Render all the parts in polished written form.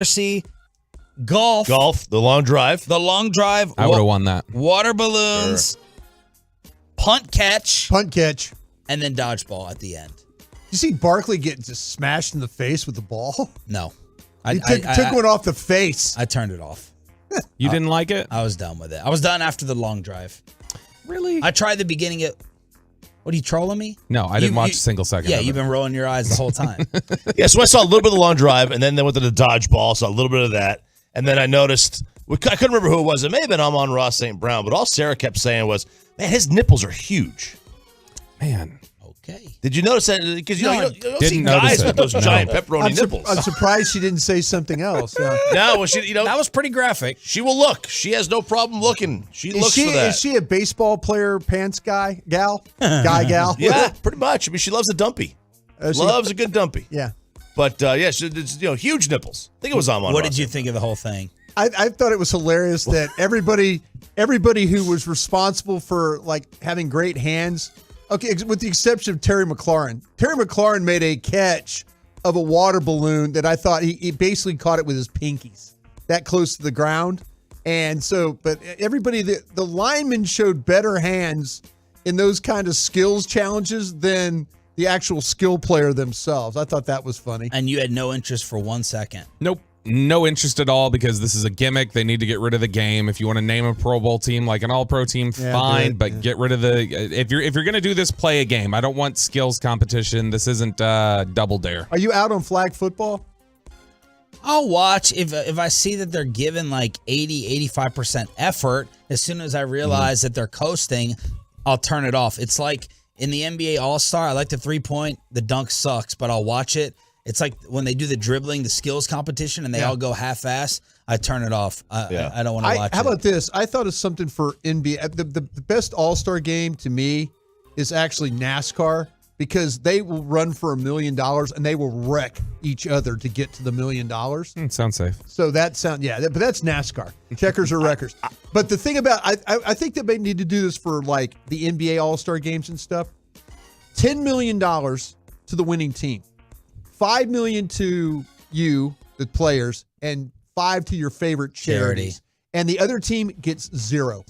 See, golf, the long drive. I would have won that. Water balloons, punt catch, and then dodgeball at the end. You see Barkley get just smashed in the face with the ball? No. He took one off the face. I turned it off. You didn't like it? I was done with it. I was done after the long drive. Really? I tried the beginning of... What, are you trolling me? No, I didn't watch a single second Yeah, of you've it. been rolling your eyes the whole time. Yeah, so I saw a little bit of the long drive, and then they went to the dodgeball, saw a little bit of that. And then I noticed, I couldn't remember who it was. It may have been Amon-Ra St. Brown, but all Sarah kept saying was, man, his nipples are huge. Man. Okay. Did you notice that? Because you don't see Didn't guys notice with it. those No. giant pepperoni nipples. I'm surprised she didn't say something else. Yeah. No, well, she, That was pretty graphic. she will look. She has no problem looking. She looks for that. Is she a baseball player pants guy, gal? Gal? Yeah, pretty much. I mean, she loves a dumpy. Loves a good dumpy. Yeah. But, it's, huge nipples. I think it was Amon-Ra. What did you think of the whole thing? I thought it was hilarious that everybody who was responsible for having great hands, okay, with the exception of Terry McLaurin. Terry McLaurin made a catch of a water balloon that I thought he basically caught it with his pinkies, that close to the ground. And so, but everybody, the linemen showed better hands in those kind of skills challenges than the actual skill player themselves. I thought that was funny. And you had no interest for 1 second. Nope. No interest at all because this is a gimmick. They need to get rid of the game. If you want to name a Pro Bowl team like an All-Pro team, fine, but get rid of the. If you're going to do this, play a game. I don't want skills competition. This isn't Double Dare. Are you out on flag football? I'll watch if I see that they're giving 80-85% effort. As soon as I realize that they're coasting, I'll turn it off. It's like in the NBA All-Star, I like the 3-point. The dunk sucks, but I'll watch it. It's like when they do the dribbling, the skills competition, and they all go half-ass, I turn it off. I don't want to watch it. How about this? I thought of something for NBA. The best All-Star game to me is actually NASCAR because they will run for $1 million and they will wreck each other to get to the $1 million. Sounds safe. So but that's NASCAR. Checkers or wreckers. But the thing about, I think that they need to do this for the NBA All-Star games and stuff. $10 million to the winning team. $5 million to you, the players, and $5 to your favorite charities. And the other team gets $0.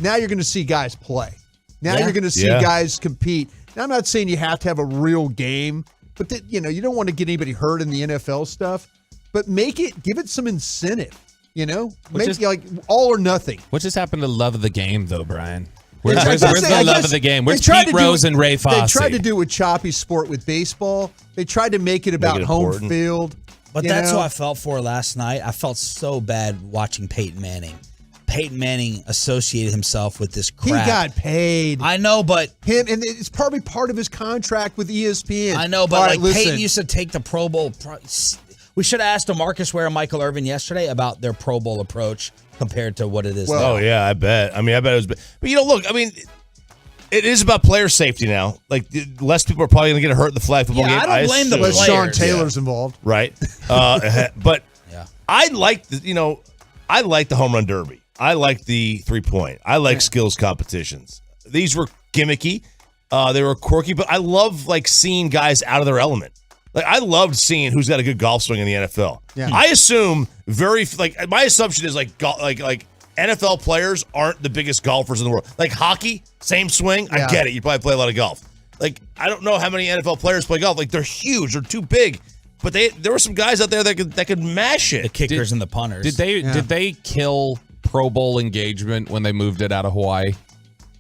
Now you're going to see guys play. Now you're going to see guys compete. Now I'm not saying you have to have a real game, but you don't want to get anybody hurt in the NFL stuff. But give it some incentive. Make all or nothing. What just happened to love of the game, though, Brian? Where's the love of the game? Where's Pete Rose and Ray Fosse? They tried to do with choppy sport with baseball. They tried to make it about home field. But that's who I felt for last night. I felt so bad watching Peyton Manning. Peyton Manning associated himself with this crap. He got paid. I know, but and it's probably part of his contract with ESPN. I know, but Peyton used to take the Pro Bowl. We should have asked DeMarcus Ware and Michael Irvin yesterday about their Pro Bowl approach compared to what it is now. Oh, yeah, I bet. I bet it was. But, look, it is about player safety now. Less people are probably going to get hurt in the flag football game. I don't blame the players. Sean Taylor's involved. Right. But I like the home run derby. I like the 3-point. I like skills competitions. These were gimmicky. They were quirky, but I love seeing guys out of their element. I loved seeing who's got a good golf swing in the NFL. Yeah. I assume my assumption is NFL players aren't the biggest golfers in the world. Hockey, same swing. I get it. You probably play a lot of golf. I don't know how many NFL players play golf. They're huge. They're too big. But there were some guys out there that could mash it. The kickers and the punters. Did they kill Pro Bowl engagement when they moved it out of Hawaii?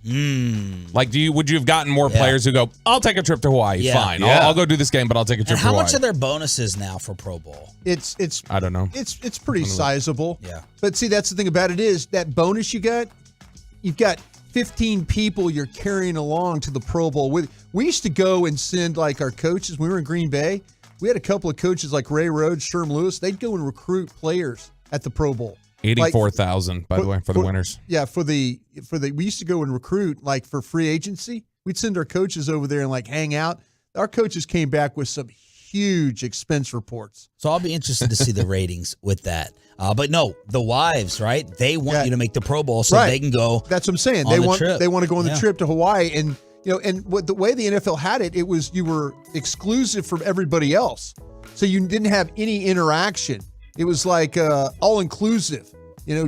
Would you have gotten more players who go, I'll take a trip to Hawaii, fine. Yeah. I'll go do this game, but I'll take a trip to Hawaii. How much are their bonuses now for Pro Bowl? It's I don't know. It's pretty sizable. Yeah. But see, that's the thing about it is that bonus you've got 15 people you're carrying along to the Pro Bowl. We used to go and send our coaches when we were in Green Bay. We had a couple of coaches like Ray Rhodes, Sherm Lewis. They'd go and recruit players at the Pro Bowl. 84,000, by the way, for the winners. Yeah, we used to go and recruit for free agency. We'd send our coaches over there and hang out. Our coaches came back with some huge expense reports. So I'll be interested to see the ratings with that. But no, the wives, right? They want you to make the Pro Bowl so they can go. That's what I'm saying. They want to go on the trip to Hawaii, and the way the NFL had it was you were exclusive from everybody else, so you didn't have any interaction. It was like all inclusive.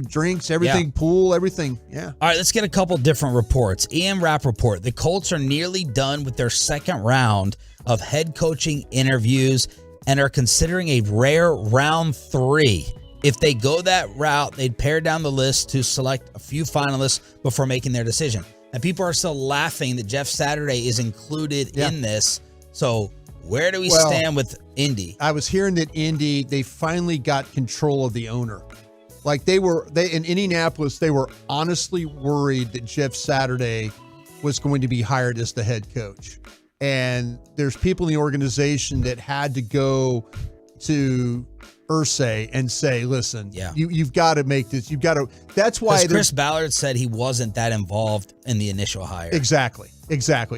Drinks, everything, pool, everything. Yeah. All right, let's get a couple different reports. Ian Rappaport, the Colts are nearly done with their second round of head coaching interviews and are considering a rare round 3. If they go that route, they'd pare down the list to select a few finalists before making their decision. And people are still laughing that Jeff Saturday is included in this. So where do we stand with Indy? I was hearing that Indy, they finally got control of the owner. Like they in Indianapolis, they were honestly worried that Jeff Saturday was going to be hired as the head coach. And there's people in the organization that had to go to Irsay and say, listen, you've got to make this. You've got to. That's why Chris Ballard said he wasn't that involved in the initial hire. Exactly.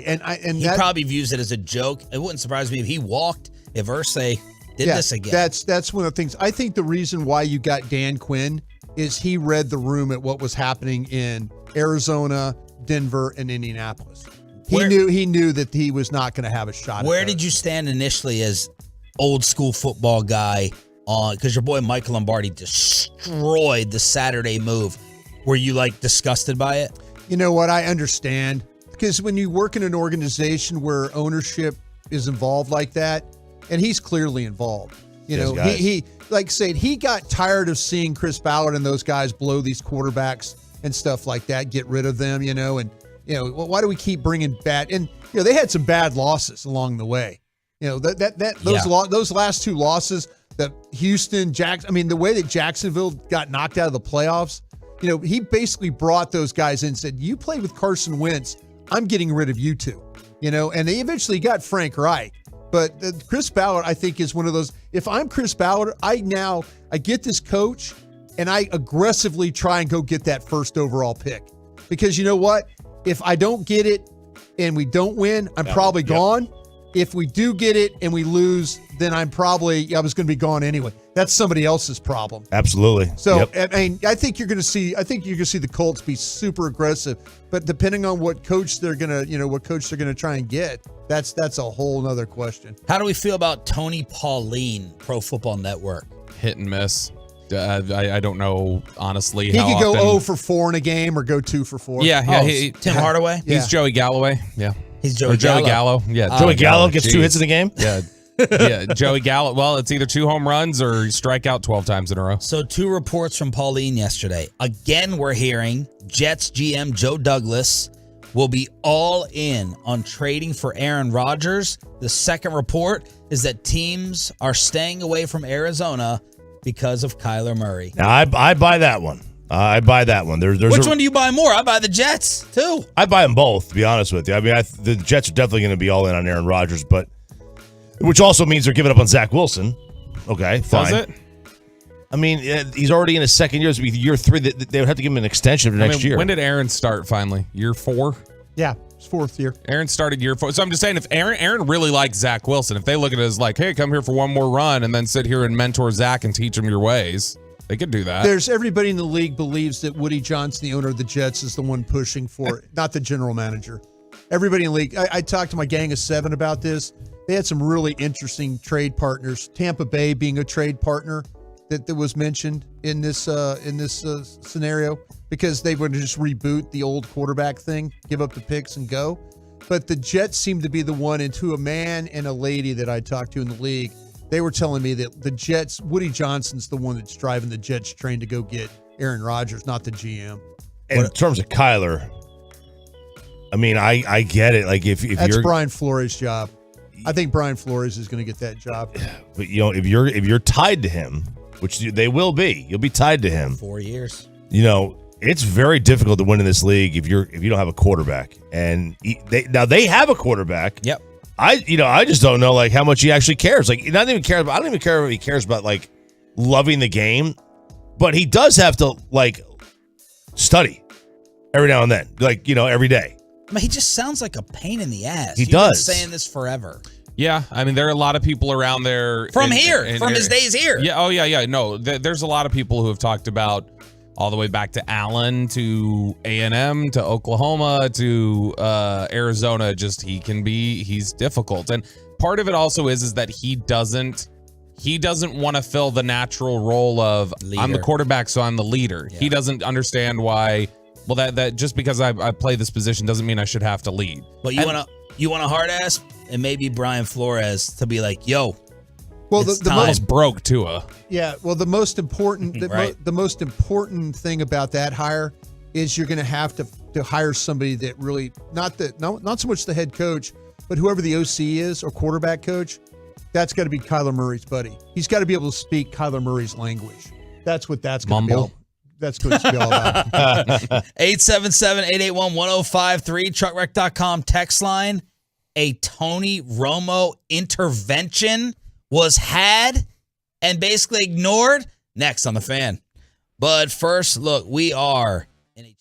And he probably views it as a joke. It wouldn't surprise me if he walked, if Irsay did this again. That's one of the things. I think the reason why you got Dan Quinn is he read the room at what was happening in Arizona, Denver, and Indianapolis. He knew that he was not going to have a shot. Where did you stand initially as old school football guy on, because your boy Mike Lombardi destroyed the Saturday move? Were you disgusted by it? You know what? I understand, because when you work in an organization where ownership is involved like that, and he's clearly involved. He he got tired of seeing Chris Ballard and those guys blow these quarterbacks and stuff like that, get rid of them, and why do we keep bringing bad? And they had some bad losses along the way. Those last 2 losses, the Houston, the way that Jacksonville got knocked out of the playoffs, he basically brought those guys in and said, you play with Carson Wentz, I'm getting rid of you two, and they eventually got Frank Reich. But Chris Ballard, I think, is one of those. If I'm Chris Ballard, I get this coach and I aggressively try and go get that first overall pick. Because you know what? If I don't get it and we don't win, I'm probably gone. If we do get it and we lose, then I was going to be gone anyway. That's somebody else's problem. Absolutely. So, I think you're going to see the Colts be super aggressive, but depending on what coach they're going to try and get, that's a whole nother question. How do we feel about Tony Pauline, Pro Football Network? Hit and miss. I don't know, honestly. He could go 0 for 4 in a game or go 2 for 4. Yeah. Tim Hardaway? He's Joey Galloway. Yeah. He's Joey Gallo. Yeah. Joey Gallo gets 2 hits in a game? Yeah. Yeah. Joey Gallo. Well, it's either 2 home runs or you strike out 12 times in a row. So 2 reports from Pauline yesterday. Again, we're hearing Jets GM Joe Douglas will be all in on trading for Aaron Rodgers. The second report is that teams are staying away from Arizona because of Kyler Murray. Now, I buy that one. I buy that one. There's Which one do you buy more? I buy the Jets, too. I buy them both, to be honest with you. I mean, the Jets are definitely going to be all in on Aaron Rodgers, but which also means they're giving up on Zach Wilson. Okay, fine. Does it? I mean, he's already in his second year. This would be year 3. They would have to give him an extension for next year. When did Aaron start finally? Year 4? Yeah, it's 4th year. Aaron started year 4. So I'm just saying, if Aaron really likes Zach Wilson, if they look at it as like, hey, come here for one more run and then sit here and mentor Zach and teach him your ways, they could do that. There's everybody in the league believes that Woody Johnson, the owner of the Jets, is the one pushing for it, not the general manager. Everybody in the league. I talked to my gang of 7 about this. They had some really interesting trade partners. Tampa Bay being a trade partner that was mentioned in this scenario, because they would just reboot the old quarterback thing, give up the picks and go. But the Jets seem to be the one, and to a man and a lady that I talked to in the league, they were telling me that the Jets, Woody Johnson's the one that's driving the Jets train to go get Aaron Rodgers, not the GM. In terms of Kyler, I mean, I get it. Like if that's Brian Flores' job. I think Brian Flores is going to get that job. But if you're tied to him, which they will be, you'll be tied to him 4 years. It's very difficult to win in this league if you don't have a quarterback. And they have a quarterback. Yep. I just don't know how much he actually cares. I don't even care if he cares about loving the game, but he does have to study every now and then, every day. I mean, he just sounds like a pain in the ass. He does. Been saying this forever. Yeah, I mean, there are a lot of people around there from his days here. Yeah. Oh yeah. No, there's a lot of people who have talked about all the way back to Allen, to A&M, to Oklahoma, to Arizona. Just he's difficult. And part of it also is that he he doesn't want to fill the natural role of I'm the Leader. quarterback, so I'm the leader. Yeah. He doesn't understand why. Well, that just because I play this position doesn't mean I should have to lead. But you want a hard ass, and maybe Brian Flores to be like, yo. Well, It's the time. most Almost broke Tua. well, the most important Right. the most important thing about that hire is you're going to have to hire somebody that really not so much the head coach, but whoever the OC is or quarterback coach. That's got to be Kyler Murray's buddy. He's got to be able to speak Kyler Murray's language. That's what that's going to be. Mumble. That's what it's going to be all about. 877-881-1053, truckwreck.com text line. A Tony Romo intervention was had and basically ignored. Next on The Fan. But first, look, we are in a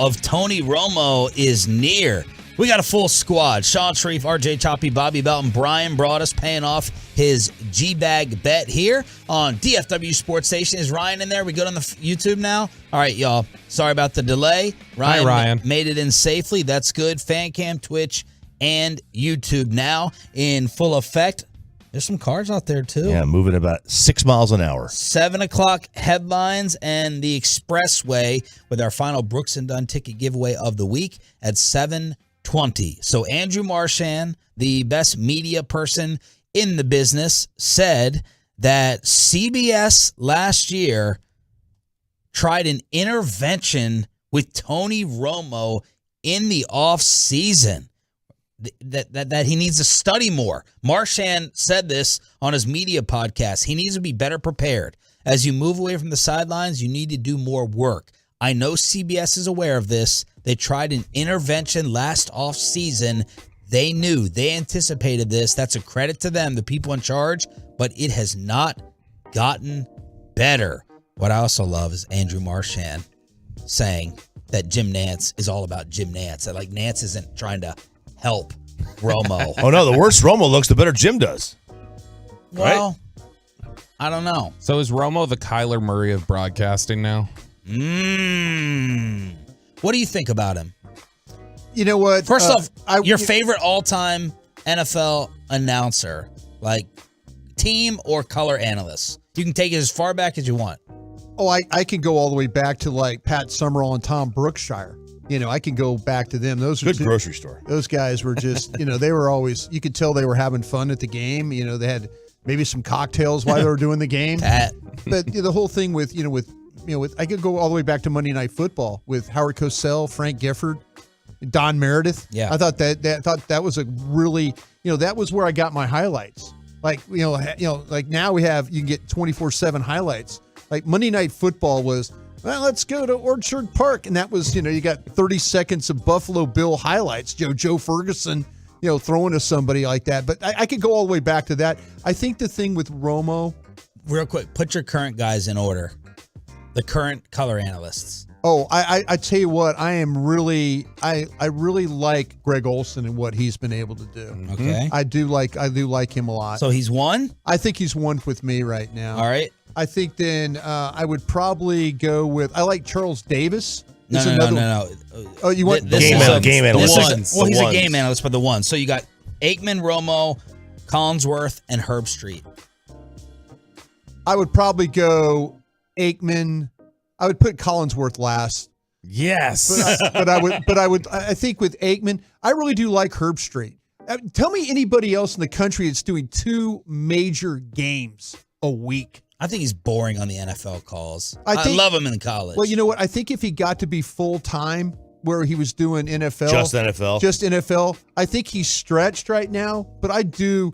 of Tony Romo is near. We got a full squad. Sean Sharif, RJ Choppy, Bobby Belton, Brian Broadus paying off his G-Bag bet here on DFW Sports Station. Is Ryan in there? We good on the YouTube now? All right, y'all. Sorry about the delay. Hi, Ryan. Made it in safely. That's good. Fan cam, Twitch, and YouTube now in full effect. There's some cars out there, too. Yeah, moving about 6 miles an hour. 7 o'clock headlines and the Expressway with our final Brooks and Dunn ticket giveaway of the week at 7:20. So Andrew Marchand, the best media person in the business, said that CBS last year tried an intervention with Tony Romo in the offseason. That he needs to study more. Marchand said this on his media podcast. He needs to be better prepared. As you move away from the sidelines, you need to do more work. I know CBS is aware of this. They tried an intervention last offseason. They knew. They anticipated this. That's a credit to them, the people in charge, but it has not gotten better. What I also love is Andrew Marchand saying that Jim Nantz is all about Jim Nantz. That like Nantz isn't trying to help Romo. Oh, no, the worse Romo looks, the better Jim does. Well, I don't know. So is Romo the Kyler Murray of broadcasting now? What do you think about him? You know what? First off, your favorite all-time NFL announcer, like team or color analyst. You can take it as far back as you want. Oh, I can go all the way back to like Pat Summerall and Tom Brookshire. You know, I can go back to them. Those good grocery store. Those guys were just, they were always, you could tell they were having fun at the game. You know, they had maybe some cocktails while they were doing the game. But the whole thing with I could go all the way back to Monday Night Football with Howard Cosell, Frank Gifford, Don Meredith. Yeah. I thought that was a really, that was where I got my highlights. Like, like now you can get 24/7 highlights. Like Monday Night Football was, well, let's go to Orchard Park. And that was, you got 30 seconds of Buffalo Bill highlights. Joe Ferguson, throwing to somebody like that. But I could go all the way back to that. I think the thing with Romo. Real quick, put your current guys in order. The current color analysts. Oh, I tell you what, I really like Greg Olson and what he's been able to do. Okay. I do like him a lot. So he's one? I think he's one with me right now. All right. I think then I would probably go with, I like Charles Davis. No. Oh, you want game analyst? Well, he's a game analyst, but the one. So you got Aikman, Romo, Collinsworth, and Herb Street. I would probably go Aikman. I would put Collinsworth last. Yes. But I think with Aikman, I really do like Herb Street. Tell me anybody else in the country that's doing 2 major games a week. I think he's boring on the NFL calls. I love him in college. Well, you know what? I think if he got to be full-time where he was doing NFL. Just NFL. I think he's stretched right now, but I do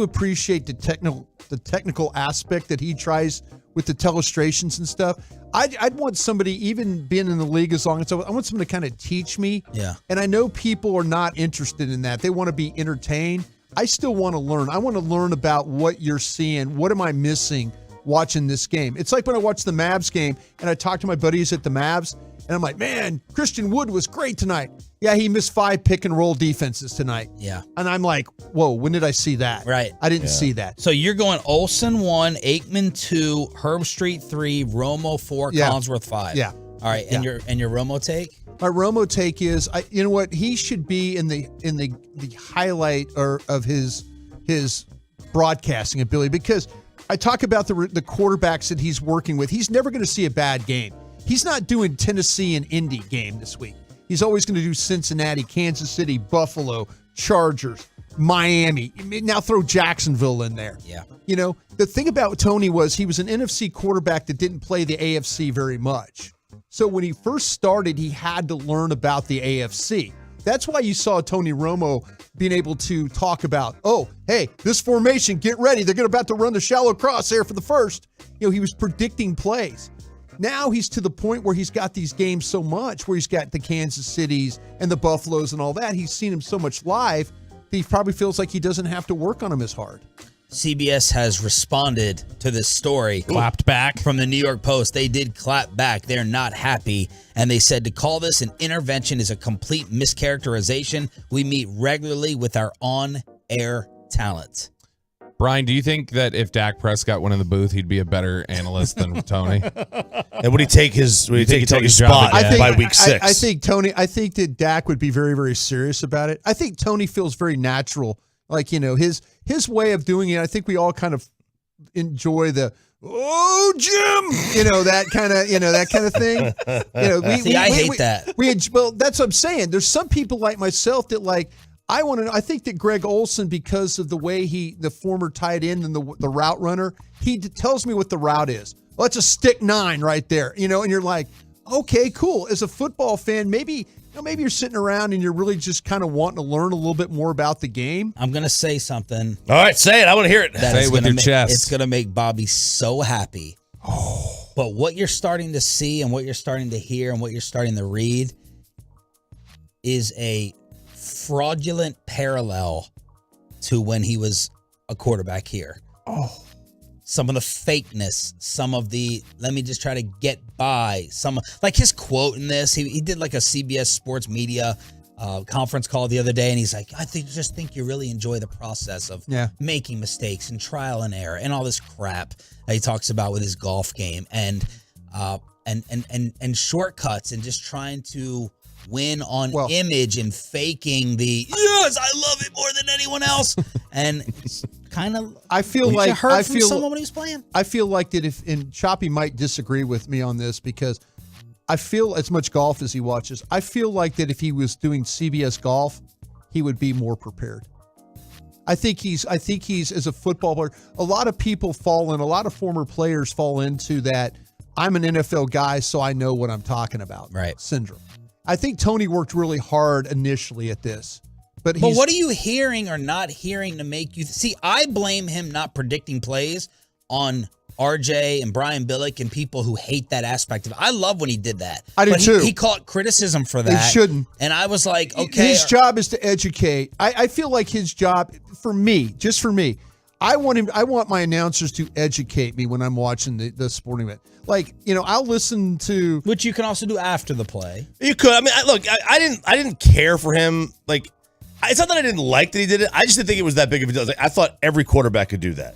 appreciate the technical aspect that he tries with the telestrations and stuff. I'd want somebody, even being in the league as long as I want someone to kind of teach me. Yeah. And I know people are not interested in that. They want to be entertained. I still want to learn. I want to learn about what you're seeing. What am I missing watching this game? It's like when I watch the Mavs game and I talk to my buddies at the Mavs and I'm like, man, Christian Wood was great tonight. Yeah, he missed 5 pick and roll defenses tonight. Yeah. And I'm like, whoa, when did I see that? Right. I didn't see that. So you're going Olsen 1, Aikman 2, Herb Street 3, Romo 4, Collinsworth 5. Yeah. All right. And your Romo take? My Romo take is, you know what? He should be in the highlight of his broadcasting ability, because I talk about the quarterbacks that he's working with. He's never going to see a bad game. He's not doing Tennessee and Indy game this week. He's always going to do Cincinnati, Kansas City, Buffalo, Chargers, Miami. Now throw Jacksonville in there. Yeah. The thing about Tony was he was an NFC quarterback that didn't play the AFC very much. So when he first started, he had to learn about the AFC. That's why you saw Tony Romo being able to talk about, oh, hey, this formation, get ready. They're about to run the shallow cross there for the first. He was predicting plays. Now he's to the point where he's got these games so much, where he's got the Kansas Cities and the Buffaloes and all that. He's seen him so much live that he probably feels like he doesn't have to work on them as hard. CBS has responded to this story. Clapped back. From the New York Post. They did clap back. They're not happy. And they said to call this an intervention is a complete mischaracterization. We meet regularly with our on-air talent. Brian, do you think that if Dak Prescott went in the booth, he'd be a better analyst than Tony? And would he take his job spot again? by week 6? I think that Dak would be very, very serious about it. I think Tony feels very natural. Like, his way of doing it, I think we all kind of enjoy the, oh, Jim, that kind of thing. I hate that. Well, that's what I'm saying. There's some people like myself that like, I think that Greg Olsen, because of the way the former tight end and the route runner, he tells me what the route is. Well, it's a stick 9 right there, and you're like, okay, cool. As a football fan, maybe you're sitting around and you're really just kind of wanting to learn a little bit more about the game. I'm going to say something. All right, say it. I want to hear it. Say it with your chest. It's going to make Bobby so happy. But what you're starting to see and what you're starting to hear and what you're starting to read is a fraudulent parallel to when he was a quarterback here. Some of the fakeness, some of the let me just try to get by, some like his quote in this. He did like a CBS Sports Media conference call the other day, and he's like, I just think you really enjoy the process of making mistakes and trial and error and all this crap that he talks about with his golf game and shortcuts and just trying to win on image and faking the yes, I love it more than anyone else. And it's kind of I feel like someone when he was playing. I feel like that and Choppy might disagree with me on this because I feel as much golf as he watches. I feel like that if he was doing CBS golf, he would be more prepared. I think he's as a football player, a lot of former players fall into that I'm an NFL guy, so I know what I'm talking about. Right. Syndrome. I think Tony worked really hard initially at this. But what are you hearing or not hearing to make you see? I blame him not predicting plays on RJ and Brian Billick and people who hate that aspect of it. I love when he did that. I do too. He caught criticism for that. He shouldn't. And I was like, okay. His job is to educate. I feel like his job, for me, I want my announcers to educate me when I'm watching the sporting event. Like, I'll listen to, which you can also do after the play. You could. I mean, I didn't care for him. Like, it's not that I didn't like that he did it. I just didn't think it was that big of a deal. I thought every quarterback could do that.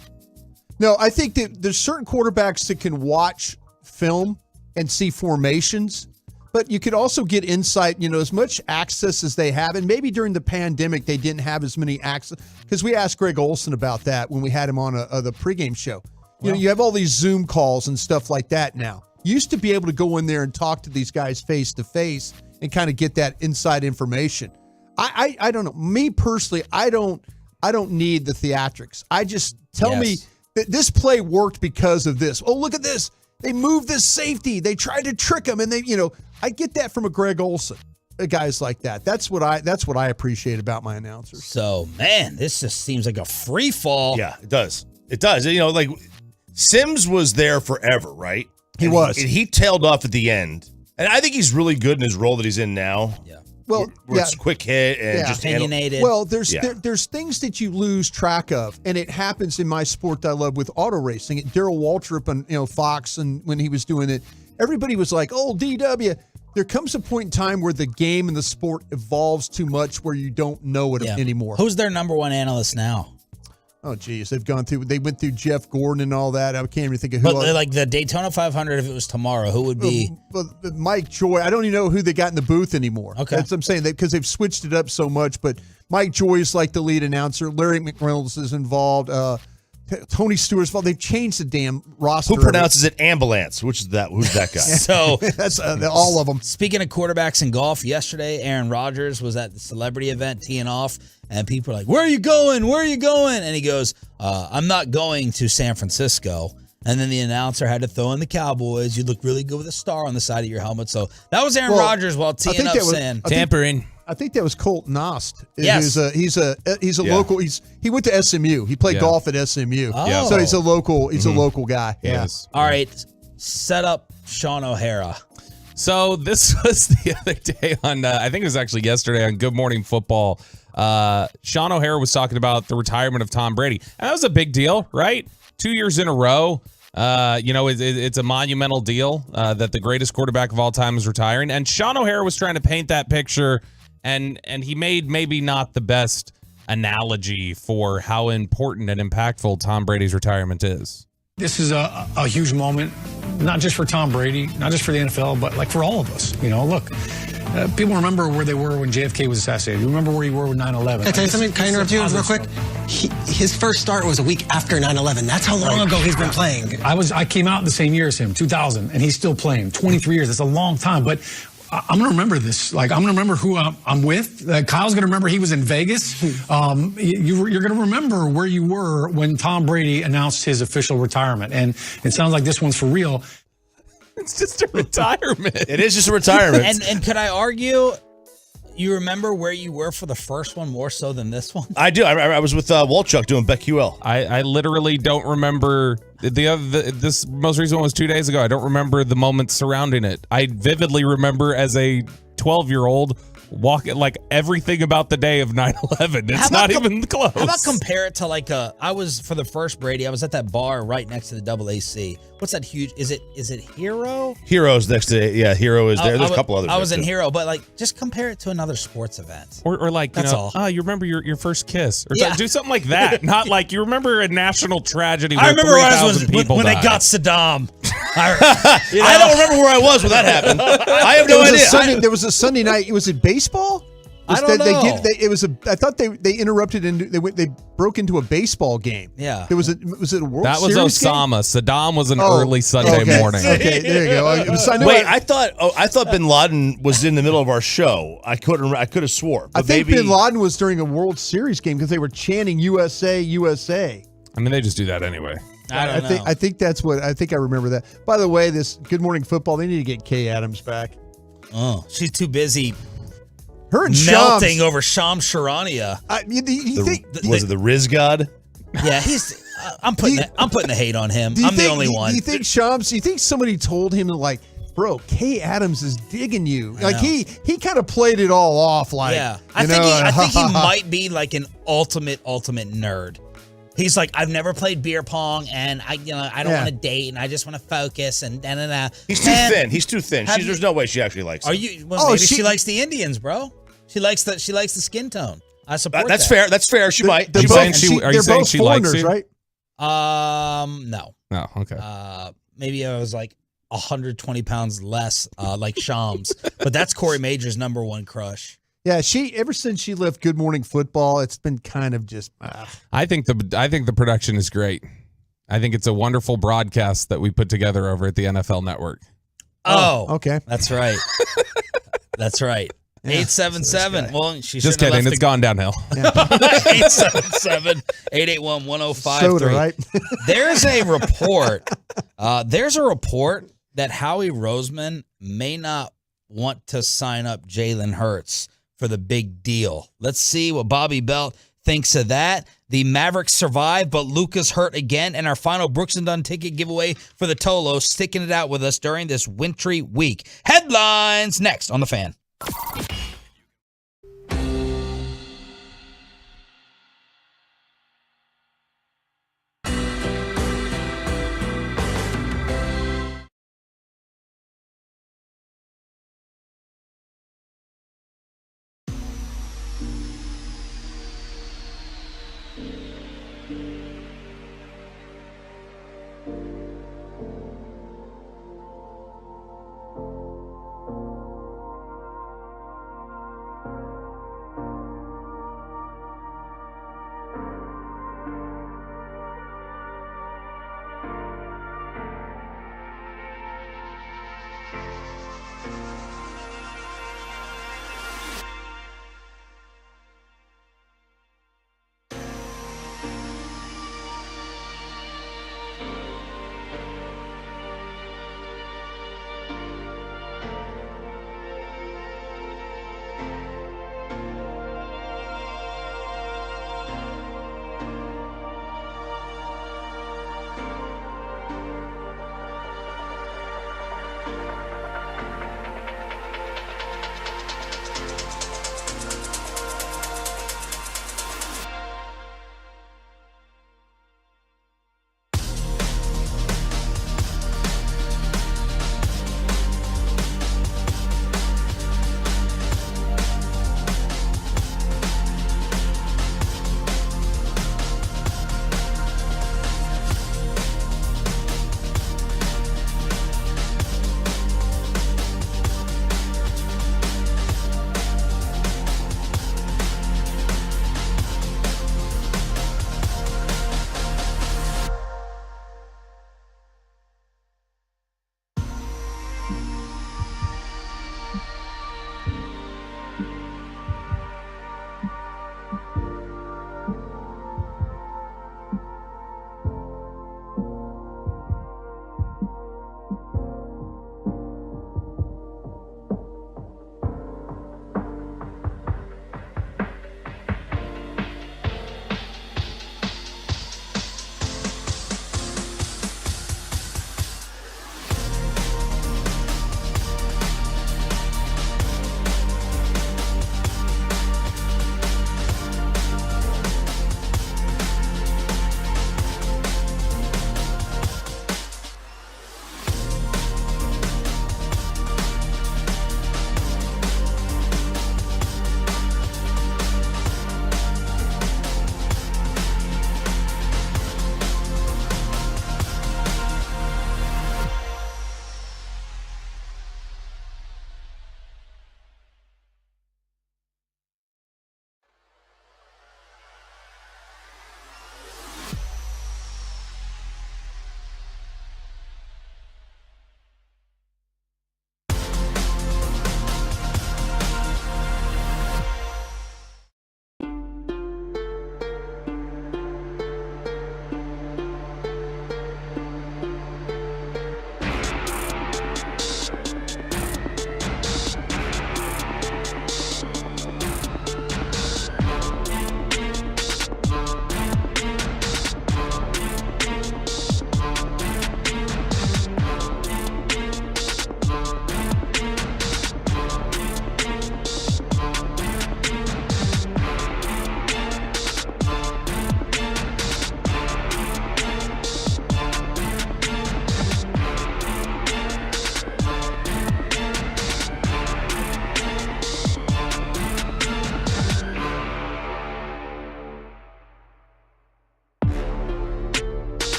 No, I think that there's certain quarterbacks that can watch film and see formations, but you could also get insight, as much access as they have. And maybe during the pandemic, they didn't have as many access, because we asked Greg Olsen about that when we had him on the pregame show. You have all these Zoom calls and stuff like that now. You used to be able to go in there and talk to these guys face to face and kind of get that inside information. I don't know. Me personally, I don't need the theatrics. I just tell me that this play worked because of this. Oh, look at this. They moved this safety. They tried to trick him, and I get that from a Greg Olsen, guys like that. That's what I appreciate about my announcers. So, man, this just seems like a free fall. Yeah, it does. It does. Like Sims was there forever, right? He was. He tailed off at the end, and I think he's really good in his role that he's in now. Yeah. Where it's quick hit and just opinionated. Well, there's things that you lose track of, and it happens in my sport that I love with auto racing. Darrell Waltrip and Fox, and when he was doing it, everybody was like, "Oh, DW." There comes a point in time where the game and the sport evolves too much, where you don't know it anymore. Who's their number one analyst now? Oh, geez, they went through Jeff Gordon and all that. I can't even think of who. But like the Daytona 500, if it was tomorrow, who would be? Mike Joy. I don't even know who they got in the booth anymore. Okay, that's what I'm saying, because they've switched it up so much. But Mike Joy is like the lead announcer. Larry McReynolds is involved. Tony Stewart's involved. They've changed the damn roster. Who pronounces it ambulance? Who's that guy? So that's all of them. Speaking of quarterbacks in golf, yesterday Aaron Rodgers was at the celebrity event teeing off, and people are like, "Where are you going? Where are you going?" And he goes, "I'm not going to San Francisco." And then the announcer had to throw in the Cowboys. You look really good with a star on the side of your helmet. So that was Aaron Rodgers while teeing up saying tampering. I think that was Colt Nost. Yes. He's a local. He went to SMU. He played golf at SMU. Oh. So he's a local. He's a local guy. Yes. All right, set up Sean O'Hara. So this was the other day on, I think it was actually yesterday on Good Morning Football. Sean O'Hara was talking about the retirement of Tom Brady. And that was a big deal, right? 2 years in a row. It's a monumental deal that the greatest quarterback of all time is retiring. And Sean O'Hara was trying to paint that picture, and he made maybe not the best analogy for how important and impactful Tom Brady's retirement is. This is a huge moment, not just for Tom Brady, not just for the NFL, but like for all of us. Look, people remember where they were when JFK was assassinated. You remember where you were with 9/11. Can I tell you something? Can I interrupt you real quick? His first start was a week after 9/11. That's how long ago he's been playing. I came out the same year as him, 2000, and he's still playing. 23 years. That's a long time, but I'm going to remember this. Like, I'm going to remember who I'm with. Kyle's going to remember he was in Vegas. You're going to remember where you were when Tom Brady announced his official retirement. And it sounds like this one's for real. It's just a retirement. It is just a retirement. And could I argue you remember where you were for the first one more so than this one? I do. I was with Walchuk doing BetQL. I literally don't remember this most recent one was 2 days ago. I don't remember the moments surrounding it. I vividly remember as a 12-year-old walking like everything about the day of 9/11. It's not even close. How about compare it to I was for the first Brady. I was at that bar right next to the AAC. What's that huge? Is it Hero? Hero's next to Hero is there. There's a couple others. I was in Hero, but just compare it to another sports event. Or that's all. Oh, you remember your first kiss, or do something like that. Not like you remember a national tragedy. I remember when they died. got Saddam. I don't remember where I was when that happened. I have no idea. There was a Sunday night. Was it baseball? I don't know. I thought they interrupted and they broke into a baseball game. Yeah. Was it a World Series game? That was Osama. Saddam was an early Sunday morning. Okay, there you go. Wait, I thought Bin Laden was in the middle of our show. I could have swore. I think Bin Laden was during a World Series game because they were chanting USA, USA. I mean, they just do that anyway. I think that's what I think. I remember that. By the way, this Good Morning Football, they need to get Kay Adams back. Oh, she's too busy. Her and melting Shams. over Shams Charania. Was it the Riz God? Yeah, he's. I'm putting the hate on him. I'm the only one. Do you think Shams? Do you think somebody told him bro, Kay Adams is digging you? He kind of played it all off. I think he might be like an ultimate nerd. He's like, I've never played beer pong, and I don't want to date, and I just want to focus, and da. He's too thin. He's too thin. There's no way she actually likes him. Maybe she likes the Indians, bro. She likes the skin tone. I support that's that. fair. That's fair. She might. Are you saying she likes you? Right? No. No. Okay. Maybe I was like 120 pounds less, like Shams, but that's Corey Major's number one crush. Yeah, ever since she left Good Morning Football, it's been kind of just. I think the production is great. I think it's a wonderful broadcast that we put together over at the NFL Network. Oh, okay, that's right. That's right. 877. Well, she just kidding. It's gone downhill. 877-881-1053. Soda, right? There's a report. There's a report that Howie Roseman may not want to sign up Jalen Hurts for the big deal. Let's see what Bobby Belt thinks of that. The Mavericks survive, but Luka's hurt again. And our final Brooks and Dunn ticket giveaway for the Tolo, sticking it out with us during this wintry week. Headlines next on The Fan.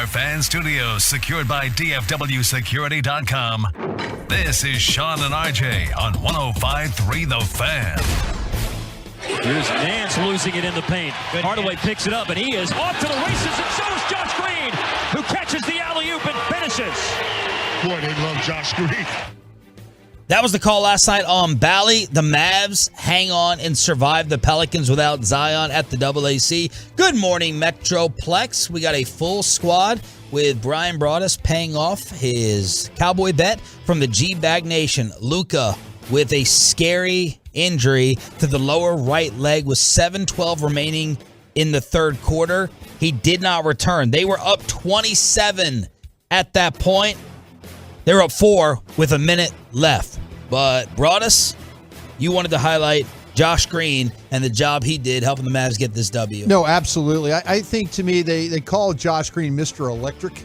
Fan Studios, secured by DFWSecurity.com. This is Sean and RJ on 105.3 The Fan. Here's Nance losing it in the paint. Hardaway picks it up, and he is off to the races, and so is Josh Green, who catches the alley-oop and finishes. Boy, they love Josh Green. That was the call last night on Bally. The Mavs hang on and survive the Pelicans without Zion at the AAC. Good morning, Metroplex. We got a full squad with Brian Broaddus paying off his Cowboy bet from the G-Bag Nation. Luka with a scary injury to the lower right leg with 7:12 remaining in the third quarter. He did not return. They were up 27 at that point. They were up 4 with a minute left. But Broaddus, you wanted to highlight Josh Green and the job he did helping the Mavs get this W. No, absolutely. I think, to me, they call Josh Green Mr. Electric,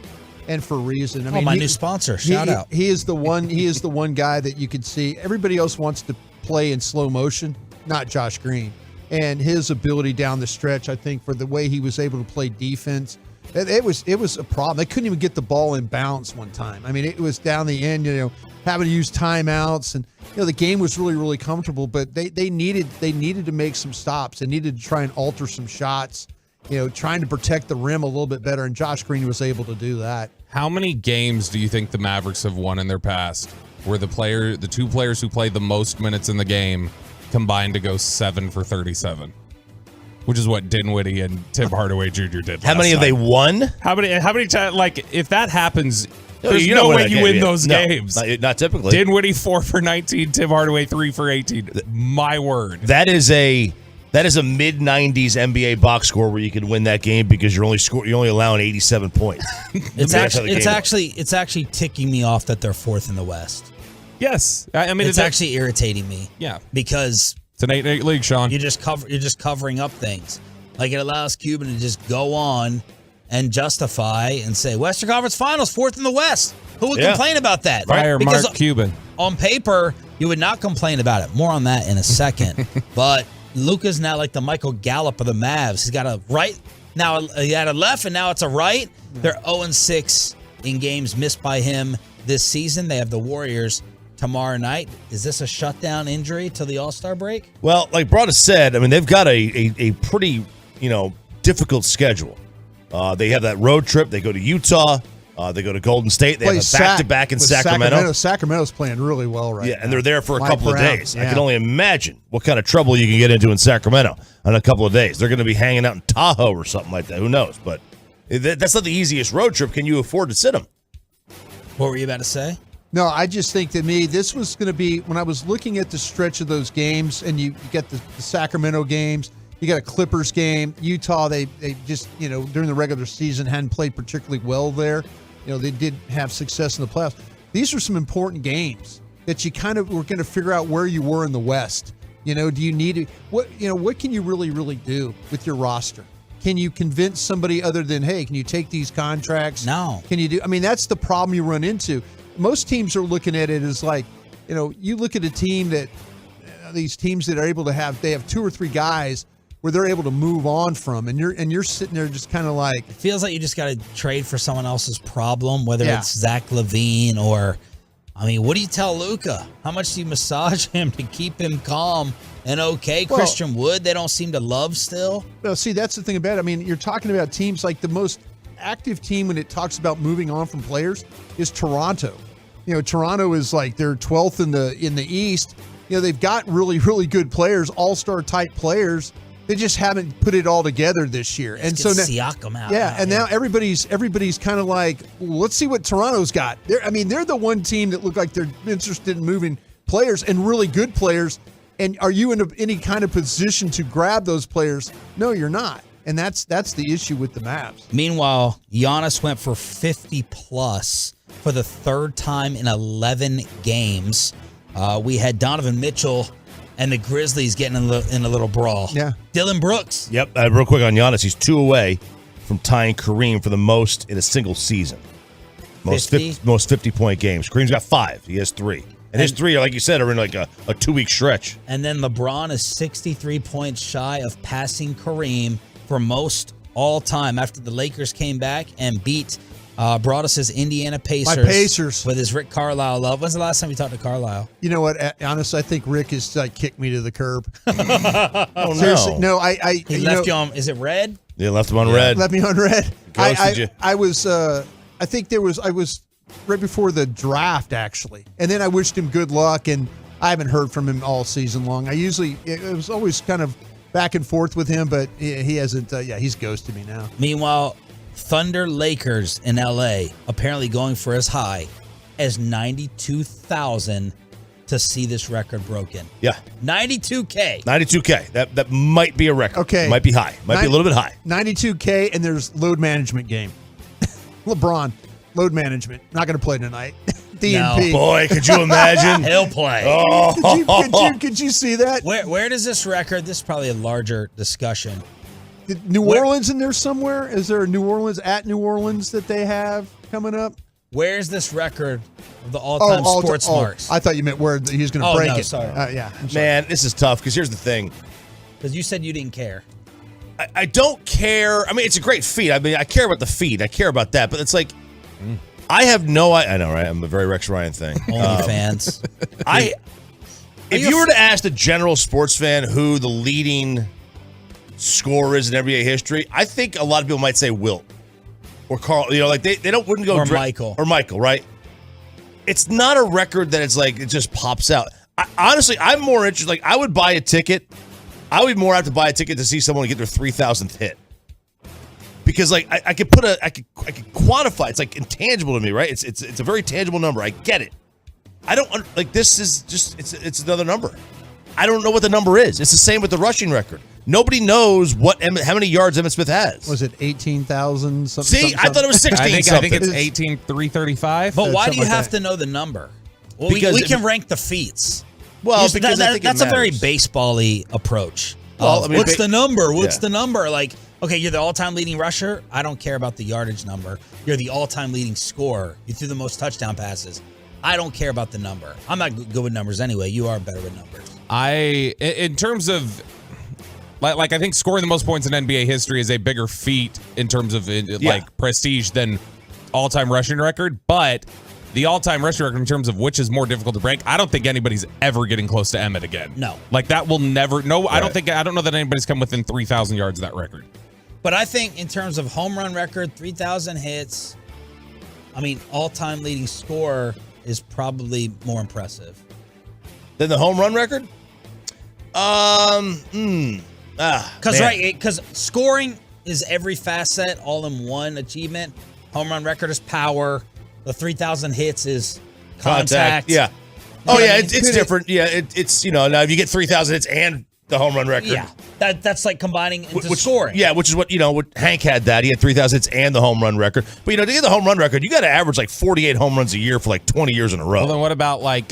and for a reason. I mean, my new sponsor. Shout out. He is the one. He is the one guy that you could see. Everybody else wants to play in slow motion, not Josh Green. And his ability down the stretch, I think, for the way he was able to play defense, it was a problem. They couldn't even get the ball in bounds one time. I mean, it was down the end, having to use timeouts, and the game was really, really comfortable. But they needed to make some stops. They needed to try and alter some shots, trying to protect the rim a little bit better. And Josh Green was able to do that. How many games do you think the Mavericks have won in their past where the two players who played the most minutes in the game combined to go 7 for 37? Which is what Dinwiddie and Tim Hardaway Jr. did. How many have they won? How many times? Like, if that happens, there's no way you win those games. Not typically. Dinwiddie 4 for 19, Tim Hardaway 3 for 18. My word. That is a mid '90s NBA box score where you can win that game because you're only allowing 87 points. It's actually ticking me off that they're 4th in the West. Yes, I mean it's actually irritating me. Yeah, because it's an 8-8 league, Sean. You're just covering up things. Like, it allows Cuban to just go on and justify and say Western Conference Finals, 4th in the West. Who would complain about that? Fire Mark Cuban. On paper, you would not complain about it. More on that in a second. But Luka's now like the Michael Gallup of the Mavs. He's got a right now. He had a left, and now it's a right. They're 0-6 in games missed by him this season. They have the Warriors tomorrow night. Is this a shutdown injury till the All-Star break? Well, like Broaddus said, I mean, they've got a pretty, difficult schedule. They have that road trip. They go to Utah. They go to Golden State. They have a back-to-back in Sacramento. Sacramento's playing really well right now. Yeah, and they're there for a couple of days. Yeah. I can only imagine what kind of trouble you can get into in Sacramento in a couple of days. They're going to be hanging out in Tahoe or something like that. Who knows? But that's not the easiest road trip. Can you afford to sit them? What were you about to say? No, I just think to me, this was going to be, when I was looking at the stretch of those games, and you get the Sacramento games, you got a Clippers game, Utah, they just, during the regular season hadn't played particularly well there. They did have success in the playoffs. These are some important games that you kind of were going to figure out where you were in the West. Do you need to, what can you really, really do with your roster? Can you convince somebody other than, hey, can you take these contracts? No. Can you do, that's the problem you run into. Most teams are looking at it as like, you look at a team that, these teams that are able to have 2 or 3 guys where they're able to move on from, and you're sitting there just kind of like, it feels like you just got to trade for someone else's problem, whether it's Zach LaVine or, what do you tell Luka? How much do you massage him to keep him calm and okay? Well, Christian Wood, they don't seem to love still. Well, see, that's the thing about it. You're talking about teams like the most active team when it talks about moving on from players is Toronto. Toronto is like they're 12th in the East. They've got really, really good players, all-star type players. They just haven't put it all together this year. And so now, Siakam out. Yeah, and now everybody's kind of like, well, let's see what Toronto's got. They're the one team that look like they're interested in moving players and really good players. And are you in any kind of position to grab those players? No, you're not. And that's the issue with the Mavs. Meanwhile, Giannis went for 50-plus for the third time in 11 games. We had Donovan Mitchell and the Grizzlies getting in a little brawl. Yeah. Dylan Brooks. Yep. Real quick on Giannis, he's 2 away from tying Kareem for the most in a single season. Most 50-point games. Kareem's got 5. He has 3. And his 3, like you said, are in like a 2-week stretch. And then LeBron is 63 points shy of passing Kareem for most all time after the Lakers came back and brought us his Indiana Pacers. My Pacers. With his Rick Carlisle love. When's the last time you talked to Carlisle? You know what? Honestly, I think Rick has kicked me to the curb. Oh, Seriously, no. He left you on, is it red? Yeah, left him on red. Left me on red. You. I was right before the draft, actually. And then I wished him good luck, and I haven't heard from him all season long. It was always kind of back and forth with him, but he hasn't, he's ghosted me now. Meanwhile, Thunder Lakers in LA apparently going for as high as 92,000 to see this record broken. Yeah. 92K. 92K. That might be a record. Okay. Might be high. Might be a little bit high. 92K, and there's load management game. LeBron, load management. Not going to play tonight. DNP. No. Boy, could you imagine? He'll play. Oh. Could you see that? Where does this record, this is probably a larger discussion. New Orleans in there somewhere? Is there a New Orleans that they have coming up? Where's this record of the all-time sports marks? I thought you meant where he was going to break it. Sorry. Yeah. I'm sorry. Man, this is tough because here's the thing. Because you said you didn't care. I don't care. I mean, it's a great feat. I mean, I care about the feat. I care about that. But it's like, I have no I know, right? I'm a very Rex Ryan thing. OnlyFans. If you were to ask the general sports fan who the leading scorer is in NBA history, I think a lot of people might say Wilt or Carl. You know, like they wouldn't go Michael, right? It's not a record that it's like it just pops out. Honestly, I'm more interested. Like, I would buy a ticket. I would more have to buy a ticket to see someone get their 3,000th hit, because like I could quantify. It's like intangible to me, right? It's a very tangible number. I get it. I don't like this is just it's another number. I don't know what the number is. It's the same with the rushing record. Nobody knows how many yards Emmitt Smith has. Was it 18,000 something? See, I thought it was 16 I something. think it's 18,335. But why do you have to know the number? Well, we can rank the feats. Well, because I think that's it a very matters. baseball-y approach. Well, I mean, what's the number? What's Yeah. the number? Like, okay, you're the all-time leading rusher. I don't care about the yardage number. You're the all-time leading scorer. You threw the most touchdown passes. I don't care about the number. I'm not good with numbers anyway. You are better with numbers. In terms of, like I think scoring the most points in NBA history is a bigger feat in terms of like prestige than all-time rushing record. But the all-time rushing record in terms of which is more difficult to break, I don't think anybody's ever getting close to Emmitt again. No. Like that will never. No, Right. I don't know that anybody's come within 3,000 yards of that record. But I think in terms of home run record, 3,000 hits, I mean, all-time leading scorer is probably more impressive. Then the home run record? Because scoring is every facet all in one achievement. Home run record is power. The 3,000 hits is contact. Yeah. You know what I mean? It's different. Yeah, it's now if you get 3,000 hits and the home run record. Yeah, that's like combining into scoring. Yeah, which is what Hank had that. He had 3,000 hits and the home run record. But to get the home run record, you got to average like 48 home runs a year for like 20 years in a row. Well, then what about like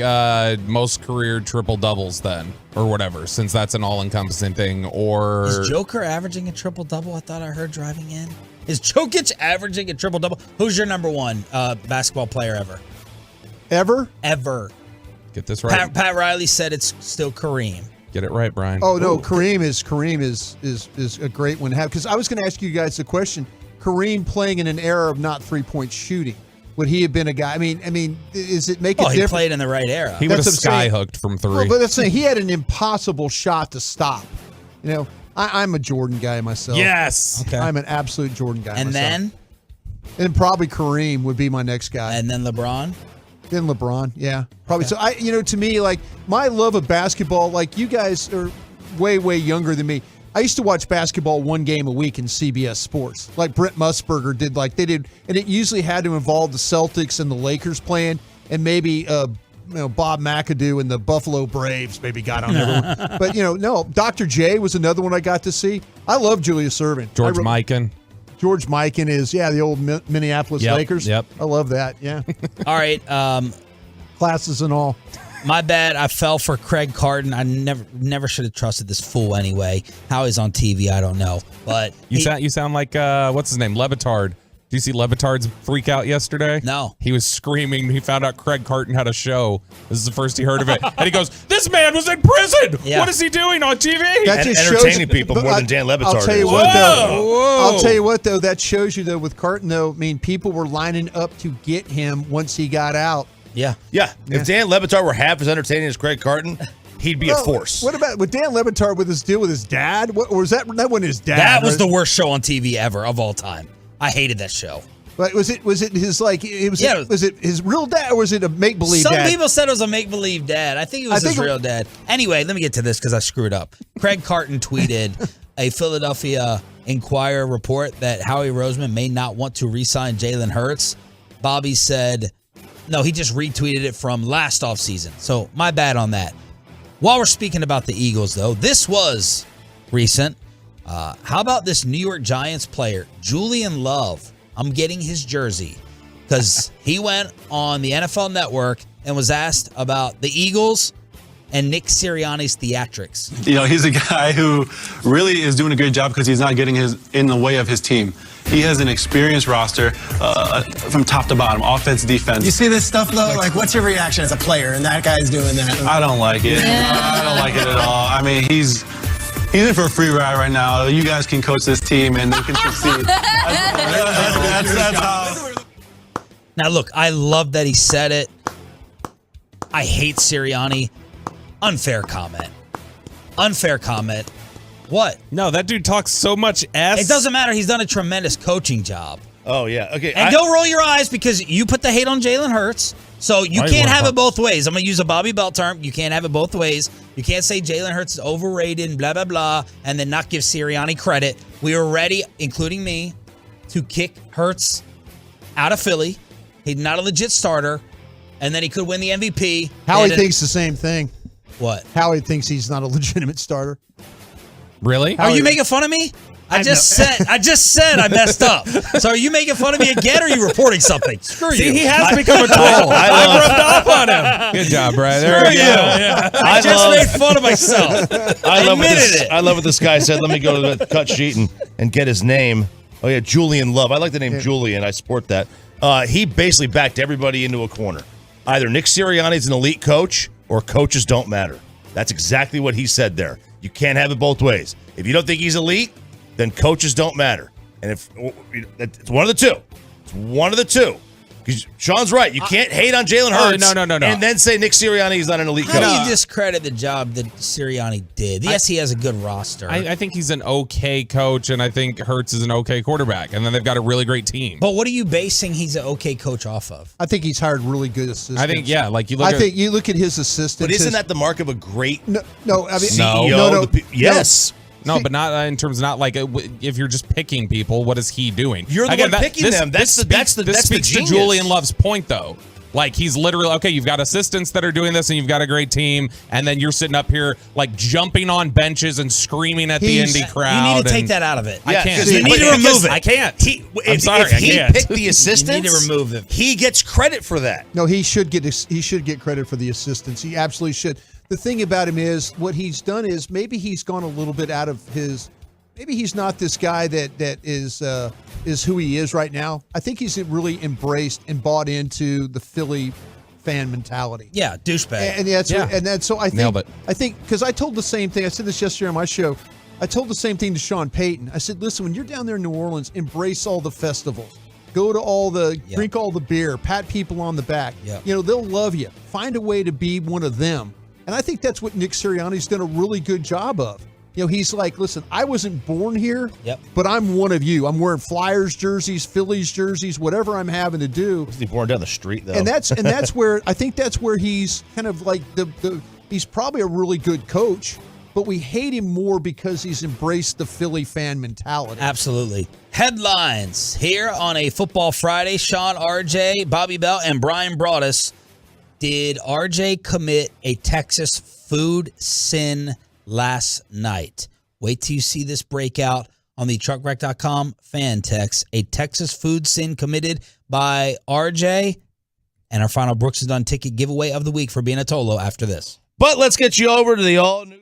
most career triple doubles then, or whatever? Since that's an all-encompassing thing. Or Is Joker averaging a triple double? I thought I heard driving in. Is Jokic averaging a triple double? Who's your number one basketball player ever? Ever. Get this right. Pat Riley said it's still Kareem. Get it right, Brian. Oh no, Kareem is a great one to have. Because I was going to ask you guys the question: Kareem playing in an era of not 3-point shooting, would he have been a guy? I mean, is it make it different? He played in the right era. He would have sky-hooked from three. Well, but that's saying he had an impossible shot to stop. I'm a Jordan guy myself. Yes. Okay. I'm an absolute Jordan guy And myself. And probably Kareem would be my next guy. And then LeBron? Then LeBron, yeah. Probably. Okay. So, to me, like, my love of basketball, like, you guys are way, way younger than me. I used to watch basketball one game a week in CBS Sports. Like Brent Musburger did, and it usually had to involve the Celtics and the Lakers playing, and maybe Bob McAdoo and the Buffalo Braves maybe got on everyone. But, no, Dr. J was another one I got to see. I love Julius Erving. George Mikan. George Mikan is, the old Minneapolis Lakers. Yep. I love that, yeah. All right. Classes and all. My bad. I fell for Craig Carton. I never should have trusted this fool anyway. How he's on TV, I don't know. But you sound like what's his name, Levitard Do you see Levitard's freak out yesterday? No. He was screaming. He found out Craig Carton had a show. This is the first he heard of it. And he goes, "This man was in prison. Yeah. What is he doing on TV?" That just entertaining shows, people more than Dan Le Batard I'll tell you is. what, though. Whoa. I'll tell you what, though. That shows you, though, with Carton, though. I mean, people were lining up to get him once he got out. Yeah. Yeah. If Dan Le Batard were half as entertaining as Craig Carton, he'd be a force. What about with Dan Le Batard with his deal with his dad? Or was that wasn't his dad? That was right? the worst show on TV ever of all time. I hated that show. But was it his like was it his real dad or was it a make believe dad? Some people said it was a make believe dad. I think it was his real dad. Anyway, let me get to this because I screwed up. Craig Carton tweeted a Philadelphia Inquirer report that Howie Roseman may not want to re-sign Jalen Hurts. Bobby said, no, he just retweeted it from last offseason. So my bad on that. While we're speaking about the Eagles, though, this was recent. How about this New York Giants player, Julian Love? I'm getting his jersey because he went on the NFL Network and was asked about the Eagles and Nick Sirianni's theatrics. You know, he's a guy who really is doing a great job because he's not getting in the way of his team. He has an experienced roster from top to bottom, offense, defense. You see this stuff, though? Like, what's your reaction as a player? And that guy's doing that. I don't like it. I don't like it at all. I mean, he's in for a free ride right now. You guys can coach this team, and they can succeed. That's how. Now, look, I love that he said it. I hate Sirianni. Unfair comment. Unfair comment. What? No, that dude talks so much S. It doesn't matter. He's done a tremendous coaching job. Oh, yeah. Okay. And don't roll your eyes because you put the hate on Jalen Hurts. So you can't have it both ways. I'm going to use a Bobby Bell term. You can't have it both ways. You can't say Jalen Hurts is overrated and blah, blah, blah, and then not give Sirianni credit. We were ready, including me, to kick Hurts out of Philly. He's not a legit starter, and then he could win the MVP. Howie thinks the same thing. What? Howie thinks he's not a legitimate starter. Really? Are you making fun of me? I just said I messed up. So are you making fun of me again or are you reporting something? Screw See, you. he has become a troll. I rubbed off on him. Good job, Brian. There we go. Yeah. I just made fun of myself. I admitted it. I love what this guy said. Let me go to the cut sheet and get his name. Oh, yeah, Julian Love. I like the name Julian. I support that. He basically backed everybody into a corner. Either Nick Sirianni's an elite coach or coaches don't matter. That's exactly what he said there. You can't have it both ways. If you don't think he's elite, then coaches don't matter. And if it's one of the two. It's one of the two. Because Sean's right. You can't hate on Jalen Hurts no. and then say Nick Sirianni is not an elite coach. How do you discredit the job that Sirianni did? Yes, he has a good roster. I think he's an okay coach, and I think Hurts is an okay quarterback. And then they've got a really great team. But what are you basing he's an okay coach off of? I think he's hired really good assistants. I think, yeah, like you look think you look at his assistants. But isn't that the mark of a great no? I mean, CEO? No. Yes. No, but not in terms of not like if you're just picking people, what is he doing? You're the one picking them. That's the speaks to genius. Julian Love's point, though. Like he's literally okay. You've got assistants that are doing this, and you've got a great team, and then you're sitting up here like jumping on benches and screaming at the Indy crowd. You need to take that out of it. I can't. You need to remove it. I can't. I'm sorry. If he picked the assistants, you need to remove it. He gets credit for that. No, he should get credit for the assistants. He absolutely should. The thing about him is what he's done is maybe he's gone a little bit out of his. Maybe he's not this guy that is who he is right now. I think he's really embraced and bought into the Philly fan mentality. Yeah, douchebag. And that's so I think Nailed it. I think because I told the same thing. I said this yesterday on my show. I told the same thing to Sean Payton. I said, listen, when you're down there in New Orleans, embrace all the festivals. Go to all the drink all the beer, pat people on the back. Yeah. You know, they'll love you. Find a way to be one of them. And I think that's what Nick Sirianni's done a really good job of. You know, he's like, listen, I wasn't born here, but I'm one of you. I'm wearing Flyers jerseys, Phillies jerseys, whatever I'm having to do. He's born down the street, though. And that's where I think that's where he's kind of like he's probably a really good coach, but we hate him more because he's embraced the Philly fan mentality. Absolutely. Headlines here on a Football Friday. Sean, RJ, Bobby Bell, and Brian Broaddus. Did RJ commit a Texas food sin last night? Wait till you see this breakout on the truckwreck.com fan text. A Texas food sin committed by RJ. And our final Brooks is Done ticket giveaway of the week for being a Tolo after this. But let's get you over to the all-new.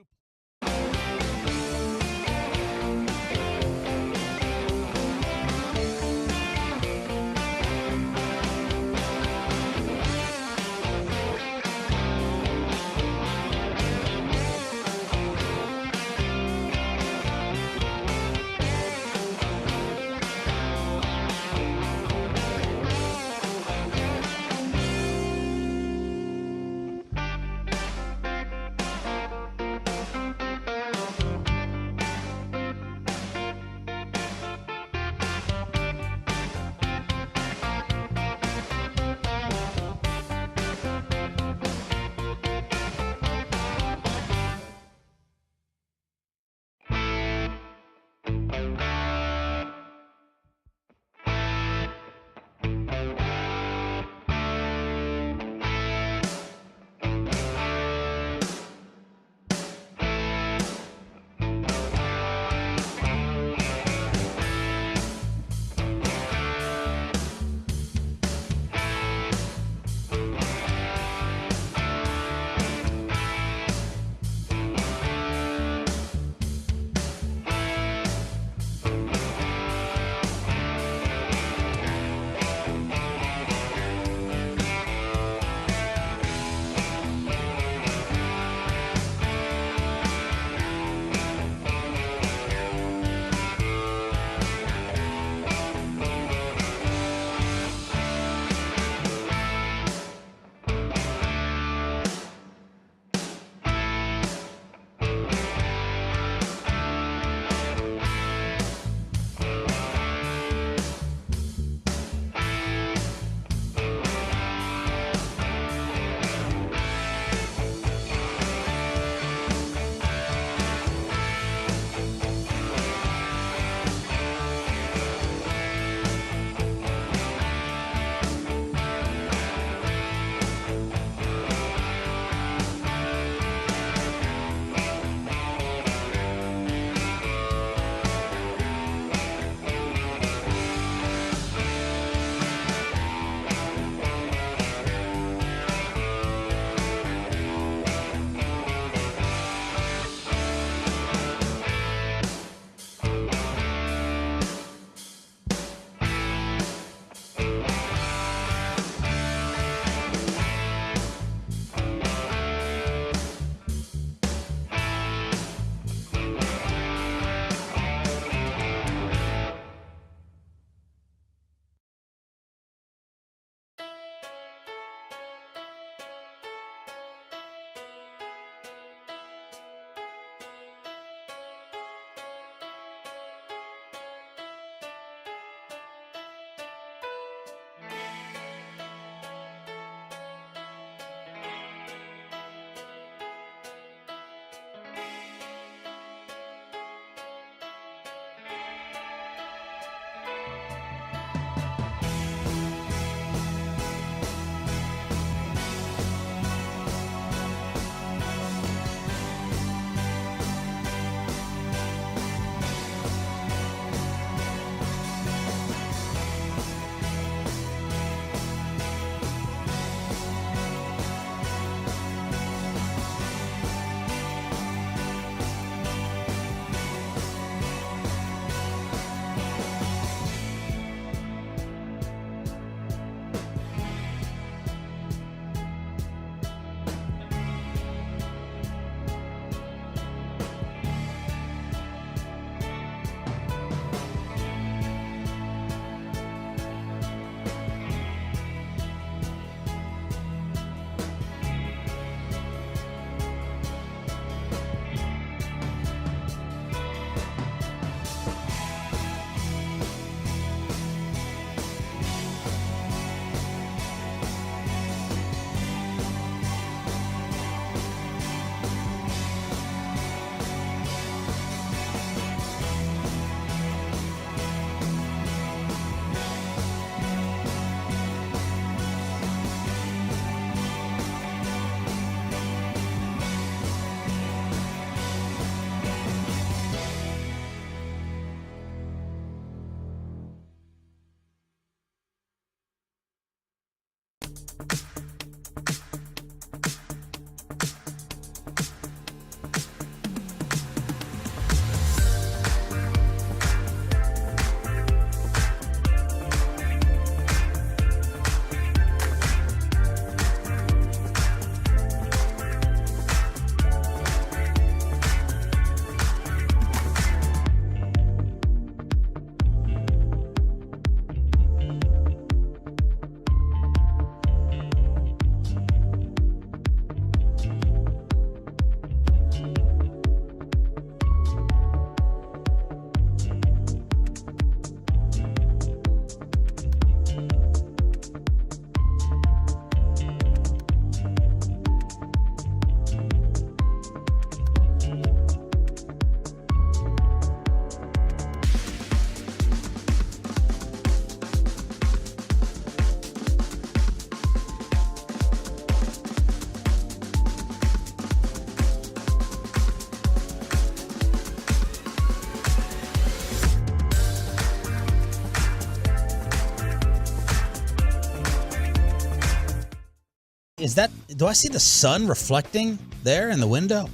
Is that? Do I see the sun reflecting there in the window?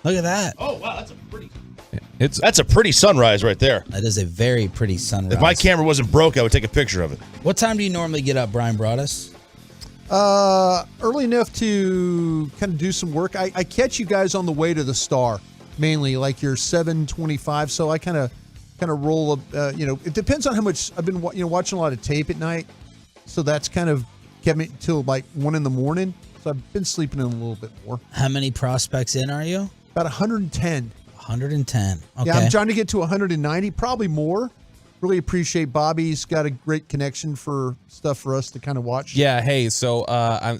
Look at that. Oh wow, that's a pretty sunrise right there. That is a very pretty sunrise. If my camera wasn't broke, I would take a picture of it. What time do you normally get up, Brian Broaddus? Early enough to kind of do some work. I catch you guys on the way to the Star, mainly like you're 7:25. So I kind of roll up. It depends on how much I've been watching a lot of tape at night. So that's kind of kept me till like 1 a.m. So I've been sleeping in a little bit more. How many prospects in are you? About 110. 110. Okay. Yeah, I'm trying to get to 190, probably more. Really appreciate Bobby's got a great connection for stuff for us to kind of watch. Yeah, hey, so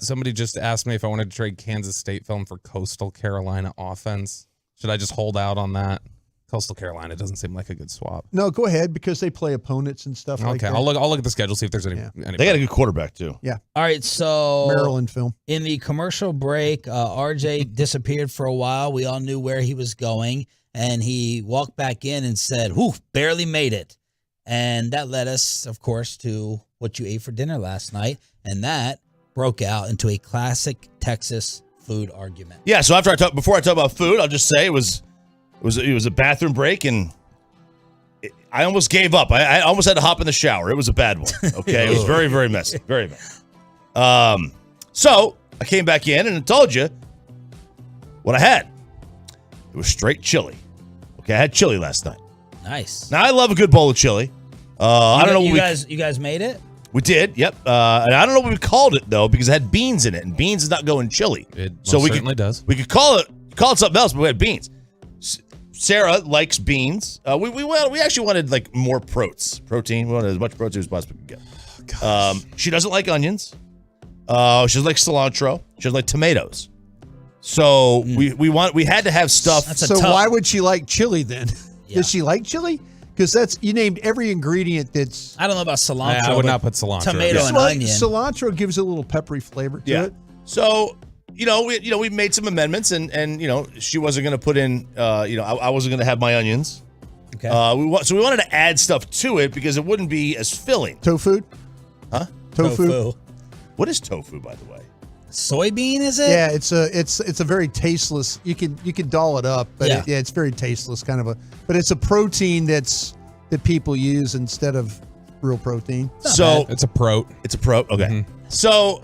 somebody just asked me if I wanted to trade Kansas State film for Coastal Carolina offense. Should I just hold out on that? Coastal Carolina doesn't seem like a good swap. No, go ahead because they play opponents and stuff like that. Okay, I'll look at the schedule, see if there's any. They got a good quarterback too. Yeah. All right, so Maryland film. In the commercial break, RJ disappeared for a while. We all knew where he was going, and he walked back in and said, "Whew, barely made it." And that led us, of course, to what you ate for dinner last night, and that broke out into a classic Texas food argument. Yeah, so before I talk about food, I'll just say it was a bathroom break, and I almost gave up. I almost had to hop in the shower. It was a bad one. Okay, it was very, very messy, very messy. So I came back in and I told you what I had. It was straight chili. Okay, I had chili last night. Nice. Now I love a good bowl of chili. I don't know what you guys made it. We did, yep. And I don't know what we called it though, because it had beans in it, and beans does not go in chili. It certainly does. We could call it something else, but we had beans. Sarah likes beans. We actually wanted like more protein. We wanted as much protein as possible we could get. She doesn't like onions. She doesn't like cilantro. She doesn't like tomatoes. So we had to have stuff. So why would she like chili then? Yeah. Does she like chili? Because you named every ingredient that's. I don't know about cilantro. I would not put cilantro. Tomato and onion. Cilantro gives a little peppery flavor to it. So we made some amendments, and she wasn't going to put in. I wasn't going to have my onions. Okay. So we wanted to add stuff to it because it wouldn't be as filling. Tofu? Huh? Tofu. What is tofu, by the way? Soybean, is it? Yeah, it's a very tasteless. You can doll it up, but it's very tasteless, kind of but it's a protein that people use instead of real protein. So it's a prote. It's a prote. Okay. Mm-hmm. So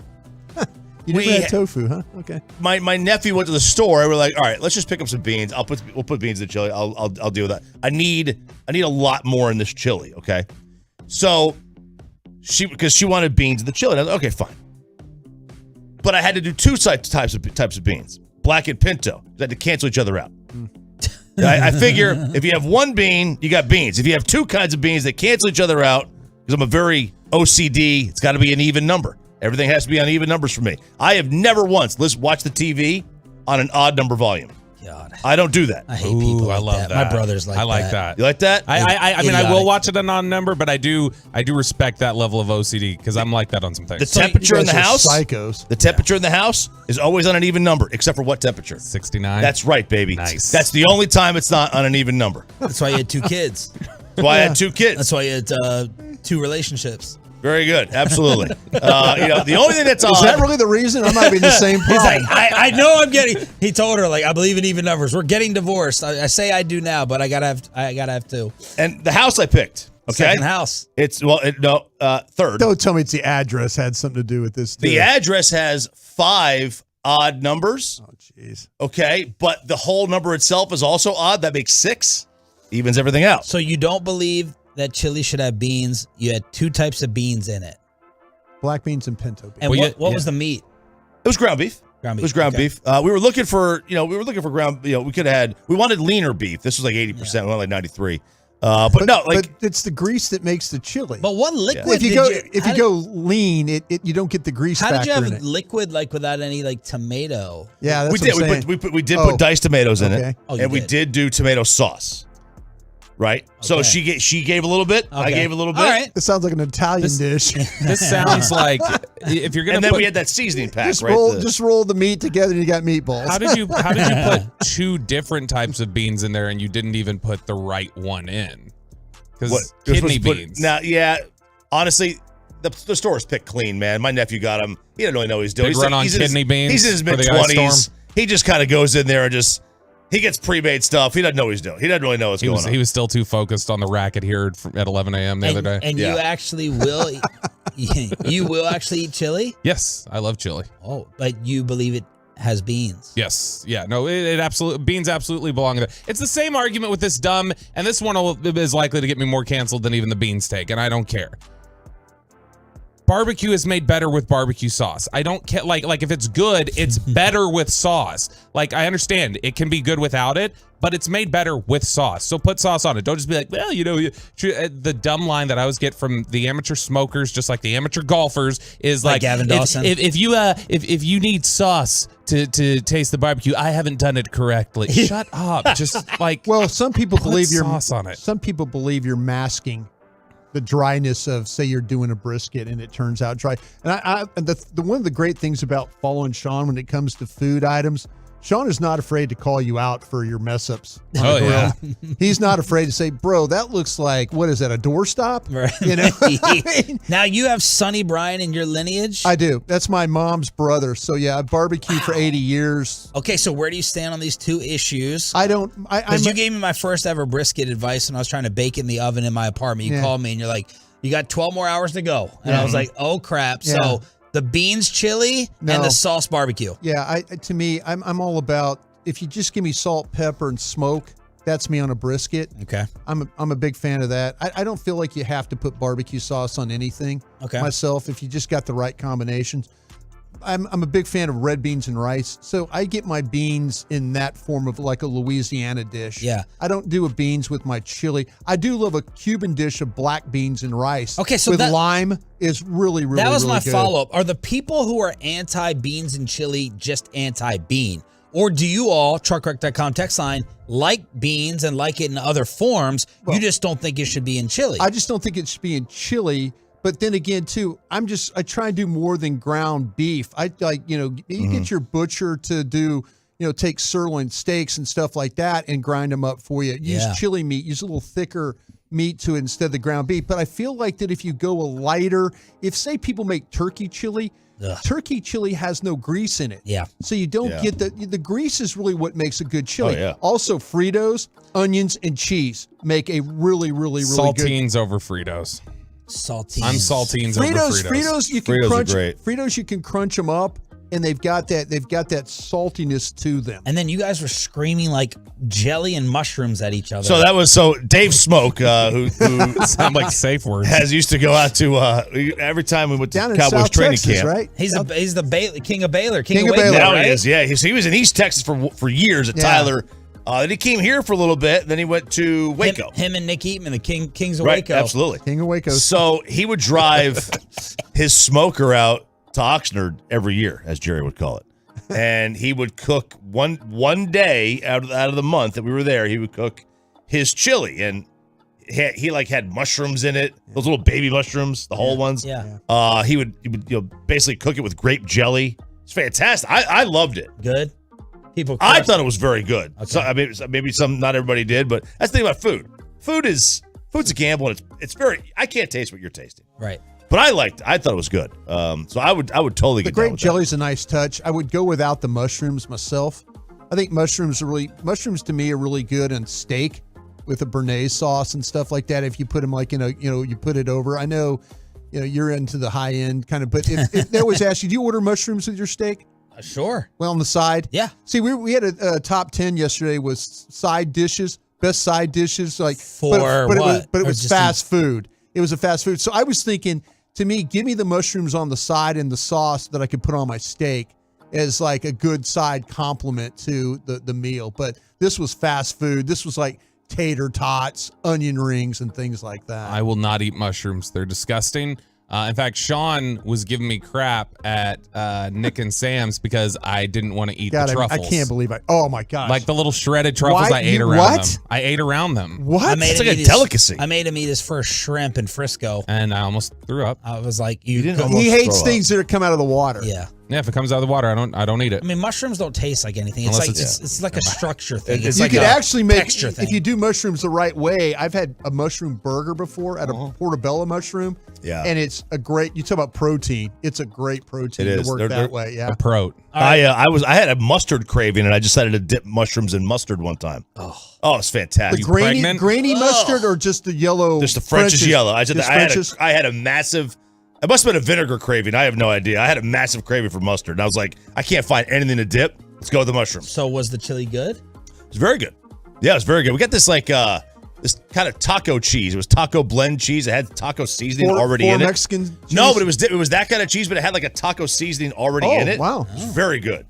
you never had tofu, huh? Okay. My nephew went to the store. And we're like, all right, let's just pick up some beans. We'll put beans in the chili. I'll deal with that. I need a lot more in this chili. Okay. So because she wanted beans in the chili. And I was like, okay, fine. But I had to do two types of beans, black and pinto. I had to cancel each other out. I figure if you have one bean, you got beans. If you have two kinds of beans, they cancel each other out because I'm a very OCD. It's got to be an even number. Everything has to be on even numbers for me. I have never once watched the TV on an odd number volume. God, I don't do that. I hate people like I love that. My brother's like that. I like that. You like that? I mean, I will watch it on odd number, but I do respect that level of OCD because I'm like that on some things. The temperature in the house, psychos. The temperature in the house is always on an even number, except for what temperature? 69. That's right, baby. Nice. That's the only time it's not on an even number. That's why you had two kids. That's why I had two kids. That's why you had two relationships. Very good. Absolutely. The only thing that's odd. Is that really the reason? I might be in the same problem. He's like, I know I'm getting. He told her, like, I believe in even numbers. We're getting divorced. I say I do now, but I gotta have two. And the house I picked. Okay. Second house. It's third. Don't tell me it's the address had something to do with this. Too. The address has 5 odd numbers. Oh, jeez. Okay, but the whole number itself is also odd. That makes 6. Evens everything out. So you don't believe that chili should have beans? You had 2 types of beans in it. Black beans and pinto beans. And what was the meat? It was ground beef. Ground beef. It was ground Okay. beef. We were looking for ground. We wanted leaner beef. This was like 80%. We wanted like 93. But it's the grease that makes the chili. But what liquid? If you go lean, you don't get the grease. How did you factor have in it. liquid without any like tomato? Yeah, that's we did. what I'm saying. We did put diced tomatoes in it, Oh, and we did do tomato sauce. Right. So Okay. she gave a little bit. I Okay. gave a little bit. All right. This sounds like an Italian dish. This sounds like if you're gonna. And then put, we had that seasoning pack. Just roll the meat together and you got meatballs. How did you put 2 different types of beans in there and you didn't even put the right one in? Because kidney beans. Now, yeah. Honestly, the stores pick clean, man. My nephew got them. He didn't really know what he's doing. Big run on kidney beans He's in his for the ice storm. mid-20s. He just kind of goes in there and he gets pre-made stuff. He doesn't know what he's doing. He doesn't really know what's going on. He was still too focused on the racket here at 11 a.m. the other day. And you actually will. You will actually eat chili? Yes, I love chili. Oh, but you believe it has beans? Yes. Yeah. No, it absolutely, beans absolutely belong in there. It's the same argument with this dumb, and this one is likely to get me more canceled than even the beans take, and I don't care. Barbecue is made better with barbecue sauce. I don't care. Like if it's good, it's better with sauce. Like, I understand it can be good without it, but it's made better with sauce. So put sauce on it. Don't just be like, well, the dumb line that I always get from the amateur smokers, just like the amateur golfers, is like Gavin Dawson. If you need sauce to taste the barbecue, I haven't done it correctly. Shut up. Just like, well, some people believe sauce on it. Some people believe you're masking the dryness of, say, you're doing a brisket and it turns out dry. And the one of the great things about following Sean when it comes to food items, Sean is not afraid to call you out for your mess ups. Oh, yeah. He's not afraid to say, bro, that looks like, what is that, a doorstop? Right. You know? I mean, now you have Sonny Bryan in your lineage? I do. That's my mom's brother. So yeah, I barbecued for 80 years. Okay, so where do you stand on these 2 issues? Because you gave me my first ever brisket advice when I was trying to bake in the oven in my apartment. You called me and you're like, you got 12 more hours to go. And I was like, oh crap. Yeah. So the beans chili and the sauce barbecue. Yeah, to me, I'm all about, if you just give me salt, pepper, and smoke, that's me on a brisket. Okay. I'm a big fan of that. I don't feel like you have to put barbecue sauce on anything. Okay. Myself, if you just got the right combinations. I'm a big fan of red beans and rice, so I get my beans in that form of like a Louisiana dish. Yeah. I don't do a beans with my chili. I do love a Cuban dish of black beans and rice. Okay, so with that- lime is really, really, That was really my good. follow-up. Are the people who are anti-beans and chili just anti-bean? Or do you all, truckwreck.com text line, like beans and like it in other forms, you just don't think it should be in chili? I just don't think it should be in chili. But then again, too, I try and do more than ground beef. I like, you get your butcher to do, take sirloin steaks and stuff like that and grind them up for you. Use chili meat, use a little thicker meat to it instead of the ground beef. But I feel like that if you go a lighter, if say people make turkey chili, turkey chili has no grease in it. Yeah. So you don't get the grease is really what makes a good chili. Oh, yeah. Also, Fritos, onions, and cheese make a really, really, really good. Saltines over Fritos. Saltines. I'm saltines over Fritos. Fritos, you can Fritos are crunch. great. Fritos, you can crunch them up, and they've got that saltiness to them. And then you guys were screaming like jelly and mushrooms at each other. So Dave Smoke, who Sound like safe words. used to go out to every time we went to Down in Cowboys South training Texas, camp. right? He's the king of Baylor, King of Waco, Baylor. Now right? he is, yeah. He was in East Texas for years at Yeah. Tyler. Then he came here for a little bit. Then he went to Waco. Him and Nick Eatman, the kings of Right, Waco. absolutely. King of Waco. So he would drive his smoker out to Oxnard every year, as Jerry would call it. And he would cook one day out of the month that we were there, he would cook his chili. And he had mushrooms in it, those little baby mushrooms, the whole ones. Yeah. He would basically cook it with grape jelly. It's fantastic. I loved it. Good. People. I crushed thought it was very good. Okay. So maybe not everybody did, but that's the thing about food. Food's a gamble, and it's very. I can't taste what you're tasting. Right. But I thought it was good. So I would totally The get down grape with jelly's a nice touch. I would go without the mushrooms myself. I think mushrooms to me are really good on steak with a béarnaise sauce and stuff like that. If you put them you put it over. I know, you're into the high end kind of, but if they always ask you, do you order mushrooms with your steak? Sure. Well, on the side? Yeah. See, we had a top 10 yesterday with side dishes, best side dishes. But it was fast food. It was a fast food. So I was thinking, to me, give me the mushrooms on the side and the sauce that I could put on my steak as like a good side complement to the meal. But this was fast food. This was like tater tots, onion rings, and things like that. I will not eat mushrooms. They're disgusting. In fact, Sean was giving me crap at Nick and Sam's because I didn't want to eat the truffles. I can't believe oh my gosh. Like the little shredded truffles, I ate around them. I ate around them. What? It's like a delicacy. I made him eat his first shrimp in Frisco. And I almost threw up. I was like, he hates things that come out of the water. Yeah. Yeah, if it comes out of the water, I don't eat it. I mean, mushrooms don't taste like anything. It's like a structure thing. You like could actually make, texture thing. if you do mushrooms the right way. I've had a mushroom burger before at a portobello mushroom. Yeah. And it's a great, you talk about protein. It's a great protein to work that way. Yeah. A prote. I had a mustard craving, and I decided to dip mushrooms in mustard one time. Oh, it's fantastic. The grainy mustard or just the yellow? Just the French's yellow. I had a massive. It must have been a vinegar craving. I have no idea. I had a massive craving for mustard. And I was like, I can't find anything to dip. Let's go with the mushrooms. So was the chili good? It was very good. Yeah, it was very good. We got this this kind of taco cheese. It was taco blend cheese. It had taco seasoning already in it. Mexican cheese? No, but it was that kind of cheese, but it had like a taco seasoning already in it. Wow. It was very good.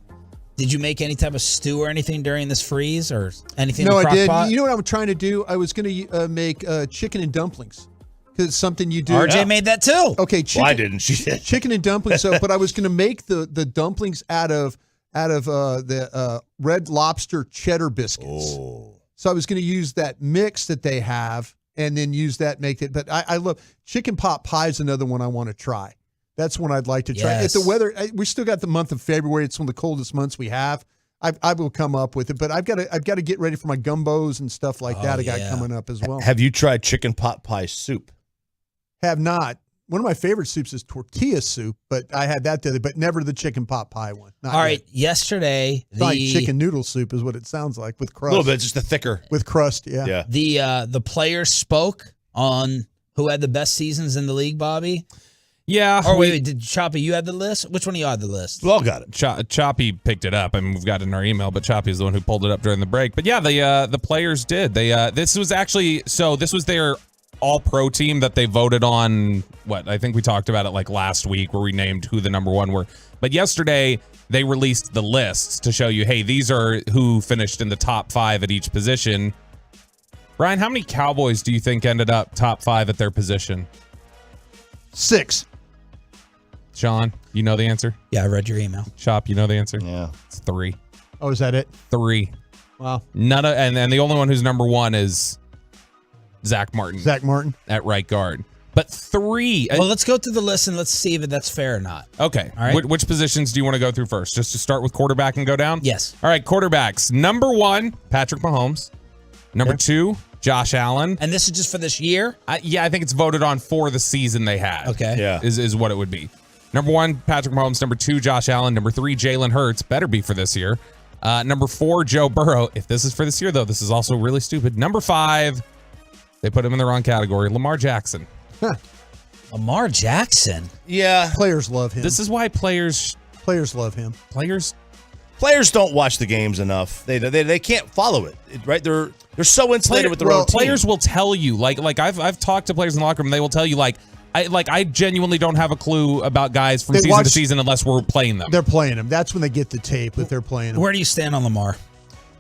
Did you make any type of stew or anything during this freeze or anything? No, in the I did. crock pot? You know what I'm trying to do? I was going to make chicken and dumplings. Because it's something you do. RJ made that too. Okay, chicken. Well, I didn't. She did. Chicken and dumplings. But I was going to make the dumplings out of the Red Lobster cheddar biscuits. Oh. So I was going to use that mix that they have and then use that, make it. But I love chicken pot pie is another one I want to try. That's one I'd like to try. Yes. If the weather, we still got the month of February. It's one of the coldest months we have. I will come up with it, but I've got to get ready for my gumbos and stuff like that. I got coming up as well. Have you tried chicken pot pie soup? Have not. One of my favorite soups is tortilla soup, but I had that the other, but never the chicken pot pie one. Not All right, yet. yesterday It's like chicken noodle soup is what it sounds like with crust. A little bit, just the thicker. With crust, yeah. Yeah. The players spoke on who had the best seasons in the league, Bobby. Yeah. Or wait, did Choppy, you had the list? Which one of you had the list? We all got it. Choppy picked it up. I mean, we've got it in our email, but Choppy is the one who pulled it up during the break. But yeah, the players did. This was their all-pro team that they voted on. I think we talked about it like last week where we named who the number one were. But yesterday they released the lists to show you, hey, these are who finished in the top 5 at each position. Brian, how many Cowboys do you think ended up top 5 at their position? 6. Sean, you know the answer? Yeah, I read your email. Chop, you know the answer? Yeah. It's 3. Oh, is that it? 3. Wow. And the only one who's number 1 is Zach Martin. Zach Martin at right guard. But 3. Well, let's go through the list and let's see if that's fair or not. Okay. All right. Which positions do you want to go through first? Just to start with quarterback and go down? Yes. All right, quarterbacks. Number 1, Patrick Mahomes. Number 2, Josh Allen. And this is just for this year? I think it's voted on for the season they had. Okay. Yeah. Is what it would be. Number 1, Patrick Mahomes. Number 2, Josh Allen. Number 3, Jalen Hurts. Better be for this year. Number 4, Joe Burrow. If this is for this year, though, this is also really stupid. Number 5, they put him in the wrong category. Lamar Jackson. Lamar Jackson? Yeah. Players love him. This is why players love him. Players don't watch the games enough. They can't follow it, right? They're so insulated with their own team. Players will tell you, like I've talked to players in the locker room, and they will tell you, I genuinely don't have a clue about guys from season to season unless we're playing them. They're playing them. That's when they get the tape if they're playing them. Where do you stand on Lamar?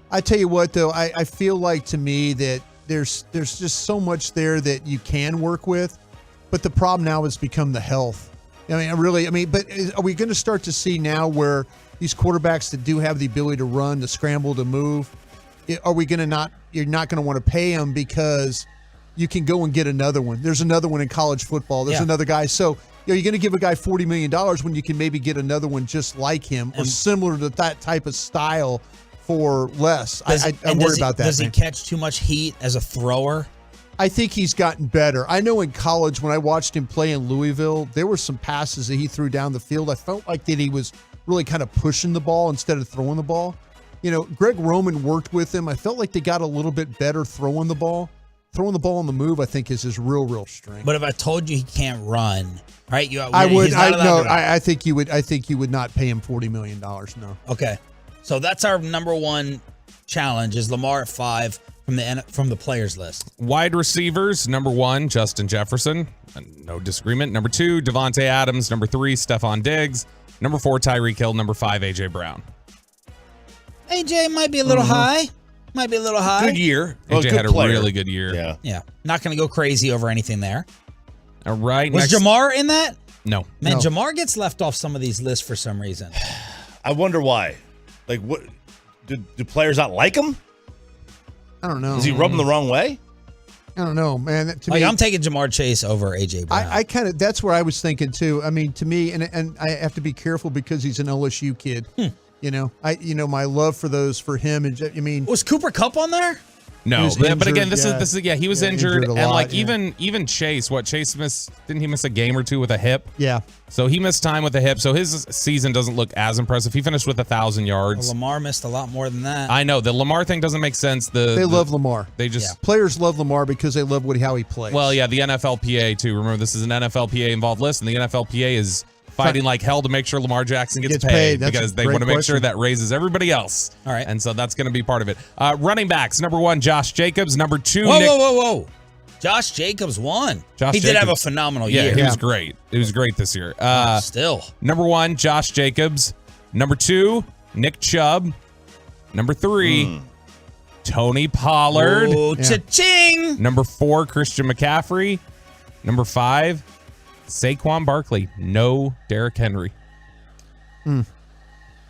I tell you what, though, I feel like to me that there's just so much there that you can work with, but the problem now has become the health. But are we going to start to see now where these quarterbacks that do have the ability to run, to scramble, to move, are we going to you're not going to want to pay them because you can go and get another one. There's another one in college football. There's another guy. So you're going to give a guy $40 million when you can maybe get another one just like him or similar to that type of style for less. I'm worried about that. Does he catch too much heat as a thrower? I think he's gotten better. I know in college when I watched him play in Louisville, there were some passes that he threw down the field. I felt like that he was really kind of pushing the ball instead of throwing the ball. You know, Greg Roman worked with him. I felt like they got a little bit better throwing the ball. Throwing the ball on the move, I think, is his real strength. But if I told you he can't run, right? I would. I think you would. I think you would not pay him $40 million. No. Okay, so that's our number one challenge is Lamar at 5 from the players list. Wide receivers, number 1, Justin Jefferson. No disagreement. Number 2, Devontae Adams. Number 3, Stephon Diggs. Number 4, Tyreek Hill. Number 5, AJ Brown. AJ might be a little high. Might be a little high. Good year. AJ good had a player. really good year. Yeah. Not going to go crazy over anything there. All right. Was Jamar in that? No. Man, Jamar gets left off some of these lists for some reason. I wonder why. Like, what? Do players not like him? I don't know. Is he rubbing the wrong way? I don't know, man. To like, me, I'm taking Jamar Chase over AJ Brown. I kind of, that's where I was thinking too. I mean, to me, and I have to be careful because he's an LSU kid. You know, my love for him, and I mean, was Cooper Kupp on there? No, but again, this is he was injured, a and lot, like even Chase, Chase missed? Didn't he miss a game or two with a hip? Yeah. So he missed time with a hip. So his season doesn't look as impressive. He finished with 1,000 yards. Well, Lamar missed a lot more than that. I know the Lamar thing doesn't make sense. They love Lamar. They just players love Lamar because they love how he plays. Well, yeah, the NFLPA too. Remember, this is an NFLPA involved list, and the NFLPA is fighting like hell to make sure Lamar Jackson gets paid because they want to make sure that raises everybody else. All right. And so that's going to be part of it. Running backs, number 1, Josh Jacobs. Number 2, Whoa. Josh Jacobs won. He did have a phenomenal year. Yeah, he was great. It was great this year. Still. Number 1, Josh Jacobs. Number 2, Nick Chubb. Number 3, Tony Pollard. Oh, cha-ching! Number 4, Christian McCaffrey. Number 5, Saquon Barkley. No Derrick Henry. Who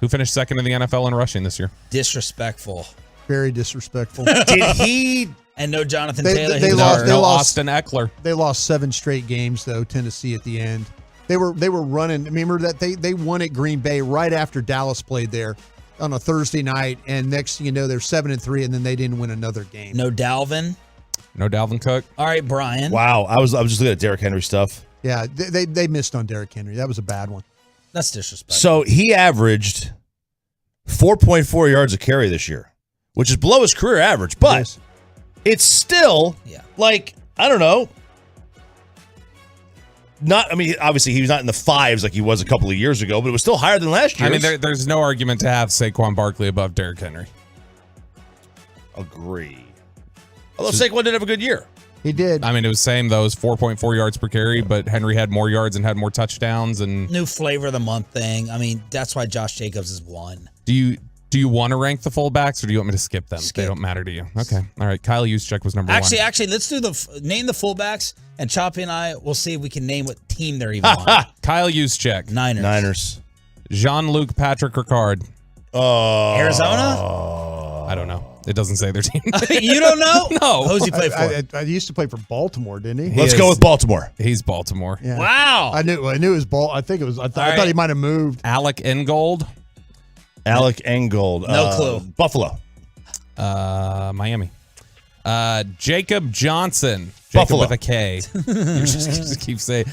finished second in the NFL in rushing this year? Disrespectful. Very disrespectful. Did he? And no Jonathan Taylor. They lost Austin Eckler. They lost 7 straight games though. Tennessee at the end. They were running. Remember that they won at Green Bay right after Dallas played there on a Thursday night, and next thing you know they're 7-3, and then they didn't win another game. No Dalvin. No Dalvin Cook. All right, Brian. Wow, I was just looking at Derrick Henry stuff. Yeah, they missed on Derrick Henry. That was a bad one. That's disrespectful. So he averaged 4.4 yards a carry this year, which is below his career average, but it's still like, I don't know. Obviously he was not in the 5s like he was a couple of years ago, but it was still higher than last year. I mean, there's no argument to have Saquon Barkley above Derrick Henry. Agree. Although Saquon did have a good year. He did. I mean, it was same though. It was 4.4 yards per carry, but Henry had more yards and had more touchdowns. And new flavor of the month thing. I mean, that's why Josh Jacobs is 1. Do you want to rank the fullbacks, or do you want me to skip them? They don't matter to you. Okay. All right. Kyle Juszczyk was number 1. Actually, let's do name the fullbacks, and Choppy and I will see if we can name what team they're even on. Kyle Juszczyk. Niners. Jean-Luc Patrick Ricard. Arizona? I don't know. It doesn't say their team. You don't know? No. Who's he play for? I used to play for Baltimore, didn't he? Let's go with Baltimore. He's Baltimore. Yeah. Wow. I knew it was Baltimore. I think it was. I thought he might have moved. Alec Ingold. Alec Ingold. No clue. Buffalo. Miami. Jacob Johnson. Buffalo. Jacob with a K. You just keep saying.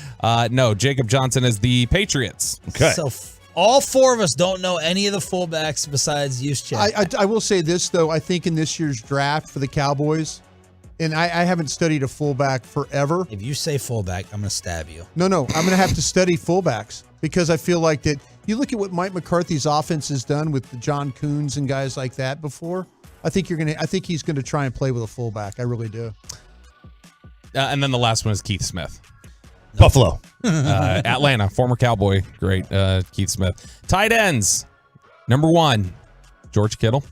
No, Jacob Johnson is the Patriots. Okay. So all 4 of us don't know any of the fullbacks besides Juszczyk. I will say this, though. I think in this year's draft for the Cowboys, and I haven't studied a fullback forever. If you say fullback, I'm going to stab you. No. I'm going to have to study fullbacks because I feel like that you look at what Mike McCarthy's offense has done with the John Coons and guys like that before. I think he's going to try and play with a fullback. I really do. And then the last one is Keith Smith. Buffalo. Atlanta, former Cowboy. Great, Keith Smith. Tight ends. Number 1, George Kittle.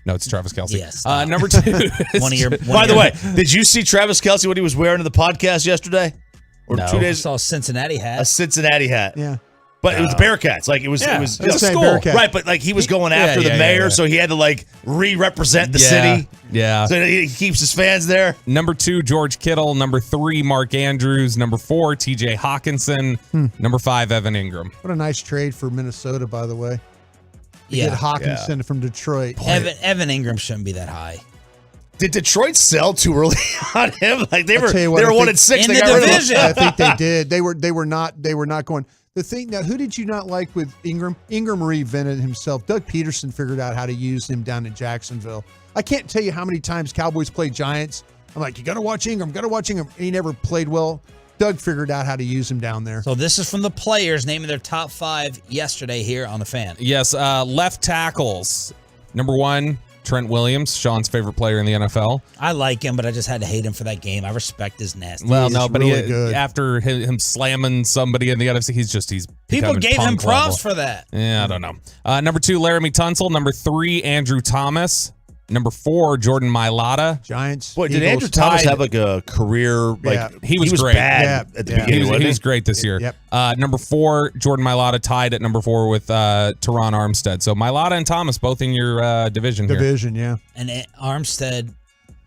No, it's Travis Kelce. Yes. Number 2. By the way, did you see Travis Kelce, what he was wearing in the podcast yesterday? Or no. 2 days? I saw a Cincinnati hat. A Cincinnati hat. Yeah. But it was Bearcats. Like, it was the school. Bearcat. Right, but like he was going after the mayor, so he had to like re-represent the city. Yeah. So he keeps his fans there. Number 2, George Kittle. Number 3, Mark Andrews. Number 4, TJ Hawkinson. Number 5, Evan Ingram. What a nice trade for Minnesota, by the way. Get Hawkinson from Detroit. Evan Ingram shouldn't be that high. Did Detroit sell too early on him? Like they were 1-6 in they the got division. I think they did. They were not going. The thing now, who did you not like with Ingram? Ingram reinvented himself. Doug Peterson figured out how to use him down in Jacksonville. I can't tell you how many times Cowboys played Giants. I'm like, you got to watch Ingram. And he never played well. Doug figured out how to use him down there. So this is from the players naming their top 5 yesterday here on the Fan. Yes, left tackles. Number 1, Trent Williams, Sean's favorite player in the NFL. I like him, but I just had to hate him for that game. I respect his nasty. Well, no, but really good. After him slamming somebody in the NFC, he's People becoming gave him punk props level. for that. Yeah, I don't know. Number 2, Laramie Tunsil. Number 3, Andrew Thomas. Number 4, Jordan Mailata. Giants. Boy, did Eagles, Andrew Thomas tied. have like a career? Like He was great. bad at the beginning. He was great this year. Yep. Number 4, Jordan Mailata tied at number 4 with Teron Armstead. So Mailata and Thomas both in your division here. Division, yeah. And Armstead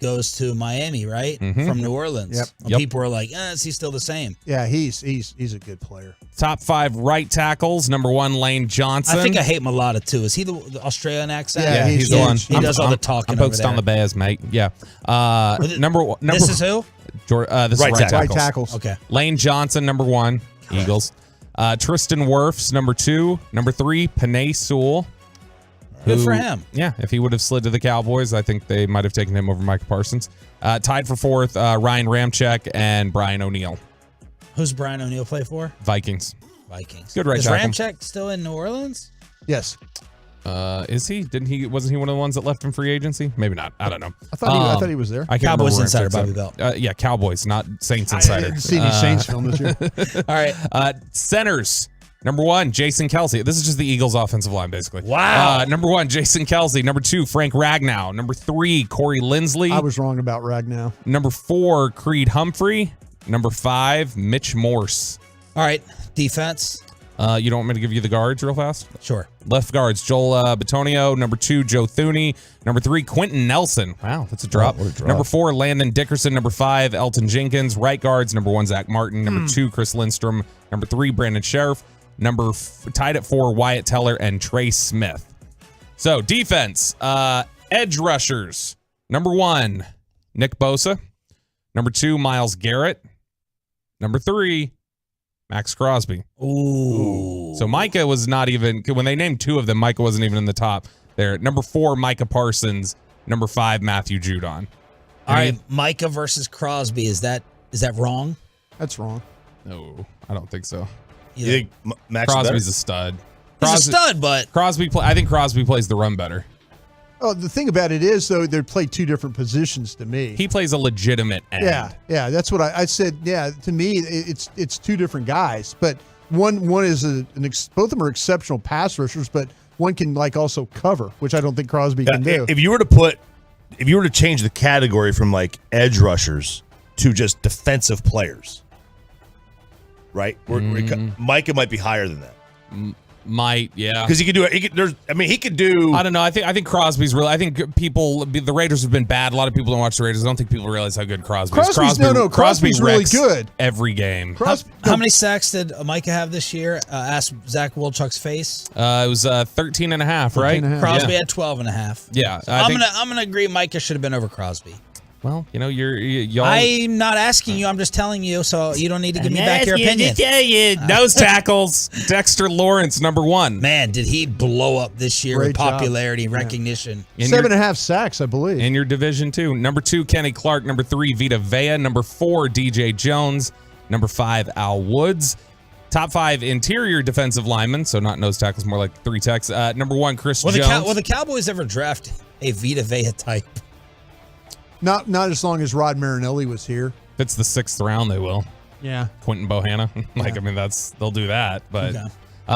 goes to Miami, right? Mhm. From New Orleans. Yep. And people were like, is he still the same? Yeah, he's a good player. Top 5 right tackles. Number 1, Lane Johnson. I think I hate Mailata too. Is he the Australian accent? Yeah, he's the one. He does all the talking. I'm focused on the Bears, mate. Yeah. Number This is who? this Right is tackle. Right tackles. Okay. Lane Johnson, number 1, Eagles. Tristan Wirfs, number 2. Number 3, Penei Sewell. Good for him. Yeah, if he would have slid to the Cowboys, I think they might have taken him over Micah Parsons. Tied for 4th, Ryan Ramczyk and Brian O'Neill. Who's Brian O'Neill play for? Vikings. Good right Is tackle. Ramczyk still in New Orleans? Yes. Is he? Wasn't he one of the ones that left in free agency? Maybe not. I don't know. I thought he was there. I can't Cowboys remember where insider Ramczyk's Bobby at. Belt. Yeah, Cowboys, not Saints I insider. didn't see any Saints film this year. All right. Centers. Number 1, Jason Kelce. This is just the Eagles' offensive line, basically. Wow. Number 1, Jason Kelce. Number 2, Frank Ragnow. Number 3, Corey Lindsley. I was wrong about Ragnow. Number 4, Creed Humphrey. Number 5, Mitch Morse. All right. Defense. You don't want me to give you the guards real fast? Sure. Left guards, Joel Bitonio. Number 2, Joe Thuney. Number 3, Quentin Nelson. Wow, that's a drop. what a drop. Number 4, Landon Dickerson. Number 5, Elton Jenkins. Right guards, number 1, Zach Martin. Number 2, Chris Lindstrom. Number 3, Brandon Sheriff. Tied at 4, Wyatt Teller and Trey Smith. So defense, edge rushers. Number 1, Nick Bosa. Number 2, Myles Garrett. Number 3, Max Crosby. Ooh. So Micah was not even, when they named 2 of them, Micah wasn't even in the top there. Number 4, Micah Parsons. Number 5, Matthew Judon. All right. Micah versus Crosby. Is that wrong? That's wrong. No, I don't think so. You think Max is Crosby's better? a stud. He's a stud, but I think Crosby plays the run better. Oh, the thing about it is, though, they play 2 different positions to me. He plays a legitimate end. Yeah, that's what I said. Yeah, to me, it's 2 different guys, but one is both of them are exceptional pass rushers, but one can also cover, which I don't think Crosby can do. If you were to change the category from like edge rushers to just defensive players, right? Micah might be higher than that. Yeah. Because he could do it. He could do. I don't know. I think Crosby's really. I think the Raiders have been bad. A lot of people don't watch the Raiders. I don't think people realize how good Crosby is. Crosby's really wrecks good. Every game. How many sacks did Micah have this year? Ask Zach Wilczuk's face. It was 13 and a half, right? Crosby had 12 and a half. Yeah. So I'm gonna agree. Micah should have been over Crosby. Well, y'all. I'm not asking you. I'm just telling you. So you don't need to give me back your opinion. Nose tackles. Dexter Lawrence, number 1. Man, did he blow up this year Great with popularity and recognition? 7.5 sacks, I believe. In your division, too. Number 2, Kenny Clark. Number 3, Vita Vea. Number 4, DJ Jones. Number 5, Al Woods. Top 5 interior defensive linemen, so not nose tackles, more like 3 techs. Number 1, Chris Jones. Will the Cowboys ever draft a Vita Vea type? Not as long as Rod Marinelli was here. If it's the 6th round, they will. Yeah. Quentin Bohanna. They'll do that. But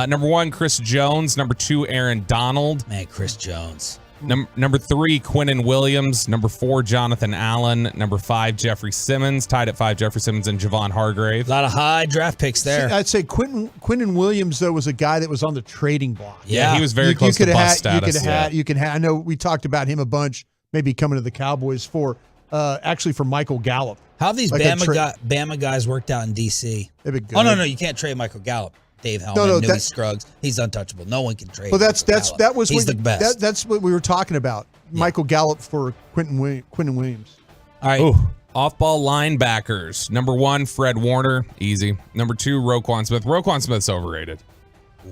number 1, Chris Jones. Number 2, Aaron Donald. Man, Chris Jones. Number 3, Quinnen Williams. Number 4, Jonathan Allen. Number 5, Jeffrey Simmons. Tied at 5, Jeffrey Simmons and Javon Hargrave. A lot of high draft picks there. See, I'd say Quinnen Williams, though, was a guy that was on the trading block. Yeah, he was very close to bust status. I know we talked about him a bunch, maybe coming to the Cowboys for Michael Gallup. How have these Bama guys worked out in D.C.? They've been good. Oh, no, you can't trade Michael Gallup. Dave Hellman, Newey Scruggs. He's untouchable. No one can trade. Well, that's the best. what we were talking about. Michael Gallup for Quentin Williams. All right. Ooh. Off-ball linebackers. Number 1, Fred Warner. Easy. Number 2, Roquan Smith. Roquan Smith's overrated.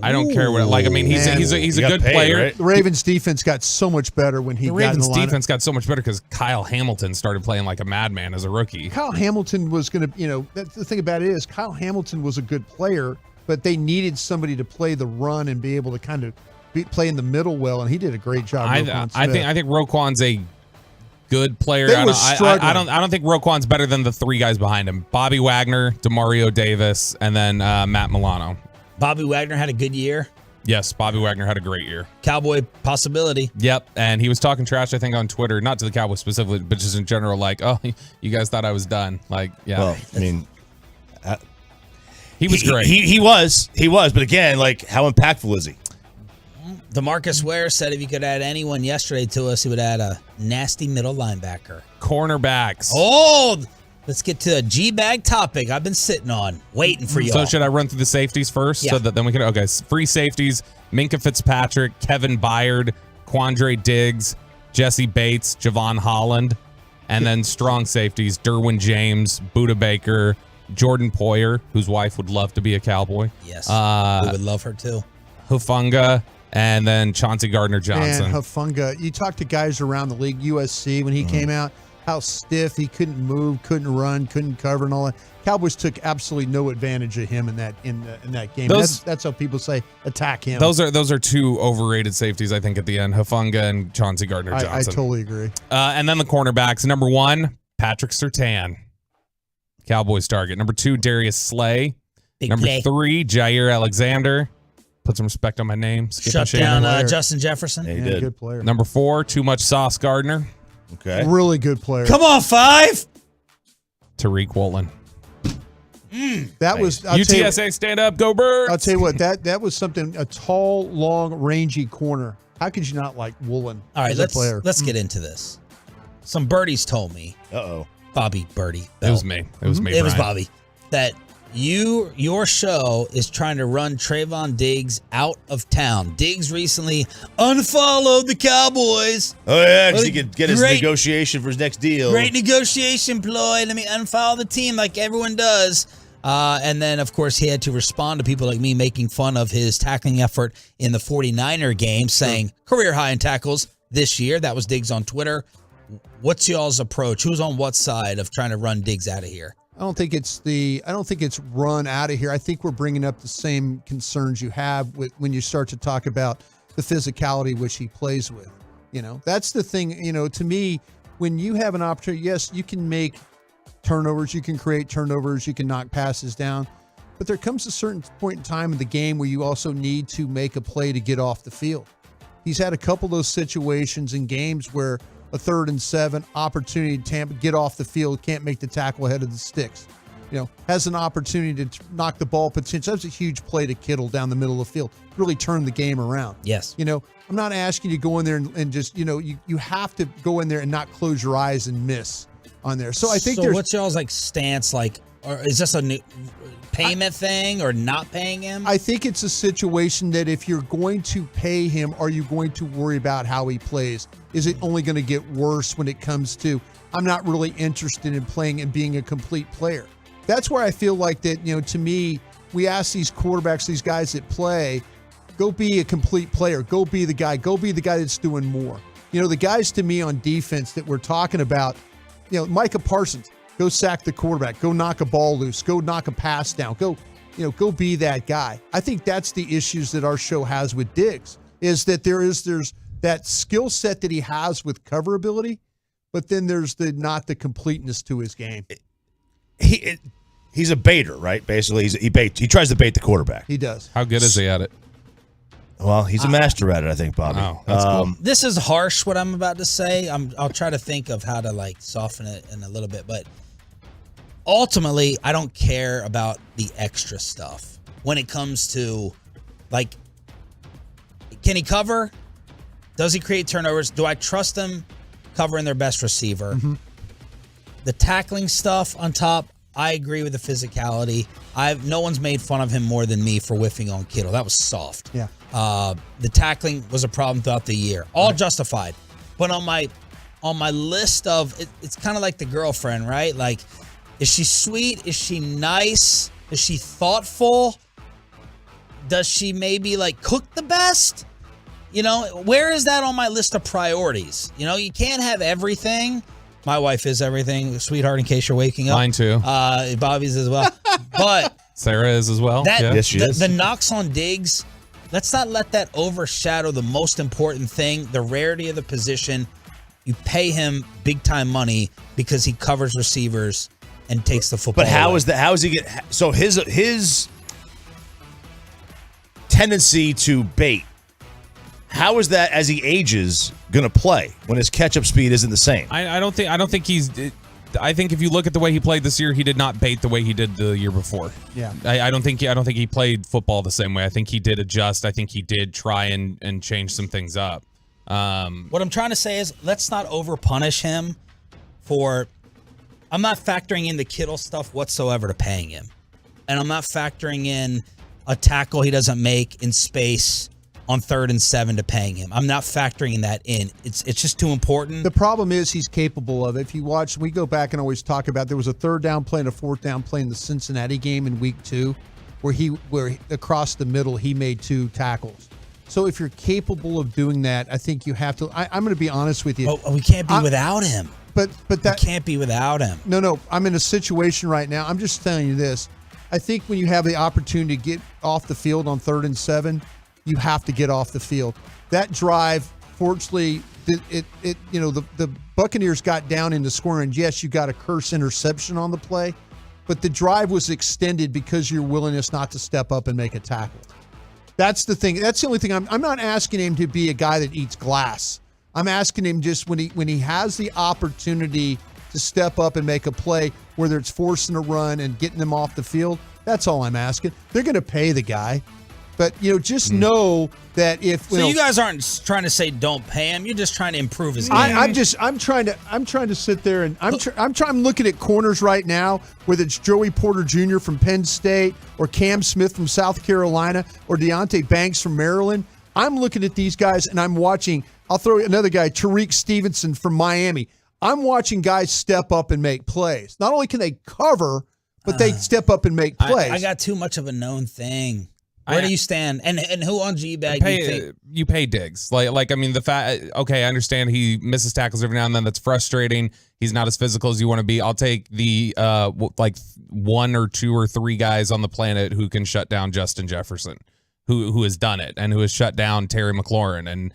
I don't care what. Like, I mean, he's a good player. Right? The Ravens defense got so much better when he The got in Ravens the lineup. defense got so much better because Kyle Hamilton started playing like a madman as a rookie. Kyle Hamilton was going to, that's the thing about it is Kyle Hamilton was a good player, but they needed somebody to play the run and be able to kind of play in the middle well, and he did a great job. I think Roquan's a good player. They I were don't think Roquan's better than the 3 guys behind him: Bobby Wagner, Demario Davis, and then Matt Milano. Bobby Wagner had a good year. Yes, Bobby Wagner had a great year. Cowboy possibility. Yep, and he was talking trash, I think, on Twitter, not to the Cowboys specifically, but just in general, like, oh, you guys thought I was done. Like, yeah. Well, I mean, he was great. He was, but again, like, how impactful is he? DeMarcus Ware said if he could add anyone yesterday to us, he would add a nasty middle linebacker. Cornerbacks. Oh, let's get to a G-bag topic I've been sitting on, waiting for you. So should I run through the safeties first? Yeah. So that then we can, okay, free safeties: Minka Fitzpatrick, Kevin Byard, Quandre Diggs, Jesse Bates, Javon Holland. And then strong safeties: Derwin James, Budda Baker, Jordan Poyer, whose wife would love to be a Cowboy. Yes, we would love her too. Hufunga, and then Chauncey Gardner-Johnson. And Hufunga, you talk to guys around the league, USC, when he came out, how stiff, he couldn't move, couldn't run, couldn't cover, and all that. Cowboys took absolutely no advantage of him in that game. That's how people say attack him. Those are 2 overrated safeties, I think, at the end: Hufunga and Chauncey Gardner-Johnson. I totally agree. And then the cornerbacks: number 1, Patrick Surtain, Cowboys target. Number 2, Darius Slay. Big Number play. 3, Jair Alexander. Put some respect on my name. Shut down Justin Jefferson. Yeah, he did. Good player. Number 4, Too Much Sauce Gardner. Okay. Really good player. Come on, 5. Tariq Woolen. That was UTSA, stand up, go Birds. I'll tell you what, that was something, a tall, long, rangy corner. How could you not like Woolen All right, as a player? let's get into this. Some birdies told me, Bobby Birdie Bell. It was me. It was me. It was Brian. Bobby. That your show is trying to run Trayvon Diggs out of town. Diggs recently unfollowed the Cowboys. Oh, yeah, because he could get his negotiation for his next deal. Great negotiation ploy. Let me unfollow the team like everyone does. And then, of course, he had to respond to people like me making fun of his tackling effort in the 49er game, saying career high in tackles this year. That was Diggs on Twitter. What's y'all's approach? Who's on what side of trying to run Diggs out of here? I don't think it's run out of here. I think we're bringing up the same concerns you have when you start to talk about the physicality which he plays with. You know, that's the thing. You know, to me, when you have an opportunity, yes, you can make turnovers, you can create turnovers, you can knock passes down, but there comes a certain point in time in the game where you also need to make a play to get off the field. He's had a couple of those situations in games where a 3rd and 7 opportunity to get off the field, can't make the tackle ahead of the sticks. You know, has an opportunity to knock the ball potentially. That was a huge play to Kittle down the middle of the field. Really turned the game around. Yes. You know, I'm not asking you to go in there and just, you know, you have to go in there and not close your eyes and miss on there. So I think what's y'all's like stance like? Or is this a new payment thing or not paying him? I think it's a situation that if you're going to pay him, are you going to worry about how he plays? Is it only going to get worse when it comes to, I'm not really interested in playing and being a complete player? That's where I feel like that, you know, to me, we ask these quarterbacks, these guys that play, go be a complete player. Go be the guy. Go be the guy that's doing more. You know, the guys to me on defense that we're talking about, you know, Micah Parsons, go sack the quarterback. Go knock a ball loose. Go knock a pass down. Go be that guy. I think that's the issues that our show has with Diggs, is that there's that skill set that he has with cover ability, but then there's not the completeness to his game. He's a baiter, right? Basically, he tries to bait the quarterback. He does. How good is he at it? Well, he's a master at it, I think, Bobby. Oh, that's cool. This is harsh, what I'm about to say. I'll try to think of how to like soften it in a little bit, but ultimately, I don't care about the extra stuff when it comes to, like, can he cover? Does he create turnovers? Do I trust him covering their best receiver? Mm-hmm. The tackling stuff on top, I agree with the physicality. No one's made fun of him more than me for whiffing on Kittle. That was soft. Yeah. The tackling was a problem throughout the year. All justified. But on my list of it's kind of like the girlfriend, right? Like, is she sweet? Is she nice? Is she thoughtful? Does she maybe like cook the best? You know, where is that on my list of priorities? You know, you can't have everything. My wife is everything, sweetheart, in case you're waking up. Mine too. Bobby's as well. But Sarah is as well. Yes, she is. The knocks on Diggs, let's not let that overshadow the most important thing, the rarity of the position. You pay him big time money because he covers receivers and takes the football. But how away. is that? How is he get? So his tendency to bait. How is that as he ages going to play when his catch-up speed isn't the same? I don't think he's. I think if you look at the way he played this year, he did not bait the way he did the year before. Yeah, I don't think he played football the same way. I think he did adjust. I think he did try and change some things up. What I'm trying to say is let's not over-punish him for. I'm not factoring in the Kittle stuff whatsoever to paying him, and I'm not factoring in a tackle he doesn't make in space on 3rd and 7 to paying him. I'm not factoring that in. It's just too important. The problem is he's capable of it. If you watch, we go back and always talk about there was a 3rd down play and a 4th down play in the Cincinnati game in week 2 where across the middle he made 2 tackles. So if you're capable of doing that, I think you have to. I'm going to be honest with you. Oh, we can't be without him. But that we can't be without him. No. I'm in a situation right now. I'm just telling you this. I think when you have the opportunity to get off the field on 3rd and 7, you have to get off the field. That drive, fortunately, the Buccaneers got down into scoring. Yes, you got a curse interception on the play, but the drive was extended because of your willingness not to step up and make a tackle. That's the thing. That's the only thing. I'm not asking him to be a guy that eats glass. I'm asking him just when he has the opportunity to step up and make a play, whether it's forcing a run and getting them off the field. That's all I'm asking. They're going to pay the guy. But, just know that if you guys aren't trying to say don't pay him, you're just trying to improve his game. I'm trying to sit there and I'm looking at corners right now, whether it's Joey Porter Jr. from Penn State or Cam Smith from South Carolina or Deonte Banks from Maryland. I'm looking at these guys and I'm watching. I'll throw another guy, Tariq Stevenson from Miami. I'm watching guys step up and make plays. Not only can they cover, but they step up and make plays. I got too much of a known thing. Where do you stand? And who on G-Bag you pay Diggs? Like I mean, the fact. Okay, I understand he misses tackles every now and then. That's frustrating. He's not as physical as you want to be. I'll take the 1 or 2 or 3 guys on the planet who can shut down Justin Jefferson, who has done it and who has shut down Terry McLaurin, and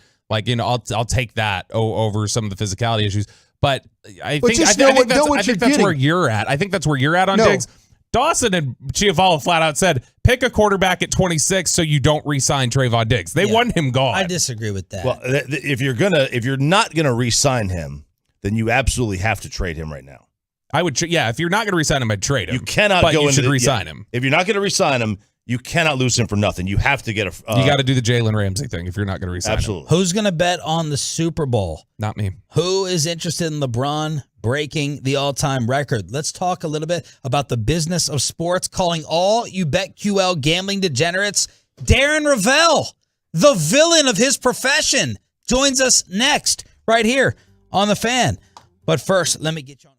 I'll take that over some of the physicality issues. But I think that's where you're at. I think that's where you're at on Diggs. Dawson and Chiafalo flat out said, pick a quarterback at 26 so you don't re-sign Trayvon Diggs. They want him gone. I disagree with that. Well, if you're not gonna re-sign him, then you absolutely have to trade him right now. I would, if you're not gonna re-sign him, I'd trade him. You cannot but go you into should re-sign him. If you're not gonna re-sign him, you cannot lose him for nothing. You have to get a. You got to do the Jalen Ramsey thing if you're not going to re-sign him. Who's going to bet on the Super Bowl? Not me. Who is interested in LeBron breaking the all-time record? Let's talk a little bit about the business of sports. Calling all you BetQL gambling degenerates, Darren Ravel, the villain of his profession, joins us next right here on The Fan. But first, let me get you on.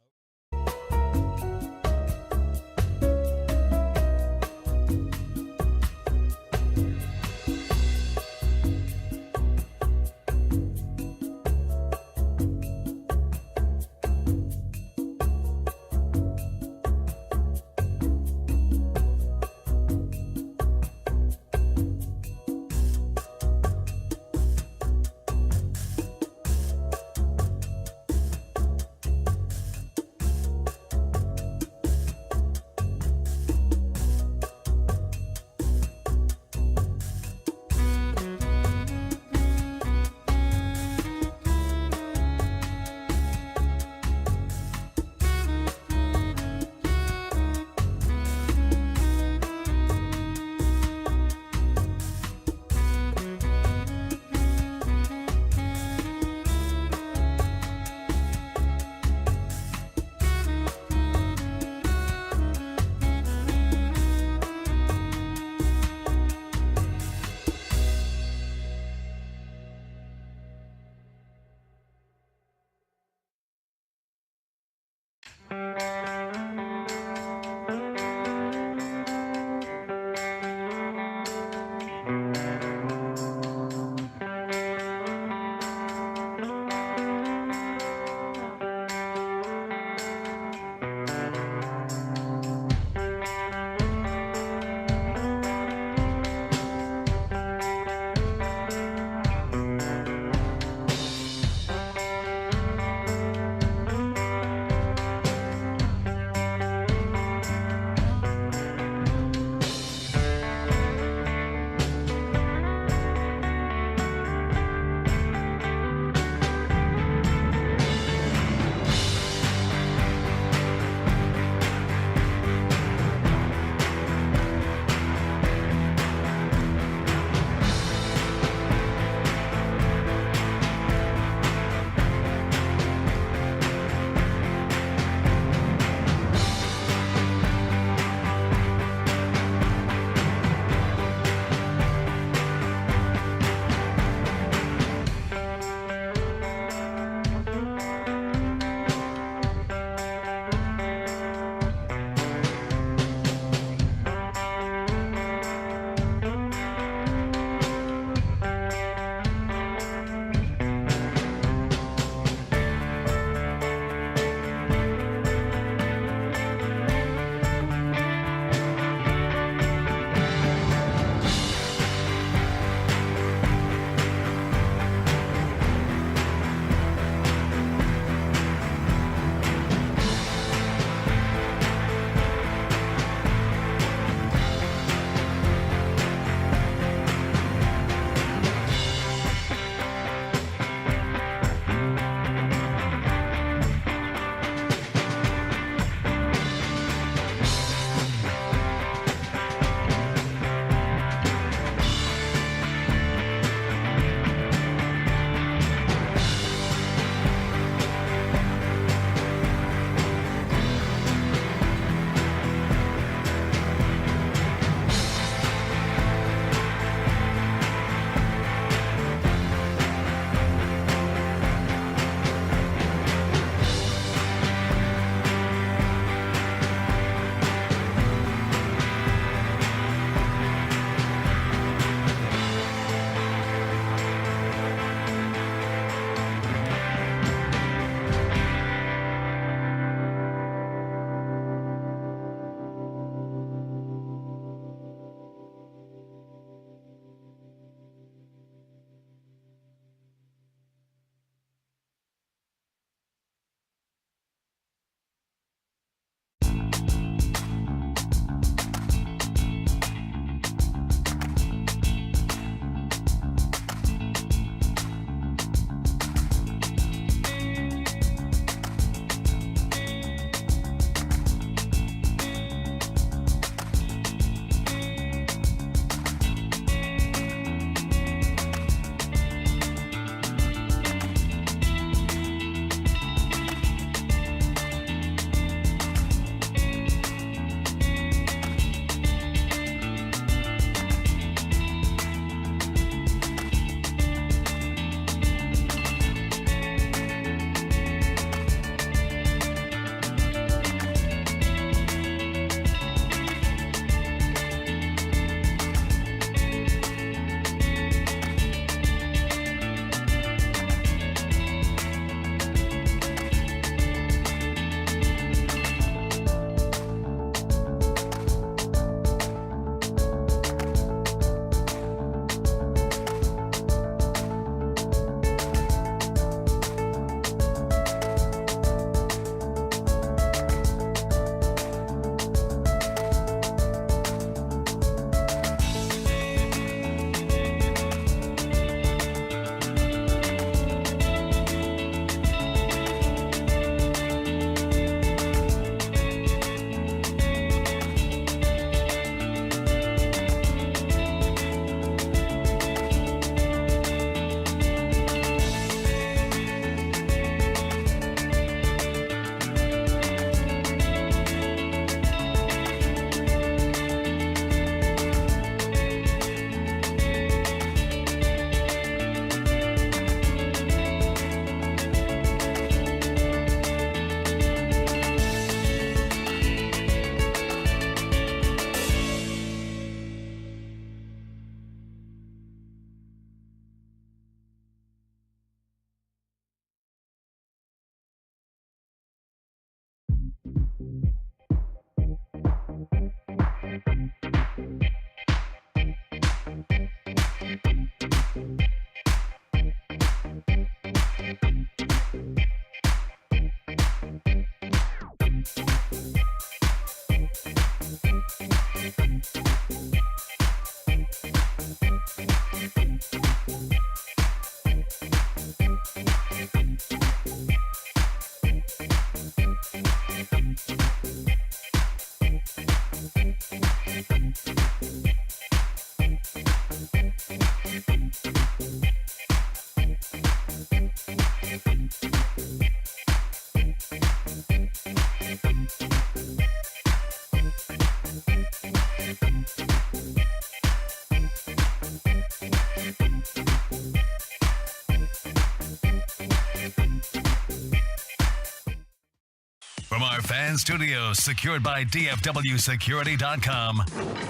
From our fan studios secured by DFWsecurity.com,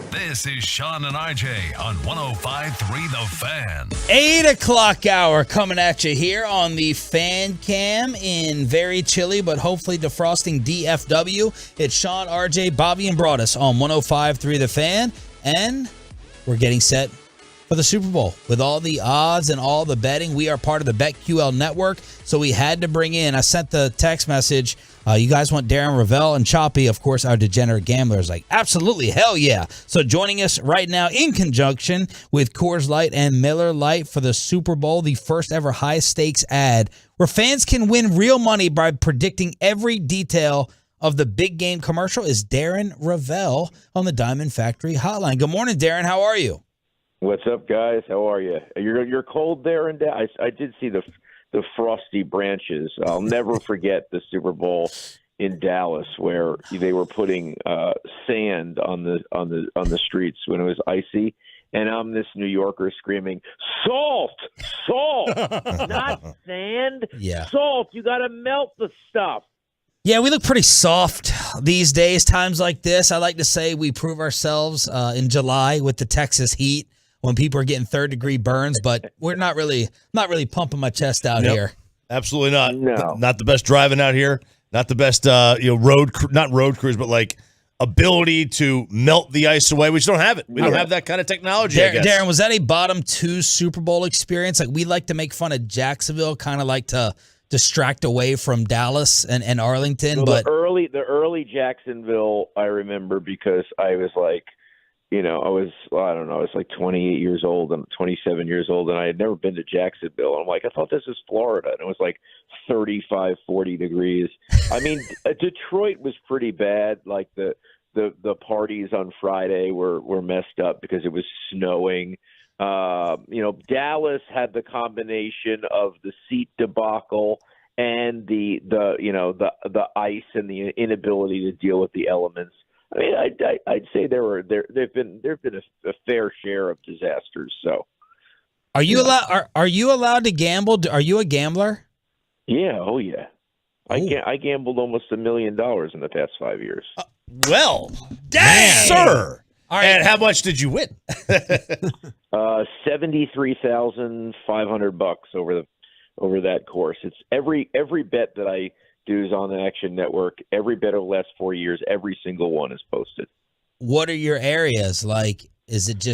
this is Sean and RJ on 105.3 The Fan. 8 o'clock hour coming at you here on the Fan Cam in very chilly but hopefully defrosting DFW. It's Sean, RJ, Bobby, and Broadus on 105.3 The Fan. And we're getting set for the Super Bowl. With all the odds and all the betting, we are part of the BetQL network, so we had to bring in, I sent the text message, you guys want Darren Ravel and Choppy, of course, our degenerate gamblers. Like, absolutely, hell yeah. So joining us right now in conjunction with Coors Light and Miller Lite for the Super Bowl, the first ever high-stakes ad where fans can win real money by predicting every detail of the big game commercial, is Darren Ravel on the Diamond Factory Hotline. Good morning, Darren. How are you? What's up, guys? How are you? You're cold there in Dallas. I did see the frosty branches. I'll never forget the Super Bowl in Dallas where they were putting sand on the streets when it was icy, and I'm this New Yorker screaming, "Salt, salt, not sand, salt! You got to melt the stuff." Yeah, we look pretty soft these days. Times like this, I like to say we prove ourselves in July with the Texas heat, when people are getting third-degree burns, but we're not really pumping my chest out here. Absolutely not. No. Not the best driving out here. Not the best, not road crews, but like ability to melt the ice away. We just don't have it. We don't have that kind of technology, I guess. Darren, was that a bottom 2 Super Bowl experience? Like, we like to make fun of Jacksonville, kind of like to distract away from Dallas and Arlington. Well, but the early Jacksonville, I remember because I was like, I was like 28 years old and 27 years old, and I had never been to Jacksonville. I'm like, I thought this was Florida, and it was like 35, 40 degrees. I mean, Detroit was pretty bad. Like the parties on Friday were messed up because it was snowing. Dallas had the combination of the seat debacle and the ice and the inability to deal with the elements. I mean, I'd say there've been a fair share of disasters. So, are you allowed to gamble? Are you a gambler? Yeah. Oh yeah. I gambled almost $1 million in the past 5 years. Well, dang, sir. All right. And how much did you win? $73,500 over that course. It's every bet that I do is on the Action Network. Every bet over the last 4 years, every single one is posted. What are your areas? Like, is it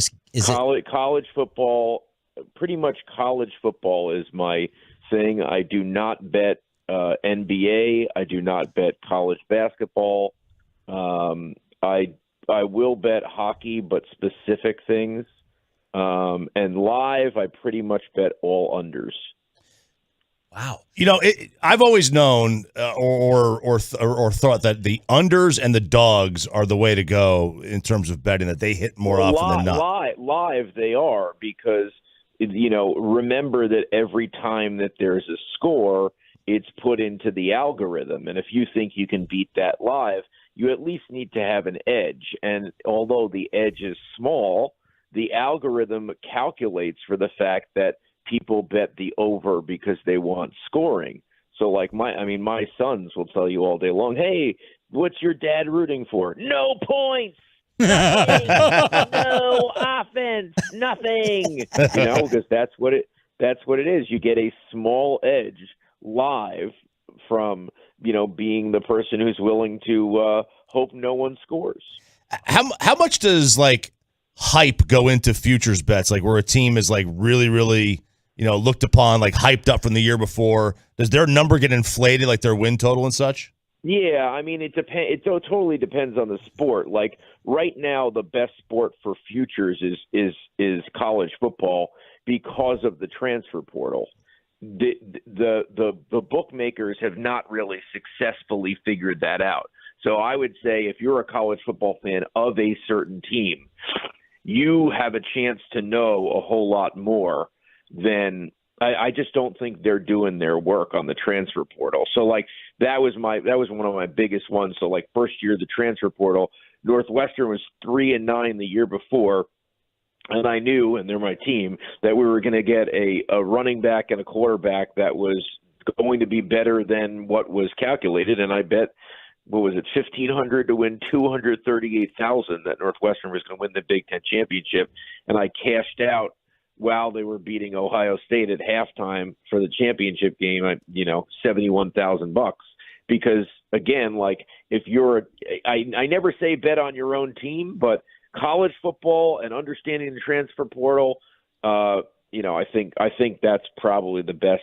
college football? Pretty much college football is my thing. I do not bet NBA. I do not bet college basketball. I will bet hockey, but specific things. And live, I pretty much bet all unders. Wow. I've always known or thought that the unders and the dogs are the way to go in terms of betting, that they hit more often than not. Live they are, because, remember that every time that there's a score, it's put into the algorithm. And if you think you can beat that live, you at least need to have an edge. And although the edge is small, the algorithm calculates for the fact that people bet the over because they want scoring. So like my sons will tell you all day long, "Hey, what's your dad rooting for?" "No points. Nothing. No offense. Nothing." Because that's what it is. You get a small edge live from, being the person who's willing to hope no one scores. How much does hype go into futures bets? Like where a team is really, really, looked upon, hyped up from the year before. Does their number get inflated, like their win total and such? Yeah, I mean, it totally depends on the sport. Like right now, the best sport for futures is college football because of the transfer portal. The bookmakers have not really successfully figured that out. So I would say if you're a college football fan of a certain team, you have a chance to know a whole lot more than I just don't think they're doing their work on the transfer portal. So that was one of my biggest ones. So first year of the transfer portal, Northwestern was 3-9 the year before, and I knew, and they're my team, that we were going to get a running back and a quarterback that was going to be better than what was calculated, and I bet what was it, 1,500 to win 238,000 that Northwestern was going to win the Big Ten championship, and I cashed out while they were beating Ohio State at halftime for the championship game. $71,000 because again, like if you're, I never say bet on your own team, but college football and understanding the transfer portal, I think that's probably the best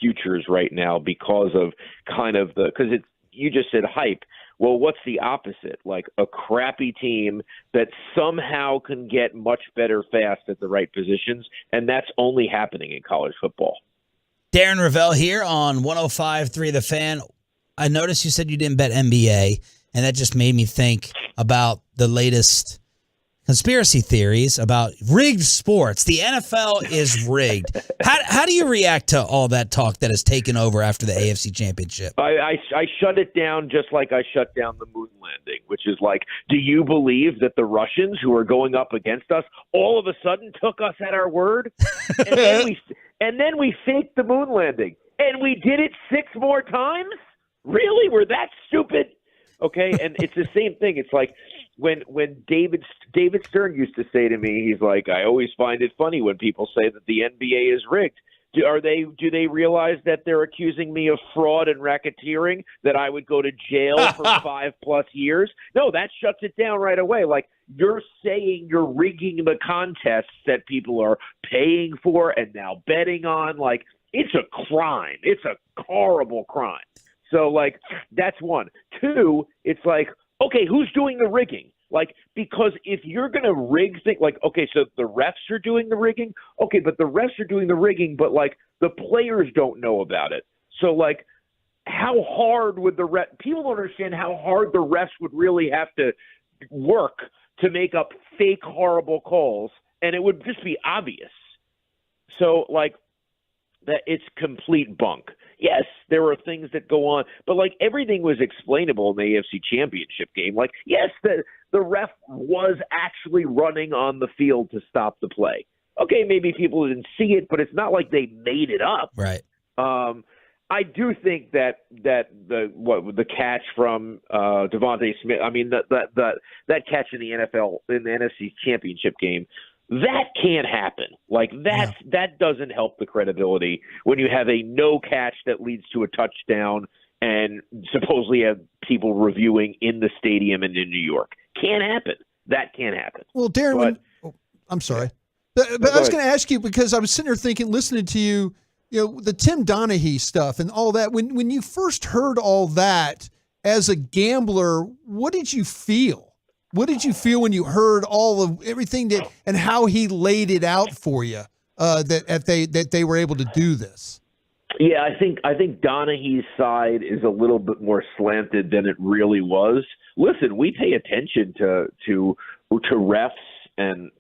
futures right now because of you just said hype. Well, what's the opposite? Like a crappy team that somehow can get much better fast at the right positions, and that's only happening in college football. Darren Ravel here on 105.3 The Fan. I noticed you said you didn't bet NBA, and that just made me think about the latest conspiracy theories about rigged sports. The NFL is rigged. How do you react to all that talk that has taken over after the AFC Championship? I shut it down just like I shut down the moon landing, which is like, do you believe that the Russians who are going up against us all of a sudden took us at our word? And then we faked the moon landing. And we did it 6 more times? Really? We're that stupid? Okay, and it's the same thing. It's like when David Stern used to say to me, he's like, I always find it funny when people say that the NBA is rigged. Do they realize that they're accusing me of fraud and racketeering, that I would go to jail for 5+ years? No, that shuts it down right away. Like, you're saying you're rigging the contests that people are paying for and now betting on. Like, it's a crime. It's a horrible crime. So, like, that's one. 2, it's like, okay, who's doing the rigging? Like, because if you're going to rig things, like, okay, so the refs are doing the rigging. Okay, but the refs are doing the rigging, but, like, the players don't know about it. So, like, how hard would people don't understand how hard the refs would really have to work to make up fake, horrible calls, and it would just be obvious. So, like, that it's complete bunk. Yes, there were things that go on, but like everything was explainable in the AFC Championship game. Like, yes, the ref was actually running on the field to stop the play. Okay, maybe people didn't see it, but it's not like they made it up. Right. I do think that the catch from Devontae Smith. I mean, that catch in the NFL in the NFC Championship game. That can't happen. Like that doesn't help the credibility when you have a no catch that leads to a touchdown and supposedly have people reviewing in the stadium and in New York. Can't happen. That can't happen. Well, Darren, I'm sorry. But I was going to ask you because I was sitting there thinking, listening to you, the Tim Donaghy stuff and all that. When you first heard all that as a gambler, what did you feel? What did you feel when you heard all of everything and how he laid it out for you that they were able to do this? Yeah, I think Donaghy's side is a little bit more slanted than it really was. Listen, we pay attention to refs and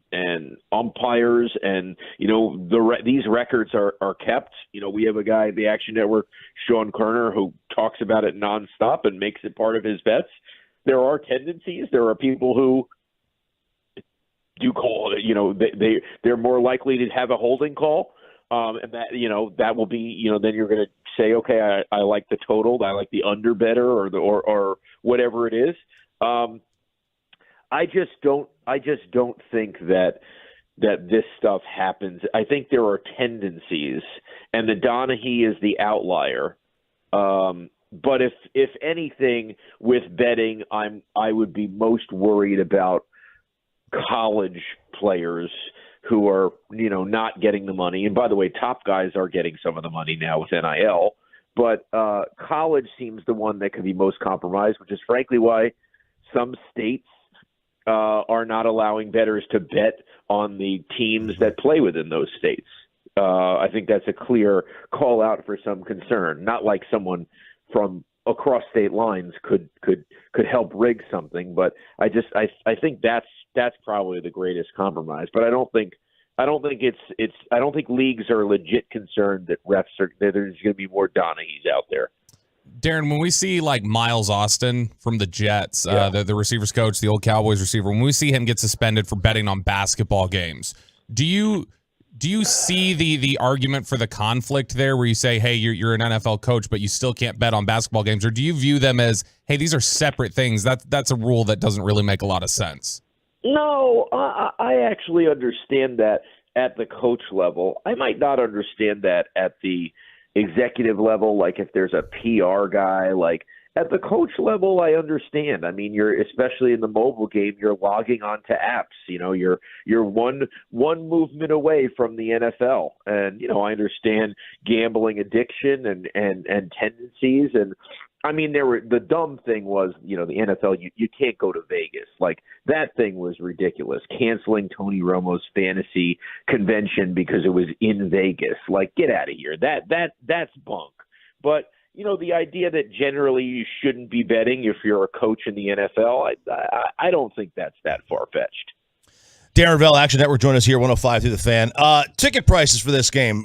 umpires, and these records are kept. We have a guy at the Action Network, Sean Kerner, who talks about it nonstop and makes it part of his bets. There are tendencies. There are people who do call. They're more likely to have a holding call, and that will be. Then you're going to say, okay, I like the total. I like the under better, or whatever it is. I just don't think that this stuff happens. I think there are tendencies, and the Donaghy is the outlier. But if anything, with betting, I would be most worried about college players who are not getting the money. And by the way, top guys are getting some of the money now with NIL, but college seems the one that could be most compromised, which is frankly why some states are not allowing bettors to bet on the teams that play within those states. I think that's a clear call out for some concern, not like someone from across state lines could help rig something, but I think that's probably the greatest compromise. But I don't think leagues are legit concerned that there's going to be more Donaghys out there. Darren, when we see like Miles Austin from the Jets, the receivers coach, the old Cowboys receiver, when we see him get suspended for betting on basketball games, do you Do you see the argument for the conflict there where you say, hey, you're an NFL coach, but you still can't bet on basketball games? Or do you view them as, hey, these are separate things? That's a rule that doesn't really make a lot of sense. No, I actually understand that at the coach level. I might not understand that at the executive level, like if there's a PR guy. Like at the coach level, I understand. I mean, you're especially in the mobile game, you're logging onto apps. You're one movement away from the NFL, and I understand gambling addiction and tendencies. And I mean, the dumb thing was, the NFL, you can't go to Vegas. Like that thing was ridiculous. Canceling Tony Romo's fantasy convention because it was in Vegas. Like, get out of here. That's bunk. But the idea that generally you shouldn't be betting if you're a coach in the NFL, I don't think that's that far-fetched. Darren Vell, Action Network, join us here, 105 through the Fan. Ticket prices for this game,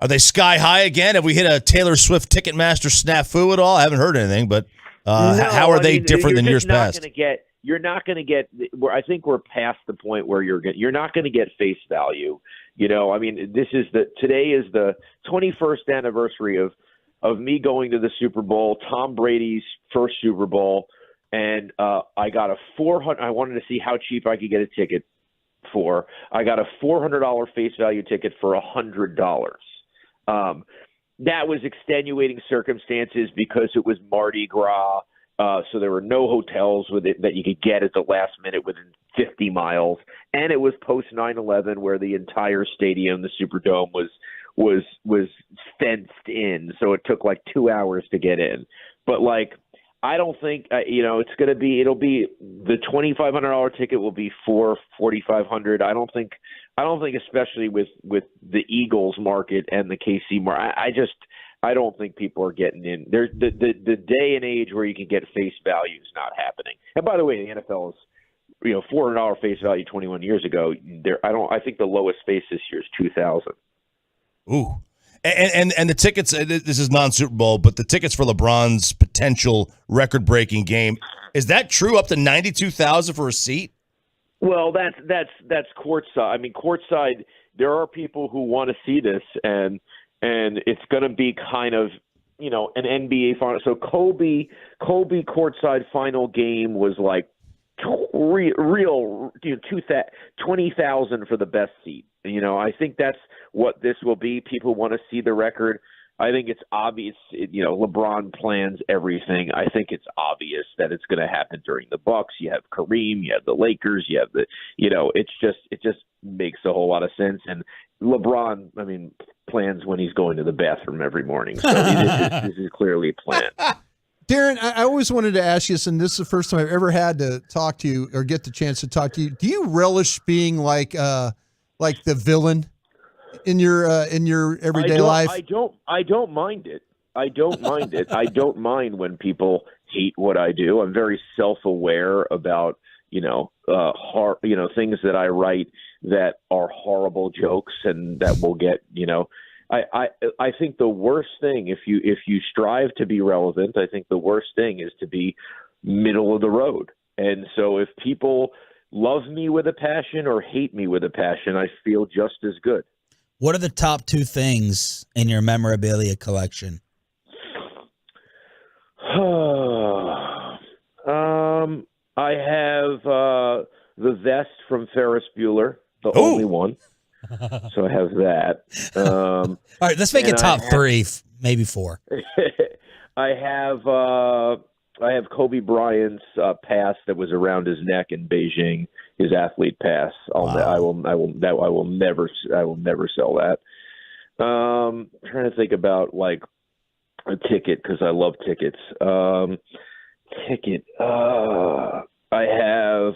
are they sky high again? Have we hit a Taylor Swift Ticketmaster snafu at all? I haven't heard anything, but how are they different than years past? You're not going to get. I think we're past the point where you're not going to get face value. I mean, today is the 21st anniversary of me going to the Super Bowl, Tom Brady's first Super Bowl, and I got a $400. I wanted to see how cheap I could get a ticket for. I got a $400 face value ticket for $100. That was extenuating circumstances because it was Mardi Gras, so there were no hotels with it that you could get at the last minute within 50 miles, and it was post 9/11 where the entire stadium, the Superdome, was fenced in, so it took like 2 hours to get in. But I don't think it's going to be. It'll be the $2,500 ticket will be $4,500. I don't think, especially with the Eagles market and the KC market, I don't think people are getting in. There's the day and age where you can get face value is not happening. And by the way, the NFL is $400 face value 21 years ago. I think the lowest face this year is 2,000. Ooh. And the tickets, this is non-Super Bowl, but the tickets for LeBron's potential record-breaking game, is that true, up to $92,000 for a seat? Well, that's courtside. I mean, courtside, there are people who want to see this, and it's going to be kind of, an NBA final. So Kobe courtside final game was like real, 20,000 for the best seat. I think that's what this will be. People want to see the record. I think it's obvious, LeBron plans everything. I think it's obvious that it's going to happen during the Bucks. You have Kareem, you have the Lakers, you have it just makes a whole lot of sense. And LeBron, I mean, plans when he's going to the bathroom every morning. So this is clearly planned. Darren, I always wanted to ask you this, and this is the first time I've ever had to talk to you or get the chance to talk to you. Do you relish being like the villain in your everyday life? I don't mind it. I don't mind it. I don't mind when people hate what I do. I'm very self-aware about things that I write that are horrible jokes and that will get I think the worst thing, if you strive to be relevant, I think the worst thing is to be middle of the road. And so if people love me with a passion or hate me with a passion, I feel just as good. What are the top two things in your memorabilia collection? I have the vest from Ferris Bueller, the only one. So I have that. All right, let's make it top three, maybe four. I have Kobe Bryant's pass that was around his neck in Beijing. His athlete pass. I will never sell that. I'm trying to think about like a ticket because I love tickets. I have.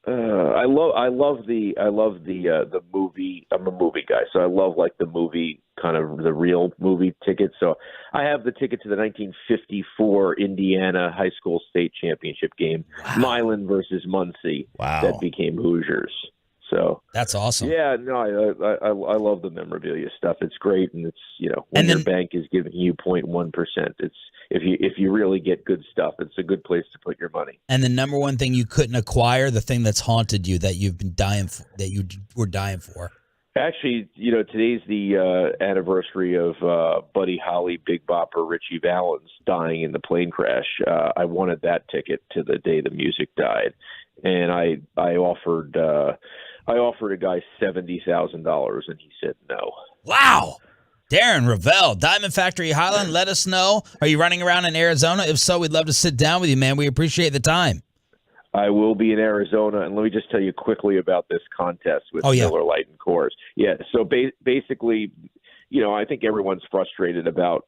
I love the movie. I'm a movie guy, so I love like the movie, kind of the real movie tickets. So I have the ticket to the 1954 Indiana high school state championship game, Milan versus Muncie, that became Hoosiers. So that's awesome. Yeah, no, I love the memorabilia stuff. It's great, and it's when your bank is giving you 0.1%, it's if you really get good stuff, it's a good place to put your money. And the number one thing you couldn't acquire, the thing that's haunted you that you've been dying for, that you were dying for. Actually, today's the anniversary of Buddy Holly, Big Bopper, Richie Valens dying in the plane crash. I wanted that ticket to the day the music died, and I offered a guy $70,000, and he said no. Wow. Darren Ravel, Diamond Factory Highland, let us know. Are you running around in Arizona? If so, we'd love to sit down with you, man. We appreciate the time. I will be in Arizona, and let me just tell you quickly about this contest with Miller Lite and Coors. Yeah, so basically, I think everyone's frustrated about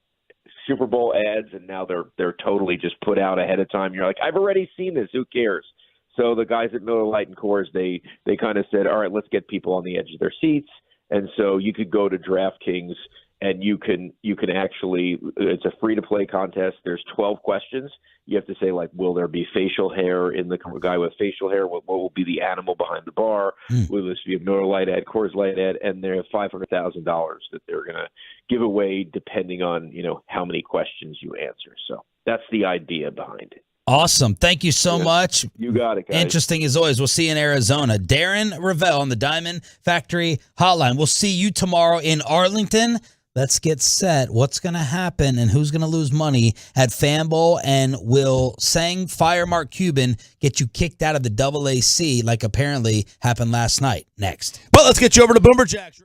Super Bowl ads, and now they're totally just put out ahead of time. You're like, I've already seen this. Who cares? So the guys at Miller Lite and Coors, they kind of said, all right, let's get people on the edge of their seats. And so you could go to DraftKings, and you can actually, it's a free-to-play contest. There's 12 questions. You have to say, like, will there be facial hair in the guy with facial hair? What will be the animal behind the bar? Will this be a Miller Lite ad, Coors Light ad? And they have $500,000 that they're going to give away depending on, how many questions you answer. So that's the idea behind it. Awesome. Thank you so much. You got it, guys. Interesting as always. We'll see you in Arizona. Darren Ravel on the Diamond Factory Hotline. We'll see you tomorrow in Arlington. Let's get set. What's going to happen and who's going to lose money at Fanbowl? And will saying Fire Mark Cuban get you kicked out of the AAC like apparently happened last night? Next. But let's get you over to Boomerjacks.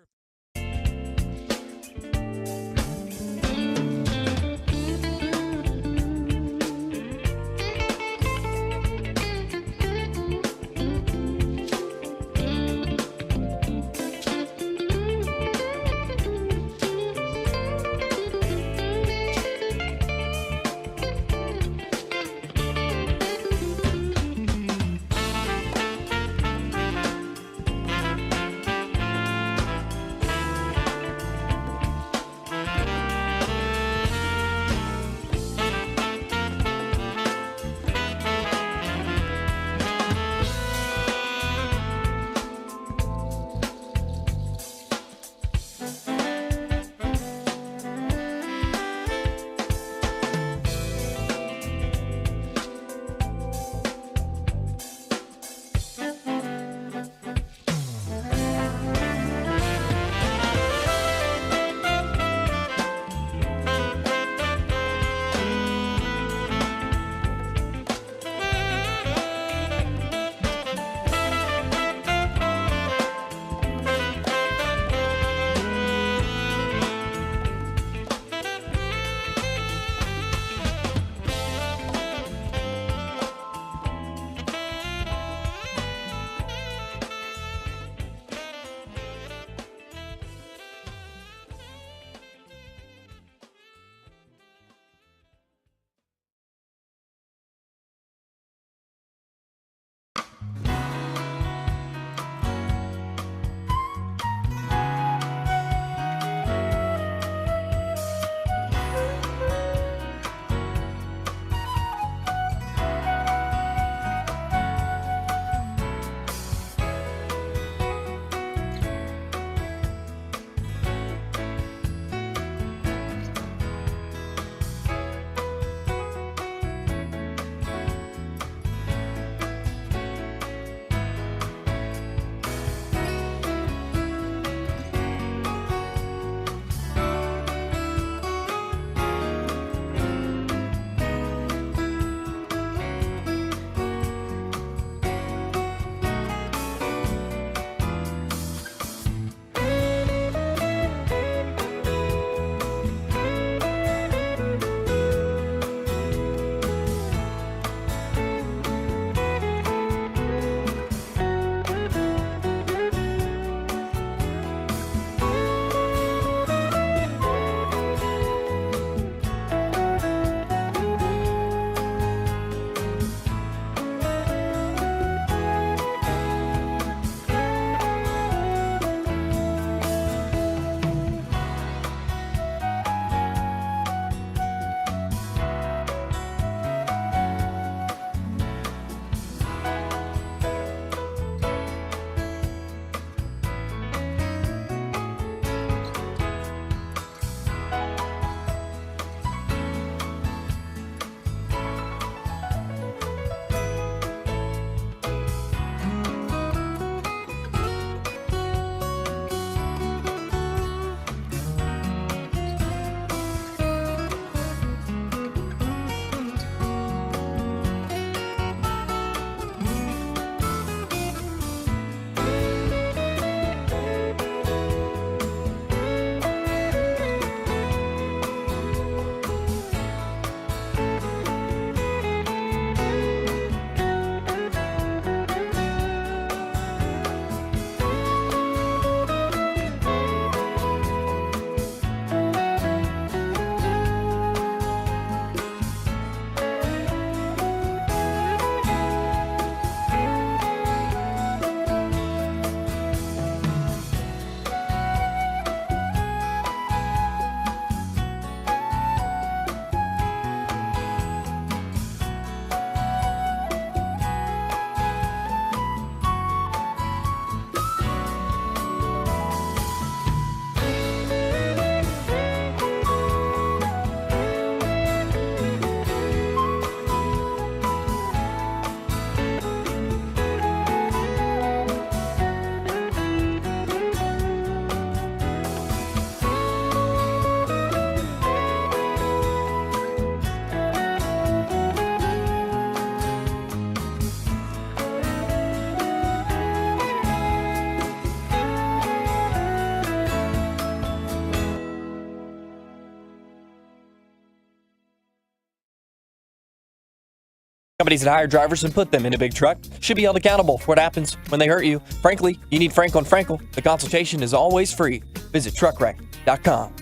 Companies that hire drivers and put them in a big truck should be held accountable for what happens when they hurt you. Frankly, you need Frank on Frankel. The consultation is always free. Visit truckwreck.com.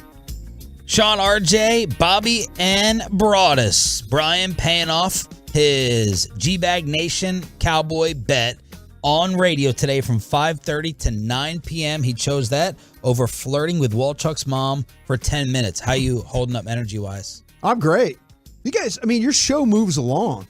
Sean, RJ, Bobby, and Broadus. Brian paying off his G-Bag Nation Cowboy bet on radio today from 5:30 to 9 p.m. He chose that over flirting with Walchuk's mom for 10 minutes. How you holding up energy-wise? I'm great. You guys, I mean, your show moves along.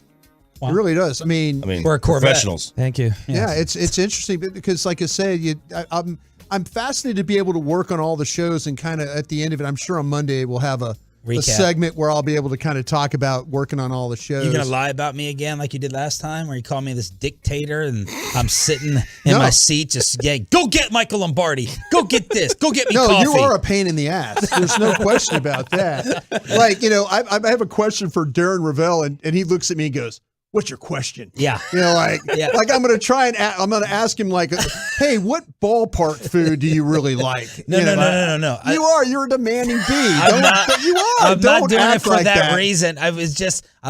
Wow. It really does. I mean, we're professionals. Thank you. Yeah, it's interesting because, like I said, I'm fascinated to be able to work on all the shows and kind of at the end of it, I'm sure on Monday we'll have a segment where I'll be able to kind of talk about working on all the shows. You gonna lie about me again like you did last time, where you called me this dictator and I'm sitting in my seat just go get Michael Lombardi, go get this, go get me coffee. No, you are a pain in the ass. There's no question about that. Like, I have a question for Darren Ravel, and he looks at me and goes, "What's your question?" Yeah. Like I'm going to try and I'm going to ask him like, "Hey, what ballpark food do you really like?" No. You're a demanding bee. I'm not doing it for like that reason. I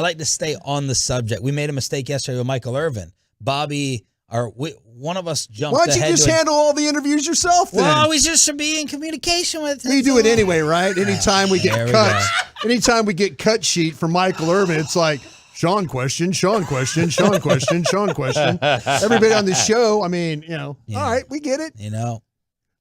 like to stay on the subject. We made a mistake yesterday with Michael Irvin. Bobby, one of us jumped ahead. Why don't you just handle all the interviews yourself then? Well, we just should be in communication with him. You do it anyway, right? Anytime we get cuts, anytime we get cut sheet from Michael Irvin, it's like, Sean question. Everybody on the show, I mean, all right, we get it.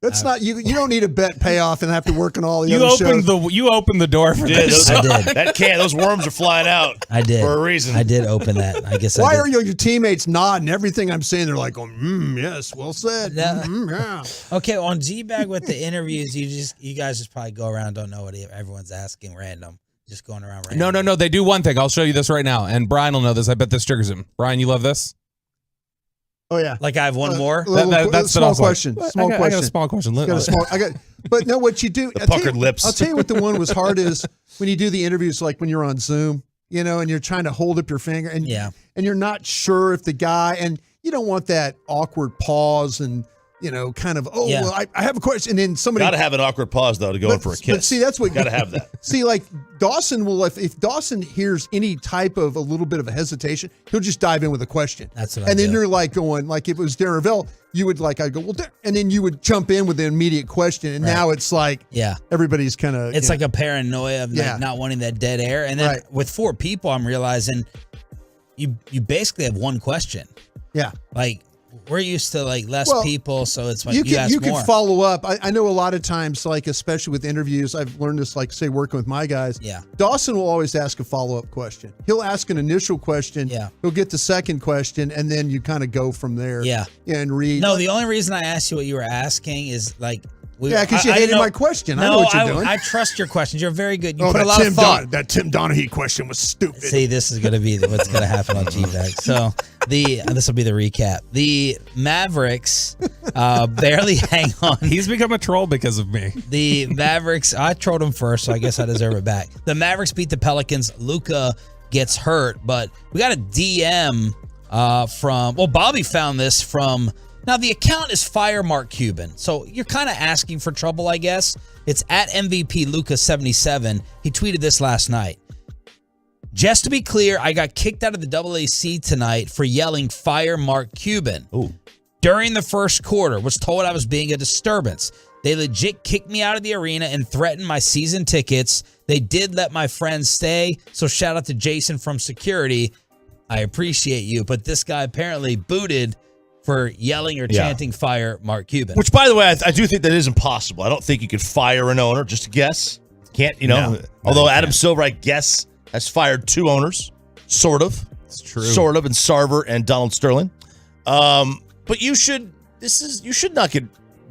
That's not you. You don't need a bet payoff and have to work on all the other shows. You opened the door for this. I did. Those worms are flying out. I did for a reason. I did open that. I guess. Why are your teammates nodding everything I'm saying? They're like, yes, well said. Yeah. Okay, on G-Bag with the interviews, you guys just probably go around, don't know what everyone's asking, random. Just going around right now. No. They do one thing. I'll show you this right now. And Brian will know this. I bet this triggers him. Brian, you love this? Oh, yeah. Like I have one more? That's small question. I got a small question. But no, what you do. Puckered lips. I'll tell you what the one was hard is when you do the interviews, like when you're on Zoom, and you're trying to hold up your finger and you're not sure if the guy, and you don't want that awkward pause and, kind of, well, I have a question. And then somebody. Got to have an awkward pause, though, to go in for a kiss. But see, that's what. Got to have that. See, like Dawson will, if Dawson hears any type of a little bit of a hesitation, he'll just dive in with a question. That's what And then you're like going, like if it was Darren Ravel, you would I'd go, well, and then you would jump in with the immediate question. And now it's like, everybody's kind of. It's like a paranoia of not wanting that dead air. And then with 4 people, I'm realizing you basically have one question. Yeah. Like, we're used to less people, so it's like you ask you more. can follow up. I know a lot of times, especially with interviews, I've learned this, say working with my guys. Yeah. Dawson will always ask a follow-up question. He'll ask an initial question. Yeah. He'll get the second question, and then you kind of go from there. Yeah. And read. No, the only reason I asked you what you were asking is because you hated my question. I know what you're doing. I trust your questions. You're very good. You put a lot of thought. That Tim Donaghy question was stupid. See, this is going to be what's going to happen on G-Bag. So this will be the recap. The Mavericks barely hang on. He's become a troll because of me. The Mavericks, I trolled him first, so I guess I deserve it back. The Mavericks beat the Pelicans. Luka gets hurt, but we got a DM Bobby found this from. Now, the account is Fire Mark Cuban, so you're kind of asking for trouble, I guess. It's at MVP Luka77. He tweeted this last night. Just to be clear, I got kicked out of the AAC tonight for yelling Fire Mark Cuban. Ooh. During the first quarter, was told I was being a disturbance. They legit kicked me out of the arena and threatened my season tickets. They did let my friends stay, so shout out to Jason from security. I appreciate you, but this guy apparently booted for yelling or chanting fire Mark Cuban. Which, by the way, I do think that is impossible. I don't think you could fire an owner, just a guess. Can't, No, although Adam Silver, I guess, has fired 2 owners. Sort of. It's true. Sort of, and Sarver and Donald Sterling. But you should not get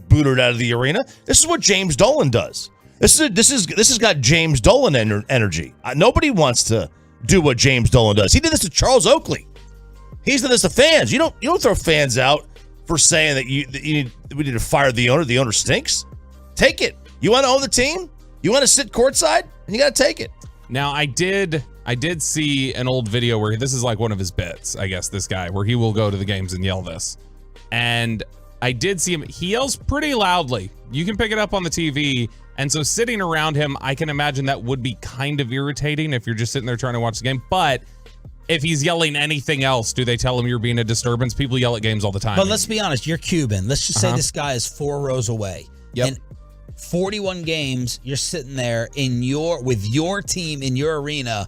booted out of the arena. This is what James Dolan does. This has got James Dolan energy. Nobody wants to do what James Dolan does. He did this to Charles Oakley. He's done this to fans. You don't throw fans out for saying that we need to fire the owner. The owner stinks. Take it. You want to own the team? You want to sit courtside? And you got to take it. Now, I did see an old video where this is like one of his bits, I guess, this guy, where he will go to the games and yell this. And I did see him. He yells pretty loudly. You can pick it up on the TV. And so sitting around him, I can imagine that would be kind of irritating if you're just sitting there trying to watch the game. But if he's yelling anything else, do they tell him you're being a disturbance? People yell at games all the time. But let's be honest, you're Cuban. Let's just say this guy is 4 rows away. Yep. And 41 games, you're sitting there with your team in your arena.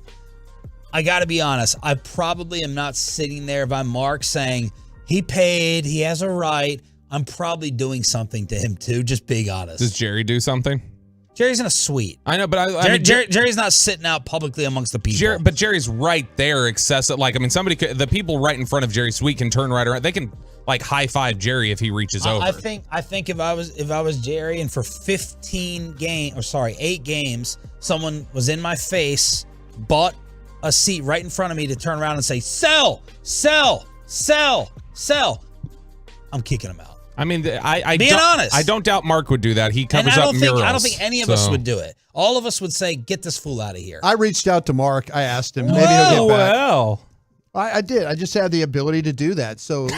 I got to be honest, I probably am not sitting there if I'm Mark saying, he paid, he has a right. I'm probably doing something to him too, just being honest. Does Jerry do something? Jerry's in a suite. I know, but I mean, Jerry's not sitting out publicly amongst the people. But Jerry's right there, excessive. Like, I mean, the people right in front of Jerry's suite can turn right around. They can like high five Jerry if he reaches over. I think if I was Jerry and for 8 games, someone was in my face, bought a seat right in front of me to turn around and say, sell. I'm kicking him out. I mean, Being honest. I don't doubt Mark would do that. He covers up murals. I don't think any of us would do it. All of us would say, get this fool out of here. I reached out to Mark. I asked him. Maybe he'll get back. Well. I did. I just had the ability to do that. So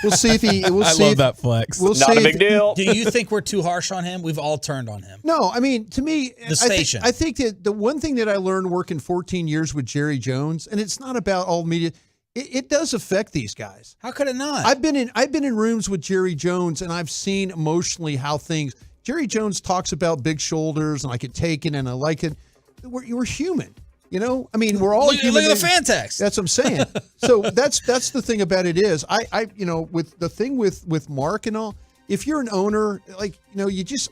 we'll see if he. We'll I see love if, that flex. We'll Not see a big deal. Do you think we're too harsh on him? We've all turned on him. No, I mean, to me, station. I think that the one thing that I learned working 14 years with Jerry Jones, and it's not about all media. It does affect these guys. How could it not? I've been in rooms with Jerry Jones, and I've seen emotionally how things. Jerry Jones talks about big shoulders, and I could take it, and I like it. We're human, you know. I mean, we're all human. Look at the fan text. That's what I'm saying. So that's the thing about it is I with the thing with Mark and all. If you're an owner, I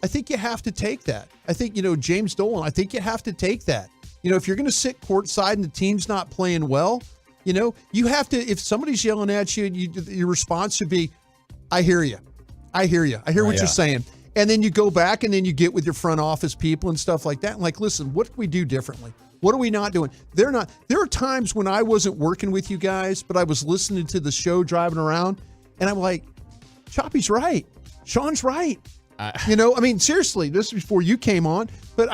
think you have to take that. I think James Dolan. I think you have to take that. If you're going to sit courtside and the team's not playing well. You have to, if somebody's yelling at you, your response should be, I hear you. I hear what you're saying. And then you go back and then you get with your front office people and stuff like that. And like, listen, what can we do differently? What are we not doing? There are times when I wasn't working with you guys, but I was listening to the show driving around and I'm like, Choppy's right. Sean's right. Seriously, this was before you came on, but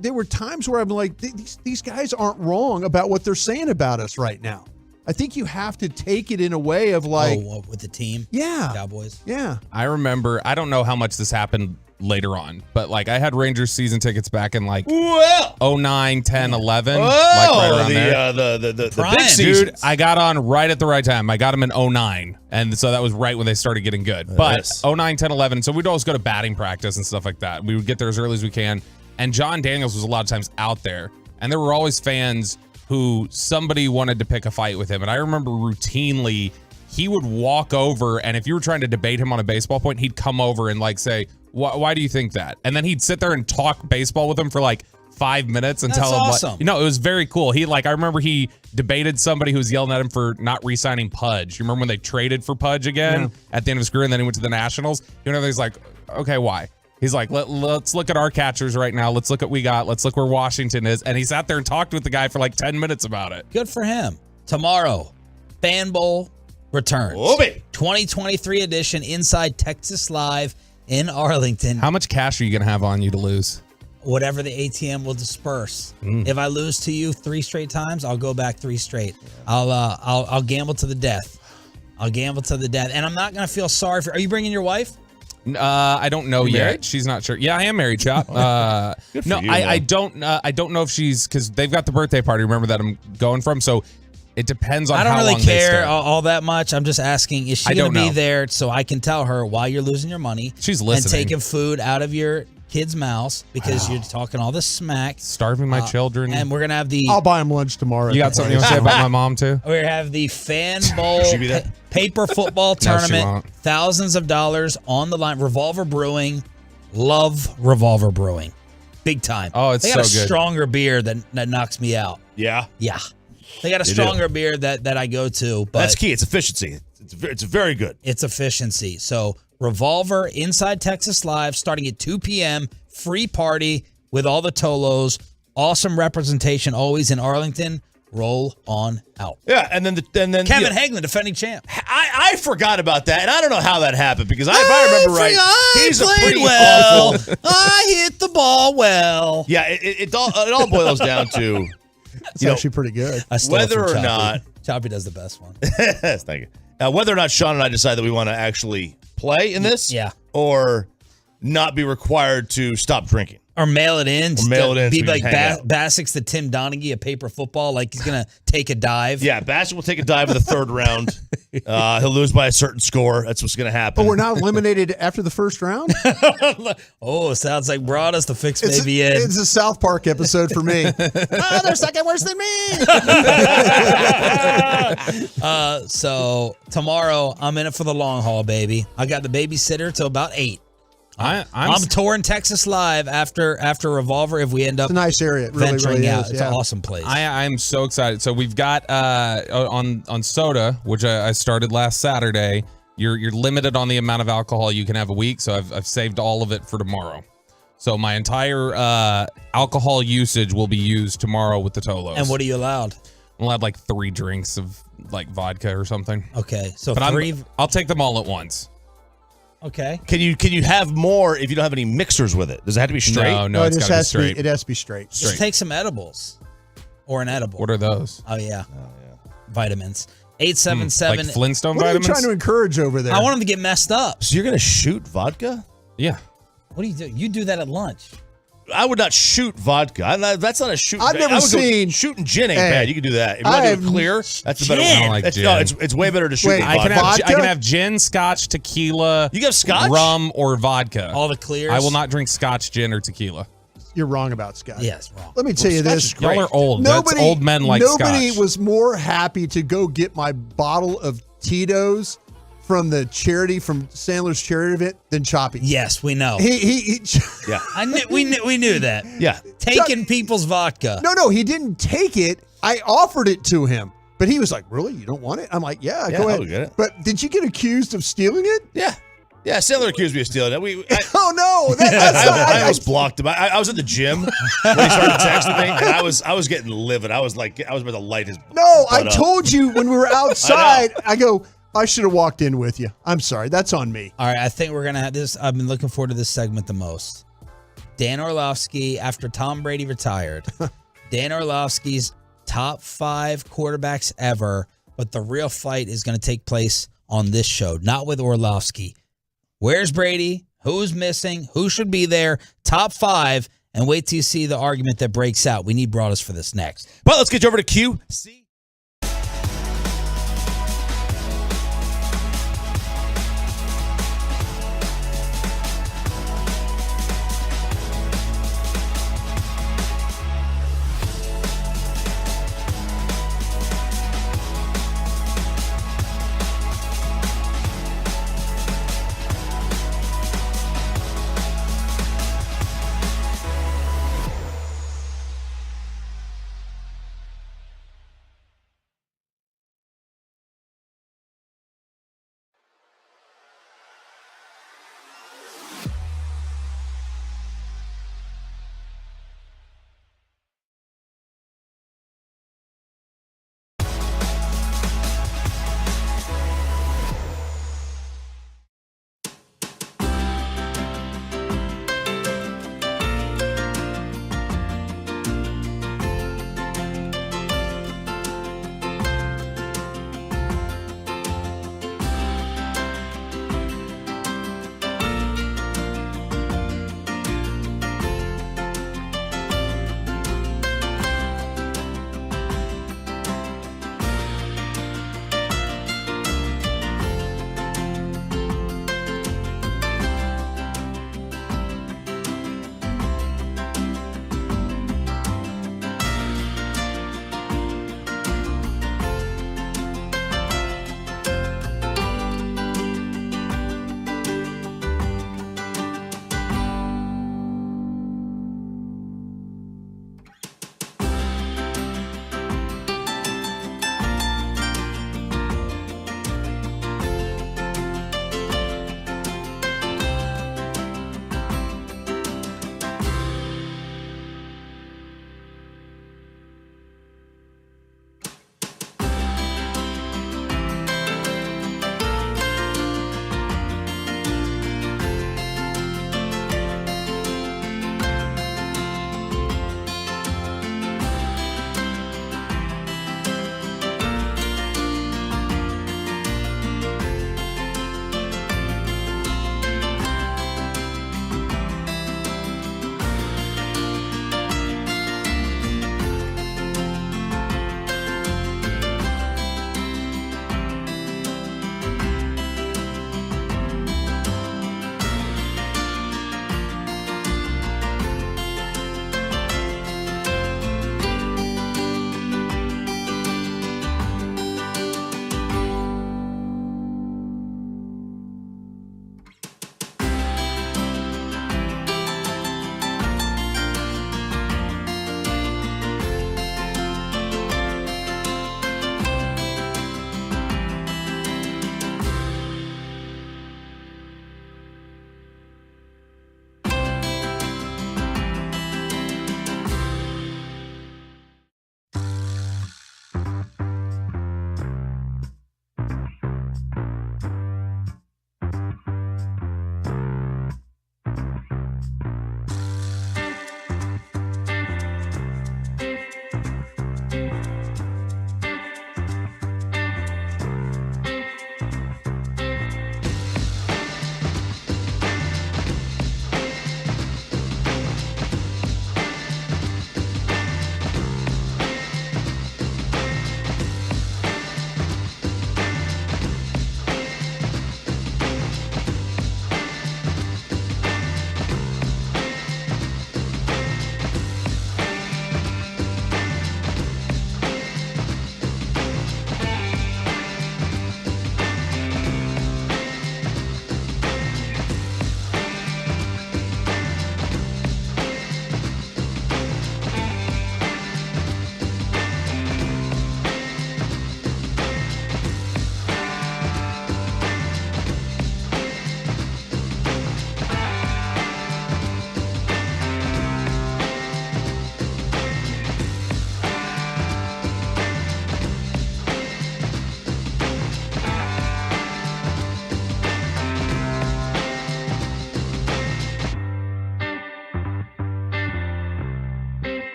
there were times where I'm like, these guys aren't wrong about what they're saying about us right now. I think you have to take it in a way of like. Oh, with the team? Yeah. Cowboys? Yeah. I remember, I don't know how much this happened later on, but like I had Rangers season tickets back in like 09, 10, 11. Like right around there. The big seasons. Dude, I got on right at the right time. I got them in 09. And so that was right when they started getting good. But 09, 10, 11. So we'd always go to batting practice and stuff like that. We would get there as early as we can. And John Daniels was a lot of times out there. And there were always fans who somebody wanted to pick a fight with him. And I remember routinely he would walk over, and if you were trying to debate him on a baseball point, he'd come over and like say, why do you think that? And then he'd sit there and talk baseball with him for like 5 minutes and tell him awesome. it was very cool. I remember he debated somebody who was yelling at him for not re-signing Pudge. You remember when they traded for Pudge again at the end of his career, and then he went to the Nationals? He's like, okay, why? He's like, let's look at our catchers right now. Let's look at what we got. Let's look where Washington is. And he sat there and talked with the guy for like 10 minutes about it. Good for him. Tomorrow, Fan Bowl returns. 2023 edition Inside Texas Live in Arlington. How much cash are you going to have on you to lose? Whatever the ATM will disperse. If I lose to you 3 straight times, I'll go back 3 straight. I'll gamble to the death. And I'm not going to feel sorry for. Are you bringing your wife? I don't know yet. Married? She's not sure. Yeah, I am married, Chop. Good for no, you, I don't know if she's, because they've got the birthday party. Remember that I'm going from. So it depends on. I don't how really long they care stay. all that much. I'm just asking: is she going to be know. there so I can tell her why you're losing your money? She's listening. And taking food out of your kids' mouths because you're talking all this smack, starving my children. And we're gonna have I'll buy them lunch tomorrow. You got something you want to say about my mom too? We have the Fan Bowl paper football tournament. Thousands of dollars on the line. Revolver Brewing, love Revolver Brewing, big time. Oh, it's they got so a good. stronger beer that knocks me out. Yeah. They got a stronger beer that I go to. But that's key. It's efficiency. It's very good. It's efficiency. So Revolver Inside Texas Live starting at 2 p.m. Free party with all the Tolos. Awesome representation always in Arlington. Roll on out. Yeah, and then Kevin Hagelin, defending champ. I forgot about that, and I don't know how that happened because if I remember right, he's played pretty well. awful. I hit the ball well. Yeah, it all boils down to it's actually pretty good. Whether or not Choppy does the best one. Thank you. Whether or not Sean and I decide that we want to actually play in this, yeah, or not be required to stop drinking. Or mail it in. Or mail it in Be so we like can hang out. Basic's the Tim Donaghy of paper football. Like he's going to take a dive. Yeah, Bassett will take a dive in the third round. He'll lose by a certain score. That's what's going to happen. But we're not eliminated after the first round? Oh, sounds like Broadus the fix may be in. It's a South Park episode for me. They're second worse than me. So tomorrow, I'm in it for the long haul, baby. I got the babysitter till about 8. I'm touring Texas live after Revolver if we end up It's a nice area. It really, venturing really out. is, It's yeah. an awesome place. I'm so excited. So we've got on soda, which I started last Saturday. You're limited on the amount of alcohol you can have a week. So I've saved all of it for tomorrow. So my entire alcohol usage will be used tomorrow with the Tolos. And what are you allowed? I'm allowed like 3 drinks of like vodka or something. Okay, so but 3. I'll take them all at once. Okay. Can you have more if you don't have any mixers with it? Does it have to be straight? No, it's got to be straight. It has to be straight. Just take some edibles. Or an edible. What are those? Oh, yeah. Vitamins. 877. Like Flintstone What are you vitamins? trying to encourage over there? I want them to get messed up. So you're going to shoot vodka? Yeah. What do you do? You do that at lunch. I would not shoot vodka. That's not a shoot. I've never seen shooting gin ain't Hey, bad. You can do that. If you want to do it clear, that's a better Gin. one. I don't like gin. No, it's way better to shoot. Wait, with I can vodka. have gin, scotch, tequila. You have scotch? rum, or vodka. All the clears. I will not drink scotch, gin, or tequila. You're wrong about Scott. Yes, wrong. Let me tell you Scotch this. is great. Y'all are old. That's old men like Nobody scotch. was more happy to go get my bottle of Tito's from the charity, from Sandler's charity event than Choppy. Yes, we know. He Yeah. We knew that. Yeah. Taking people's vodka. No, he didn't take it. I offered it to him. But he was like, really? You don't want it? I'm like, yeah, go ahead. I'll get it. But did you get accused of stealing it? Yeah. Yeah, Sandler accused me of stealing it. Oh, no. That's I not, almost blocked him. I was at the gym when he started texting me, and I was getting livid. I was about to light his No, I butt up. told you when we were outside, I go, I should have walked in with you. I'm sorry. That's on me. All right, I think we're going to have this. I've been looking forward to this segment the most. Dan Orlovsky, after Tom Brady retired, Dan Orlovsky's top 5 quarterbacks ever, but the real fight is going to take place on this show, not with Orlovsky. Where's Brady? Who's missing? Who should be there? Top 5, and wait till you see the argument that breaks out. We need Broadus for this next. But let's get you over to Q.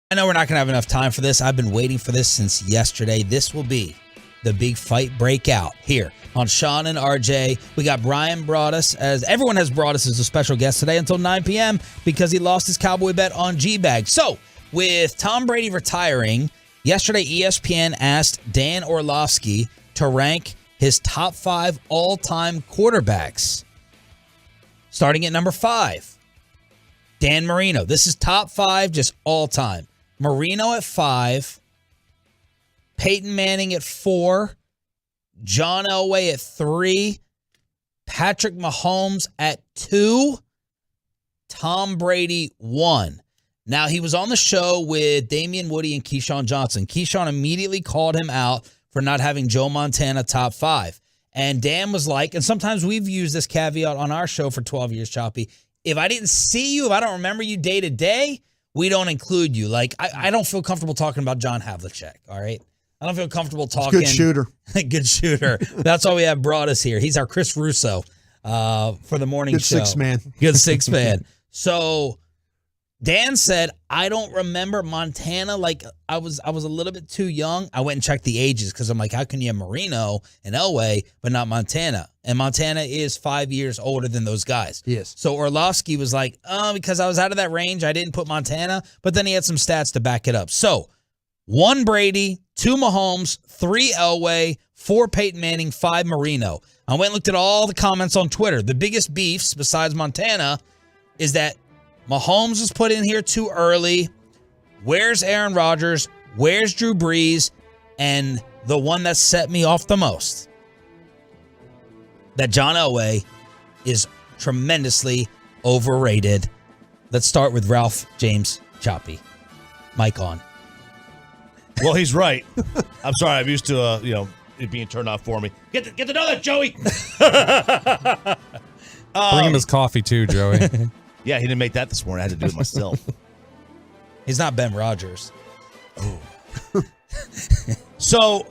I know we're not going to have enough time for this. I've been waiting for this since yesterday. This will be the big fight breakout here on Sean and RJ. We got Brian Broaddus, as everyone has Broaddus as a special guest today until 9 p.m. because he lost his Cowboy bet on G-Bag. So, with Tom Brady retiring, yesterday ESPN asked Dan Orlovsky to rank his top 5 all-time quarterbacks. Starting at number 5, Dan Marino. This is top 5, just all-time. Marino at 5, Peyton Manning at 4, John Elway at 3, Patrick Mahomes at 2, Tom Brady 1. Now, he was on the show with Damian Woody and Keyshawn Johnson. Keyshawn immediately called him out for not having Joe Montana top 5. And Dan was like, and sometimes we've used this caveat on our show for 12 years, Choppy, if I didn't see you, if I don't remember you day to day, we don't include you. Like, I don't feel comfortable talking about John Havlicek, all right? I don't feel comfortable talking. Good shooter. Good shooter. That's why we have Broaddus here. He's our Chris Russo for the morning show. Good six-man. Good six-man. So Dan said, I don't remember Montana. Like, I was a little bit too young. I went and checked the ages because I'm like, how can you have Marino and Elway but not Montana? And Montana is 5 years older than those guys. Yes. So Orlovsky was like, because I was out of that range, I didn't put Montana. But then he had some stats to back it up. So 1 Brady, 2 Mahomes, 3 Elway, 4 Peyton Manning, 5 Marino. I went and looked at all the comments on Twitter. The biggest beefs, besides Montana, is that Mahomes was put in here too early. Where's Aaron Rodgers? Where's Drew Brees? And the one that set me off the most, that John Elway is tremendously overrated. Let's start with Ralph James Choppy. Mic on. Well, he's right. I'm sorry. I'm used to it being turned off for me. Get to know that, Joey. Bring him his coffee too, Joey. Yeah, he didn't make that this morning. I had to do it myself. He's not Ben Rodgers. Oh. So,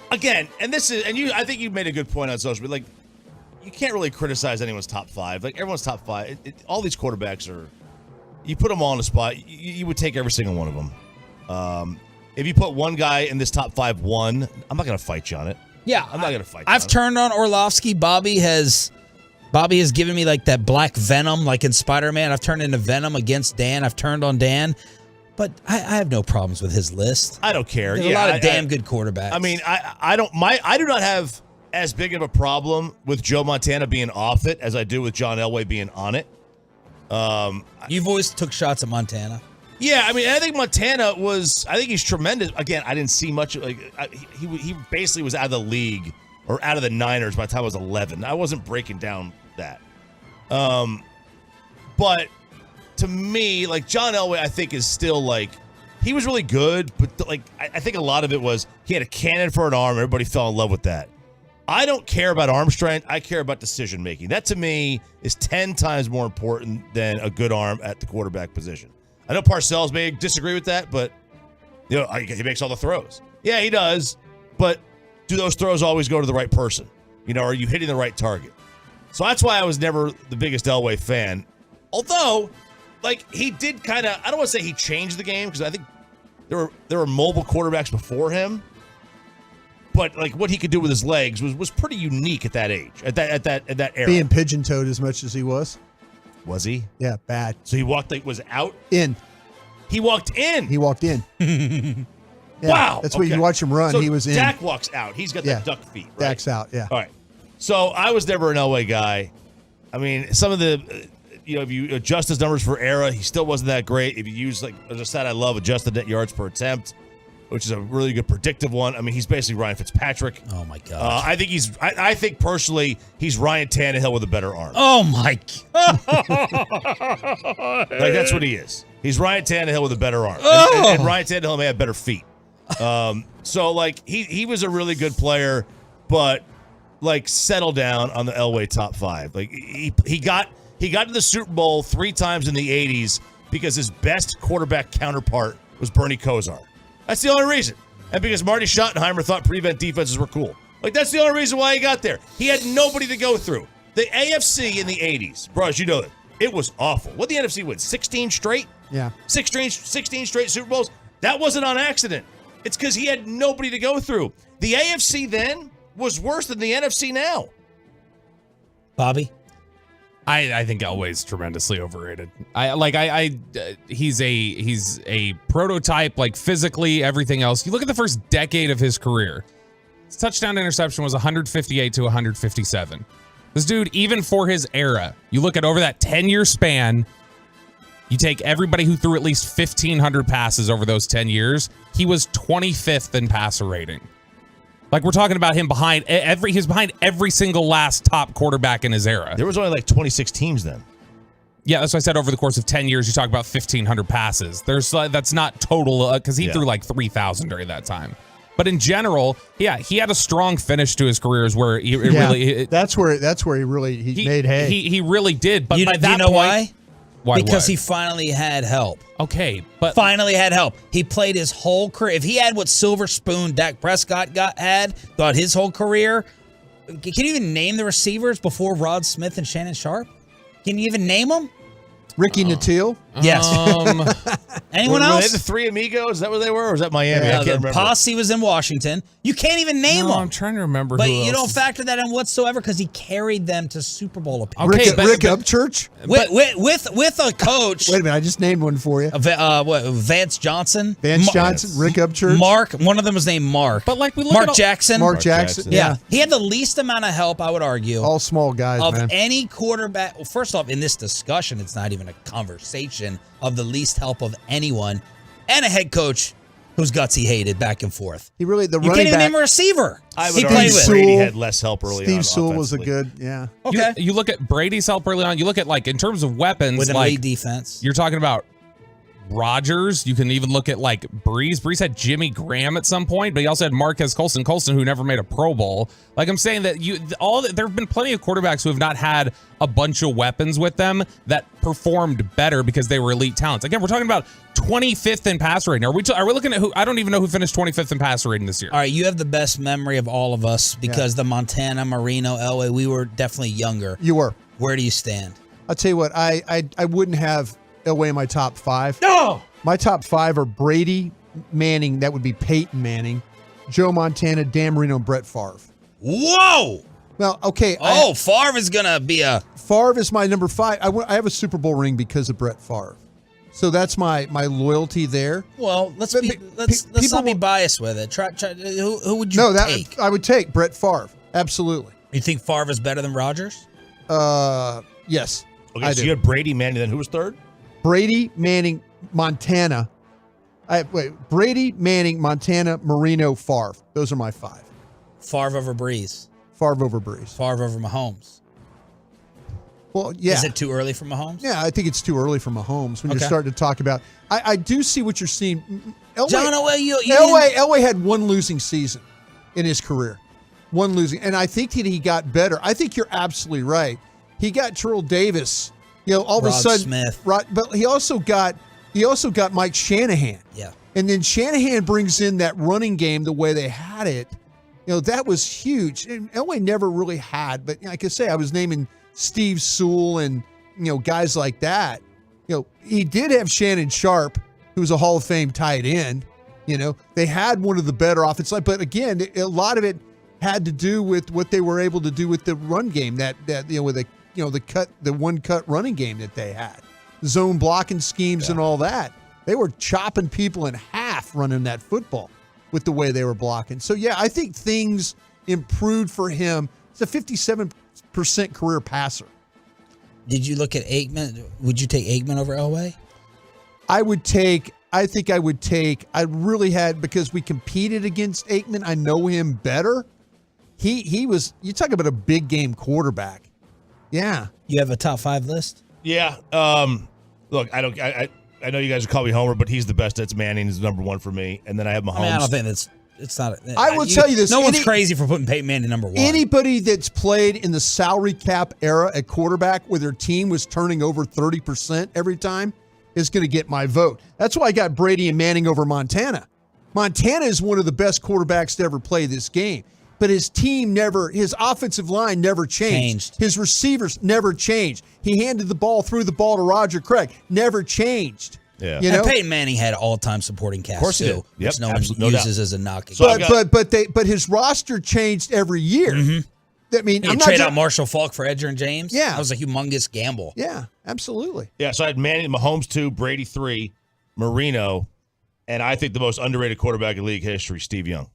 again, I think you made a good point on social media. Like, you can't really criticize anyone's top 5. Like, everyone's top 5. All these quarterbacks are, you put them all on the spot, you would take every single one of them. If you put one guy in this top 5, I'm not going to fight you on it. Yeah, I'm not going to fight you I've turned on Orlovsky. Bobby has given me like that black venom, like in Spider-Man. I've turned into Venom against Dan. I've turned on Dan. But I have no problems with his list. I don't care. There's a lot of damn good quarterbacks. I mean, I do not have as big of a problem with Joe Montana being off it as I do with John Elway being on it. You've always took shots at Montana. Yeah, I mean, I think Montana I think he's tremendous. Again, I didn't see much. He basically was out of the league or out of the Niners by the time I was 11. I wasn't breaking down that. But to me, like, John Elway, I think is still like, he was really good, but like, I think a lot of it was he had a cannon for an arm. Everybody fell in love with that. I don't care about arm strength. I care about decision making. That to me is 10 times more important than a good arm at the quarterback position. I know Parcells may disagree with that, but he makes all the throws. Yeah, he does. But do those throws always go to the right person? Are you hitting the right target? So that's why I was never the biggest Elway fan. Although, like, he did kind of, I don't want to say he changed the game, because I think there were mobile quarterbacks before him. But like what he could do with his legs was pretty unique at that age, at that era. Being pigeon-toed as much as he was. Was he? Yeah, bad. So he was out? In. He walked in. He walked in. Yeah, wow. That's what you watch him run. So he was in. Dak walks out. He's got that duck feet, right? Dak's out, yeah. All right. So I was never an Elway guy. I mean, some of the, if you adjust his numbers for era, he still wasn't that great. If you use, like, as I said, I love adjusted net yards per attempt, which is a really good predictive one. I mean, he's basically Ryan Fitzpatrick. Oh, my God. I think personally, he's Ryan Tannehill with a better arm. Oh, my God. Like, that's what he is. He's Ryan Tannehill with a better arm. And Ryan Tannehill may have better feet. So, like, he was a really good player, but, like, settle down on the Elway top 5. Like, he got to the Super Bowl 3 times in the 80s because his best quarterback counterpart was Bernie Kosar. That's the only reason. And because Marty Schottenheimer thought prevent defenses were cool. Like, that's the only reason why he got there. He had nobody to go through. The AFC in the 80s, bros, you know that. It was awful. What did the NFC win? 16 straight? Yeah. 16 straight Super Bowls. That wasn't on accident. It's because he had nobody to go through. The AFC then was worse than the NFC now. Bobby? I think Elway's tremendously overrated. He's a prototype, like physically, everything else. You look at the first decade of his career. His touchdown to interception was 158 to 157. This dude, even for his era, you look at over that 10-year span, you take everybody who threw at least 1,500 passes over those 10 years, he was 25th in passer rating. Like, we're talking about him he's behind every single last top quarterback in his era. There was only like 26 teams then. Yeah, that's what I said. Over the course of 10 years, you talk about 1,500 passes. That's not total, because he threw like 3,000 during that time. But in general, yeah, he had a strong finish to his careers where that's where he really made hay. He really did. But do by that you know point, why? Because why? he finally had help. Okay, but finally had help. He played his whole career. If he had what Silver Spoon Dak Prescott had throughout his whole career, can you even name the receivers before Rod Smith and Shannon Sharp? Can you even name them? Ricky Nattil? Yes. Anyone else? Were they the Three Amigos? Is that what they were? Or was that Miami? I can't remember. Posse was in Washington. You can't even name them. I'm trying to remember. But who you else. don't factor that in whatsoever because he carried them to Super Bowl appearances. Okay, Rick Upchurch? With a coach. Wait a minute, I just named one for you. Vance Johnson. Johnson, Rick Upchurch. Mark. One of them was named Mark. But like we look Mark at Jackson. Mark Jackson. Yeah. He had the least amount of help, I would argue. All small guys, of man. any quarterback. Well, first off, in this discussion, it's not even a conversation of the least help of anyone, and a head coach whose guts he hated back and forth. He really You can't even name a receiver. I would he argue played with. Brady had less help early on. Steve Sewell was a offensively. good, yeah. Okay. You look at Brady's help early on. You look at, like, in terms of weapons, With an like elite defense. you're talking about Rodgers. You can even look at like Breeze. Breeze had Jimmy Graham at some point, but he also had Marquez Colston, who never made a Pro Bowl. Like I'm saying that there have been plenty of quarterbacks who have not had a bunch of weapons with them that performed better because they were elite talents. Again, we're talking about 25th in passer rating. Are we looking at who? I don't even know who finished 25th in passer rating this year. All right, you have the best memory of all of us because the Montana, Marino, Elway, we were definitely younger. You were. Where do you stand? I'll tell you what, I wouldn't have Elway in my top five. No! My top five are Brady, Manning, that would be Peyton Manning, Joe Montana, Dan Marino, and Brett Favre. Whoa! Well, okay. Favre is going to be a... Favre is my number five. I have a Super Bowl ring because of Brett Favre. So that's my loyalty there. Well, let's not be biased with it. Who would you take? I would take Brett Favre. Absolutely. You think Favre is better than Rodgers? Yes. Okay, so you had Brady, Manning, then who was third? Brady, Manning, Montana. Brady, Manning, Montana, Marino, Favre. Those are my five. Favre over Breeze. Favre over Breeze. Favre over Mahomes. Well, yeah. Is it too early for Mahomes? Yeah, I think it's too early for Mahomes when you're starting to talk about. I do see what you're seeing. Elway had one losing season in his career. One losing. And I think that he got better. I think you're absolutely right. He got Terrell Davis. All of a sudden, Smith. But he also got Mike Shanahan. Yeah. And then Shanahan brings in that running game the way they had it. That was huge. And Elway never really had, but like I say, I was naming Steve Sewell and guys like that. He did have Shannon Sharp, who was a Hall of Fame tight end. They had one of the better offensive, but again, a lot of it had to do with what they were able to do with the run game. The one cut running game that they had, zone blocking schemes and all that. They were chopping people in half running that football with the way they were blocking. So yeah, I think things improved for him. It's a 57% career passer. Did you look at Aikman? Would you take Aikman over Elway? I really had, because we competed against Aikman. I know him better. He was, you talk about a big game quarterback. Yeah. You have a top five list? Yeah. Look, I know you guys will call me Homer, but he's the best. That's Manning is number one for me. And then I have Mahomes. I don't think it's not. I will tell you this. No one's crazy for putting Peyton Manning number one. Anybody that's played in the salary cap era at quarterback where their team was turning over 30% every time is going to get my vote. That's why I got Brady and Manning over Montana. Montana is one of the best quarterbacks to ever play this game. But his offensive line never changed. His receivers never changed. He threw the ball to Roger Craig. Never changed. Yeah. You know? And Peyton Manning had all-time supporting cast, Of course he too, did. Yep, which no one absolutely, no uses doubt. as a knock. So But his roster changed every year. I mean, You I'm trade not out Marshall Falk for Edgerrin James? Yeah. That was a humongous gamble. Yeah, absolutely. Yeah, so I had Manning, Mahomes 2, Brady 3, Marino, and I think the most underrated quarterback in league history, Steve Young.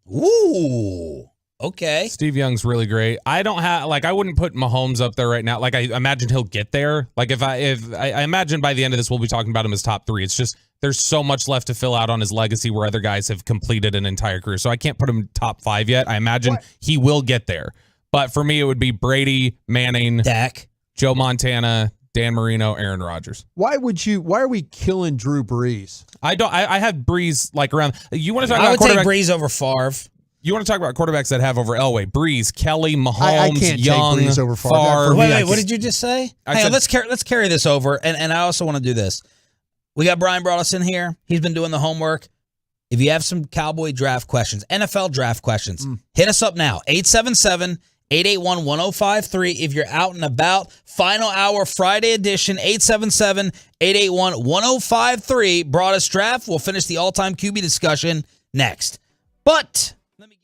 Ooh. Okay. Steve Young's really great. I wouldn't put Mahomes up there right now. Like, I imagine he'll get there. Like, if I imagine by the end of this, we'll be talking about him as top 3. It's just there's so much left to fill out on his legacy where other guys have completed an entire career. So I can't put him top 5 yet. I imagine he will get there. But for me, it would be Brady, Manning, Dak, Joe Montana, Dan Marino, Aaron Rodgers. Why are we killing Drew Brees? I have Brees like around. You want to talk I about would take quarterback? Brees over Favre. You want to talk about quarterbacks that have over Elway? Brees, Kelly, Mahomes, I can't Young, take Brees over Favre. Wait, what did you just say? I Hang on, said- let's carry this over, and I also want to do this. We got Brian Broaddus in here. He's been doing the homework. If you have some Cowboy draft questions, NFL draft questions, hit us up now. 877-881-1053. If you're out and about, final hour Friday edition, 877-881-1053. Broaddus draft. We'll finish the all-time QB discussion next. But let me get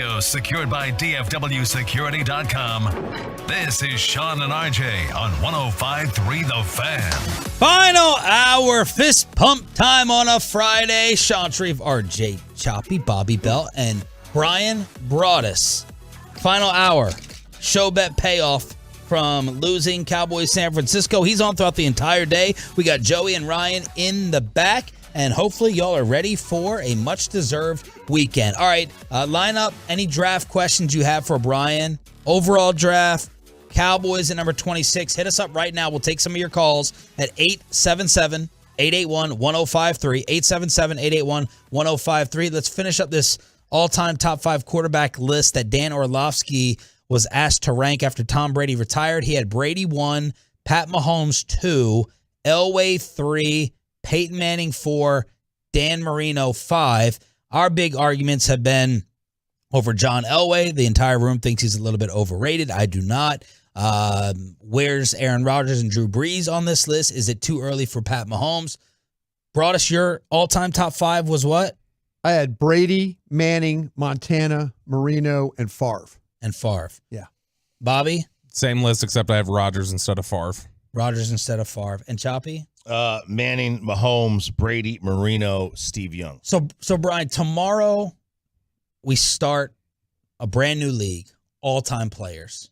Radio, secured by DFWSecurity.com. This is Sean and RJ on 105.3 The Fan. Final hour fist pump time on a Friday. Sean Shreve, RJ Choppy, Bobby Bell, and Brian Broaddus. Final hour. Show bet payoff from losing Cowboys San Francisco. He's on throughout the entire day. We got Joey and Ryan in the back. And hopefully y'all are ready for a much-deserved weekend. All right, line up any draft questions you have for Brian. Overall draft, Cowboys at number 26. Hit us up right now. We'll take some of your calls at 877-881-1053. 877-881-1053. Let's finish up this all-time top 5 quarterback list that Dan Orlovsky was asked to rank after Tom Brady retired. He had Brady 1, Pat Mahomes 2, Elway 3, Peyton Manning 4, Dan Marino 5. Our big arguments have been over John Elway. The entire room thinks he's a little bit overrated. I do not. Where's Aaron Rodgers and Drew Brees on this list? Is it too early for Pat Mahomes? Brought us your all-time top 5 was what? I had Brady, Manning, Montana, Marino, and Favre. Yeah. Bobby? Same list, except I have Rodgers instead of Favre. Rodgers instead of Favre. And Choppy? Manning, Mahomes, Brady, Marino, Steve Young. So Brian, tomorrow we start a brand new league, all-time players,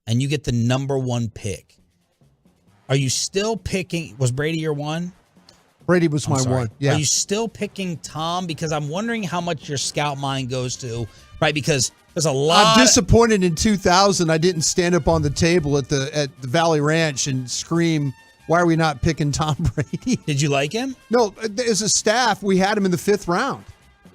and you get the number 1 pick. Are you still picking? Was Brady your 1? Brady was my 1. Yeah. Are you still picking Tom? Because I'm wondering how much your scout mind goes to, right? Because there's a lot. I'm disappointed in 2000 I didn't stand up on the table at the Valley Ranch and scream, why are we not picking Tom Brady? Did you like him? No, as a staff, we had him in the 5th round.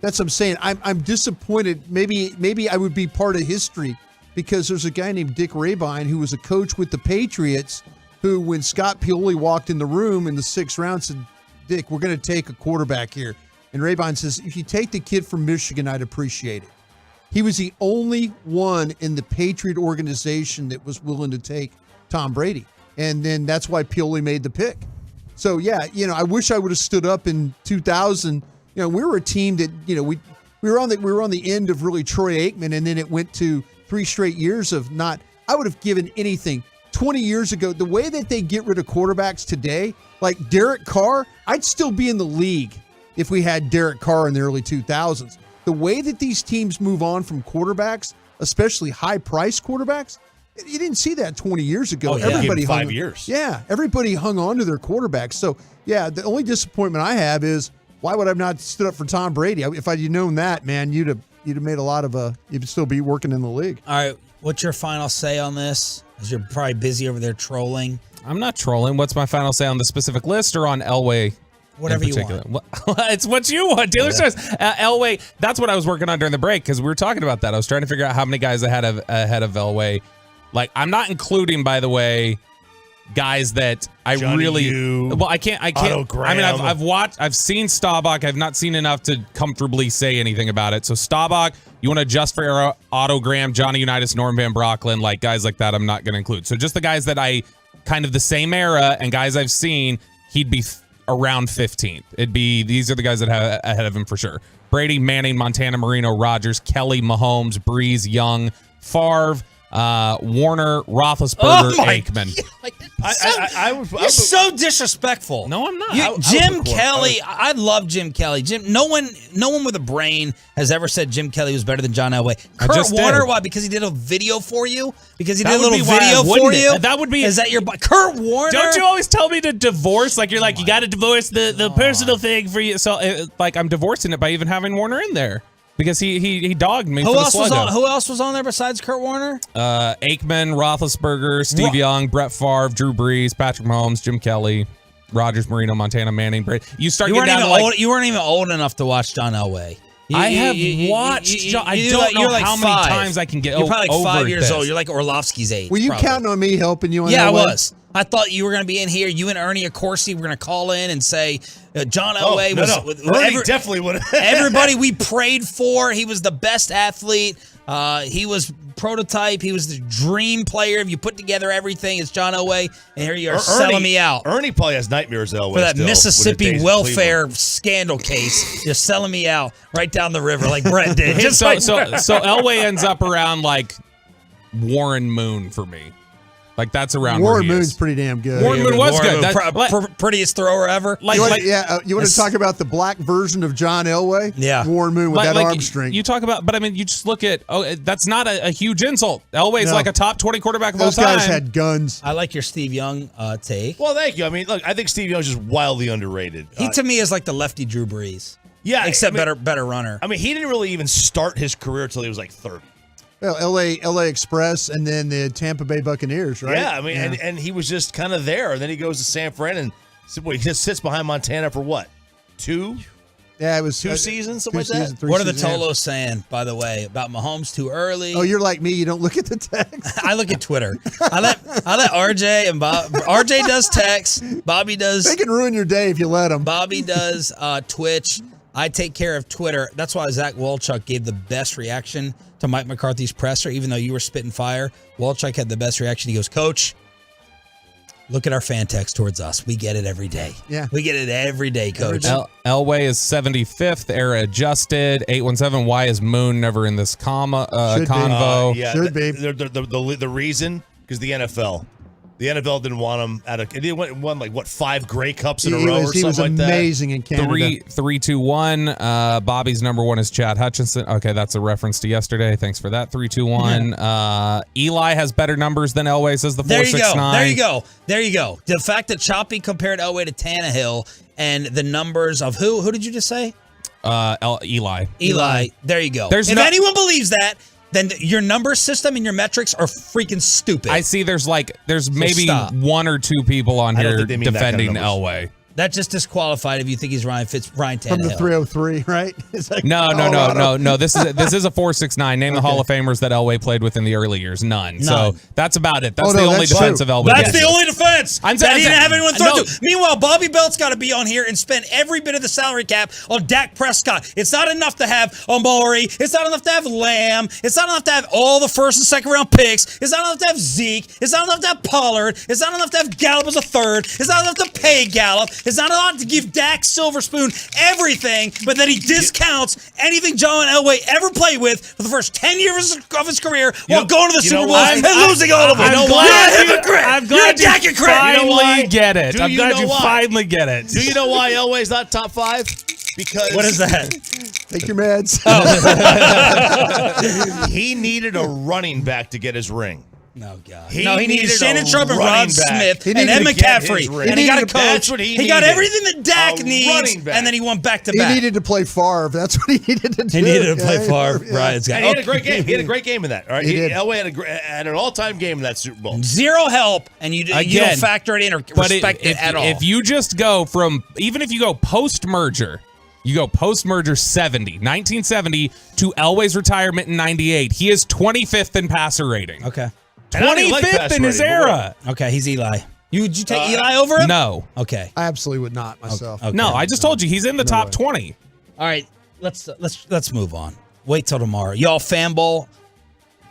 That's what I'm saying. I'm disappointed. Maybe I would be part of history because there's a guy named Dick Rabine who was a coach with the Patriots who, when Scott Pioli walked in the room in the 6th round, said, Dick, we're going to take a quarterback here. And Rabine says, if you take the kid from Michigan, I'd appreciate it. He was the only one in the Patriot organization that was willing to take Tom Brady. And then that's why Pioli made the pick. So, yeah, I wish I would have stood up in 2000. We were a team that, we were on the end of really Troy Aikman, and then it went to 3 straight years of not. I would have given anything 20 years ago. The way that they get rid of quarterbacks today, like Derek Carr, I'd still be in the league if we had Derek Carr in the early 2000s. The way that these teams move on from quarterbacks, especially high-priced quarterbacks, you didn't see that 20 years ago. Oh, yeah. Everybody 5 years. Yeah, everybody hung on to their quarterbacks. So, yeah, the only disappointment I have is why would I have not stood up for Tom Brady? If I'd known that, man, you'd have made a lot of you'd still be working in the league. All right, what's your final say on this? As you're probably busy over there trolling. I'm not trolling. What's my final say on the specific list or on Elway? Whatever you want. It's what you want. Taylor says Elway. That's what I was working on during the break because we were talking about that. I was trying to figure out how many guys ahead of Elway. Like, I'm not including, by the way, guys that I Johnny really. U, well, I can't. Otto Graham. I mean, I've seen Staubach. I've not seen enough to comfortably say anything about it. So Staubach, you want to adjust for Otto Graham, Johnny Unitas, Norm Van Brocklin, like guys like that. I'm not going to include. So just the guys that I kind of the same era and guys I've seen, he'd be around 15th. These are the guys that have ahead of him for sure. Brady, Manning, Montana, Marino, Rodgers, Kelly, Mahomes, Breeze, Young, Favre, Warner, Roethlisberger, Aikman. You're so disrespectful. No, I'm not. Jim Kelly. I love Jim Kelly. No one with a brain has ever said Jim Kelly was better than John Elway. Kurt Warner, why? Because he did a video for you? Because he did a little video for you? That would be. Is that your Kurt Warner? Don't you always tell me to divorce? Like, you're like, you got to divorce the personal thing for you. So, I'm divorcing it by even having Warner in there. Because he dogged me for the sluggo. Who else was on there besides Kurt Warner? Aikman, Roethlisberger, Steve Young, Brett Favre, Drew Brees, Patrick Mahomes, Jim Kelly, Rodgers, Marino, Montana, Manning, Brady. You weren't even old enough to watch John Elway. I have watched John. I don't know how many times I can get over. You're probably like 5 years old. You're like Orlovsky's age. Were you counting on me helping you on Yeah, that I way? was. I thought you were going to be in here. You and Ernie Accorsi were going to call in and say John Elway was Ernie definitely would have. Everybody we prayed for. He was the best athlete. He was prototype. He was the dream player. If you put together everything, it's John Elway. And here you are selling me out. Ernie probably has nightmares of Elway for that still, Mississippi welfare scandal case. You're selling me out right down the river like Brett did. So Elway ends up around like Warren Moon for me. Like that's around Warren where he Moon's is. pretty damn good. Warren Moon was good. Prettiest thrower ever. You want to talk about the black version of John Elway? Yeah. Warren Moon with that arm strength. You talk about, but I mean, you just look at, that's not a huge insult. Elway's like a top 20 quarterback of all time. Those guys had guns. I like your Steve Young take. Well, thank you. I mean, look, I think Steve Young's just wildly underrated. He to me is like the lefty Drew Brees. Yeah. Except better runner. I mean, he didn't really even start his career until he was like 30. Well, LA Express and then the Tampa Bay Buccaneers, right? Yeah, I mean, and he was just kind of there. And then he goes to San Fran and he just sits behind Montana for what? 2? Yeah, it was 2 seasons, something like that. What are the Tolos saying, by the way, about Mahomes too early? Oh, you're like me. You don't look at the text. I look at Twitter. I let RJ and Bob. RJ does text. Bobby does. They can ruin your day if you let them. Bobby does Twitch. I take care of Twitter. That's why Zach Walchuk gave the best reaction to Mike McCarthy's presser, even though you were spitting fire. Walchuk had the best reaction. He goes, Coach, look at our fan text towards us. We get it every day. Yeah. We get it every day, Coach. Elway is 75th, era adjusted. 817, why is Moon never in this convo? Yeah, should be. The reason, because the NFL. The NFL didn't want him he won like, 5 Grey Cups in a row or something like that? He was amazing in Canada. 3-2-1. Bobby's number 1 is Chad Hutchinson. Okay, that's a reference to yesterday. Thanks for that. 3-2-1. Eli has better numbers than Elway, says the 469. There you go. The fact that Choppy compared Elway to Tannehill and the numbers of who? Who did you just say? Eli. There you go. If anyone believes that, then your number system and your metrics are freaking stupid. I see there's maybe 1 or 2 people on here defending Elway. That just disqualified if you think he's Ryan Tannehill. From the 303, right? It's like No. This is a 469. Name the Hall of Famers that Elway played with in the early years. None. So that's about it. That's the only defense of Elway. That's the only defense. He didn't have anyone throw to. Meanwhile, Bobby Belt's got to be on here and spend every bit of the salary cap on Dak Prescott. It's not enough to have Amari. It's not enough to have Lamb. It's not enough to have all the first and second round picks. It's not enough to have Zeke. It's not enough to have Pollard. It's not enough to have Gallup as a third. It's not enough to pay Gallup. It's not enough to give Dak Silverspoon everything, but then he discounts anything John Elway ever played with for the first 10 years of his career while going to the Super Bowl and losing all of them. I'm glad you finally get it. I'm glad you finally get it. Do you know why Elway's not top 5? Because what is that? Take your meds. He needed a running back to get his ring. No, God. He needed Shannon Sharp and Rod Smith and Ed McCaffrey. And he got a coach. He got everything that Dak needs, and then he went back to back. He needed to play Favre. That's what he needed to do. He needed to play Favre. Right. He had a great game. He had a great game in that. All right. Elway had an all-time game in that Super Bowl. Zero help, and you don't factor it in or respect it at all. If you just go from, even if you go post-merger, you go post-merger 1970 to Elway's retirement in 98. He is 25th in passer rating. Okay. 25th in his era. Okay, he's Eli. Would you take Eli over him? No. Okay. I absolutely would not myself. Okay. No, I just told you he's in the top 20. All right, let's move on. Wait till tomorrow. Y'all fanbowl.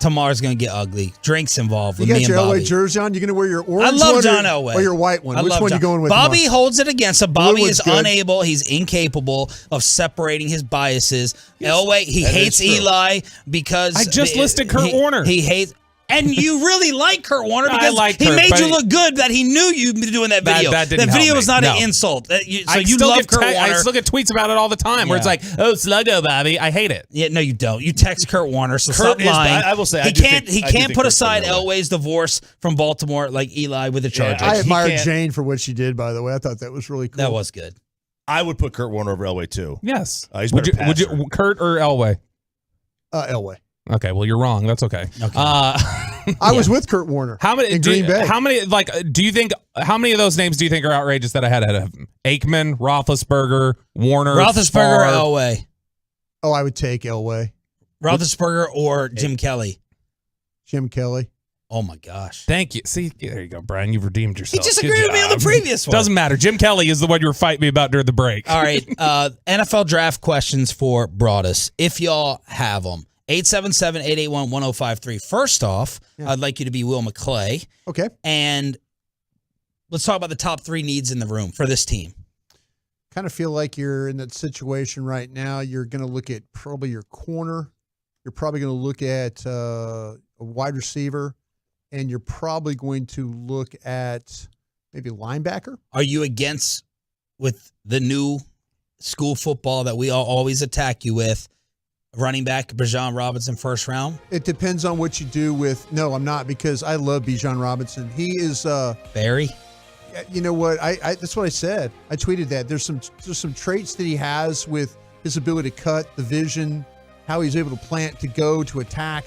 Tomorrow's gonna get ugly. Drinks involved. You with got me your and Bobby. LA jersey on. You gonna wear your orange? I love one John Elway or your white one. Which one you going with? Bobby holds it against him. Bobby is good. unable. He's incapable of separating his biases. Elway, he hates Eli because I just listed Kurt Warner. He hates. And you really like Kurt Warner because he made you look good that he knew you'd be doing that video. That video was not an insult. So you love Kurt Warner. I still get tweets about it all the time where it's like, oh, Sluggo, Bobby. I hate it. Yeah, no, you don't. You text Kurt Warner, so stop lying. I will say, he can't put aside Elway's divorce from Baltimore like Eli with the Chargers. I admire Jane for what she did, by the way. I thought that was really cool. That was good. I would put Kurt Warner over Elway, too. Yes. He's would you Kurt or Elway? Elway. Okay, well, you're wrong. That's okay. I was with Kurt Warner. How many? In Green Bay. How many? Do you think? How many of those names do you think are outrageous that I had ahead of him? Aikman, Roethlisberger, Warner, Roethlisberger, or Elway. I would take Elway. Roethlisberger or Jim Kelly. Jim Kelly. Oh my gosh. Thank you. See, there you go, Brian. You've redeemed yourself. He disagreed with me on the previous one. Doesn't matter. Jim Kelly is the one you were fighting me about during the break. All right. NFL draft questions for Broadus, if y'all have them. 877-881-1053. First off, I'd like you to be Will McClay. Okay. And let's talk about the top 3 needs in the room for this team. Kind of feel like you're in that situation right now. You're going to look at probably your corner. You're probably going to look at a wide receiver. And you're probably going to look at maybe linebacker. Are you against, with the new school football that we all always attack you with, running back Bijan Robinson first round? It depends on what you do with. No, I'm not, because I love Bijan Robinson. He is Barry. You know what? I that's what I said. I tweeted that. There's some traits that he has with his ability to cut, the vision, how he's able to plant, to go, to attack.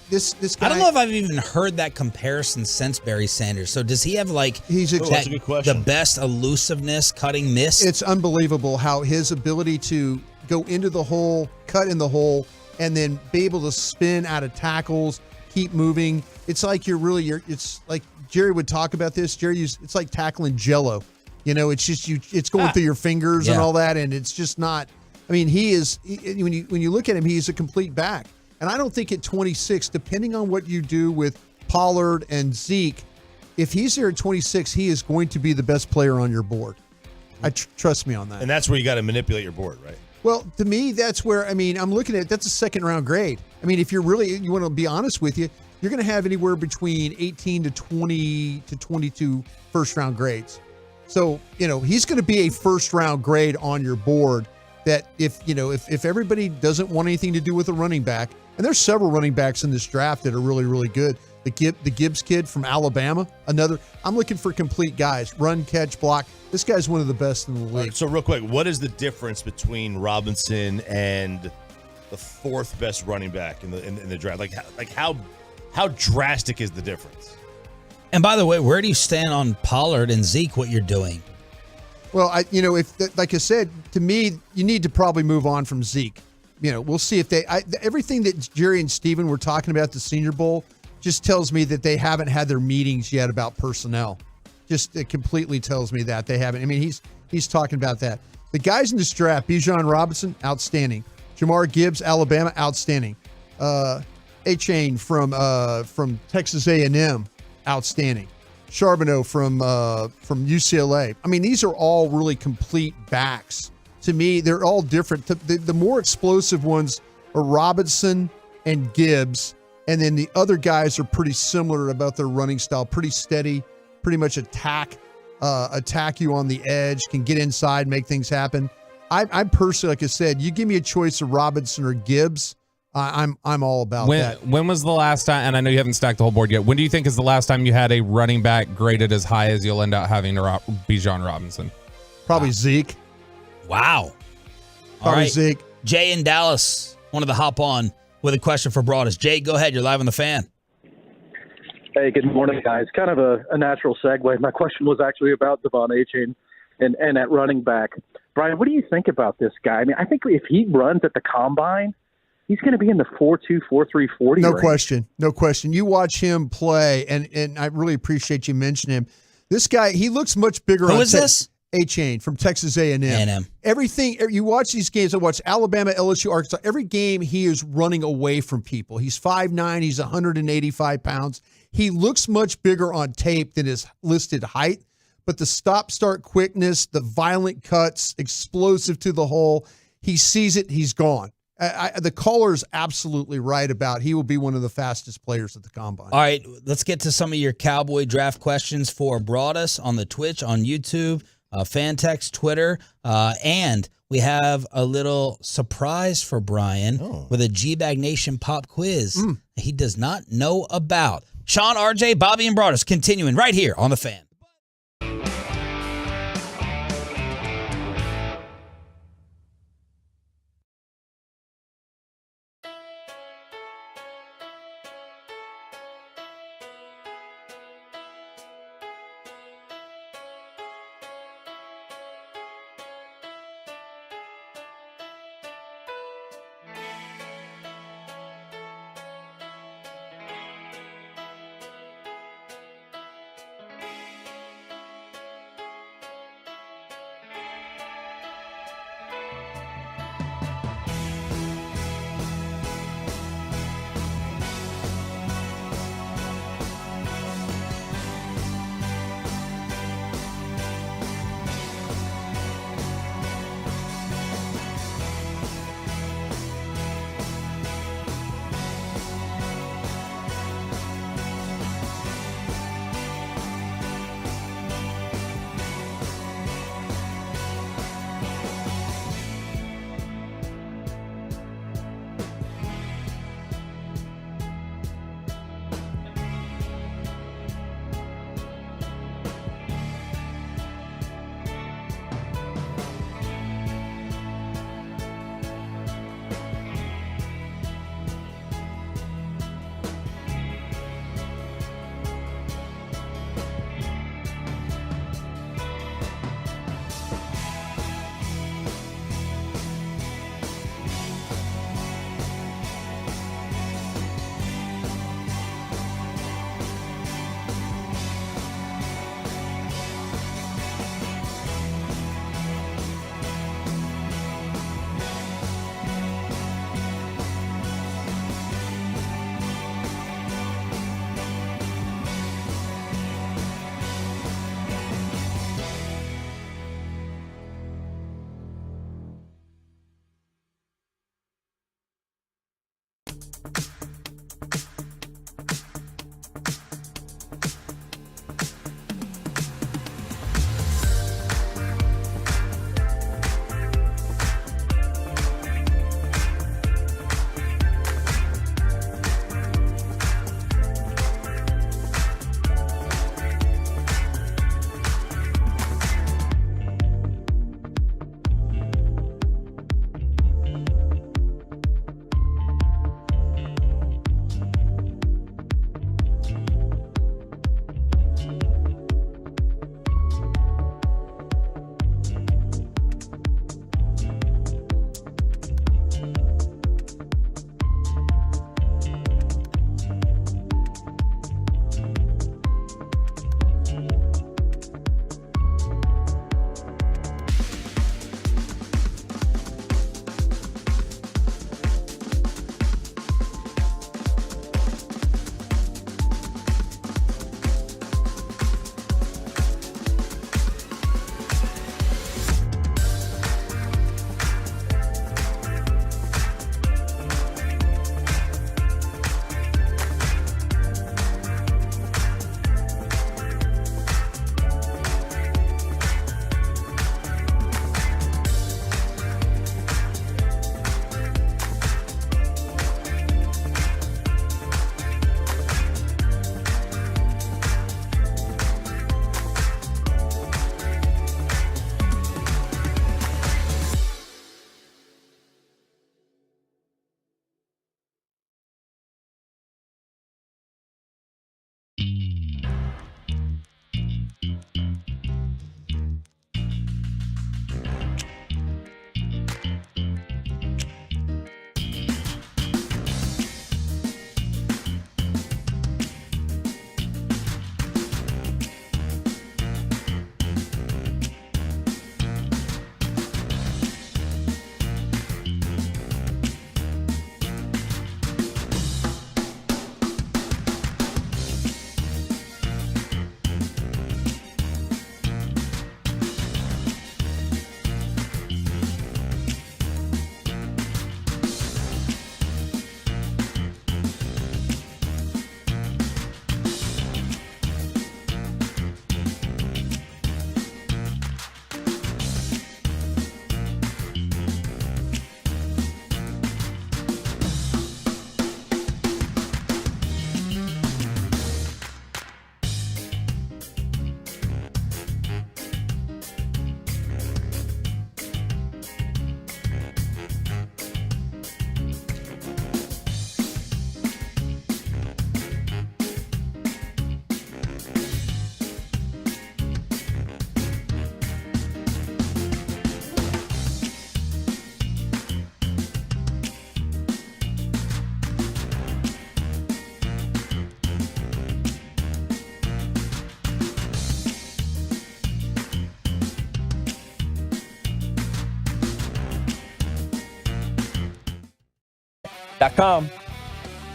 This guy, I don't know if I've even heard that comparison since Barry Sanders. So does he have that's a good question. The best elusiveness, cutting miss? It's unbelievable how his ability to go into the hole, cut in the hole, and then be able to spin out of tackles, keep moving. It's like it's like Jerry would talk about this. It's like tackling Jell-O. You know, it's just it's going through your fingers and all that, and it's just not. I mean, when you look at him, he's a complete back. And I don't think at 26, depending on what you do with Pollard and Zeke, if he's there at 26, he is going to be the best player on your board. Trust me on that. And that's where you got to manipulate your board, right? Well, to me, that's where, I'm looking at, that's a second-round grade. I mean, if you want to be honest with you, you're going to have anywhere between 18 to 20 to 22 first-round grades. So, he's going to be a first-round grade on your board that if everybody doesn't want anything to do with a running back, and there's several running backs in this draft that are really, really good. The Gibbs kid from Alabama, I'm looking for complete guys. Run, catch, block. This guy's one of the best in the league. Right, so real quick, what is the difference between Robinson and the 4th best running back in the draft? Like how drastic is the difference? And by the way, where do you stand on Pollard and Zeke, what you're doing? Well, like I said, to me, you need to probably move on from Zeke. We'll see if everything that Jerry and Steven were talking about at the Senior Bowl just tells me that they haven't had their meetings yet about personnel. It completely tells me that they haven't. I mean, he's talking about that. The guys in this draft: Bijan Robinson, outstanding. Jamar Gibbs, Alabama, outstanding. A-Chain from Texas A&M, outstanding. Charbonneau from UCLA. I mean, these are all really complete backs. To me, they're all different. The more explosive ones are Robinson and Gibbs, and then the other guys are pretty similar about their running style. Pretty steady, pretty much attack you on the edge, can get inside, make things happen. I'm personally, like I said, you give me a choice of Robinson or Gibbs, I'm all about that. When was the last time, and I know you haven't stacked the whole board yet, when do you think is the last time you had a running back graded as high as you'll end up having to Bijan Robinson? Probably Zeke. Wow. Probably all right. Zeke. Jay in Dallas wanted to hop on with a question for Broadus. Jay, go ahead. You're live on the Fan. Hey, good morning, guys. Kind of a natural segue. My question was actually about Devon A-Chain and at running back. Brian, what do you think about this guy? I mean, I think if he runs at the combine, he's going to be in the 4.2, 4.3, 40 No range. question. No question. You watch him play, and I really appreciate you mentioning him. This guy, he looks much bigger. Who is this? A-Chain from Texas A&M. A&M. Everything, you watch these games, I watch Alabama, LSU, Arkansas. Every game, he is running away from people. He's 5'9", he's 185 pounds. He looks much bigger on tape than his listed height, but the stop-start quickness, the violent cuts, explosive to the hole, he sees it, he's gone. The caller is absolutely right about he will be one of the fastest players at the combine. All right, let's get to some of your Cowboy draft questions for Broadus on the Twitch, on YouTube, fan text, Twitter, and we have a little surprise for Brian with a G-Bag Nation pop quiz he does not know about. Sean, RJ, Bobby, and Broadus continuing right here on the Fan.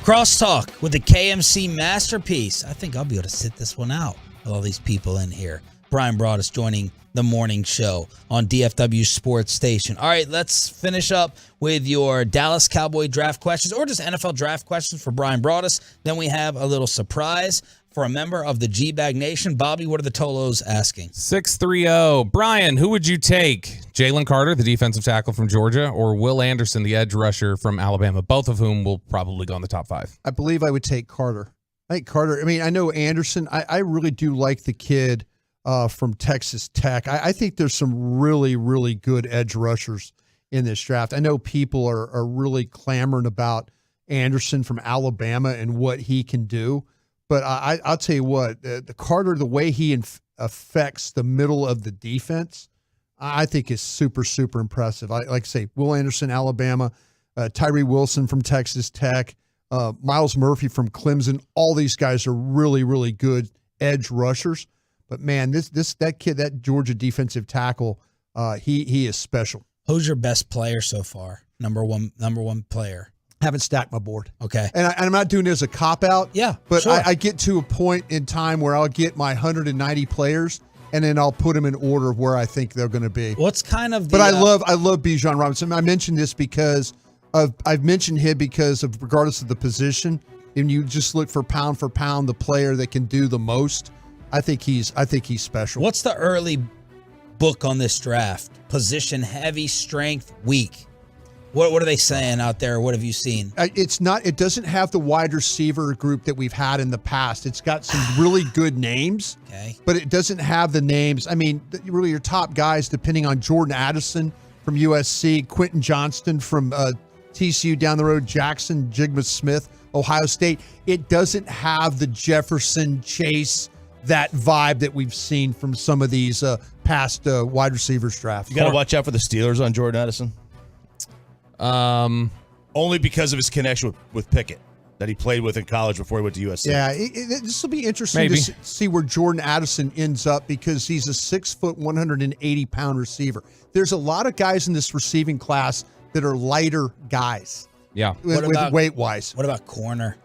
Crosstalk with the KMC Masterpiece. I think I'll be able to sit this one out with all these people in here. Brian Broaddus joining the morning show on DFW Sports Station. All right, let's finish up with your Dallas Cowboy draft questions or just NFL draft questions for Brian Broaddus. Then we have a little surprise for a member of the G-Bag Nation. Bobby, what are the Tolos asking? 630. Brian, who would you take? Jalen Carter, the defensive tackle from Georgia, or Will Anderson, the edge rusher from Alabama, both of whom will probably go in the top 5? I believe I would take Carter. I think Carter, I mean, I know Anderson. I really do like the kid from Texas Tech. I think there's some really, really good edge rushers in this draft. I know people are really clamoring about Anderson from Alabama and what he can do. But I'll tell you what, the Carter, the way he affects the middle of the defense, I think is super, super impressive. Like I say, Will Anderson, Alabama, Tyree Wilson from Texas Tech, Miles Murphy from Clemson. All these guys are really, really good edge rushers. But man, that kid, that Georgia defensive tackle, he is special. Who's your best player so far? Number one player. Haven't stacked my board. Okay. And I'm not doing it as a cop-out. Yeah, But sure. I get to a point in time where I'll get my 190 players, and then I'll put them in order of where I think they're going to be. What's kind of the... But I love Bijan Robinson. I mentioned this because I've mentioned him because of regardless of the position, and you just look for pound, the player that can do the most. I think he's special. What's the early book on this draft? Position heavy, strength weak. What are they saying out there? What have you seen? It doesn't have the wide receiver group that we've had in the past. It's got some really good names, but it doesn't have the names. I mean, really your top guys, depending on Jordan Addison from USC, Quentin Johnston from TCU down the road, Jackson, Jigma Smith, Ohio State. It doesn't have the Jefferson, Chase, that vibe that we've seen from some of these past wide receivers draft. You got to watch out for the Steelers on Jordan Addison. Only because of his connection with Pickett that he played with in college before he went to USC. Yeah, this will be interesting to see where Jordan Addison ends up because he's a 6 foot, 180-pound receiver. There's a lot of guys in this receiving class that are lighter guys. Yeah, with weight-wise. What about corner?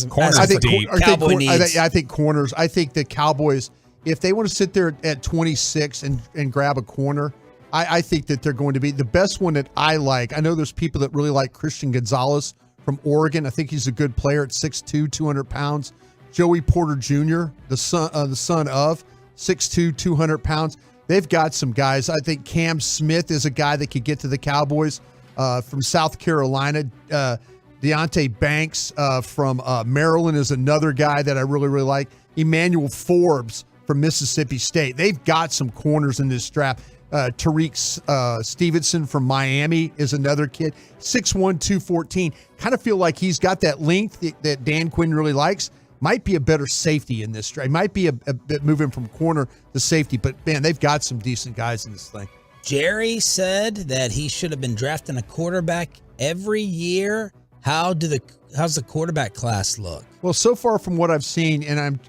Corners deep. Cowboy needs. I think corners. I think the Cowboys, if they want to sit there at 26 and grab a corner, I think that they're going to be the best one that I like. I know there's people that really like Christian Gonzalez from Oregon. I think he's a good player at 6'2", 200 pounds. Joey Porter Jr., the son of 6'2", 200 pounds. They've got some guys. I think Cam Smith is a guy that could get to the Cowboys from South Carolina. Deontay Banks from Maryland is another guy that I really, really like. Emmanuel Forbes from Mississippi State. They've got some corners in this draft. Tariq Stevenson from Miami is another kid. 6'1", 214. Kind of feel like he's got that length that Dan Quinn really likes. Might be a better safety in this draft. Might be a bit moving from corner to safety. But, man, they've got some decent guys in this thing. Jerry said that he should have been drafting a quarterback every year. How's the quarterback class look? Well, so far from what I've seen, and I'm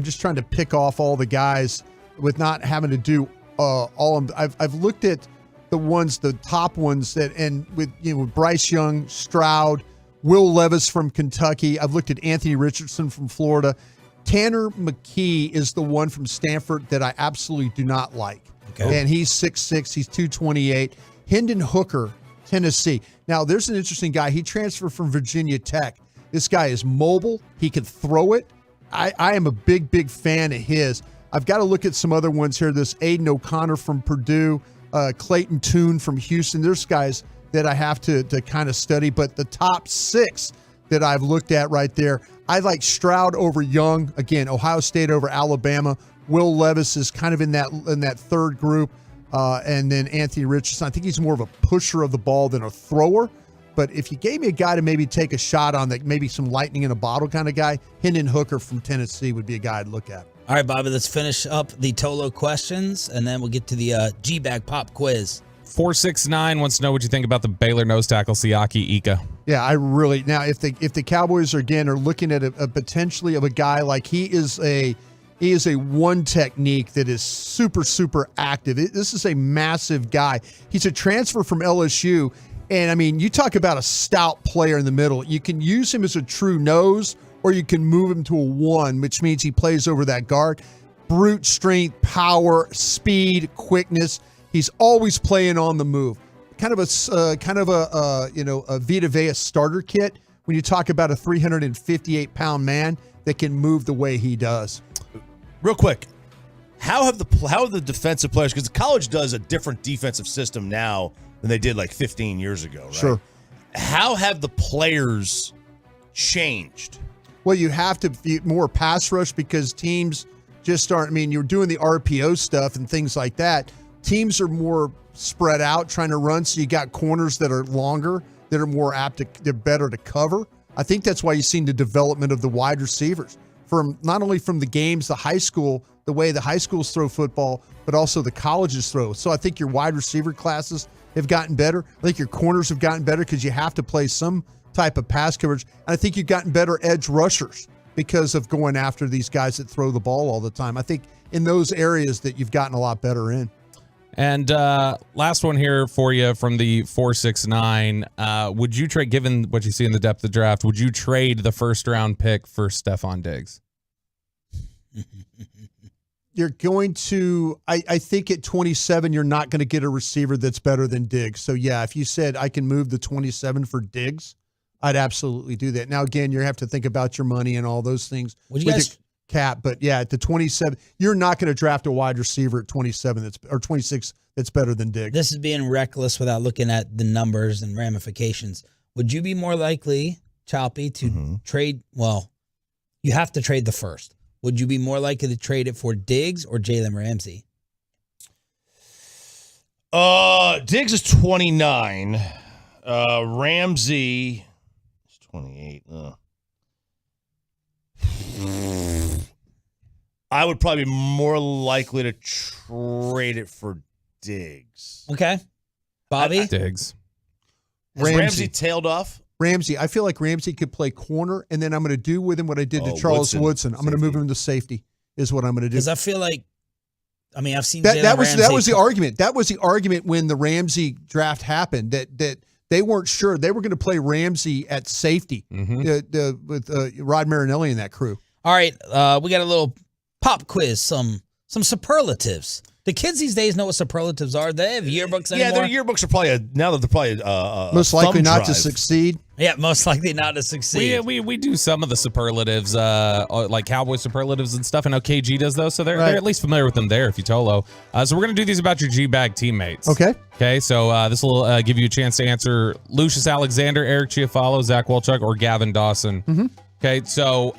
just trying to pick off all the guys with not having to do all of them. I've looked at the top ones with Bryce Young, Stroud, Will Levis from Kentucky. I've looked at Anthony Richardson from Florida. Tanner McKee is the one from Stanford that I absolutely do not like. Okay. And he's 6'6", he's 228. Hendon Hooker, Tennessee. Now, there's an interesting guy. He transferred from Virginia Tech. This guy is mobile. He can throw it. I am a big, big fan of his. I've got to look at some other ones here. This Aiden O'Connor from Purdue, Clayton Tune from Houston. There's guys that I have to kind of study. But the top 6 that I've looked at right there, I like Stroud over Young. Again, Ohio State over Alabama. Will Levis is kind of in that third group. And then Anthony Richardson. I think he's more of a pusher of the ball than a thrower. But if you gave me a guy to maybe take a shot on, that maybe some lightning in a bottle kind of guy, Hendon Hooker from Tennessee would be a guy I'd look at. All right, Bobby, let's finish up the Tolo questions, and then we'll get to the G-Bag Pop quiz. 469 wants to know what you think about the Baylor nose tackle, Siaki Ika. Yeah, now if the Cowboys are looking at a potentially of a guy like he is a one technique that is super, super active. This is a massive guy. He's a transfer from LSU. And, I mean, you talk about a stout player in the middle. You can use him as a true nose, or you can move him to a one, which means he plays over that guard. Brute strength, power, speed, quickness. He's always playing on the move. Kind of a Vita Vea starter kit when you talk about a 358-pound man that can move the way he does. Real quick, how have the defensive players, because college does a different defensive system now than they did like 15 years ago, right? Sure. How have the players changed? Well, you have to be more pass rush because teams just aren't. I mean, you're doing the RPO stuff and things like that. Teams are more spread out trying to run, so you got corners that are longer, that are more they're better to cover. I think that's why you've seen the development of the wide receivers. From not only from the games, the high school, the way the high schools throw football, but also the colleges throw. So I think your wide receiver classes have gotten better. I think your corners have gotten better because you have to play some type of pass coverage. And I think you've gotten better edge rushers because of going after these guys that throw the ball all the time. I think in those areas that you've gotten a lot better in. And last one here for you from the 469. Would you trade, given what you see in the depth of the draft, would you trade the first-round pick for Stephon Diggs? you're going to. I think at 27, you're not going to get a receiver that's better than Diggs. So yeah, if you said I can move the 27 for Diggs, I'd absolutely do that. Now again, you have to think about your money and all those things Would you with guys? the cap. But yeah, at the 27, you're not going to draft a wide receiver at 27 or 26 that's better than Diggs. This is being reckless without looking at the numbers and ramifications. Would you be more likely, Choppy, to trade? Well, you have to trade the first. Would you be more likely to trade it for Diggs or Jalen Ramsey? Diggs is 29. Ramsey is 28. I would probably be more likely to trade it for Diggs. Okay. Bobby? Diggs. Has Ramsey tailed off? Ramsey, I feel like Ramsey could play corner, and then I'm going to do with him what I did to Charles Woodson. I'm going to move him to safety, is what I'm going to do. Because I feel like, I've seen that was the argument. That was the argument when the Ramsey draft happened, that they weren't sure. They were going to play Ramsey at safety with Rod Marinelli and that crew. All right, we got a little pop quiz, some superlatives. The kids these days know what superlatives are. They have yearbooks anymore. Yeah, their yearbooks are probably most likely not to succeed. Yeah, most likely not to succeed. We do some of the superlatives, like Cowboy superlatives and stuff. I know KG does those, so they're at least familiar with them there, if you Tolo. So we're going to do these about your G-Bag teammates. Okay, so this will give you a chance to answer Lucius Alexander, Eric Chiafalo, Zach Wolchuk, or Gavin Dawson. Okay, so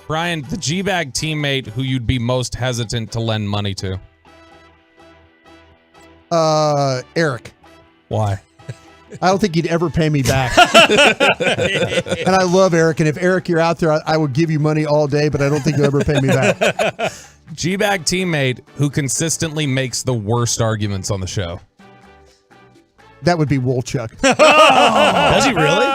Brian, the G-Bag teammate who you'd be most hesitant to lend money to? Eric. Why? I don't think he'd ever pay me back. And I love Eric. And if Eric, you're out there, I would give you money all day, but I don't think you'll ever pay me back. G-Bag teammate who consistently makes the worst arguments on the show. That would be Wolchuk. Does he really?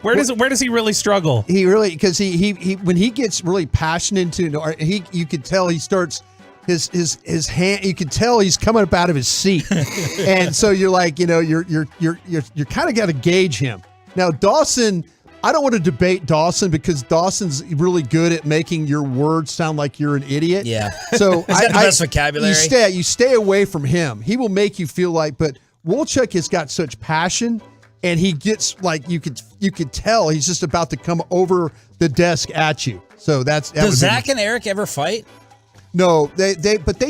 Where does he really struggle? He really, because he when he gets really passionate into you could tell he starts his hand. You can tell he's coming up out of his seat, and so you're like, you're kind of got to gauge him. Now Dawson, I don't want to debate Dawson because Dawson's really good at making your words sound like you're an idiot. Yeah, so he's got the best vocabulary. You stay away from him. He will make you feel like, but Wolchuk has got such passion. And he gets like you could tell he's just about to come over the desk at you. So does Zach and Eric ever fight? No, they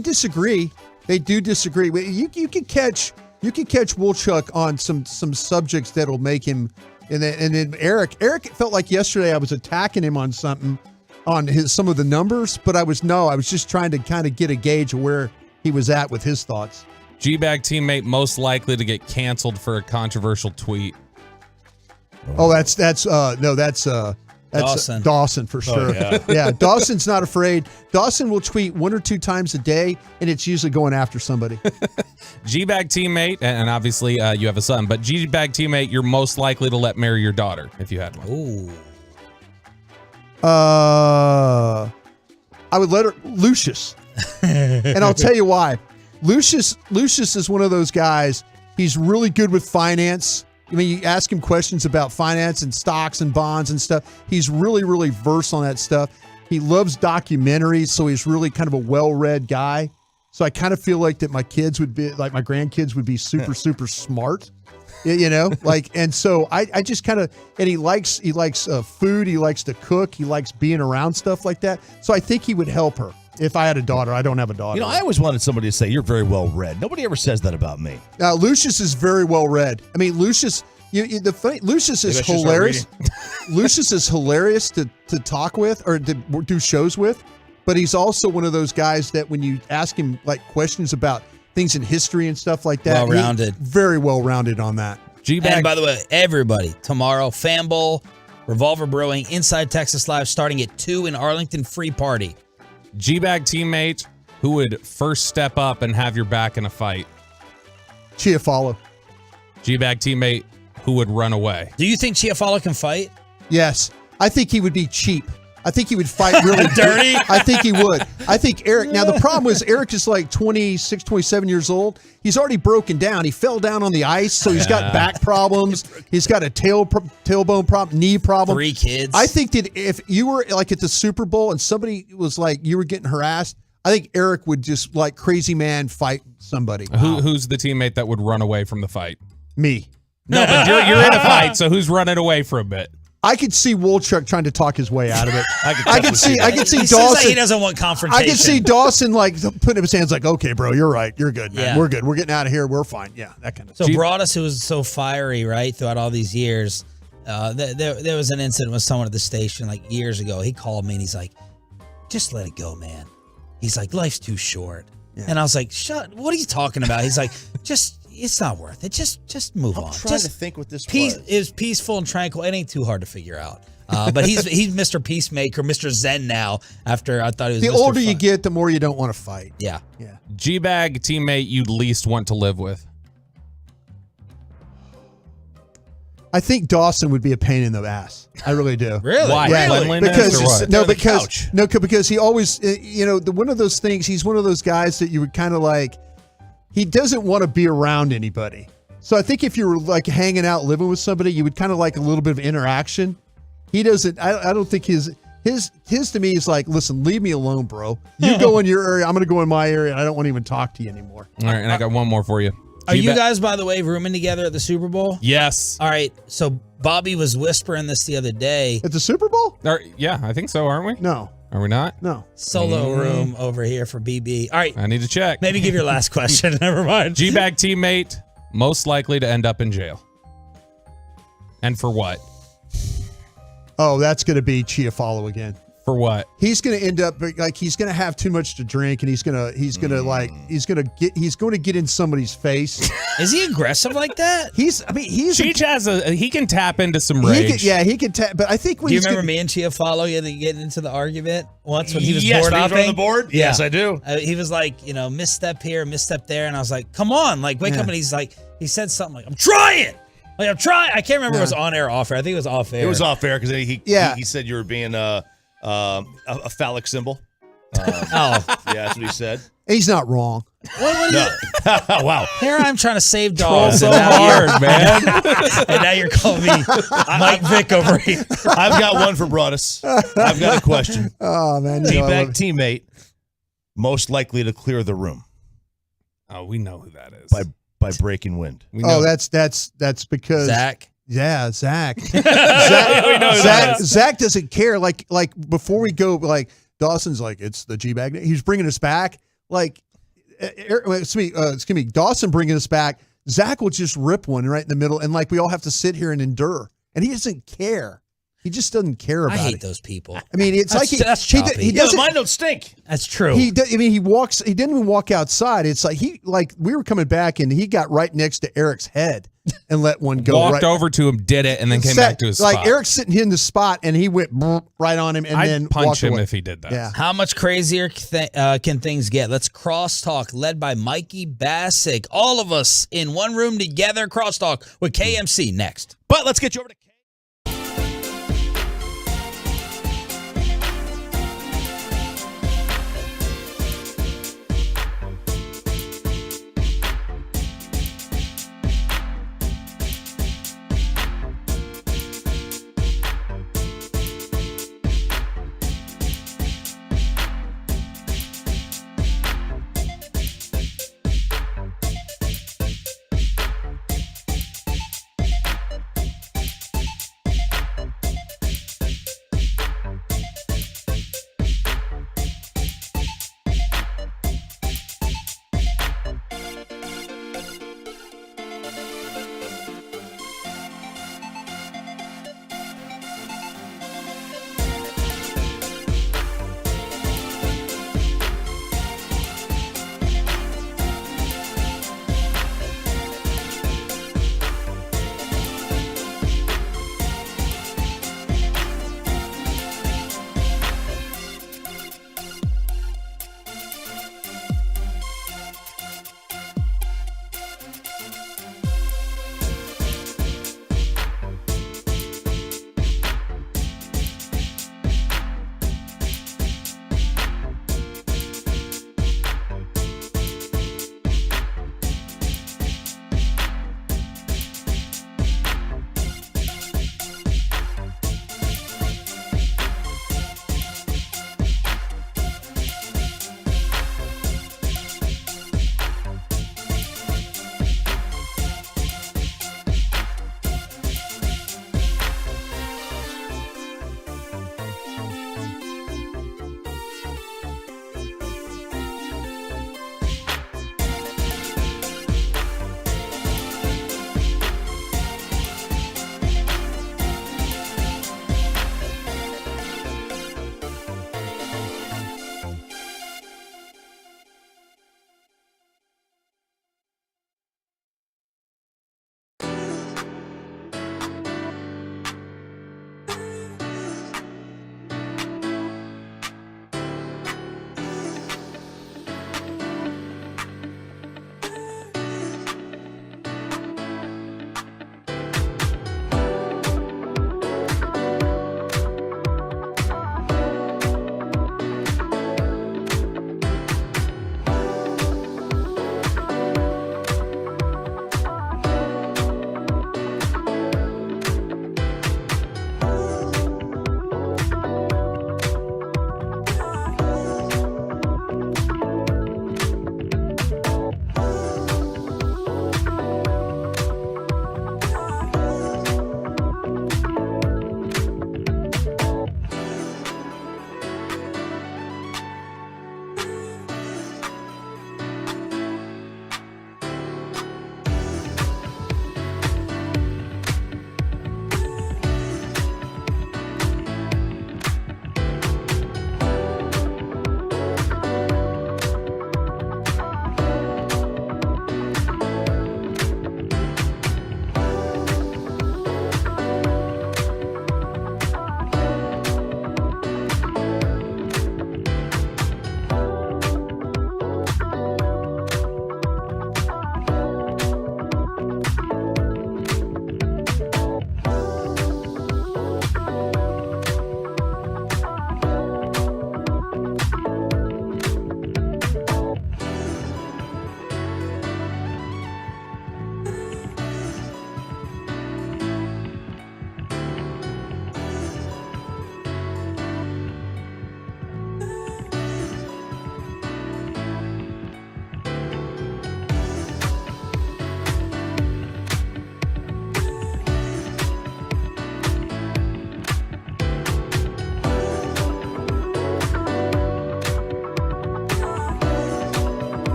disagree. They do disagree. You can catch Wolchuk on some subjects that'll make him. And then Eric felt like yesterday I was attacking him on something on some of the numbers, but I was just trying to kind of get a gauge of where he was at with his thoughts. G-Bag teammate most likely to get canceled for a controversial tweet. Oh, that's Dawson. Dawson for sure. Oh, yeah, Dawson's not afraid. Dawson will tweet 1 or 2 times a day, and it's usually going after somebody. G-Bag teammate, and obviously you have a son, but G-Bag teammate you're most likely to let marry your daughter if you had one. Ooh. I would let her Lucius, and I'll tell you why. Lucius is one of those guys. He's really good with finance. I mean, you ask him questions about finance and stocks and bonds and stuff. He's really, really versed on that stuff. He loves documentaries, so he's really kind of a well-read guy. So I kind of feel like that my grandkids would be super, super smart, and so I just kind of, and he likes food. He likes to cook. He likes being around stuff like that. So I think he would help her. If I had a daughter, I don't have a daughter. I always wanted somebody to say, you're very well read. Nobody ever says that about me. Lucius is very well read. I mean, Lucius, Lucius is hilarious. Lucius is hilarious to talk with or to do shows with, but he's also one of those guys that when you ask him like questions about things in history and stuff like that, well-rounded. Very well-rounded on that. G-Bag. And by the way, everybody, tomorrow, Fan Bowl, Revolver Brewing, Inside Texas Live, starting at 2 in Arlington, free party. G-Bag teammate who would first step up and have your back in a fight? Chiafalo. G-Bag teammate who would run away? Do you think Chiafalo can fight? Yes. I think he would be cheap. I think he would fight really dirty. I think he would. I think Eric. Now, the problem is Eric is like 26, 27 years old. He's already broken down. He fell down on the ice, so he's got back problems. He's got a tailbone problem, knee problem. 3 kids. I think that if you were like at the Super Bowl and somebody was like, you were getting harassed, I think Eric would just like crazy man fight somebody. Who's the teammate that would run away from the fight? Me. No, but you're in a fight, so who's running away for a bit? I could see Wolchuk trying to talk his way out of it. I could see he Dawson. says that he doesn't want confrontation. I could see Dawson like putting up his hands like, okay, bro, you're right. You're good, man. Yeah. We're good. We're getting out of here. We're fine. Yeah, that kind of So stuff. Broadus, who was so fiery, right, throughout all these years, there was an incident with someone at the station like years ago. He called me and he's like, just let it go, man. He's like, life's too short. Yeah. And I was like, what are you talking about? He's like, it's not worth it. Just move on. I'm trying to think what this was. was. It was peaceful and tranquil. It ain't too hard to figure out. But he's Mr. Peacemaker, Mr. Zen now. After I thought he was the Mr. older Fun. you get, the more you don't want to fight. Yeah. G-bag teammate you'd least want to live with. I think Dawson would be a pain in the ass. I really do. Really? Why? Really? Because he always, one of those things. He's one of those guys that you would kind of like. He doesn't want to be around anybody. So I think if you were like hanging out, living with somebody, you would kind of like a little bit of interaction. He doesn't. I don't think his to me is like, listen, leave me alone, bro. You go in your area. I'm going to go in my area, and I don't want to even talk to you anymore. All right, and I got one more for you. Are you guys, by the way, rooming together at the Super Bowl? Yes. All right. So Bobby was whispering this the other day. At the Super Bowl? Yeah, I think so, aren't we? No. Are we not? No. Solo room over here for BB. All right. I need to check. Maybe give your last question. Never mind. G-bag teammate most likely to end up in jail. And for what? Oh, that's going to be Chiafalo again. For what? He's going to end up like he's going to have too much to drink, and he's going to get in somebody's face. Is he aggressive like that? He can tap into some rage. He can tap. But I think when do you remember me and Chiafalo getting into the argument once when he was board on hopping? the board. Yeah. Yes, I do. He was like, misstep here, misstep there, and I was like, come on, like wake up. And he's like, he said something like, I'm trying. Like I'm trying. I can't remember if it was on air or off air. I think it was off air. It was off air because he said you were being a phallic symbol. Yeah, that's what he said. He's not wrong. No. Wow. Here I'm trying to save dogs. So hard, man. And now you're calling me Mike Vick over here. I've got one for Broadus. I've got a question. Oh, man. T-bag teammate most likely to clear the room. Oh, we know who that is. By breaking wind. That's because Zach. Yeah, Zach. Zach doesn't care. Like before we go, like Dawson's like, it's the G-bag. He's bringing us back. Like, excuse me, Dawson bringing us back. Zach will just rip one right in the middle, and like we all have to sit here and endure. And he doesn't care. He just doesn't care about it. I hate those people. I mean, it's that's, like that's choppy. he doesn't. Mine don't stink. That's true. He didn't even walk outside. It's like we were coming back and he got right next to Eric's head and let one go. Walked over to him, did it, and then came back to his spot. Like Eric's sitting in the spot and he went right on him and then punch walked him away. if he did that. Yeah. How much crazier can things get? Let's crosstalk, led by Mikey Bassick. All of us in one room together. Crosstalk with KMC next. But let's get you over to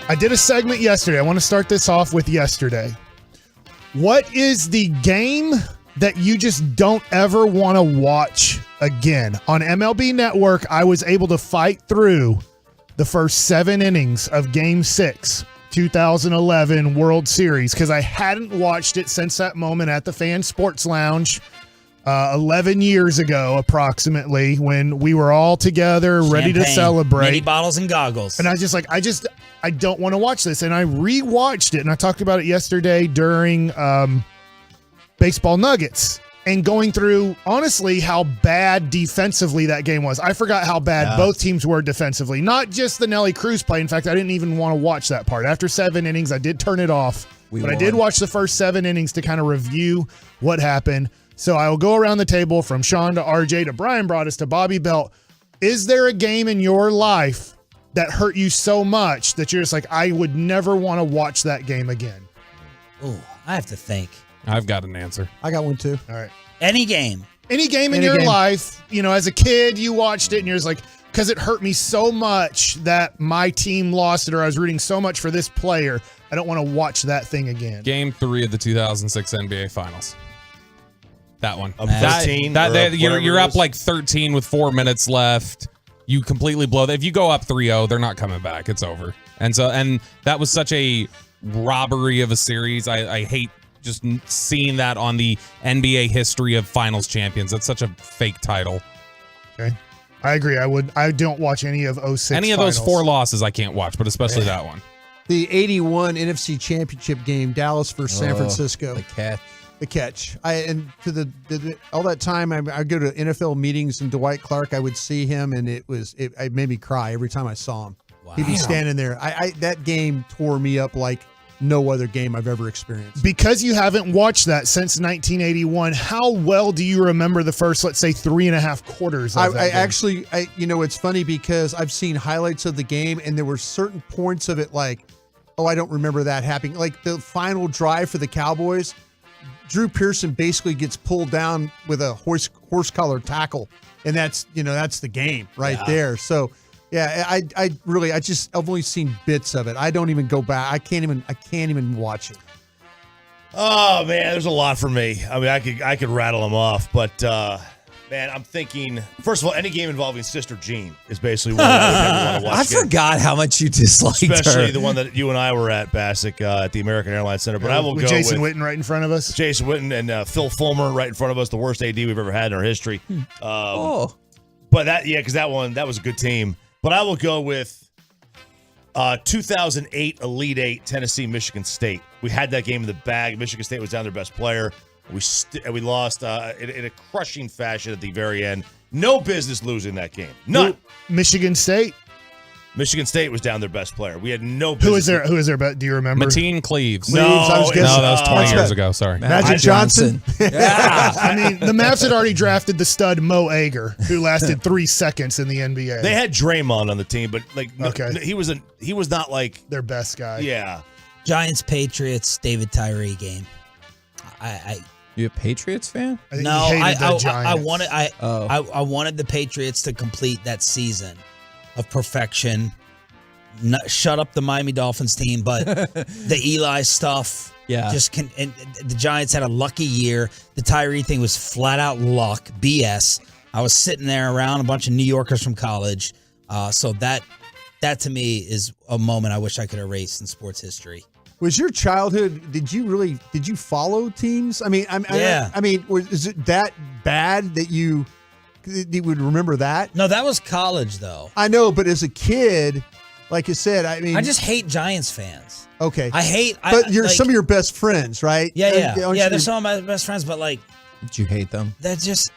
I did a segment yesterday. I want to start this off with yesterday. What is the game that you just don't ever want to watch again? On MLB Network, I was able to fight through the first 7 innings of Game 6, 2011 World Series, because I hadn't watched it since that moment at the Fan Sports Lounge 11 years ago, approximately, when we were all together ready to celebrate. Mini bottles and goggles. And I was just like, I don't want to watch this. And I rewatched it, and I talked about it yesterday during Baseball Nuggets, and going through, honestly, how bad defensively that game was. I forgot how bad both teams were defensively. Not just the Nelly Cruz play. In fact, I didn't even want to watch that part. After 7 innings, I did turn it off. I did watch the first 7 innings to kind of review what happened. So I will go around the table from Sean to RJ to Brian Broaddus to Bobby Belt. Is there a game in your life that hurt you so much that you're just like, I would never want to watch that game again? Oh, I have to think. I've got an answer. I got one too. All right. Any game. Any game in your life, as a kid, you watched it and you're just like, because it hurt me so much that my team lost it, or I was rooting so much for this player, I don't want to watch that thing again. Game 3 of the 2006 NBA Finals. That one. Up 13. You're up like 13 with 4 minutes left. You completely blow that. If you go up 3-0, they're not coming back. It's over. And that was such a robbery of a series. I hate just seeing that on the NBA history of finals champions. That's such a fake title. Okay. I agree. I don't watch any of 06 Any of those 4 losses I can't watch, but especially that one. The 81 NFC Championship game, Dallas versus San Francisco. The catch. All that time I go to NFL meetings and Dwight Clark, I would see him, and it made me cry every time I saw him. Wow. He'd be standing there. That game tore me up like no other game I've ever experienced. Because you haven't watched that since 1981, how well do you remember the first, let's say, 3.5 quarters of that game? It's funny because I've seen highlights of the game, and there were certain points of it like, I don't remember that happening. Like the final drive for the Cowboys, Drew Pearson basically gets pulled down with a horse collar tackle, and that's the game right there. So yeah, I've only seen bits of it. I don't even go back. I can't even watch it. Oh man, there's a lot for me. I mean, I could rattle them off, but man, I'm thinking, first of all, any game involving Sister Jean is basically one I would never want to watch. I forgot how much you disliked her. Especially the one that you and I were at, Bassick, at the American Airlines Center. But I will with go Jason Witten right in front of us. Jason Witten and Phil Fulmer right in front of us, the worst AD we've ever had in our history. But because that was a good team. But I will go with 2008 Elite Eight, Tennessee, Michigan State. We had that game in the bag. Michigan State was down their best player. We lost in a crushing fashion at the very end. No business losing that game. None. Michigan State? Michigan State was down their best player. We had no business. Who is there? Do you remember? Mateen Cleaves. No, that was 20 years ago. Sorry. Magic Johnson. Yeah. I mean, the Mavs had already drafted the stud Mo Ager, who lasted 3 seconds in the NBA. They had Draymond on the team, but he was not like their best guy. Yeah. Giants Patriots David Tyree game. You a Patriots fan? I wanted the Patriots to complete that season of perfection. Shut up the Miami Dolphins team, but the Eli stuff. Yeah. And the Giants had a lucky year. The Tyree thing was flat out luck, BS. I was sitting there around a bunch of New Yorkers from college. So that to me is a moment I wish I could erase in sports history. Was your childhood? Did you follow teams? I mean, is it that bad that you would remember that? No, that was college though. I know, but as a kid, like you said, I mean, I just hate Giants fans. Okay, But you're some of your best friends, right? Yeah. They're some of my best friends, but like, did you hate them? That just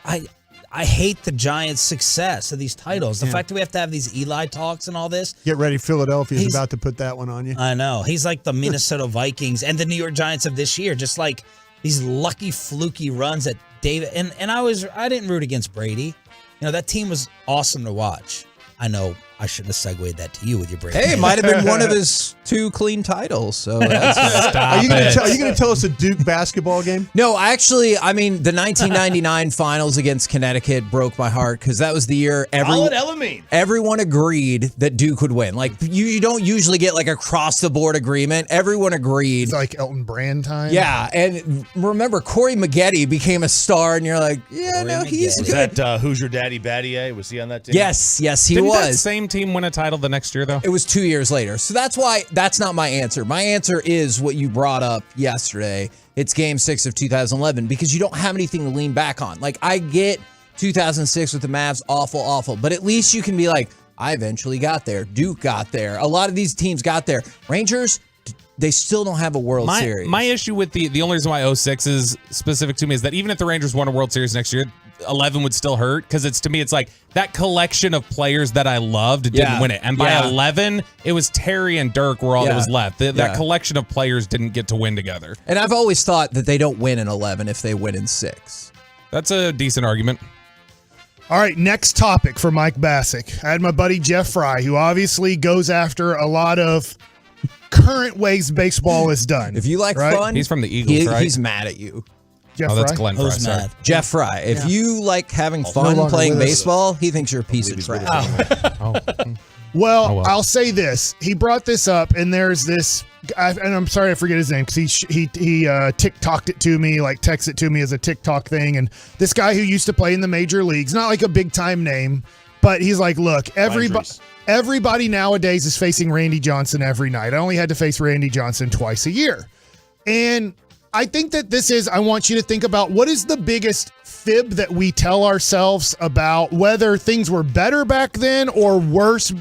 I hate the Giants' success of these titles. The fact that we have to have these Eli talks and all this. Get ready, Philadelphia's about to put that one on you. I know. He's like the Minnesota Vikings and the New York Giants of this year. Just like these lucky, fluky runs that David and I didn't root against Brady. That team was awesome to watch. I know I shouldn't have segued that to you with your break. Hey, it might have been one of his 2 clean titles. So that's Are you going to tell us a Duke basketball game? No, actually, the 1999 finals against Connecticut broke my heart because that was the year everyone agreed that Duke would win. Like you don't usually get like across the board agreement. Everyone agreed. It's like Elton Brand time. Yeah, and remember Corey Maggette became a star, and you're like, he's Was good. that Who's Your Daddy Battier? Was he on that team? Yes, he Didn't was. that same team win a title the next year, though? It was 2 years later. So that's why that's not my answer. My answer is what you brought up yesterday. It's Game 6 of 2011 because you don't have anything to lean back on. Like, I get 2006 with the Mavs, awful. But at least you can be like, I eventually got there. Duke got there. A lot of these teams got there. Rangers, they still don't have a World Series. My issue with the only reason why 06 is specific to me is that even if the Rangers won a World Series next year, 11 would still hurt because to me it's like that collection of players that I loved didn't win it, and by 11 it was Terry and Dirk were all that was left. That collection of players didn't get to win together. And I've always thought that they don't win in 11 if they win in 6. That's a decent argument. All right, next topic for Mike Bassick. I had my buddy Jeff Fry, who obviously goes after a lot of current ways baseball is done. If you like fun, he's from the Eagles, right? He's mad at you. Jeff that's Fry? Glenn Fry. Sorry. Jeff Fry. If you like having fun playing baseball, he thinks you're a piece of trash. Well, I'll say this. He brought this up, and there's this, and I'm sorry I forget his name because he TikToked it to me, like texted it to me as a TikTok thing. And this guy who used to play in the major leagues, not like a big time name, but he's like, look, everybody nowadays is facing Randy Johnson every night. I only had to face Randy Johnson twice a year. And I think that I want you to think about what is the biggest fib that we tell ourselves about whether things were better back then or worse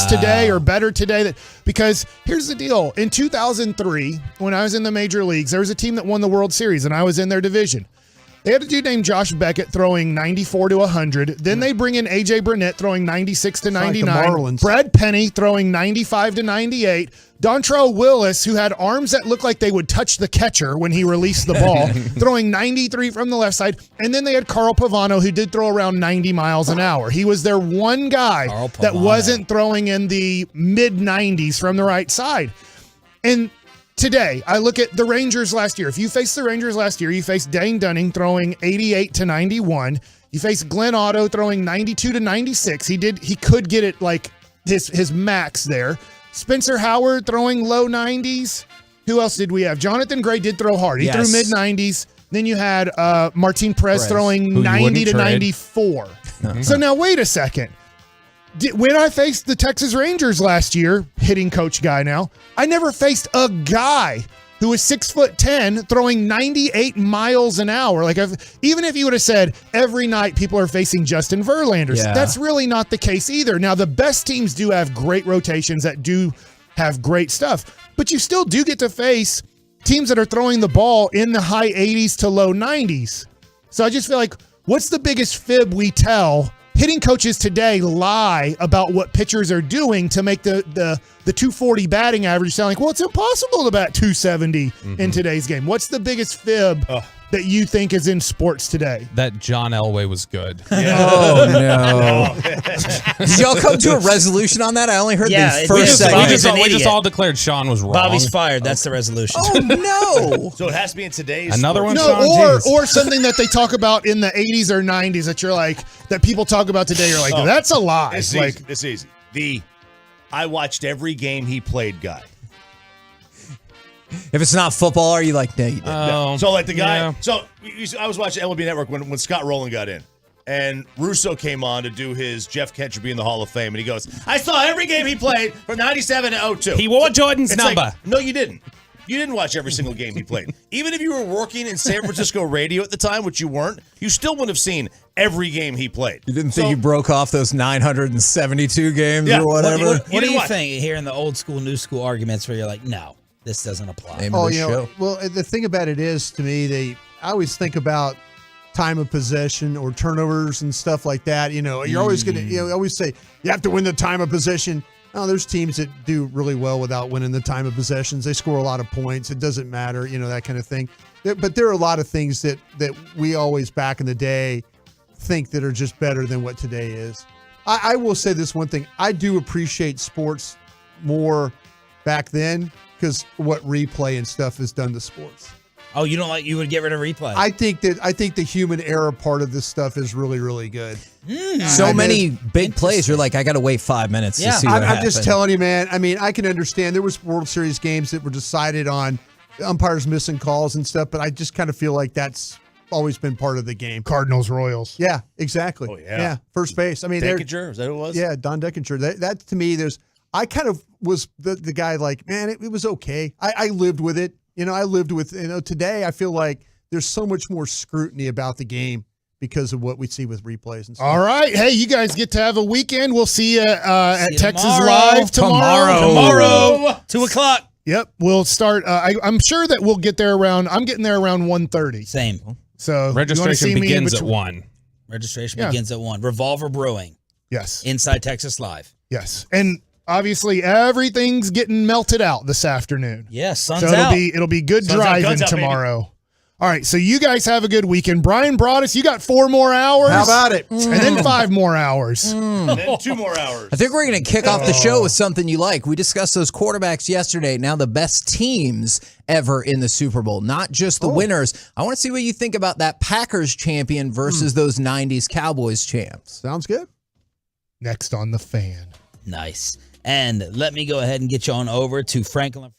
today or better today. Because here's the deal. In 2003, when I was in the major leagues, there was a team that won the World Series and I was in their division. They had a dude named Josh Beckett throwing 94 to 100. Then they bring in A.J. Burnett throwing 96 to 99. Brad Penny throwing 95 to 98. Dontrell Willis, who had arms that looked like they would touch the catcher when he released the ball, throwing 93 from the left side. And then they had Carl Pavano, who did throw around 90 miles an hour. He was their one guy that wasn't throwing in the mid-90s from the right side. And today, I look at the Rangers last year. If you faced the Rangers last year, you faced Dane Dunning throwing 88 to 91. You faced Glenn Otto throwing 92 to 96. He could get it like his max there. Spencer Howard throwing low 90s. Who else did we have? Jonathan Gray did throw hard. He threw mid 90s. Then you had Martin Perez throwing 90 to 94. So now wait a second. When I faced the Texas Rangers last year, hitting coach guy now, I never faced a guy who was 6'10", throwing 98 miles an hour. Like even if you would have said every night people are facing Justin Verlander, that's really not the case either. Now the best teams do have great rotations that do have great stuff, but you still do get to face teams that are throwing the ball in the high 80s to low 90s. So I just feel like, what's the biggest fib we tell? Hitting coaches today lie about what pitchers are doing to make the 240 batting average sound like, well, it's impossible to bat 270 in today's game. What's the biggest fib that you think is in sports today? That John Elway was good. Yeah. Oh, no. Did y'all come to a resolution on that? I only heard the first segment. We just all declared Sean was wrong. Bobby's fired. That's the resolution. Oh, no. So it has to be in today's Another one, Sean? Or something that they talk about in the 80s or 90s that you're like, that people talk about today. You're like, that's a lie. It's easy. It's easy. I watched every game he played guy. If it's not football, are you like, no, you didn't? No. So like the guy, I was watching MLB Network when Scott Rowland got in, and Russo came on to do his Jeff Ketcher being in the Hall of Fame, and he goes, I saw every game he played from 97 to 02. He wore Jordan's number. Like, no, you didn't. You didn't watch every single game he played. Even if you were working in San Francisco radio at the time, which you weren't, you still wouldn't have seen every game he played. You didn't think he broke off those 972 games or whatever? What do you think hearing the old school, new school arguments where you're like, no, this doesn't apply? Well, the thing about it is, to me, I always think about time of possession or turnovers and stuff like that. You know, you're always going to, always say you have to win the time of possession. Oh, there's teams that do really well without winning the time of possessions. They score a lot of points. It doesn't matter, that kind of thing. But there are a lot of things that we always back in the day think that are just better than what today is. I will say this one thing. I do appreciate sports more back then because what replay and stuff has done to sports. Oh, you would get rid of replay? I think the human error part of this stuff is really, really good. So many big plays. You're like, I got to wait 5 minutes to see what I'm just telling you, man. I mean, I can understand there was World Series games that were decided on umpires missing calls and stuff, but I just kind of feel like that's always been part of the game. Cardinals, Royals. Yeah, exactly. Oh, yeah. First base. I mean, Deckinger, is that who it was? Yeah, Don Deckinger. That to me, I kind of was the guy like, man, it was okay. I lived with it. I lived with, today I feel like there's so much more scrutiny about the game because of what we see with replays and stuff. All right. Hey, you guys get to have a weekend. We'll see you at Texas tomorrow. Live tomorrow. 2:00. Yep. We'll start. I'm sure that we'll get there I'm getting there around 1:30. Same. So registration begins at 1. Registration begins at 1. Revolver Brewing. Yes. Inside Texas Live. Yes. And obviously everything's getting melted out this afternoon. Yes, sun's so out. It'll be good Sun's out, driving guns out, tomorrow. All right, so you guys have a good weekend. Brian Broaddus, you got 4 more hours. How about it? And then 5 more hours. And then 2 more hours. I think we're going to kick off the show with something you like. We discussed those quarterbacks yesterday. Now the best teams ever in the Super Bowl, not just the winners. I want to see what you think about that Packers champion versus those 90s Cowboys champs. Sounds good. Next on The Fan. Nice. And let me go ahead and get you on over to Franklin.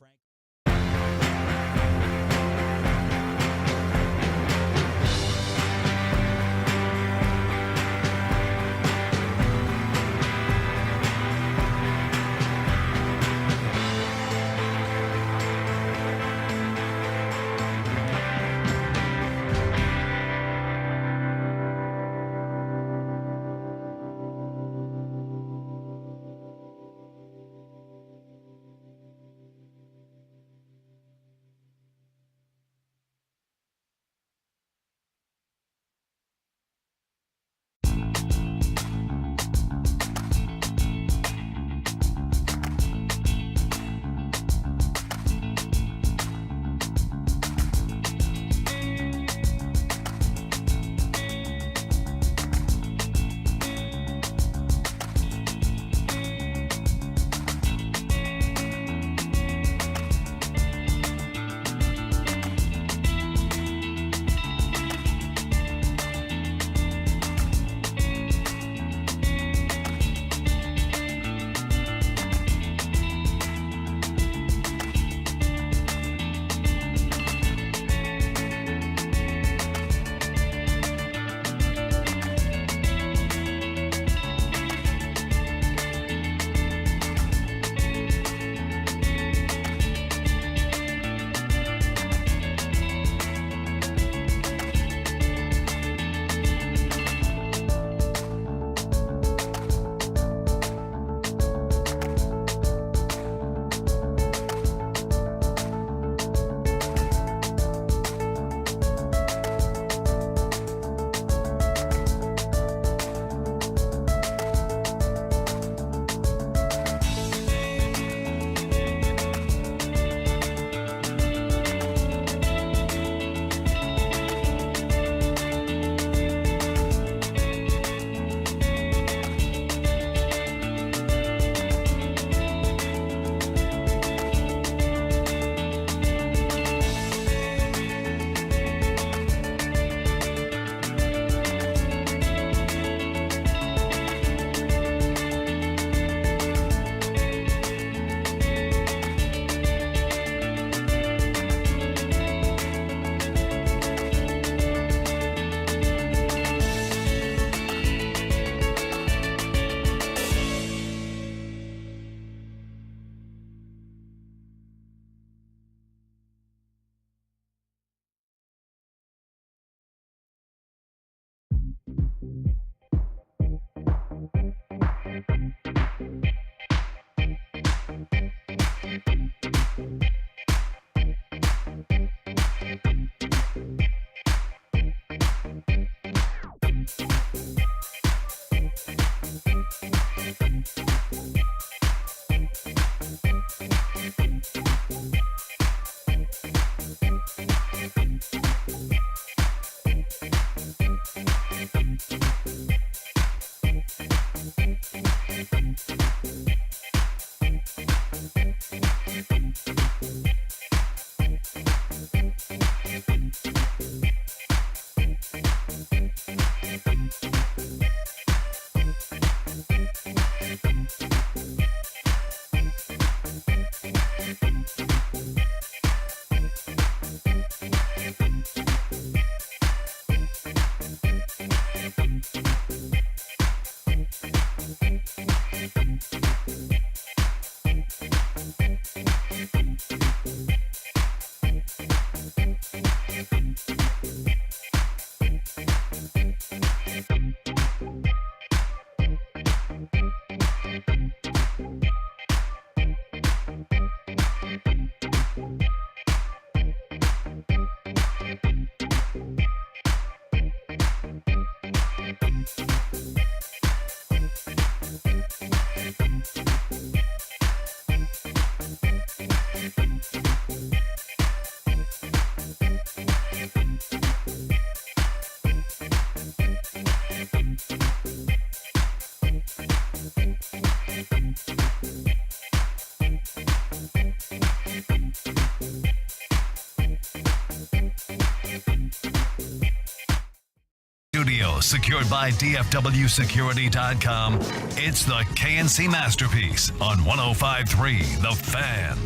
Studio secured by DFWsecurity.com. It's the KNC Masterpiece on 105.3 The Fan.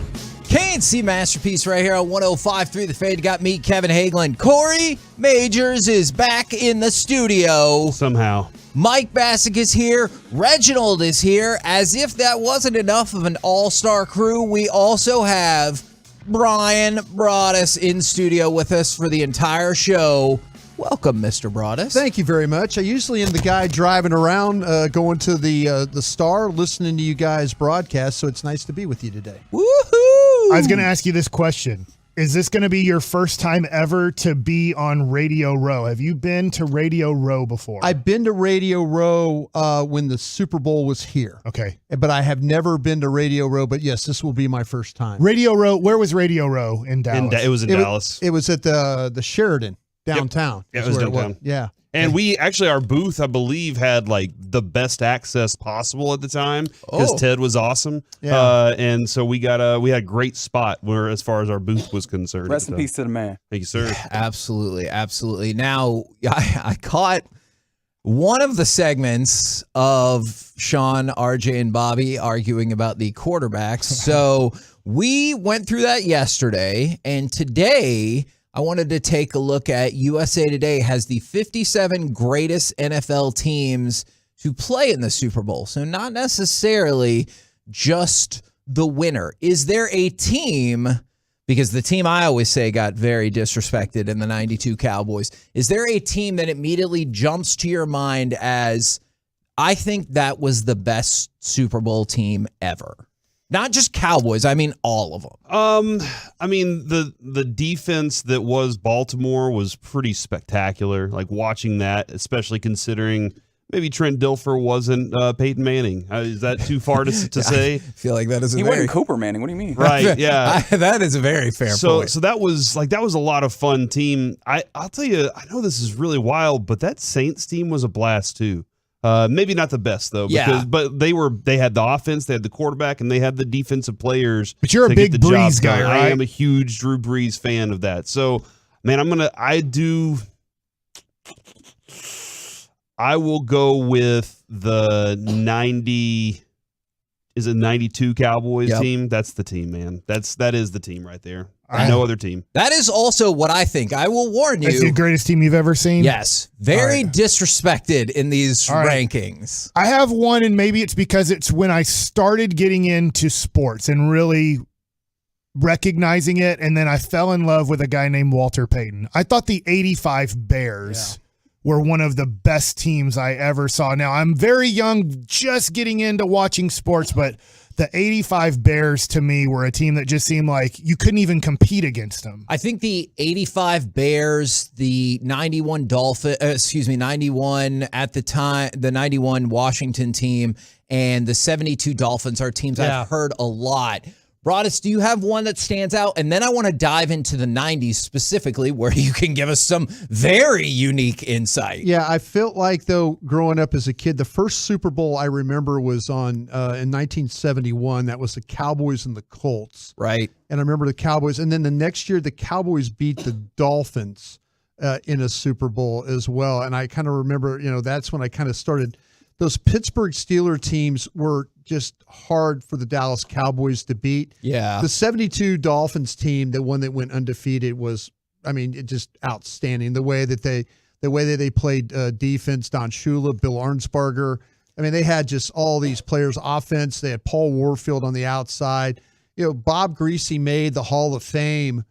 KNC Masterpiece right here on 105.3 The Fan. You got me, Kevin Hagelin. Corey Majors is back in the studio. Somehow. Mike Bassick is here. Reginald is here. As if that wasn't enough of an all-star crew, we also have Brian Broaddus in studio with us for the entire show. Welcome, Mr. Broaddus. Thank you very much. I usually am the guy driving around, going to the Star, listening to you guys broadcast, so it's nice to be with you today. Woohoo! I was going to ask you this question. Is this going to be your first time ever to be on Radio Row? Have you been to Radio Row before? I've been to Radio Row when the Super Bowl was here. Okay. But I have never been to Radio Row, but yes, this will be my first time. Radio Row, where was Radio Row in Dallas? It was in Dallas. It was at the Sheridan. Downtown. Yep. Yeah, it was downtown. Yeah. And we actually, our booth, I believe, had like the best access possible at the time because Ted was awesome. Yeah. And so we had a great spot where, as far as our booth was concerned. Rest in peace to the man. Thank you, sir. Absolutely. Absolutely. Now, I caught one of the segments of Sean, RJ, and Bobby arguing about the quarterbacks. So we went through that yesterday, and today I wanted to take a look at USA Today has the 57 greatest NFL teams to play in the Super Bowl. So not necessarily just the winner. Is there a team, because the team I always say got very disrespected in the 92 Cowboys, is there a team that immediately jumps to your mind as, I think that was the best Super Bowl team ever? Not just Cowboys, I mean all of them. I mean the defense that was Baltimore was pretty spectacular. Like watching that, especially considering maybe Trent Dilfer wasn't Peyton Manning. Is that too far to say? I feel like that is. He wasn't Cooper Manning. What do you mean? Right? Yeah, that is a very fair point. So that was a lot of fun team. I'll tell you, I know this is really wild, but that Saints team was a blast too. Maybe not the best though, but they had the offense, they had the quarterback, and they had the defensive players. But you're a big Breeze guy, right? I am a huge Drew Brees fan of that. So, man, I will go with the 92 Cowboys team. That's the team, man. That is the team right there. No other team. That is also what I think. I will warn you. It's the greatest team you've ever seen? Yes. Very disrespected in these rankings. I have one, and maybe it's because it's when I started getting into sports and really recognizing it, and then I fell in love with a guy named Walter Payton. I thought the 85 Bears were one of the best teams I ever saw. Now, I'm very young, just getting into watching sports, but the 85 Bears to me were a team that just seemed like you couldn't even compete against them. I think the 85 Bears, the 91 91 at the time, the 91 Washington team, and the 72 Dolphins are teams I've heard a lot. Broaddus, do you have one that stands out? And then I want to dive into the 90s specifically, where you can give us some very unique insight. Yeah, I felt like, though, growing up as a kid, the first Super Bowl I remember was in 1971. That was the Cowboys and the Colts. Right. And I remember the Cowboys. And then the next year, the Cowboys beat the Dolphins in a Super Bowl as well. And I kind of remember, that's when I kind of started. Those Pittsburgh Steelers teams were just hard for the Dallas Cowboys to beat. Yeah. The 72 Dolphins team, the one that went undefeated, was, just outstanding. The way that they played defense, Don Shula, Bill Arnsparger, I mean, they had just all these players offense. They had Paul Warfield on the outside. Bob Greasy made the Hall of Fame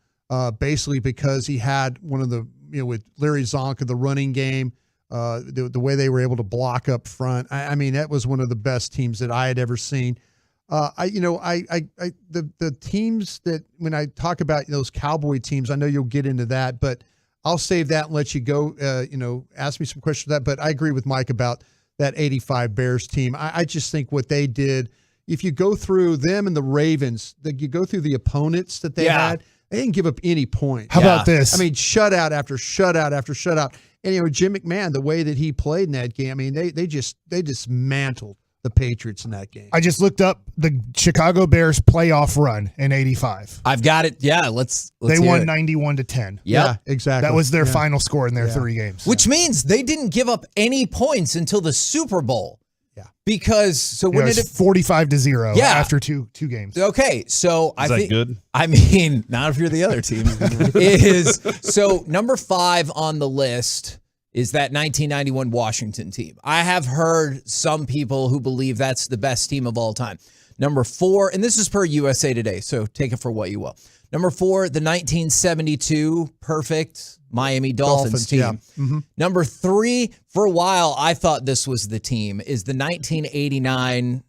basically because he had one of the, with Larry Zonka, the running game, the way they were able to block up front. I mean, that was one of the best teams that I had ever seen. The teams that, when I talk about those Cowboy teams, I know you'll get into that, but I'll save that and let you go, ask me some questions on that. But I agree with Mike about that 85 Bears team. I just think what they did, if you go through them and the Ravens, you go through the opponents that they had, they didn't give up any points. How about this? I mean, shutout after shutout after shutout. And, Jim McMahon, the way that he played in that game, I mean, they dismantled the Patriots in that game. I just looked up the Chicago Bears playoff run in 85. I've got it. Yeah, let's They hear won it. 91-10. Yeah, exactly. That was their final score in their 3 games. Which means they didn't give up any points until the Super Bowl. Yeah. Because It was 45-0 after two games. Okay, so I Is that think good? I mean, not if you're the other team. So number 5 on the list is that 1991 Washington team. I have heard some people who believe that's the best team of all time. Number 4, and this is per USA Today, so take it for what you will. Number 4, the 1972 perfect Miami Dolphins team. Yeah. Mm-hmm. Number 3, for a while, I thought this was the team, is the 1989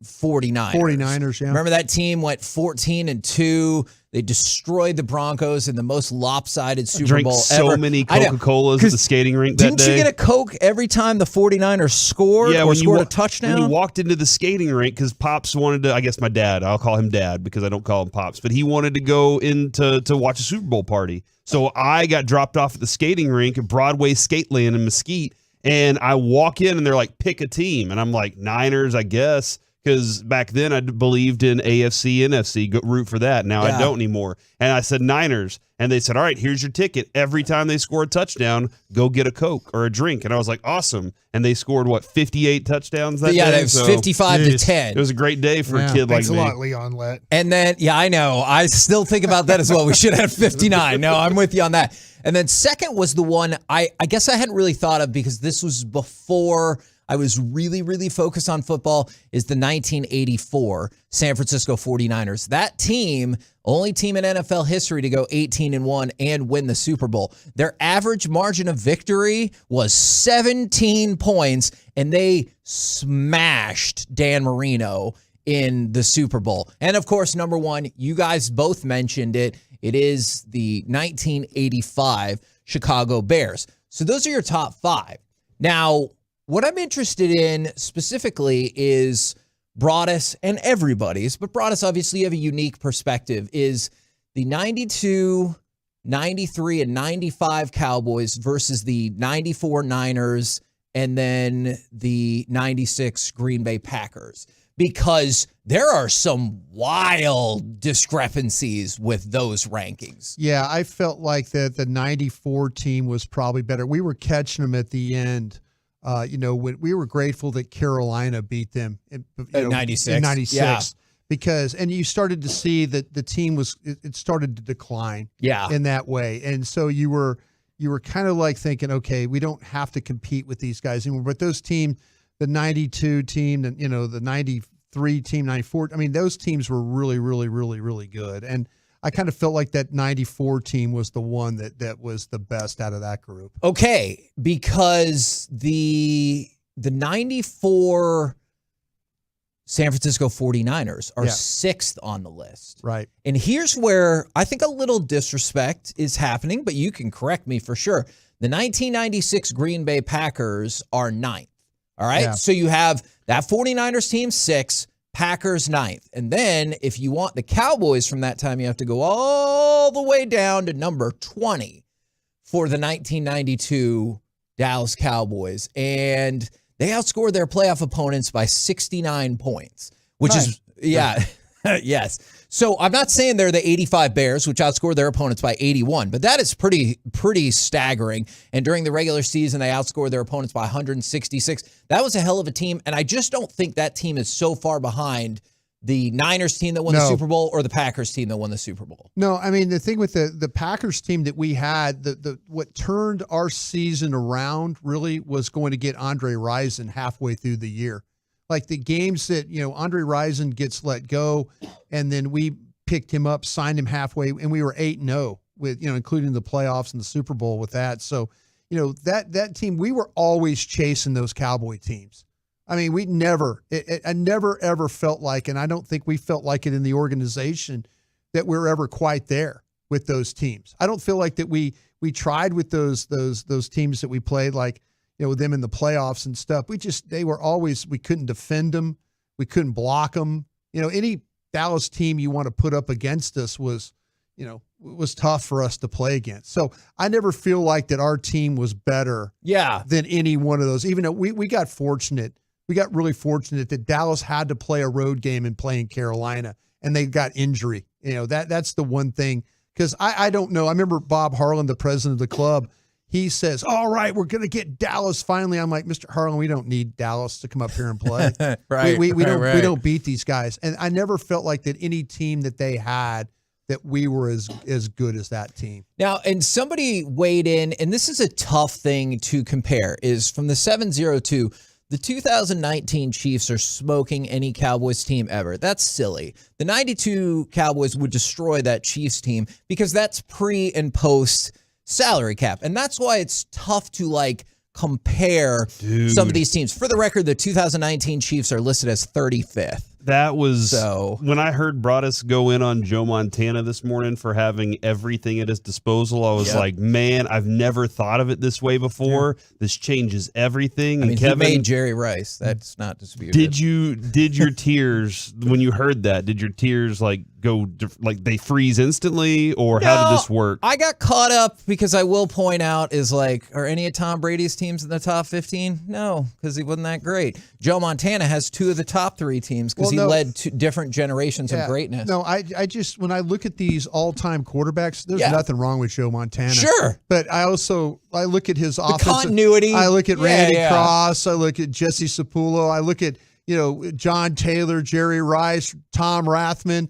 49ers. 49ers, yeah. Remember that team went 14-2. They destroyed the Broncos in the most lopsided Super Bowl so ever. many Coca-Colas at the skating rink that Didn't day. you get a Coke every time the 49ers scored or scored a touchdown? When you walked into the skating rink, because Pops wanted to, I guess my dad, I'll call him Dad because I don't call him Pops, but he wanted to go in to watch a Super Bowl party. So I got dropped off at the skating rink at Broadway Skateland in Mesquite, and I walk in and they're like, pick a team. And I'm like, Niners, I guess. Because back then I believed in AFC, NFC, root for that. Now I don't anymore. And I said Niners. And they said, all right, here's your ticket. Every time they score a touchdown, go get a Coke or a drink. And I was like, awesome. And they scored, 58 touchdowns that day? Yeah, that was 55-10. It was a great day for a kid like me. Thanks a lot, Leon Lett. And then, I know. I still think about that as well. We should have 59. No, I'm with you on that. And then second was the one I guess I hadn't really thought of because this was before I was really, really focused on football, is the 1984 San Francisco 49ers. That team, only team in NFL history to go 18-1 and win the Super Bowl. Their average margin of victory was 17 points, and they smashed Dan Marino in the Super Bowl. And of course, number 1, you guys both mentioned it. It is the 1985 Chicago Bears. So those are your top 5. Now, what I'm interested in specifically is Broadus and everybody's, but Broadus, obviously, you have a unique perspective, is the 92, 93, and 95 Cowboys versus the 94 Niners and then the 96 Green Bay Packers. Because there are some wild discrepancies with those rankings. Yeah, I felt like that the 94 team was probably better. We were catching them at the end. We were grateful that Carolina beat them in 96. In 96. Yeah. Because, and you started to see that the team it started to decline in that way. And so you were kind of like thinking, okay, we don't have to compete with these guys anymore. But those teams, the 92 team, and the 93 team, 94, I mean, those teams were really, really, really, really good. And I kind of felt like that 94 team was the one that was the best out of that group. Okay, because the 94 San Francisco 49ers are 6th on the list. Right. And here's where I think a little disrespect is happening, but you can correct me for sure. The 1996 Green Bay Packers are 9th. All right? Yeah. So you have that 49ers team 6th, Packers 9th. And then if you want the Cowboys from that time, you have to go all the way down to number 20 for the 1992 Dallas Cowboys. And they outscored their playoff opponents by 69 points, which is, yes. So I'm not saying they're the 85 Bears, which outscored their opponents by 81, but that is pretty staggering. And during the regular season, they outscored their opponents by 166. That was a hell of a team, and I just don't think that team is so far behind the Niners team that won the Super Bowl or the Packers team that won the Super Bowl? No, I mean, the thing with the Packers team that we had, what turned our season around really was going to get Andre Rison halfway through the year. Like the games that, Andre Rison gets let go, and then we picked him up, signed him halfway, and we were 8-0 with, including the playoffs and the Super Bowl with that. So, that team, we were always chasing those Cowboy teams. I mean, I never ever felt like, and I don't think we felt like it in the organization, that we're ever quite there with those teams. I don't feel like that we tried with those teams that we played, like, with them in the playoffs and stuff. They were always, we couldn't defend them. We couldn't block them. Any Dallas team you want to put up against us was tough for us to play against. So I never feel like that our team was better than any one of those, even though we got fortunate. We got really fortunate that Dallas had to play a road game and play in Carolina, and they got injury. That's the one thing, because I don't know. I remember Bob Harlan, the president of the club, he says, all right, we're going to get Dallas finally. I'm like, Mr. Harlan, we don't need Dallas to come up here and play. We don't beat these guys. And I never felt like that any team that they had, that we were as good as that team. Now, and somebody weighed in, and this is a tough thing to compare, is from the 702, the 2019 Chiefs are smoking any Cowboys team ever. That's silly. The 92 Cowboys would destroy that Chiefs team because that's pre and post salary cap. And that's why it's tough to compare some of these teams. For the record, the 2019 Chiefs are listed as 35th. That was when I heard Broadus go in on Joe Montana this morning for having everything at his disposal. I was like, man, I've never thought of it this way before. Yeah. This changes everything. I mean, Kevin, he made Jerry Rice. That's not disputed. Did your tears, when you heard that, did your tears go they freeze instantly, or how did this work? I got caught up because I will point out are any of Tom Brady's teams in the top 15? No, because he wasn't that great. Joe Montana has 2 of the top 3 teams because he led 2 different generations of greatness. No, I just, when I look at these all-time quarterbacks, there's nothing wrong with Joe Montana. Sure. But I look at his offensive continuity. I look at Randy Cross. I look at Jesse Sapullo. I look at, John Taylor, Jerry Rice, Tom Rathman.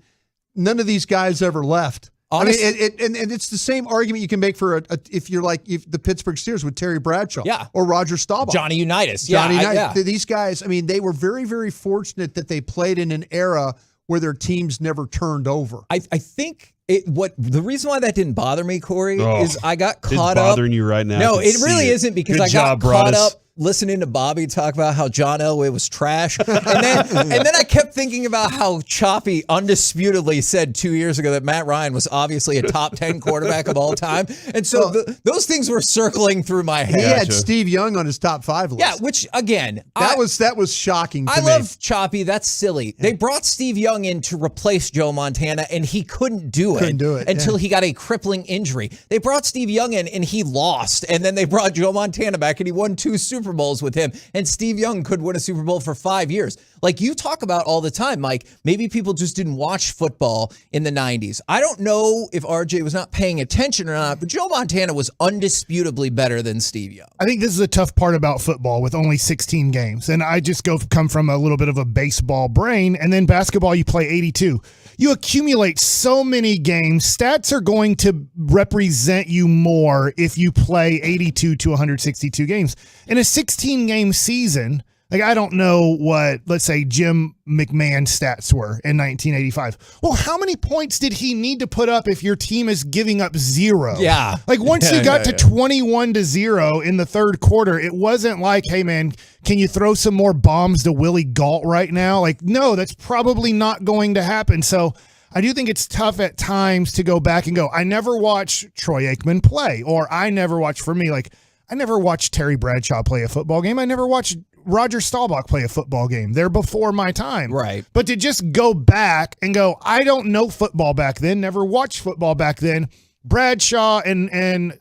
None of these guys ever left. Honestly, I mean, and it's the same argument you can make for if the Pittsburgh Steelers with Terry Bradshaw, or Roger Staubach, Johnny Unitas, These guys, I mean, they were very, very fortunate that they played in an era where their teams never turned over. I think the reason why that didn't bother me, Corey, is I got caught up. It's bothering you right now. No, it really isn't, because I got caught up listening to Bobby talk about how John Elway was trash. And then I kept thinking about how Choppy undisputedly said 2 years ago that Matt Ryan was obviously a top 10 quarterback of all time. And so those things were circling through my head. He had Steve Young on his top 5 list. Yeah, which, again, that was shocking to me. I love Choppy. That's silly. Yeah. They brought Steve Young in to replace Joe Montana, and he couldn't do it until he got a crippling injury. They brought Steve Young in, and he lost. And then they brought Joe Montana back, and he won 2 Super Bowls with him. And Steve Young could win a Super Bowl for 5 years. Like you talk about all the time, Mike, maybe people just didn't watch football in the 90s. I don't know if RJ was not paying attention or not, but Joe Montana was undisputably better than Steve Young. I think this is a tough part about football with only 16 games. And I just come from a little bit of a baseball brain. And then basketball, you play 82. You accumulate so many games. Stats are going to represent you more if you play 82 to 162 games. In a 16-game season, I don't know what, let's say, Jim McMahon's stats were in 1985. Well, how many points did he need to put up if your team is giving up 0? Yeah. Once you got to 21-0 in the third quarter, it wasn't like, hey, man, can you throw some more bombs to Willie Gault right now? No, that's probably not going to happen. So I do think it's tough at times to go back and go, I never watched Troy Aikman play, or I never watched, for me, I never watched Terry Bradshaw play a football game. I never watched Roger Staubach play a football game. They're before my time. Right. But to just go back and go, I don't know football back then, never watched football back then. Bradshaw and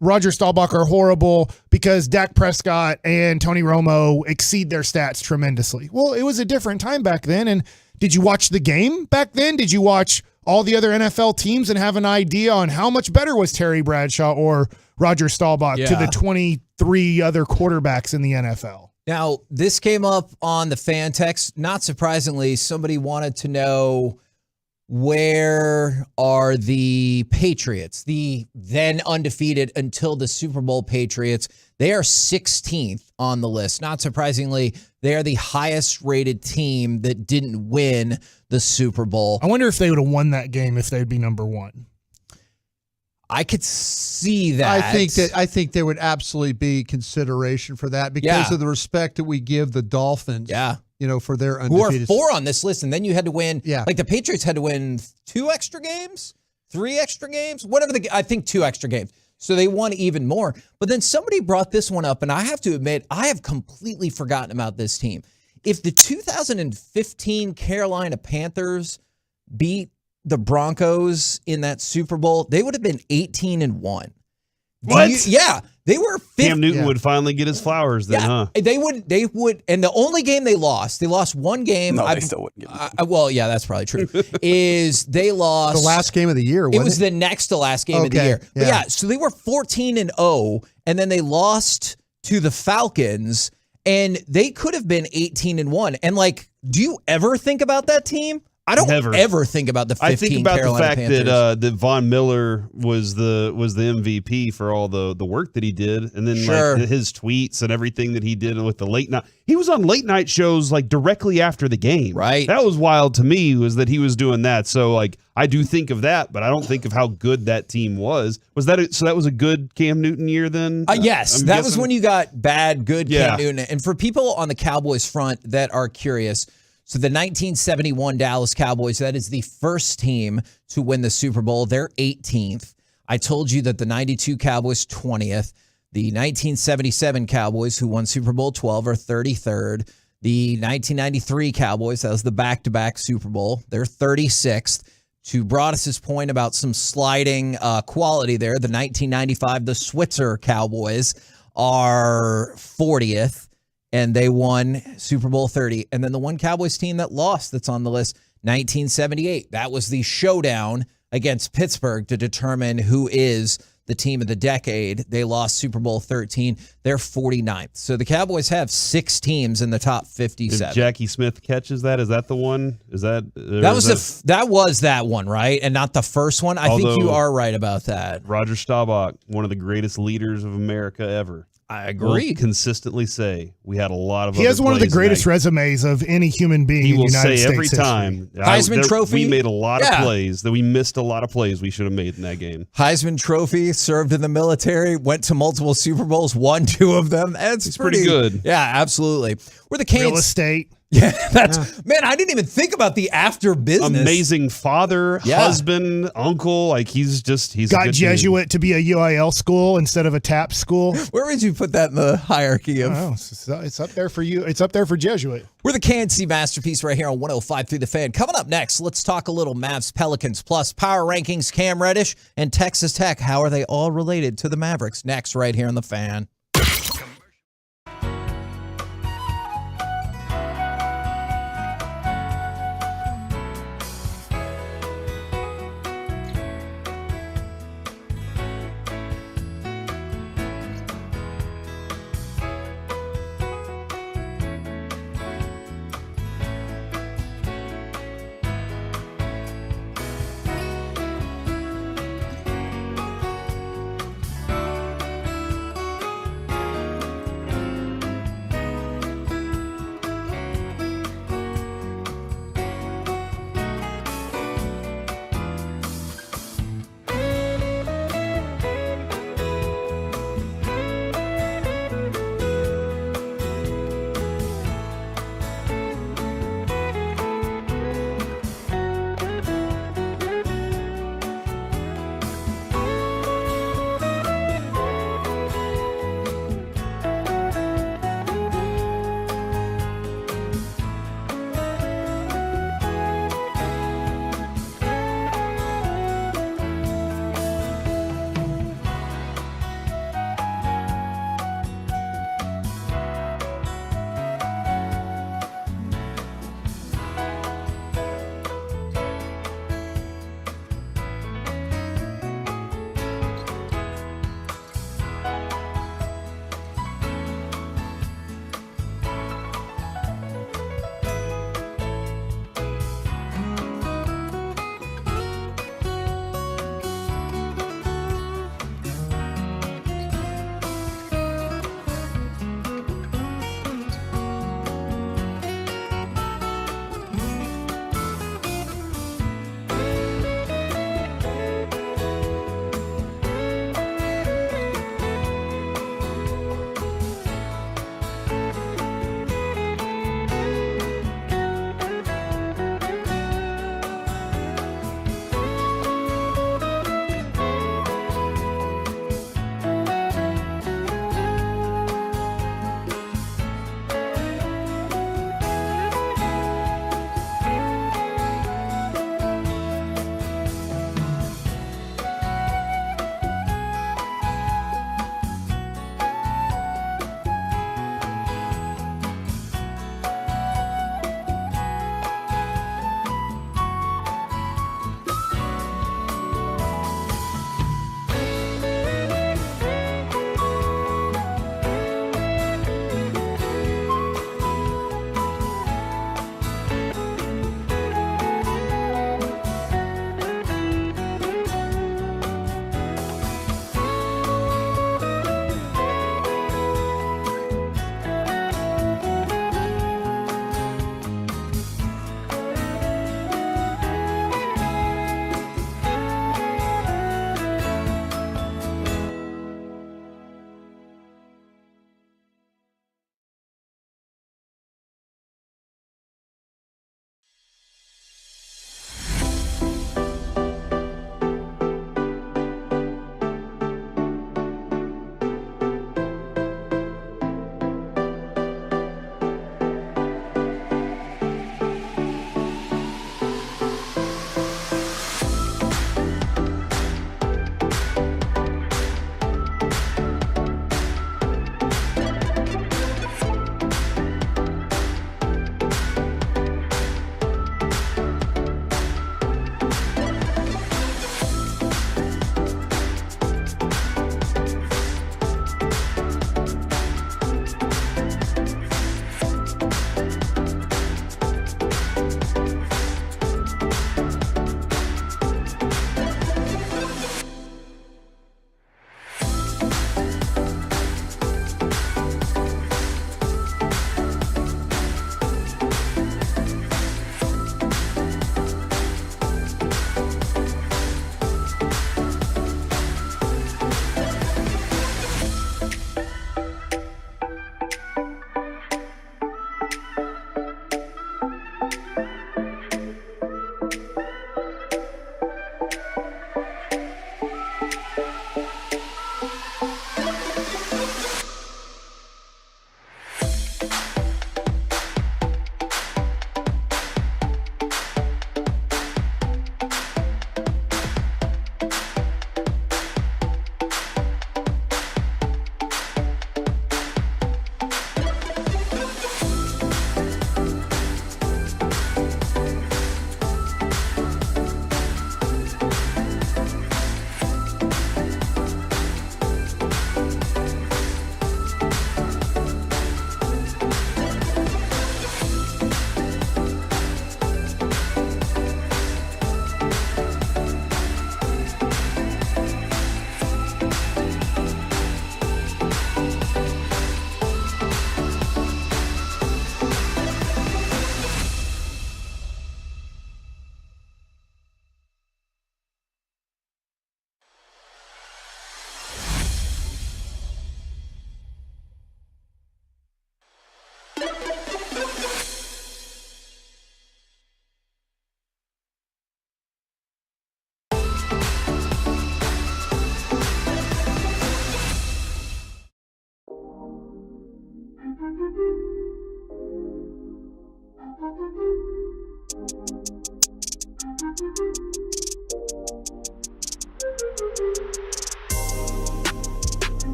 Roger Staubach are horrible because Dak Prescott and Tony Romo exceed their stats tremendously. Well, it was a different time back then. And did you watch the game back then? Did you watch all the other NFL teams and have an idea on how much better was Terry Bradshaw or Roger Staubach to the 23 other quarterbacks in the NFL? Now, this came up on the fan text. Not surprisingly, somebody wanted to know, where are the Patriots, the then undefeated until the Super Bowl Patriots? They are 16th on the list. Not surprisingly, they are the highest rated team that didn't win the Super Bowl. I wonder if they would have won that game if they'd be number one. I could see that. I think there would absolutely be consideration for that because of the respect that we give the Dolphins. Yeah. For their Who undefeated. are 4 on this list, and then you had to win. Yeah. Like the Patriots had to win 2 extra games, 3 extra games, I think 2 extra games. So they won even more. But then somebody brought this one up, and I have to admit, I have completely forgotten about this team. If the 2015 Carolina Panthers beat the Broncos in that Super Bowl, they would have been 18-1. What? Yeah. They were 50. Cam Newton would finally get his flowers then, huh? They would. And the only game they lost one game. No, they still wouldn't get it. Well, yeah, that's probably true. Is they lost the last game of the year, it was the next to last game of the year. But yeah, so they were 14-0, and then they lost to the Falcons, and they could have been 18-1. And like, do you ever think about that team? I don't ever think about the 15 I think about Carolina the fact Panthers. that Von Miller was the MVP for all the work that he did, and then like his tweets and everything that he did with the late night. He was on late night shows like directly after the game. Right. That was wild to me, was that he was doing that. So like I do think of that, but I don't think of how good that team was. So that was a good Cam Newton year then? Yes, that was when you got bad, good Cam Newton. And for people on the Cowboys front that are curious, so the 1971 Dallas Cowboys, that is the first team to win the Super Bowl. They're 18th. I told you that the 92 Cowboys, 20th. The 1977 Cowboys, who won Super Bowl 12, are 33rd. The 1993 Cowboys, that was the back-to-back Super Bowl, they're 36th. To Broadus's point about some sliding quality there, the 1995, the Switzer Cowboys are 40th. And they won Super Bowl 30. And then the one Cowboys team that lost that's on the list, 1978. That was the showdown against Pittsburgh to determine who is the team of the decade. They lost Super Bowl 13. They're 49th. So the Cowboys have 6 teams in the top 57. If Jackie Smith catches that, is that the one? That was that one, right? And not the first one? I think you are right about that. Roger Staubach, one of the greatest leaders of America ever. I agree. Will consistently say we had a lot of. He has one of the greatest resumes of any human being in the United States. He will say every time. Heisman Trophy. We made a lot of plays that we missed. A lot of plays we should have made in that game. Heisman Trophy. Served in the military. Went to multiple Super Bowls. Won 2 of them. It's pretty good. Yeah, absolutely. We're the Canes. Real estate. Yeah, man, I didn't even think about the after business. Amazing father, husband, uncle. Like he's got Jesuit to be a UIL school instead of a TAP school. Where would you put that in the hierarchy of? Oh, it's up there for you. It's up there for Jesuit. We're the KNC Masterpiece right here on 105.3 The Fan. Coming up next, let's talk a little Mavs, Pelicans, plus power rankings, Cam Reddish, and Texas Tech. How are they all related to the Mavericks? Next, right here on The Fan.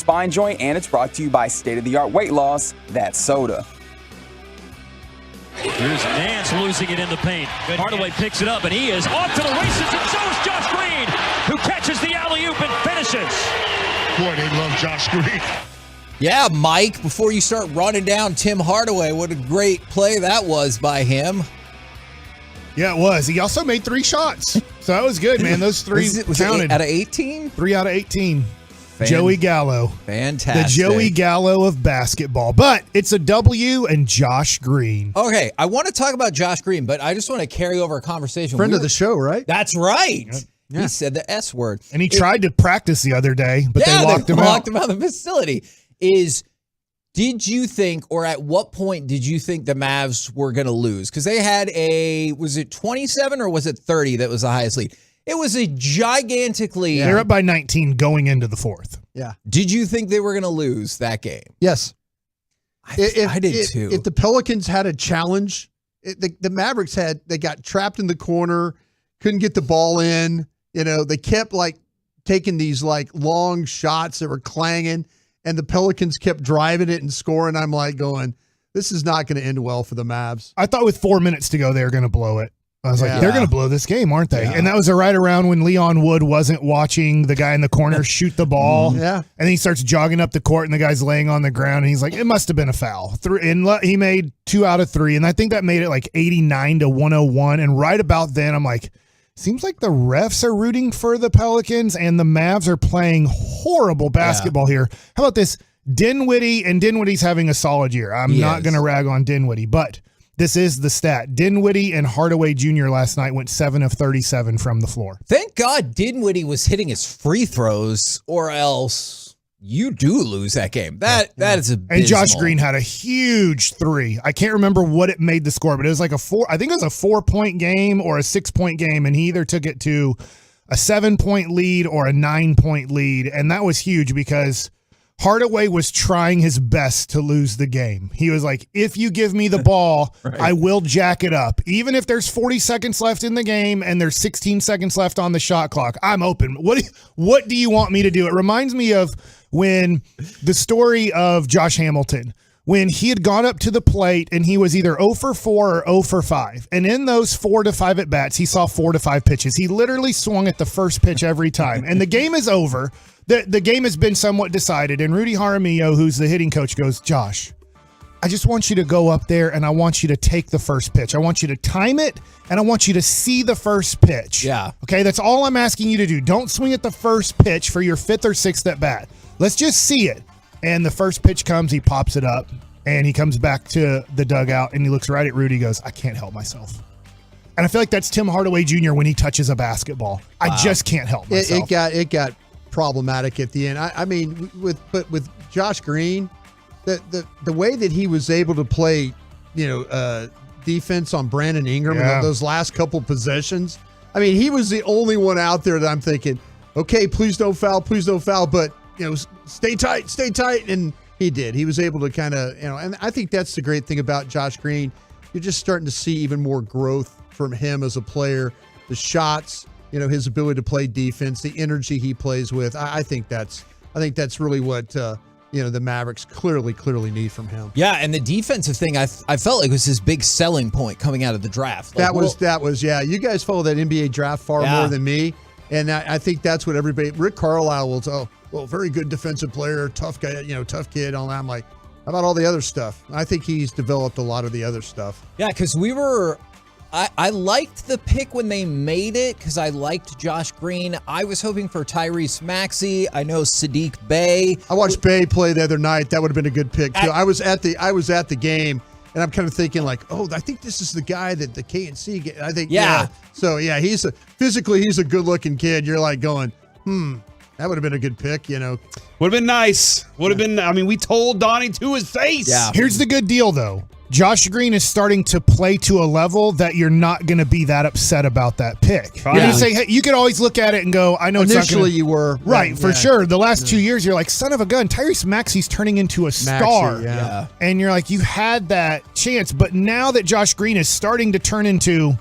spine joint, and it's brought to you by state-of-the-art weight loss, that's soda. Here's Nance losing it in the paint. Hardaway picks it up, and he is off to the races, and so is Josh Green, who catches the alley-oop and finishes. Boy, they love Josh Green. Yeah, Mike, before you start running down Tim Hardaway, what a great play that was by him. Yeah, it was. He also made 3 shots. So that was good, man. Those 3 was counted. It out of 18? 3 out of 18. Joey Gallo. Fantastic. The Joey Gallo of basketball. But it's a W and Josh Green. Okay, I want to talk about Josh Green, but I just want to carry over a conversation. Friend of the show, right? That's right. Yeah. He said the S word. And he tried to practice the other day, but they locked him out. Locked him out of the facility. Did you think, or at what point did you think the Mavs were going to lose? Because they had was it 27 or was it 30 that was the highest lead? It was a gigantically. They're up by 19 going into the 4th. Yeah. Did you think they were going to lose that game? Yes. I did too. If the Pelicans had a challenge, the Mavericks they got trapped in the corner, couldn't get the ball in. They kept taking these long shots that were clanging, and the Pelicans kept driving it and scoring. I'm going, this is not going to end well for the Mavs. I thought with 4 minutes to go, they were going to blow it. I was like, they're going to blow this game, aren't they? Yeah. And that was right around when Leon Wood wasn't watching the guy in the corner shoot the ball. Yeah. And then he starts jogging up the court, and the guy's laying on the ground, and he's like, it must have been a foul. He made 2 out of 3, and I think that made it 89 to 101. And right about then, I'm like, seems like the refs are rooting for the Pelicans, and the Mavs are playing horrible basketball here. How about this? Dinwiddie's having a solid year. I'm not going to rag on Dinwiddie, but this is the stat. Dinwiddie and Hardaway Jr. last night went 7 of 37 from the floor. Thank God Dinwiddie was hitting his free throws, or else you do lose that game. That is abysmal. And Josh Green had a huge 3. I can't remember what it made the score, but it was I think it was a 4-point game or a 6-point game, and he either took it to a 7-point lead or a 9-point lead, and that was huge because Hardaway was trying his best to lose the game. He was like, if you give me the ball, right, I will jack it up. Even if there's 40 seconds left in the game and there's 16 seconds left on the shot clock, I'm open. What do you want me to do? It reminds me of when the story of Josh Hamilton, when he had gone up to the plate and he was either 0 for 4 or 0 for 5. And in those 4 to 5 at-bats, he saw 4 to 5 pitches. He literally swung at the first pitch every time. And the game is over. The game has been somewhat decided, and Rudy Jaramillo, who's the hitting coach, goes, Josh, I just want you to go up there, and I want you to take the first pitch. I want you to time it, and I want you to see the first pitch. Yeah. Okay, that's all I'm asking you to do. Don't swing at the first pitch for your 5th or 6th at bat. Let's just see it. And the first pitch comes, he pops it up, and he comes back to the dugout, and he looks right at Rudy and goes, I can't help myself. And I feel like that's Tim Hardaway Jr. when he touches a basketball. I just can't help myself. It got problematic at the end. I mean, with Josh Green, the way that he was able to play, defense on Brandon Ingram in those last couple possessions. I mean, he was the only one out there that I'm thinking, okay, please don't foul, but stay tight, and he did. He was able to kind of, and I think that's the great thing about Josh Green. You're just starting to see even more growth from him as a player. The shots, his ability to play defense, the energy he plays with. I think that's really what the Mavericks clearly need from him. Yeah, and the defensive thing I felt like was his big selling point coming out of the draft. That was you guys follow that NBA draft far more than me, and I think that's what everybody. Rick Carlisle will tell. Well, very good defensive player, tough guy, tough kid. All that. I'm like, how about all the other stuff? I think he's developed a lot of the other stuff. Yeah, because I liked the pick when they made it because I liked Josh Green. I was hoping for Tyrese Maxey. I know Sadiq Bey. I watched Bey play the other night. That would have been a good pick too. I was at the game, and I'm kind of thinking like, oh, I think this is the guy that the KNC get. I think So he's physically he's a good looking kid. You're like going, that would have been a good pick. Would have been nice. Would have been. I mean, we told Donnie to his face. Yeah. Here's the good deal though. Josh Green is starting to play to a level that you're not going to be that upset about that pick. You're going to say, hey, you could always look at it and go, I know initially it's not gonna, you were. Right, for sure. The last 2 years, you're like, son of a gun, Tyrese Maxey's turning into a star. And you're like, you had that chance. But now that Josh Green is starting to turn into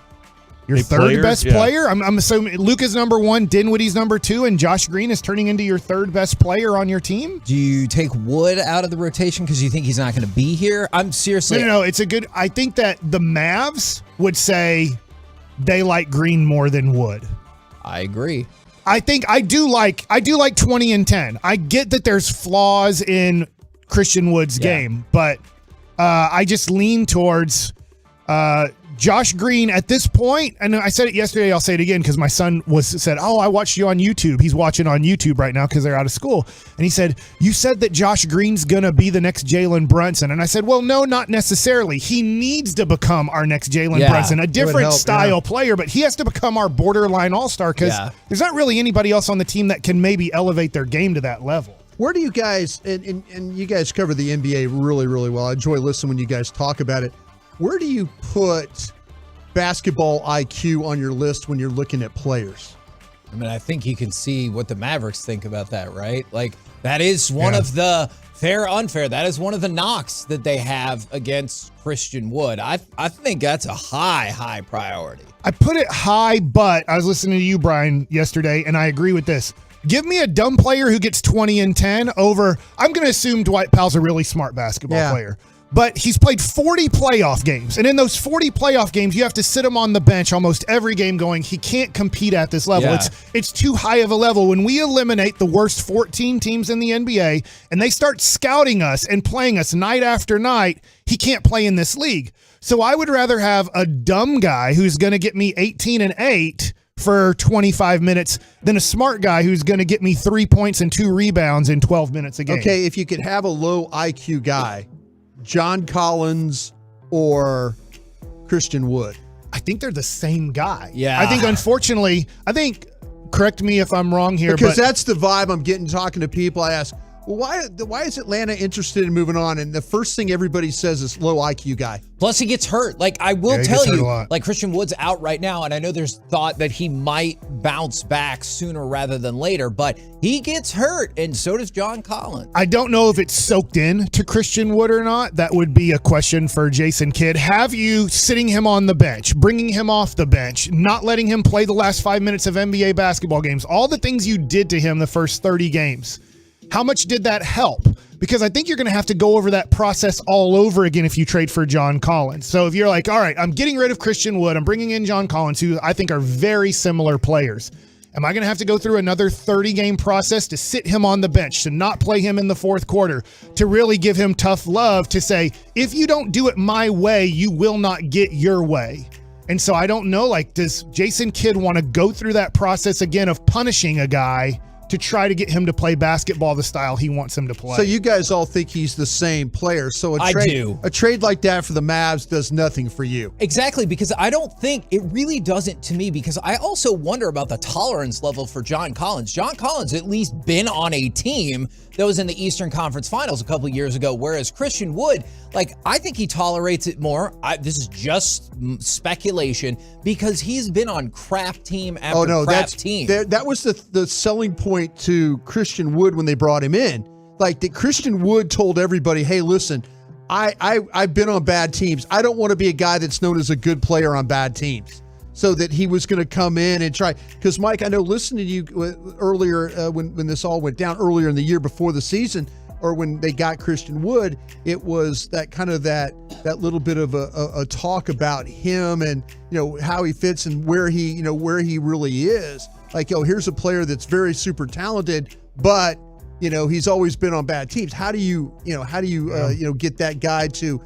your third best player. I'm assuming Luka's number 1, Dinwiddie's number 2, and Josh Green is turning into your third best player on your team. Do you take Wood out of the rotation because you think he's not going to be here? I'm seriously. No. It's a good. I think that the Mavs would say they like Green more than Wood. I agree. I think I do like 20 and 10. I get that there's flaws in Christian Wood's game, but I just lean towards Josh Green at this point. And I said it yesterday, I'll say it again because my son said, "Oh, I watched you on YouTube." He's watching on YouTube right now because they're out of school. And he said, "You said that Josh Green's going to be the next Jalen Brunson." And I said, "Well, no, not necessarily. He needs to become our next Jalen Brunson, a different style player, but he has to become our borderline all-star because there's not really anybody else on the team that can maybe elevate their game to that level." Where do you guys, and you guys cover the NBA really, really well. I enjoy listening when you guys talk about it. Where do you put basketball IQ on your list when you're looking at players? I mean, I think you can see what the Mavericks think about that, right? Like, that is one of the fair, unfair. That is one of the knocks that they have against Christian Wood. I think that's a high priority. I put it high, but I was listening to you, Brian, yesterday, and I agree with this. Give me a dumb player who gets 20 and 10 over, I'm going to assume Dwight Powell's a really smart basketball player. But he's played 40 playoff games. And in those 40 playoff games, you have to sit him on the bench almost every game going, he can't compete at this level. Yeah. It's too high of a level. When we eliminate the worst 14 teams in the NBA and they start scouting us and playing us night after night, he can't play in this league. So I would rather have a dumb guy who's going to get me 18 and 8 for 25 minutes than a smart guy who's going to get me 3 points and 2 rebounds in 12 minutes a game. Okay, if you could have a low IQ guy, John Collins or Christian Wood. I think they're the same guy. Yeah. I think, unfortunately, correct me if I'm wrong here, because but that's the vibe I'm getting talking to people. I ask, well, why is Atlanta interested in moving on? And the first thing everybody says is low IQ guy. Plus, he gets hurt. Like, I will tell you, like, Christian Wood's out right now, and I know there's thought that he might bounce back sooner rather than later, but he gets hurt, and so does John Collins. I don't know if it's soaked in to Christian Wood or not. That would be a question for Jason Kidd. Have you sitting him on the bench, bringing him off the bench, not letting him play the last 5 minutes of NBA basketball games, all the things you did to him the first 30 games, how much did that help? Because I think you're going to have to go over that process all over again if you trade for John Collins. So if you're like, all right, I'm getting rid of Christian Wood, I'm bringing in John Collins, who I think are very similar players. Am I going to have to go through another 30-game process to sit him on the bench, to not play him in the fourth quarter, to really give him tough love, to say, if you don't do it my way, you will not get your way? And so I don't know, like, does Jason Kidd want to go through that process again of punishing a guy to try to get him to play basketball the style he wants him to play? So you guys all think he's the same player. So I do. A trade like that for the Mavs does nothing for you. Exactly, because I don't think it really doesn't to me, because I also wonder about the tolerance level for John Collins. John Collins at least been on a team that was in the Eastern Conference Finals a couple years ago, whereas Christian Wood, like, I think he tolerates it more. This is just speculation, because he's been on crap team after crap team. That was the selling point to Christian Wood when they brought him in. Like, that Christian Wood told everybody, hey, listen, I've been on bad teams. I don't want to be a guy that's known as a good player on bad teams. So that he was going to come in and try. Because, Mike, I know listening to you earlier when this all went down earlier in the year before the season, or when they got Christian Wood, it was that kind of that little bit of a talk about him and, you know, how he fits and where he really is. Like, here's a player that's very super talented, but, you know, he's always been on bad teams. How do you get that guy to,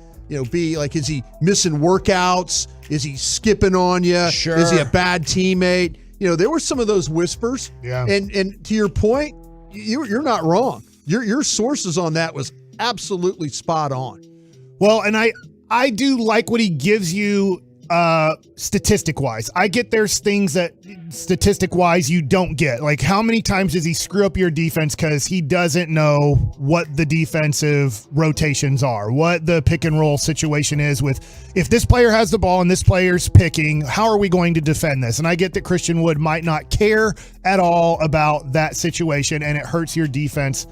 be like, is he missing workouts? Is he skipping on you? Sure. Is he a bad teammate? There were some of those whispers. Yeah. And to your point, you're not wrong. Your sources on that was absolutely spot on. Well, and I do like what he gives you statistic-wise. I get there's things that statistic-wise you don't get. Like, how many times does he screw up your defense because he doesn't know what the defensive rotations are, what the pick-and-roll situation is with, if this player has the ball and this player's picking, how are we going to defend this? And I get that Christian Wood might not care at all about that situation, and it hurts your defense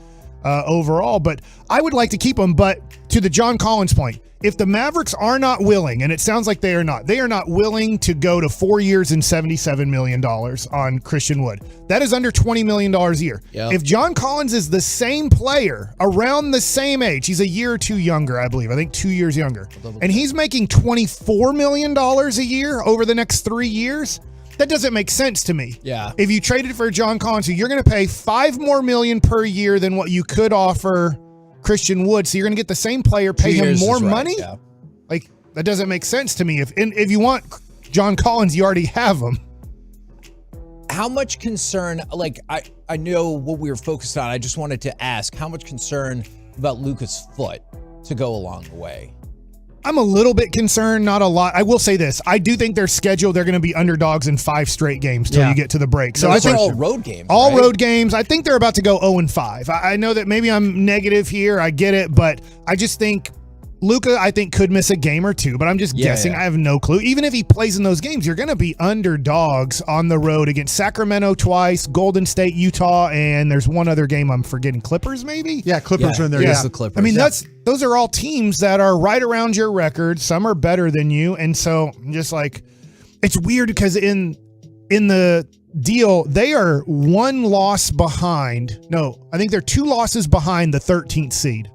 overall. But I would like to keep him. But to the John Collins point, if the Mavericks are not willing, and it sounds like they are not willing to go to 4 years and $77 million on Christian Wood. That is under $20 million a year. Yep. If John Collins is the same player, around the same age, he's a year or two younger, I believe. I think 2 years younger. And he's making $24 million a year over the next 3 years. That doesn't make sense to me. Yeah. If you traded for John Collins, so you're going to pay $5 more million per year than what you could offer Christian Wood. So you're going to get the same player, pay him more money? Yeah. Like, that doesn't make sense to me. If you want John Collins, you already have him. How much concern, like, I know what we were focused on. I just wanted to ask, how much concern about Luka's foot to go along the way? I'm a little bit concerned, not a lot. I will say this. I do think their schedule, they're going to be underdogs in 5 straight games till you get to the break. So I think all road games. All right? road games. I think they're about to go 0-5. I know that maybe I'm negative here. I get it, but I just think Luka, I think, could miss a game or two, but I'm just guessing. I have no clue. Even if he plays in those games, you're going to be underdogs on the road against Sacramento twice, Golden State, Utah, and there's one other game I'm forgetting. Clippers, maybe? Yeah, Clippers are in there. Yeah, the Clippers. I mean, those are all teams that are right around your record. Some are better than you, and so I'm just like, it's weird because in the deal, they are 1 loss behind. No, I think they're 2 losses behind the 13th seed.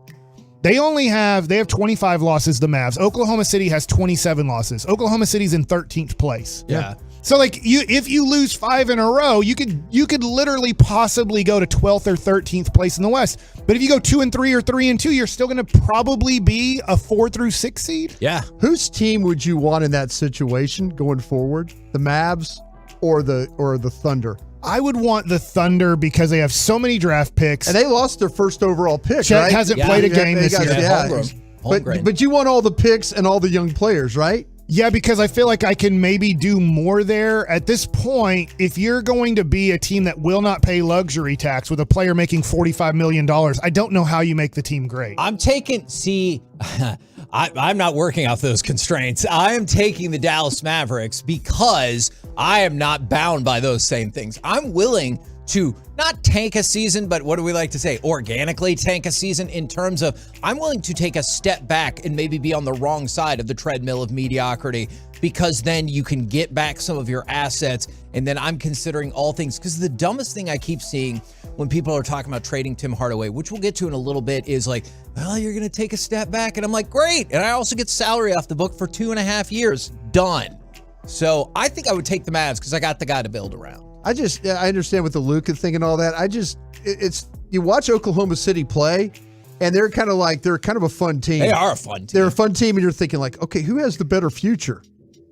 They have 25 losses, the Mavs. Oklahoma City has 27 losses. Oklahoma City's in 13th place. Yeah. So like if you lose 5 in a row, you could literally possibly go to 12th or 13th place in the West. But if you go 2-3 or 3-2, you're still going to probably be a 4 through 6 seed. Yeah. Whose team would you want in that situation going forward? The Mavs or the Thunder? I would want the Thunder because they have so many draft picks. And they lost their first overall pick, Chet right? hasn't played a game this year. Yeah. But you want all the picks and all the young players, right? Yeah, because I feel like I can maybe do more there. At this point, if you're going to be a team that will not pay luxury tax with a player making $45 million, I don't know how you make the team great. I'm not working off those constraints. I am taking the Dallas Mavericks because I am not bound by those same things. I'm willing to not tank a season, but what do we like to say? Organically tank a season in terms of I'm willing to take a step back and maybe be on the wrong side of the treadmill of mediocrity because then you can get back some of your assets. And then I'm considering all things because the dumbest thing I keep seeing when people are talking about trading Tim Hardaway, which we'll get to in a little bit, is like, well, you're going to take a step back. And I'm like, great. And I also get salary off the book for 2.5 years. Done. So I think I would take the Mavs because I got the guy to build around. I understand with the Luka thing and all that. It's you watch Oklahoma City play, and they're kind of a fun team. They are a fun team. They're a fun team, and you're thinking like, okay, who has the better future?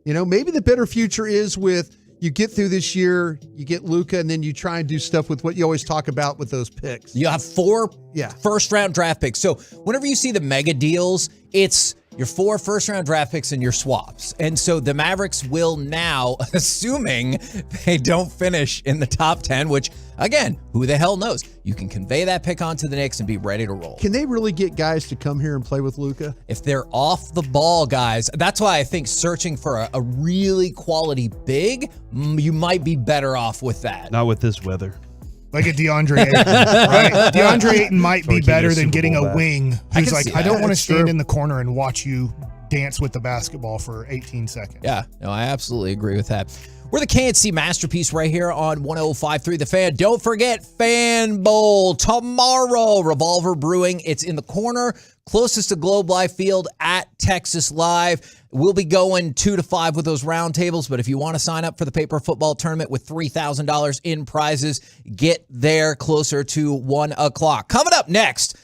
You know, maybe the better future is with you get through this year, you get Luka, and then you try and do stuff with what you always talk about with those picks. You have 4 first-round draft picks. So whenever you see the mega deals, it's your 4 first-round draft picks and your swaps. And so the Mavericks will now, assuming they don't finish in the top 10, which, again, who the hell knows? You can convey that pick onto the Knicks and be ready to roll. Can they really get guys to come here and play with Luka? If they're off the ball, guys, that's why I think searching for a really quality big, you might be better off with that. Not with this weather. Like a DeAndre Ayton, right? DeAndre Ayton might be better than getting a wing who's like, I don't want to stand in the corner and watch you dance with the basketball for 18 seconds. Yeah, no, I absolutely agree with that. We're the KNC Masterpiece right here on 105.3 The Fan. Don't forget Fan Bowl tomorrow. Revolver Brewing. It's in the corner closest to Globe Life Field at Texas Live. We'll be going 2 to 5 with those round tables, but if you want to sign up for the paper football tournament with $3,000 in prizes, get there closer to 1 o'clock. Coming up next,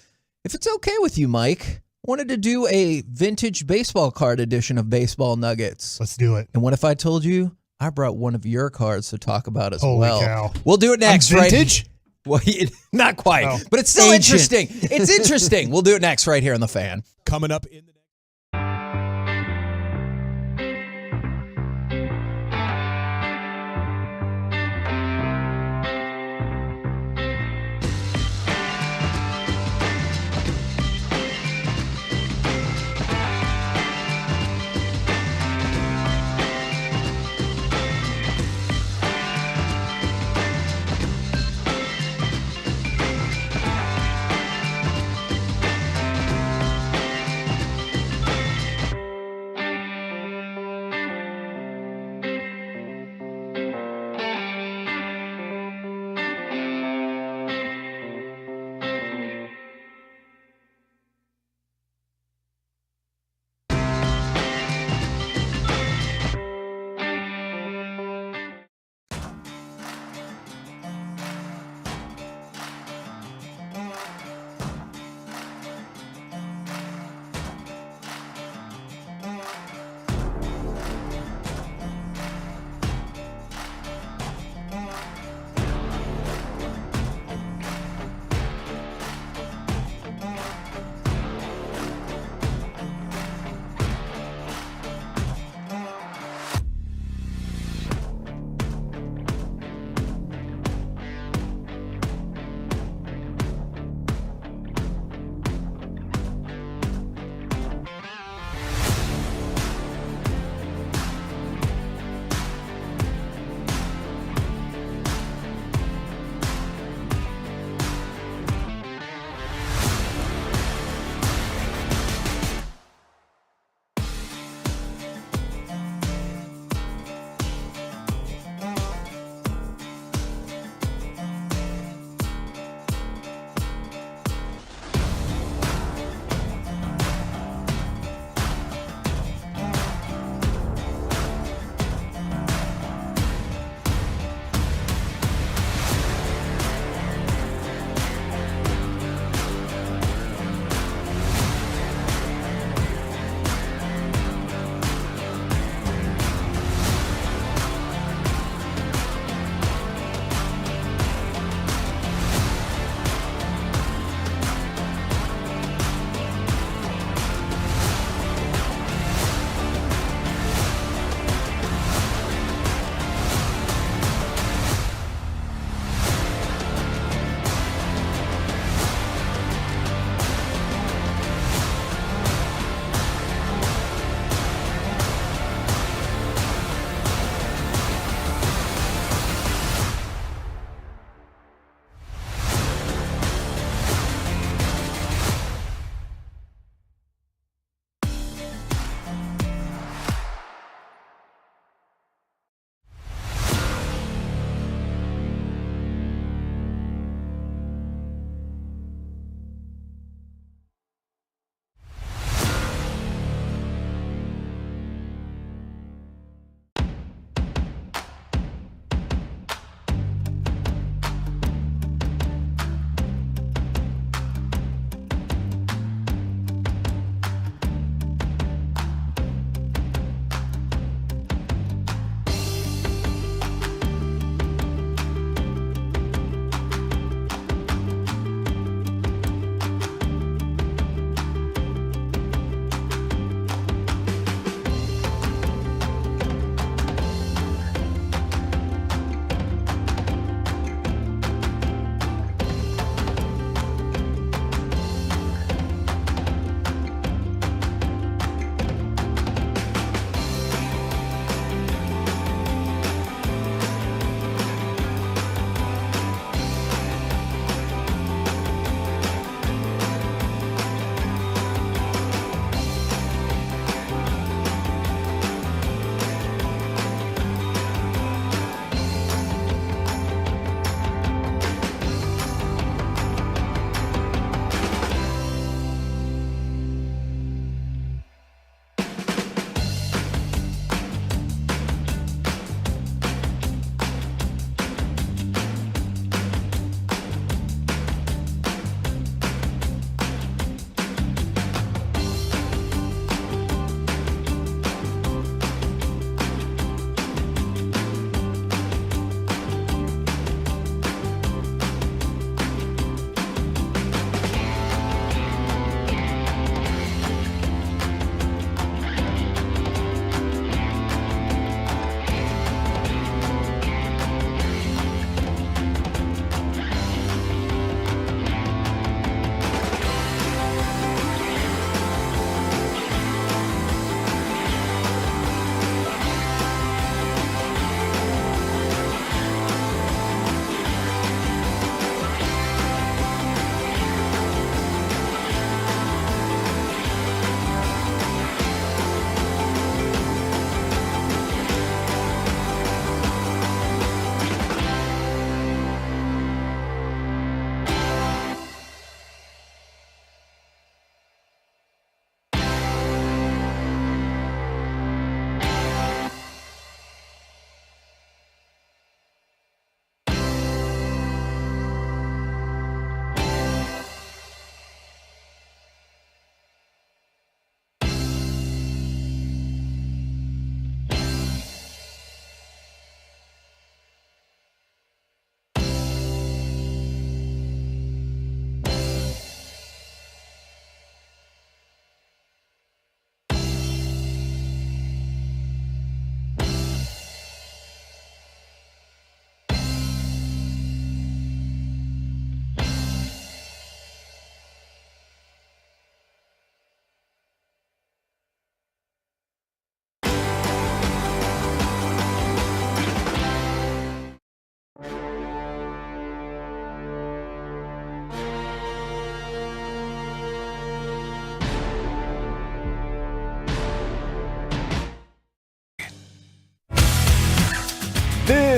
if it's okay with you, Mike, wanted to do a vintage baseball card edition of Baseball Nuggets. Let's do it. And what if I told you I brought one of your cards to talk about as Holy well? cow. We'll do it next, right? Vintage? Well, not quite, Oh. but it's still Ancient. interesting. It's interesting. We'll do it next right here on The Fan. Coming up in the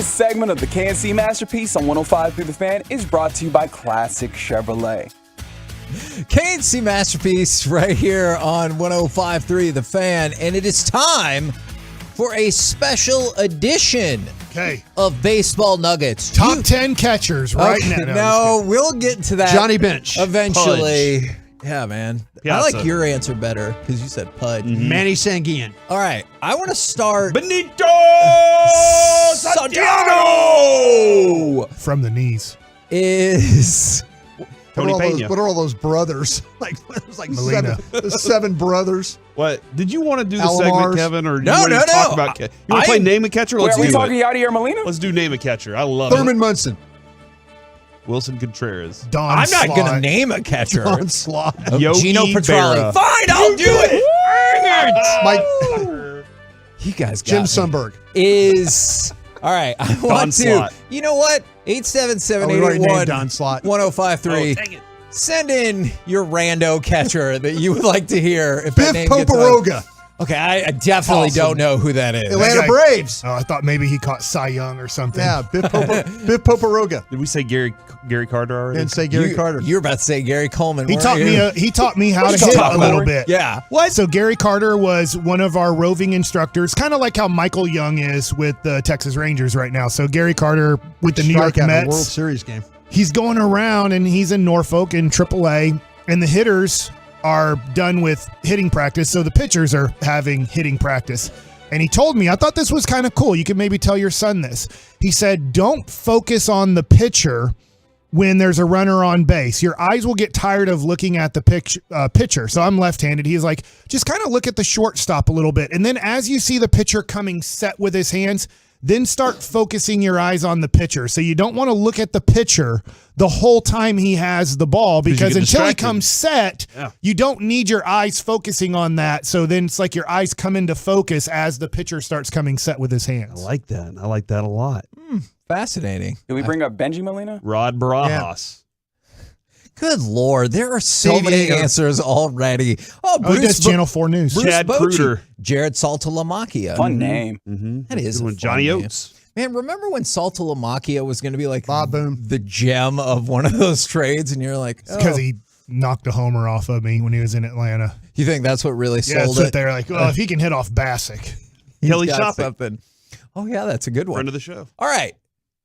This segment of the KNC Masterpiece on 105 through the Fan is brought to you by Classic Chevrolet. KNC Masterpiece right here on 105.3 The Fan, and it is time for a special edition of Baseball Nuggets. Top 10 catchers right now. No, we'll get to that. Johnny Bench. Eventually. Pudge. Yeah, man. Piazza. I like your answer better because you said Pudge. Mm-hmm. Manny Sanguillen. All right. I want to start. Benito Santiago! From the knees. Is. Tony Pena. What are all those brothers? There's like Molina. seven brothers. What? Did you want to do the Alomars. segment, Kevin, or No, you want to talk about? You want to play Name a Catcher? Wait, Let's are we do talking it. Yadier Molina? Let's do Name a Catcher. I love Thurman it. Munson. Wilson Contreras. Don I'm Slott. not going to name a catcher. Don Slott. Yogi Gino Petralli. Berra. Fine, I'll do it. Mike. You guys got Jim me. Sundberg. Is. All right. I want to. Slott. You know what? 877 We already named 881 Don Slott. 1053. Send in your rando catcher that you would like to hear. If that Biff name gets on. Poparoga. Okay, I definitely don't know who that is. Atlanta guy- Braves. Oh, I thought maybe he caught Cy Young or something. Yeah, Biff Poparoga. Did we say Gary Carter already? Didn't say Gary Carter. You're about to say Gary Coleman. He weren't taught you? me. He taught me how to Let's hit talk a about little it. bit. Yeah. What? So Gary Carter was one of our roving instructors, kind of like how Michael Young is with the Texas Rangers right now. So Gary Carter with the New York Strikeout in a Mets. World Series game. He's going around and he's in Norfolk in AAA, and the hitters are done with hitting practice, so the pitchers are having hitting practice. And he told me, I thought this was kind of cool. You can maybe tell your son this. He said, don't focus on the pitcher when there's a runner on base. Your eyes will get tired of looking at the pitcher. So I'm left-handed. He's like, just kind of look at the shortstop a little bit. And then as you see the pitcher coming set with his hands, then start focusing your eyes on the pitcher. So you don't want to look at the pitcher the whole time he has the ball, because until he comes set, you don't need your eyes focusing on that. So then it's like your eyes come into focus as the pitcher starts coming set with his hands. I like that. I like that a lot. Fascinating. Did we bring up Benji Molina? Rod Barajas. Good Lord, there are so San many Diego. answers already. Oh, Oh, he does Channel 4 News. Bruce Chad Bochy, Kruger. Jared Saltalamacchia. Fun name. Mm-hmm. That is Good a one. fun Johnny name. Oates. Man, remember when Saltalamacchia was going to be like Bob Boone. the gem of one of those trades, and you're like, Because he knocked a homer off of me when he was in Atlanta. you think that's what really Yeah, sold so it? they're like, well, if he can hit off Bassick. Kelly He's got Shopping. something. Oh yeah, that's a good one. Friend of the show. All right.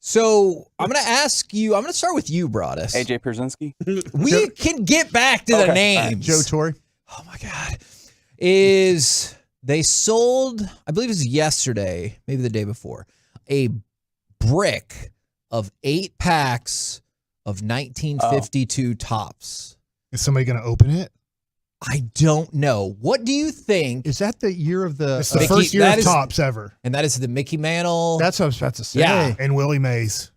So I'm going to ask you, I'm going to start with you, Broadus. AJ Pierzynski. We can get back to the names. Joe Torre. Oh my God. They sold, I believe it was yesterday, maybe the day before, a brick of 8 packs of 1952 tops. Is somebody going to open it? I don't know. What do you think? Is that the year of the? It's the Mickey- first year that of is- tops ever. And that is the Mickey Mantle. That's what I was about to say. Yeah. And Willie Mays.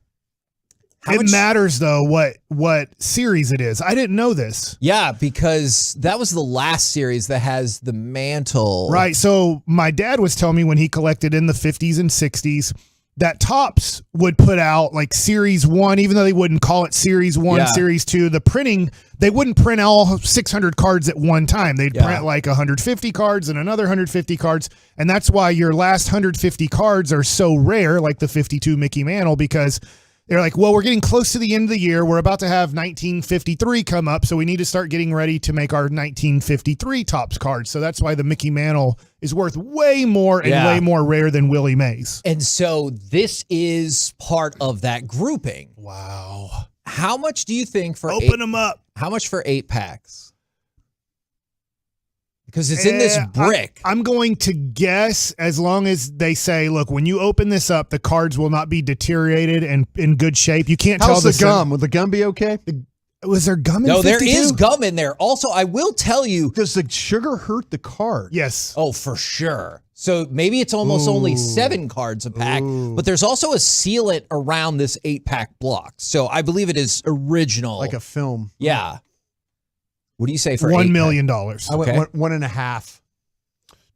How It much- matters, though, what series it is. I didn't know this. Yeah, because that was the last series that has the mantle. Right. So my dad was telling me when he collected in the 50s and 60s that Topps would put out like Series 1, even though they wouldn't call it Series 1, Yeah. Series 2. The printing, they wouldn't print all 600 cards at one time. They'd Yeah. print like 150 cards and another 150 cards. And that's why your last 150 cards are so rare, like the 52 Mickey Mantle, because they're like, well, we're getting close to the end of the year. We're about to have 1953 come up, so we need to start getting ready to make our 1953 Topps cards. So that's why the Mickey Mantle is worth way more and way more rare than Willie Mays. And so this is part of that grouping. Wow. How much do you think for Open them up. How much for 8 packs? Because it's in this brick. I'm going to guess, as long as they say, look, when you open this up, the cards will not be deteriorated and in good shape. You can't How's tell the gum? Would the gum be okay? Was there gum in No, 52? there is gum in there. Also, I will tell you. Does the sugar hurt the card? Yes. Oh, for sure. So maybe it's almost only 7 cards a pack, but there's also a sealant around this 8-pack block. So I believe it is original. Like a film. Yeah. What do you say for $1 8 million? I went 1.5.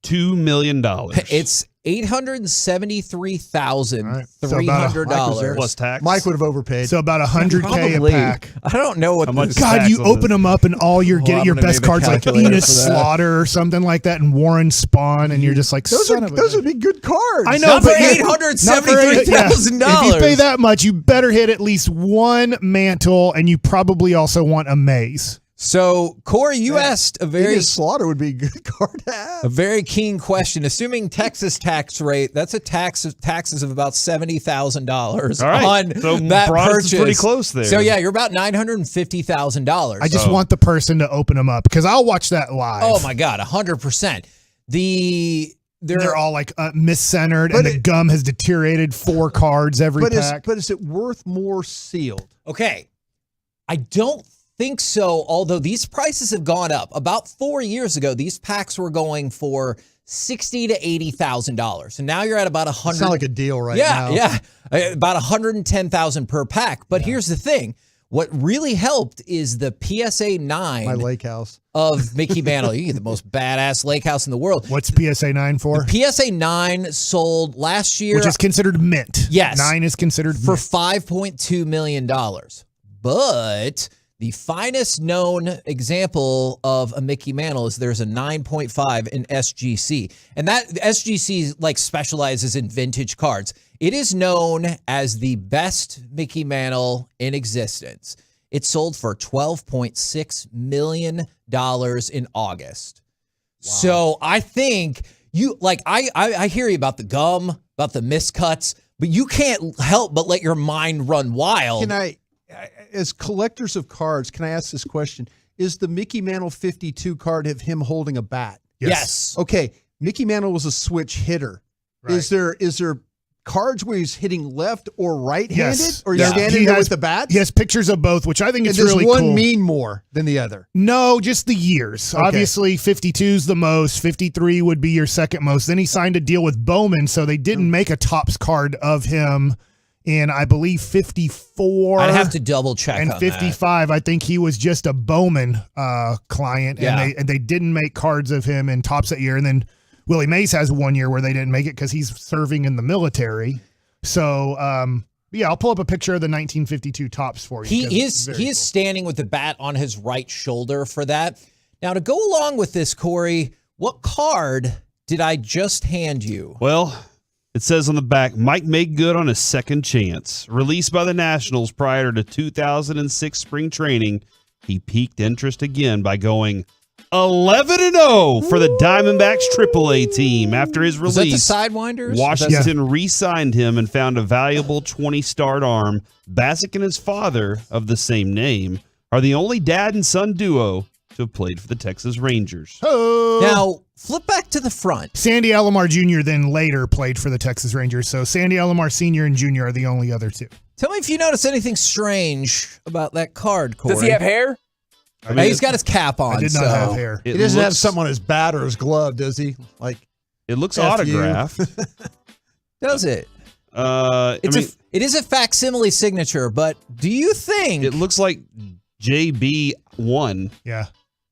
$2 million. It's $873,300 plus tax. Mike would have overpaid. So about $100K a pack. I don't know what this God, you open them up and all you're getting your best cards like Enos Slaughter or something like that, and Warren Spawn, and you're just like, those would be good cards. I know, Not but for $873,000. If you pay that much, you better hit at least one mantle, and you probably also want a maze. So, Corey, you asked a very Slaughter would be a good card to have. A very keen question. Assuming Texas tax rate, that's a taxes of about $70,000 All right. on So that Bronze purchase. is pretty close there. So yeah, you're about $950,000. I just want the person to open them up because I'll watch that live. Oh my God, 100%. They're all like miscentered, and the gum has deteriorated 4 cards every pack. But is it worth more sealed? Okay, I don't think so, although these prices have gone up. About 4 years ago, these packs were going for $60,000 to $80,000. And now you're at about $100,000. Sound like a deal now. Yeah, about $110,000 per pack. But here's the thing. What really helped is the PSA 9. My lake house. Of Mickey Mantle. You get the most badass lake house in the world. What's PSA 9 for? The PSA 9 sold last year. Which is considered mint. Yes. 9 is considered for mint. $5.2 million. But the finest known example of a Mickey Mantle is there's a 9.5 in SGC. And that SGC like specializes in vintage cards. It is known as the best Mickey Mantle in existence. It sold for $12.6 million in August. Wow. So I think you like I hear you about the gum, about the miscuts, but you can't help but let your mind run wild. Can I, as collectors of cards, can I ask this question? Is the Mickey Mantle 52 card of him holding a bat? Yes. Okay. Mickey Mantle was a switch hitter. Right. Is there cards where he's hitting left or right-handed? Yes. Or he's standing there with the bat? He has pictures of both, which I think is really cool. cool. Does one mean more than the other? No, just the years. Okay. Obviously, 52 is the most. 53 would be your second most. Then he signed a deal with Bowman, so they didn't make a Topps card of him in, I believe, 54. I'd have to double check and on 55, that. I think he was just a Bowman client, Yeah. and they didn't make cards of him in Topps that year. And then Willie Mays has 1 year where they didn't make it because he's serving in the military. So, yeah, I'll pull up a picture of the 1952 Topps for you. He is standing with the bat on his right shoulder for that. Now, to go along with this, Corey, what card did I just hand you? Well, it says on the back, Mike made good on his second chance. Released by the Nationals prior to 2006 spring training, he piqued interest again by going 11-0 for the Diamondbacks AAA team. After his release, Was that the Sidewinders? Washington re-signed him and found a valuable 20-start arm. Bassick and his father, of the same name, are the only dad and son duo to have played for the Texas Rangers. Oh. Now, flip back to the front. Sandy Alomar Jr. then later played for the Texas Rangers. So Sandy Alomar Sr. and Jr. are the only other two. Tell me if you notice anything strange about that card, Corey. Does he have hair? I mean, he's got his cap on. I did not have hair. He doesn't have something on his bat or his glove, does he? Like, it looks F autographed. Does it? It it is a facsimile signature, but do you think it looks like JB1? Yeah.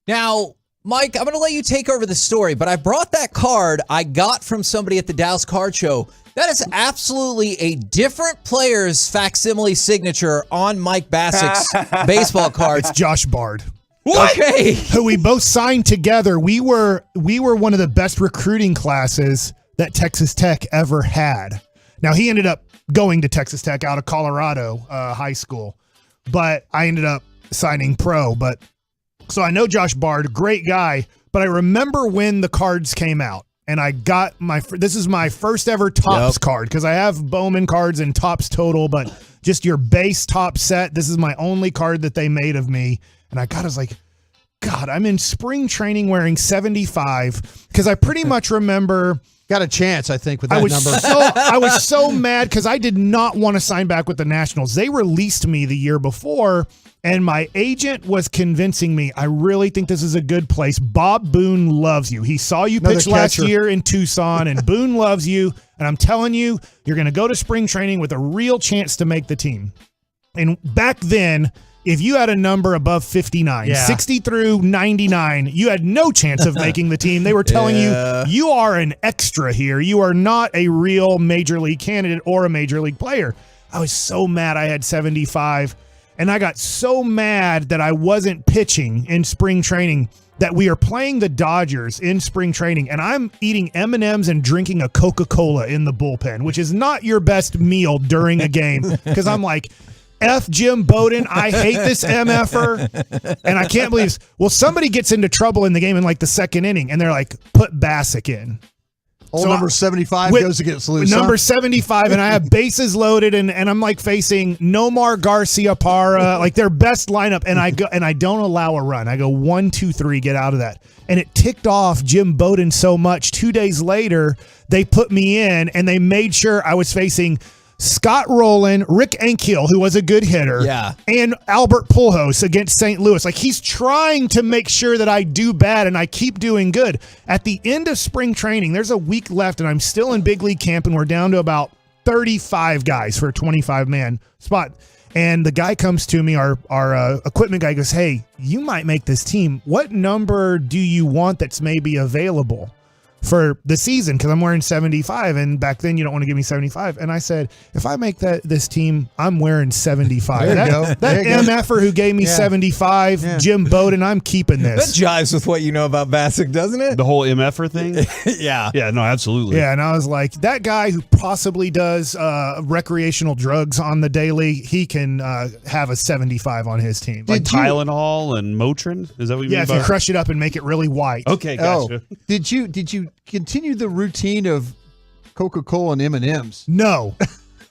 Now, Mike, I'm going to let you take over the story, but I brought that card I got from somebody at the Dallas Card Show. That is absolutely a different player's facsimile signature on Mike Bassick's baseball card. It's Josh Bard. What? Okay. Who we both signed together. We were one of the best recruiting classes that Texas Tech ever had. Now, he ended up going to Texas Tech out of Colorado high school, but I ended up signing pro. So I know Josh Bard, great guy, but I remember when the cards came out. And I got this is my first ever Topps card because I have Bowman cards and Topps Total, but just your base Topps set. This is my only card that they made of me. And I was like, God, I'm in spring training wearing 75 because I pretty much remember. Got a chance, I think, with that number. I was so mad because I did not want to sign back with the Nationals. They released me the year before, and my agent was convincing me, I really think this is a good place. Bob Boone loves you. He saw you pitch last year in Tucson, and Boone loves you. And I'm telling you, you're going to go to spring training with a real chance to make the team. And back then, if you had a number above 59, 60 through 99, you had no chance of making the team. They were telling you are an extra here. You are not a real major league candidate or a major league player. I was so mad I had 75, and I got so mad that I wasn't pitching in spring training that we are playing the Dodgers in spring training, and I'm eating M&Ms and drinking a Coca-Cola in the bullpen, which is not your best meal during a game, because I'm like, F Jim Bowden, I hate this MFer, and I can't believe somebody gets into trouble in the game in like the second inning, and they're like, put Bassick in. Number 75 goes against Luz. Number 75, and I have bases loaded, and I'm like facing Nomar Garcia-Parra, like their best lineup, and I don't allow a run. I go 1, 2, 3, get out of that. And it ticked off Jim Bowden so much. 2 days later, they put me in, and they made sure I was facing Scott Rowland, Rick Ankiel, who was a good hitter, and Albert Pujols against St. Louis. Like, he's trying to make sure that I do bad and I keep doing good. At the end of spring training, there's a week left, and I'm still in big league camp, and we're down to about 35 guys for a 25-man spot. And the guy comes to me, our equipment guy goes, hey, you might make this team. What number do you want that's maybe available for the season? Because I'm wearing 75, and back then you don't want to give me 75. And I said, if I make this team, I'm wearing 75. There you go. That MFer who gave me 75, Jim Bowden, I'm keeping this. That jives with what you know about Bassick, doesn't it? The whole MFer thing? Yeah. Yeah, no, absolutely. Yeah, and I was like, that guy who possibly does recreational drugs on the daily, he can have a 75 on his team. Like Tylenol and Motrin? Is that what you mean? Yeah, if you crush it up and make it really white. Okay, gotcha. Did you continue the routine of Coca-Cola and M&Ms? No,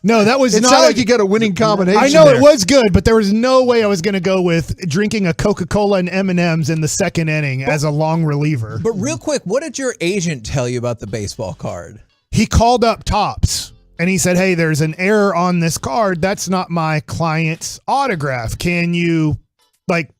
that was it not. Sounded like you got a winning combination. I know there. It was good, but there was no way I was going to go with drinking a Coca-Cola and M&Ms in the second inning as a long reliever. But real quick, what did your agent tell you about the baseball card? He called up Topps and he said, hey, there's an error on this card. That's not my client's autograph. Can you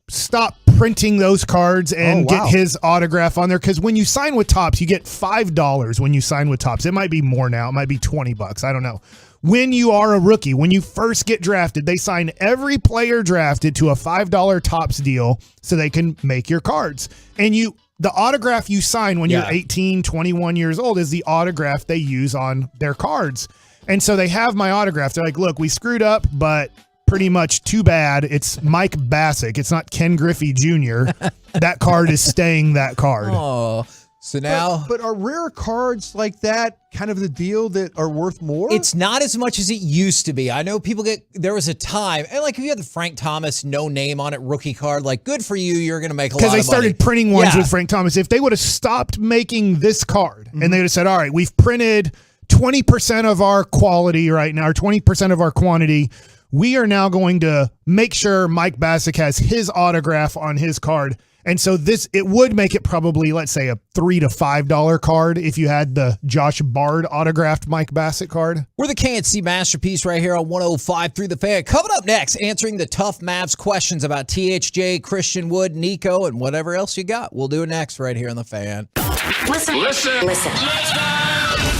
stop printing those cards and get his autograph on there? Because when you sign with Topps, you get $5 when you sign with Topps. It might be more now. It might be $20. I don't know. When you are a rookie, when you first get drafted, they sign every player drafted to a $5 Topps deal so they can make your cards. And the autograph you sign when you're 18, 21 years old is the autograph they use on their cards. And so they have my autograph. They're like, look, we screwed up, but pretty much too bad. It's Mike Bassick. It's not Ken Griffey Jr. That card is staying that card. Oh, so now. But are rare cards like that kind of the deal that are worth more? It's not as much as it used to be. I know people there was a time, and if you had the Frank Thomas no name on it rookie card, good for you, you're going to make a lot of money. Because they started printing ones with Frank Thomas. If they would have stopped making this card and they would have said, all right, we've printed 20% of our quality right now, or 20% of our quantity, we are now going to make sure Mike Bassick has his autograph on his card. And so it would make it probably, let's say, a $3 to $5 card if you had the Josh Bard autographed Mike Bassick card. We're the KNC Masterpiece right here on 105 through the Fan. Coming up next, answering the tough Mavs questions about THJ, Christian Wood, Nico, and whatever else you got. We'll do it next right here on the Fan. Listen.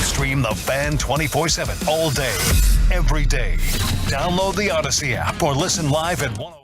Stream the Fan 24/7 all day, every day. Download the Odyssey app or listen live at 105.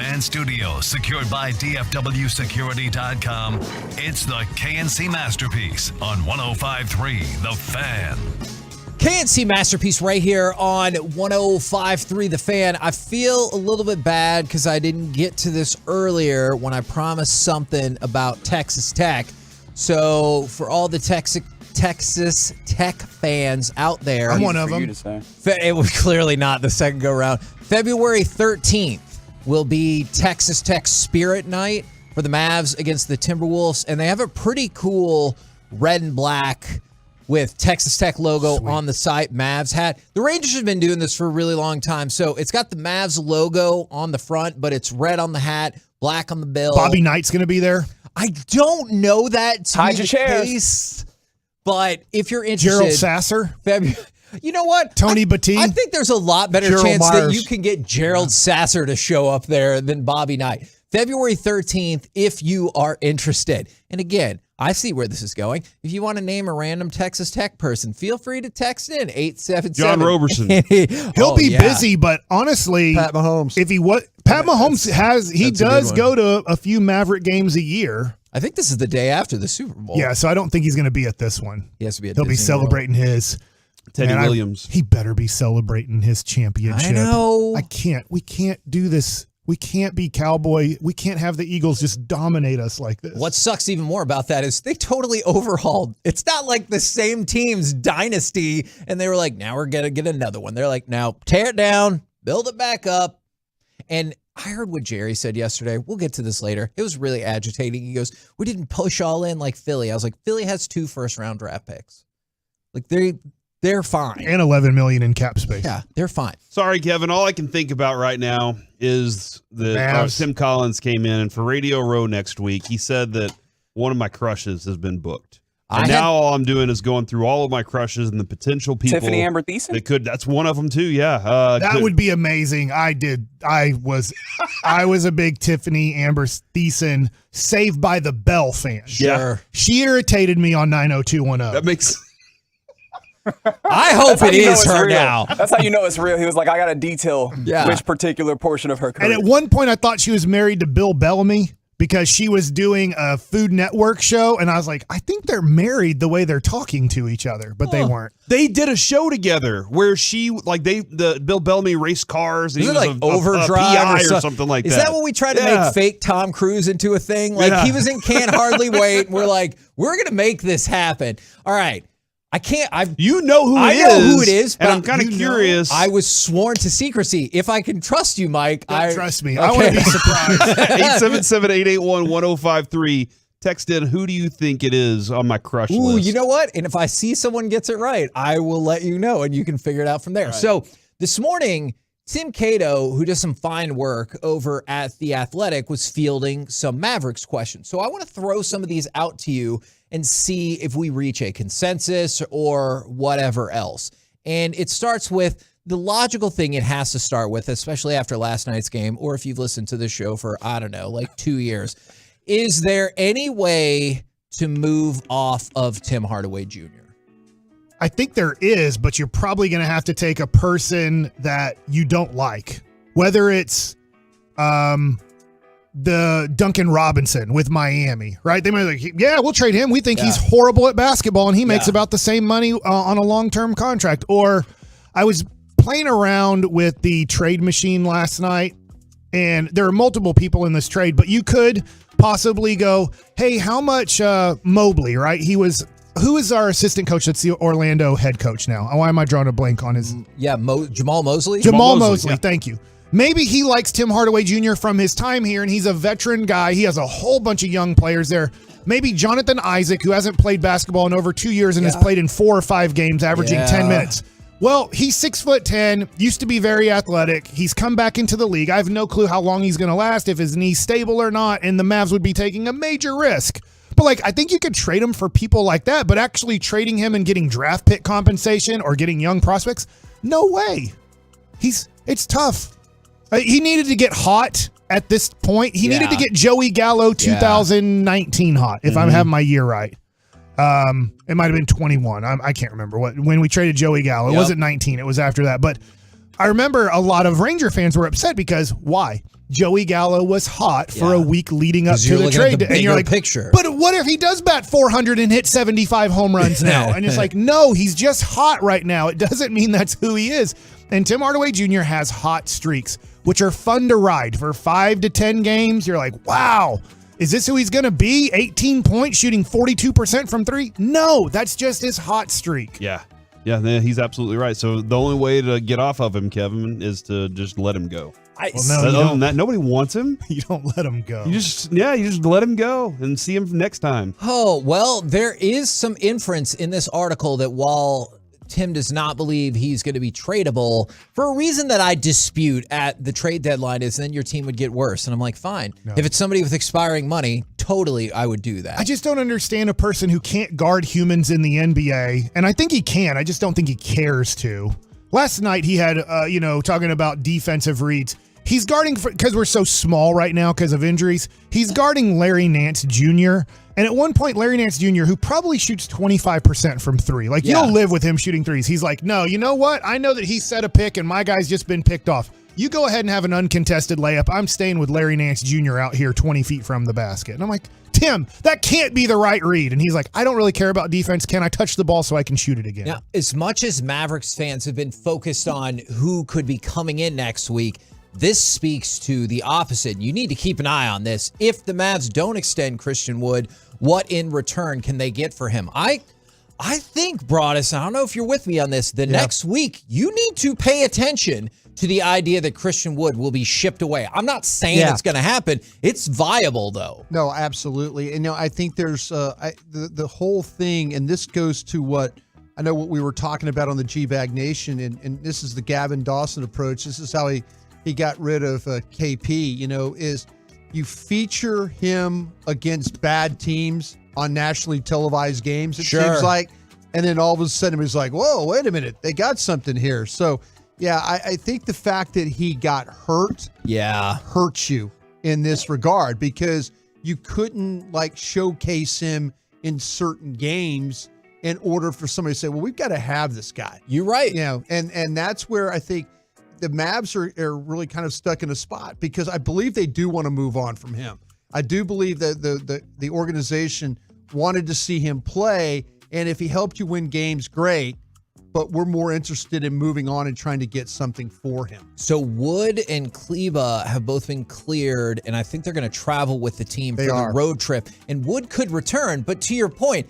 Fan Studios, secured by DFWSecurity.com. It's the KNC Masterpiece on 105.3 The Fan. KNC Masterpiece right here on 105.3 The Fan. I feel a little bit bad because I didn't get to this earlier when I promised something about Texas Tech. So for all the Texas Tech fans out there. I'm one of them. It was clearly not the second go round. February 13th will be Texas Tech Spirit Night for the Mavs against the Timberwolves. And they have a pretty cool red and black with Texas Tech logo on the site, Mavs hat. The Rangers have been doing this for a really long time. So it's got the Mavs logo on the front, but it's red on the hat, black on the bill. Bobby Knight's going to be there. I don't know that to Hide be your the chairs. case, but if you're interested, Gerald Sasser. You know what? Tony Batiste. I think there's a lot better Gerald chance Myers. that you can get Gerald Sasser to show up there than Bobby Knight. February 13th, if you are interested. And again, I see where this is going. If you want to name a random Texas Tech person, feel free to text in 877. John Roberson. He'll be busy, but honestly, Pat Mahomes. If he Pat Mahomes does go to a few Maverick games a year. I think this is the day after the Super Bowl. Yeah, so I don't think he's going to be at this one. He has to be at He'll be Disney celebrating his Teddy Williams. He better be celebrating his championship. I know. We can't do this. We can't be Cowboy. We can't have the Eagles just dominate us like this. What sucks even more about that is they totally overhauled. It's not like the same team's dynasty, and they were like, now we're going to get another one. They're like, now tear it down, build it back up. And I heard what Jerry said yesterday. We'll get to this later. It was really agitating. He goes, we didn't push all in like Philly. I was like, Philly has 2 first-round draft picks. Like, they're fine. And $11 million in cap space. Yeah, they're fine. Sorry, Kevin. All I can think about right now is that Tim Collins came in, and for Radio Row next week, he said that one of my crushes has been booked. And now all I'm doing is going through all of my crushes and the potential people. Tiffany Amber Thiessen? That could. That's one of them too. Yeah, that would be amazing. I was a big Tiffany Amber Thiessen Saved by the Bell fan. Sure. She irritated me on 90210. That makes. I hope it is her now. That's how you know it's real. He was like, I got to detail which particular portion of her career. And at one point, I thought she was married to Bill Bellamy because she was doing a Food Network show. And I was like, I think they're married the way they're talking to each other, but they weren't. They did a show together where the Bill Bellamy raced cars. And Is he it was like a Overdrive PI or something like that. Is that what we tried to make fake Tom Cruise into a thing? Like he was in Can't Hardly Wait. And we're like, we're going to make this happen. All right. I know who it is, and I'm kind of curious. I was sworn to secrecy. If I can trust you, Mike, trust me. Okay. I want to be surprised. 877-881-1053. Text in, who do you think it is on my crush list? You know what? And if I see someone gets it right, I will let you know, and you can figure it out from there. Right. So this morning, Tim Cato, who does some fine work over at The Athletic, was fielding some Mavericks questions. So I want to throw some of these out to you and see if we reach a consensus or whatever else. And it starts with the logical thing it has to start with, especially after last night's game, or if you've listened to this show for, I don't know, like 2 years. Is there any way to move off of Tim Hardaway Jr.? I think there is, but you're probably going to have to take a person that you don't like, whether it's the Duncan Robinson with Miami, right? They might be like, yeah, we'll trade him. We think he's horrible at basketball and he makes about the same money on a long-term contract. Or I was playing around with the trade machine last night, and there are multiple people in this trade, but you could possibly go, hey, how much Mobley, right? Who is our assistant coach that's the Orlando head coach now? Why am I drawing a blank on his? Jamal Mosley? Jamal Mosley, thank you. Maybe he likes Tim Hardaway Jr. from his time here, and he's a veteran guy. He has a whole bunch of young players there. Maybe Jonathan Isaac, who hasn't played basketball in over 2 years and has played in 4 or 5 games, averaging 10 minutes. Well, he's 6'10", used to be very athletic. He's come back into the league. I have no clue how long he's going to last, if his knee's stable or not, and the Mavs would be taking a major risk. But, I think you could trade him for people like that, but actually trading him and getting draft pick compensation or getting young prospects, no way. It's tough. He needed to get hot at this point. He needed to get Joey Gallo 2019 hot, if I'm having my year right. It might have been 21. I can't remember when we traded Joey Gallo. It wasn't 19. It was after that. But I remember a lot of Ranger fans were upset because why? Joey Gallo was hot for a week leading up to the trade. And you're like, picture. But what if he does bat 400 and hit 75 home runs now? And it's like, no, he's just hot right now. It doesn't mean that's who he is. And Tim Hardaway Jr. has hot streaks, which are fun to ride for 5 to 10 games. You're like, wow, is this who he's going to be? 18 points, shooting 42% from three? No, that's just his hot streak. Yeah, he's absolutely right. So the only way to get off of him, Kevin, is to just let him go. Other than that, nobody wants him. You don't let him go. You just let him go and see him next time. Oh, well, there is some inference in this article that while Tim does not believe he's going to be tradable, for a reason that I dispute at the trade deadline, is then your team would get worse. And I'm like, fine. No. If it's somebody with expiring money, totally, I would do that. I just don't understand a person who can't guard humans in the NBA. And I think he can. I just don't think he cares to. Last night he had, talking about defensive reads. He's guarding, because we're so small right now because of injuries, he's guarding Larry Nance Jr. And at one point, Larry Nance Jr., who probably shoots 25% from three, you'll live with him shooting threes. He's like, no, you know what? I know that he set a pick and my guy's just been picked off. You go ahead and have an uncontested layup. I'm staying with Larry Nance Jr. out here 20 feet from the basket. And I'm like, Tim, that can't be the right read. And he's like, I don't really care about defense. Can I touch the ball so I can shoot it again? Now, as much as Mavericks fans have been focused on who could be coming in next week, this speaks to the opposite. You need to keep an eye on this. If the Mavs don't extend Christian Wood, what in return can they get for him? I think, Broadus, I don't know if you're with me on this, next week, you need to pay attention to the idea that Christian Wood will be shipped away. I'm not saying it's going to happen. It's viable, though. No, absolutely. And I think there's the whole thing, and this goes to what we were talking about on the G-Bag Nation, and this is the Gavin Dawson approach. This is how he got rid of KP, is you feature him against bad teams on nationally televised games, it seems like, and then all of a sudden he's like, whoa, wait a minute, they got something here. So, yeah, I think the fact that he got hurt hurts you in this regard, because you couldn't showcase him in certain games in order for somebody to say, well, we've got to have this guy. You're right. And that's where I think the Mavs are really kind of stuck in a spot, because I believe they do want to move on from him. I do believe that the organization wanted to see him play, and if he helped you win games, great, but we're more interested in moving on and trying to get something for him. So Wood and Kleba have both been cleared, and I think they're going to travel with the team for the road trip. And Wood could return, but to your point,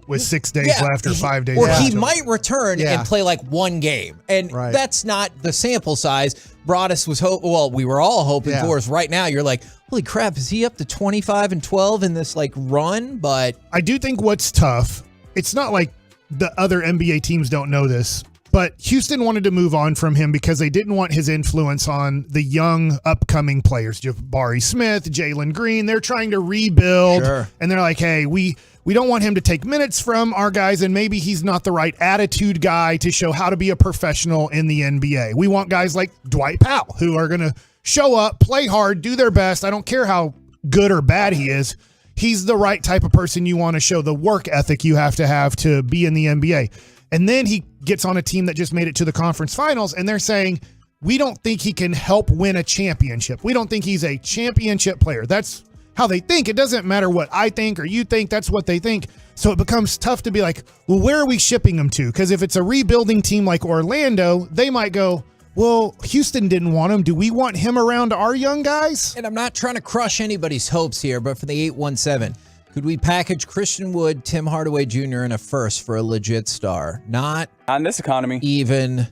with 6 days left or 5 days or left. he might return and play one game. And that's not the sample size. Broadus was we were all hoping for us. Right now, you're like, holy crap, is he up to 25-12 in this run? But I do think what's tough, it's not like the other NBA teams don't know this, but Houston wanted to move on from him because they didn't want his influence on the young upcoming players, Jabari Smith, Jalen Green. They're trying to rebuild, and they're like, hey, we don't want him to take minutes from our guys, and maybe he's not the right attitude guy to show how to be a professional in the NBA. We want guys like Dwight Powell who are going to show up, play hard, do their best. I don't care how good or bad he is. He's the right type of person you want to show, the work ethic you have to be in the NBA. And then he gets on a team that just made it to the conference finals, and they're saying, we don't think he can help win a championship. We don't think he's a championship player. That's how they think. It doesn't matter what I think or you think. That's what they think. So it becomes tough to be like, well, where are we shipping him to? Because if it's a rebuilding team like Orlando, they might go, well, Houston didn't want him. Do we want him around our young guys? And I'm not trying to crush anybody's hopes here, but for the 817, could we package Christian Wood, Tim Hardaway Jr. in a first for a legit star? Not in this economy. Even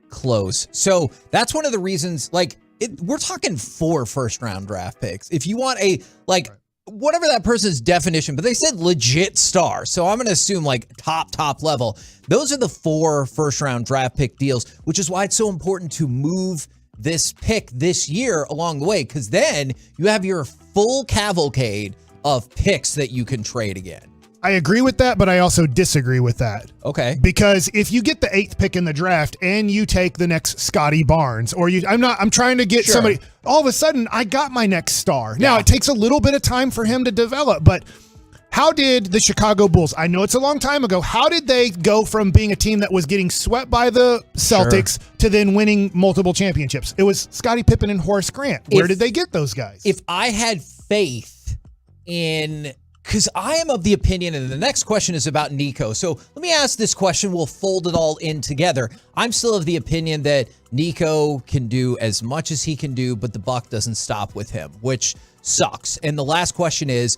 close. So that's one of the reasons, we're talking 4 first-round draft picks. If you want whatever that person's definition, but they said legit star. So I'm going to assume top level. Those are the 4 first-round draft pick deals, which is why it's so important to move this pick this year along the way, because then you have your full cavalcade of picks that you can trade again. I agree with that, but I also disagree with that. Okay. Because if you get the 8th pick in the draft and you take the next Scotty Barnes, or I'm trying to get somebody, all of a sudden I got my next star. Now it takes a little bit of time for him to develop, but How did the Chicago Bulls, I know it's a long time ago, how did they go from being a team that was getting swept by the Celtics to then winning multiple championships? It was Scottie Pippen and Horace Grant. Where did they get those guys? If I had faith in, because I am of the opinion, and the next question is about Nico. So let me ask this question. We'll fold it all in together. I'm still of the opinion that Nico can do as much as he can do, but the buck doesn't stop with him, which sucks. And the last question is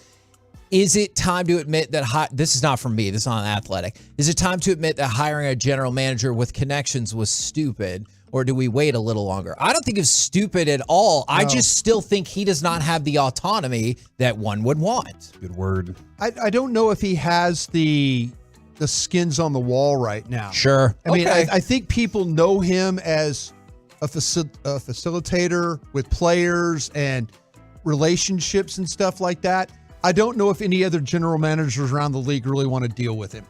it time to admit that this is not from me, this is not Athletic. Is it time to admit that hiring a general manager with connections was stupid, or do we wait a little longer? I don't think it's stupid at all. No. I just still think he does not have the autonomy that one would want. Good word. I don't know if he has the skins on the wall right now. Sure. I mean, I think people know him as a facilitator with players and relationships and stuff like that. I don't know if any other general managers around the league really want to deal with him.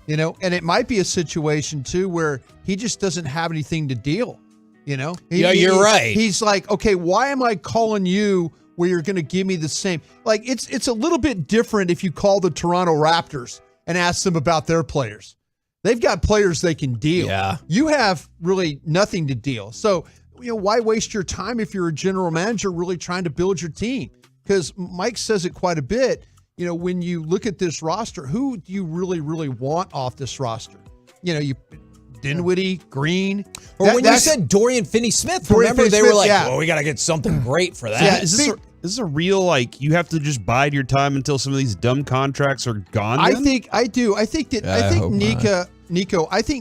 You know, and it might be a situation too where he just doesn't have anything to deal. You know, you're right. He's like, okay, why am I calling you where you're going to give me the same? Like, it's a little bit different if you call the Toronto Raptors and ask them about their players. They've got players they can deal. Yeah. You have really nothing to deal. So, you know, why waste your time if you're a general manager really trying to build your team? Because Mike says it quite a bit. You know, when you look at this roster, who do you really, really want off this roster? You know, Dinwiddie, Green. Or when you said Dorian Finney-Smith, remember they were like, well, we got to get something great for that. Yeah, is this a real, like, you have to just bide your time until some of these dumb contracts are gone? I think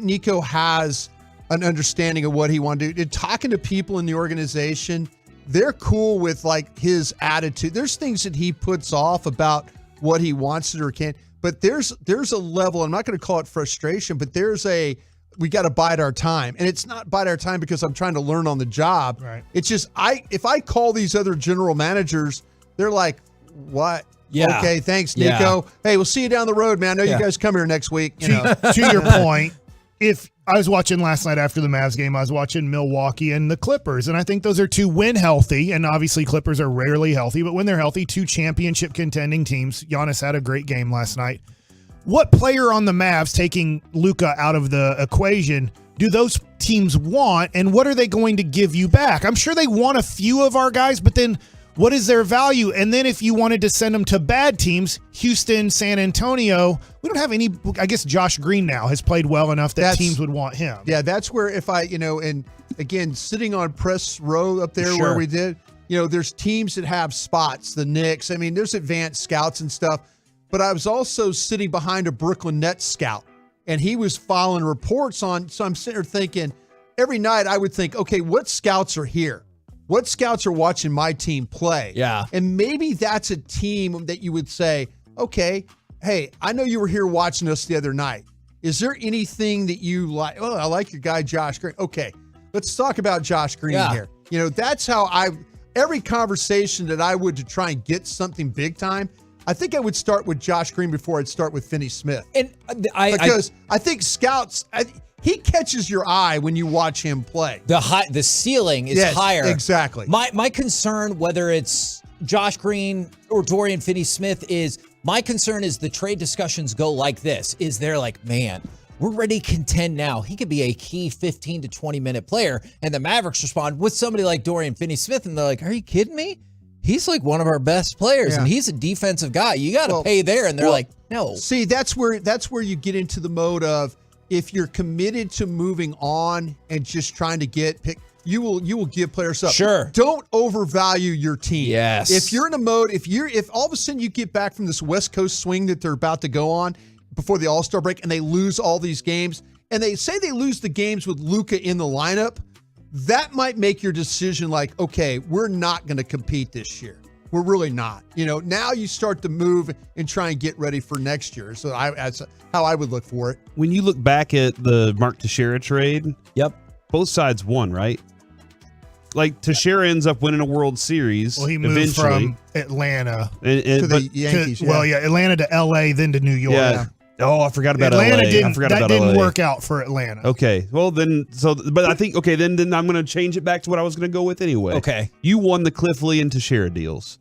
Nico has an understanding of what he wanted to do. And talking to people in the organization, they're cool with like his attitude. There's things that he puts off about what he wants to or can't, but there's a level, I'm not going to call it frustration, but we got to bide our time. And it's not bide our time because I'm trying to learn on the job. Right. It's just, if I call these other general managers, they're like, what? Yeah. Okay. Thanks, Nico. Yeah. Hey, we'll see you down the road, man. I know you guys come here next week. You know. To your point, if I was watching last night after the Mavs game, I was watching Milwaukee and the Clippers, and I think those are two when healthy, and obviously Clippers are rarely healthy, but when they're healthy, two championship contending teams. Giannis had a great game last night. What player on the Mavs, taking Luka out of the equation, do those teams want, and what are they going to give you back? I'm sure they want a few of our guys, but then what is their value? And then if you wanted to send them to bad teams, Houston, San Antonio, we don't have any. I guess Josh Green now has played well enough that teams would want him. Yeah, that's where if I, and again, sitting on press row up there where we did, there's teams that have spots, the Knicks. I mean, there's advanced scouts and stuff. But I was also sitting behind a Brooklyn Nets scout, and he was following reports on. So I'm sitting there thinking, every night I would think, okay, what scouts are here? What scouts are watching my team play? Yeah. And maybe that's a team that you would say, okay, hey, I know you were here watching us the other night. Is there anything that you like? Oh, I like your guy, Josh Green. Okay, let's talk about Josh Green here. That's how every conversation that I would to try and get something big time, I think I would start with Josh Green before I'd start with Finney-Smith. And I think scouts, he catches your eye when you watch him play. The ceiling is higher. Exactly. My concern, whether it's Josh Green or Dorian Finney-Smith, is my concern is the trade discussions go like this. Is they're like, man, we're ready to contend now. He could be a key 15 to 20 minute player. And the Mavericks respond with somebody like Dorian Finney-Smith, and they're like, are you kidding me? He's like one of our best players, and he's a defensive guy. You got to pay there. And they're like, no. See, that's where you get into the mode of, if you're committed to moving on and just trying to get picked, you will give players up. Sure. Don't overvalue your team. Yes. If you're in a mode, if all of a sudden you get back from this West Coast swing that they're about to go on before the All-Star break, and they lose all these games, and they say they lose the games with Luka in the lineup, that might make your decision like, okay, we're not going to compete this year. We're really not. Now you start to move and try and get ready for next year. So that's how I would look for it. When you look back at the Mark Teixeira trade, both sides won, right? Like, Teixeira ends up winning a World Series. Well, he moved from Atlanta to the Yankees. Atlanta to L.A., then to New York. Yeah. Oh, I forgot about Atlanta. LA. That didn't work out for Atlanta. Okay. Well, but I think, then I'm going to change it back to what I was going to go with anyway. Okay. You won the Cliff Lee and Teixeira deals.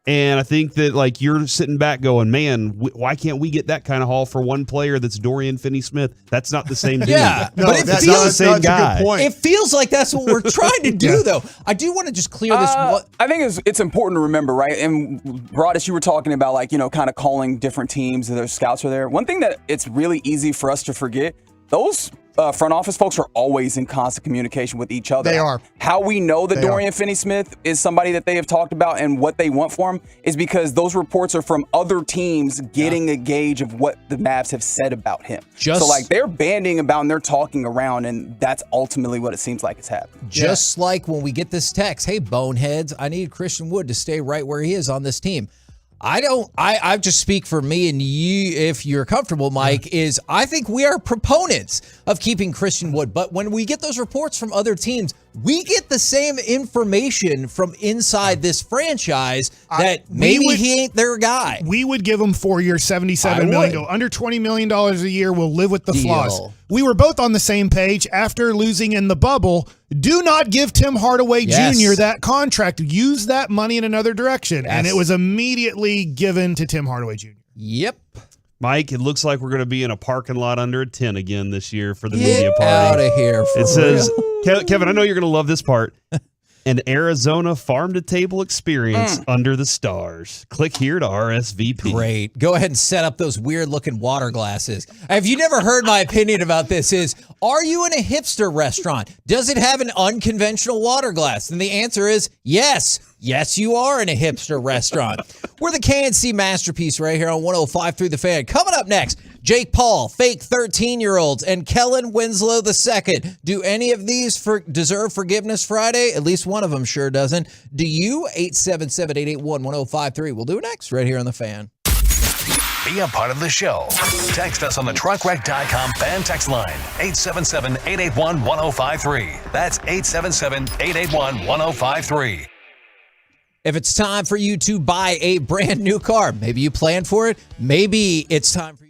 And I think that, like, you're sitting back going, man, why can't we get that kind of haul for one player that's Dorian Finney-Smith? That's not the same dude. Yeah, No, but it that's feels not the same guy. a good point. It feels like that's what we're trying to do, though. I do want to just clear this. I think it's important to remember, right? And Broadus, you were talking about, like, kind of calling different teams that their scouts are there. One thing that it's really easy for us to forget, those front office folks are always in constant communication with each other. They are. How we know that Dorian Finney-Smith is somebody that they have talked about and what they want for him is because those reports are from other teams getting a gauge of what the Mavs have said about him. So, like, they're banding about and they're talking around, and that's ultimately what it seems like is happening. Just like when we get this text, hey, boneheads, I need Christian Wood to stay right where he is on this team. I just speak for me and you, if you're comfortable, Mike, is I think we are proponents of keeping Christian Wood. But when we get those reports from other teams, we get the same information from inside this franchise that maybe he ain't their guy. We would give him 4 years, $77 million. Go under $20 million a year. We'll live with the flaws. We were both on the same page after losing in the bubble. Do not give Tim Hardaway Jr. that contract. Use that money in another direction. And it was immediately given to Tim Hardaway Jr. Yep. Mike, it looks like we're going to be in a parking lot under a tent again this year for the media party. Out of here. It says, Kevin, I know you're going to love this part. An Arizona farm-to-table experience under the stars. Click here to RSVP. Great. Go ahead and set up those weird-looking water glasses. If you never heard my opinion about this is, are you in a hipster restaurant? Does it have an unconventional water glass? And the answer is yes. Yes, you are in a hipster restaurant. We're the KNC Masterpiece right here on 105 Through the Fan. Coming up next, Jake Paul, fake 13-year-olds, and Kellen Winslow II. Do any of these deserve Forgiveness Friday? At least one of them sure doesn't. Do you? 877-881-1053. We'll do it next right here on The Fan. Be a part of the show. Text us on the truckwreck.com fan text line, 877-881-1053. That's 877-881-1053. If it's time for you to buy a brand new car, maybe you planned for it, maybe it's time for you.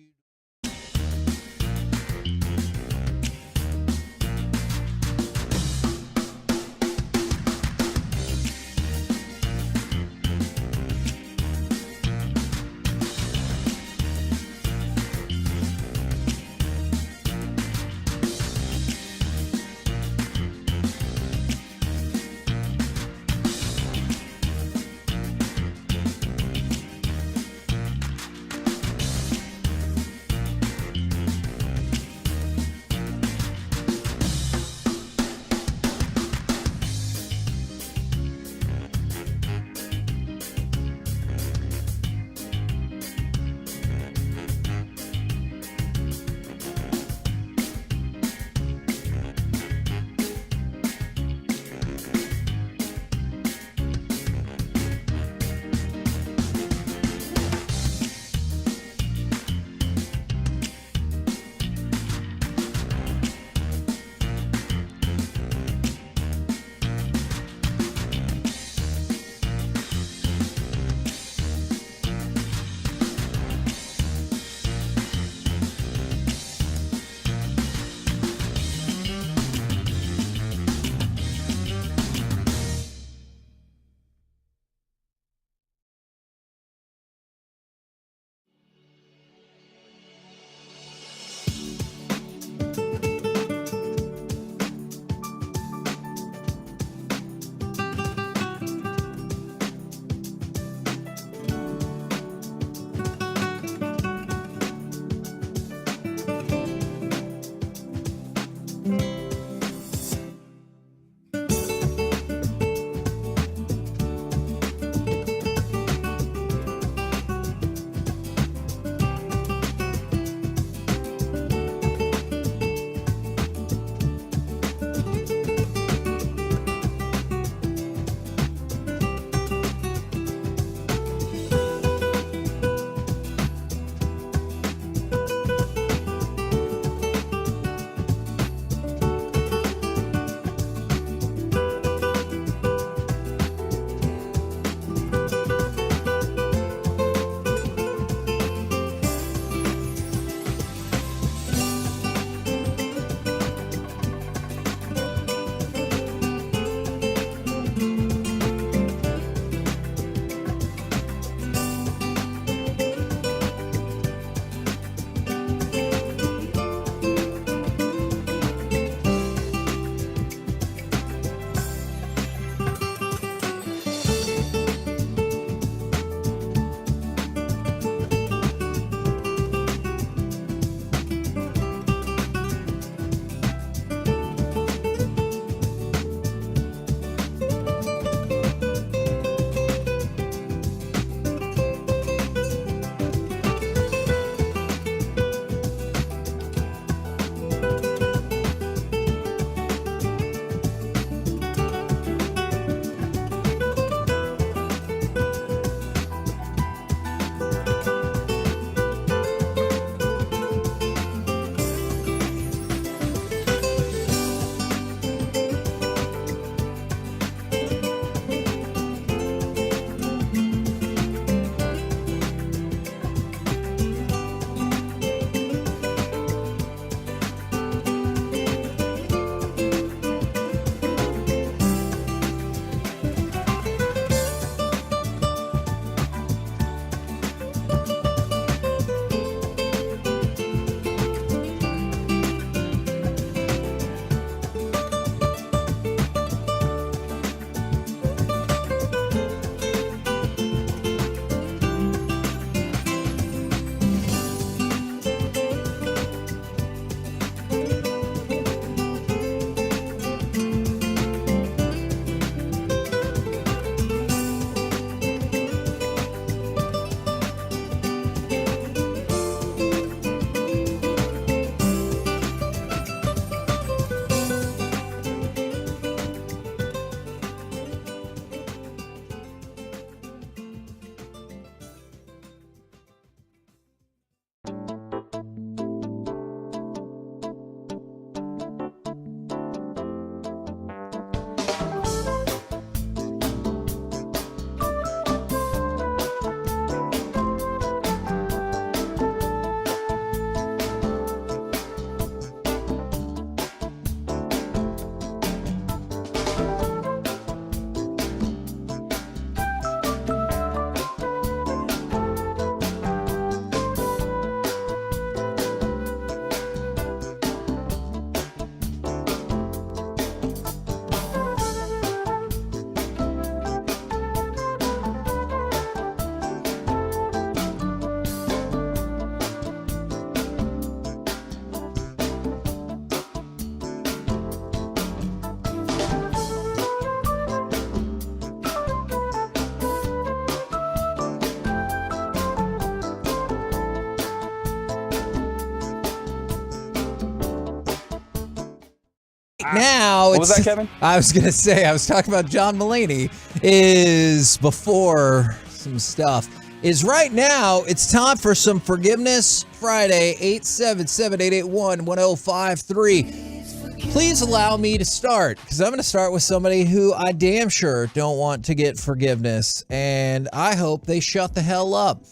now, what was that, Kevin? I was going to say, I was talking about John Mulaney, is before some stuff. Is right now, it's time for some Forgiveness Friday, 877-881-1053. Please allow me to start, because I'm going to start with somebody who I damn sure don't want to get forgiveness, and I hope they shut the hell up.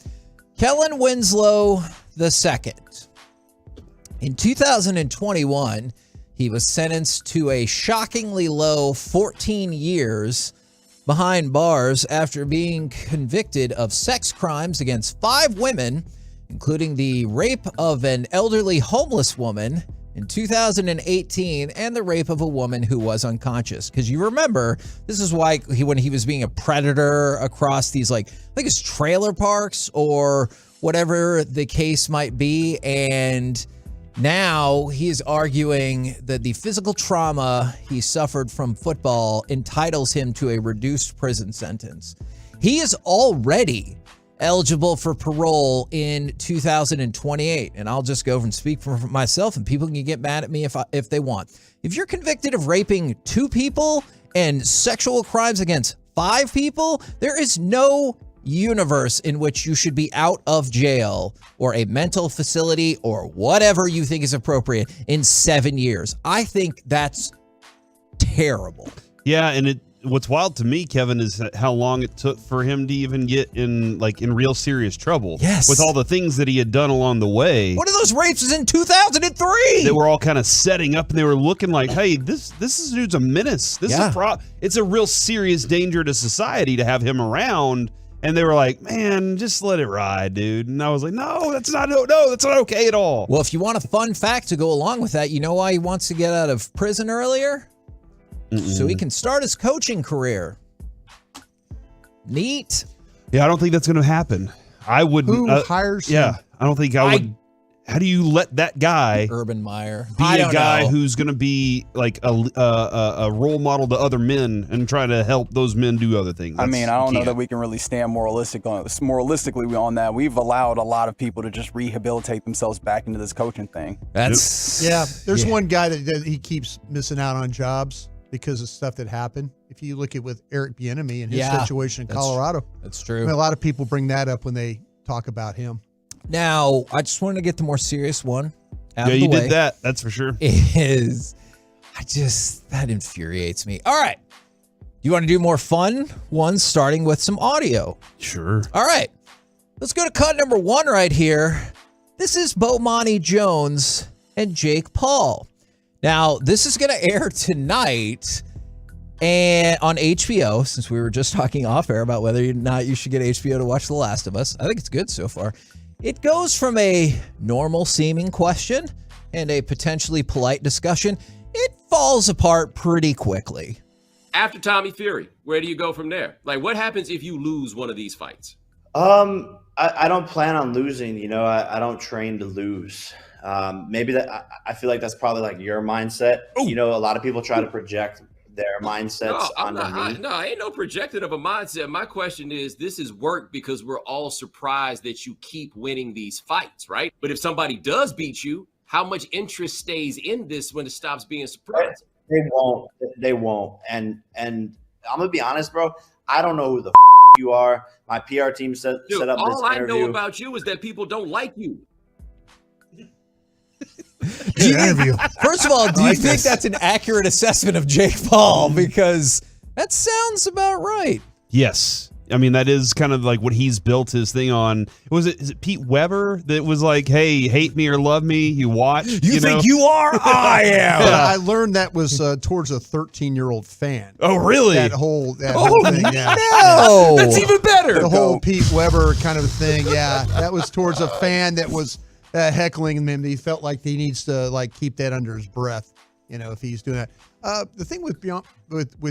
Kellen Winslow II. In 2021, he was sentenced to a shockingly low 14 years behind bars after being convicted of sex crimes against 5 women, including the rape of an elderly homeless woman in 2018 and the rape of a woman who was unconscious. Because you remember, this is why when he was being a predator across these, like, I think it's trailer parks or whatever the case might be, and now he is arguing that the physical trauma he suffered from football entitles him to a reduced prison sentence. He is already eligible for parole in 2028. And I'll just go and speak for myself, and people can get mad at me if they want. If you're convicted of raping 2 people and sexual crimes against 5 people, there is no universe in which you should be out of jail or a mental facility or whatever you think is appropriate in 7 years. I think that's terrible. Yeah, and what's wild to me, Kevin, is how long it took for him to even get in real serious trouble. Yes. With all the things that he had done along the way. One of those rapes was in 2003. They were all kind of setting up, and they were looking like, hey, this dude's a menace. This is it's a real serious danger to society to have him around. And they were like, man, just let it ride, dude. And I was like, no, that's not okay at all. Well, if you want a fun fact to go along with that, you know why he wants to get out of prison earlier? So he can start his coaching career. Neat. Yeah, I don't think that's going to happen. I wouldn't. Who hires him? Yeah, I don't think I would. How do you let that guy, Urban Meyer, be a guy who's going to be like a role model to other men and try to help those men do other things? I mean, I don't know that we can really stand moralistically on that. We've allowed a lot of people to just rehabilitate themselves back into this coaching thing. There's one guy that he keeps missing out on jobs because of stuff that happened. If you look at with Eric Bieniemy and his situation in Colorado, that's true. I mean, a lot of people bring that up when they talk about him. Now, I just wanted to get the more serious one out of the way. Yeah, you did that. That's for sure. That infuriates me. All right. You want to do more fun ones, starting with some audio? Sure. All right. Let's go to cut number 1 right here. This is Bomani Jones and Jake Paul. Now, this is going to air tonight and on HBO, since we were just talking off air about whether or not you should get HBO to watch The Last of Us. I think it's good so far. It goes from a normal seeming question and a potentially polite discussion. It falls apart pretty quickly. After Tommy Fury, where do you go from there? Like, what happens if you lose one of these fights? I don't plan on losing. You know, I don't train to lose. Maybe that I feel like that's probably like your mindset. Ooh. You know, a lot of people try to project their mindsets onto me. I ain't no projected of a mindset. My question is, this is work because we're all surprised that you keep winning these fights, right? But if somebody does beat you, how much interest stays in this when it stops being surprising? They won't. And I'm gonna be honest, bro. I don't know who the you are. My PR team set up this interview. All I know about you is that people don't like you. First of all, do you think that's an accurate assessment of Jake Paul? Because that sounds about right. Yes. I mean, that is kind of like what he's built his thing on. Is it Pete Weber that was like, hey, hate me or love me, you watch? You think you are? I am. I learned that was towards a 13-year-old fan. Oh, really? That whole thing. Yeah. No. That's even better. The whole Pete Weber kind of thing. Yeah. That was towards a fan that was heckling him. He felt like he needs to keep that under his breath, if he's doing that. The thing with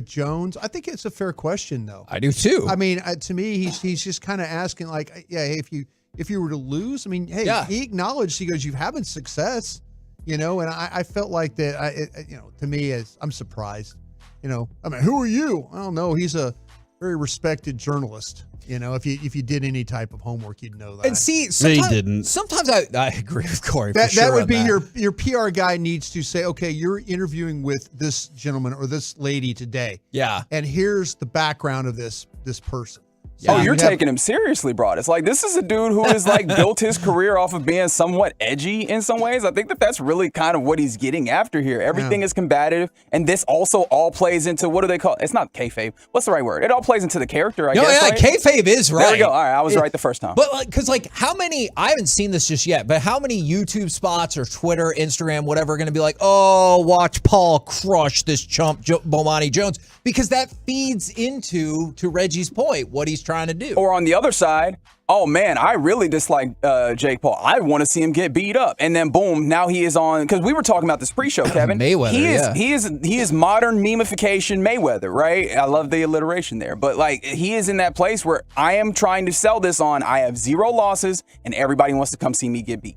Jones, I think it's a fair question, though. I do too. I mean, to me, he's just kind of asking, if you were to lose, I mean, hey, he acknowledged. He goes, "You're having success," and I felt like that. To me, I'm surprised. I mean, who are you? I don't know. He's a very respected journalist. You know, if you did any type of homework, you'd know that. And see, They didn't. Sometimes I agree with Corey. That, for sure that would on be that. your PR guy needs to say, okay, you're interviewing with this gentleman or this lady today. Yeah. And here's the background of this person. Oh, you're taking him seriously, Broad. It's like, this is a dude who has like built his career off of being somewhat edgy in some ways. I think that's really kind of what he's getting after here. Everything is combative, and this also all plays into, what do they call it? It's not kayfabe. What's the right word? It all plays into the character, I guess. Yeah, right? kayfabe is right. There we go. All right, I was right the first time. But because how many? I haven't seen this just yet. But how many YouTube spots or Twitter, Instagram, whatever, are going to be like, oh, watch Paul crush this chump Bomani Jones, because that feeds into Reggie's point, what he's trying to do. Or on the other side, oh man, I really dislike Jake Paul. I want to see him get beat up, and then boom, now he is on. Because we were talking about this pre-show, Kevin. Mayweather. He is modern memification Mayweather, right? I love the alliteration there, but like he is in that place where I am trying to sell this on. I have 0 losses, and everybody wants to come see me get beat.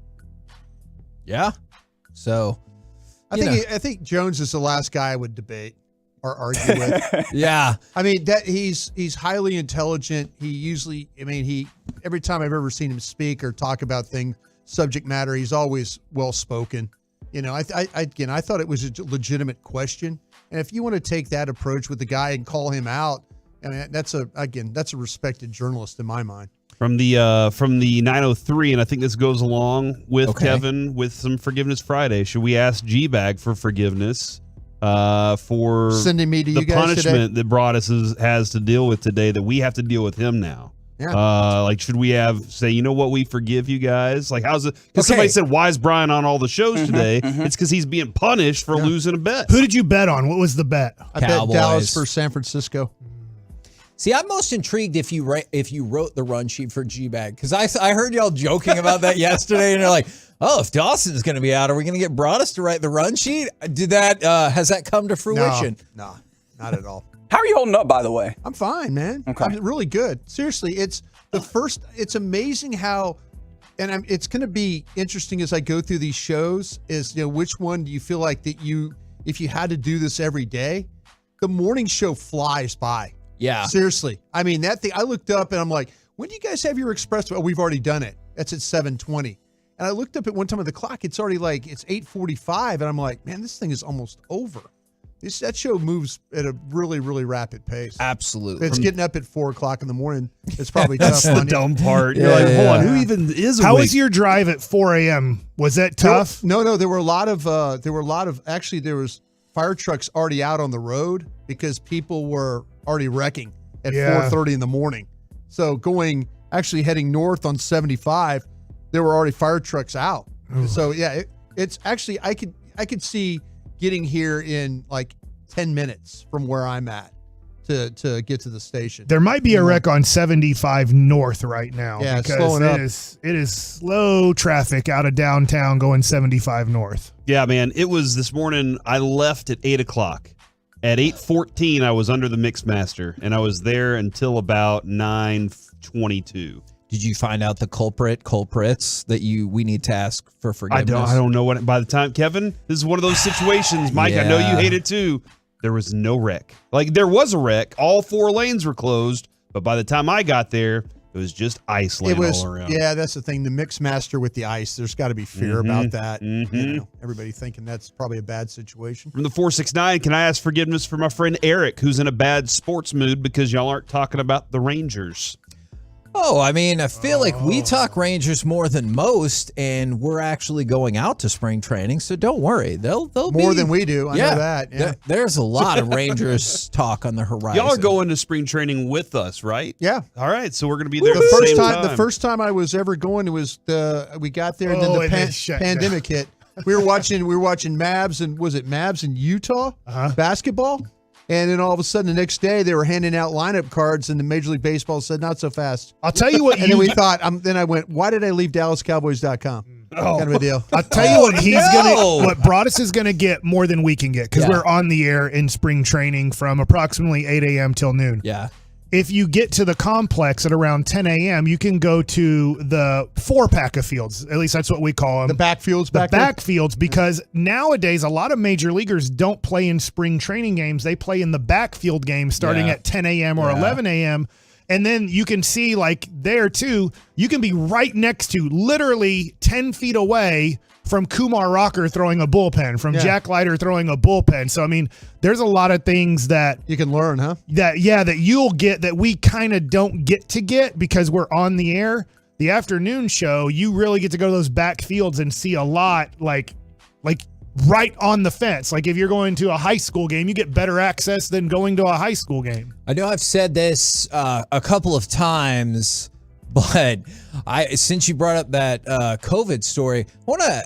Yeah. So, I think Jones is the last guy I would debate or argue with. Yeah. I mean, that he's highly intelligent. He usually, every time I've ever seen him speak or talk about subject matter, he's always well spoken. You know, I thought it was a legitimate question. And if you want to take that approach with the guy and call him out, I mean, that's a respected journalist in my mind. From the 903, and I think this goes along with Kevin with some Forgiveness Friday. Should we ask G-Bag for forgiveness for sending me to the you guys punishment today? that Broadus has to deal with today, that we have to deal with him now? Yeah. Like, should we say, you know what, we forgive you guys? Like, how's it? Because somebody said, why is Brian on all the shows today? It's because he's being punished for losing a bet. Who did you bet on? What was the bet? I bet Dallas for San Francisco. See, I'm most intrigued if you wrote the run sheet for G-Bag, because I heard y'all joking about that yesterday, and they're like, oh, if Dawson's going to be out, are we going to get Broadus to write the run sheet? Has that come to fruition? No, not at all. How are you holding up, by the way? I'm fine, man. Okay. I'm really good. Seriously, it's amazing how, and it's going to be interesting as I go through these shows, is, which one do you feel like that if you had to do this every day, the morning show flies by. Yeah. Seriously. I mean, that thing, I looked up and I'm like, when do you guys have your express? Oh, we've already done it. That's at 7:20. And I looked up at one time of the clock. It's already it's 8:45. And I'm like, man, this thing is almost over. That show moves at a really, really rapid pace. Absolutely. It's getting up at 4:00 in the morning. It's probably That's tough the on you. dumb part. You're like, hold on, who even is awake? How was your drive at 4 a.m.? Was that tough? No. There were a lot of, actually, there was fire trucks already out on the road because people were already wrecking at 4:30 in the morning. So heading north on 75, there were already fire trucks out. Ooh. So yeah, it's actually, I could see getting here in like 10 minutes from where I'm at to get to the station. There might be a wreck on 75 north right now. Yeah, it's because slowing up. It is slow traffic out of downtown going 75 north. Yeah, man. It was this morning. I left at 8 o'clock. At 8:14, I was under the Mixmaster, and I was there until about 9:22. Did you find out the culprits that we need to ask for forgiveness? I don't know what. By the time, Kevin, this is one of those situations, Mike. I know you hate it too. There was no wreck. Like, there was a wreck. All 4 lanes were closed, but by the time I got there, it was just ice laying all around. Yeah, that's the thing. The Mixmaster with the ice, there's got to be fear about that. Everybody thinking that's probably a bad situation. From the 469, can I ask forgiveness for my friend Eric, who's in a bad sports mood because y'all aren't talking about the Rangers? Oh, I mean, I feel like we talk Rangers more than most, and we're actually going out to spring training, so don't worry. They'll more than we do. I know that. Yeah. There's a lot of Rangers talk on the horizon. Y'all are going to spring training with us, right? Yeah. All right, so we're going to be there The first time I was ever going, it was we got there and then the pandemic hit. We were watching Mavs and was it Mavs in Utah basketball? And then all of a sudden, the next day, they were handing out lineup cards, and the Major League Baseball said, not so fast. I'll tell you what. And then we thought, then I went, why did I leave DallasCowboys.com? Kind of a deal. I'll tell you what what Broadus is going to get more than we can get, because we're on the air in spring training from approximately 8 a.m. till noon. Yeah. if you get to the complex at around 10 a.m., you can go to the 4-pack of fields. At least that's what we call them. The backfields back there? Backfields, because nowadays a lot of major leaguers don't play in spring training games. They play in the backfield games starting at 10 a.m. or 11 a.m. And then you can see, like, there too, you can be right next to, literally 10 feet away from Kumar Rocker throwing a bullpen, from Jack Leiter throwing a bullpen. So, I mean, there's a lot of things that you can learn, huh? That you'll get that we kind of don't get because we're on the air. The afternoon show, you really get to go to those back fields and see a lot, like right on the fence. Like if you're going to a high school game, you get better access than going to a high school game. I know I've said this a couple of times, but since you brought up that COVID story, I want to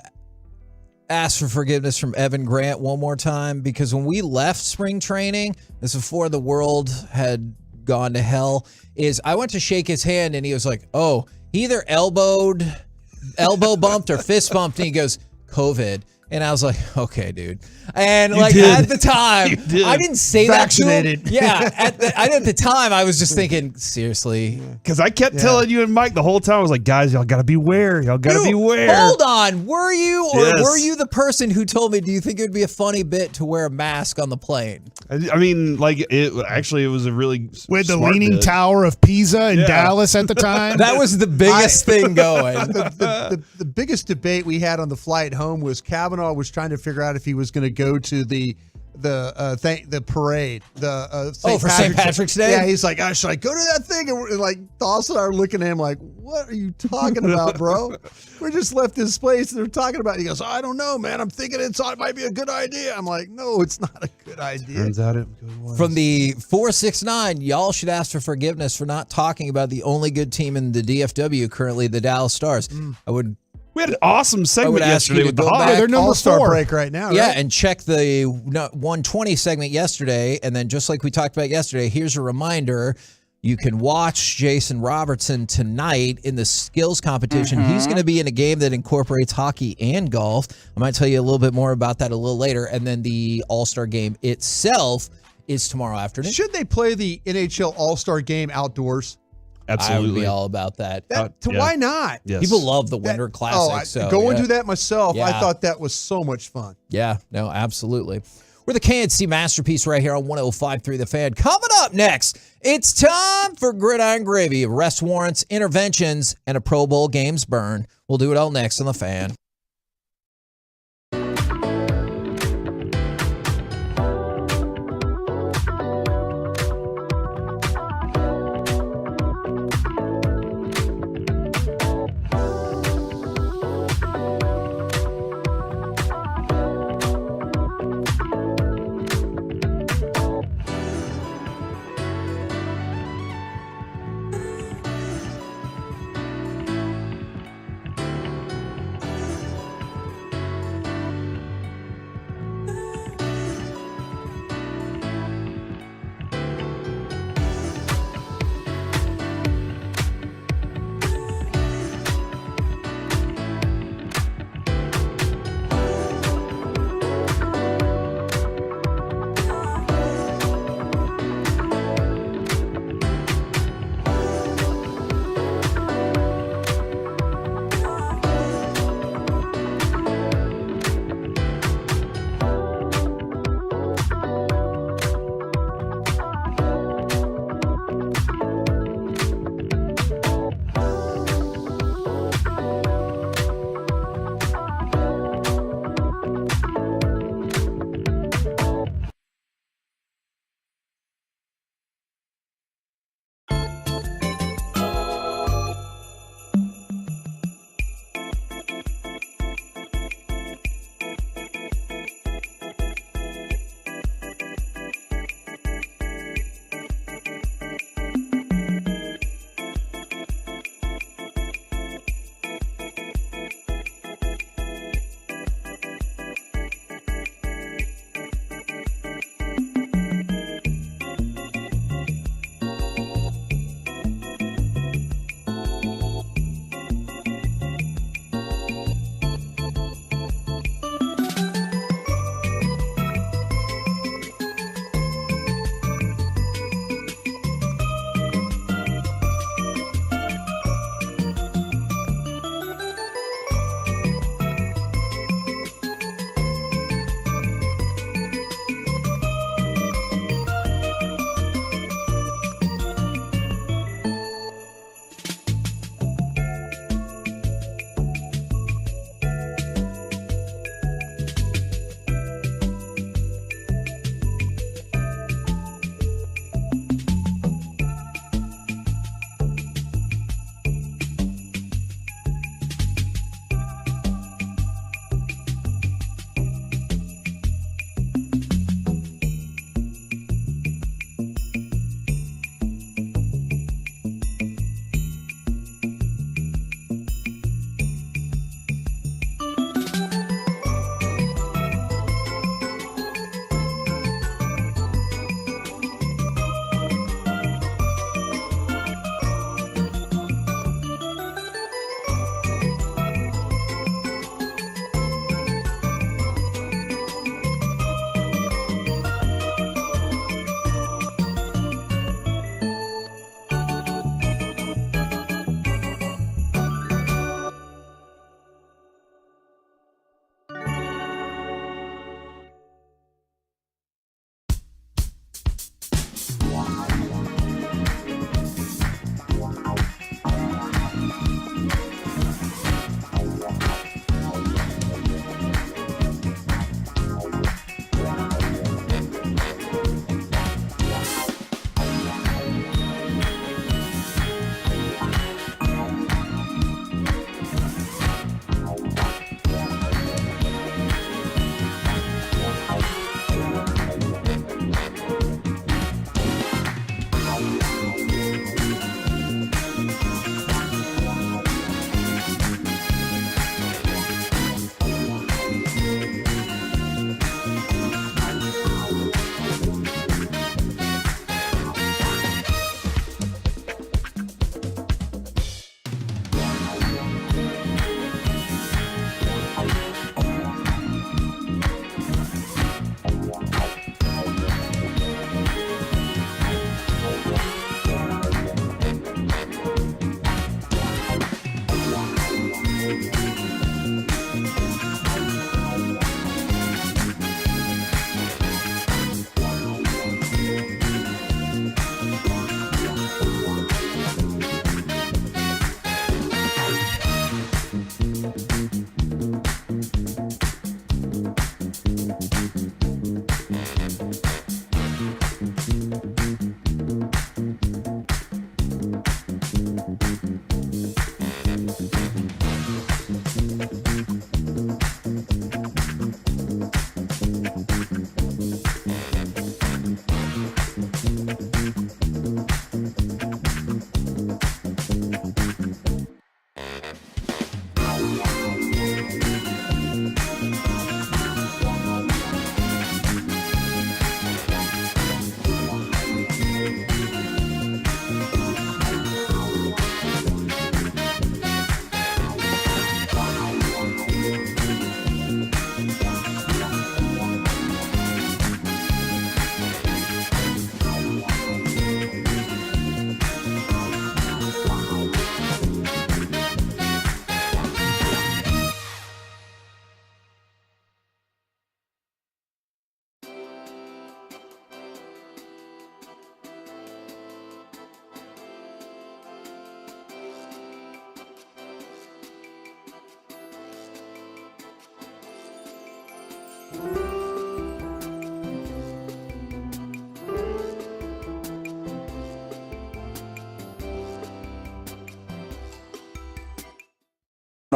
ask for forgiveness from Evan Grant one more time, because when we left spring training, this was before the world had gone to hell, is I went to shake his hand and he was like, oh, he either elbow bumped or fist bumped, and he goes, COVID. And I was like, okay, dude. And at the time, I didn't say Vaccinated. that to him. Yeah. At the time, I was just thinking, seriously. Because I kept telling you and Mike the whole time, I was like, guys, y'all got to beware. Y'all got to beware. Hold on. Were you were you the person who told me, do you think it would be a funny bit to wear a mask on the plane? I mean, it was a really with the Leaning Tower of Pisa in Dallas at the time. That was the biggest thing going. The biggest debate we had on the flight home was Kavanaugh was trying to figure out if he was going to go to the parade, St. Patrick's Day. Yeah, he's like, should I go to that thing? And like Dawson and I are looking at him like, what are you talking about, bro? We just left this place and they're talking about it. He goes, I don't know, man. I'm thinking it might be a good idea. I'm like, no, it's not a good idea. Turns out it was. From the 469, y'all should ask for forgiveness for not talking about the only good team in the DFW currently, the Dallas Stars. We had an awesome segment yesterday with the Hawks. They're number 4 break right now. Yeah, right? and check the 120 segment yesterday. And then just like we talked about yesterday, here's a reminder. You can watch Jason Robertson tonight in the skills competition. He's going to be in a game that incorporates hockey and golf. I might tell you a little bit more about that a little later. And then the All-Star game itself is tomorrow afternoon. Should they play the NHL All-Star game outdoors? Absolutely. I would be all about that. Why not? Yes. People love the Winter Classic. Go and do that myself. I thought that was so much fun. Yeah, no, absolutely. We're the KNC Masterpiece right here on 105.3 The Fan. Coming up next, it's time for Gridiron Gravy, arrest warrants, interventions, and a Pro Bowl games burn. We'll do it all next on The Fan.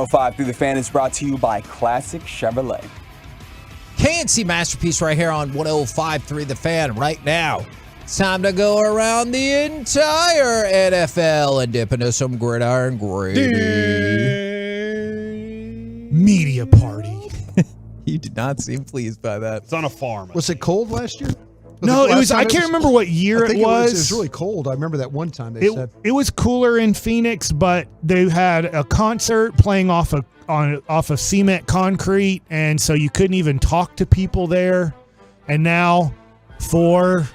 105 through the Fan is brought to you by Classic Chevrolet. KNC Masterpiece right here on 105.3 The Fan right now. It's time to go around the entire NFL and dip into some gridiron gravy. Media party. You did not seem pleased by that. It's on a farm. Was it cold last year? No, it was. I can't remember what year it was. It was really cold. I remember that one time they said it was cooler in Phoenix, but they had a concert playing off of cement concrete, and so you couldn't even talk to people there. And now, for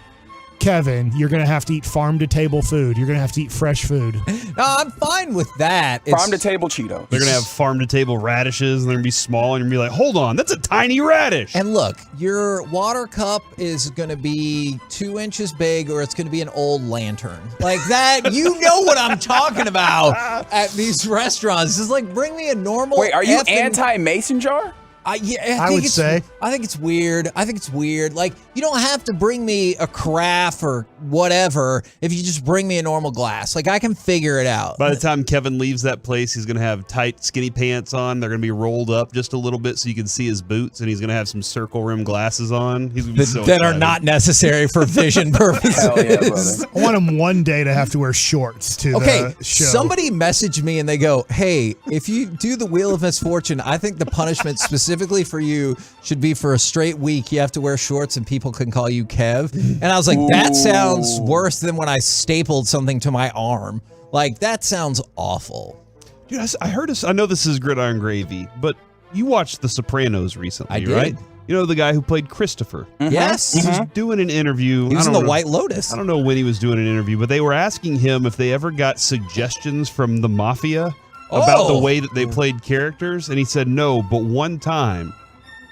Kevin, you're going to have to eat farm-to-table food. You're going to have to eat fresh food. No, I'm fine with that. Farm-to-table Cheetos. They're going to have farm-to-table radishes, and they're going to be small, and you're going to be like, hold on, that's a tiny radish. And look, your water cup is going to be 2 inches big, or it's going to be an old lantern. Like that, you know what I'm talking about at these restaurants. It's like, bring me a normal... Wait, are you anti-mason jar? I think it's weird. I think it's weird. Like, you don't have to bring me a carafe or whatever if you just bring me a normal glass. Like, I can figure it out. By the time Kevin leaves that place, he's going to have tight, skinny pants on. They're going to be rolled up just a little bit so you can see his boots, and he's going to have some circle rim glasses on. He's gonna be so that excited. are not necessary for vision purposes. Hell yeah, brother. I want him one day to have to wear shorts to the show. Somebody messaged me and they go, hey, if you do the Wheel of Misfortune, I think the punishment specifically for you should be for a straight week. You have to wear shorts and people can call you Kev. And I was like, that sounds worse than when I stapled something to my arm. Like, that sounds awful. Dude, I know this is gridiron gravy, but you watched The Sopranos recently, I did. right? You know the guy who played Christopher? Yes. He was doing an interview. He was in the White Lotus. I don't know when he was doing an interview, but they were asking him if they ever got suggestions from the mafia about the way that they played characters, and he said no, but one time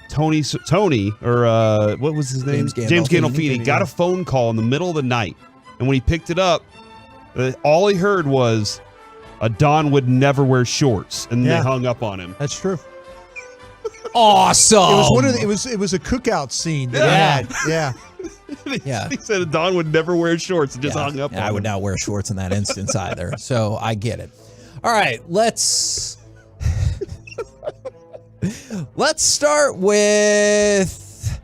Tony, or what was his name? James Gandolfini got a phone call in the middle of the night, and when he picked it up, all he heard was, Don would never wear shorts, and they hung up on him. That's true. Awesome. It was a cookout scene that he had. Yeah. He said Don would never wear shorts and just hung up on him. I would not wear shorts in that instance either. So I get it. All right, let's start with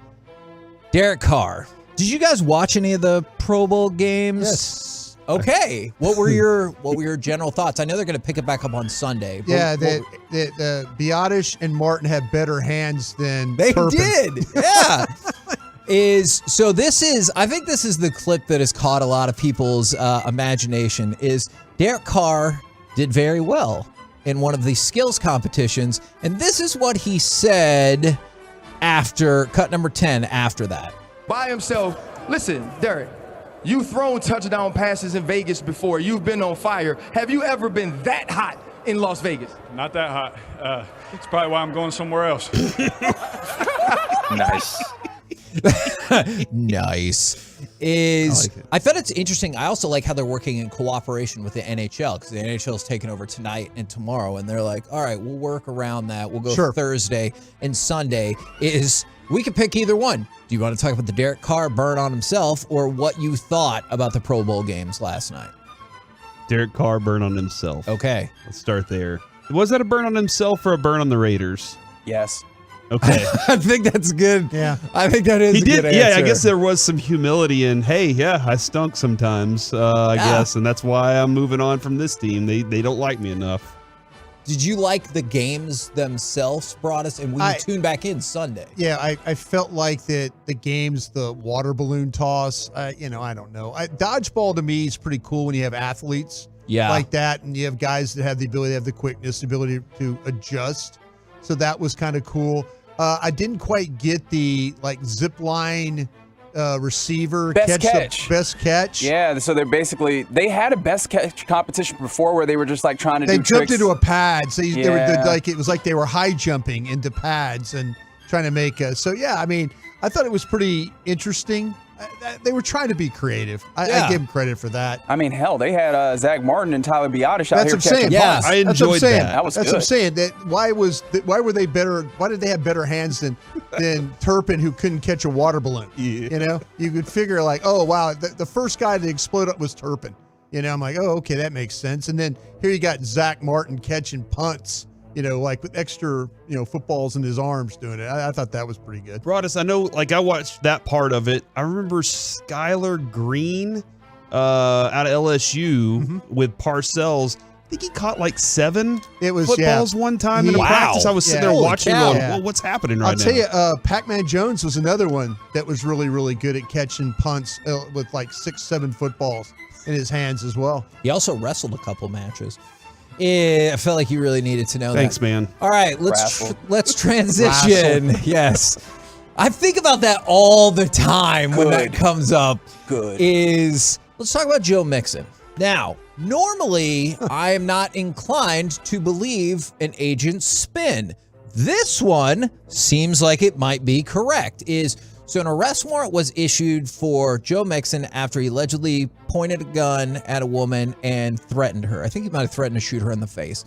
Derek Carr. Did you guys watch any of the Pro Bowl games? Yes. Okay. What were your general thoughts? I know they're going to pick it back up on Sunday. Yeah, the Biotish and Martin have better hands than they Turpin. did. Yeah. I think this is the clip that has caught a lot of people's imagination. Is Derek Carr did very well in one of the skills competitions, and this is what he said after cut number 10 after that. By himself, listen, Derek, you've thrown touchdown passes in Vegas before. You've been on fire. Have you ever been that hot in Las Vegas? Not that hot. It's probably why I'm going somewhere else. Nice. Nice. I thought it's interesting. I also like how they're working in cooperation with the NHL, because the NHL is taking over tonight and tomorrow, and they're like, all right, we'll work around that. We'll go Thursday and Sunday. We can pick either one. Do you want to talk about the Derek Carr burn on himself, or what you thought about the Pro Bowl games last night? Derek Carr burn on himself. Okay. Let's start there. Was that a burn on himself or a burn on the Raiders? Yes. Okay. I think that's good. Yeah. I think that is He a did. good Yeah, answer. I guess there was some humility in, hey, yeah, I stunk sometimes, I guess, and that's why I'm moving on from this team. They don't like me enough. Did you like the games themselves brought us, and we tune back in Sunday? Yeah, I felt like that the games, the water balloon toss, I don't know. Dodgeball to me is pretty cool when you have athletes like that, and you have guys that have the ability to have the quickness, the ability to adjust. So that was kind of cool. I didn't quite get the zip line receiver best catch. Best catch. Yeah, so they had a best catch competition before where they were just trying to they do jumped tricks. into a pad. So they were it was like they were high jumping into pads and trying to make I thought it was pretty interesting. They were trying to be creative. I give them credit for that. I mean, hell, they had Zach Martin and Tyler Biotish out here That's what I'm saying. catching punts. I enjoyed that. That was That's good. what I'm saying. Why were they better? Why did they have better hands than Turpin, who couldn't catch a water balloon? Yeah. You could figure oh wow, the first guy to explode up was Turpin. I'm like, oh okay, that makes sense. And then here you got Zach Martin catching punts like with extra, footballs in his arms doing it. I thought that was pretty good. Broadus, I know, like I watched that part of it. I remember Skylar Green out of LSU with Parcells. I think he caught like 7 footballs one time in a practice. I was sitting there watching going, well, what's happening right now? I'll tell you, Pac-Man Jones was another one that was really, really good at catching punts with like 6-7 footballs in his hands as well. He also wrestled a couple matches. I felt like you really needed to know that. Thanks, man. All right, let's transition. Yes. I think about that all the time when that comes up. Let's talk about Joe Mixon. Now, normally, I am not inclined to believe an agent's spin. This one seems like it might be correct. So an arrest warrant was issued for Joe Mixon after he allegedly pointed a gun at a woman and threatened her. I think he might have threatened to shoot her in the face.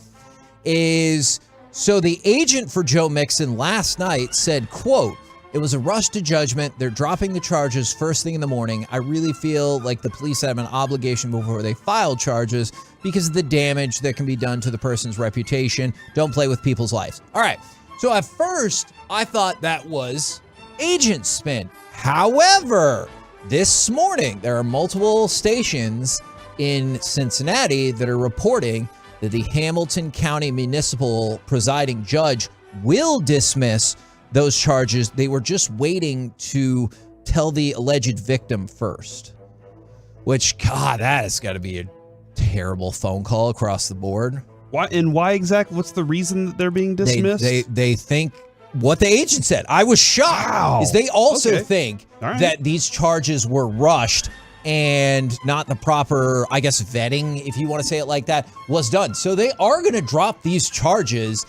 So the agent for Joe Mixon last night said, quote, "It was a rush to judgment. They're dropping the charges first thing in the morning. I really feel like the police have an obligation before they file charges because of the damage that can be done to the person's reputation. Don't play with people's lives." All right. So at first, I thought that was agent spin. However, this morning, there are multiple stations in Cincinnati that are reporting that the Hamilton County Municipal presiding judge will dismiss those charges. They were just waiting to tell the alleged victim first, which, God, that has got to be a terrible phone call across the board. Why exactly? What's the reason that they're being dismissed? They think what the agent said. I was shocked. Wow. Is they also Okay. think All right. that these charges were rushed and not the proper, I guess, vetting, if you want to say it like that, was done. So they are going to drop these charges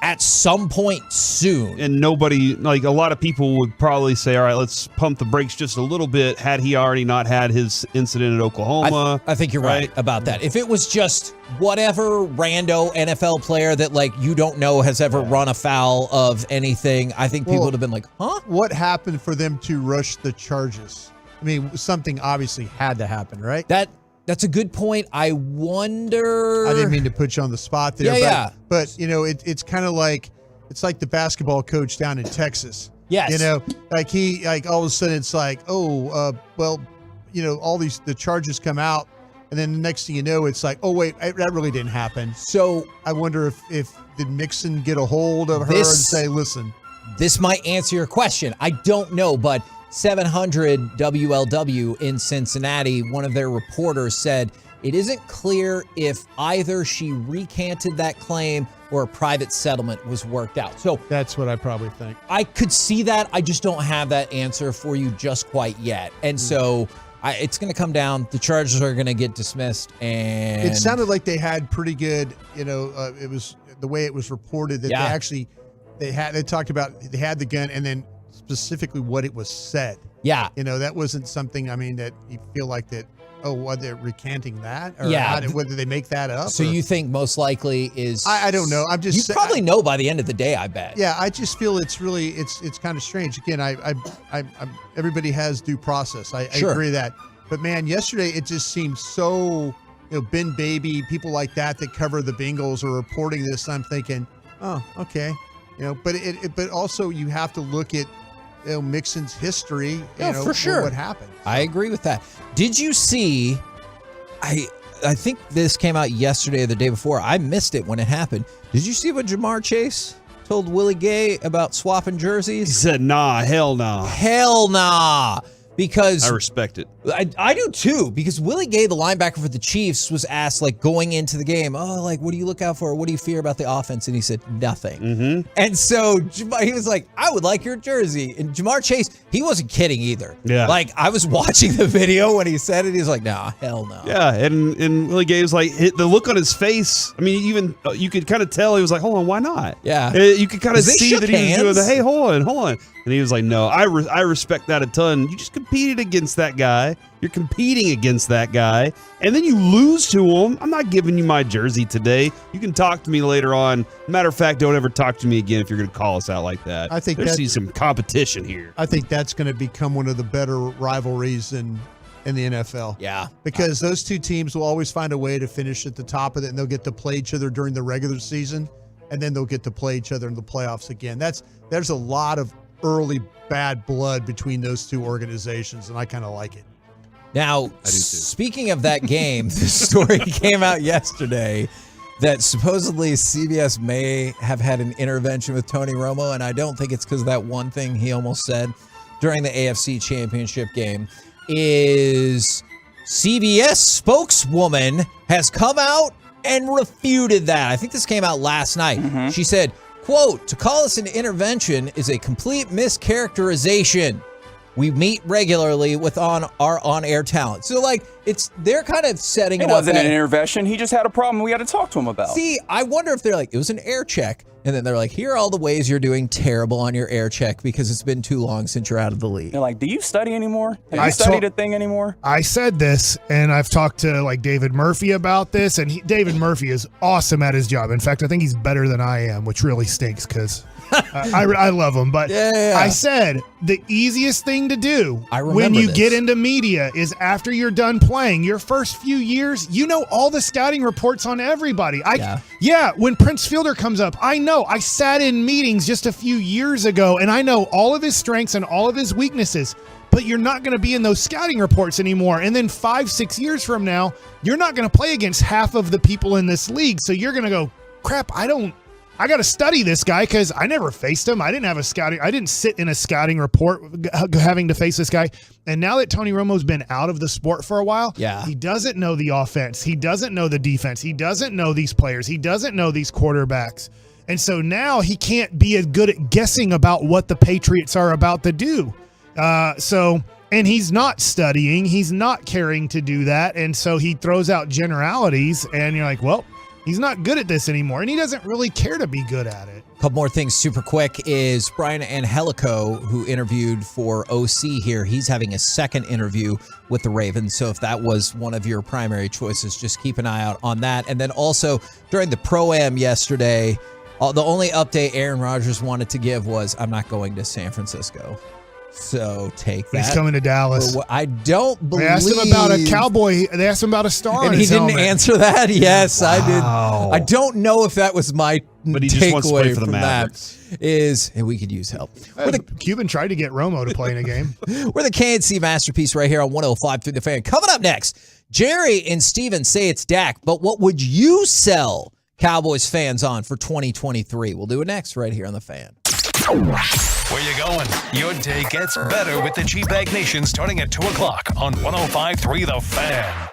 at some point soon. And nobody, like a lot of people would probably say, all right, let's pump the brakes just a little bit had he already not had his incident at Oklahoma. I think you're right about that. If it was just whatever rando NFL player that like you don't know has ever run afoul of anything, I think people would have been like, huh? What happened for them to rush the charges? I mean, something obviously had to happen, right? That's a good point. I wonder. I didn't mean to put you on the spot there. Yeah. But it's kind of like, it's like the basketball coach down in Texas. Yes. Like all of a sudden it's like, all the charges come out. And then the next thing you know, it's like, oh, wait, that really didn't happen. So I wonder if did Mixon get a hold of her and say, listen. This might answer your question. I don't know, but 700 WLW in Cincinnati, one of their reporters said it isn't clear if either she recanted that claim or a private settlement was worked out. So that's what I probably think. I could see that. I just don't have that answer for you just quite yet. And so it's going to come down. The charges are going to get dismissed. And it sounded like they had pretty good, it was the way it was reported that they talked about, they had the gun and then specifically what it was said. Yeah. That wasn't something, that you feel like that, they're recanting that? Or whether they make that up? So you think most likely is... I don't know. I'm just... You probably know by the end of the day, I bet. Yeah, I just feel it's really, it's kind of strange. Again, everybody has due process. I agree with that. But man, yesterday it just seemed so, Ben Baby, people like that cover the Bengals are reporting this. I'm thinking, oh, okay. But also you have to look at Mixon's history, for sure. What happened. I agree with that. Did you see, I think this came out yesterday or the day before. I missed it when it happened. Did you see what Jamar Chase told Willie Gay about swapping jerseys? He said, nah, hell nah. Hell nah. Because I respect it. I do too, because Willie Gay, the linebacker for the Chiefs, was asked going into the game, what do you look out for? What do you fear about the offense? And he said, nothing. Mm-hmm. And so he was like, I would like your jersey. And Jamar Chase, he wasn't kidding either. Yeah. I was watching the video when he said it. He's like, nah, hell no. Yeah, and Willie Gay was like, the look on his face, even you could kind of tell he was like, hold on, why not? Yeah. You could kind of see that he was doing hands. hey, hold on. And he was like, no, I respect that a ton. You just competed against that guy. You're competing against that guy. And then you lose to him. I'm not giving you my jersey today. You can talk to me later on. Matter of fact, don't ever talk to me again if you're going to call us out like that. I think there's some competition here. I think that's going to become one of the better rivalries in the NFL. Yeah. Because those two teams will always find a way to finish at the top of it, and they'll get to play each other during the regular season. and then they'll get to play each other in the playoffs again. There's a lot of early bad blood between those two organizations, and I kind of like it. Now, speaking of that game, the story came out yesterday that supposedly CBS may have had an intervention with Tony Romo, and I don't think it's because of that one thing he almost said during the AFC Championship game. Is CBS spokeswoman has come out and refuted that. I think this came out last night. She said, quote, "To call this an intervention is a complete mischaracterization. We meet regularly with our on-air talent." So, like, they're kind of setting it up. It wasn't an intervention. He just had a problem we had to talk to him about. See, I wonder if they're like, it was an air check. And then they're like, here are all the ways you're doing terrible on your air check because it's been too long since you're out of the league. They're like, do you study anymore? Have you studied a thing anymore? I said this, and I've talked to like David Murphy about this, and David Murphy is awesome at his job. In fact, I think he's better than I am, which really stinks because I love him. But I said the easiest thing to do when you get into media is after you're done playing, your first few years, you know all the scouting reports on everybody. When Prince Fielder comes up, I know. I sat in meetings just a few years ago, and I know all of his strengths and all of his weaknesses. But you're not going to be in those scouting reports anymore. And then 5-6 years from now, you're not going to play against half of the people in this league. So you're going to go, crap, I got to study this guy because I never faced him. I didn't sit in a scouting report having to face this guy. And now that Tony Romo's been out of the sport for a while, he doesn't know the offense. He doesn't know the defense. He doesn't know these players. He doesn't know these quarterbacks. And so now he can't be as good at guessing about what the Patriots are about to do. And he's not studying. He's not caring to do that. And so he throws out generalities, and you're like, well, he's not good at this anymore. And he doesn't really care to be good at it. A couple more things super quick is Brian Angelico, who interviewed for OC here. He's having a second interview with the Ravens. So if that was one of your primary choices, just keep an eye out on that. And then also during the Pro-Am yesterday, the only update Aaron Rodgers wanted to give was, I'm not going to San Francisco. So take that. He's coming to Dallas. I don't believe. They asked him about a cowboy. They asked him about a star. And on he his didn't helmet. answer that. Yes, I did. I don't know if that was my but he just wants to play for the Mavericks. And we could use help. Cuban tried to get Romo to play in a game. We're the KNC Masterpiece right here on 105 through the Fan. Coming up next, Jerry and Steven say it's Dak, but what would you sell Cowboys fans on for 2023? We'll do it next right here on the Fan. Where you going? Your day gets better with the G-Bag Nation starting at 2 o'clock on 105.3 The Fan.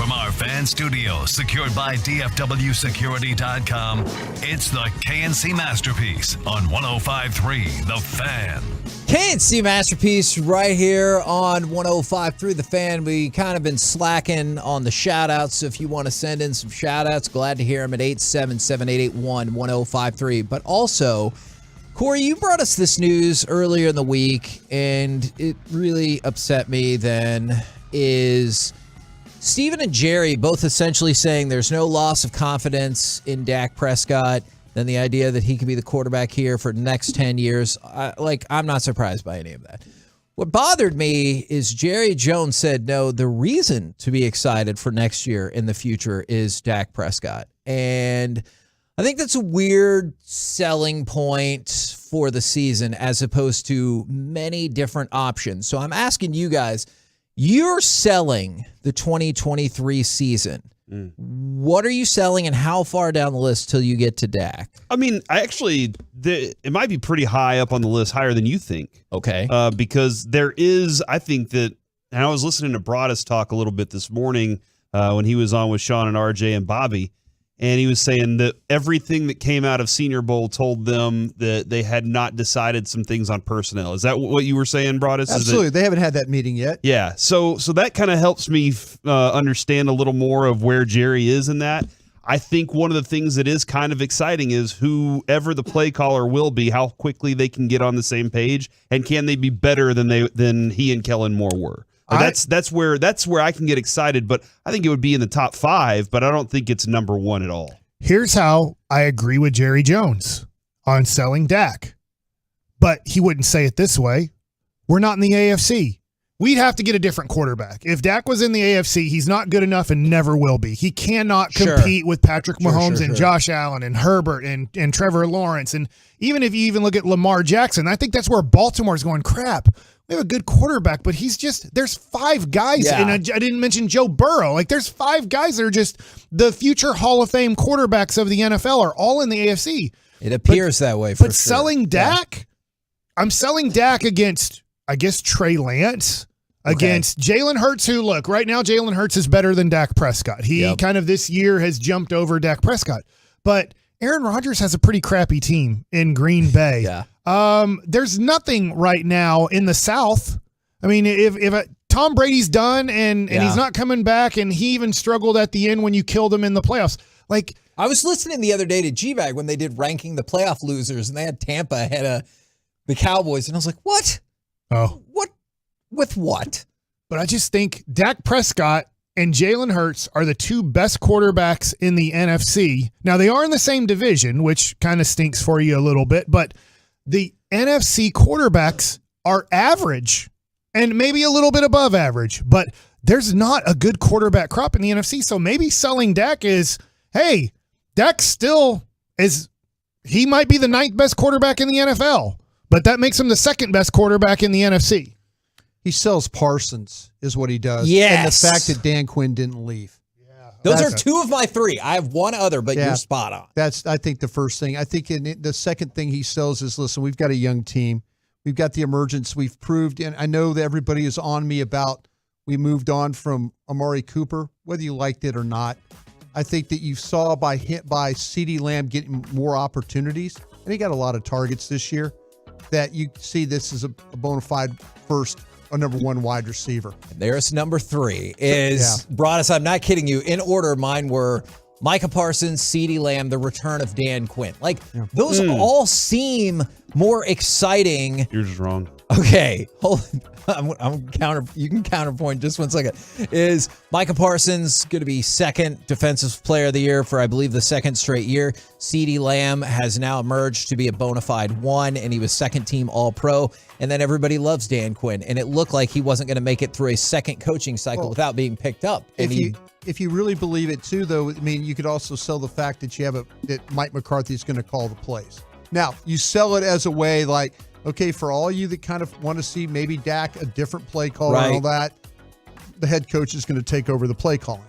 From our fan studio, secured by DFWsecurity.com, it's the KNC Masterpiece on 105.3 The Fan. KNC Masterpiece right here on 105.3 The Fan. We kind of been slacking on the shout-outs, so if you want to send in some shout-outs, glad to hear them at 877-881-1053. But also, Corey, you brought us this news earlier in the week, and it really upset me then, is Steven and Jerry both essentially saying there's no loss of confidence in Dak Prescott. Then the idea that he could be the quarterback here for the next 10 years, I'm not surprised by any of that. What bothered me is Jerry Jones said, no, the reason to be excited for next year in the future is Dak Prescott. And I think that's a weird selling point for the season as opposed to many different options. So I'm asking you guys, you're selling the 2023 season. What are you selling and how far down the list till you get to Dak? I mean, it might be pretty high up on the list, higher than you think. Okay. Because there is, I think that, and I was listening to Broadus talk a little bit this morning when he was on with Sean and RJ and Bobby, and he was saying that everything that came out of Senior Bowl told them that they had not decided some things on personnel. Is that what you were saying, Broadus? Absolutely. They haven't had that meeting yet. Yeah. So that kind of helps me understand a little more of where Jerry is in that. I think one of the things that is kind of exciting is whoever the play caller will be, how quickly they can get on the same page, and can they be better than he and Kellen Moore were. That's where I can get excited, but I think it would be in the top 5, but I don't think it's number 1 at all. Here's how I agree with Jerry Jones on selling Dak, but he wouldn't say it this way. We're not in the AFC. We'd have to get a different quarterback. If Dak was in the AFC, he's not good enough and never will be. He cannot compete with Patrick Mahomes and Josh Allen and Herbert and Trevor Lawrence. And even if you even look at Lamar Jackson, I think that's where Baltimore's going, crap. We have a good quarterback, but there's 5 guys, and I didn't mention Joe Burrow. Like, there's 5 guys that are just the future Hall of Fame quarterbacks of the NFL are all in the AFC. It appears that way for sure. But selling Dak, I'm selling Dak against, I guess, Trey Lance, against Jalen Hurts, who, look, right now Jalen Hurts is better than Dak Prescott. He kind of this year has jumped over Dak Prescott. But Aaron Rodgers has a pretty crappy team in Green Bay. There's nothing right now in the South. I mean, if Tom Brady's done and he's not coming back, and he even struggled at the end when you killed him in the playoffs. Like, I was listening the other day to G-Bag when they did ranking the playoff losers, and they had Tampa ahead of the Cowboys, and I was like, what? Oh. What? With what? But I just think Dak Prescott and Jalen Hurts are the 2 best quarterbacks in the NFC. Now, they are in the same division, which kind of stinks for you a little bit, but the NFC quarterbacks are average and maybe a little bit above average, but there's not a good quarterback crop in the NFC. So maybe selling Dak is, hey, Dak still is, he might be the 9th best quarterback in the NFL, but that makes him the 2nd best quarterback in the NFC. He sells Parsons is what he does. Yes. And the fact that Dan Quinn didn't leave. Those are 2 of my 3. I have one other, but you're spot on. That's, I think, the first thing. I think the second thing he sells is, listen, we've got a young team. We've got the emergence. We've proved, and I know that everybody is on me about we moved on from Amari Cooper, whether you liked it or not. I think that you saw by CeeDee Lamb getting more opportunities, and he got a lot of targets this year, that you see this as a bona fide number 1 wide receiver. There's number 3 is Broadus. I'm not kidding you. In order, mine were Micah Parsons, CeeDee Lamb, the return of Dan Quinn. Like, those all seem more exciting. You're just wrong. Okay, hold on. You can counterpoint just 1 second. Is Micah Parsons going to be 2nd Defensive Player of the Year for, I believe, the 2nd straight year? CeeDee Lamb has now emerged to be a bona fide 1, and he was 2nd team All-Pro. And then everybody loves Dan Quinn, and it looked like he wasn't going to make it through a 2nd coaching cycle without being picked up. And if you really believe it too, though, I mean, you could also sell the fact that that Mike McCarthy is going to call the plays. Now, you sell it as a way like, okay, for all you that kind of want to see maybe Dak, a different play caller and all that, the head coach is going to take over the play calling.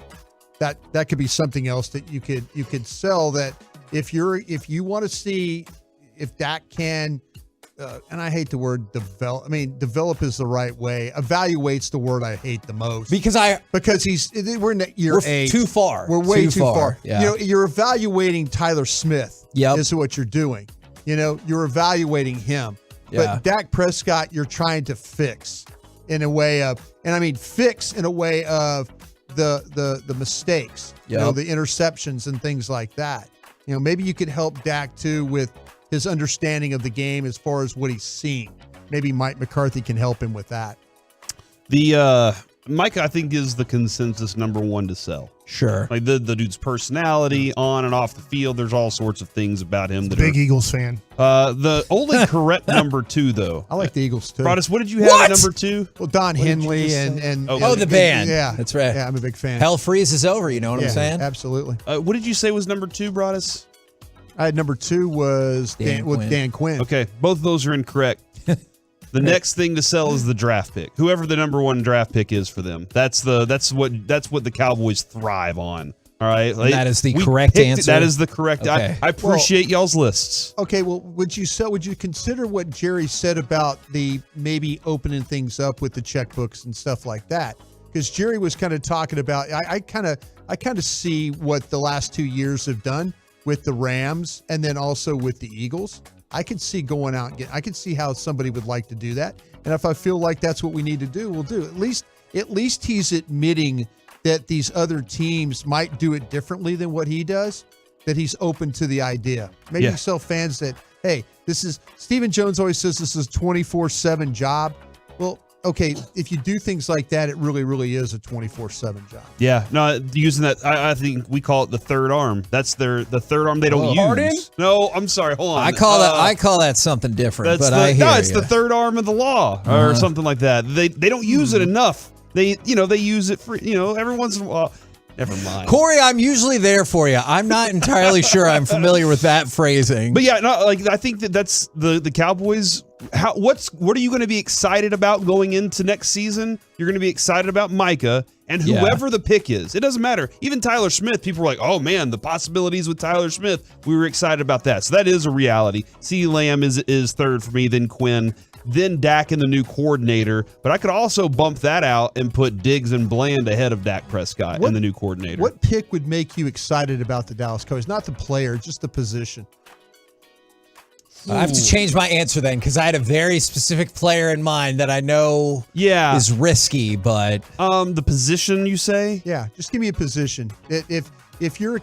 That could be something else that you could sell, that if you want to see if Dak can and I hate the word develop. I mean, develop is the right way. Evaluate's the word I hate the most because we're in year 8. Too far. We're way too far. Yeah. You know, you're evaluating Tyler Smith. Yep. Is what you're doing. You know, you're evaluating him. Yeah. But Dak Prescott, you're trying to fix in a way of, and I mean fix in a way of the mistakes, you know, the interceptions and things like that. You know, maybe you could help Dak too with his understanding of the game as far as what he's seeing. Maybe Mike McCarthy can help him with that. The Mike, I think, is the consensus number one to sell. Sure. Like the dude's personality on and off the field. There's all sorts of things about him. That Big Eagles fan. The only correct number 2, though. I like the Eagles too. Broadus, what did you have at number 2? Well, Don Henley and the band. Yeah, that's right. Yeah, I'm a big fan. Hell freezes over. You know what I'm saying? Absolutely. What did you say was number 2, Broadus? I had number 2 was Dan Quinn. Okay, both of those are incorrect. The next thing to sell is the draft pick. Whoever the number 1 draft pick is for them. That's what the Cowboys thrive on. All right, like, that is the correct answer. That is the correct. Okay. I appreciate y'all's lists. Okay, well, would you consider what Jerry said about the maybe opening things up with the checkbooks and stuff like that? Because Jerry was kind of talking about. I kind of see what the last 2 years have done with the Rams and then also with the Eagles. I could see going out and I could see how somebody would like to do that. And if I feel like that's what we need to do, we'll do. At least he's admitting that these other teams might do it differently than what he does, that he's open to the idea. Maybe you tell fans that, hey, this is Stephen Jones always says this is a 24/7 job. Well, okay, if you do things like that, it really, really is a 24/7 job. Yeah, no, using that, I think we call it the third arm. That's the third arm they don't use. Harden? No, I'm sorry, hold on. I call that something different. But it's the third arm of the law or something like that. They don't use it enough. They use it for every once in a while. Never mind. Corey, I'm usually there for you. I'm not entirely sure I'm familiar with that phrasing. But yeah, no, like I think that's the Cowboys. What are you going to be excited about going into next season? You're going to be excited about Micah and whoever the pick is. It doesn't matter. Even Tyler Smith, people were like, "Oh man, the possibilities with Tyler Smith." We were excited about that. So that is a reality. CeeDee Lamb is third for me, then Quinn, then Dak and the new coordinator. But I could also bump that out and put Diggs and Bland ahead of Dak Prescott and the new coordinator. What pick would make you excited about the Dallas Cowboys? Not the player, just the position. I have to change my answer then because I had a very specific player in mind that I know is risky, but the position you say? Yeah, just give me a position. If you're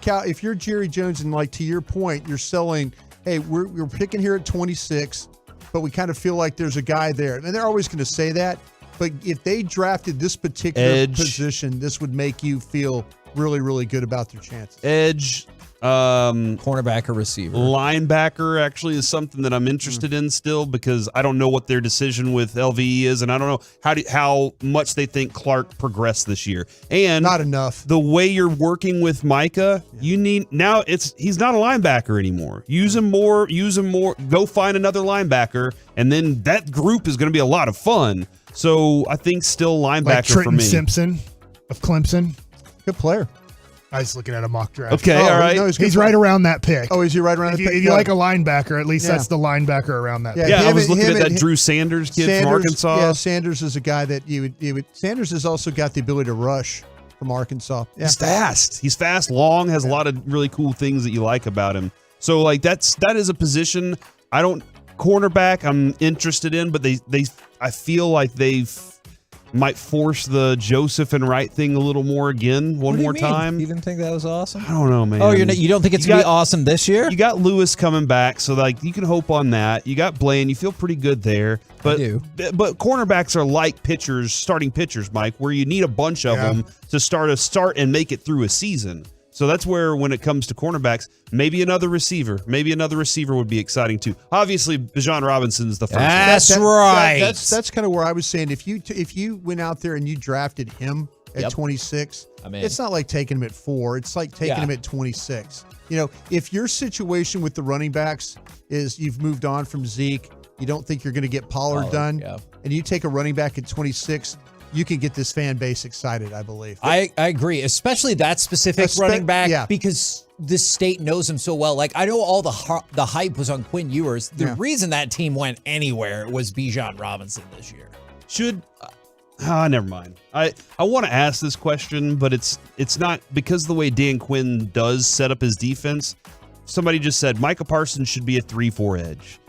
Jerry Jones and like to your point, you're selling, hey, we're picking here at 26, but we kind of feel like there's a guy there. And they're always going to say that, but if they drafted this particular position, this would make you feel really, really good about their chances. Edge, cornerback or receiver. Linebacker actually is something that I'm interested in still because I don't know what their decision with LVE is, and I don't know how much they think Clark progressed this year. And not enough. The way you're working with Micah, you need now. He's not a linebacker anymore. Use him more. Go find another linebacker, and then that group is going to be a lot of fun. So I think still linebacker like Trenton for me. Simpson of Clemson, good player. I was looking at a mock draft. Okay, all right. No, he's right around that pick. Oh, is he right around the pick? If you like a linebacker, at least that's the linebacker around that pick. Yeah, I was looking at that Drew Sanders kid from Arkansas. Yeah, Sanders is a guy that you would. Sanders has also got the ability to rush from Arkansas. Yeah. He's fast. He's fast, long, has a lot of really cool things that you like about him. So like that is a position cornerback I'm interested in, but I feel like they've might force the Joseph and Wright thing a little more again, one more time. You didn't think that was awesome? I don't know, man. Oh, you don't think it's going to be awesome this year? You got Lewis coming back, so like you can hope on that. You got Blaine, you feel pretty good there. But cornerbacks are like starting pitchers, Mike, where you need a bunch of them to start and make it through a season. So that's where, when it comes to cornerbacks, maybe another receiver would be exciting too. Obviously, Bijan Robinson's the first. That's right. That's kind of where I was saying. If you went out there and you drafted him at 26, it's not like taking him at 4. It's like taking him at 26. You know, if your situation with the running backs is you've moved on from Zeke, you don't think you're going to get Pollard done, and you take a running back at 26. you can get this fan base excited, I believe. I agree, especially that specific running back, because this state knows him so well. Like, I know all the hype was on Quinn Ewers. The reason that team went anywhere was Bijan Robinson this year. Never mind. I want to ask this question, but it's not because the way Dan Quinn does set up his defense. Somebody just said Micah Parsons should be a 3-4 edge.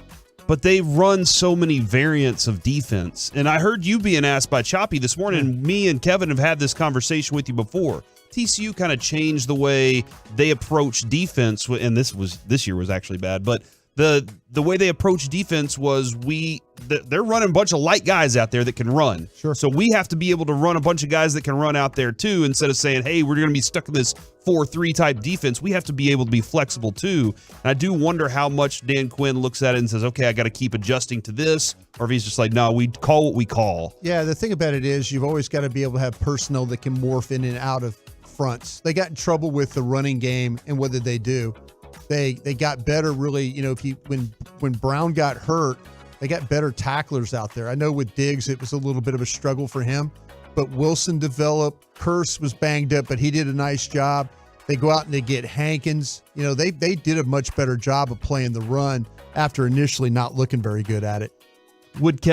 But they run so many variants of defense. And I heard you being asked by Choppy this morning. Me and Kevin have had this conversation with you before. TCU kind of changed the way they approach defense, and this year was actually bad, but the way they approach defense was they're running a bunch of light guys out there that can run. Sure. So we have to be able to run a bunch of guys that can run out there too, instead of saying, hey, we're going to be stuck in this 4-3 type defense. We have to be able to be flexible too. And I do wonder how much Dan Quinn looks at it and says, okay, I got to keep adjusting to this, or if he's just like, no, we call what we call. Yeah, the thing about it is you've always got to be able to have personnel that can morph in and out of fronts. They got in trouble with the running game, and what did they do? They got better, really. When Brown got hurt, they got better tacklers out there. I know with Diggs, it was a little bit of a struggle for him, but Wilson developed. Curse was banged up, but he did a nice job. They go out and they get Hankins. They did a much better job of playing the run after initially not looking very good at it. Would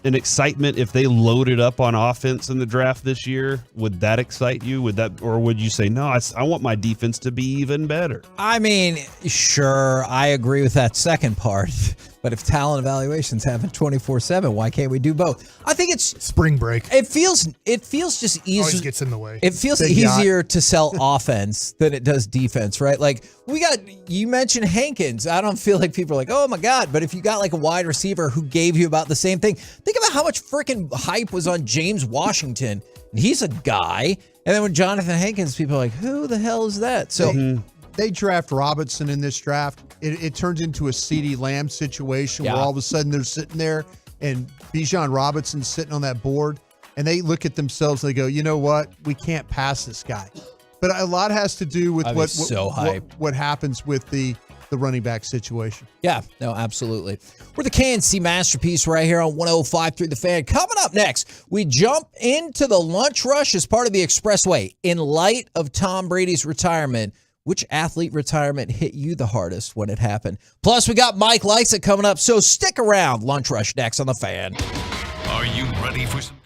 an excitement if they loaded up on offense in the draft this year? Would that excite you? Or would you say, no, I want my defense to be even better? I mean, sure, I agree with that second part. But if talent evaluations happen 24/7, why can't we do both? I think it's spring break. It feels just easier. Always gets in the way. It feels easier to sell offense than it does defense, right? Like you mentioned Hankins. I don't feel like people are like, oh my God. But if you got like a wide receiver who gave you about the same thing, think about how much freaking hype was on James Washington. He's a guy. And then with Jonathan Hankins, people are like, who the hell is that? So they draft Robinson in this draft. It turns into a CeeDee Lamb situation where all of a sudden they're sitting there and Bijan Robinson's sitting on that board, and they look at themselves and they go, you know what? We can't pass this guy. But a lot has to do with what happens with the running back situation. Yeah, no, absolutely. We're the KNC Masterpiece right here on 105.3 The Fan. Coming up next, we jump into the lunch rush as part of the Expressway. In light of Tom Brady's retirement, which athlete retirement hit you the hardest when it happened? Plus, we got Mike Likes It coming up, so stick around. Lunch Rush next on The Fan. Are you ready for some?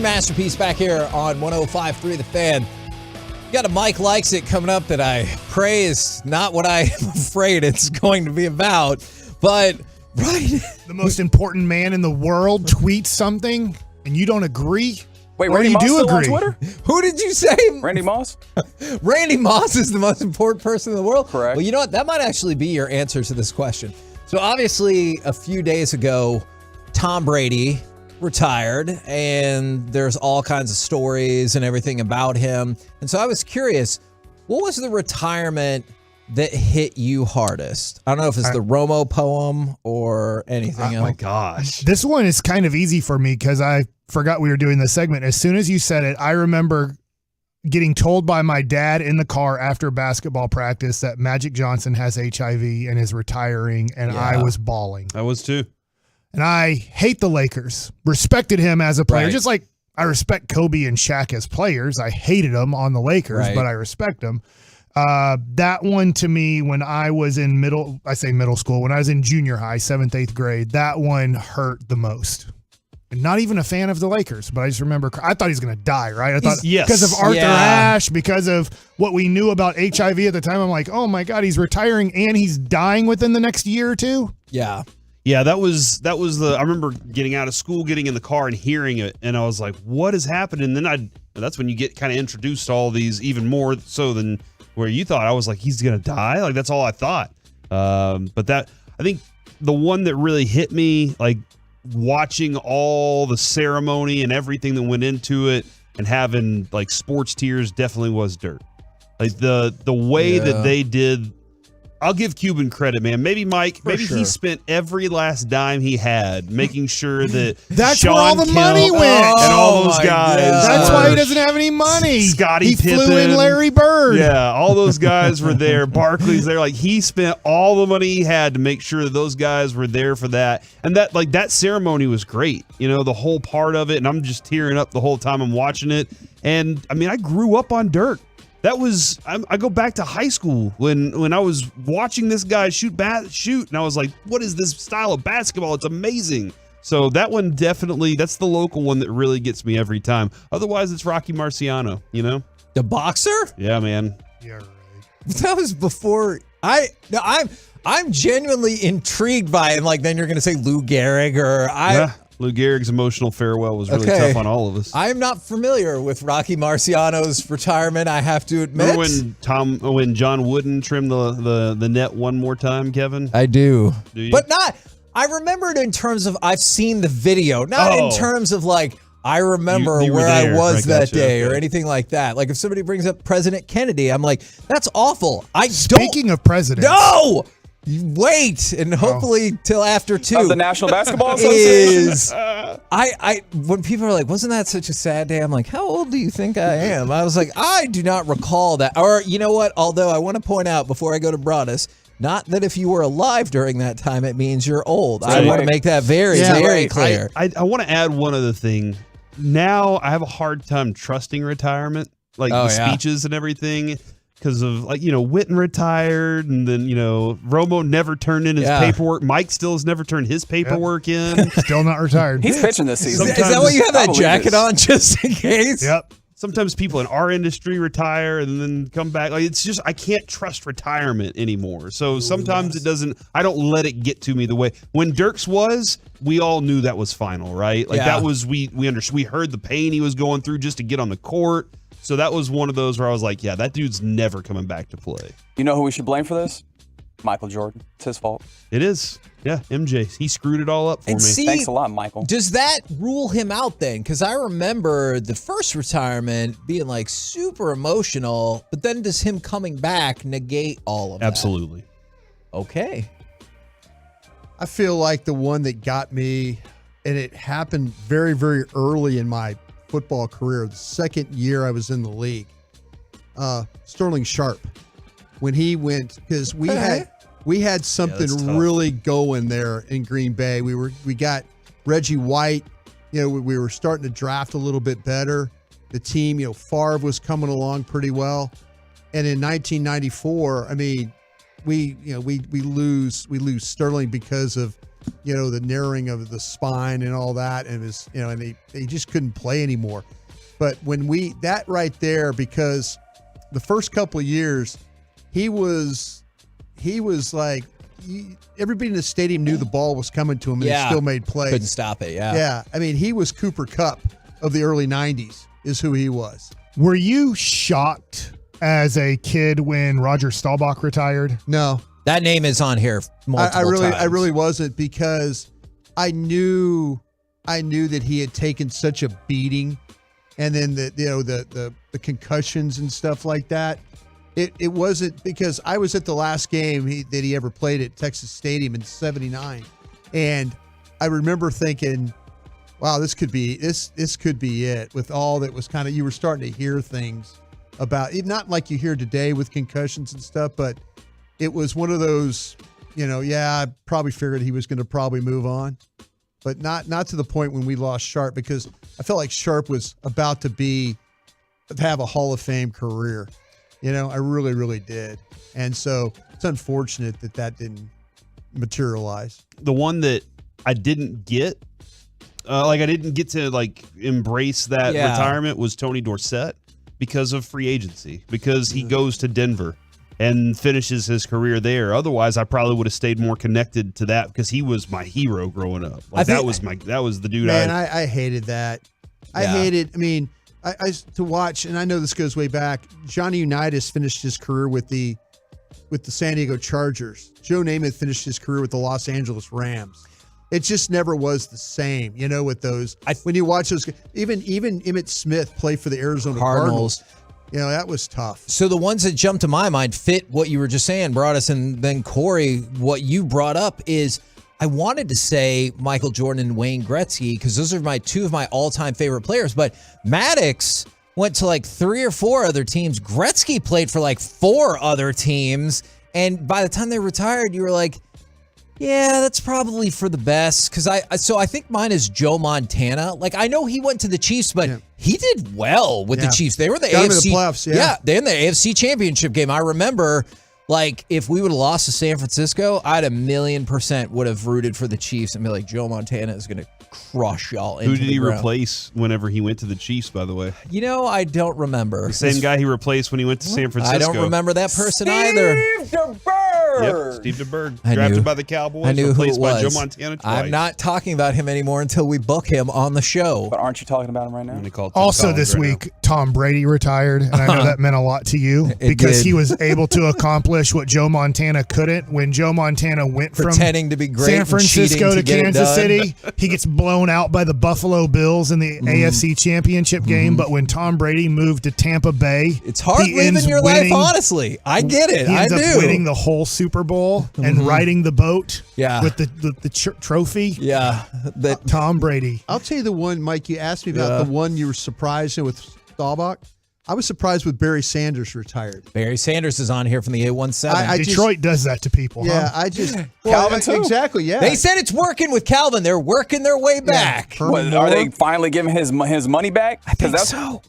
Masterpiece back here on 105.3 The Fan. Got a Mike Likes It coming up that I pray is not what I'm afraid it's going to be about. But, right. The most important man in the world tweets something and you don't agree? Wait, Or Randy you Moss do still on agree. Twitter? Who did you say? Randy Moss? Randy Moss is the most important person in the world? Correct. Well, you know what? That might actually be your answer to this question. So obviously, a few days ago, Tom Brady retired, and there's all kinds of stories and everything about him. And so I was curious, what was the retirement that hit you hardest? I don't know if it's the Romo poem or anything else. Oh my gosh. This one is kind of easy for me because I forgot we were doing this segment. As soon as you said it, I remember getting told by my dad in the car after basketball practice that Magic Johnson has HIV and is retiring, and I was bawling. I was too. And I hate the Lakers. Respected him as a player, Right. just like I respect Kobe and Shaq as players. I hated them on the Lakers, Right. but I respect them. That one to me, when I was in middle school, when I was in junior high, 7th, 8th grade, that one hurt the most. And not even a fan of the Lakers, but I just remember I thought he was going to die, right? I thought Yes. because of Arthur Yeah. Ashe, because of what we knew about HIV at the time, I'm like, oh my God, he's retiring and he's dying within the next year or two. Yeah. Yeah, that was I remember getting out of school, getting in the car and hearing it, and I was like, what is happening? And then that's when you get kind of introduced to all these even more so than where you thought. I was like, he's going to die? Like, that's all I thought. But I think the one that really hit me, like watching all the ceremony and everything that went into it and having like sports tears, definitely was Dirt. Like the way that they did. I'll give Cuban credit, man. Maybe Mike, he spent every last dime he had making sure that That's Sean where all the Kemp money went. and all those my guys. God. That's why he doesn't have any money. Scottie he Pippen. flew in Larry Bird. Yeah, all those guys were there. Barkley's there. Like, he spent all the money he had to make sure that those guys were there for that. And that ceremony was great. You know, the whole part of it. And I'm just tearing up the whole time I'm watching it. And I mean, I grew up on Dirt. That was I go back to high school when I was watching this guy shoot, and I was like, what is this style of basketball? It's amazing. So that one definitely, that's the local one that really gets me every time. Otherwise, it's Rocky Marciano, you know? The boxer? Yeah, man. Yeah, right. That was before I'm genuinely intrigued by it. And like, then you're going to say Lou Gehrig or Lou Gehrig's emotional farewell was really tough on all of us. I am not familiar with Rocky Marciano's retirement, I have to admit. Remember when John Wooden trimmed the net one more time, Kevin? I do. Do you? But I remember it in terms of I've seen the video, not in terms of like I remember You were where I there. was I that gotcha. day or Okay. anything like that. Like if somebody brings up President Kennedy, I'm like, that's awful. Speaking of presidents. No! You wait and hopefully till after 2 Of the National Basketball Association? is I when people are like, wasn't that such a sad day? I'm like, how old do you think I am? I was like, I do not recall that. Or you know what? Although I want to point out before I go to Broadus, not that if you were alive during that time, it means you're old. I want to make that very, very clear. I want to add one other thing. Now I have a hard time trusting retirement, like the speeches and everything. Because of, like, you know, Witten retired, and then, you know, Romo never turned in his paperwork. Mike still has never turned his paperwork in. Still not retired. He's pitching this season. Is that why you have that jacket on, just in case? Yep. Sometimes people in our industry retire and then come back. Like, it's just, I can't trust retirement anymore. So sometimes it doesn't, I don't let it get to me the way. When Dirks was, we all knew that was final, right? Like, that was, we understood, we heard the pain he was going through just to get on the court. So that was one of those where I was like, yeah, that dude's never coming back to play. You know who we should blame for this? Michael Jordan. It's his fault. It is. Yeah, MJ. He screwed it all up for me. See, Thanks a lot, Michael. Does that rule him out then? Because I remember the first retirement being like super emotional, but then does him coming back negate all of that? Absolutely. Okay. I feel like the one that got me, and it happened very, very early in my football career, the second year I was in the league, Sterling Sharp, when he went, because we had something really going there in Green Bay. We got Reggie White, you know, we were starting to draft a little bit better. The team, you know, Favre was coming along pretty well. And in 1994, I mean, we lose Sterling because of the narrowing of the spine and all that, and and they just couldn't play anymore. But when that right there, because the first couple of years, he was like, everybody in the stadium knew the ball was coming to him, and he still made plays. Couldn't stop it. Yeah. Yeah. I mean, he was Cooper Kupp of the early 90s is who he was. Were you shocked as a kid when Roger Staubach retired? No. That name is on here multiple times. I really wasn't, because I knew that he had taken such a beating, and then the concussions and stuff like that. It wasn't, because I was at the last game that he ever played at Texas Stadium in '79, and I remember thinking, wow, this could be it, with all that was kind of, you were starting to hear things about, not like you hear today with concussions and stuff, but it was one of those, I probably figured he was going to probably move on, but not to the point when we lost Sharp, because I felt like Sharp was about to have a Hall of Fame career. I really, really did. And so it's unfortunate that didn't materialize. The one that I didn't get, I didn't get to embrace that retirement, was Tony Dorsett, because of free agency, because he goes to Denver and finishes his career there. Otherwise, I probably would have stayed more connected to that, because he was my hero growing up. That was the dude. Man, I hated that. I hated. I mean, I to watch, and I know this goes way back. Johnny Unitas finished his career with the San Diego Chargers. Joe Namath finished his career with the Los Angeles Rams. It just never was the same, with those. When you watch those, even Emmitt Smith play for the Arizona Cardinals. That was tough. So the ones that jumped to my mind fit what you were just saying, Broadus, and then Corey, what you brought up is, I wanted to say Michael Jordan and Wayne Gretzky, because those are two of my all-time favorite players, but Maddox went to 3 or 4 other teams. Gretzky played for 4 other teams, and by the time they retired, you were like, yeah, that's probably for the best, because I think mine is Joe Montana. I know he went to the Chiefs, but he did well with the Chiefs. They were the Got him in AFC the playoffs, they're in the AFC Championship game. I remember, if we would have lost to San Francisco, I'd 1,000,000% would have rooted for the Chiefs and be like, Joe Montana is going to crush y'all into Who did the he ground. Replace whenever he went to the Chiefs, by the way? I don't remember. The same guy he replaced when he went to San Francisco. I don't remember that person either. Yep, Steve DeBerg, drafted by the Cowboys, I knew who replaced it by was. Joe Montana twice. I'm not talking about him anymore until we book him on the show. But aren't you talking about him right now? Also this week, Tom Brady retired, and I know that meant a lot to you, because he was able to accomplish what Joe Montana couldn't. When Joe Montana went pretending from to be great San and Francisco to cheating to get it Kansas done. City, he gets blown out by the Buffalo Bills in the AFC Championship game. But when Tom Brady moved to Tampa Bay, it's hard living your life, honestly. I get it. He ends I up do. winning the whole Super Bowl and riding the boat with the trophy. Yeah. Tom Brady. I'll tell you the one, Mike, you asked me about, the one you were surprised with Staubach. I was surprised with Barry Sanders retired. Barry Sanders is on here from the A17. Detroit does that to people. Yeah, huh? Calvin too. Exactly, yeah. They said it's working with Calvin. They're working their way back. Are they finally giving his money back? I think so.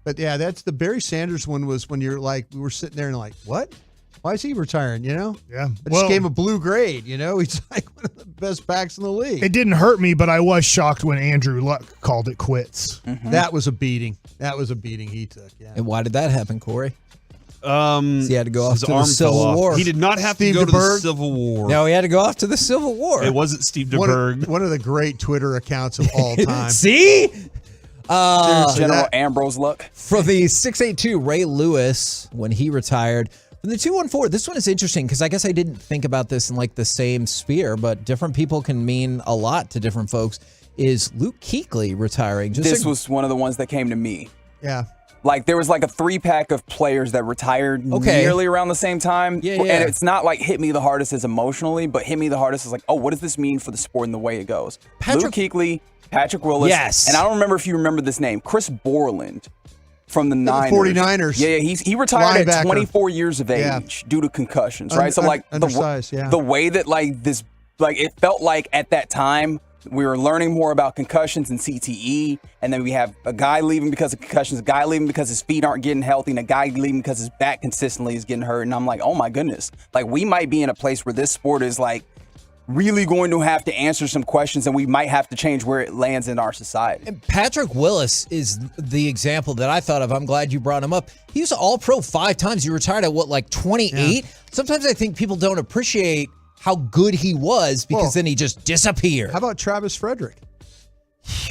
But yeah, that's the Barry Sanders one, was when you're we were sitting there and what? Why is he retiring, Yeah. I just gave him a blue grade, He's one of the best backs in the league. It didn't hurt me, but I was shocked when Andrew Luck called it quits. Mm-hmm. That was a beating. That was a beating he took, yeah. And why did that happen, Corey? He had to go off to the Civil War. He did not have to go to the Civil War. No, he had to go off to the Civil War. It wasn't Steve DeBerg. One of the great Twitter accounts of all time. See? General Ambrose Luck. For the 682, Ray Lewis, when he retired. From the 214, this one is interesting because I guess I didn't think about this in the same sphere, but different people can mean a lot to different folks. Is Luke Kuechly retiring? This was one of the ones that came to me. Yeah. There was a 3-pack of players that retired nearly around the same time. Yeah. And it's not hit me the hardest as emotionally, but hit me the hardest is what does this mean for the sport and the way it goes? Luke Kuechly, Patrick Willis. Yes. And I don't remember if you remember this name, Chris Borland. From the Niners. 49ers. Yeah, he retired Linebacker. at 24 years of age due to concussions, right? So undersized, the way that this it felt at that time we were learning more about concussions and CTE, and then we have a guy leaving because of concussions, a guy leaving because his feet aren't getting healthy, and a guy leaving because his back consistently is getting hurt. And I'm like, oh my goodness, we might be in a place where this sport is really going to have to answer some questions, and we might have to change where it lands in our society. And Patrick Willis is the example that I thought of. I'm glad you brought him up. He was All-Pro 5 times. He retired at, 28? Yeah. Sometimes I think people don't appreciate how good he was because then he just disappeared. How about Travis Frederick?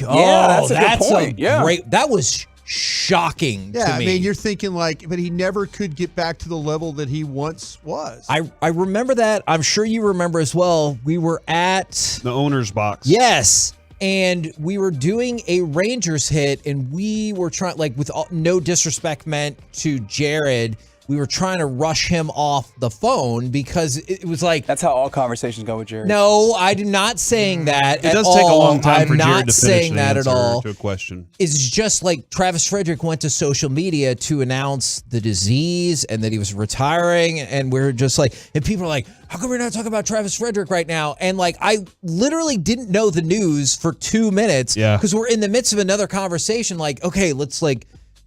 Oh, that's a good point. Great. That was shocking to me. I mean, you're thinking but he never could get back to the level that he once was. I remember that. I'm sure you remember as well. We were at the owner's box. Yes. And we were doing a Rangers hit, and we were trying, with no disrespect meant to Jared, we were trying to rush him off the phone because it was like... That's how all conversations go with Jared. No, I'm not saying that It at does all. take a long time for I'm Jared not to saying finish an that answer at all. to a question. It's just like Travis Frederick went to social media to announce the disease and that he was retiring, and we're just and people are like, how come we're not talking about Travis Frederick right now? And I literally didn't know the news for 2 minutes because we're in the midst of another conversation. Okay, let's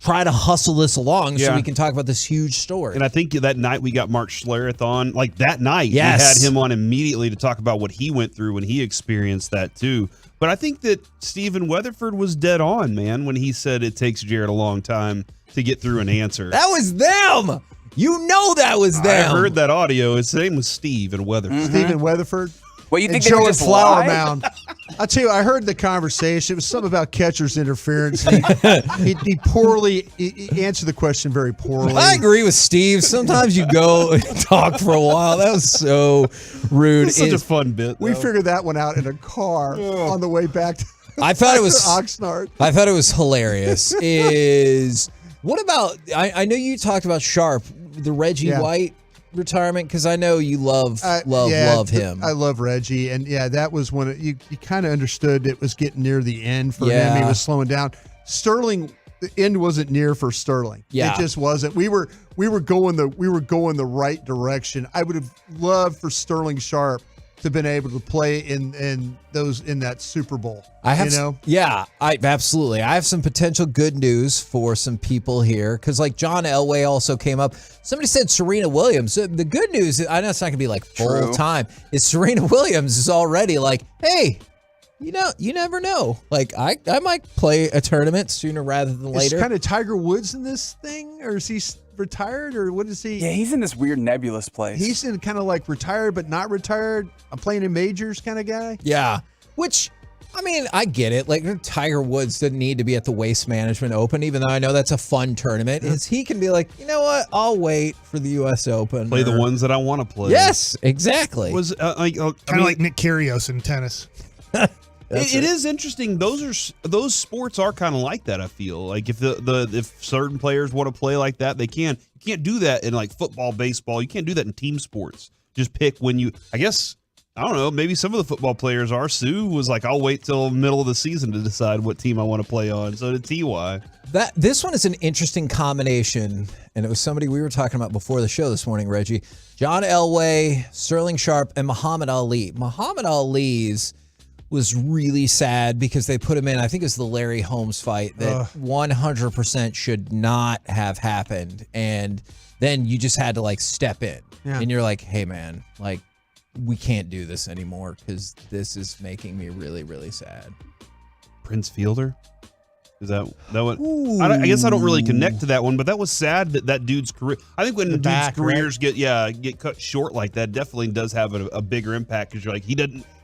try to hustle this along so we can talk about this huge story. And I think that night we got Mark Schlereth on. That night, we had him on immediately to talk about what he went through when he experienced that too. But I think that Stephen Weatherford was dead on, man, when he said it takes Jared a long time to get through an answer. That was them. You know that was them. I heard that audio. His name was Steve and Weatherford. Mm-hmm. Stephen Weatherford. Well, you think and they Joe were at just Flower live? Mound. I'll tell you, I heard the conversation. It was something about catcher's interference. He poorly answered the question very poorly. I agree with Steve. Sometimes you go and talk for a while. That was so rude. It's such a fun bit. We figured that one out in a car on the way back to I thought it was Oxnard. I thought it was hilarious. What about I know you talked about Sharp, the Reggie White retirement, because I know you love him. I love Reggie, and that was when you kind of understood it was getting near the end for him. He was slowing down. Sterling, the end wasn't near for Sterling. It just wasn't. We were going the right direction. I would have loved for Sterling Sharp to have been able to play in that Super Bowl. Absolutely. I have some potential good news for some people here because John Elway also came up. Somebody said Serena Williams. The good news, I know it's not going to be full time, is Serena Williams is already hey, you never know. I might play a tournament sooner rather than later. Is kind of Tiger Woods in this thing, or is he retired, or what is he? Yeah, he's in this weird nebulous place. He's in kind of retired but not retired. I'm playing in majors kind of guy. Yeah, which I get it. Tiger Woods didn't need to be at the Waste Management Open, even though I know that's a fun tournament. He can be you know what? I'll wait for the U.S. Open. Play the ones that I want to play. Yes, exactly. Was kind of like Nick Kyrgios in tennis. It is interesting. Those sports are kind of like that. I feel if certain players want to play like that, they can. You can't do that in football, baseball. You can't do that in team sports. Just pick when you. I guess I don't know. Maybe some of the football players are. Sue was I'll wait till middle of the season to decide what team I want to play on. So did Ty. This one is an interesting combination, and it was somebody we were talking about before the show this morning, Reggie. John Elway, Sterling Sharp, and Muhammad Ali. Muhammad Ali's was really sad because they put him in, I think it was the Larry Holmes fight that 100% should not have happened. And then you just had to step in. Yeah. And you're hey man, we can't do this anymore because this is making me really, really sad. Prince Fielder? Is that what? I guess I don't really connect to that one, but that was sad that dude's career. I think when dudes' careers get cut short like that, definitely does have a bigger impact because you're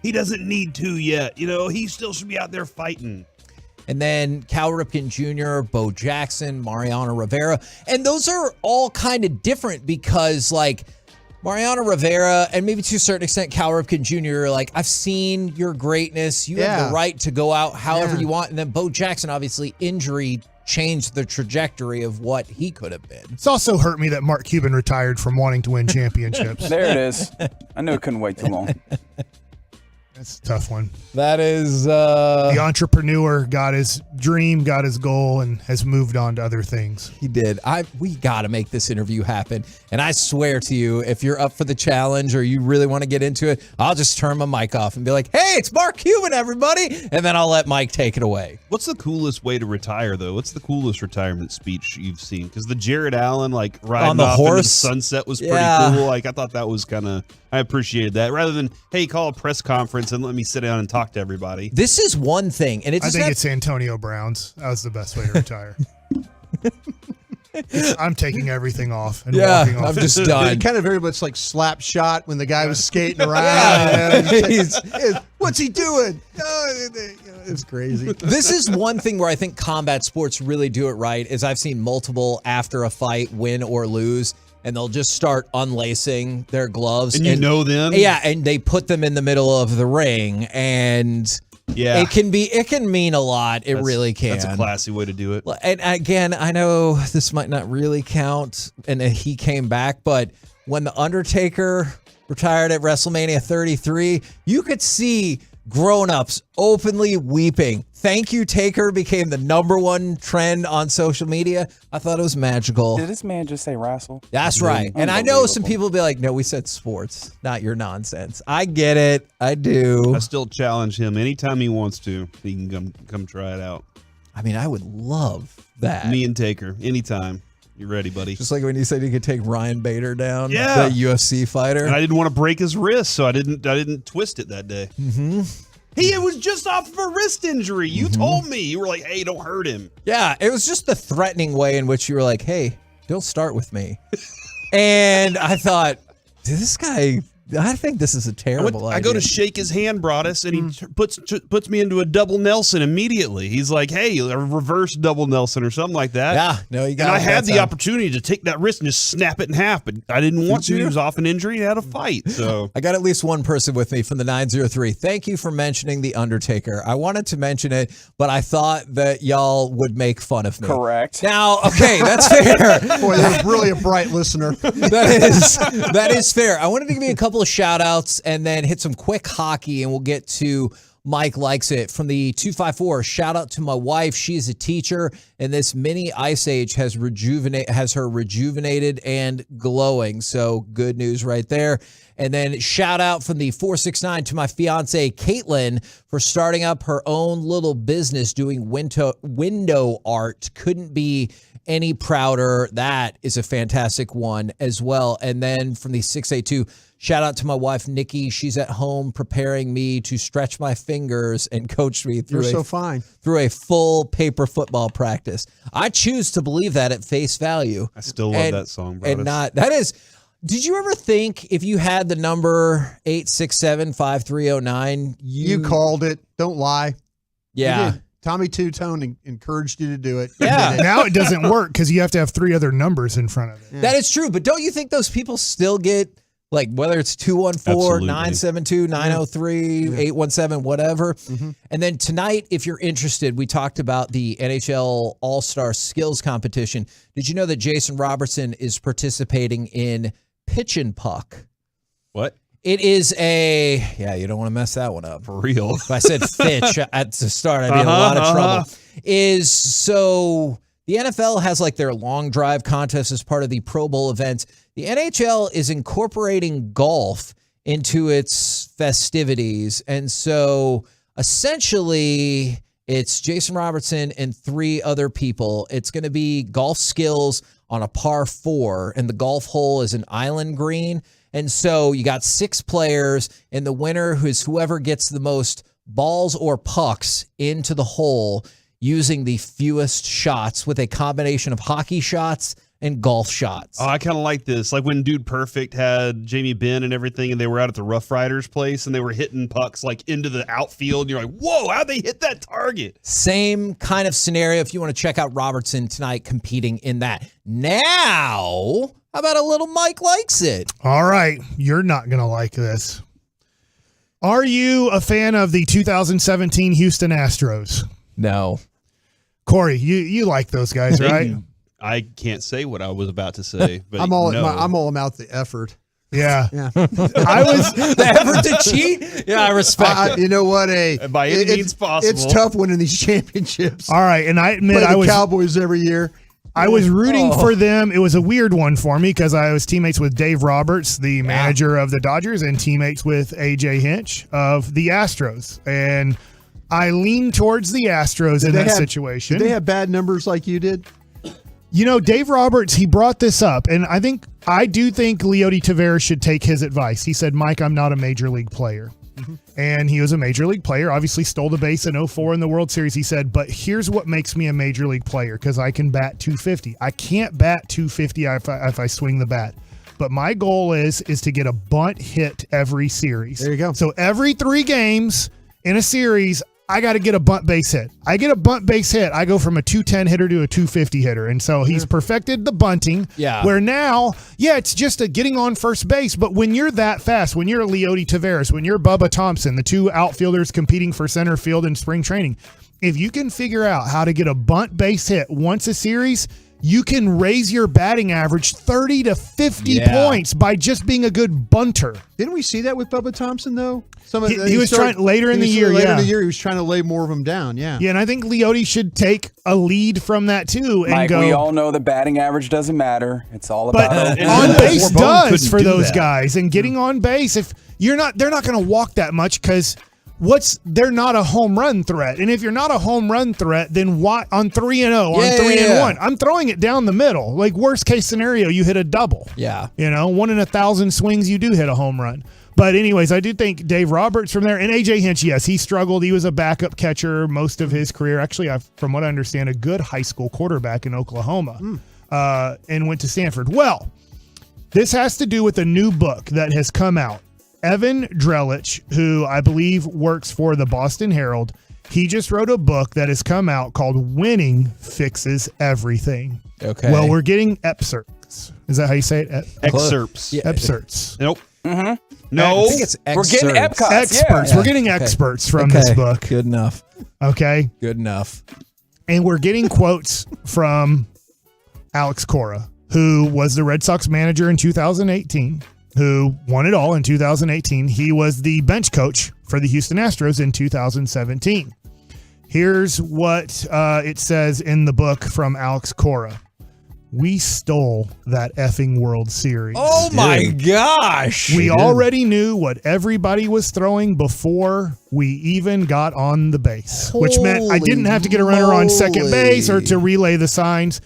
he doesn't need to yet. He still should be out there fighting. And then Cal Ripken Jr., Bo Jackson, Mariano Rivera. And those are all kind of different because Mariano Rivera, and maybe to a certain extent, Cal Ripken Jr., I've seen your greatness. You have the right to go out however you want. And then Bo Jackson, obviously, injury changed the trajectory of what he could have been. It's also hurt me that Mark Cuban retired from wanting to win championships. There it is. I knew it couldn't wait too long. That's a tough one. That is the entrepreneur got his dream, got his goal, and has moved on to other things. He did. We got to make this interview happen. And I swear to you, if you're up for the challenge or you really want to get into it, I'll just turn my mic off and be like, hey, it's Mark Cuban, everybody. And then I'll let Mike take it away. What's the coolest way to retire, though? What's the coolest retirement speech you've seen? Because the Jared Allen, like, riding on the off horse into the sunset was pretty cool. Like, I thought that was kind of, I appreciated that. Rather than, hey, call a press conference and let me sit down and talk to everybody. This is one thing. And I think it's Antonio Brown's. That was the best way to retire. I'm taking everything off and walking off. I'm just done. Kind of very much like slap shot when the guy was skating around. What's he doing? It's crazy. This is one thing where I think combat sports really do it right, is I've seen multiple after a fight, win or lose, and they'll just start unlacing their gloves. And you know them? Yeah, and they put them in the middle of the ring, and it can mean a lot. It really can. That's a classy way to do it. And again, I know this might not really count, and he came back, but when The Undertaker retired at WrestleMania 33, you could see grown-ups openly weeping. Thank you, Taker became the #1 trend on social media. I thought it was magical. Did this man just say wrestle? That's right. And I know some people will be like, no, we said sports, not your nonsense. I get it. I do. I still challenge him anytime he wants to. He can come try it out. I mean, I would love that. Me and Taker, anytime. You ready, buddy? Just like when you said you could take Ryan Bader down, the UFC fighter. And I didn't want to break his wrist, so I didn't twist it that day. Mm-hmm. He was just off of a wrist injury. You told me. You were like, hey, don't hurt him. Yeah, it was just the threatening way in which you were like, hey, don't start with me. And I thought, this guy, I think this is a terrible idea. I go to shake his hand, Broadus, and he puts me into a double Nelson immediately. He's like, hey, a reverse double Nelson or something like that. Yeah, no, you got it. And I had the opportunity to take that wrist and just snap it in half, but I didn't want to. He was off an injury and had a fight. So I got at least one person with me from the 903. Thank you for mentioning The Undertaker. I wanted to mention it, but I thought that y'all would make fun of me. Correct. Now, okay, that's fair. Boy, that's really a bright listener. That is fair. I wanted to give you a couple of shout outs and then hit some quick hockey, and we'll get to Mike Likes It. From the 254, shout out to my wife. She's a teacher, and this mini ice age has her rejuvenated and glowing. So good news right there. And then shout out from the 469 to my fiance, Caitlin, for starting up her own little business doing window art. Couldn't be any prouder. That is a fantastic one as well. And then from the 682, shout out to my wife, Nikki. She's at home preparing me to stretch my fingers and coach me through through a full paper football practice. I choose to believe that at face value. I still love that song, bro. And not, that is, did you ever think if you had the number 867-5309, you called it? Don't lie. Yeah. Tommy Two-Tone encouraged you to do it. Yeah. Now it doesn't work because you have to have 3 other numbers in front of it. Yeah. That is true. But don't you think those people still get, like, whether it's 214-972-903-817, whatever. Mm-hmm. And then tonight, if you're interested, we talked about the NHL All-Star Skills Competition. Did you know that Jason Robertson is participating in Pitch and Puck? What? It is you don't want to mess that one up. For real. If I said Fitch at the start, I'd be in a lot of trouble. So the NFL has like their long drive contest as part of the Pro Bowl events. The NHL is incorporating golf into its festivities. And so essentially it's Jason Robertson and 3 other people. It's going to be golf skills on a par 4, and the golf hole is an island green. And so you got 6 players, and the winner is whoever gets the most balls or pucks into the hole using the fewest shots with a combination of hockey shots and golf shots. Oh, I kind of like this. Like when Dude Perfect had Jamie Benn and everything, and they were out at the Rough Riders place, and they were hitting pucks like into the outfield, and you're like, whoa, how'd they hit that target? Same kind of scenario if you want to check out Robertson tonight competing in that. Now, how about a little Mike Likes It? All right. You're not going to like this. Are you a fan of the 2017 Houston Astros? No. Corey, you like those guys, right? I can't say what I was about to say, but I'm all about the effort. Yeah. I was the effort to cheat. Yeah, I respect it. You know what? By any means possible. It's tough winning these championships. All right, and I admit Play I the was Cowboys every year. I was rooting for them. It was a weird one for me because I was teammates with Dave Roberts, the manager of the Dodgers, and teammates with AJ Hinch of the Astros. And I leaned towards the Astros in that situation. Did they have bad numbers like you did? You know, Dave Roberts, he brought this up, and I do think Leody Taveras should take his advice. He said, Mike, I'm not a major league player. And he was a major league player, obviously stole the base in 2004 in the World Series. He said, but here's what makes me a major league player, because I can bat 250. I can't bat 250 if I swing the bat. But my goal is to get a bunt hit every series. There you go. So every 3 games in a series, I got to get a bunt base hit. I get a bunt base hit, I go from a 210 hitter to a 250 hitter. And so he's perfected the bunting. Yeah. Where now, it's just a getting on first base. But when you're that fast, when you're Leody Taveras, when you're Bubba Thompson, the 2 outfielders competing for center field in spring training, if you can figure out how to get a bunt base hit once a series, you can raise your batting average 30 to 50 points by just being a good bunter. Didn't we see that with Bubba Thompson, though? He was trying later in the year. Later in the year, he was trying to lay more of them down. Yeah. Yeah, and I think Leody should take a lead from that too. And Mike, go. we all know the batting average doesn't matter. It's all about. But on base does for those guys, and getting on base. If you're not, they're not going to walk that much because they're not a home run threat. And if you're not a home run threat, then why on 3-0, on 3-1? I'm throwing it down the middle. Like worst case scenario, you hit a double. Yeah. 1 in 1,000 swings, you do hit a home run. But anyways, I do think Dave Roberts from there, and AJ Hinch, yes, he struggled. He was a backup catcher most of his career. Actually, from what I understand, a good high school quarterback in Oklahoma, and went to Stanford. Well, this has to do with a new book that has come out. Evan Drelich, who I believe works for the Boston Herald, he just wrote a book that has come out called Winning Fixes Everything. Okay. Well, we're getting excerpts. Is that how you say it? Excerpts. Yeah. Excerpts. Nope. Mm-hmm. No. I think it's We're getting excerpts. Experts. Yeah. We're getting experts from this book. Good enough. Okay. Good enough. And we're getting quotes from Alex Cora, who was the Red Sox manager in 2018. Who won it all in 2018. He was the bench coach for the Houston Astros in 2017. Here's what it says in the book from Alex Cora. We stole that effing World Series. Oh my gosh. We already knew what everybody was throwing before we even got on the base, which meant I didn't have to get a runner on second base or to relay the signs.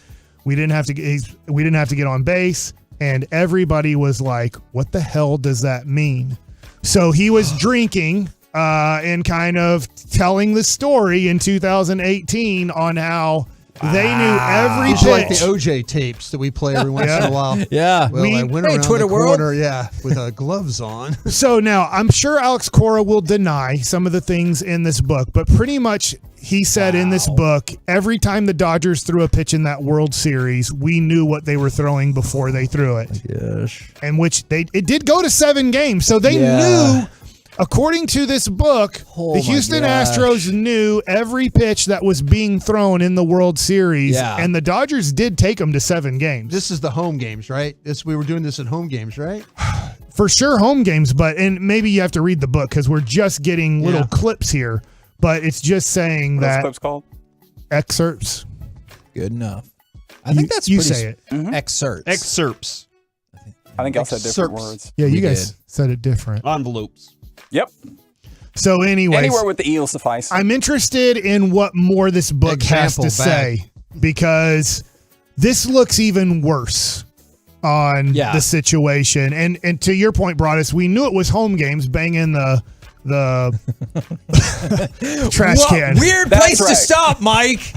We didn't have to get on base. And everybody was like, what the hell does that mean? So he was drinking and kind of telling the story in 2018 on how they knew every pitch. It's like the OJ tapes that we play every once in a while. Yeah. Well, I went around Twitter the world. corner, with gloves on. So now I'm sure Alex Cora will deny some of the things in this book, but pretty much he said in this book, every time the Dodgers threw a pitch in that World Series, we knew what they were throwing before they threw it. Yes. And it did go to 7 games. So they knew, according to this book, the Houston Astros knew every pitch that was being thrown in the World Series. Yeah. And the Dodgers did take them to 7 games. This is the home games, right? We were doing this at home games, right? For sure, home games, and maybe you have to read the book because we're just getting little clips here. But it's just saying What's that clips called? excerpts. Good enough. I think that's you pretty say it. Excerpts. Excerpts. I think I said different Excerpts. words. Yeah, you guys said it different. Envelopes. Yep. So anyways, Anywhere with the eel suffice. I'm interested in what more this book has to say because this looks even worse on the situation. And to your point, Broadus, we knew it was home games, banging the trash can. Weird place to stop, Mike.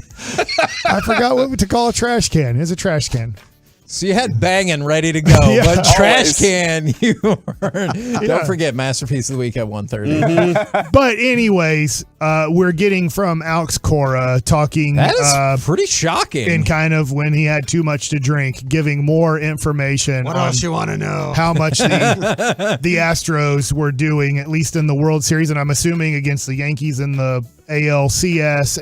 I forgot what to call a trash can. It's a trash can. So you had banging ready to go, but trash can, you weren't. Don't forget Masterpiece of the Week at 1:30. But anyways, we're getting from Alex Cora talking. That is pretty shocking. And kind of when he had too much to drink, giving more information. What else you want to know? How much the Astros were doing, at least in the World Series, and I'm assuming against the Yankees in the ALCS.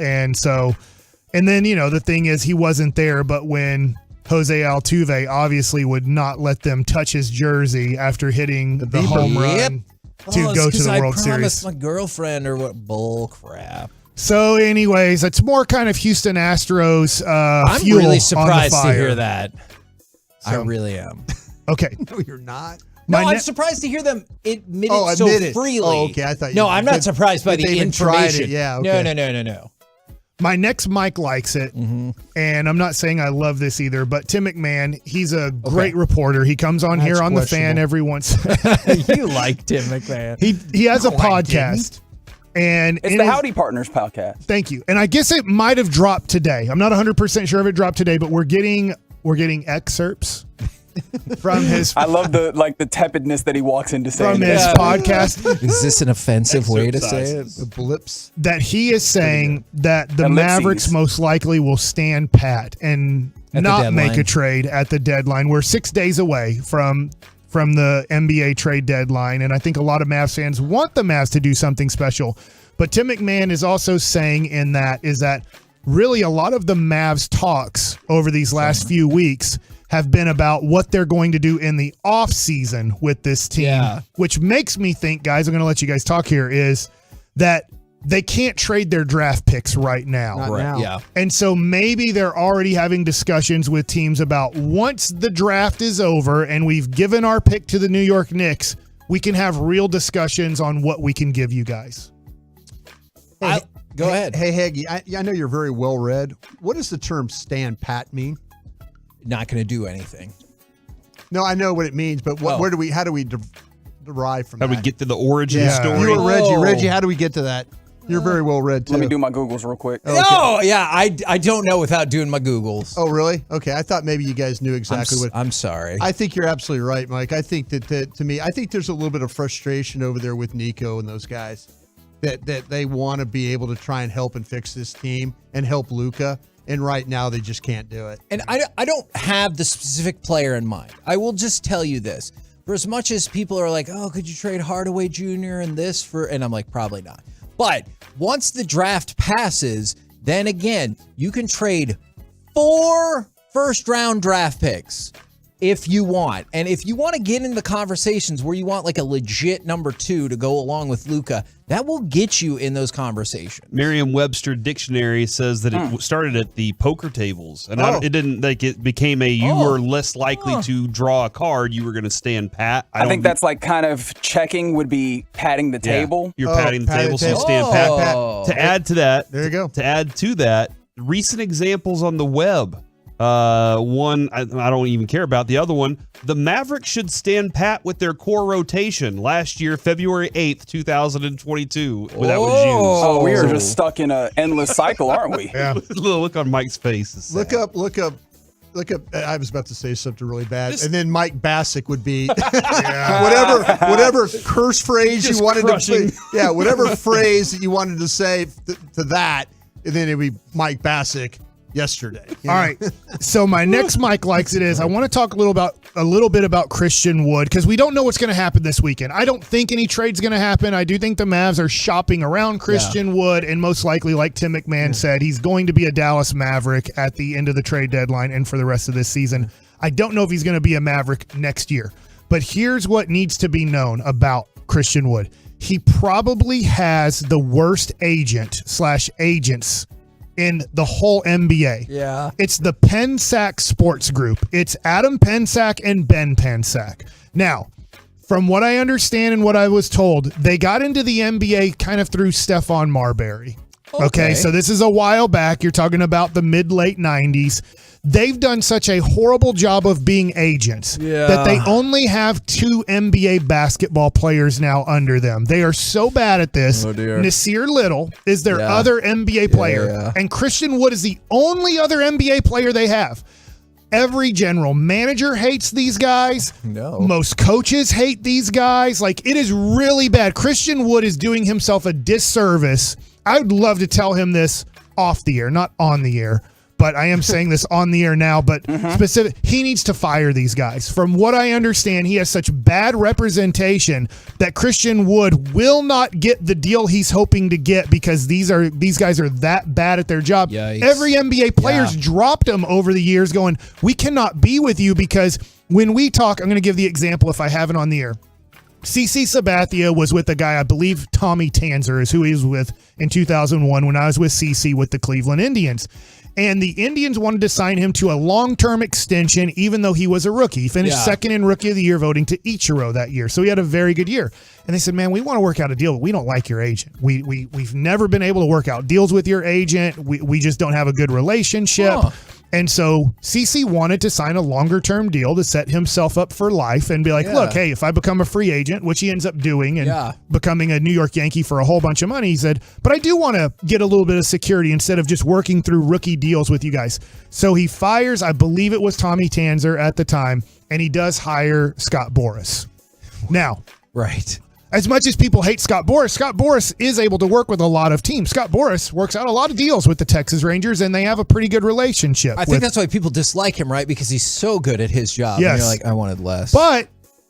And then, the thing is he wasn't there, but when Jose Altuve obviously would not let them touch his jersey after hitting the home run to go to the World Series. I promised my girlfriend or what bull crap. So, anyways, it's more kind of Houston Astros I'm fuel really surprised on the fire. to hear that. So, I really am. Okay. No, you're not. No, I'm surprised to hear them admit it so freely. Oh, okay. I thought you No, I'm not surprised by the information. Yeah, okay. No. My next Mike likes it, and I'm not saying I love this either, but Tim McMahon, he's a great reporter. He comes on here on the Fan every once. You like Tim McMahon. He has a podcast. And it's the Howdy Partners podcast. Thank you. And I guess it might have dropped today. I'm not 100% sure if it dropped today, but we're getting excerpts from his. I love the tepidness that he walks into saying from his podcast. Is this an offensive way to say it? The blips. That he is saying that the Mavericks most likely will stand pat and not make a trade at the deadline. We're 6 days away from the NBA trade deadline, and I think a lot of Mavs fans want the Mavs to do something special. But Tim McMahon is also saying is that really a lot of the Mavs talks over these last few weeks have been about what they're going to do in the offseason with this team, which makes me think, guys, I'm going to let you guys talk here, is that they can't trade their draft picks right now. Not now. Yeah. And so maybe they're already having discussions with teams about once the draft is over and we've given our pick to the New York Knicks, we can have real discussions on what we can give you guys. Go ahead. Hey, Haggy, I know you're very well read. What does the term stand pat mean? Not going to do anything. No, I know what it means, but how do we derive from that? How do we get to the origin story? You were Reggie. Reggie, how do we get to that? You're very well read, too. Let me do my Googles real quick. Okay. Oh, yeah. I don't know without doing my Googles. Oh, really? Okay. I thought maybe you guys knew exactly what. I'm sorry. I think you're absolutely right, Mike. I think that to me, I think there's a little bit of frustration over there with Nico and those guys that they want to be able to try and help and fix this team and help Luka. And right now, they just can't do it. And I don't have the specific player in mind. I will just tell you this. For as much as people are like, oh, could you trade Hardaway Jr. and this for, and I'm like, probably not. But once the draft passes, then again, you can trade 4 first-round draft picks if you want. And if you want to get in the conversations where you want like a legit number 2 to go along with Luka, that will get you in those conversations. Merriam-Webster Dictionary says that it started at the poker tables, and it didn't like it became you were less likely to draw a card. You were going to stand pat. I think that's like kind of checking would be patting the table. You're patting the table, so you stand pat. To add to that, there you go. To add to that, recent examples on the web. One I don't even care about. The other one, the Mavericks should stand pat with their core rotation last year, February 8th, 2022. That was used. Oh, we are just stuck in an endless cycle, aren't we? Yeah. Look on Mike's face. Look up. I was about to say something really bad, and then Mike Bassick would be whatever curse phrase you wanted to say. Yeah, whatever phrase that you wanted to say to that, and then it would be Mike Bassick. Yesterday. All right. So my next Mike likes it is I want to talk a little bit about Christian Wood because we don't know what's going to happen this weekend. I don't think any trade's going to happen. I do think the Mavs are shopping around Christian Wood, and most likely, like Tim McMahon said, he's going to be a Dallas Maverick at the end of the trade deadline and for the rest of this season. I don't know if he's going to be a Maverick next year, but here's what needs to be known about Christian Wood. He probably has the worst agents in the whole NBA. Yeah. It's the Pensack Sports Group. It's Adam Pensack and Ben Pensack. Now, from what I understand and what I was told, they got into the NBA kind of through Stephon Marbury. Okay, so this is a while back. You're talking about the mid-late 90s. They've done such a horrible job of being agents that they only have 2 NBA basketball players now under them. They are so bad at this. Oh, dear. Nasir Little is their other NBA player, and Christian Wood is the only other NBA player they have. Every general manager hates these guys. No. Most coaches hate these guys. Like, it is really bad. Christian Wood is doing himself a disservice. I would love to tell him this off the air, not on the air. but I am saying this on the air now, but specific, he needs to fire these guys. From what I understand, he has such bad representation that Christian Wood will not get the deal he's hoping to get because these guys are that bad at their job. Yikes. Every NBA player's dropped him over the years going, we cannot be with you because when we talk, I'm going to give the example if I have it on the air. CC Sabathia was with a guy, I believe Tommy Tanzer is who he was with in 2001 when I was with CC with the Cleveland Indians. And the Indians wanted to sign him to a long-term extension, even though he was a rookie. He finished second in Rookie of the Year voting to Ichiro that year. So he had a very good year. And they said, man, we want to work out a deal, but we don't like your agent. We've never been able to work out deals with your agent. We just don't have a good relationship. Huh. And so CC wanted to sign a longer-term deal to set himself up for life and be like, look, hey, if I become a free agent, which he ends up doing and becoming a New York Yankee for a whole bunch of money, he said, but I do want to get a little bit of security instead of just working through rookie deals with you guys. So he fires, I believe it was Tommy Tanzer at the time, and he does hire Scott Boras. Now, as much as people hate Scott Boras is able to work with a lot of teams. Scott Boras works out a lot of deals with the Texas Rangers, and they have a pretty good relationship. I think that's why people dislike him, right? Because he's so good at his job. Yes. And you're like, I wanted less. But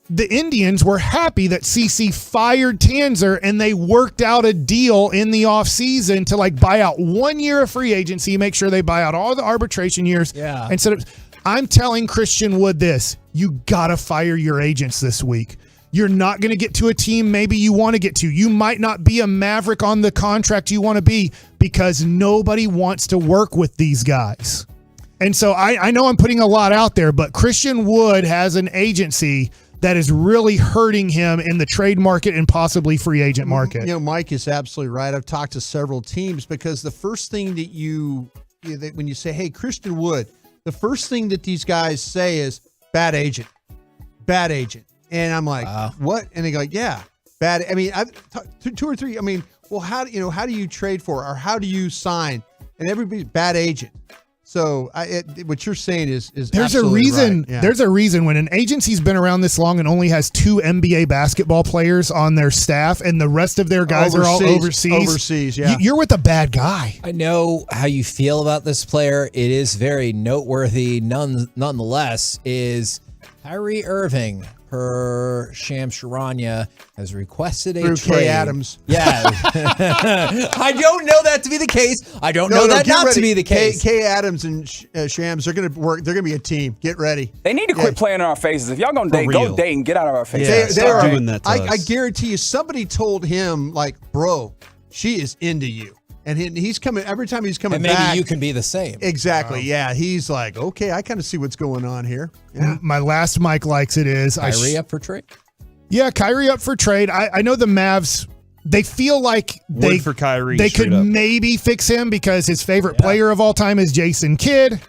the Indians were happy that CC fired Tanzer, and they worked out a deal in the offseason to like buy out 1 year of free agency, make sure they buy out all the arbitration years. Yeah. Instead of, I'm telling Christian Wood this, you got to fire your agents this week. You're not going to get to a team maybe you want to get to. You might not be a Maverick on the contract you want to be because nobody wants to work with these guys. And so I know I'm putting a lot out there, but Christian Wood has an agency that is really hurting him in the trade market and possibly free agent market. You know, Mike is absolutely right. I've talked to several teams because the first thing that when you say, hey, Christian Wood, the first thing that these guys say is bad agent. And I'm like, what? And they go, yeah, bad. I mean, I've talked 2 or 3. I mean, well, how do you trade for, or how do you sign? And everybody's bad agent. So what you're saying is there's a reason. Right. Yeah. There's a reason when an agency's been around this long and only has 2 NBA basketball players on their staff, and the rest of their guys are all overseas. Yeah, you're with a bad guy. I know how you feel about this player. It is very noteworthy. Nonetheless, is Kyrie Irving, per Shams Charania, has requested a trade. Kay Adams. Yeah. I don't know that to be the case. I don't know that not to be the case. Kay Adams and Shams, they're going to work. They're going to be a team. Get ready. They need to quit playing in our faces. If y'all going to date, go date and get out of our faces. They are doing that to us. I guarantee you, somebody told him, like, bro, she is into you. And he's coming every time he's coming back. And maybe you can be the same. Exactly. Yeah. He's like, okay, I kind of see what's going on here. Yeah. My last Mike likes it is Kyrie up for trade. Yeah, Kyrie up for trade. I know the Mavs. They feel like they for Kyrie. They could maybe fix him because his favorite player of all time is Jason Kidd.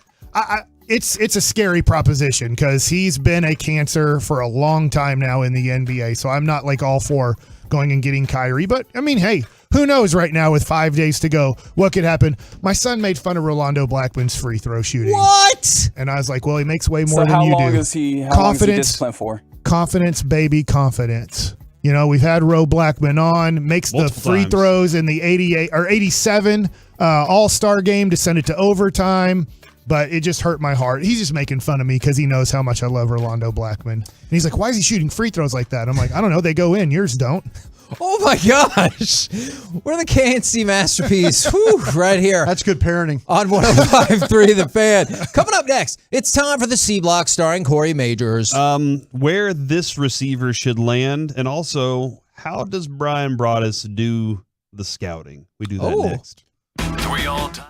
It's a scary proposition because he's been a cancer for a long time now in the NBA. So I'm not like all for going and getting Kyrie. But I mean, hey. Who knows right now with 5 days to go what could happen? My son made fun of Rolando Blackman's free throw shooting. What? And I was like, well, he makes way more than you do. How long is he disciplined for? Confidence, baby, confidence. You know, we've had Ro Blackman on, makes multiple the free times. Throws in the 88 or 87 All-Star game to send it to overtime. But it just hurt my heart. He's just making fun of me because he knows how much I love Rolando Blackman. And he's like, why is he shooting free throws like that? I'm like, I don't know. They go in. Yours don't. Oh, my gosh. We're the KNC masterpiece. Whew, right here. That's good parenting. On 105.3 The Fan. Coming up next, it's time for the C Block starring Corey Majors. Where this receiver should land, and also, how does Brian Broaddus do the scouting? We do that next. 3 all-time.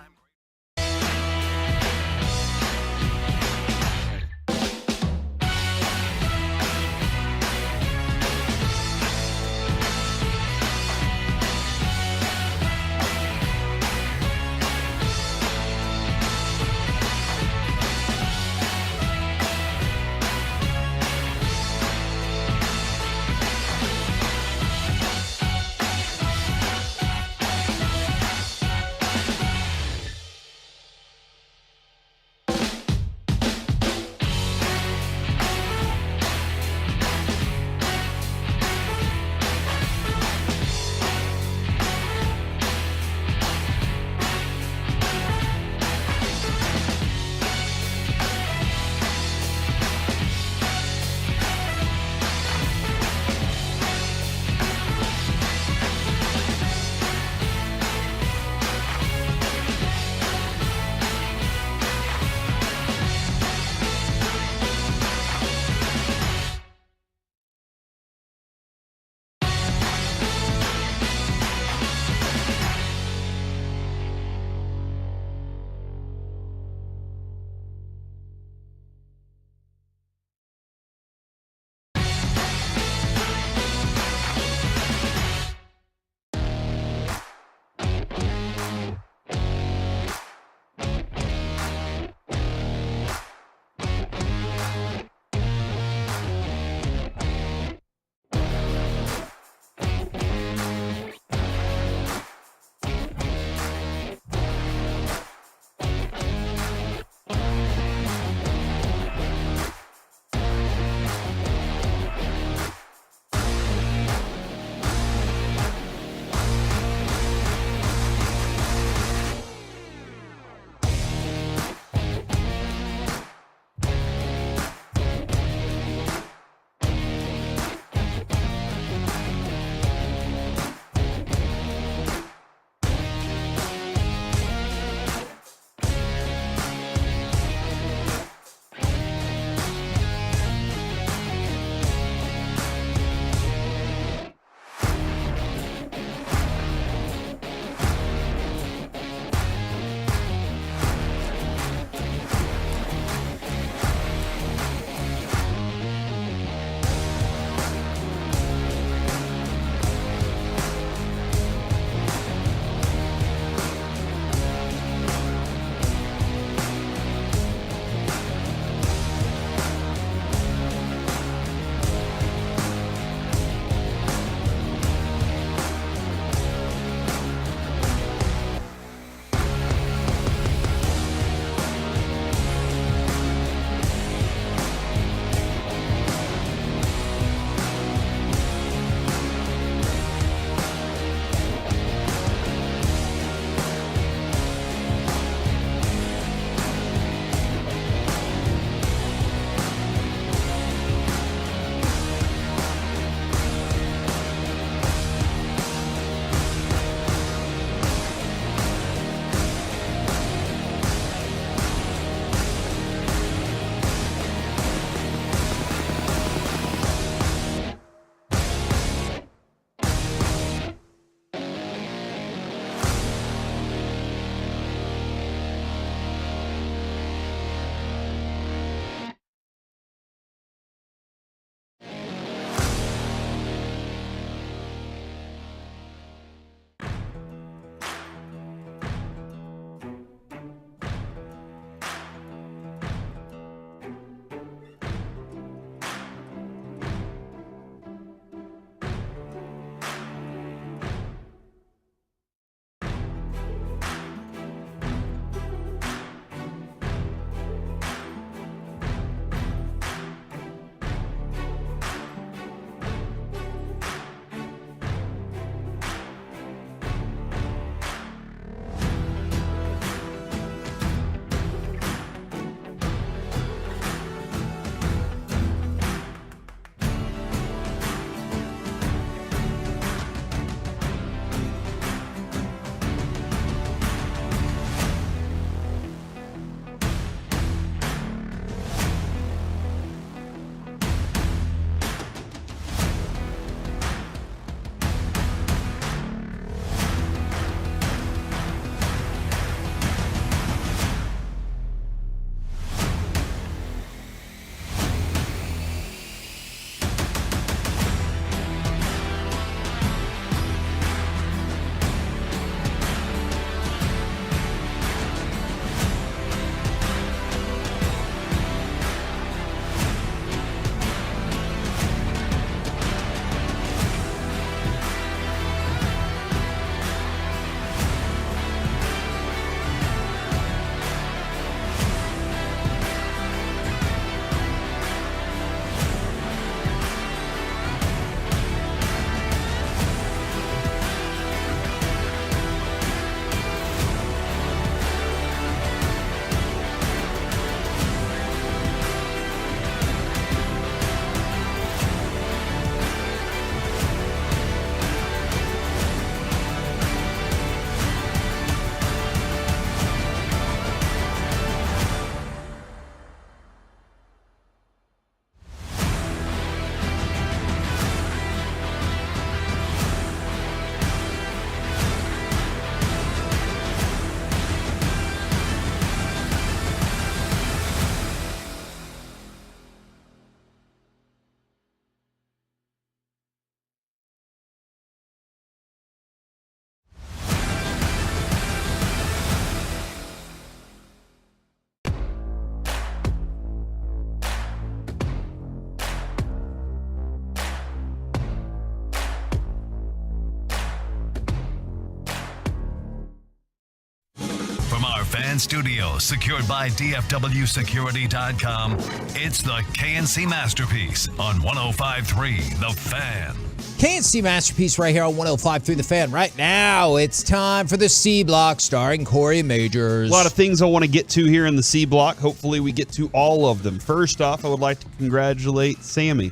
Fan Studios, secured by DFWsecurity.com. It's the KNC Masterpiece on 105.3 The Fan. KNC Masterpiece right here on 105.3 The Fan. Right now, it's time for the C Block starring Corey Majors. A lot of things I want to get to here in the C Block. Hopefully we get to all of them. First off, I would like to congratulate Sammy.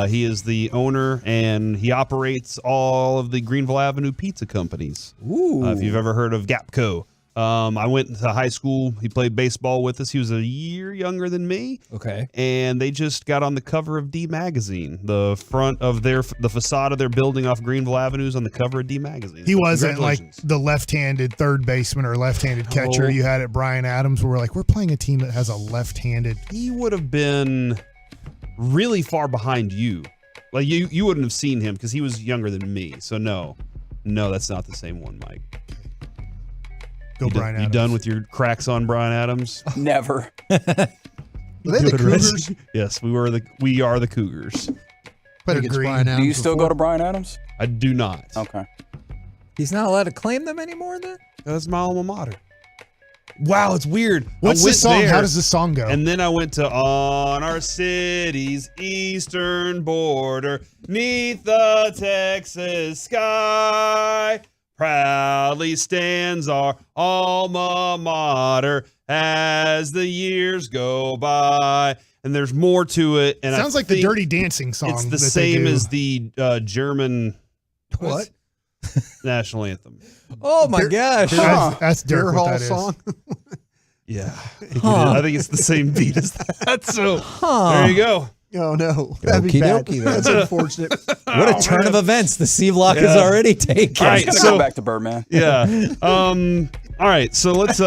He is the owner, and he operates all of the Greenville Avenue pizza companies. Ooh. If you've ever heard of Gapco. I went to high school. He played baseball with us. He was a year younger than me. Okay. And they just got on the cover of D Magazine. The front of the facade of their building off Greenville Avenue is on the cover of D Magazine. He wasn't like the left-handed third baseman or left-handed catcher you had at Bryan Adams, where we're like, we're playing a team that has a left-handed. He would have been really far behind you. Like you wouldn't have seen him because he was younger than me. So no, that's not the same one, Mike. Go Bryan Adams. You done with your cracks on Bryan Adams? Never. Were they the Cougars? Yes, we are the Cougars. Played against Bryan Adams. Do you still go to Bryan Adams? I do not. Okay. He's not allowed to claim them anymore then? That's my alma mater. Wow, it's weird. What's the song? How does the song go? And then I went to On Our City's Eastern Border, 'neath the Texas sky, proudly stands our alma mater as the years go by. And there's more to it. And sounds like the Dirty Dancing song. It's the same as the German what? national anthem. Oh my gosh. That's Dirk Hall that song. Yeah. I think it's the same beat as that. So there you go. Oh, no. That'd be bad. That's unfortunate. What a turn of events the C Block has already taken. All right, Go back to Birdman. Yeah. All right, so let's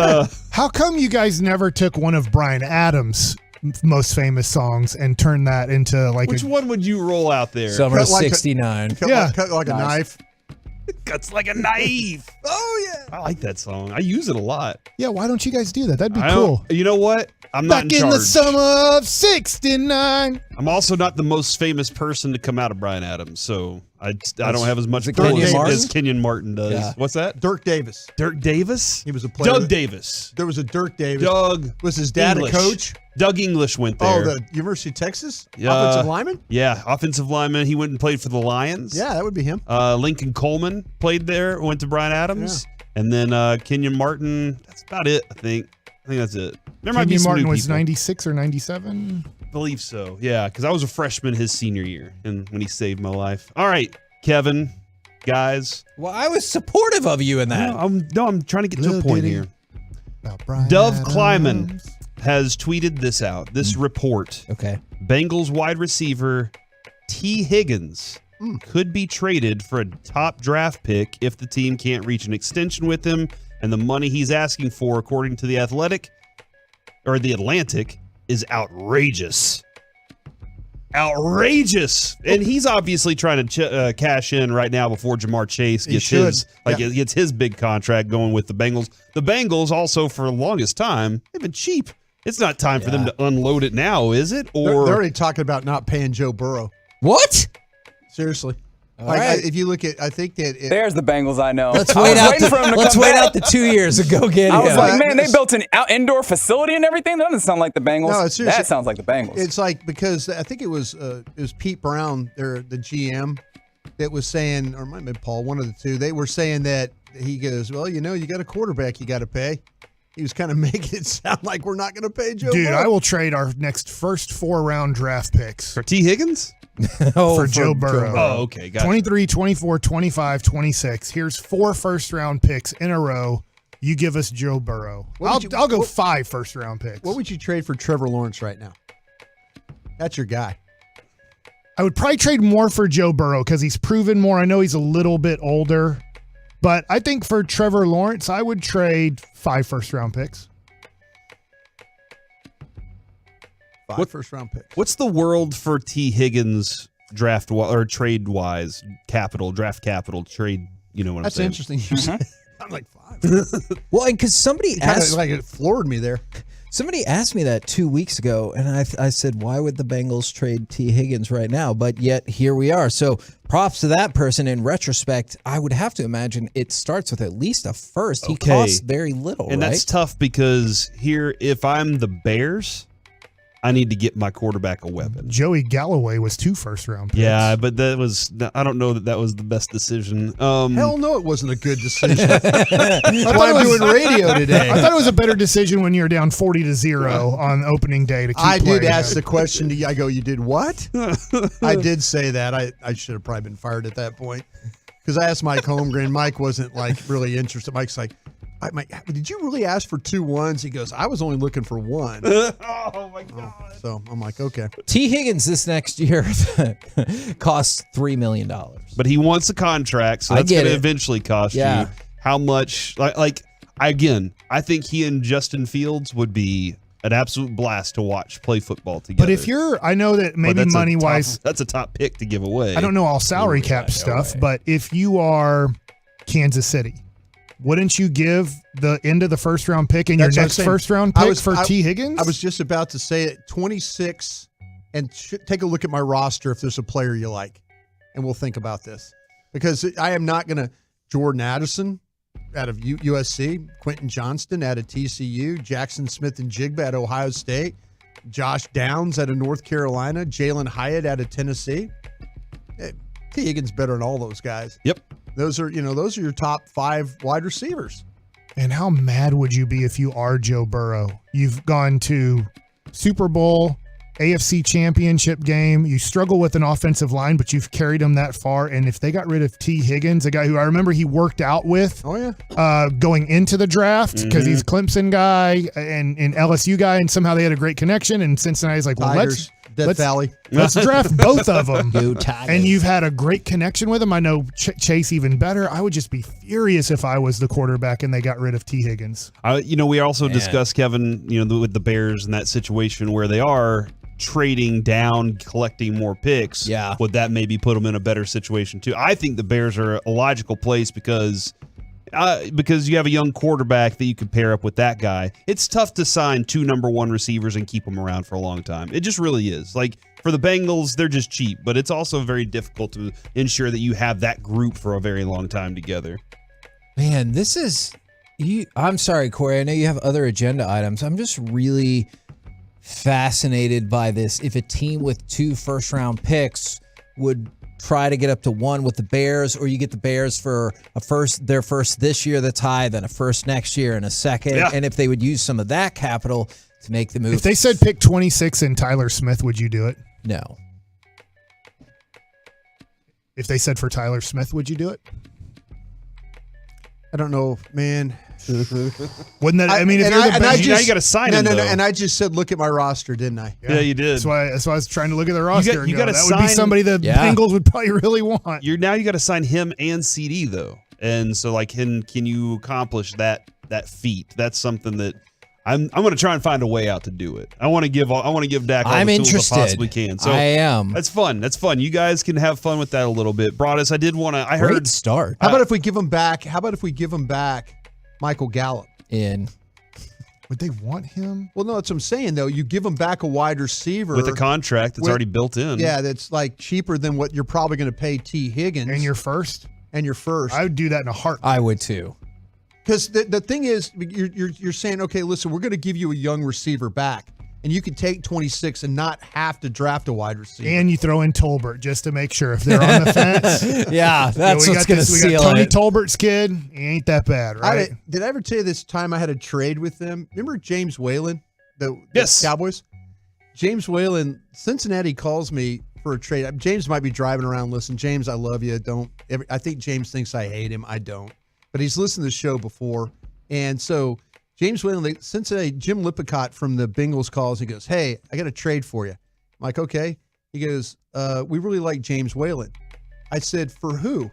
How come you guys never took one of Bryan Adams' most famous songs and turned that into like which one would you roll out there? Summer of 69. Cut like a knife. Cuts like a knife. Oh, yeah. I like that song. I use it a lot. Yeah, why don't you guys do that? That'd be cool. You know what? I'm not Back in the summer of 69. I'm also not the most famous person to come out of Bryan Adams, so I don't have as much Kenyon Martin? as Kenyon Martin does. Yeah. What's that? Dirk Davis. Dirk Davis? He was a player. Doug Davis. There was a Dirk Davis. Doug. Was his dad English. a coach? Doug English went Oh, there. the University of Texas? Yeah. Offensive lineman? Yeah, offensive lineman. He went and played for the Lions. Yeah, that would be him. Lincoln Coleman played there, went to Bryan Adams. Yeah. And then Kenyon Martin. That's about it, I think. I think that's it. There might be Kenyon some Martin new was people. 96 or 97. I believe so. Yeah, because I was a freshman his senior year, and when he saved my life. All right, Kevin, guys. Well, I was supportive of you in that. I'm trying to get to a point here. Bryan Dove Adams. Kleiman has tweeted this out. This report. Okay. Bengals wide receiver T. Higgins could be traded for a top draft pick if the team can't reach an extension with him, and the money he's asking for, according to the Atlantic, is outrageous. Outrageous. And he's obviously trying to cash in right now before Jamar Chase gets his big contract going with the Bengals. The Bengals also, for the longest time, they've been cheap. It's not time for them to unload it now, is it? Or They're already talking about not paying Joe Burrow. What? Seriously. right. If you look at, I think that there's the Bengals I know. Let's wait out. Let's wait out the 2 years and go get him. I was like, man, they built an indoor facility and everything. That doesn't sound like the Bengals. No, seriously, that sounds like the Bengals. It's like because I think it was Pete Brown, the GM, that was saying, or it might have been Paul, one of the two. They were saying that he goes, well, you got a quarterback you got to pay. He was kind of making it sound like we're not going to pay Joe. Dude, Burrow. I will trade our next first 4-round draft picks for T. Higgins. for Joe Burrow. Oh, okay. Gotcha. 23, 24, 25, 26. Here's 4 first-round picks in a row. You give us Joe Burrow. I'll go 5 first-round picks. What would you trade for Trevor Lawrence right now? That's your guy. I would probably trade more for Joe Burrow because he's proven more. I know he's a little bit older. But I think for Trevor Lawrence, I would trade 5 first-round picks. 5 first-round picks. What's the world for T. Higgins draft or trade wise draft capital trade? You know what That's I'm saying? interesting. I'm like 5. Well, and because somebody asked, like it floored me there. Somebody asked me that 2 weeks ago, and I said, why would the Bengals trade T. Higgins right now? But yet here we are. So props to that person. In retrospect, I would have to imagine it starts with at least a first. He costs very little, and right? that's tough because here, if I'm the Bears, I need to get my quarterback a weapon. Joey Galloway was 2 first-round picks. Yeah, but I don't know that was the best decision. Hell no, it wasn't a good decision. That's why I'm doing radio today. I thought it was a better decision when you were down 40-0 on opening day to keep I playing. did ask the question. I go, you did what? I did say that. I should have probably been fired at that point because I asked Mike Holmgren. Mike wasn't really interested. Mike's like, Mike, did you really ask for 2 ones? He goes, I was only looking for 1. Oh my God. So I'm like, okay. T. Higgins this next year costs $3 million. But he wants a contract, so that's going to eventually cost you. How much? Again, I think he and Justin Fields would be an absolute blast to watch play football together. But if I know that maybe money-wise. That's a top pick to give away. I don't know all salary cap stuff, but if you are Kansas City, wouldn't you give the end of the first-round pick and your next first-round pick for T. Higgins? I was just about to say it, 26, and take a look at my roster if there's a player you like, and we'll think about this. Because I am not going to – Jordan Addison out of USC, Quentin Johnston out of TCU, Jackson Smith and Jigba at Ohio State, Josh Downs out of North Carolina, Jalen Hyatt out of Tennessee. T. Higgins better than all those guys. Yep. Those are your top 5 wide receivers. And how mad would you be if you are Joe Burrow? You've gone to Super Bowl, AFC Championship game. You struggle with an offensive line, but you've carried them that far. And if they got rid of T. Higgins, a guy who I remember he worked out with going into the draft because he's Clemson guy and LSU guy, and somehow they had a great connection. And Cincinnati's like, well, Tigers. Death Valley. Let's draft both of them. Tigers. And you've had a great connection with them. I know Chase even better. I would just be furious if I was the quarterback and they got rid of T. Higgins. We also discussed, Kevin, with the Bears in that situation where they are trading down, collecting more picks. Yeah. Would that maybe put them in a better situation too? I think the Bears are a logical place because you have a young quarterback that you could pair up with that guy. It's tough to sign 2 number 1 receivers and keep them around for a long time. It just really is. Like for the Bengals, they're just cheap, but it's also very difficult to ensure that you have that group for a very long time together. Man, this is I'm sorry, Corey. I know you have other agenda items. I'm just really fascinated by this. If a team with 2 first-round picks would try to get up to 1 with the Bears, or you get the Bears for their first this year that's high, then a first next year and a second. Yeah. And if they would use some of that capital to make the move. If they said pick 26 and Tyler Smith, would you do it? No. If they said for Tyler Smith, would you do it? I don't know, man. Wouldn't that? I mean, if you're the Bengals, now you got to sign him. No. And I just said, look at my roster, didn't I? Yeah, you did. That's why I was trying to look at the roster. You got to that sign, would be somebody the Bengals would probably really want. You got to sign him and CD though, and so can you accomplish that feat? That's something that I'm going to try and find a way out to do it. I want to give Dak all the tools I possibly can. So I am. That's fun. You guys can have fun with that a little bit. Broadus, I heard. Great start. How about if we give him back? Michael Gallup? Would they want him? Well, no, that's what I'm saying, though. You give him back a wide receiver. With a contract that's already built in. Yeah, that's like cheaper than what you're probably going to pay T. Higgins. And your first? I would do that in a heartbeat. I would too. Because the thing is, you're saying, okay, listen, we're going to give you a young receiver back. And you can take 26 and not have to draft a wide receiver. And you throw in Tolbert just to make sure if they're on the fence. Yeah, that's what's going to seal it. We got Tony Tolbert's kid. He ain't that bad, right? Did I ever tell you this time I had a trade with them? Remember James Whalen, the Cowboys? James Whalen, Cincinnati calls me for a trade. James might be driving around. Listen, James, I love you. I think James thinks I hate him. I don't. But he's listened to the show before. And so James Whalen, Cincinnati, Jim Lippincott from the Bengals calls. He goes, hey, I got a trade for you. I'm like, okay. He goes, we really like James Whalen. I said, for who? And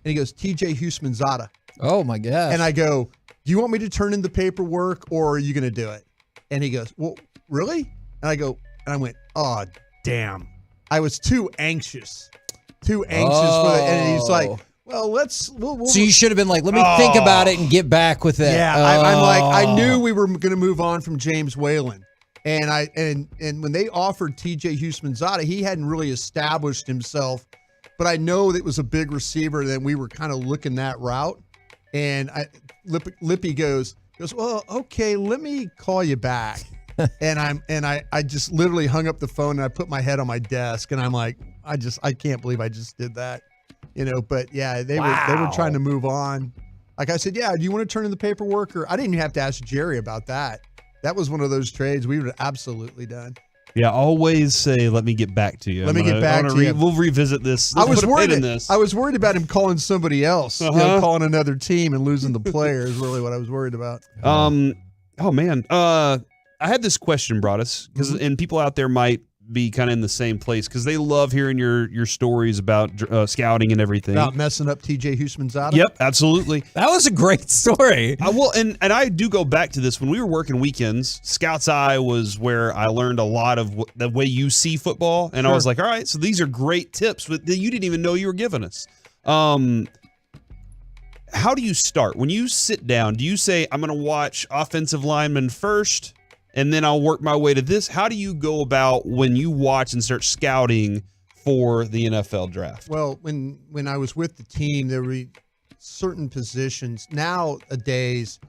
he goes, TJ Houshmandzadeh. Oh, my gosh. And I go, do you want me to turn in the paperwork or are you going to do it? And he goes, well, really? And I went, oh, damn. I was too anxious for that. And he's like, Well, So you should have been like, let me think about it and get back with it. Yeah, I'm like, I knew we were going to move on from James Whalen. And when they offered TJ Houshmandzadeh, he hadn't really established himself, but I know that it was a big receiver that we were kind of looking that route. And Lippy goes, well, okay, let me call you back. and I just literally hung up the phone and I put my head on my desk and I'm like, I can't believe I just did that. But yeah, they were trying to move on. Like I said, yeah, do you want to turn in the paperwork? Or I didn't even have to ask Jerry about that. That was one of those trades we were absolutely done. Yeah, always say, let me get back to you. We'll revisit this. I was worried about him calling somebody else, calling another team and losing the player is really what I was worried about. Oh, man. I had this question, Broadus, and people out there might be kind of in the same place because they love hearing your stories about scouting and everything. About messing up TJ Houshmandzadeh? Yep, absolutely. That was a great story. And I do go back to this. When we were working weekends, Scout's Eye was where I learned a lot of the way you see football. And I was like, all right, so these are great tips that you didn't even know you were giving us. How do you start? When you sit down, do you say, I'm going to watch offensive linemen first, and then I'll work my way to this? How do you go about when you watch and start scouting for the NFL draft? Well, when I was with the team, there were certain positions. Nowadays,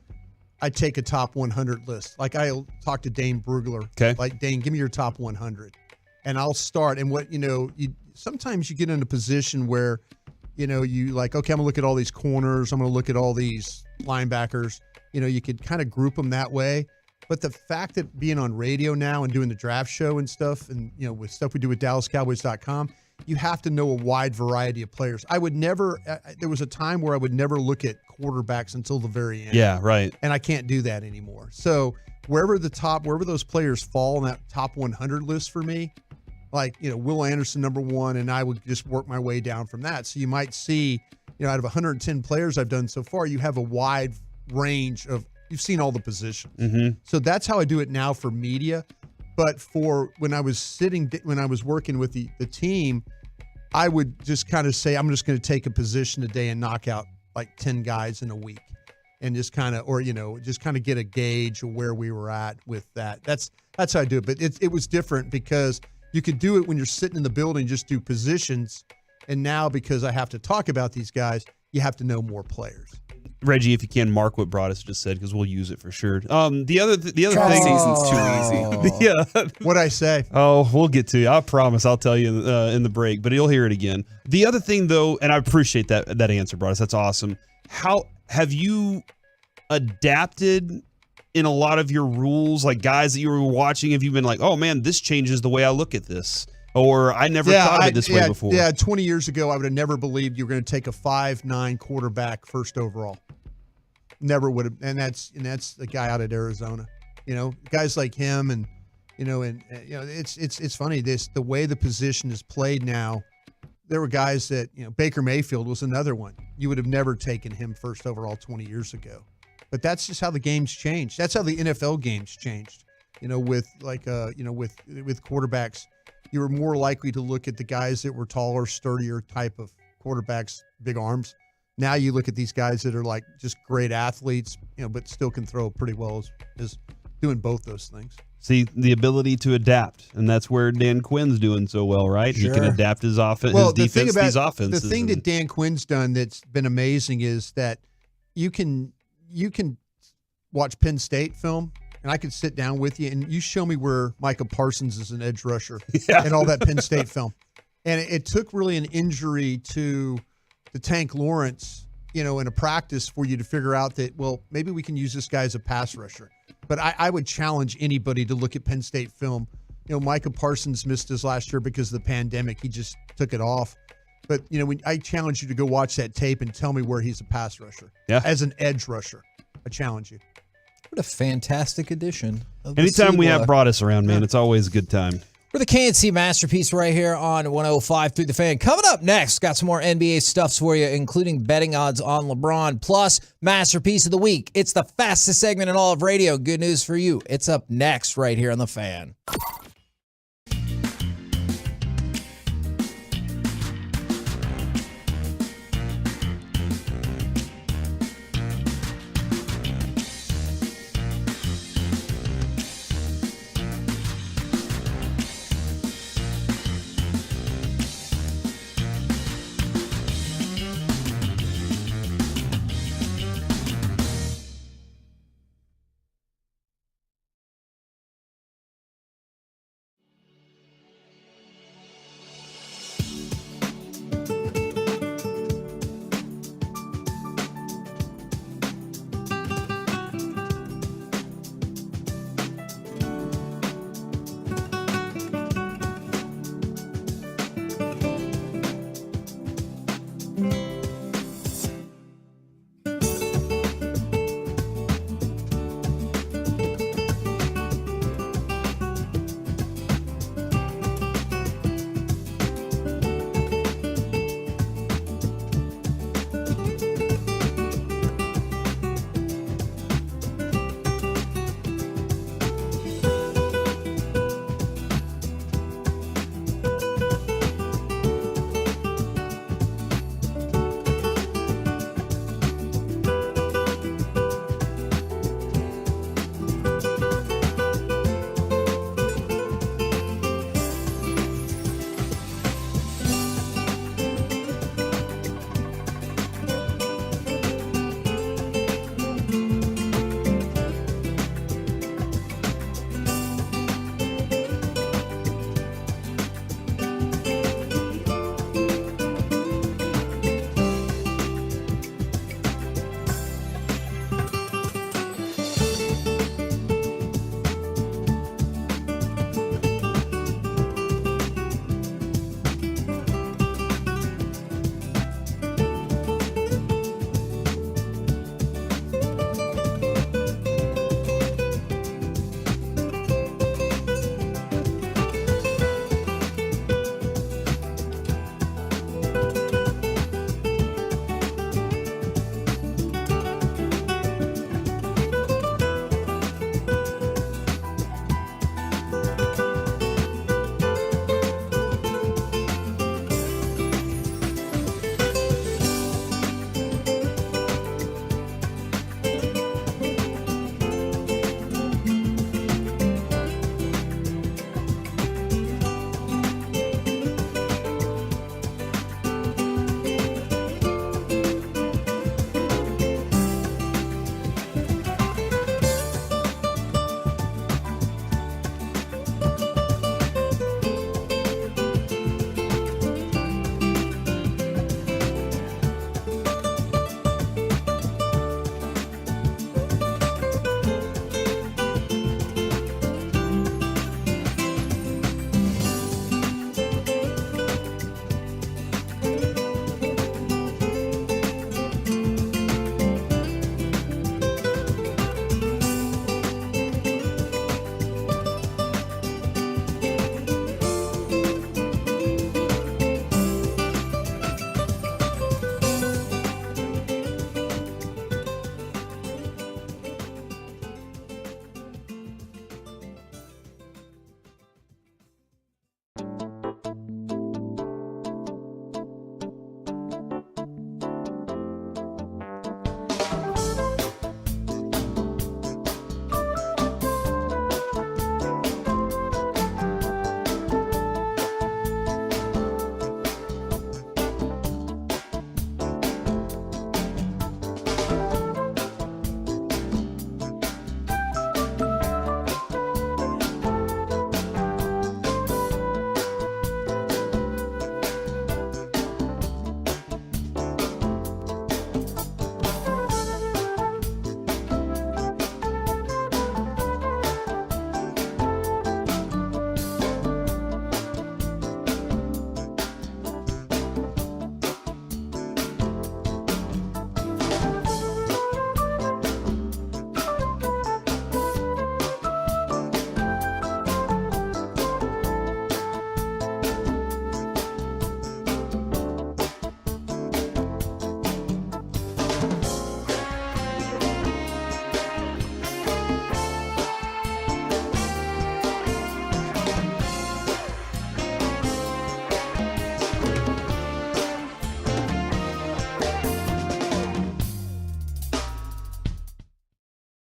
I take a top 100 list. Like I'll talk to Dane Brugler. Okay. Like, Dane, give me your top 100. And I'll start. And sometimes you get in a position where, you like, okay, I'm going to look at all these corners. I'm going to look at all these linebackers. You could kind of group them that way. But the fact that being on radio now and doing the draft show and stuff, and with stuff we do with DallasCowboys.com, you have to know a wide variety of players. I would never. There was a time where I would never look at quarterbacks until the very end. Yeah, right. And I can't do that anymore. So wherever those players fall in that top 100 list for me, like Will Anderson #1, and I would just work my way down from that. So you might see, out of 110 players I've done so far, you have a wide range of. You've seen all the positions. Mm-hmm. So that's how I do it now for media. But for when I was working with the team, I would just kind of say, I'm just going to take a position a day and knock out like 10 guys in a week and just kind of get a gauge of where we were at with that. That's how I do it. But it was different because you could do it when you're sitting in the building, just do positions. And now because I have to talk about these guys, you have to know more players. Reggie, if you can, mark what Broadus just said because we'll use it for sure. The other thing, season's too easy. Yeah, what'd I say? Oh, we'll get to you. I promise. I'll tell you in the break, but you'll hear it again. The other thing, though, and I appreciate that answer, Broadus. That's awesome. How have you adapted in a lot of your rules? Like guys that you were watching, have you been like, oh man, this changes the way I look at this? Or I never thought of it this way before. Yeah, 20 years ago, I would have never believed you were going to take a 5'9" quarterback first overall. Never would have. And that's the guy out at Arizona. Guys like him, and it's funny. The way the position is played now. There were guys that Baker Mayfield was another one. You would have never taken him first overall 20 years ago. But that's just how the game's changed. That's how the NFL game's changed. With quarterbacks. You were more likely to look at the guys that were taller, sturdier type of quarterbacks, big arms. Now you look at these guys that are like just great athletes, but still can throw pretty well as doing both those things. See, the ability to adapt, and that's where Dan Quinn's doing so well, right? Sure. He can adapt his offense, his defense, these offenses. The thing that Dan Quinn's done that's been amazing is that you can watch Penn State film, and I could sit down with you, and you show me where Micah Parsons is an edge rusher and all that Penn State film. And it took really an injury to Tank Lawrence, in a practice for you to figure out that, well, maybe we can use this guy as a pass rusher. But I would challenge anybody to look at Penn State film. Micah Parsons missed his last year because of the pandemic. He just took it off. But, when I challenge you to go watch that tape and tell me where he's a pass rusher. Yeah. As an edge rusher. I challenge you. What a fantastic addition. Anytime we have Broadus around, man, it's always a good time. We're the KNC Masterpiece right here on 105 through the Fan. Coming up next, got some more NBA stuffs for you, including betting odds on LeBron, plus Masterpiece of the Week. It's the fastest segment in all of radio. Good news for you. It's up next right here on the Fan.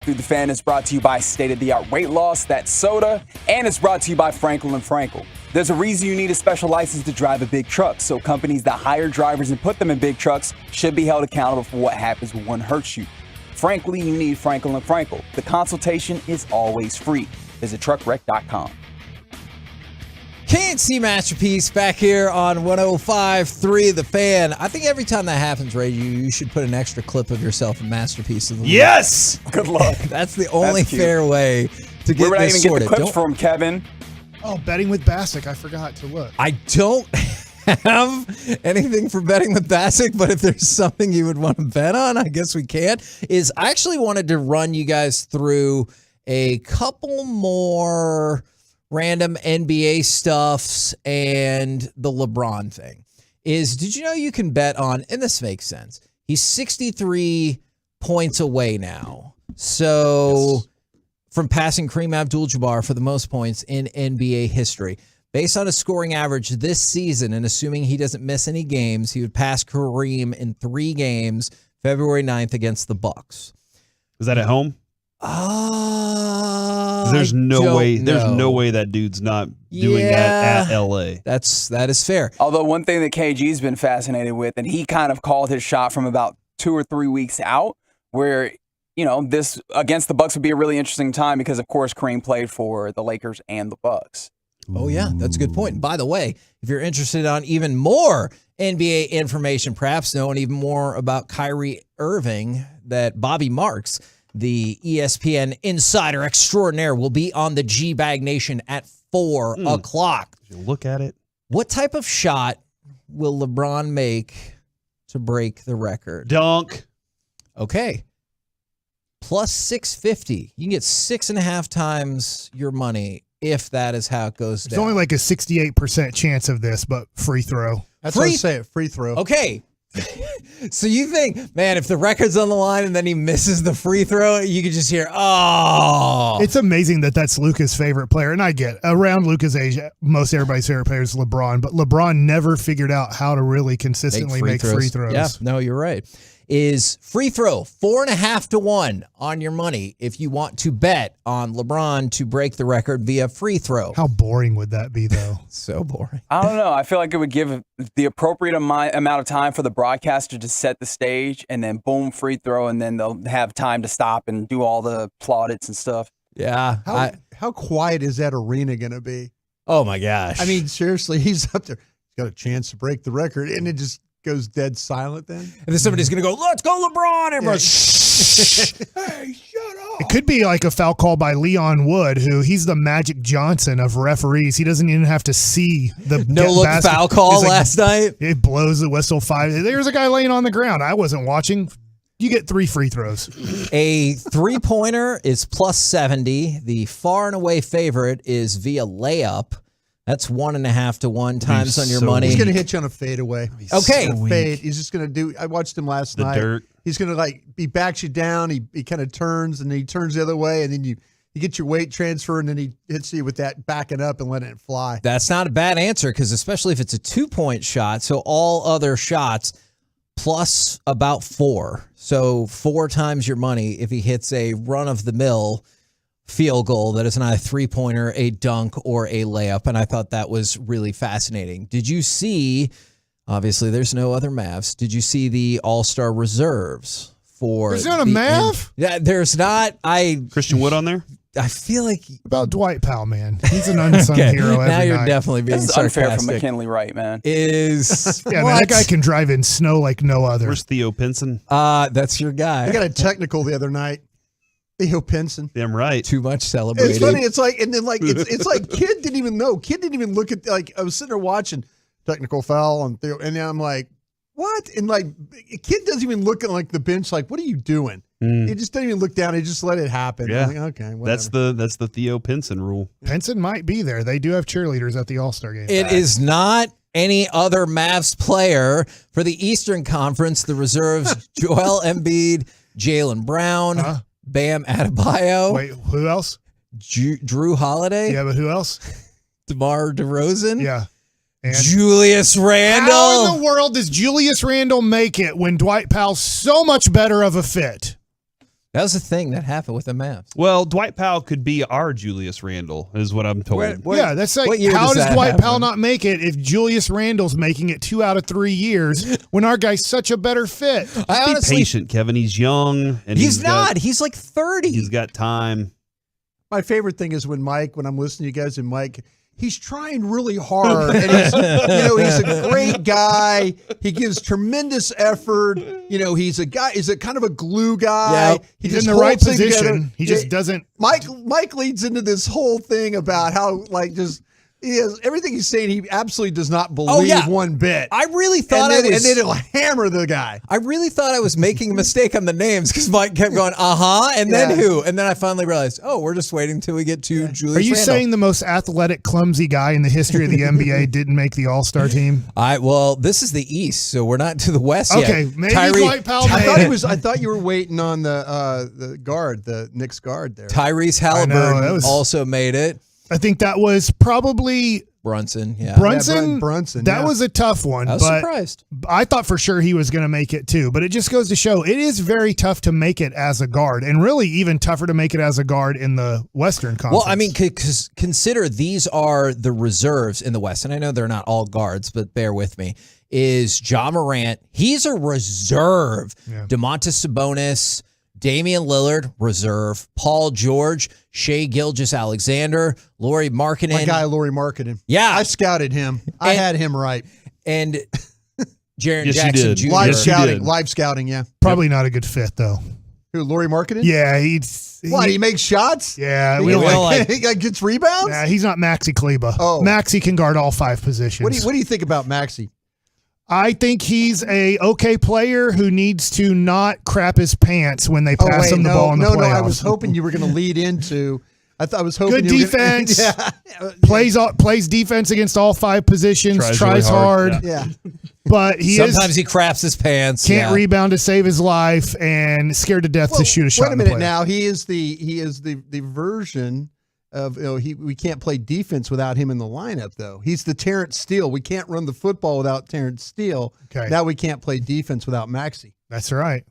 Through the Fan is brought to you by state-of-the-art weight loss, that's soda, and it's brought to you by Franklin & Frankel. There's a reason you need a special license to drive a big truck, so companies that hire drivers and put them in big trucks should be held accountable for what happens when one hurts you. Frankly, you need Franklin & Frankel. The consultation is always free. Visit truckwreck.com. K&C Masterpiece back here on 105.3 The Fan. I think every time that happens, Ray, you should put an extra clip of yourself in Masterpiece. Of the Yes! Good luck. That's the only fair way to get Where would I this even sorted. get the clips from, Kevin? Oh, betting with Bassick. I forgot to look. I don't have anything for betting with Bassick, but if there's something you would want to bet on, I guess we can. I actually wanted to run you guys through a couple more random NBA stuffs and the LeBron thing. Did you know you can bet on, and this makes sense, he's 63 points away now. So from passing Kareem Abdul-Jabbar for the most points in NBA history. Based on his scoring average this season, and assuming he doesn't miss any games, he would pass Kareem in 3 games, February 9th against the Bucks. Is that at home? There's no way that dude's not doing that at LA. That is fair. Although one thing that KG's been fascinated with, and he kind of called his shot from about 2 or 3 weeks out, where this against the Bucks would be a really interesting time because of course Kareem played for the Lakers and the Bucks. Oh yeah, that's a good point. And by the way, if you're interested on even more NBA information, perhaps knowing even more about Kyrie Irving, that Bobby Marks, the ESPN insider extraordinaire, will be on the G-Bag Nation at 4 o'clock. Look at it. What type of shot will LeBron make to break the record? Dunk. Okay. Plus 650. You can get 6.5 times your money if that is how it goes down. There's only like a 68% chance of this, but free throw. That's what I say, free throw. Okay. So you think, man, if the record's on the line and then he misses the free throw, you could just hear, oh. It's amazing that that's Luka's favorite player. And I get around Luka's age, most everybody's favorite player is LeBron, but LeBron never figured out how to really consistently make free throws. Yeah, no, you're right. Is free throw 4.5 to 1 on your money if you want to bet on LeBron to break the record via free throw. How boring would that be, though? So boring. I don't know. I feel like it would give the appropriate amount of time for the broadcaster to set the stage, and then boom, free throw, and then they'll have time to stop and do all the plaudits and stuff. Yeah. How quiet is that arena going to be? Oh, my gosh. I mean, seriously, he's up there. He's got a chance to break the record, and it just goes dead silent then. And then somebody's going to go, let's go LeBron. Everyone's, shh. Hey, shut up. It could be like a foul call by Leon Wood, who he's the Magic Johnson of referees. He doesn't even have to see the no-look foul call last night. It blows the whistle 5. There's a guy laying on the ground. I wasn't watching. You get 3 free throws. A 3-pointer is plus 70. The far and away favorite is via layup. That's 1.5 to 1 times on your money. He's going to hit you on a fadeaway. Okay. Fade. He's just going to do. I watched him last night. Dirt. He's going to he backs you down. He kind of turns and then he turns the other way and then you get your weight transfer and then he hits you with that backing up and letting it fly. That's not a bad answer because especially if it's a 2-point shot, so all other shots plus about 4. So 4 times your money if he hits a run-of-the-mill field goal that is not a 3-pointer, a dunk, or a layup. And I thought that was really fascinating. Did you see, obviously there's no other Mavs, did you see the All-Star reserves for There's not a Mav? Yeah, there's not. Christian Wood on there? I feel like about Dwight Powell, man. He's an unsung hero every now you're night. definitely being This is sarcastic. unfair for McKinley Wright, man. Is yeah, man, that guy can drive in snow like no other. Where's Theo Pinson? That's your guy. I got a technical the other night. Theo Pinson. Damn right. Too much celebrating. It's funny. It's like, and then it's like Kid didn't even know. Kid didn't even look at, I was sitting there watching technical foul on Theo, and then I'm like, what? And Kid doesn't even look at the bench like, what are you doing? He just didn't even look down. He just let it happen. Yeah. I'm like, okay, whatever. That's the Theo Pinson rule. Pinson might be there. They do have cheerleaders at the All-Star game. It is not any other Mavs player for the Eastern Conference. The reserves: Joel Embiid, Jaylen Brown, Bam Adebayo. Wait, who else? Drew Holiday. Yeah, but who else? DeMar DeRozan. Yeah. And Julius Randle. How in the world does Julius Randle make it when Dwight Powell's so much better of a fit? That was the thing that happened with the Mavs. Well, Dwight Powell could be our Julius Randle, is what I'm told. Yeah, that's like, how does Dwight Powell not make it if Julius Randle's making it 2 out of 3 years when our guy's such a better fit? Be patient, Kevin. He's young. And he's not. He's like 30. He's got time. My favorite thing is when I'm listening to you guys, and Mike, he's trying really hard. And he's a great guy. He gives tremendous effort. He's a kind of a glue guy. Yep. He's in the right position. He just doesn't. Mike leads into this whole thing about how he has everything he's saying. He absolutely does not believe one bit. I really thought and then it'll hammer the guy. I really thought I was making a mistake on the names because Mike kept going, and then who? And then I finally realized, we're just waiting until we get to Julius Are you Randle. saying the most athletic, clumsy guy in the history of the NBA didn't make the All-Star team? Well, this is the East, so we're not to the West yet. Okay, maybe Dwight Powell. I thought you were waiting on the guard, the Knicks guard there. Tyrese Halliburton also made it. I think that was probably Brunson. Yeah, Brunson. That was a tough one. I was surprised. I thought for sure he was going to make it too. But it just goes to show it is very tough to make it as a guard, and really even tougher to make it as a guard in the Western Conference. Well, I mean, consider these are the reserves in the West, and I know they're not all guards, but bear with me. Is Ja Morant? He's a reserve. Yeah. Domantas Sabonis. Damian Lillard, reserve. Paul George, Shai Gilgeous-Alexander, Lauri Markkanen. My guy, Lauri Markkanen. Yeah. I scouted him. I had him right. And Jaren Yes, Jackson you Jr. did. Live scouting, yeah. Probably not a good fit, though. Who, Lauri Markkanen? Yeah. He makes shots? Yeah. He gets rebounds? Yeah, he's not Maxi Kleber. Oh. Maxi can guard all 5 positions. What do you think about Maxi? I think he's a okay player who needs to not crap his pants when they pass him the ball in the playoffs. No, I was hoping you were going to lead into. I was hoping good you were defense. Gonna, plays defense against all 5 positions. Tries really hard. Yeah. But sometimes he craps his pants. Can't rebound to save his life, and scared to death to shoot a shot. Wait a minute now. He is the version of we can't play defense without him in the lineup, though. He's the Terrence Steele. We can't run the football without Terrence Steele. Okay. Now we can't play defense without Maxey. That's right.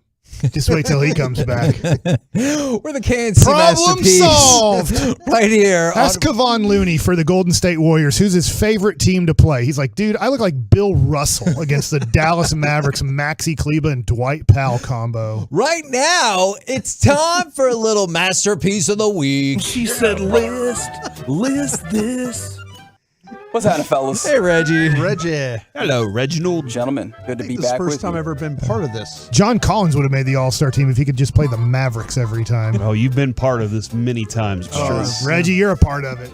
Just wait till he comes back. We're the KNC Problem masterpiece. solved. Right here. Ask Kevon Looney for the Golden State Warriors, who's his favorite team to play. He's like, dude, I look like Bill Russell against the Dallas Mavericks, Maxi Kleber and Dwight Powell combo. Right now, it's time for a little masterpiece of the week. She said, list this. What's happening, fellas? Hey, Reggie. Hello, Reginald. Gentlemen, good to be This is back the with first time you. I've ever been part of this. John Collins would have made the All-Star team if he could just play the Mavericks every time. Oh, you've been part of this many times. Reggie, you're a part of it.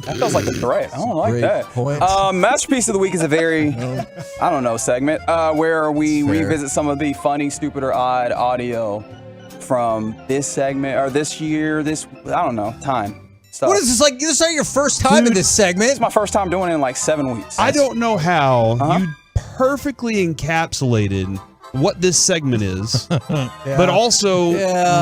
That feels like a threat. I don't like Great that. point. Masterpiece of the week is a very, segment where we revisit some of the funny, stupid, or odd audio from this segment or this year, time. Stuff. What is this like? This is not your first time in this segment. It's my first time doing it in like 7 weeks. I don't know how you perfectly encapsulated what this segment is, but also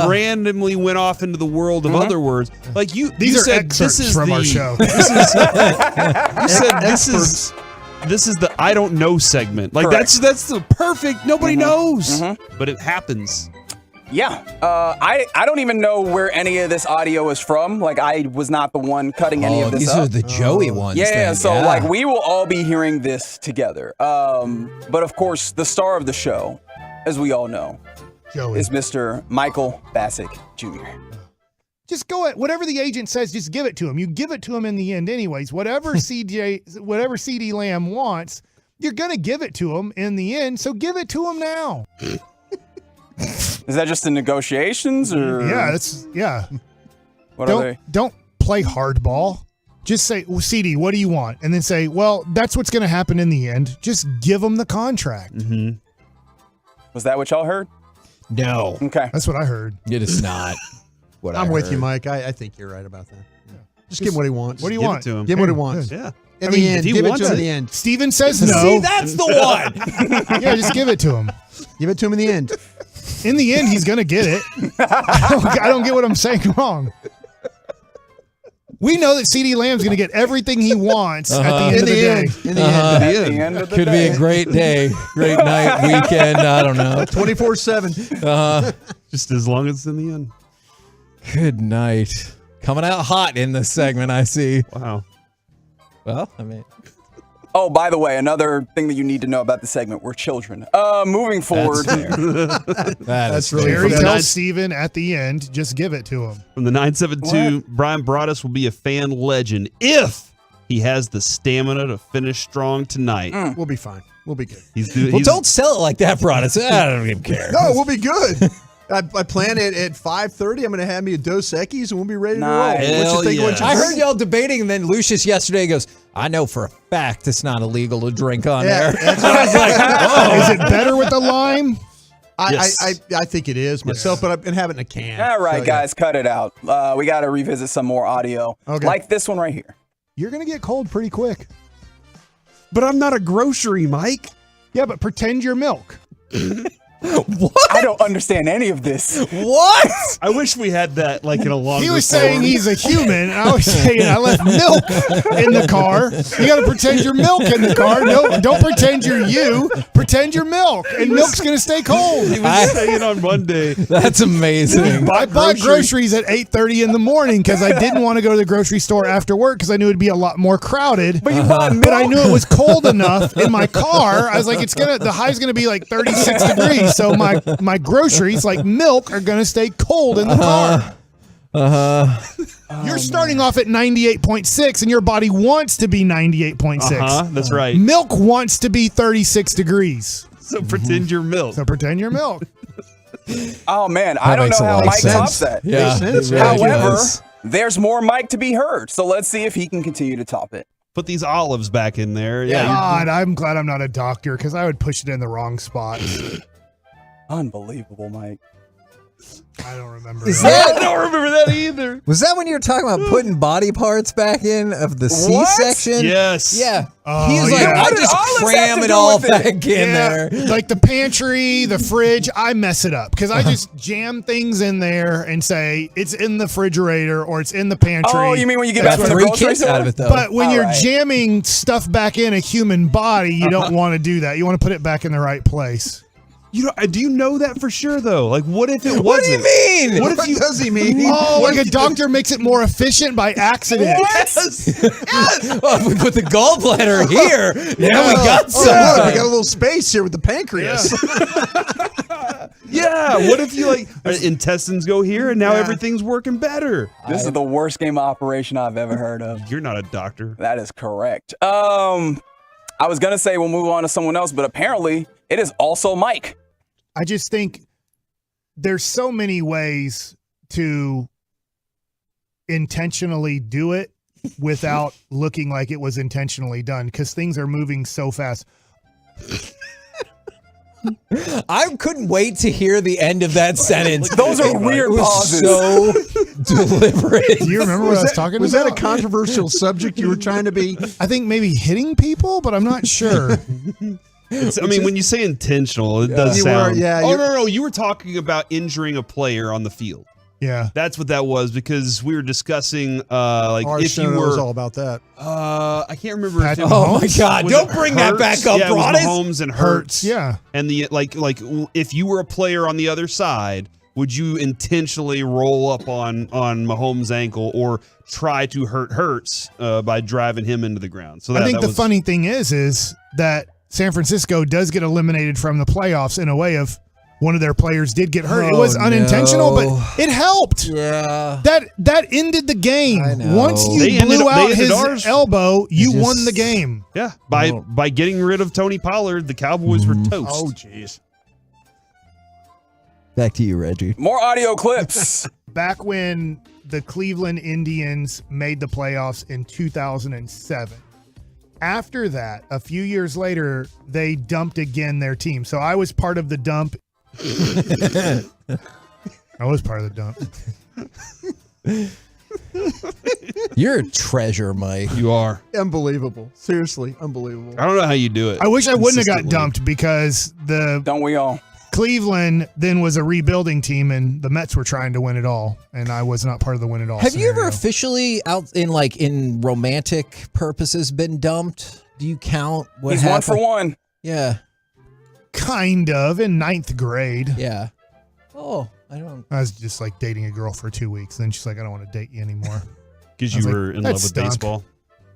randomly went off into the world of other words. Like These are said, excerpts this is from the, our show. You said this is the I don't know segment. Like Correct. that's the perfect. Nobody knows, but it happens. Yeah. I don't even know where any of this audio is from. Like, I was not the one cutting any of this these up. are the Joey ones. Yeah, like, we will all be hearing this together. But, of course, the star of the show, as we all know, Joey. is Mr. Michael Bassick Jr. Just go at whatever the agent says. Just give it to him. You give it to him in the end, anyways. Whatever CD Lamb wants, you're gonna give it to him in the end. So give it to him now. Is that just in negotiations, or? Yeah. What are they? Don't play hardball. Just say, well, CD, what do you want? And then say, well, that's what's going to happen in the end. Just give them the contract. Mm-hmm. Was that what y'all heard? No. Okay. That's what I heard. It is not what I'm I with heard. you, Mike. I think you're right about that. Yeah. Just give him what he wants. What do you Give want? it to him. Give him what he wants. Yeah. In the end, if he give it wants to him it. in the end. Steven says no. See, that's the one. Yeah, just give it to him. Give it to him in the end. In the end, he's going to get it. I don't get what I'm saying wrong. We know that CeeDee Lamb's going to get everything he wants at the end of the day. In the end. Could be a great day, great night, weekend. I don't know. 24/7. Just as long as it's in the end. Good night. Coming out hot in this segment, I see. Wow. Well, I mean. Oh, by the way, another thing that you need to know about the segment, we're children. Moving forward. That's really Jerry tells Steven at the end, just give it to him. From the 972, Brian Broaddus will be a fan legend if he has the stamina to finish strong tonight. We'll be fine. We'll be good. Don't sell it like that, Broaddus. I don't even care. No, we'll be good. I plan it at 5:30. I'm going to have me a Dos Equis, and we'll be ready to roll. What you think? What you I heard drink? y'all debating, and then Lucius yesterday goes, I know for a fact it's not illegal to drink on there. That's I was like, oh. Is it better with the lime? I think it is myself, but I've been having a can. All right, guys, cut it out. We got to revisit some more audio. Okay. Like this one right here. You're going to get cold pretty quick. But I'm not a grocery, Mike. Yeah, but pretend you're milk. What? I don't understand any of this. What? I wish we had that like in a longer He was form. saying he's a human, and I was saying I left milk in the car. You got to pretend you're milk in the car. No, don't pretend you're you. Pretend you're milk, and milk's going to stay cold. He was saying on Monday. That's amazing. I bought groceries at 8:30 in the morning because I didn't want to go to the grocery store after work because I knew it'd be a lot more crowded. But you bought milk. But I knew it was cold enough in my car. I was like, the high's gonna be like 36 degrees. So my groceries, like milk, are gonna stay cold in the car. You're starting off at 98.6, and your body wants to be 98.6. That's right. Milk wants to be 36 degrees. So pretend you're milk. So pretend you're milk. Oh, man. I don't know how Mike tops that. Yeah. Really However, does. there's more Mike to be heard. So let's see if he can continue to top it. Put these olives back in there. God, I'm glad I'm not a doctor because I would push it in the wrong spot. Unbelievable, Mike. I don't remember. I don't remember that either. Was that when you were talking about putting body parts back in of the C-section? Yes. Yeah. Oh, He's like, yeah. I just cram it all back in there. Like the pantry, the fridge, I mess it up because I just jam things in there and say it's in the refrigerator or it's in the pantry. Oh, you mean when you get back from the grocery store? out of it, though. But when All you're right. jamming stuff back in a human body, you don't want to do that. You want to put it back in the right place. Do you know that for sure though? Like, what if it wasn't? What do you mean? What if you? does he mean? Oh, like a doctor makes it more efficient by accident. Yes. Well, if we put the gallbladder here, now we got some. Oh, look, we got a little space here with the pancreas. Yeah. What if you like intestines go here and now everything's working better? This is the worst game of operation I've ever heard of. You're not a doctor. That is correct. I was going to say we'll move on to someone else, but apparently it is also Mike. I just think there's so many ways to intentionally do it without looking like it was intentionally done because things are moving so fast. I couldn't wait to hear the end of that sentence. Those are weird pauses. So deliberate. Do you remember what I was talking Was about? that a controversial subject you were trying to be? I think maybe hitting people, but I'm not sure. I mean, when you say intentional, it does You sound. were, yeah, Oh no, you were talking about injuring a player on the field. Yeah. That's what that was because we were discussing like Our if show you knows were. all about that. I can't remember. If Patrick it Oh my was- God! was Don't it bring that Hurts? back up, Yeah, it was Broaddus. Mahomes and Hurts. Yeah. And the like if you were a player on the other side, would you intentionally roll up on Mahomes' ankle or try to hurt Hurts by driving him into the ground? So I think that the was, funny thing is that San Francisco does get eliminated from the playoffs in a way of one of their players did get hurt. It was unintentional, but it helped. Yeah. That ended the game. I know. Once you They blew out ended his ours. elbow, you just- won the game. Yeah, by getting rid of Tony Pollard, the Cowboys were toast. Oh, jeez. Back to you, Reggie. More audio clips. Back when the Cleveland Indians made the playoffs in 2007. After that, a few years later, they dumped again their team. So I was part of the dump. I was part of the dump. You're a treasure, Mike. You are. Unbelievable. Seriously, unbelievable. I don't know how you do it. I wish I wouldn't have got consistently. dumped because Don't we all? Cleveland then was a rebuilding team, and the Mets were trying to win it all, and I was not part of the win it all. Have you ever officially, out in romantic purposes, been dumped? Do you count what He's happened? 1 for 1. Yeah. Kind of in 9th grade. Yeah. Oh, I was just like dating a girl for 2 weeks. Then she's like, I don't want to date you anymore. Because you were in love with baseball.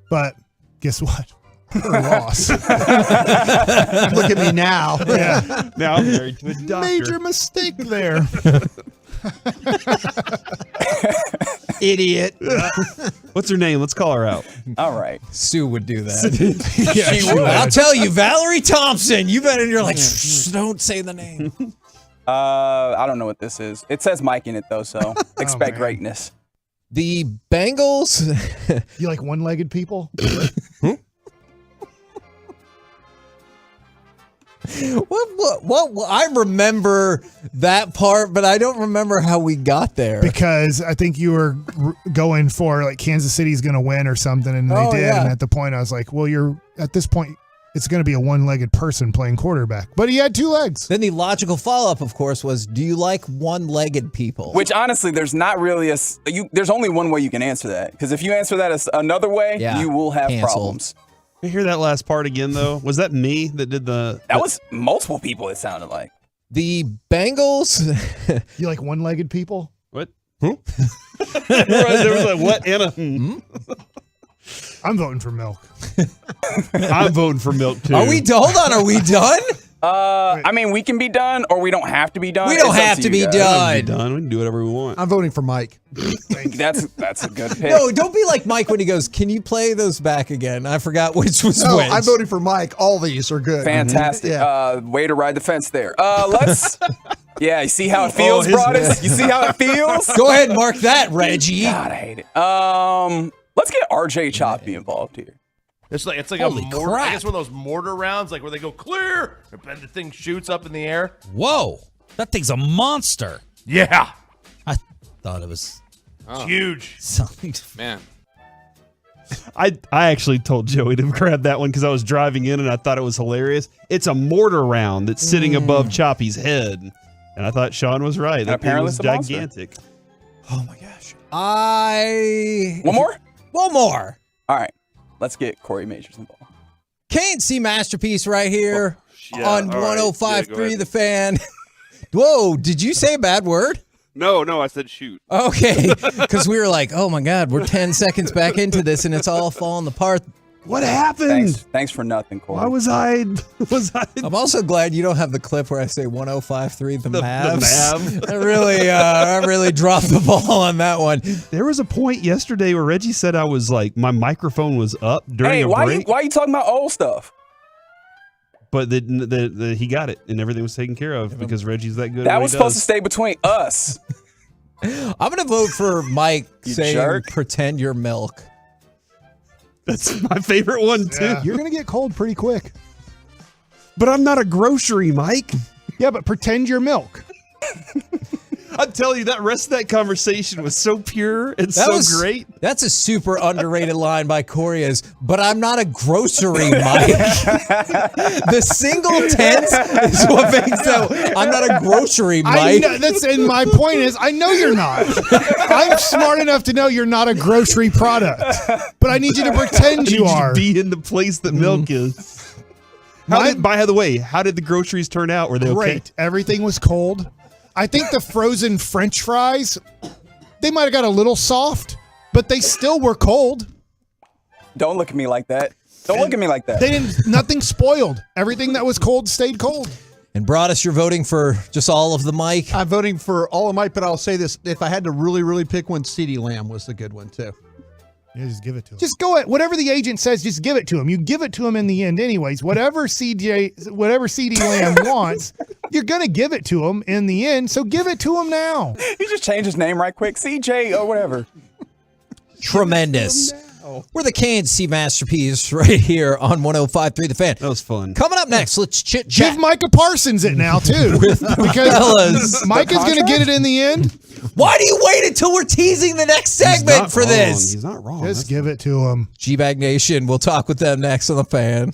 But guess what? I lost. Look at me now. Yeah. Now I'm married to a doctor. Major mistake there. Idiot. What's her name? Let's call her out. All right. Sue would do that. Yeah, she would. I'll tell you, Valerie Thompson. You bet, and you're like, don't say the name. I don't know what this is. It says Mike in it though, so expect greatness. The Bengals. You like one-legged people? What? I remember that part, but I don't remember how we got there. Because I think you were going for like Kansas City's going to win or something, and they did. Yeah. And at the point, I was like, well, at this point, it's going to be a one-legged person playing quarterback. But he had 2 legs. Then the logical follow-up, of course, was, do you like one-legged people? Which, honestly, there's not really there's only one way you can answer that. Because if you answer that another way, you will have problems. You hear that last part again, though? Was that me that did the... That was multiple people, it sounded like. The Bengals... You like one-legged people? What? There was a what and a... I'm voting for milk. I'm voting for milk, too. Hold on, are we done? I mean, we can be done, or we don't have to be done. We don't have to be done. We can do whatever we want. I'm voting for Mike. That's a good pick. No, don't be like Mike when he goes, can you play those back again? I forgot which was no, which. I'm voting for Mike. All these are good. Fantastic. Mm-hmm. Way to ride the fence there. Let's... Yeah, you see how it feels, Broadus? You see how it feels? Go ahead and mark that, Reggie. God, I hate it. Let's get RJ Choppy involved here. It's like Holy a mortar. crap. I guess one of those mortar rounds, like where they go clear, and then the thing shoots up in the air. Whoa, that thing's a monster. Yeah, I thought it was huge. Something. Man. I actually told Joey to grab that one because I was driving in and I thought it was hilarious. It's a mortar round that's sitting above Choppy's head, and I thought Sean was right. That thing was gigantic. Oh my gosh. One more. All right. Let's get Corey Majors involved. K&C Masterpiece right here on 105.3 The Fan. Whoa, did you say a bad word? No, I said shoot. Okay, because we were like, oh my God, we're 10 seconds back into this and it's all falling apart. What happened? Thanks for nothing, Corey. Why was I? I'm also glad you don't have the clip where I say 105.3 the Mavs. The Mavs. I really dropped the ball on that one. There was a point yesterday where Reggie said I was like, my microphone was up during a break. Why are you talking about old stuff? But he got it and everything was taken care of because Reggie's that good. That was supposed to stay between us. I'm going to vote for Mike saying pretend you're milk. That's my favorite one, too. Yeah. You're going to get cold pretty quick. But I'm not a grocery, Mike. Yeah, but pretend you're milk. I'm telling you, that rest of that conversation was so pure and great. That's a super underrated line by Corey but I'm not a grocery, Mike. The single tense is what makes I'm not a grocery, Mike. And my point is, I know you're not. I'm smart enough to know you're not a grocery product. But I need you to pretend you are. To be in the place that milk is. By the way, how did the groceries turn out? Were they great? Okay? Everything was cold. I think the frozen French fries, they might have got a little soft, but they still were cold. Don't look at me like that. Don't look at me like that. Nothing spoiled. Everything that was cold stayed cold. And Broadus, you're voting for just all of the Mike? I'm voting for all of Mike, but I'll say this. If I had to really, really pick one, CeeDee Lamb was the good one, too. Yeah, just give it to him. Just go ahead. Whatever the agent says, just give it to him. You give it to him in the end anyways. Whatever CeeDee Lamb wants, you're going to give it to him in the end, so give it to him now. He just changed his name right quick. CJ or whatever. Tremendous. We're the K&C Masterpiece right here on 105.3 The Fan. That was fun. Coming up next, let's chit-chat. Give Micah Parsons it now, too. Because Micah's going to get it in the end. Why do you wait until we're teasing the next segment for this? He's not wrong. Just give it to him. G-Bag Nation, we'll talk with them next on The Fan.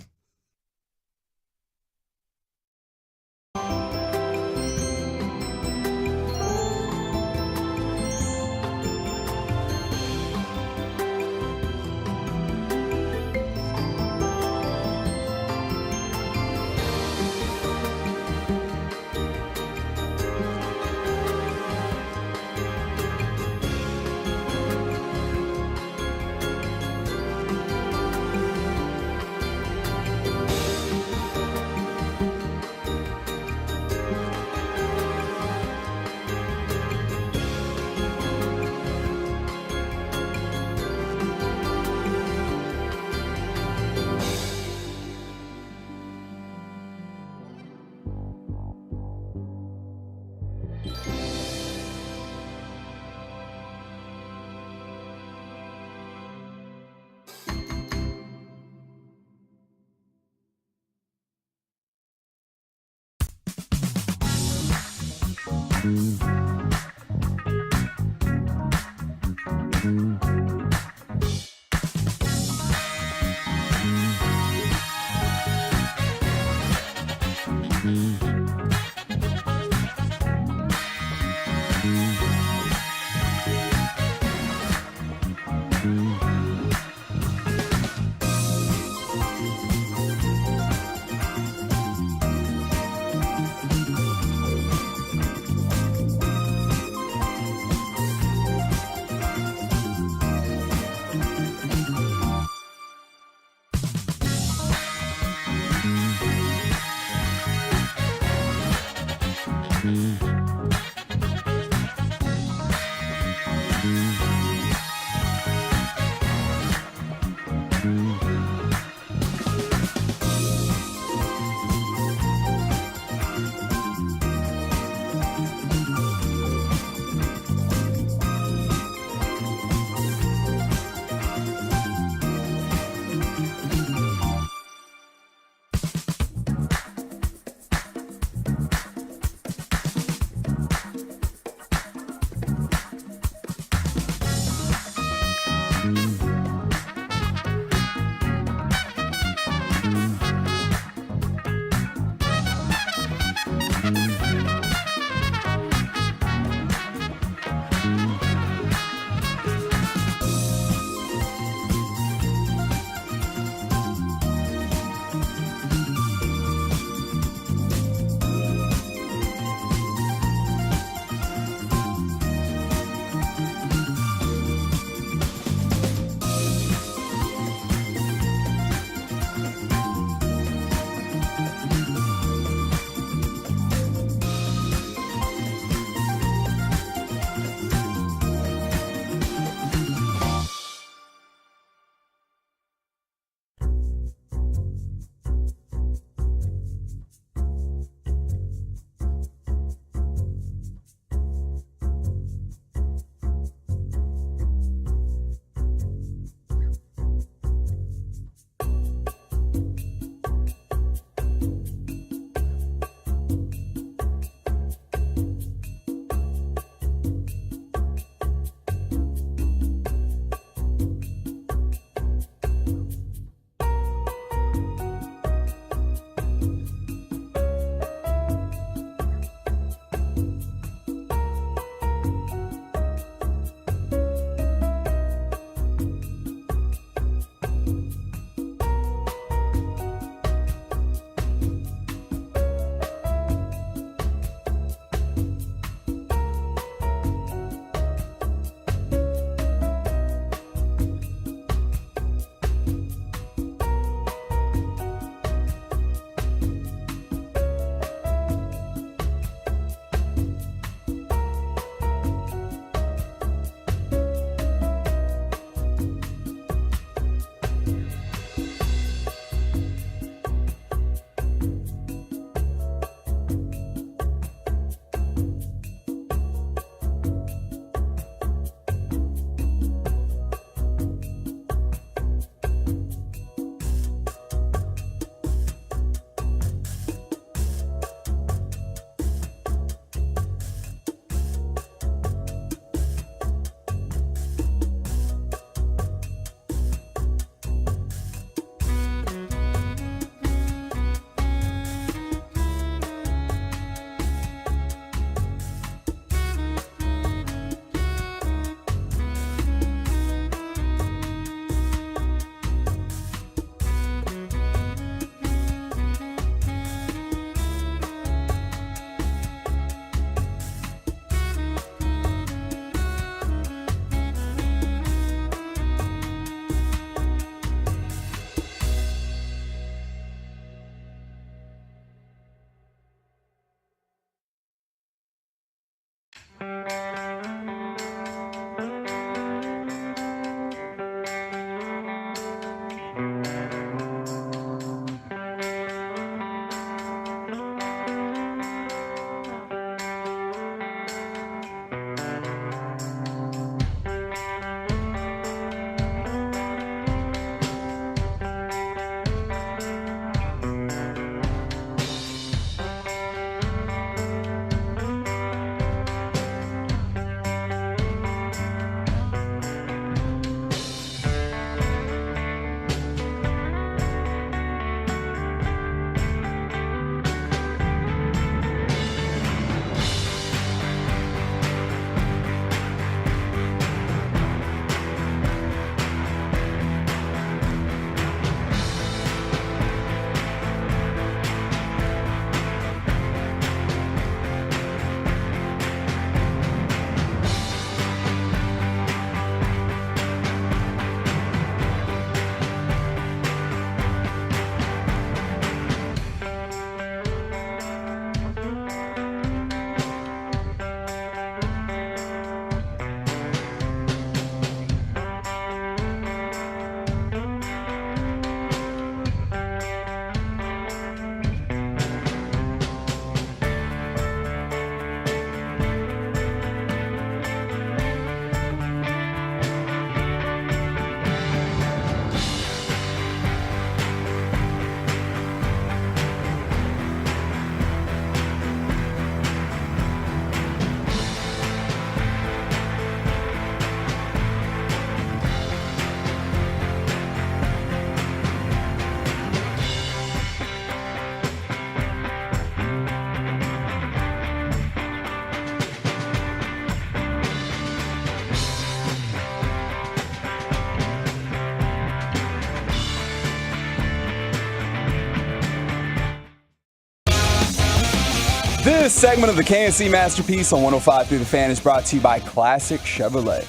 This segment of the KNC Masterpiece on 105 Through the Fan is brought to you by Classic Chevrolet.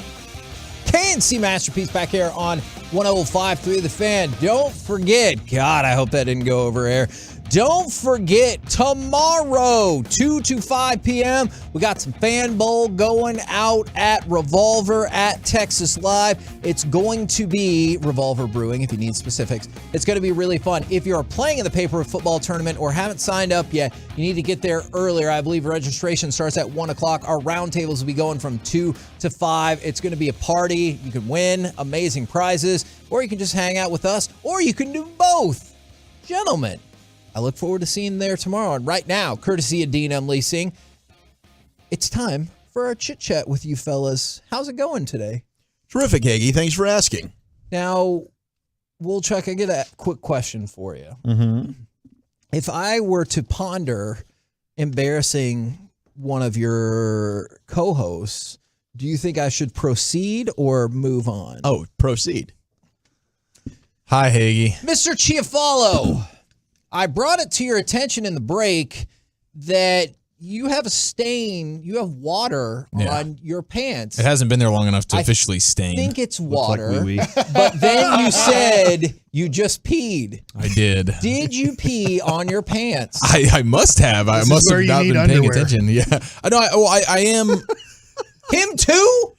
KNC Masterpiece back here on 105 Through the Fan. Don't forget, God, I hope that didn't go over air. Don't forget, tomorrow, 2 to 5 p.m., we got some Fan Bowl going out at Revolver at Texas Live. It's going to be Revolver Brewing, if you need specifics. It's going to be really fun. If you're playing in the Paper Football Tournament or haven't signed up yet, you need to get there earlier. I believe registration starts at 1 o'clock. Our roundtables will be going from 2 to 5. It's going to be a party. You can win amazing prizes, or you can just hang out with us, or you can do both. Gentlemen, I look forward to seeing you there tomorrow. And right now, courtesy of D&M Leasing, it's time for our chit-chat with you fellas. How's it going today? Terrific, Hagee. Thanks for asking. Now, Woolchuck, I get a quick question for you. Mm-hmm. If I were to ponder embarrassing one of your co-hosts, do you think I should proceed or move on? Oh, proceed. Hi, Hagee. Mr. Chiafalo, I brought it to your attention in the break that you have a stain, you have water on your pants. It hasn't been there long enough to officially stain. I think it's water, but then you said you just peed. I did. Did you pee on your pants? I must have. I must have not been paying attention. Yeah. I know. I am. Him too?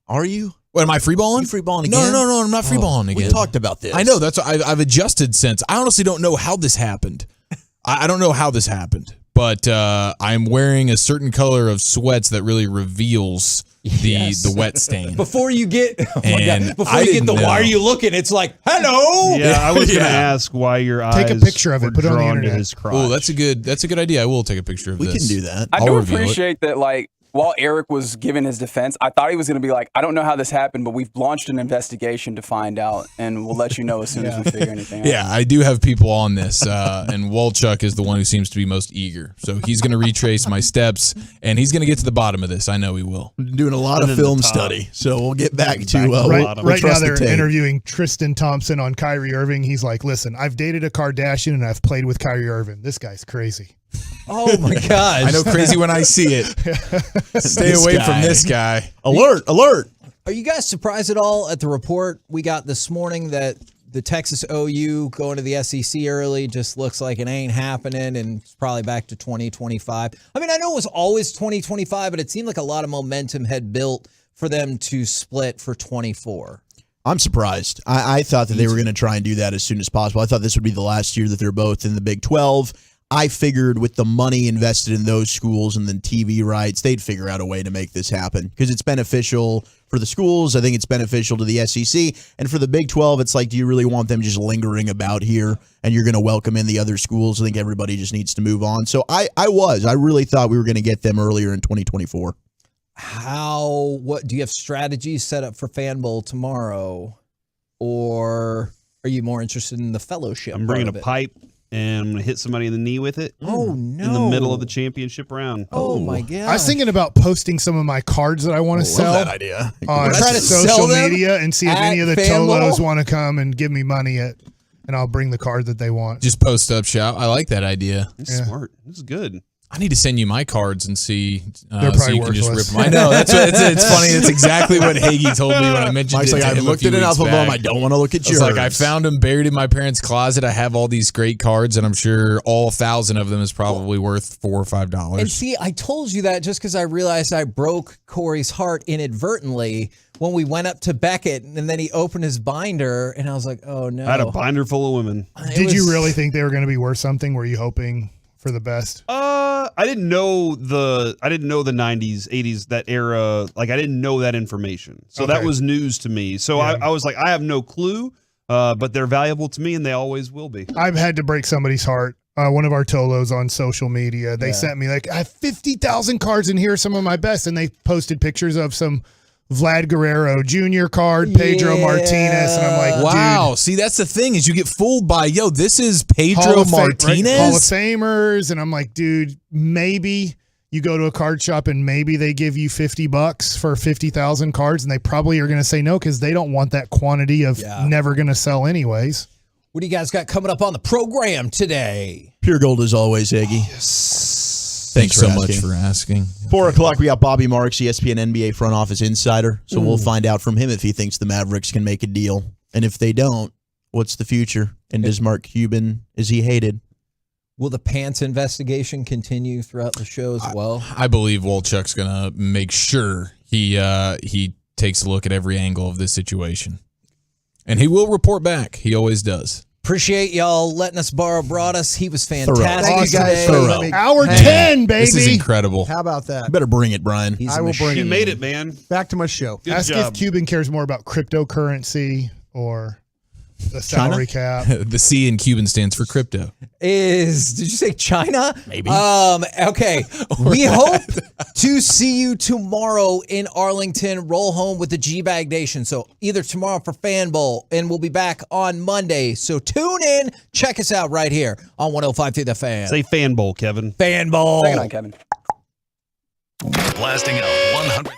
Are you? What, am I free balling? You free balling again? No, I'm not free balling again. We talked about this. I know. That's I've adjusted since. I honestly don't know how this happened. I don't know how this happened, but I'm wearing a certain color of sweats that really reveals the wet stain. Before you get, why are you looking? It's like, hello. Yeah, I was going to ask why your eyes Take a picture of it, were put it on the drawn to internet. his crotch. Oh, that's a good idea. I will take a picture of this. We can do that. I I'll do reveal it. appreciate that, like, while Eric was giving his defense, I thought he was going to be like, I don't know how this happened, but we've launched an investigation to find out, and we'll let you know as soon as we figure anything out. Yeah, I do have people on this, and Wolchuk is the one who seems to be most eager. So he's going to retrace my steps, and he's going to get to the bottom of this. I know he will. Doing a lot of film study, so we'll get back to right now. They're interviewing Tristan Thompson on Kyrie Irving. He's like, "Listen, I've dated a Kardashian and I've played with Kyrie Irving. This guy's crazy." Oh my gosh! I know crazy when I see it. Stay away from this guy. Alert! Are you guys surprised at all at the report we got this morning that the Texas OU going to the SEC early just looks like it ain't happening and it's probably back to 2025? I mean, I know it was always 2025, but it seemed like a lot of momentum had built for them to split for 24. I'm surprised. I thought that they were going to try and do that as soon as possible. I thought this would be the last year that they're both in the Big 12. I figured with the money invested in those schools and then TV rights, they'd figure out a way to make this happen because it's beneficial for the schools. I think it's beneficial to the SEC. And for the Big 12, it's like, do you really want them just lingering about here and you're going to welcome in the other schools? I think everybody just needs to move on. So I really thought we were going to get them earlier in 2024. What do you have strategies set up for Fan Bowl tomorrow? Or are you more interested in the fellowship? I'm bringing a pipe. And I'm going to hit somebody in the knee with it. Oh, no. In the middle of the championship round. Oh, my God. I was thinking about posting some of my cards that I want to sell that idea. on social media and see if any of the Tolos want to come and give me money and I'll bring the card that they want. Just post up, shout. I like that idea. This is smart. This is good. I need to send you my cards and see They're so you can just rip worthless. them. I know. That's what, it's funny. It's exactly what Hagee told me when I mentioned Mike's it like, to I've him looked a few at enough weeks of them. back. I don't want to look at It's yours. like I found them buried in my parents' closet. I have all these great cards, and I'm sure all 1,000 of them is probably worth $4 or $5. And see, I told you that just because I realized I broke Corey's heart inadvertently when we went up to Beckett, and then he opened his binder, and I was like, oh, no. I had a binder full of women. Did you really think they were going to be worth something? Were you hoping for the best? I didn't know the 90s, 80s, that era. Like, I didn't know that information. So that was news to me. So I was like, I have no clue, but they're valuable to me and they always will be. I've had to break somebody's heart. One of our Tolos on social media, they sent me like, I have 50,000 cards and here are some of my best. And they posted pictures of some Vlad Guerrero Jr. card, Pedro Martinez, and I'm like, wow. dude. See, that's the thing is you get fooled by, this is Pedro Martinez. Hall of Famers, and I'm like, dude, maybe you go to a card shop and maybe they give you $50 for 50,000 cards, and they probably are going to say no because they don't want that quantity of never going to sell anyways. What do you guys got coming up on the program today? Pure gold as always, Eggy. Thanks so much for asking. 4 o'clock, we got Bobby Marks, ESPN NBA front office insider. So we'll find out from him if he thinks the Mavericks can make a deal. And if they don't, what's the future? And does Mark Cuban, is he hated? Will the pants investigation continue throughout the show as well? I believe Wolchuk's going to make sure he takes a look at every angle of this situation. And he will report back. He always does. Appreciate y'all letting us borrow Broadus. He was fantastic. Thank you guys. today. Hour 10, baby. This is incredible. How about that? You better bring it, Brian. I will bring it. You made it, man. Back to my show. Good Ask job. if Cuban cares more about cryptocurrency or the salary cap. The C in Cuban stands for crypto. Did you say China? Maybe. Okay. We hope to see you tomorrow in Arlington. Roll home with the G-Bag Nation. So either tomorrow for Fan Bowl, and we'll be back on Monday. So tune in. Check us out right here on 105.3 The Fan. Say Fan Bowl, Kevin. Fan Bowl. Second on, Kevin. Blasting out 100.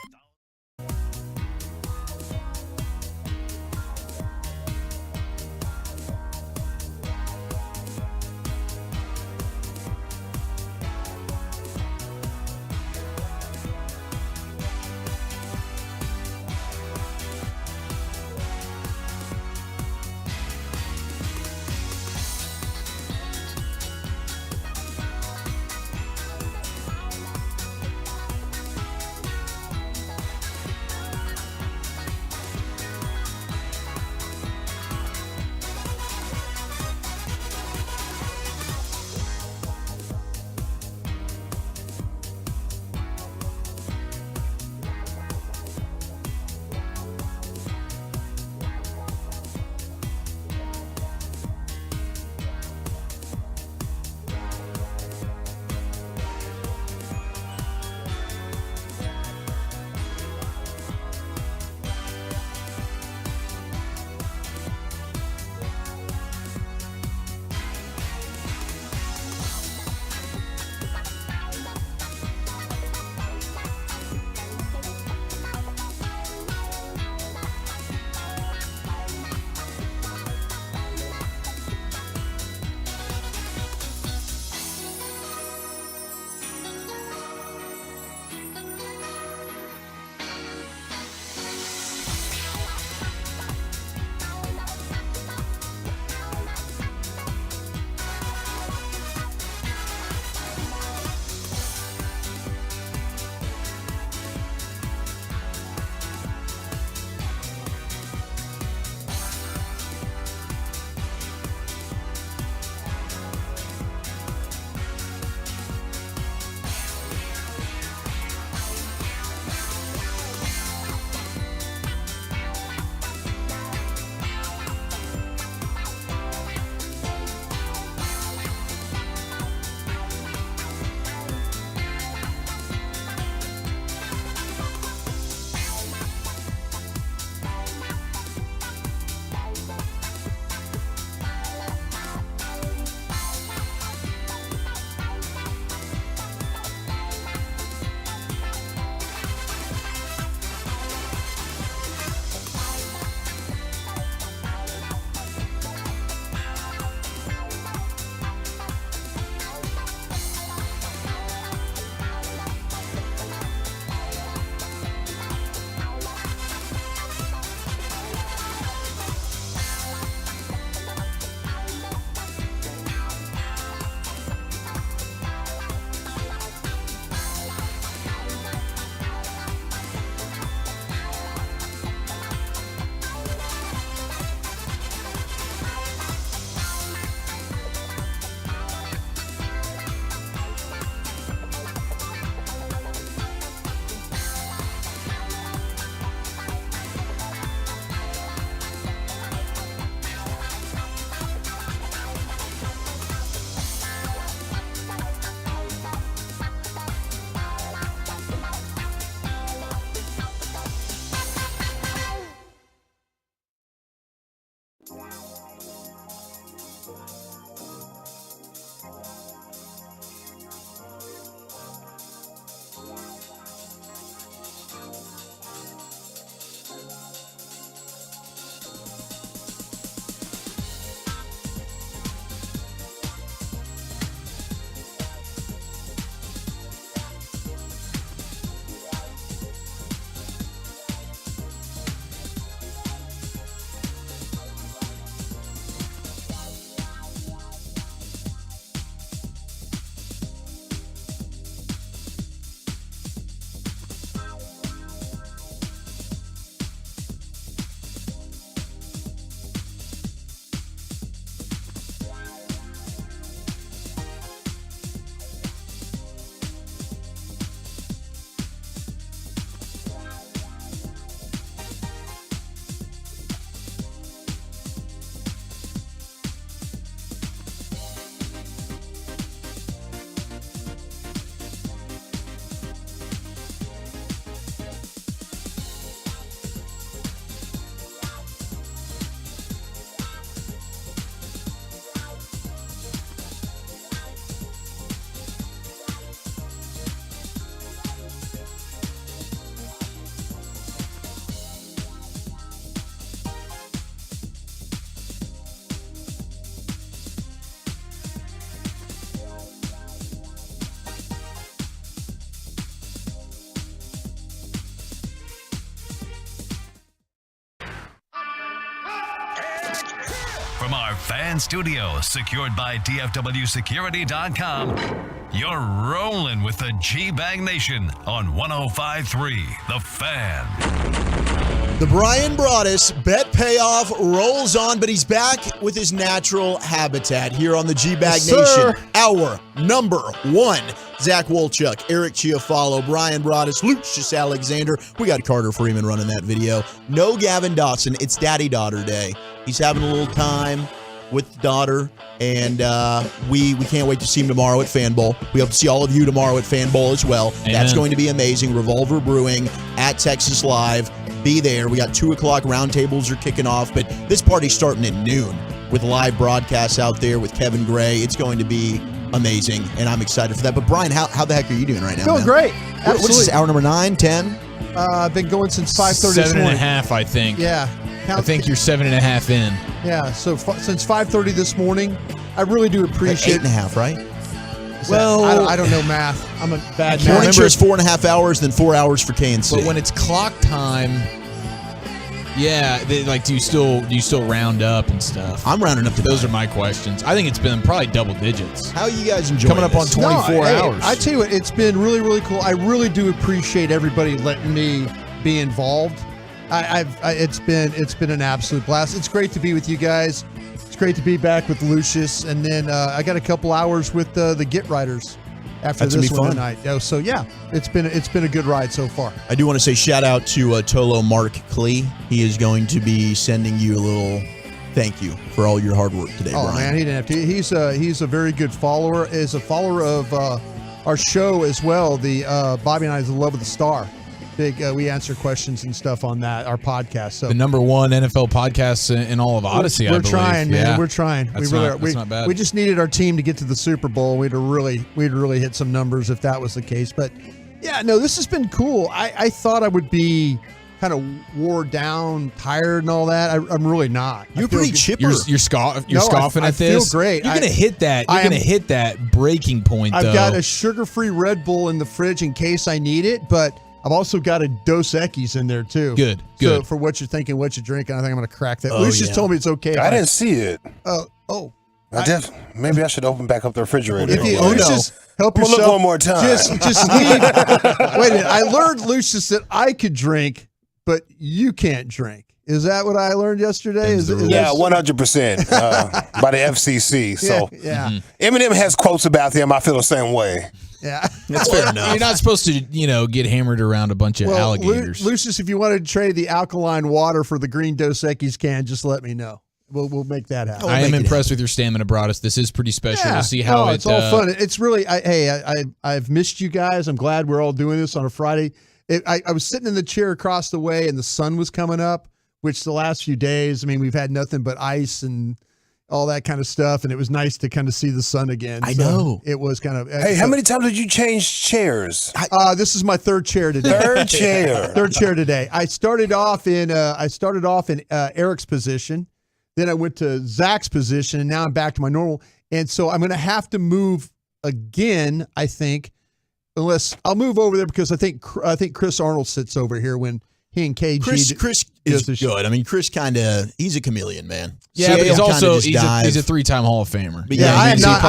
From our fan studios, secured by DFWsecurity.com, you're rolling with the G-Bag Nation on 105.3 The Fan. The Brian Broaddus bet payoff rolls on, but he's back with his natural habitat here on the G-Bag Nation. Our number one. Zach Wolchuk, Eric Chiafalo, Brian Broaddus, Lucius Alexander. We got Carter Freeman running that video. No Gavin Dawson. It's daddy-daughter day. He's having a little time with the daughter, and we can't wait to see him tomorrow at Fan Bowl. We hope to see all of you tomorrow at Fan Bowl as well. Amen. That's going to be amazing. Revolver Brewing at Texas Live. Be there. We got 2 o'clock roundtables are kicking off, but this party's starting at noon with live broadcasts out there with Kevin Gray. It's going to be amazing, and I'm excited for that. But Brian, how the heck are you doing right now? Doing great. Absolutely. What is this, hour number 9, 10? I've been going since 5:30 this morning. 7.5, I think. Yeah. I think you're 7.5 in. Yeah, so since 5:30 this morning, I really do appreciate 8.5, right? Well, I don't know math. I'm a bad math. Morning show is 4.5 hours, then 4 hours for KNC. But when it's clock time, yeah, do you still round up and stuff? I'm rounding up to those are my questions. I think it's been probably double digits. How are you guys enjoying coming up on 24 hours? I tell you what, it's been really, really cool. I really do appreciate everybody letting me be involved. It's been an absolute blast. It's great to be with you guys. It's great to be back with Lucius, and then I got a couple hours with the Get Riders after this one tonight. So yeah, it's been a good ride so far. I do want to say shout out to Tolo Mark Klee. He is going to be sending you a little thank you for all your hard work today, Brian. Man, he didn't have to. He's a very good follower. Is a follower of our show as well. The Bobby and I's The Love of the Star. We answer questions and stuff on that, our podcast. So the number one NFL podcast in all of Odyssey. We're trying, man. Yeah. We're trying. That's not bad. We just needed our team to get to the Super Bowl. We'd really hit some numbers if that was the case. But yeah, no, this has been cool. I thought I would be kind of wore down, tired, and all that. I'm really not. You're pretty chipper. You're scoffing at this. I feel great. You're gonna hit that. You're gonna hit that breaking point. I've got a sugar-free Red Bull in the fridge in case I need it, but I've also got a Dos Equis in there too. Good. So for what you're thinking, what you're drinking, I think I'm going to crack that. Lucius told me it's okay. I didn't see it. Maybe I should open back up the refrigerator. If you, Lucius, help I'm yourself. Look one more time. Just leave. Wait a minute. I learned, Lucius, that I could drink, but you can't drink. Is that what I learned yesterday? Yeah, 100% by the FCC. So yeah. Eminem has quotes about them. I feel the same way. Yeah, that's fair enough. You're not supposed to, get hammered around a bunch of alligators. Lucius, if you want to trade the alkaline water for the green Dos Equis can, just let me know. We'll make that happen. I am impressed with your stamina, Broaddus. This is pretty special. We'll see how it's all fun. It's really, I've missed you guys. I'm glad we're all doing this on a Friday. I was sitting in the chair across the way, and the sun was coming up, which the last few days, we've had nothing but ice and all that kind of stuff, and it was nice to kind of see the sun again. I know. It was kind of... Hey, how many times did you change chairs? This is my third chair today. Third chair today. I started off in Eric's position, then I went to Zach's position, and now I'm back to my normal. And so I'm going to have to move again, I think, unless I'll move over there because I think Chris Arnold sits over here when he and KG. Chris is good. Chris he's a chameleon, man. Yeah, but he's also he's a 3-time Hall of Famer. But I'm not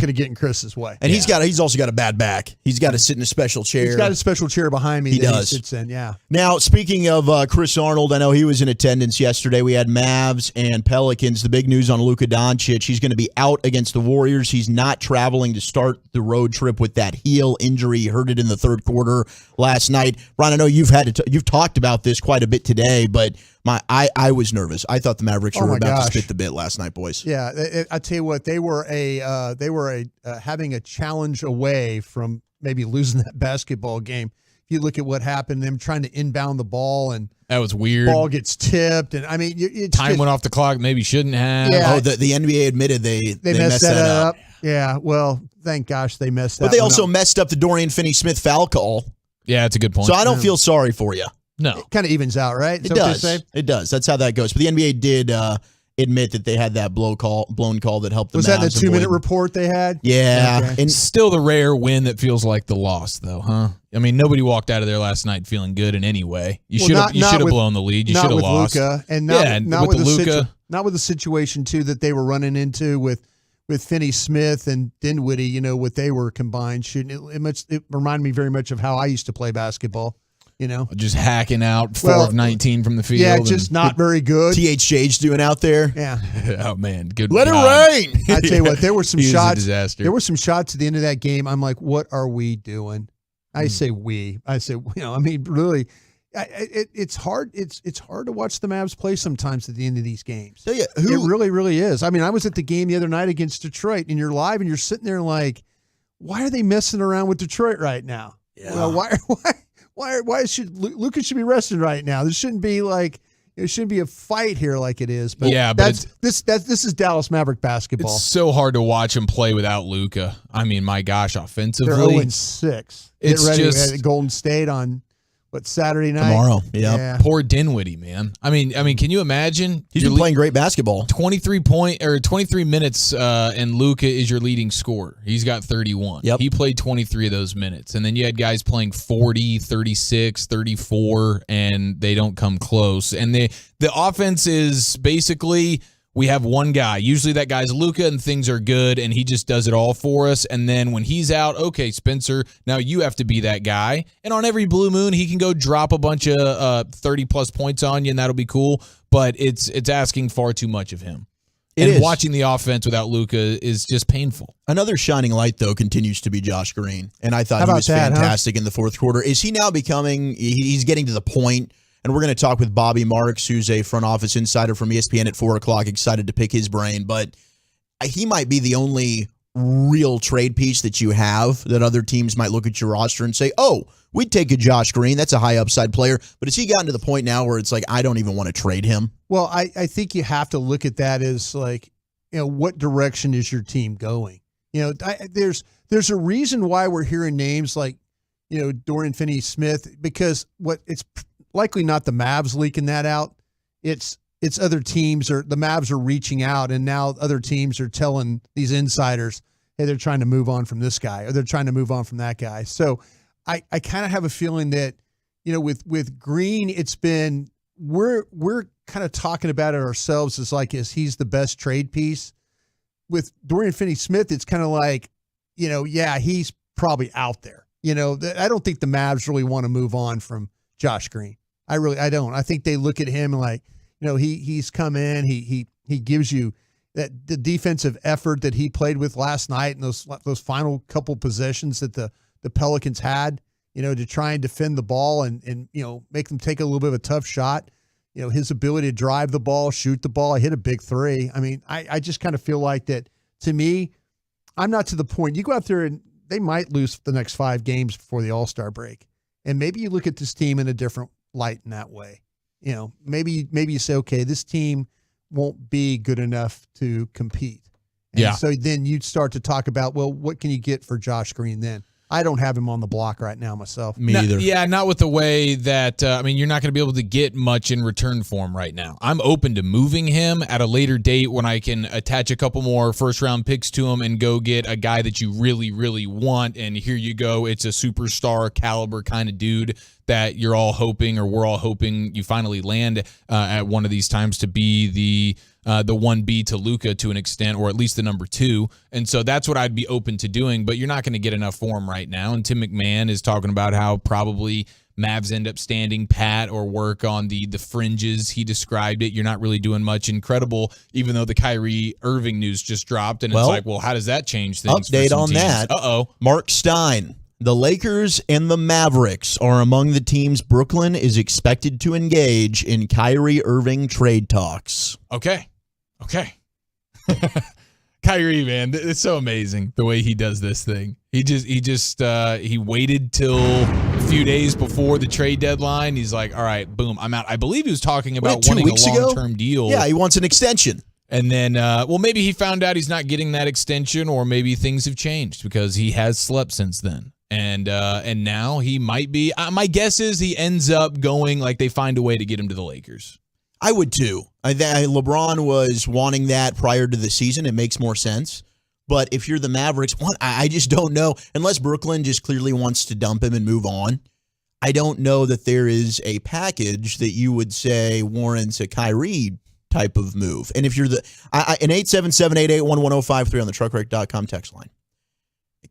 going to get in Chris's way. And he's also got a bad back. He's got to sit in a special chair. He's got a special chair behind me. He sits in. Yeah. Now, speaking of Chris Arnold, I know he was in attendance yesterday. We had Mavs and Pelicans. The big news on Luka Doncic: he's going to be out against the Warriors. He's not traveling to start the road trip with that heel injury. He hurt it in the third quarter last night. Ron, I know you've talked about this quite a bit today, but I was nervous. I thought the Mavericks were about to spit the bit last night, boys. Yeah, I tell you what, they were having a challenge away from maybe losing that basketball game. If you look at what happened, them trying to inbound the ball and that was weird. Ball gets tipped, and time went off the clock. Maybe shouldn't have. Yeah. The NBA admitted they messed that up. Yeah, well, thank gosh they messed that. But they also messed up the Dorian Finney-Smith foul call. Yeah, that's a good point. So I don't feel sorry for you. No. It kind of evens out, right? It does. It does. That's how that goes. But the NBA did admit that they had that blown call that helped them. Was that the 2-minute report they had? Yeah. Okay. And still the rare win that feels like the loss, though, huh? I mean, nobody walked out of there last night feeling good in any way. You should have blown the lead. You should have lost. Luka, and not with Luka. Not with the situation too that they were running into with Finney-Smith and Dinwiddie. You know what they were combined shooting. It reminded me very much of how I used to play basketball. You know, just hacking out 4 of 19 from the field. Yeah, just not very good. THJ's doing out there. Yeah. Oh man, good. Let it rain. I tell you what, there were some shots. A disaster. There were some shots at the end of that game. I'm like, what are we doing? I say we. I say, I mean, really, it's hard. It's hard to watch the Mavs play sometimes at the end of these games. Yeah, it really, really is. I mean, I was at the game the other night against Detroit, and you're live, and you're sitting there like, why are they messing around with Detroit right now? Yeah. Well, why should Lucas should be resting right now? There shouldn't be a fight here like it is. But yeah, but this is Dallas Maverick basketball. It's so hard to watch him play without Luka. I mean, my gosh, offensively, they're 0-6. It's Get ready just at Golden State on Saturday night tomorrow. Yep. Yeah. Poor Dinwiddie, man. I mean, can you imagine? He's been playing great basketball. 23 minutes, and Luka is your leading scorer. He's got 31. Yep. He played 23 of those minutes. And then you had guys playing 40, 36, 34, and they don't come close. And the offense is basically, we have one guy. Usually that guy's Luka, and things are good, and he just does it all for us. And then when he's out, okay, Spencer, now you have to be that guy. And on every blue moon, he can go drop a bunch of 30-plus points on you, and that'll be cool. But it's asking far too much of him. Watching the offense without Luka is just painful. Another shining light, though, continues to be Josh Green. And I thought he was fantastic in the fourth quarter. Is he now becoming – he's getting to the point – and we're going to talk with Bobby Marks, who's a front office insider from ESPN at 4 o'clock. Excited to pick his brain. But he might be the only real trade piece that you have that other teams might look at your roster and say, oh, we'd take a Josh Green. That's a high upside player. But has he gotten to the point now where it's like, I don't even want to trade him? Well, I think you have to look at that as like, what direction is your team going? There's a reason why we're hearing names like, Dorian Finney-Smith, because it's likely not the Mavs leaking that out. It's other teams, or the Mavs are reaching out, and now other teams are telling these insiders, hey, they're trying to move on from this guy, or they're trying to move on from that guy. So I kind of have a feeling that, with Green, it's been, we're kind of talking about it ourselves as like, is he's the best trade piece. With Dorian Finney-Smith, it's kind of like, he's probably out there. I don't think the Mavs really want to move on from Josh Green. I don't. I think they look at him like, he's come in, he gives you the defensive effort that he played with last night, and those final couple possessions that the Pelicans had, to try and defend the ball and make them take a little bit of a tough shot. His ability to drive the ball, shoot the ball, hit a big three. I mean, I just kind of feel like that. To me, I'm not to the point. You go out there and they might lose the next 5 games before the All-Star break, and maybe you look at this team in a different light in that way. Maybe you say, okay, this team won't be good enough to compete. And so then you'd start to talk about, well, what can you get for Josh Green then? I don't have him on the block right now myself. Me either. Yeah, not with the way that, you're not going to be able to get much in return for him right now. I'm open to moving him at a later date when I can attach a couple more first-round picks to him and go get a guy that you really, really want, and here you go. It's a superstar caliber kind of dude that you're all hoping, or we're all hoping you finally land at one of these times to be the 1B to Luka to an extent, or at least the number 2. And so that's what I'd be open to doing, but you're not going to get enough for him right now. And Tim McMahon is talking about how probably Mavs end up standing pat or work on the fringes. He described it. You're not really doing much incredible, even though the Kyrie Irving news just dropped. And it's like, well, how does that change things? Update on that. Mark Stein. The Lakers and the Mavericks are among the teams Brooklyn is expected to engage in Kyrie Irving trade talks. Okay. Kyrie, man, it's so amazing the way he does this thing. He waited till a few days before the trade deadline. He's like, all right, boom, I'm out. I believe he was talking about wanting a long-term deal. Yeah, he wants an extension. And then, maybe he found out he's not getting that extension, or maybe things have changed because he has slept since then. And now he might be. My guess is he ends up going, like, they find a way to get him to the Lakers. I would too. LeBron was wanting that prior to the season. It makes more sense. But if you're the Mavericks, I just don't know. Unless Brooklyn just clearly wants to dump him and move on, I don't know that there is a package that you would say warrants a Kyrie type of move. And if you're an 877-881-1053 on the truckwreck.com text line,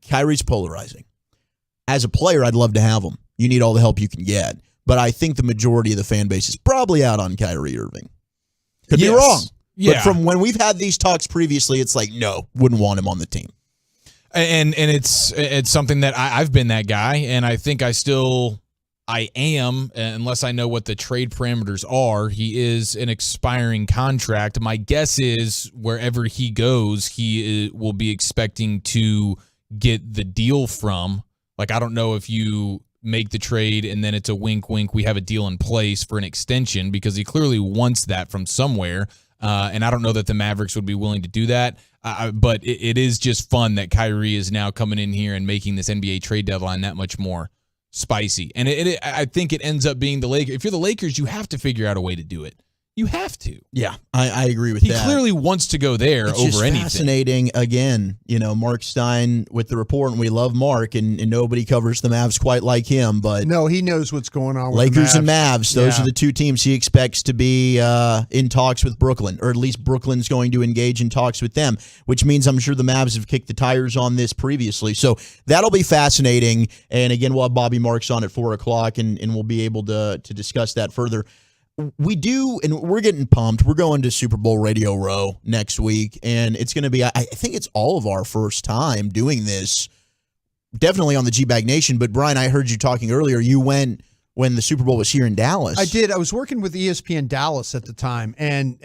Kyrie's polarizing. As a player, I'd love to have him. You need all the help you can get. But I think the majority of the fan base is probably out on Kyrie Irving. Could be wrong. Yeah. But from when we've had these talks previously, it's like, no, wouldn't want him on the team. And it's something that I've been that guy, and I think I am, unless I know what the trade parameters are. He is an expiring contract. My guess is wherever he goes, he will be expecting to get the deal from. Like, I don't know if you make the trade and then it's a wink, wink, we have a deal in place for an extension, because he clearly wants that from somewhere. And I don't know that the Mavericks would be willing to do that. But it is just fun that Kyrie is now coming in here and making this NBA trade deadline that much more spicy. And I think it ends up being the Lakers. If you're the Lakers, you have to figure out a way to do it. You have to. Yeah, I agree with that. He clearly wants to go there it's over just anything. Fascinating. Again, Mark Stein with the report, and we love Mark, and nobody covers the Mavs quite like him. But no, he knows what's going on with Lakers the and Mavs. Those are the two teams he expects to be in talks with Brooklyn, or at least Brooklyn's going to engage in talks with them, which means I'm sure the Mavs have kicked the tires on this previously. So that'll be fascinating. And again, we'll have Bobby Marks on at 4 o'clock, and we'll be able to discuss that further. We do, and we're getting pumped. We're going to Super Bowl Radio Row next week, and it's going to be, I think it's all of our first time doing this, definitely on the G-Bag Nation. But, Brian, I heard you talking earlier. You went when the Super Bowl was here in Dallas. I did. I was working with ESPN Dallas at the time, and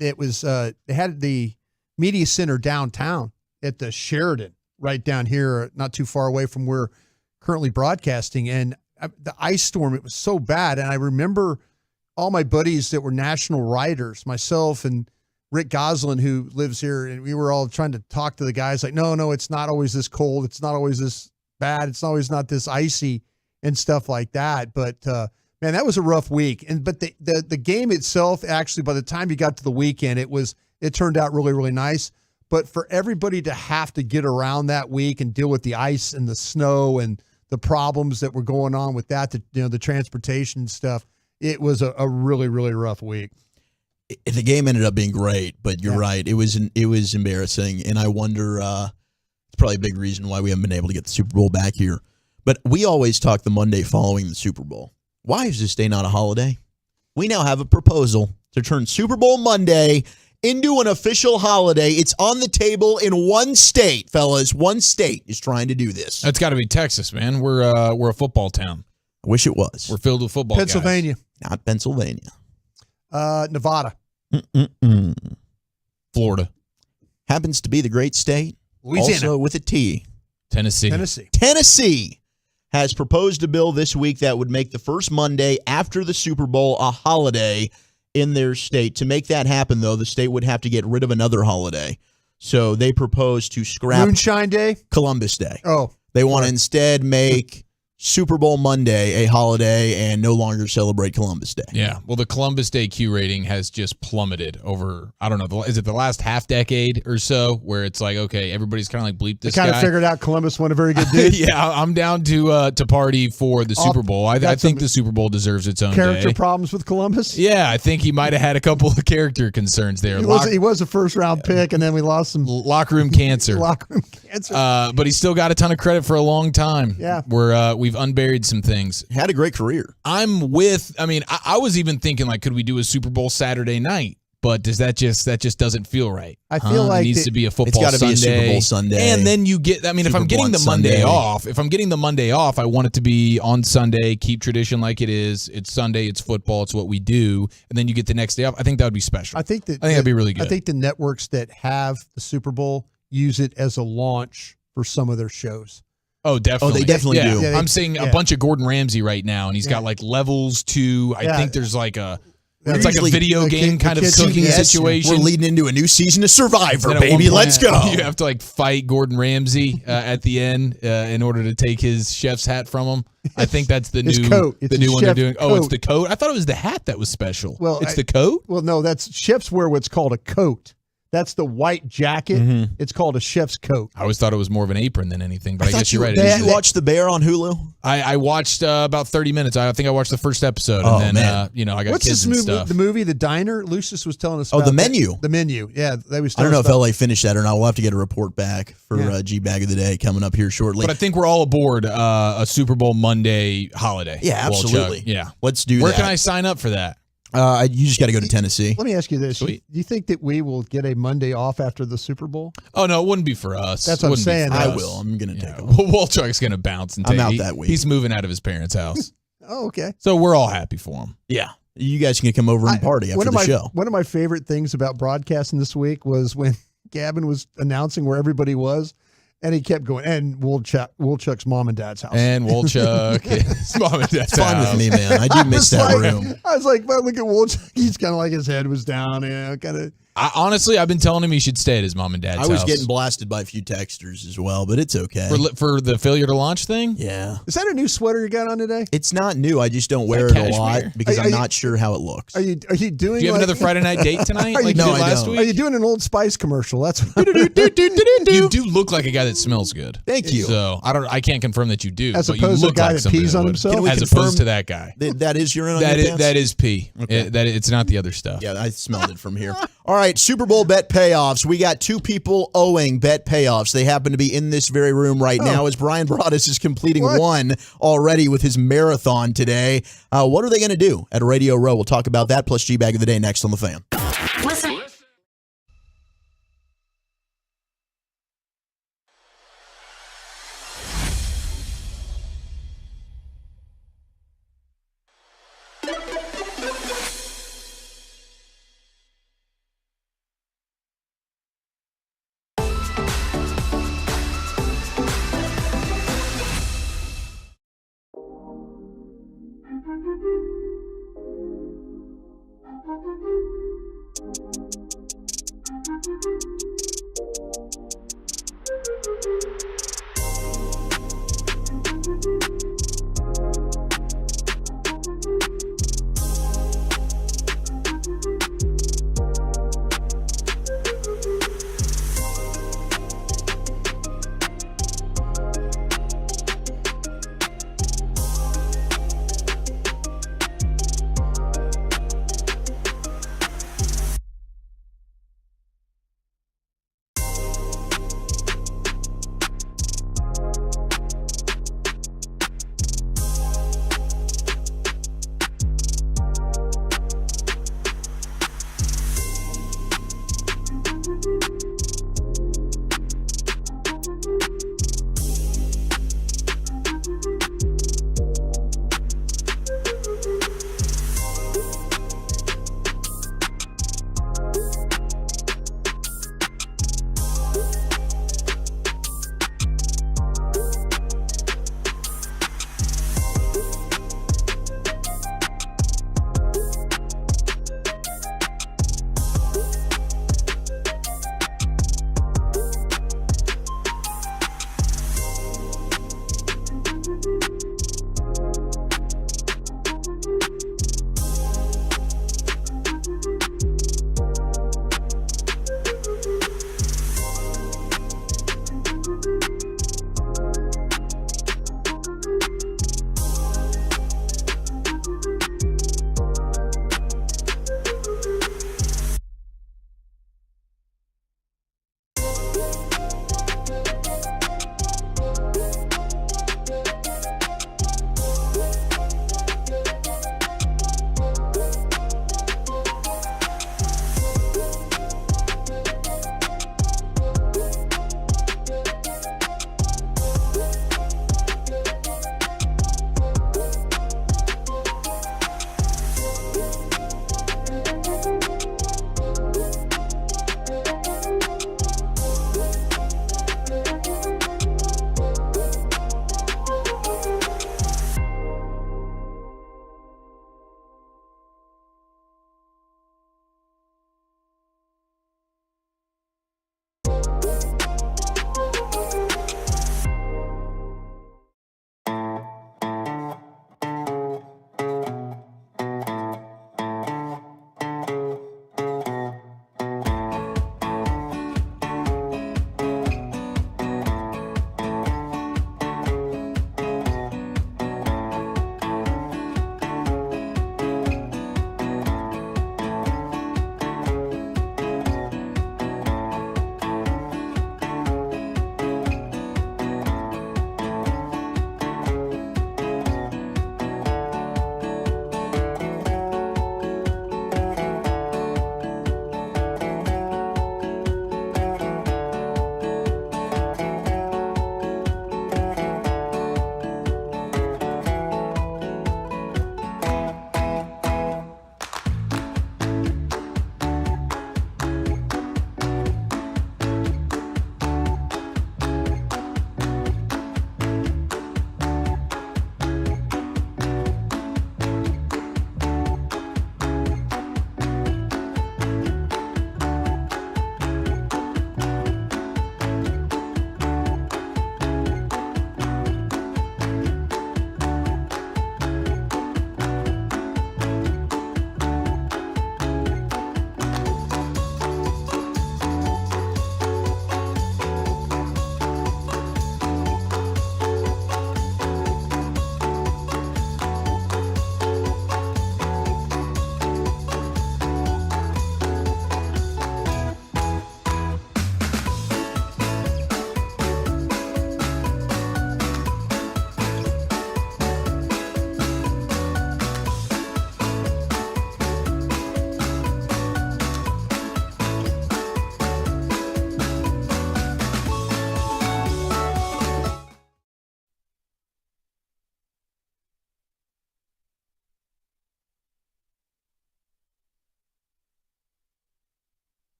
it was they had the media center downtown at the Sheraton right down here, not too far away from where we're currently broadcasting. And the ice storm, it was so bad. And I remember all my buddies that were national writers, myself and Rick Goslin, who lives here, and we were all trying to talk to the guys like, no, it's not always this cold. It's not always this bad. It's always not this icy and stuff like that. But, man, that was a rough week. But the game itself, actually, by the time you got to the weekend, it turned out really, really nice. But for everybody to have to get around that week and deal with the ice and the snow and the problems that were going on with that, the transportation stuff, it was a really, really rough week. The game ended up being great, but you're right. It was embarrassing, and I wonder. It's probably a big reason why we haven't been able to get the Super Bowl back here. But we always talk the Monday following the Super Bowl. Why is this day not a holiday? We now have a proposal to turn Super Bowl Monday into an official holiday. It's on the table in one state, fellas. One state is trying to do this. That's got to be Texas, man. We're a football town. I wish it was. We're filled with football Pennsylvania. guys. Not Pennsylvania. Nevada. Florida. Happens to be the great state. Louisiana. Also with a T. Tennessee. Tennessee has proposed a bill this week that would make the first Monday after the Super Bowl a holiday in their state. To make that happen, though, the state would have to get rid of another holiday. So they propose to scrap Moonshine Day? Columbus Day. Oh. They want to instead make Super Bowl Monday a holiday and no longer celebrate Columbus Day. Yeah. Well, the Columbus Day Q rating has just plummeted over, I don't know, is it the last half decade or so, where it's like, okay, everybody's kind of like bleep this guy. They kind of figured out Columbus wasn't a very good dude. Yeah, I'm down to party for the Super Bowl. I think the Super Bowl deserves its own character day. problems with Columbus? Yeah, I think he might have had a couple of character concerns there. He was a first-round pick, and then we lost some locker room cancer. But he still got a ton of credit for a long time. Yeah. We've unburied some things. Had a great career. I was even thinking, like, could we do a Super Bowl Saturday night? But that just doesn't feel right. I feel like it needs to be a football Sunday. It's got to be a Super Bowl Sunday. And then you get, if I'm getting the Monday off, I want it to be on Sunday, keep tradition like it is. It's Sunday, it's football, it's what we do. And then you get the next day off. I think that would be special. I think that'd be really good. I think the networks that have the Super Bowl use it as a launch for some of their shows. Oh, definitely. Oh, they definitely do. I'm seeing a bunch of Gordon Ramsay right now, and he's got like levels to, I think there's like a It's like a video game kind of cooking situation. We're leading into a new season of Survivor, Then at baby. one Let's point, go. You have to like fight Gordon Ramsay at the end in order to take his chef's hat from him. I think that's the His new coat. It's the new his one they're chef doing. Oh, it's coat. the coat. I thought it was the hat that was special. Well, it's the coat. Well, no, that's chefs wear what's called a coat. That's the white jacket. Mhm. It's called a chef's coat. I always thought it was more of an apron than anything, but I guess you're right. Did you watch The Bear on Hulu? I watched about 30 minutes. I think I watched the first episode, Oh, and then man. I got What's kids this and movie? stuff. The movie, The Diner. Lucius was telling us. Oh, about The that. Menu. The Menu. Yeah, they was. I don't telling know us if about- LA finished that or not. We'll have to get a report back for G Bag of the Day coming up here shortly. But I think we're all aboard a Super Bowl Monday holiday. Yeah, Wolchuk. absolutely. Yeah, Let's do Where that. can I sign up for that? You just got to go to Tennessee. Let me ask you this: Sweet. Do you think that we will get a Monday off after the Super Bowl? Oh no, it wouldn't be for us. That's what I'm Wouldn't be saying. for I us. will. I'm going to take Well, Wolchuk's going to bounce and I'm take. out that week. He's moving out of his parents' house, Oh, okay. so we're all happy for him. Yeah. You guys can come over and party after the show. One of my favorite things about broadcasting this week was when Gavin was announcing where everybody was, and he kept going, and Wolchuk's mom and dad's house. And Wolchuk, his mom and dad's It's fine house. with me, man. I do miss that like, room. I was like, well, look at Wolchuk. He's kind of like his head was down, kind of. Honestly, I've been telling him he should stay at his mom and dad's house. I was getting blasted by a few texters as well, but it's okay. for the failure to launch thing. Yeah. Is that a new sweater you got on today? It's not new. I just don't wear that it a lot cashmere? because Are I'm you- not sure how it looks. Are you doing? Do you have another Friday night date tonight, Are like you you No, did I last don't. week? Are you doing an Old Spice commercial? That's You do look like a guy that smells good. Thank you. So I can't confirm that you do. As but opposed you to a look guy like that somebody pees on would. himself? Can we As confirm opposed to that guy. that is urine on your pants? That is pee. Okay. It's not the other stuff. Yeah, I smelled it from here. All right, Super Bowl bet payoffs. We got two people owing bet payoffs. They happen to be in this very room right now as Brian Broaddus is completing one already with his marathon today. What are they going to do at Radio Row? We'll talk about that plus G-Bag of the Day next on The Fan. Listen.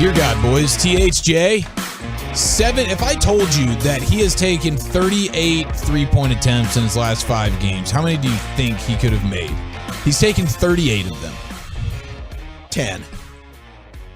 Dear God, boys, THJ, 7. If I told you that he has taken 38 3-point attempts in his last 5 games, how many do you think he could have made? He's taken 38 of them. 10.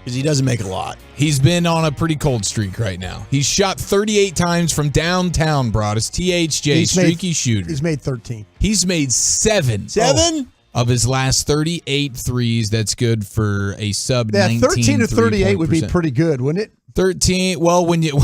Because he doesn't make a lot. He's been on a pretty cold streak right now. He's shot 38 times from downtown, Broadus. THJ, streaky shooter. He's made 13. He's made 7. 7? Of his last 38 threes. That's good for a sub 19 13 to 38 would be percent. pretty good, wouldn't it? 13. Well, when you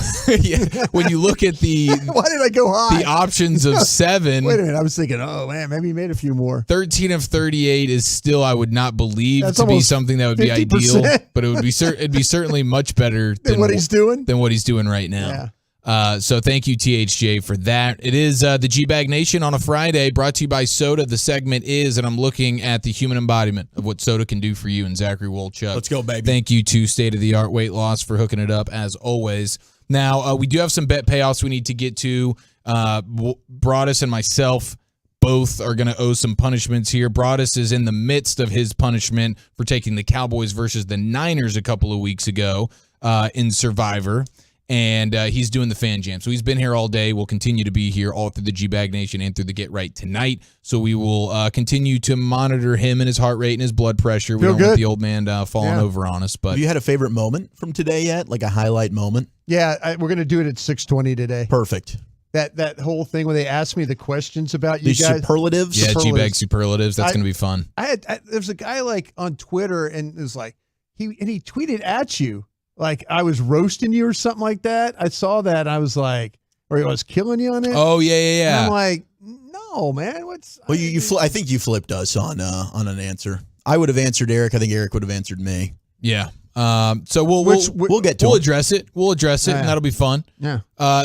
when you look at the why did I go high? The options of 7. Wait a minute, I was thinking, oh man, maybe he made a few more. 13 of 38 is still, I would not believe That's to be almost something that would be 50%. ideal, but it would be it'd be certainly much better Than what he's doing? Than what he's doing right now. So thank you, THJ, for that. It is the G-Bag Nation on a Friday, brought to you by Soda. The segment is, and I'm looking at the human embodiment of what Soda can do for you, and Zachary Wolchuk. Let's go, baby. Thank you to State of the Art Weight Loss for hooking it up, as always. Now, we do have some bet payoffs we need to get to. Broadus and myself both are going to owe some punishments here. Broadus is in the midst of his punishment for taking the Cowboys versus the Niners a couple of weeks ago in Survivor. And he's doing the fan jam. So he's been here all day. We'll continue to be here all through the G-Bag Nation and through the Get Right tonight. So we will continue to monitor him and his heart rate and his blood pressure. We don't want the old man falling over on us. But have you had a favorite moment from today yet? Like a highlight moment? Yeah, we're going to do it at 6:20 today. Perfect. That whole thing where they asked me the questions about you the guys. Superlatives? Yeah, G-Bag superlatives. That's going to be fun. There's a guy like on Twitter and it was like, he tweeted at you. Like I was roasting you or something like that. I saw that. I was like, or I was killing you on it. Oh yeah. And I'm like, no, man. Well, I think you flipped us on an answer. I would have answered Eric. I think Eric would have answered me. Yeah. So we'll get to we'll it. address it. We'll address it, and that'll be fun. Yeah.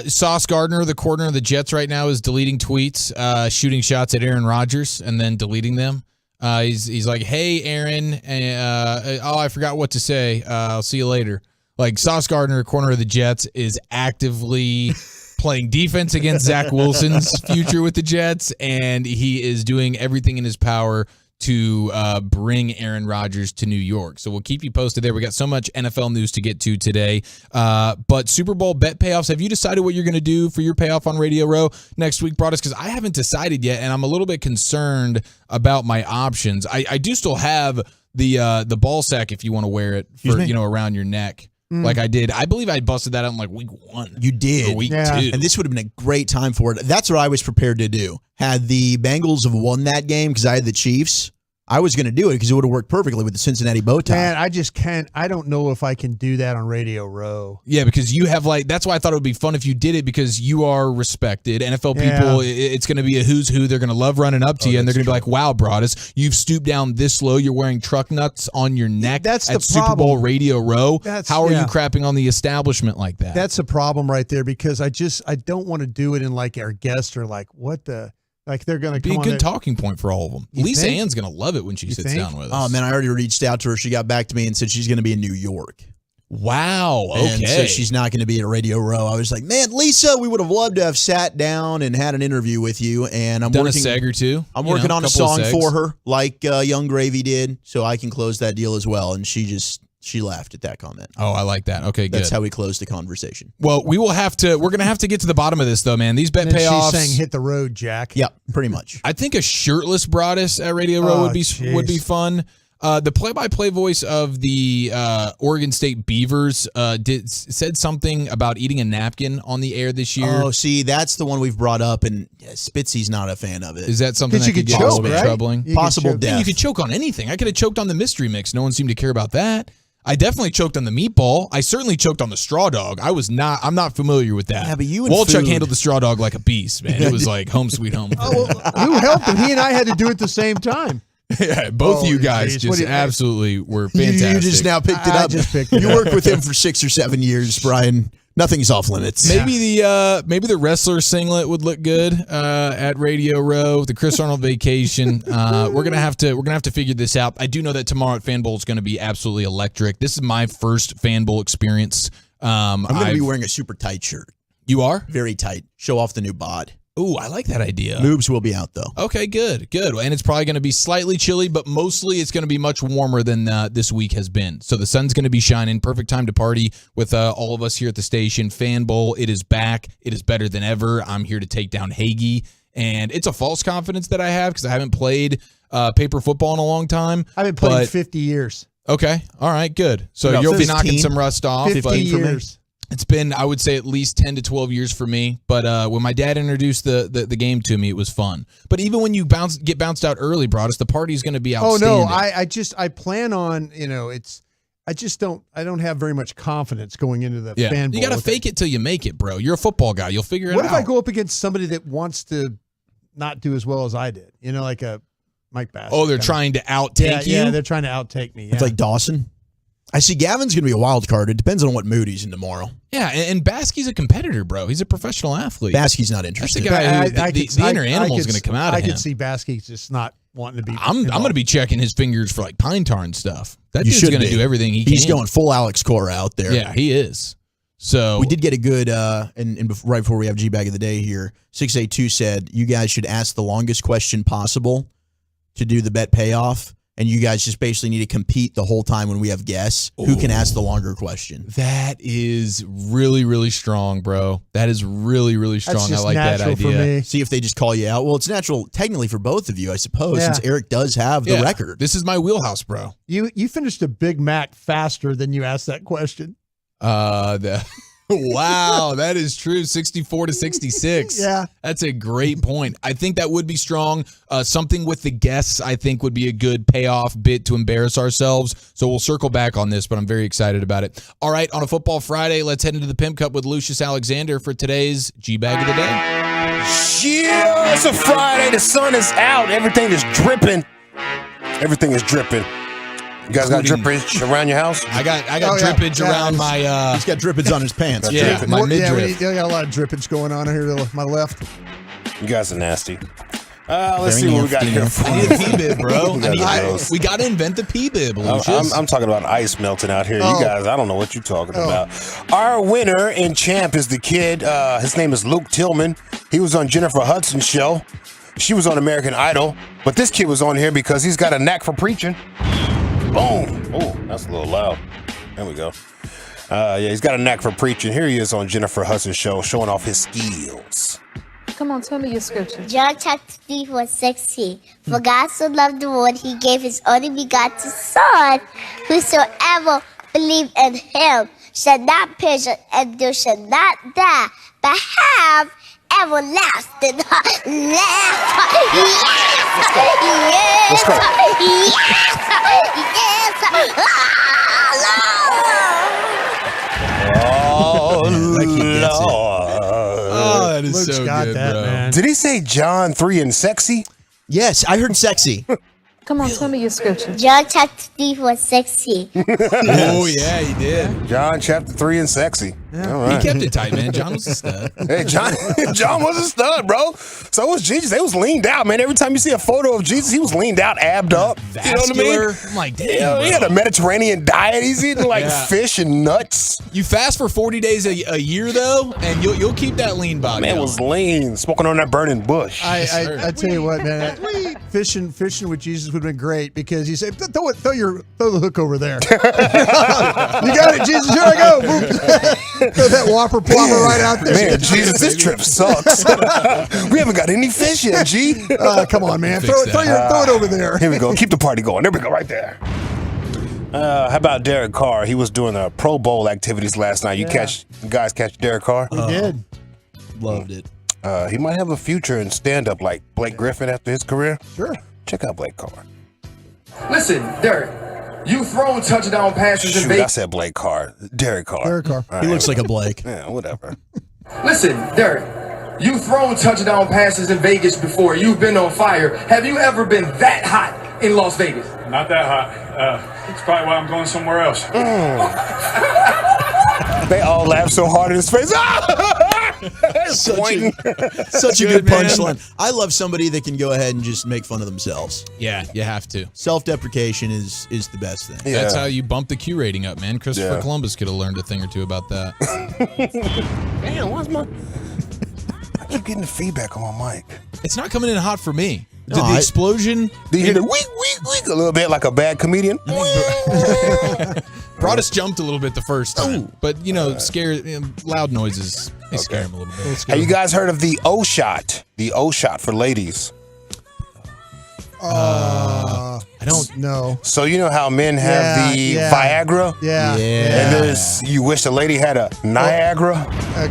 Sauce Gardner, the coordinator of the Jets right now, is deleting tweets, shooting shots at Aaron Rodgers, and then deleting them. He's like, "Hey, Aaron, I forgot what to say. I'll see you later." Like Sauce Gardner, corner of the Jets, is actively playing defense against Zach Wilson's future with the Jets, and he is doing everything in his power to bring Aaron Rodgers to New York. So we'll keep you posted there. We got so much NFL news to get to today. But Super Bowl bet payoffs, have you decided what you're going to do for your payoff on Radio Row next week, Broadus? Because I haven't decided yet, and I'm a little bit concerned about my options. I do still have the ball sack if you want to wear it for around your neck. Like I did. I believe I busted that out in like week 1. You did. Or week 2. And this would have been a great time for it. That's what I was prepared to do. Had the Bengals have won that game because I had the Chiefs, I was going to do it because it would have worked perfectly with the Cincinnati bow tie. Man, I just can't. I don't know if I can do that on Radio Row. Yeah, because you have that's why I thought it would be fun if you did it because you are respected. NFL people, it's going to be a who's who. They're going to love running up to you, and they're going to be like, wow, Broadus, you've stooped down this low. You're wearing truck nuts on your neck That's at the Super problem. Bowl Radio Row. How are you yeah. crapping on the establishment like that? That's a problem right there because I don't want to do it in like our guests are like, what the. Like they're going to be a good talking point for all of them. You Lisa think? Ann's going to love it when she sits down with us. Oh man, I already reached out to her. She got back to me and said she's going to be in New York. Wow. Okay. And so she's not going to be at Radio Row. I was like, man, Lisa, we would have loved to have sat down and had an interview with you. And I'm done working a seg or two. I'm working on a song for her, like Young Gravy did, so I can close that deal as well. And she laughed at that comment. Oh, I like that. Okay, good. That's how we closed the conversation. Well, we're going to have to get to the bottom of this though, man. These bet payoffs. She's saying hit the road, Jack. Yep, pretty much. I think a shirtless Broadus at Radio Row would be fun. The play-by-play voice of the Oregon State Beavers said something about eating a napkin on the air this year. Oh, see, that's the one we've brought up, and Spitzy's not a fan of it. Is that something that could get a little bit troubling? Possible death. You could choke on anything. I could have choked on the mystery mix. No one seemed to care about that. I definitely choked on the meatball. I certainly choked on the straw dog. I'm not familiar with that. Yeah, but you and Wolchuk food. handled the straw dog like a beast, man. It was like home sweet home. Oh, well, who helped him? He and I had to do it at the same time. Yeah, both of you guys just absolutely were fantastic. You just now picked it up. Just picked it you up. worked with him for 6 or 7 years, Brian. Nothing's off limits. Maybe the wrestler singlet would look good at Radio Row. The Chris Arnold vacation. We're gonna have to figure this out. I do know that tomorrow at Fan Bowl is going to be absolutely electric. This is my first Fan Bowl experience. I'm going to be wearing a super tight shirt. You are very tight. Show off the new bod. Ooh, I like that idea. Moobs will be out, though. Okay, good. And it's probably going to be slightly chilly, but mostly it's going to be much warmer than this week has been. So the sun's going to be shining. Perfect time to party with all of us here at the station. Fan Bowl, it is back. It is better than ever. I'm here to take down Hagee. And it's a false confidence that I have because I haven't played paper football in a long time. I've been playing 50 years. Okay. All right, good. So No, you'll be 15. knocking some rust off. 50 years. It's been, I would say, at least 10 to 12 years for me. But when my dad introduced the game to me, it was fun. But even when you get bounced out early, Broadus, the party's going to be outstanding. Oh, no. I plan on, I don't have very much confidence going into the Fan Bowl. You got to fake it till you make it, bro. You're a football guy. You'll figure it out. What if I go up against somebody that wants to not do as well as I did? Like a Mike Bass. Oh, they're trying to outtake you? Yeah, they're trying to outtake me. Yeah. It's like Dawson. I see Gavin's going to be a wild card. It depends on what mood he's in tomorrow. Yeah, and Baskey's a competitor, bro. He's a professional athlete. Baskey's not interested. That's the guy the inner animal is going to come out of him. I could see Baskey just not wanting to be. I'm going to be checking his fingers for like pine tar and stuff. That dude's going to do everything he can. He's going full Alex Cora out there. Yeah, he is. So we did get a good, right before we have G-Bag of the Day here, 682 said, you guys should ask the longest question possible to do the bet payoff. And you guys just basically need to compete the whole time when we have guests. Who can ask the longer question? That is really, really strong, bro. That is really, really strong. I like that idea. For me. See if they just call you out. Well, it's natural technically for both of you, I suppose, since Eric does have the record. This is my wheelhouse, bro. You finished a Big Mac faster than you asked that question. Wow, that is true. 64 to 66. Yeah. That's a great point. I think that would be strong. Something with the guests, I think, would be a good payoff bit to embarrass ourselves. So we'll circle back on this, but I'm very excited about it. All right, on a Football Friday, let's head into the Pimp Cup with Lucius Alexander for today's G-Bag of the Day. Yeah, it's a Friday. The sun is out. Everything is dripping. Everything is dripping. You guys got drippage around your house? I got drippage around my. He's got drippage on his pants. Yeah, my midriff. Yeah, we got a lot of drippage going on here to my left. You guys are nasty. Let's see what we got here. I need a P-bib, bro. We got to invent the P-bib, Lucius. I'm talking about ice melting out here. You guys, I don't know what you're talking about. Our winner and champ is the kid. His name is Luke Tillman. He was on Jennifer Hudson's show. She was on American Idol. But this kid was on here because he's got a knack for preaching. Boom. Oh, that's a little loud. There we go. He's got a knack for preaching. Here he is on Jennifer Hudson's show, showing off his skills. Come on, tell me your scripture. John chapter 3, verse 16. For God so loved the world, he gave his only begotten Son. Whosoever believe in him shall not perish and they shall not die, but have everlasting life. Let's go. Let's go. Oh, that is Luke's so got good, that, bro. man. Did he say John 3 and sexy? Yes, I heard sexy. Come on, tell me your scripture. John chapter 3, verse 16. Oh, yeah, he did. John chapter 3 and sexy. All right. He kept it tight, man. John was a stud. Hey, John was a stud, bro. So was Jesus. They was leaned out, man. Every time you see a photo of Jesus, he was leaned out, abbed up. Vascular. You know what I mean? I'm like, damn, he had a Mediterranean diet. He's eating like fish and nuts. You fast for 40 days a year, though, and you'll keep that lean body. Man was lean, smoking on that burning bush. I tell you what, man. Fishing with Jesus would have been great because he said, throw the hook over there. You got it, Jesus. Here I go. Throw that whopper plopper right out there. Man, Jesus, this trip sucks. We haven't got any fish yet, G. Come on, man. Throw it over there. Here we go. Keep the party going. There we go, right there. How about Derek Carr? He was doing the Pro Bowl activities last night. You guys catch Derek Carr? We did. Loved it. He might have a future in stand-up like Blake Griffin after his career. Sure. Check out Blake Carr. Listen, Derek, you thrown touchdown passes in Shoot, Vegas. I said Blake Carr. Derek Carr. Derek Carr. All He right, looks like a Blake. Yeah, whatever. Listen, Derek, you thrown touchdown passes in Vegas before. You've been on fire. Have you ever been that hot in Las Vegas? Not that hot. It's probably why I'm going somewhere else. They all laugh so hard in his face. Such a good punchline. I love somebody that can go ahead and just make fun of themselves. Yeah, you have to. Self-deprecation is the best thing. Yeah. That's how you bump the Q rating up, man. Christopher Columbus could have learned a thing or two about that. Damn, what's my... I keep getting the feedback on my mic. It's not coming in hot for me. No, Did the explosion? Do you hear the week a little bit like a bad comedian? Broadus jumped a little bit the first time, but loud noises they scare him a little bit. Have you guys heard of the O shot? The O shot for ladies. I don't know. So you know how men have the Viagra? Yeah. And there's you wish the lady had a Niagara?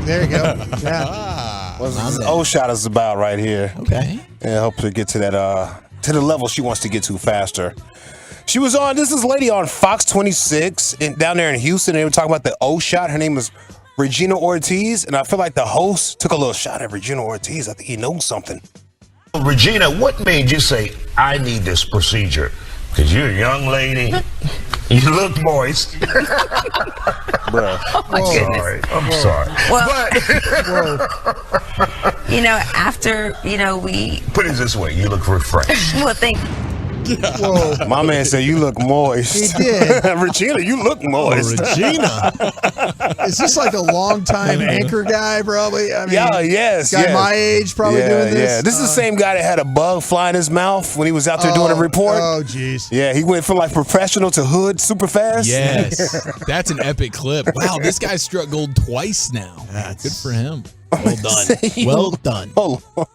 There you go. Yeah. What this O shot is about right here. Okay. And help her get to that to the level she wants to get to faster. She was on this lady on Fox 26 down there in Houston. They were talking about the O shot. Her name was Regina Ortiz, and I feel like the host took a little shot at Regina Ortiz. I think he knows something. Regina, what made you say, I need this procedure? Because you're a young lady. You look moist. Bruh. I'm sorry. Well, after, we... Put it this way, you look refreshed. Well, thank you. Whoa. My man said you look moist. He did. Regina, you look moist. Regina. Is this like a long-time anchor guy, probably? I mean, yes. Guy my age probably doing this? Yeah, this is the same guy that had a bug fly in his mouth when he was out there doing a report. Oh, jeez. Yeah, he went from like professional to hood super fast. Yes. That's an epic clip. Wow, this guy struck gold twice now. Good for him. Well done. Well done.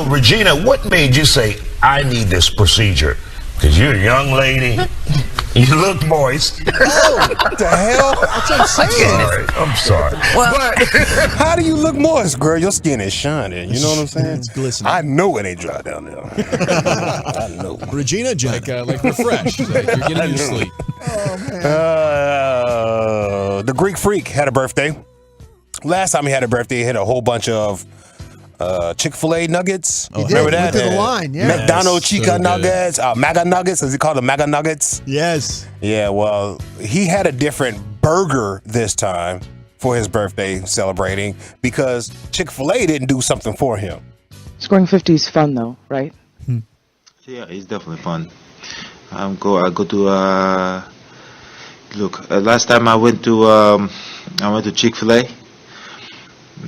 Regina, what made you say, I need this procedure? Because you're a young lady. You look moist. What the hell? That's what I'm saying. I'm sorry. Well, How do you look moist, girl? Your skin is shining. You know what I'm saying? It's glistening. I know it ain't dry down there. I know. Regina Jenna. Like refreshed. Like you're getting your sleep. Oh, man. The Greek Freak had a birthday. Last time he had a birthday, he had a whole bunch of Chick-fil-A nuggets. He Remember did. that? Went through the line, yeah. McDonald's So Chica good. Nuggets, Maga Nuggets, as he called them, Maga Nuggets. Yes. Yeah, well, he had a different burger this time for his birthday celebrating because Chick-fil-A didn't do something for him. Scoring 50 is fun, though, right? Yeah, it's definitely fun. I go to look. Last time I went to Chick-fil-A,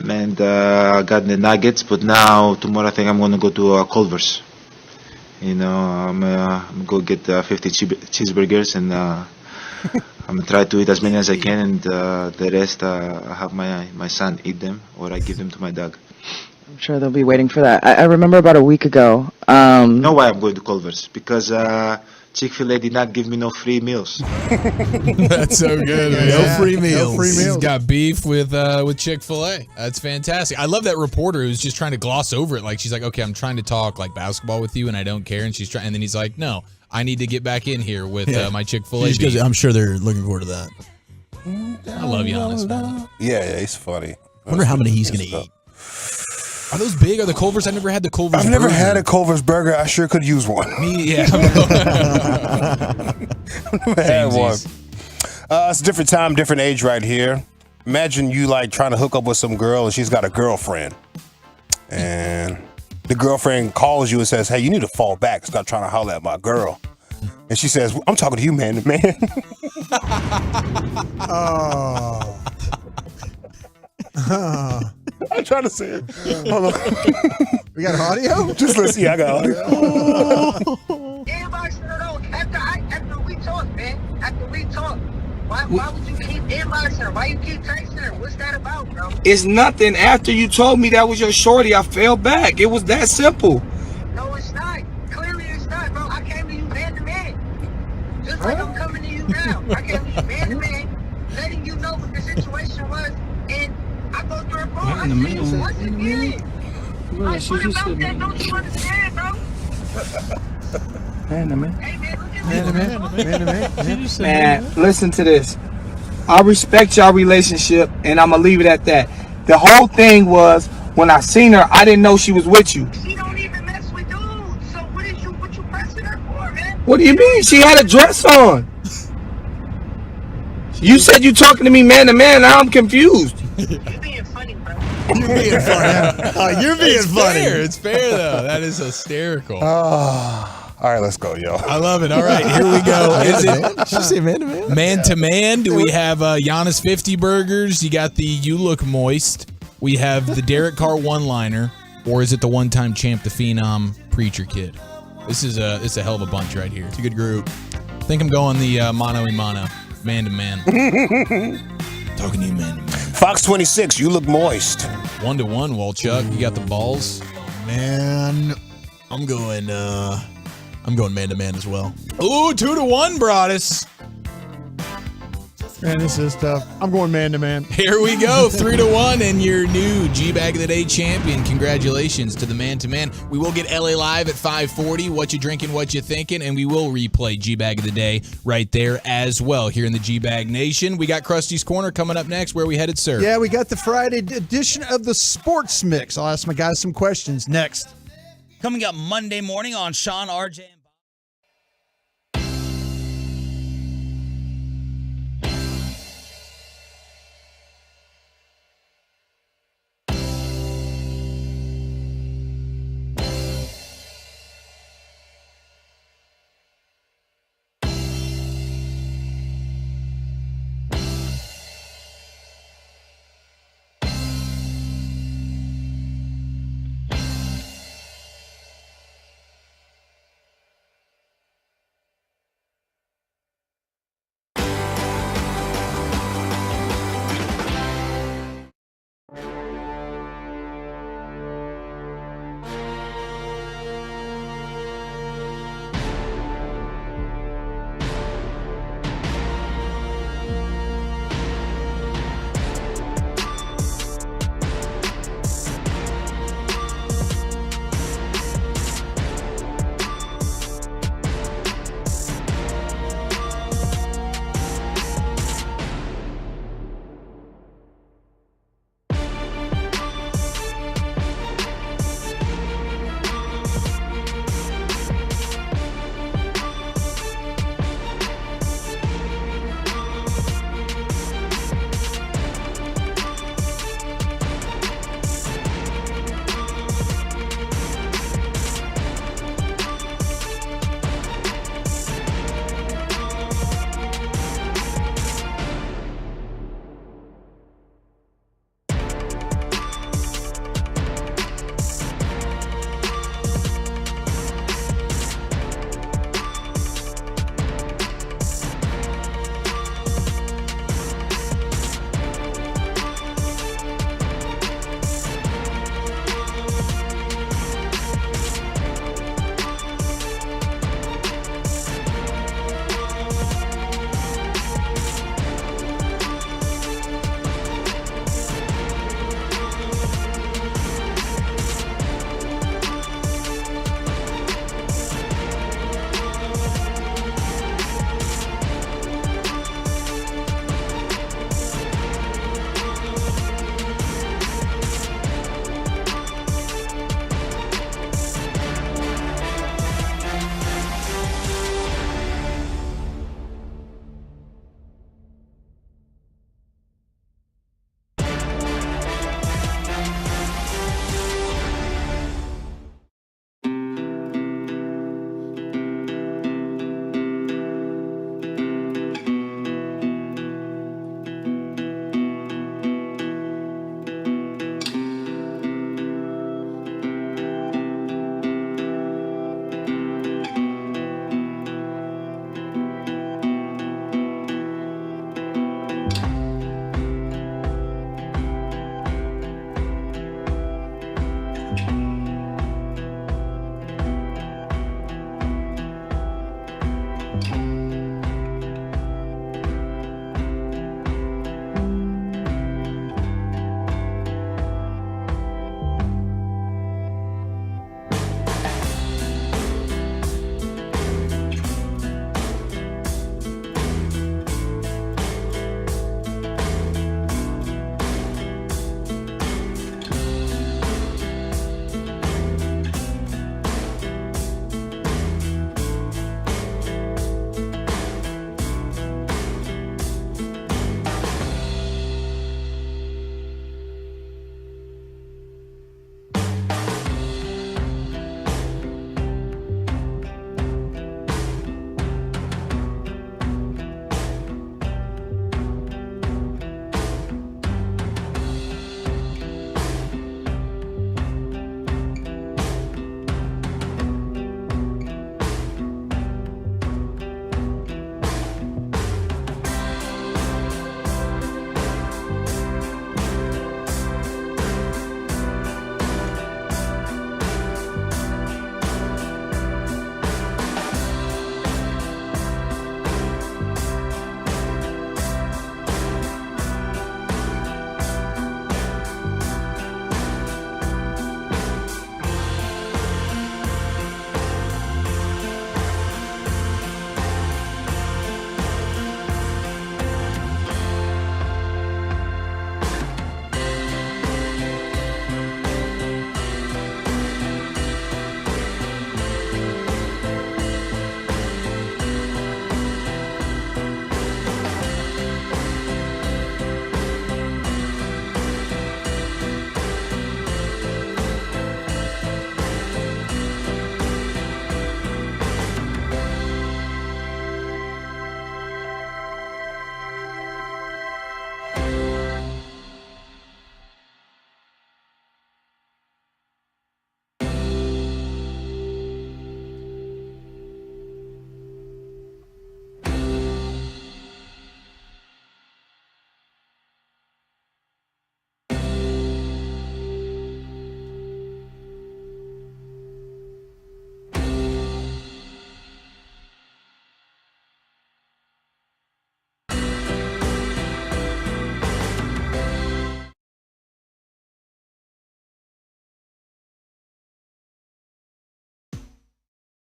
and I got the nuggets. But now tomorrow I think I'm gonna go to Culver's. I'm gonna go get 50 cheeseburgers, and I'm gonna try to eat as many as I can, and the rest I have my son eat them, or I give them to my dog. I'm sure they'll be waiting for that. I remember about a week ago. You know why I'm going to Culver's? Because Chick-fil-A did not give me no free meals. That's so good, man. Yeah. No free meals. No free meals. He's got beef with Chick-fil-A. That's fantastic. I love that reporter who's just trying to gloss over it. Like she's like, okay, I'm trying to talk like basketball with you, and I don't care. And she's trying, and then he's like, no, I need to get back in here with my Chick-fil-A beef. I'm sure they're looking forward to that. I love Giannis, man. Yeah, he's funny. I wonder how many he's going to eat. Are those big? Are the Culver's? I've never had the Culver's I've never burger. had a Culver's burger. I sure could use one. Me, yeah. Never had one. It's a different time, different age right here. Imagine you like trying to hook up with some girl and she's got a girlfriend. And the girlfriend calls you and says, hey, you need to fall back. Stop trying to holler at my girl. And she says, I'm talking to you, man to man. Oh. I'm trying to say it. Hold on. We got audio? Just listen. Yeah, I got audio. After we talk, man. After we talk. Why would you keep inboxing her? Why you keep texting her? What's that about, bro? It's nothing. After you told me that was your shorty, I fell back. It was that simple. No, it's not. Clearly it's not, bro. I came to you man to man. Just like I'm coming to you now. I came to you man to man, letting you know what the situation was, and I go through a phone. I see you once again. Like, what about that? Don't you understand, bro? Man to man. Hey, man, look at me. Man, listen to this. I respect y'all relationship, and I'm gonna leave it at that. The whole thing was when I seen her, I didn't know she was with you. She don't even mess with dudes. So what you pressing her for, man? What do you mean? She had a dress on. You said you talking to me man to man. Now I'm confused. You being funny, bro. You're being funny. Oh, you're being It's funny. fair. It's fair, though. That is hysterical. All right, let's go, yo. I love it. All right, here we go. Is it Did you say man to man? man to man? Do we have Giannis 50 burgers? You got the You Look Moist. We have the Derek Carr one-liner. Or is it the one-time champ, the Phenom Preacher Kid? It's a hell of a bunch right here. It's a good group. I think I'm going the mano-a-mano, man-to-man. Talking to you, man. Fox 26, you look moist. 1-1, Walchuk. You got the balls. Man, I'm going man-to-man as well. Ooh, 2-1, Broadus. Man, this is tough. I'm going man-to-man. Here we go, 3-1, and your new G-Bag of the Day champion. Congratulations to the man-to-man. We will get LA Live at 5:40. What you drinking, what you thinking, and we will replay G-Bag of the Day right there as well here in the G-Bag Nation. We got Krusty's Corner coming up next. Where we headed, sir? Yeah, we got the Friday edition of the Sports Mix. I'll ask my guys some questions next. Coming up Monday morning on Sean, RJ, and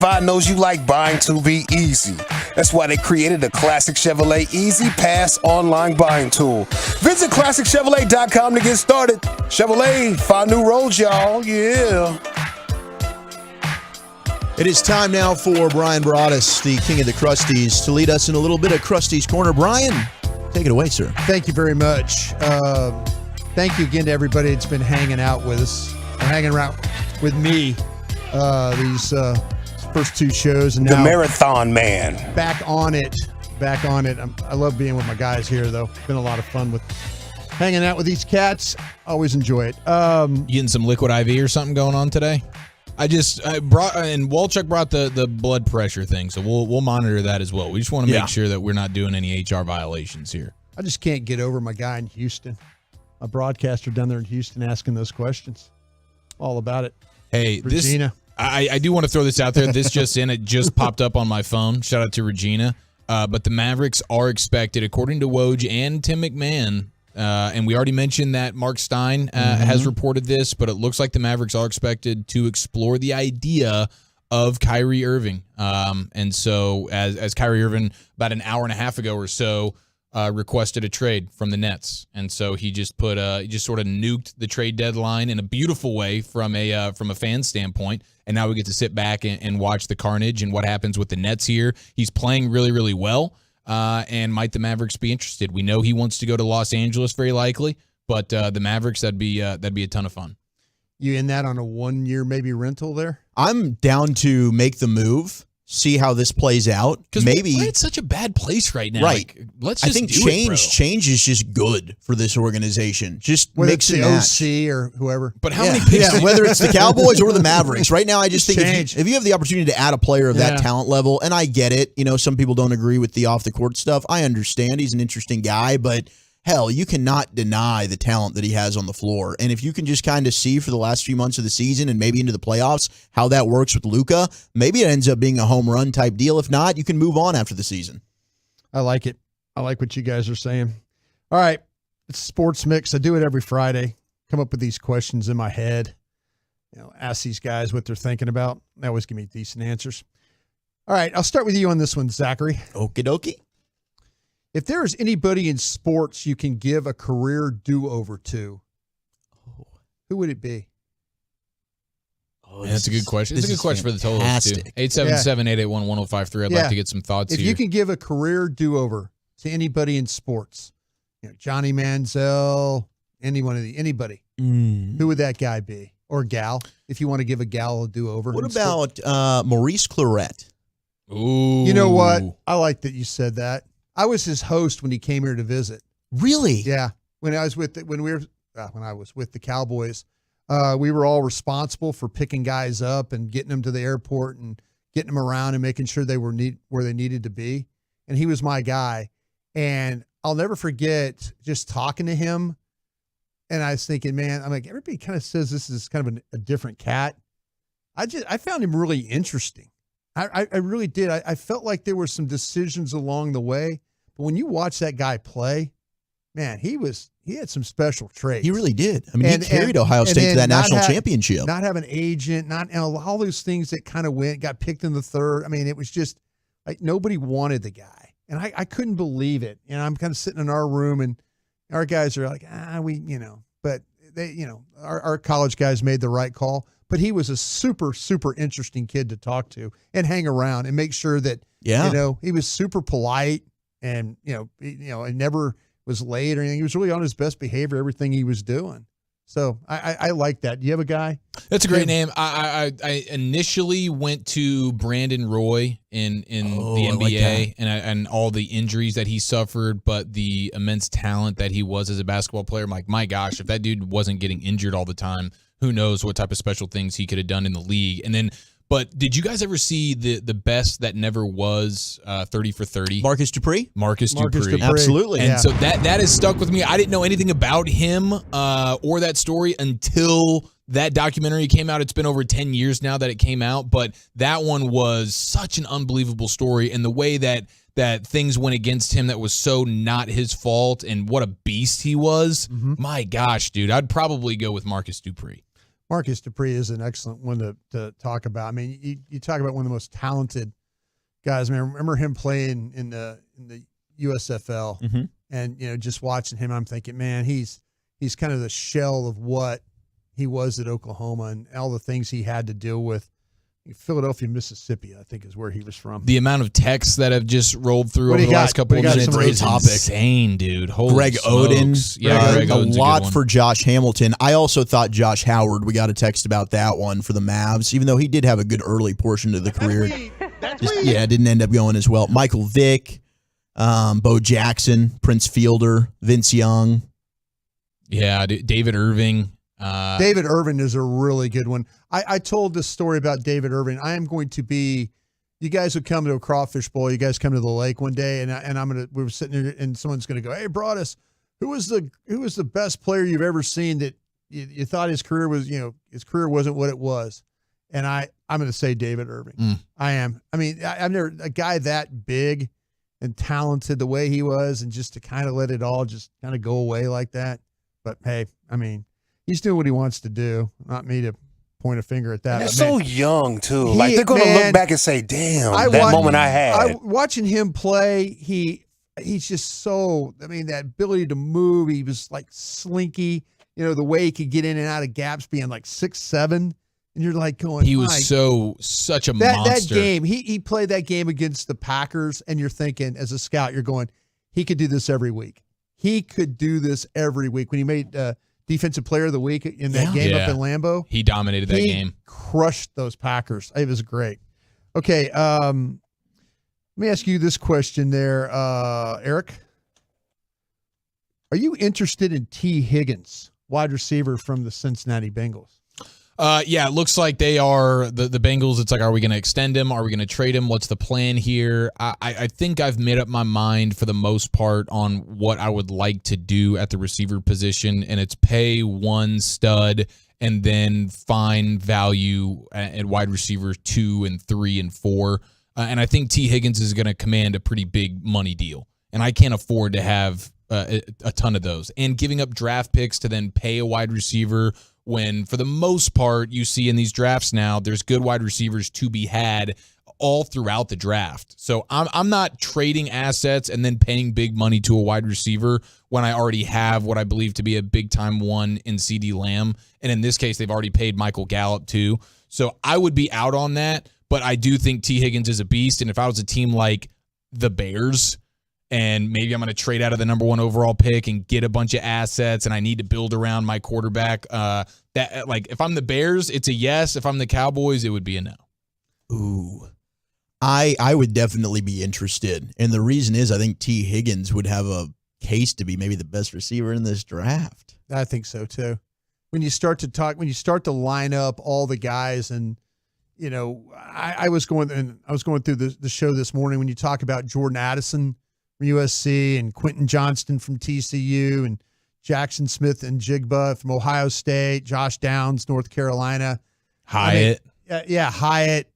Classified knows you like buying to be easy. That's why they created the Classic Chevrolet Easy Pass online buying tool. Visit ClassicChevrolet.com to get started. Chevrolet, find new roads, y'all. Yeah. It is time now for Brian Broaddus, the king of the Crusties, to lead us in a little bit of Krusty's Corner. Brian, take it away, sir. Thank you very much. Thank you again to everybody that's been hanging out with us, or hanging around with me these first two shows. And the now Marathon Man. Back on it. I love being with my guys here, though. It's been a lot of fun with hanging out with these cats. Always enjoy it. You getting some liquid IV or something going on today? I brought, and Walchuk brought the blood pressure thing, so we'll monitor that as well. We just want to make sure that we're not doing any HR violations here. I just can't get over my guy in Houston, a broadcaster down there in Houston, asking those questions. All about it. Hey, Regina. I do want to throw this out there. This it just popped up on my phone. Shout out to Regina. But the Mavericks are expected, according to Woj and Tim McMahon, and we already mentioned that Mark Stein has reported this, but it looks like the Mavericks are expected to explore the idea of Kyrie Irving. And so as Kyrie Irving about an hour and a half ago or so requested a trade from the Nets. And so he just sort of nuked the trade deadline in a beautiful way from a fan standpoint. And now we get to sit back and watch the carnage and what happens with the Nets here. He's playing really, really well. And might the Mavericks be interested? We know he wants to go to Los Angeles, very likely, but the Mavericks, that'd be a ton of fun. You in that on a 1 year maybe rental there? I'm down to make the move, see how this plays out. Because maybe we're at such a bad place right now. Right. Let's I just think do it, bro. change is just good for this organization. Just Whether mix it's and the match. OC or whoever. But how many picks? Whether it's the Cowboys or the Mavericks. Right now, I just think Change. if you have the opportunity to add a player of that talent level, and I get it, some people don't agree with the off-the-court stuff. I understand. He's an interesting guy, but hell, you cannot deny the talent that he has on the floor. And if you can just kind of see for the last few months of the season and maybe into the playoffs how that works with Luka, maybe it ends up being a home run type deal. If not, you can move on after the season. I like it. I like what you guys are saying. All right. It's Sports Mix. I do it every Friday. Come up with these questions in my head. Ask these guys what they're thinking about. They always give me decent answers. All right. I'll start with you on this one, Zachary. Okie dokie. If there is anybody in sports you can give a career do-over to, who would it be? That's a good question. It's a good question for the totals, too. 877-881-1053. I'd like to get some thoughts here. If you can give a career do-over to anybody in sports, Johnny Manziel, anybody, who would that guy be? Or gal, if you want to give a gal a do-over. What about Maurice Claret? Ooh. You know what? I like that you said that. I was his host when he came here to visit. Really? Yeah. When I was with the Cowboys, we were all responsible for picking guys up and getting them to the airport and getting them around and making sure they were where they needed to be. And he was my guy. And I'll never forget just talking to him. And I was thinking, man, I'm like, everybody kind of says this is kind of a different cat. I found him really interesting. I really did. I felt like there were some decisions along the way, but when you watch that guy play, man, he had some special traits. He really did. I mean, he carried Ohio State to that national championship. Not have an agent, all those things that kind of got picked in the third. I mean, it was just like nobody wanted the guy, and I couldn't believe it. And I'm kind of sitting in our room, and our guys are like, but they, our college guys made the right call. But he was a super, super interesting kid to talk to and hang around and make sure that, he was super polite and, and never was late or anything. He was really on his best behavior, everything he was doing. So I like that. Do you have a guy? That's a great name. I initially went to Brandon Roy in the NBA like and all the injuries that he suffered, but the immense talent that he was as a basketball player. I'm like, my gosh, if that dude wasn't getting injured all the time, who knows what type of special things he could have done in the league. And then, but did you guys ever see the best that never was 30 for 30? Marcus Dupree? Marcus Dupree. Absolutely. And so that has stuck with me. I didn't know anything about him or that story until that documentary came out. It's been over 10 years now that it came out, but that one was such an unbelievable story. And the way that things went against him that was so not his fault and what a beast he was. My gosh, dude, I'd probably go with Marcus Dupree. Marcus Dupree is an excellent one to talk about. I mean, you talk about one of the most talented guys. I mean, I remember him playing in the USFL, and just watching him, I'm thinking, man, he's kind of the shell of what he was at Oklahoma and all the things he had to deal with. Philadelphia, Mississippi, I think is where he was from. The amount of texts that have just rolled through over the last couple of minutes is insane, dude. Holy Greg smokes. Oden. Yeah, Greg Oden's a lot good one. for Josh Hamilton. I also thought Josh Howard, we got a text about that one for the Mavs, even though he did have a good early portion of the career. It didn't end up going as well. Michael Vick, Bo Jackson, Prince Fielder, Vince Young. Yeah, David Irving. David Irving is a really good one. I told this story about David Irving. I am going to be, you guys would come to a crawfish bowl. You guys come to the lake one day, and we were sitting there, and someone's going to go, "Hey, Broadus, who was the best player you've ever seen that you thought his career was, his career wasn't what it was?" And I'm going to say David Irving. I am. I mean, I've never, a guy that big and talented the way he was, and just to kind of let it all just kind of go away like that. But hey, I mean, he's doing what he wants to do. Not me to point a finger at that. They're so young too. Like they're going to look back and say, "Damn, moment I had." Watching him play, he's just so. I mean, that ability to move. He was like slinky. The way he could get in and out of gaps, being like 6'7", and you're like going. He was such a monster. That game, he played that game against the Packers, and you're thinking as a scout, you're going, he could do this every week. He could do this every week. When he made Defensive Player of the Week in that game up in Lambeau. He dominated that game. Crushed those Packers. It was great. Okay, let me ask you this question there, Eric. Are you interested in T. Higgins, wide receiver from the Cincinnati Bengals? Yeah, it looks like they are the Bengals. It's like, are we going to extend him? Are we going to trade him? What's the plan here? I think I've made up my mind for the most part on what I would like to do at the receiver position, and it's pay one stud and then find value at wide receivers 2 and 3 and 4. And I think T. Higgins is going to command a pretty big money deal, and I can't afford to have a ton of those. And giving up draft picks to then pay a wide receiver when, for the most part, you see in these drafts now, there's good wide receivers to be had all throughout the draft. So I'm not trading assets and then paying big money to a wide receiver when I already have what I believe to be a big-time one in CeeDee Lamb. And in this case, they've already paid Michael Gallup too. So I would be out on that, but I do think T. Higgins is a beast. And if I was a team like the Bears, and maybe I'm going to trade out of the number 1 overall pick and get a bunch of assets, and I need to build around my quarterback. If I'm the Bears, it's a yes. If I'm the Cowboys, it would be a no. Ooh. I would definitely be interested. And the reason is I think T. Higgins would have a case to be maybe the best receiver in this draft. I think so too. When you start to line up all the guys, and I was going through the show this morning when you talk about Jordan Addison from USC and Quentin Johnston from TCU and Jackson Smith and Jigba from Ohio State, Josh Downs, North Carolina, Hyatt. Hyatt.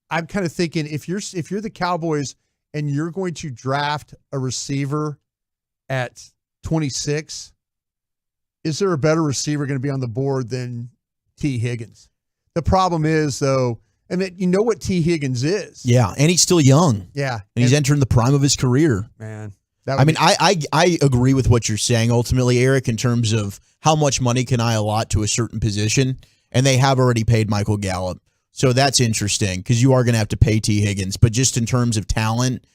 I'm kind of thinking if you're the Cowboys and you're going to draft a receiver at 26, is there a better receiver going to be on the board than T. Higgins? The problem is, though, I mean, you know what T. Higgins is. Yeah, and he's still young. Yeah. And he's entering the prime of his career. Man. I agree with what you're saying ultimately, Eric, in terms of how much money can I allot to a certain position, and they have already paid Michael Gallup. So that's interesting because you are going to have to pay T. Higgins. But just in terms of talent,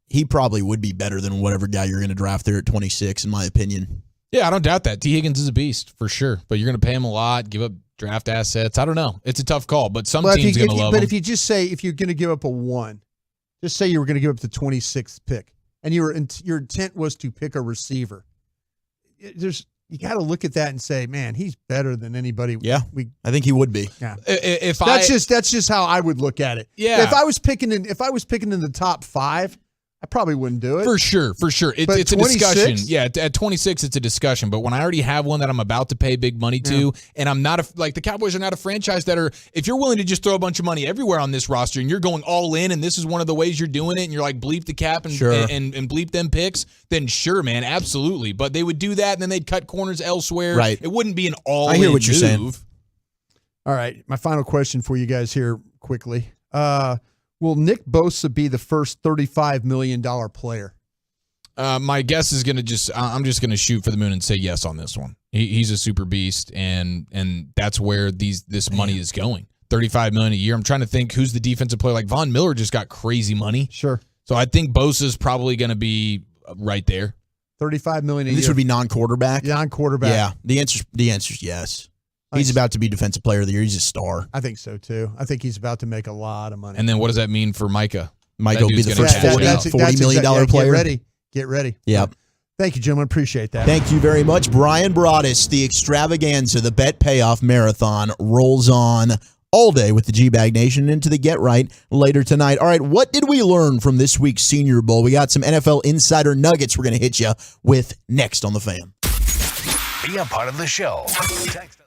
he probably would be better than whatever guy you're going to draft there at 26, in my opinion. Yeah, I don't doubt that. T. Higgins is a beast for sure, but you're going to pay him a lot, give up draft assets. I don't know. It's a tough call, but some teams are going to love him. But if you just say, if you're going to give up a 1, just say you were going to give up the 26th pick, and your intent was to pick a receiver, you got to look at that and say, man, he's better than anybody. Yeah, I think he would be. Yeah, that's just how I would look at it. Yeah, if I was picking in the top 5, I probably wouldn't do it. For sure. It's a discussion. Yeah, at 26, it's a discussion. But when I already have one that I'm about to pay big money to, and I'm not the Cowboys are not a franchise that are, if you're willing to just throw a bunch of money everywhere on this roster and you're going all in and this is one of the ways you're doing it and you're like bleep the cap and bleep them picks, then sure, man, absolutely. But they would do that and then they'd cut corners elsewhere. Right. It wouldn't be an all-in I hear what you're move. saying. All right, my final question for you guys here quickly. Will Nick Bosa be the first $35 million player? My guess is I'm just gonna shoot for the moon and say yes on this one. He's a super beast, and that's where this money is going. $35 million a year. I'm trying to think who's the defensive player. Like Von Miller just got crazy money. Sure. So I think Bosa's probably gonna be right there. $35 million a year. This would be non-quarterback. Non-quarterback. Yeah. The answer's yes. He's about to be Defensive Player of the Year. He's a star. I think so too. I think he's about to make a lot of money. And then what does that mean for Micah? Micah will be the first $40 million player. Get ready. Yep. Thank you, gentlemen. Appreciate that. Thank you very much. Brian Broaddus, the extravaganza, the Bet Payoff Marathon rolls on all day with the G-Bag Nation into the Get Right later tonight. All right, what did we learn from this week's Senior Bowl? We got some NFL insider nuggets we're going to hit you with next on The Fan. Be a part of the show. Text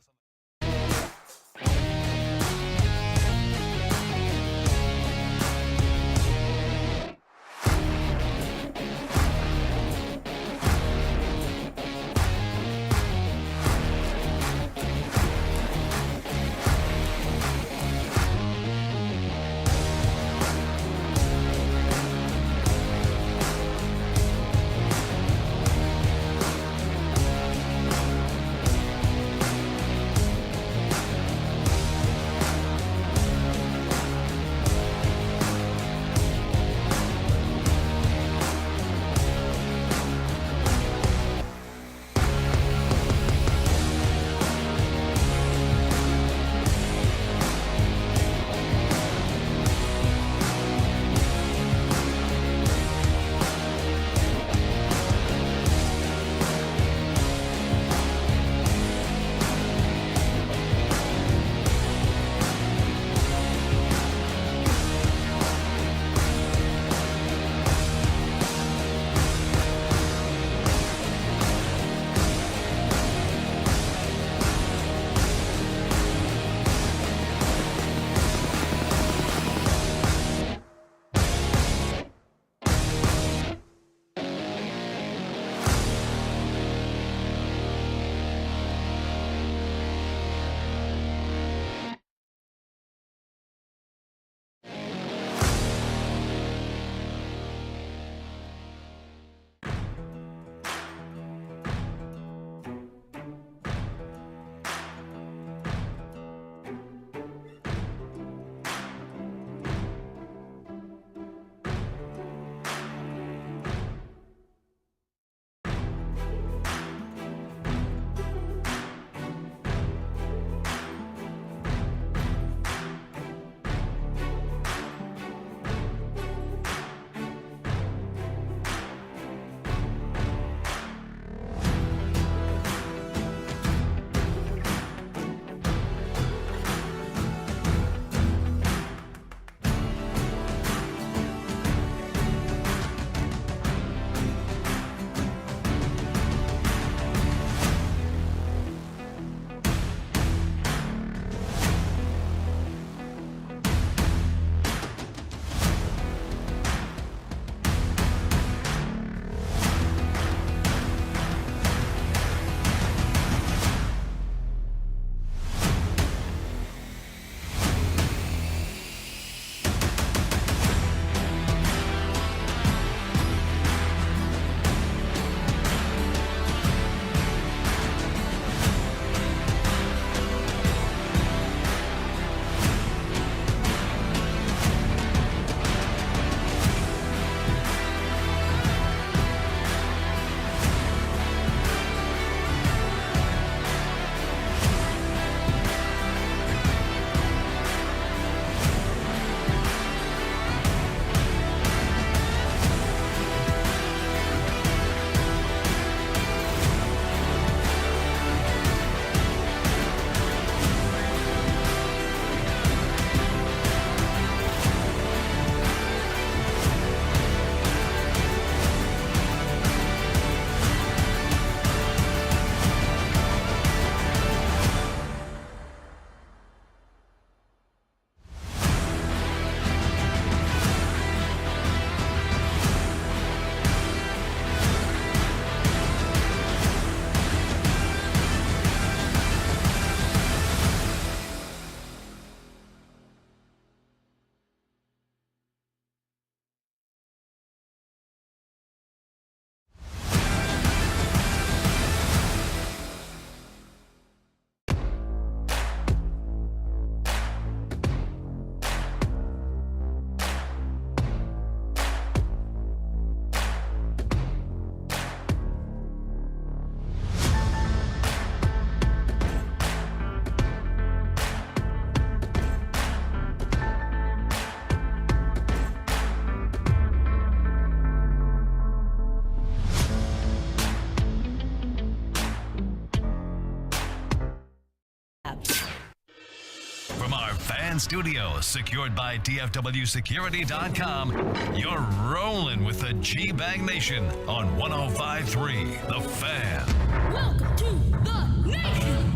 fan studio, secured by DFWsecurity.com. You're rolling with the G-Bag Nation on 105.3 The Fan. Welcome to the Nation.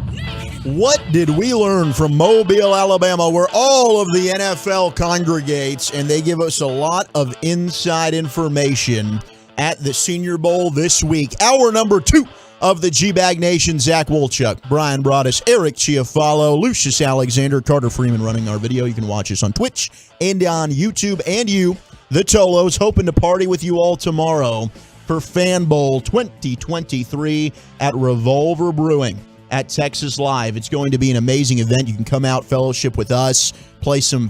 What did we learn from Mobile, Alabama, where all of the NFL congregates, and they give us a lot of inside information at the Senior Bowl this week? Hour number 2 of the G-Bag Nation. Zach Wolchuk, Brian Broaddus, Eric Chiafalo, Lucius Alexander, Carter Freeman running our video. You can watch us on Twitch and on YouTube. And you, the Tolos, hoping to party with you all tomorrow for Fan Bowl 2023 at Revolver Brewing at Texas Live. It's going to be an amazing event. You can come out, fellowship with us, play some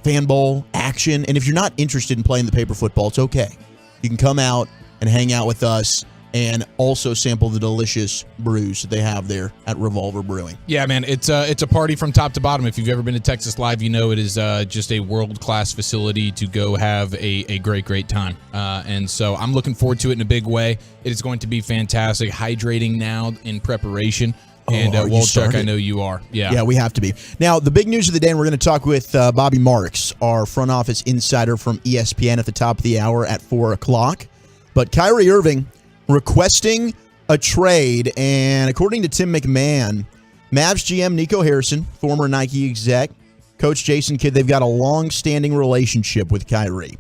Fan Bowl action. And if you're not interested in playing the paper football, it's okay. You can come out and hang out with us and also sample the delicious brews that they have there at Revolver Brewing. Yeah, man, it's a party from top to bottom. If you've ever been to Texas Live, you know it is just a world-class facility to go have a great time. And so I'm looking forward to it in a big way. It is going to be fantastic. Hydrating now in preparation. And Wolchuk, I know you are. Yeah, we have to be. Now, the big news of the day, and we're going to talk with Bobby Marks, our front office insider from ESPN at the top of the hour at 4 o'clock. But Kyrie Irving requesting a trade, and according to Tim McMahon, Mavs GM Nico Harrison, former Nike exec, Coach Jason Kidd, they've got a long-standing relationship with Kyrie.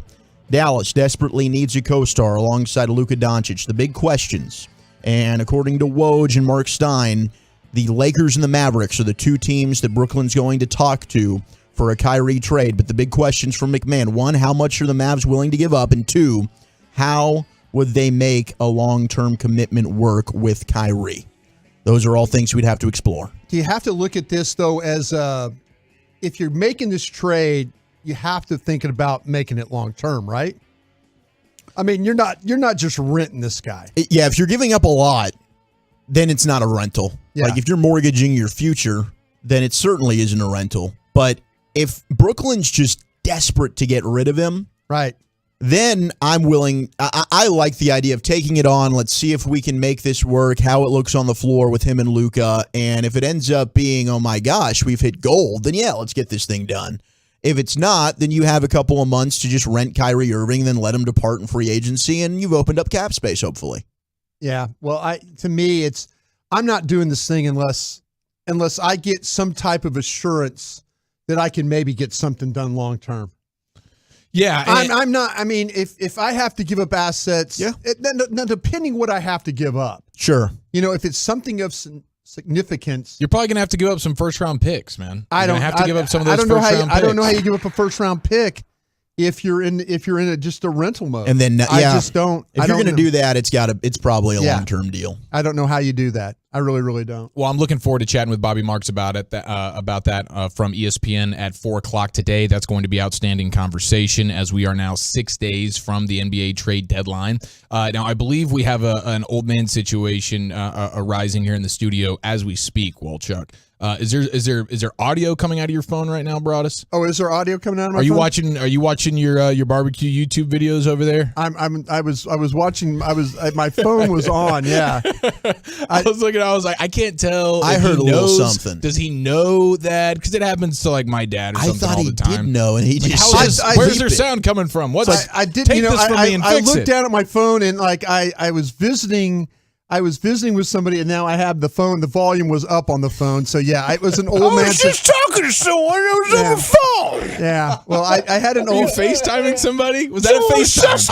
Dallas desperately needs a co-star alongside Luka Doncic. The big questions, and according to Woj and Mark Stein, the Lakers and the Mavericks are the two teams that Brooklyn's going to talk to for a Kyrie trade. But the big questions from McMahon, 1, how much are the Mavs willing to give up? And 2, how would they make a long-term commitment work with Kyrie? Those are all things we'd have to explore. Do you have to look at this, though, as if you're making this trade, you have to think about making it long-term, right? I mean, you're not just renting this guy. Yeah, if you're giving up a lot, then it's not a rental. Yeah. Like if you're mortgaging your future, then it certainly isn't a rental. But if Brooklyn's just desperate to get rid of him, right, then I'm willing. I like the idea of taking it on. Let's see if we can make this work, how it looks on the floor with him and Luka. And if it ends up being, oh my gosh, we've hit gold, then yeah, let's get this thing done. If it's not, then you have a couple of months to just rent Kyrie Irving, then let him depart in free agency, and you've opened up cap space, hopefully. Yeah. Well, to me, I'm not doing this thing unless I get some type of assurance that I can maybe get something done long term. Yeah, I'm not. I mean, if I have to give up assets, yeah. Now depending what I have to give up, sure. If it's something of significance, you're probably gonna have to give up some first round picks, man. I don't have to give up some of those. I don't know how you give up a first round pick if you're in just a rental mode. And then I just don't. If you're gonna do that, it's probably a long term deal. I don't know how you do that. I really don't. Well, I'm looking forward to chatting with Bobby Marks about it. About that from ESPN at 4 o'clock today. That's going to be outstanding conversation as we are now 6 days from the NBA trade deadline. Now, I believe we have an old man situation arising here in the studio as we speak. Wolchuk, is there audio coming out of your phone right now, Broaddus? Oh, is there audio coming out of my phone? Are you watching your barbecue YouTube videos over there? I was watching. My phone was on. Yeah. I was looking. I was like, I can't tell. I heard a little something. Does he know that? Because it happens to like my dad or something all the time. I thought he did know, and he just. Where's their sound coming from? I did. Take this from me and fix it. I looked down at my phone and like I was visiting. I was visiting with somebody, and now I have the phone. The volume was up on the phone, so yeah, it was an old man. I was just talking to someone. It was on the phone. Yeah, well, I had an old. Were you FaceTiming somebody? Was that a FaceTime?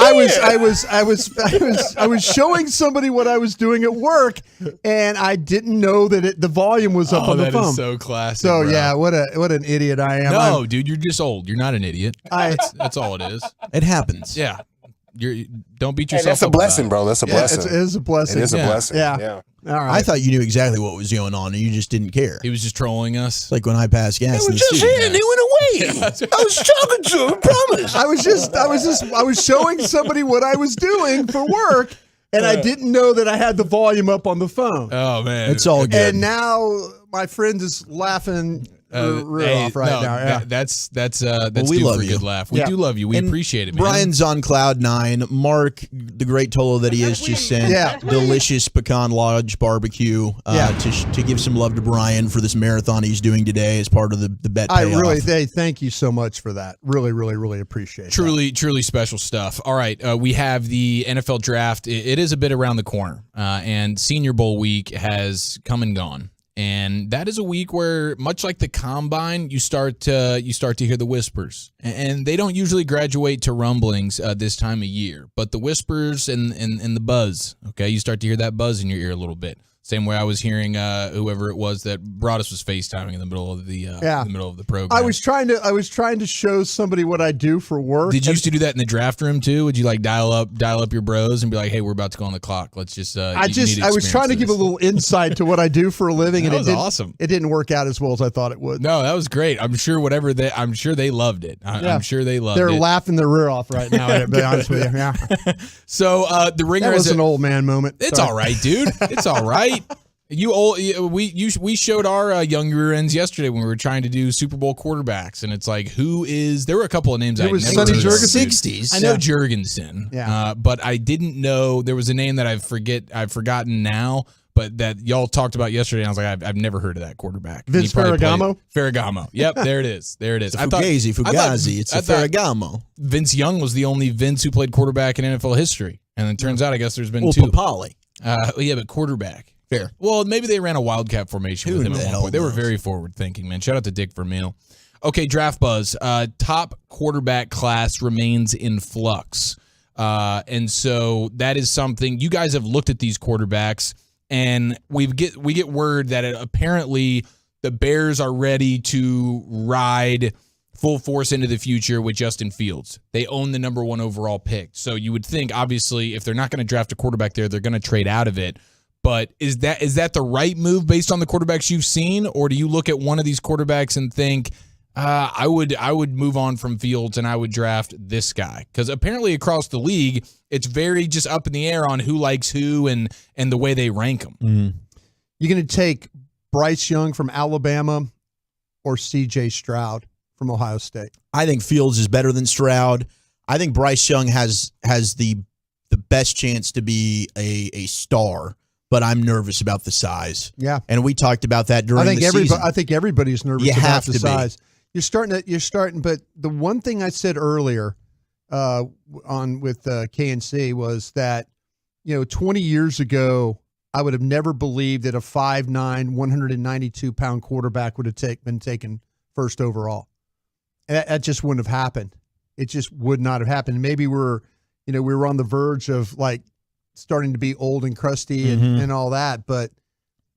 I was showing somebody what I was doing at work, and I didn't know that the volume was up on the phone. That is so classic. So bro. Yeah, what an idiot I am. No, dude, you're just old. You're not an idiot. That's all it is. It happens. Yeah. Don't beat yourself up. That's a blessing, bro. That's a blessing. It is a blessing. It is a blessing. Yeah. All right. I thought you knew exactly what was going on, and you just didn't care. He was just trolling us. Like when I passed gas. He was just here, and he went away. I was talking to him. Promise. I was showing somebody what I was doing for work, and I didn't know that I had the volume up on the phone. Oh man, it's all good. And now my friend is laughing rear off right now. Yeah. That's we due love for a you. good laugh. We do love you. We And appreciate it, man. Brian's on cloud 9. Mark, the great Tolo that he is, just sent delicious pecan lodge barbecue to give some love to Brian for this marathon he's doing today as part of the bet payoff. Thank you so much for that. Really, really, really appreciate it. Truly special stuff. All right, we have the NFL draft. It is a bit around the corner, and Senior Bowl week has come and gone. And that is a week where, much like the combine, you start to hear the whispers, and they don't usually graduate to rumblings this time of year. But the whispers and the buzz, okay, you start to hear that buzz in your ear a little bit. Same way I was hearing whoever it was that brought us was FaceTiming in the middle of the program. I was trying to show somebody what I do for work. Did you used to do that in the draft room too? Would you like dial up your bros and be like, "Hey, we're about to go on the clock. Let's just." I was trying to give a little insight to what I do for a living, and it was awesome. It didn't work out as well as I thought it would. No, that was great. I'm sure I'm sure they loved it. I'm sure they loved it. They're laughing their rear off right now. To be honest with you, yeah. So the Ringer that was an old man moment. It's all right, dude. It's all right. We showed our young rear ends yesterday when we were trying to do Super Bowl quarterbacks, and it's like, there were a couple of names I never heard of. 60s. I know Jurgensen, but I didn't know there was a name that I've forgotten now, but that y'all talked about yesterday. And I was like, I've never heard of that quarterback. Vince Ferragamo. Ferragamo. Yep, there it is. There it is. Fugazi. It's a Ferragamo. Vince Young was the only Vince who played quarterback in NFL history, and it turns out I guess there's been two. Papali. But quarterback. Fair. Well, maybe they ran a wildcat formation with him at one point. They were very forward thinking, man. Shout out to Dick Vermeil. Okay, draft buzz. Top quarterback class remains in flux. And so that is something you guys have looked at these quarterbacks, and we get word that apparently the Bears are ready to ride full force into the future with Justin Fields. They own the number 1 overall pick. So you would think, obviously, if they're not going to draft a quarterback there, they're going to trade out of it. But is that the right move based on the quarterbacks you've seen, or do you look at one of these quarterbacks and think, I would move on from Fields and I would draft this guy? Because apparently across the league, it's very just up in the air on who likes who and the way they rank them. Mm-hmm. You're going to take Bryce Young from Alabama or C.J. Stroud from Ohio State? I think Fields is better than Stroud. I think Bryce Young has the best chance to be a star. But I'm nervous about the size. Yeah, and we talked about that during the season. I think everybody's nervous about the size. You're starting. But the one thing I said earlier with KNC was that 20 years ago I would have never believed that a 5'9", 192-pound quarterback would have been taken first overall. And that just wouldn't have happened. It just would not have happened. Maybe we were on the verge of starting to be old and crusty and all that, but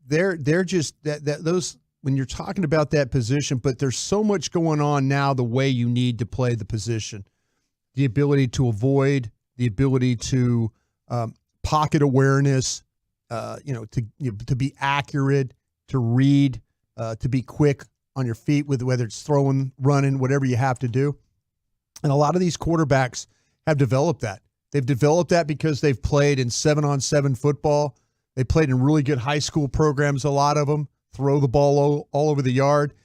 they're just those when you're talking about that position. But there's so much going on now. The way you need to play the position, the ability to avoid, the ability to pocket awareness, to be accurate, to read, to be quick on your feet with whether it's throwing, running, whatever you have to do. And a lot of these quarterbacks have developed that. They've developed that because they've played in 7-on-7 football. They played in really good high school programs, a lot of them, throw the ball all over the yard.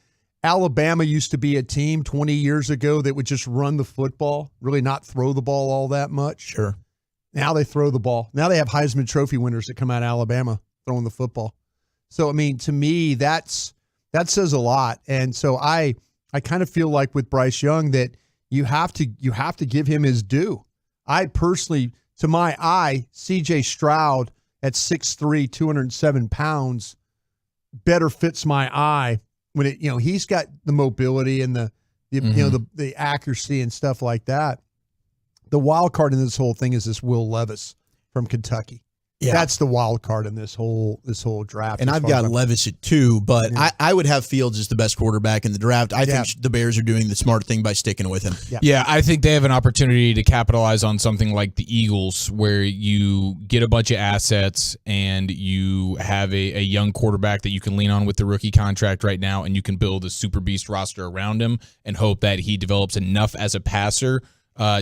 Alabama used to be a team 20 years ago that would just run the football, really not throw the ball all that much. Sure. Now they throw the ball. Now they have Heisman Trophy winners that come out of Alabama throwing the football. So, I mean, to me, that says a lot. And so I kind of feel like with Bryce Young that you have to give him his due. I personally, to my eye, C.J. Stroud at 6'3", 207 pounds better fits my eye when he's got the mobility and the accuracy and stuff like that. The wild card in this whole thing is this Will Levis from Kentucky. Yeah. That's the wild card in this whole draft. And I've got Levis at 2, but I would have Fields as the best quarterback in the draft. I think the Bears are doing the smart thing by sticking with him. Yeah, I think they have an opportunity to capitalize on something like the Eagles, where you get a bunch of assets and you have a young quarterback that you can lean on with the rookie contract right now, and you can build a super beast roster around him and hope that he develops enough as a passer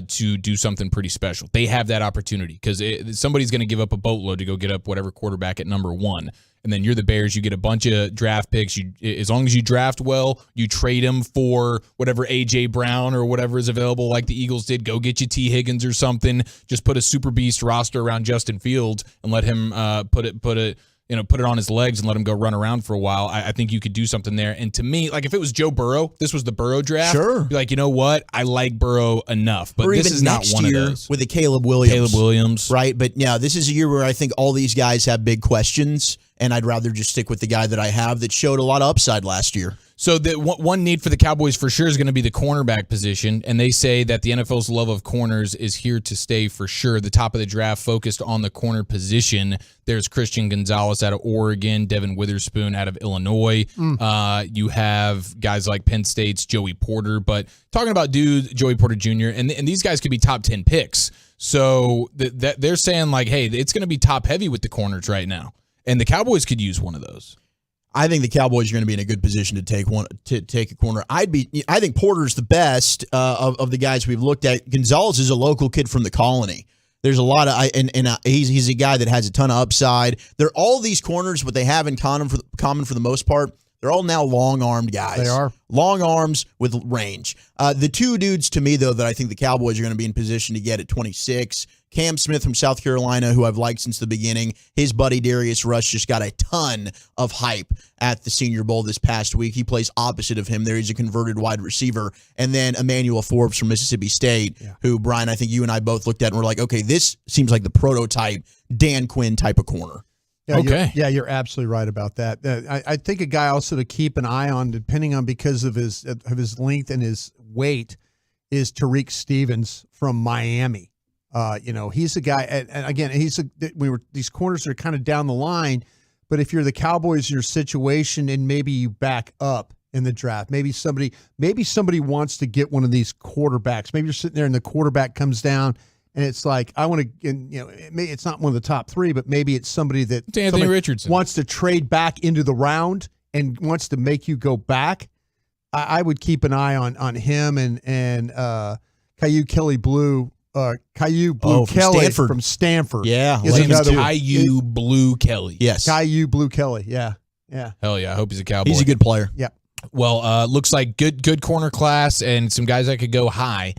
to do something pretty special. They have that opportunity because somebody's going to give up a boatload to go get up whatever quarterback at number 1. and then you're the Bears. You get a bunch of draft picks. As long as you draft well, you trade them for whatever A.J. Brown or whatever is available, like the Eagles did. Go get you T. Higgins or something. Just put a super beast roster around Justin Fields and let him put it on his legs and let him go run around for a while. I think you could do something there. And to me, like if it was Joe Burrow, this was the Burrow draft. Sure. Be like, you know what? I like Burrow enough, but or this even is not next one year of those. with a Caleb Williams. Right. But yeah, this is a year where I think all these guys have big questions, and I'd rather just stick with the guy that I have that showed a lot of upside last year. So the one need for the Cowboys for sure is going to be the cornerback position, and they say that the NFL's love of corners is here to stay for sure. The top of the draft focused on the corner position. There's Christian Gonzalez out of Oregon, Devin Witherspoon out of Illinois. You have guys like Penn State's Joey Porter, but talking about Joey Porter Jr., and these guys could be top 10 picks. So they're saying like, hey, it's going to be top heavy with the corners right now, and the Cowboys could use one of those. I think the Cowboys are going to be in a good position to take a corner. I think Porter's the best of the guys we've looked at. Gonzalez is a local kid from the Colony. There's a lot of he's a guy that has a ton of upside. They're all these corners. What they have in common for the most part, they're all now long-armed guys. They are. Long arms with range. The two dudes to me, though, that I think the Cowboys are going to be in position to get at 26, Cam Smith from South Carolina, who I've liked since the beginning. His buddy Darius Rush just got a ton of hype at the Senior Bowl this past week. He plays opposite of him there. He's a converted wide receiver. And then Emmanuel Forbes from Mississippi State, who, Brian, I think you and I both looked at and were like, okay, this seems like the prototype Dan Quinn type of corner. Yeah, okay. You're absolutely right about that. I think a guy also to keep an eye on, depending on because of his length and his weight, is Tariq Stevens from Miami. He's a guy, and again, these corners are kind of down the line. But if you're the Cowboys, your situation, and maybe you back up in the draft, maybe somebody wants to get one of these quarterbacks. Maybe you're sitting there and the quarterback comes down. And it's like, I want to, it's not one of the top three, but maybe it's somebody that Anthony Richardson wants to trade back into the round and wants to make you go back. I would keep an eye on him and Caillou Blue Kelly from Stanford. Yeah, Caillou Blue Kelly. Yes, Caillou Blue Kelly. Yeah. Hell yeah! I hope he's a Cowboy. He's a good player. Yeah. Well, looks like good corner class and some guys that could go high.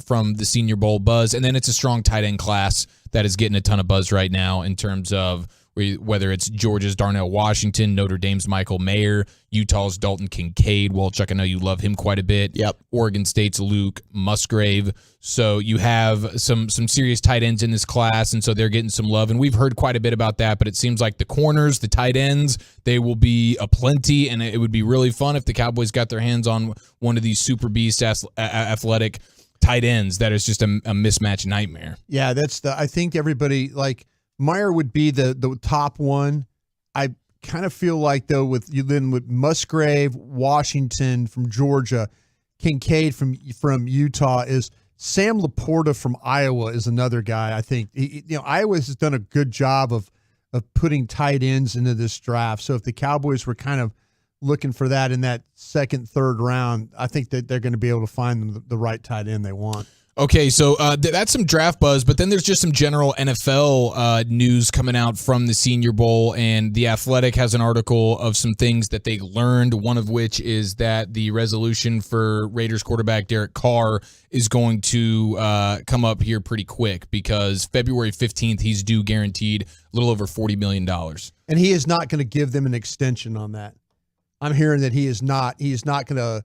From the Senior Bowl buzz, and then it's a strong tight end class that is getting a ton of buzz right now in terms of whether it's Georgia's Darnell Washington, Notre Dame's Michael Mayer, Utah's Dalton Kincaid. Well, Chuck, I know you love him quite a bit. Yep. Oregon State's Luke Musgrave. So you have some serious tight ends in this class, and so they're getting some love. And we've heard quite a bit about that, but it seems like the corners, the tight ends, they will be aplenty, and it would be really fun if the Cowboys got their hands on one of these super beast athletic tight ends that is just a mismatch nightmare. Yeah, I think everybody, like, Meyer would be the top one. I kind of feel like, though, with Musgrave, Washington from Georgia, Kincaid from Utah, is Sam Laporta from Iowa is another guy. I think Iowa has done a good job of putting tight ends into this draft. So if the Cowboys were kind of looking for that in that second, third round, I think that they're going to be able to find the right tight end they want. Okay, so that's some draft buzz, but then there's just some general NFL news coming out from the Senior Bowl, and The Athletic has an article of some things that they learned, one of which is that the resolution for Raiders quarterback Derek Carr is going to come up here pretty quick because February 15th, he's due guaranteed a little over $40 million. And he is not going to give them an extension on that. I'm hearing that he is not going to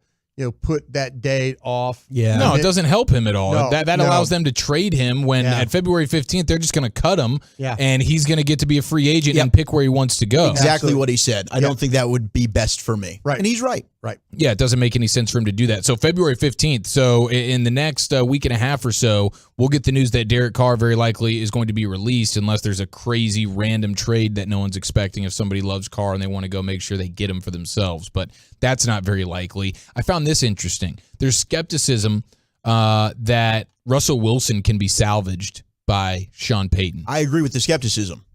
put that date off. Yeah. No, it doesn't help him at all. No, that allows them to trade him when at February 15th, they're just going to cut him. Yeah. And he's going to get to be a free agent and pick where he wants to go. Exactly Absolutely. What he said. I don't think that would be best for me. Right. And he's right. Right. Yeah, it doesn't make any sense for him to do that. So February 15th. So in the next week and a half or so, we'll get the news that Derek Carr very likely is going to be released unless there's a crazy random trade that no one's expecting if somebody loves Carr and they want to go make sure they get him for themselves. But that's not very likely. I found this interesting. There's skepticism that Russell Wilson can be salvaged by Sean Payton. I agree with the skepticism.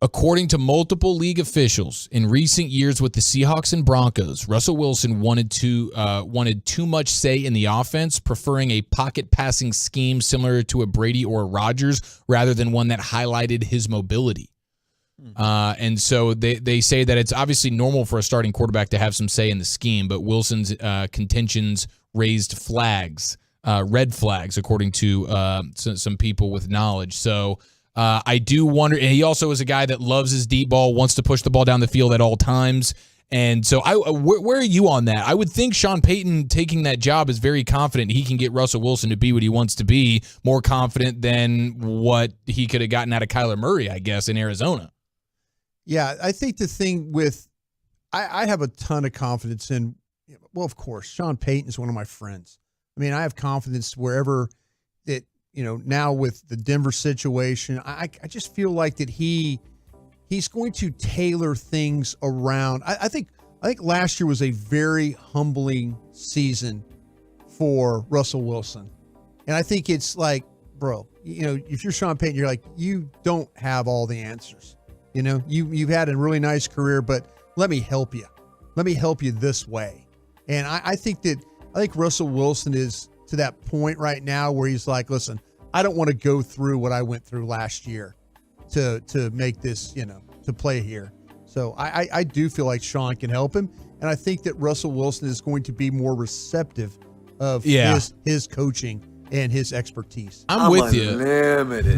According to multiple league officials, in recent years with the Seahawks and Broncos, Russell Wilson wanted too much say in the offense, preferring a pocket passing scheme similar to a Brady or a Rodgers rather than one that highlighted his mobility. And so they say that it's obviously normal for a starting quarterback to have some say in the scheme, but Wilson's contentions raised flags, red flags, according to some people with knowledge. So I do wonder, and he also is a guy that loves his deep ball, wants to push the ball down the field at all times. And so where are you on that? I would think Sean Payton taking that job is very confident he can get Russell Wilson to be what he wants to be, more confident than what he could have gotten out of Kyler Murray, I guess, in Arizona. Yeah, I think the thing with I have a ton of confidence in, well, of course, Sean Payton is one of my friends. I mean, I have confidence wherever that, now with the Denver situation, I just feel like that he's going to tailor things around. I think last year was a very humbling season for Russell Wilson. And I think it's like, bro, if you're Sean Payton, you're like, you don't have all the answers. You've had a really nice career, but let me help you. Let me help you this way. And I think Russell Wilson is to that point right now where he's like, listen, I don't want to go through what I went through last year to make this, to play here. So I do feel like Sean can help him. And I think that Russell Wilson is going to be more receptive of his coaching and his expertise. I'm with you. Unlimited.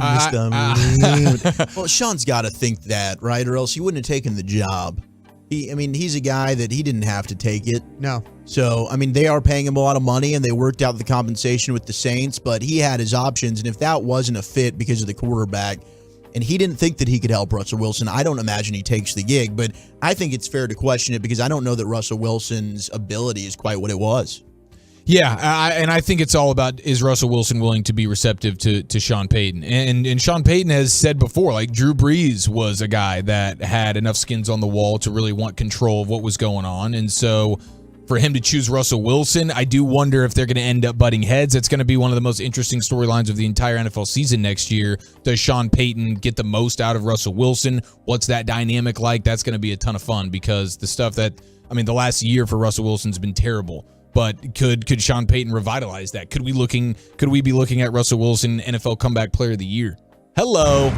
Well, Sean's got to think that, right? Or else he wouldn't have taken the job. He's a guy that he didn't have to take it. No. So, they are paying him a lot of money, and they worked out the compensation with the Saints, but he had his options, and if that wasn't a fit because of the quarterback, and he didn't think that he could help Russell Wilson, I don't imagine he takes the gig, but I think it's fair to question it because I don't know that Russell Wilson's ability is quite what it was. Yeah, and I think it's all about, is Russell Wilson willing to be receptive to Sean Payton? And Sean Payton has said before, like Drew Brees was a guy that had enough skins on the wall to really want control of what was going on. And so for him to choose Russell Wilson, I do wonder if they're going to end up butting heads. It's going to be one of the most interesting storylines of the entire NFL season next year. Does Sean Payton get the most out of Russell Wilson? What's that dynamic like? That's going to be a ton of fun because the stuff that, the last year for Russell Wilson's been terrible. But could Sean Payton revitalize that? Could we be looking at Russell Wilson NFL Comeback Player of the Year? Hello,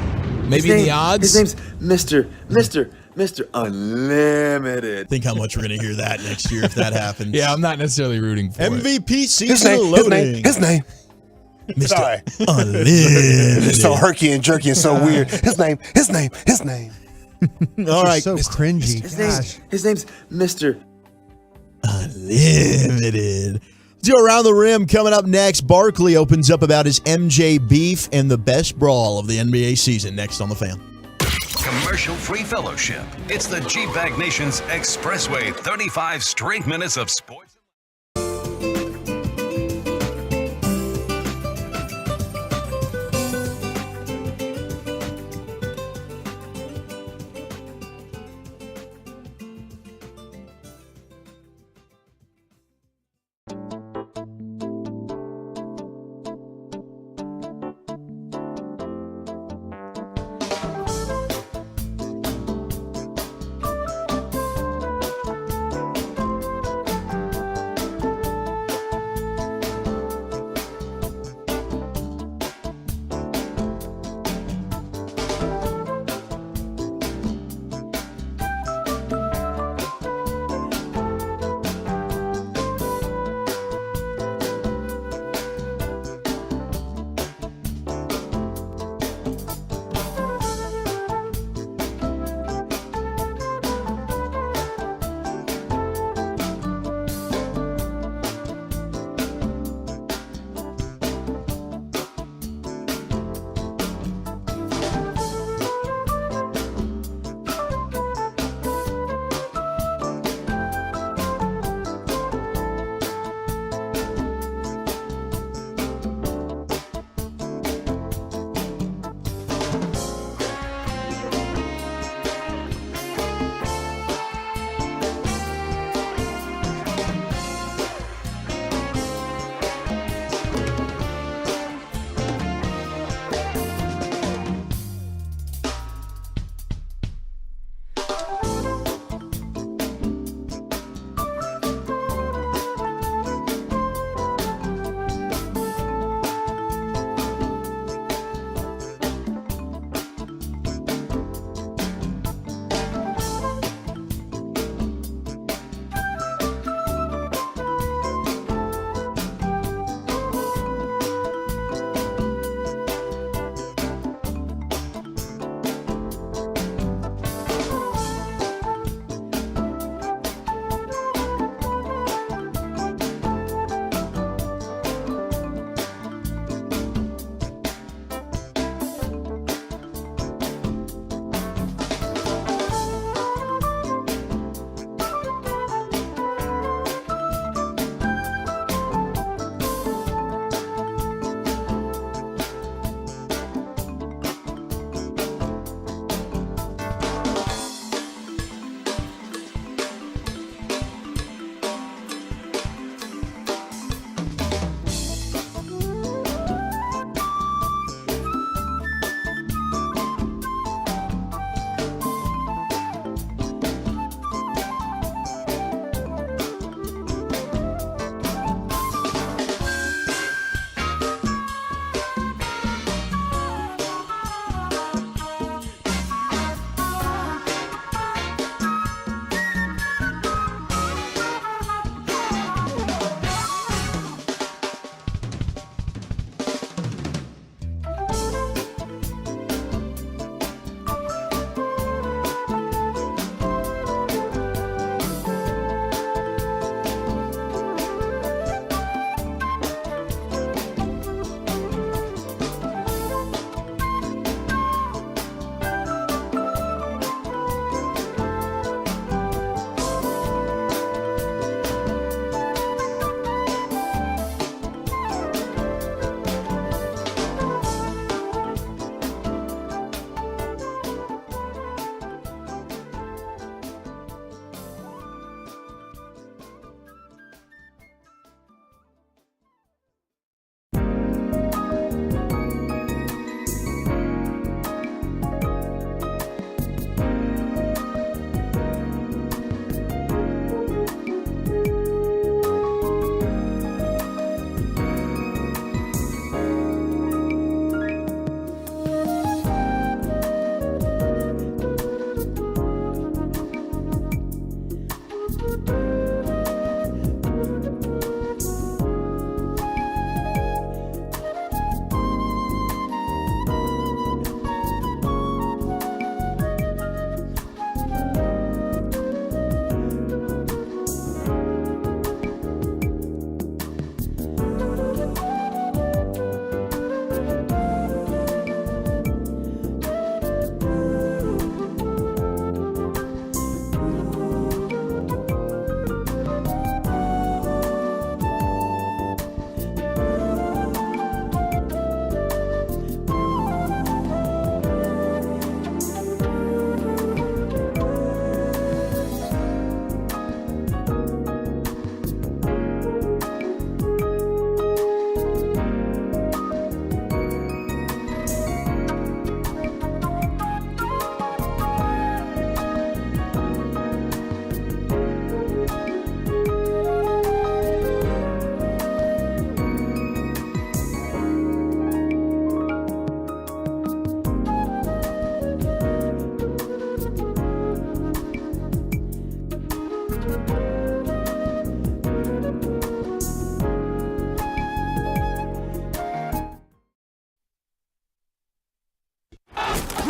maybe the odds. His name's Mr. Unlimited. Think how much we're gonna hear that next year if that happens. Yeah, I'm not necessarily rooting for MVP it. season loading. His name. Mr. Unlimited. It's so herky and jerky and so weird. His name. All right, so cringy. His name's Mr. Unlimited. Let's go around the rim. Coming up next, Barkley opens up about his MJ beef and the best brawl of the NBA season. Next on The Fan. Commercial-free fellowship. It's the G-Bag Nation's Expressway 35 straight minutes of sports.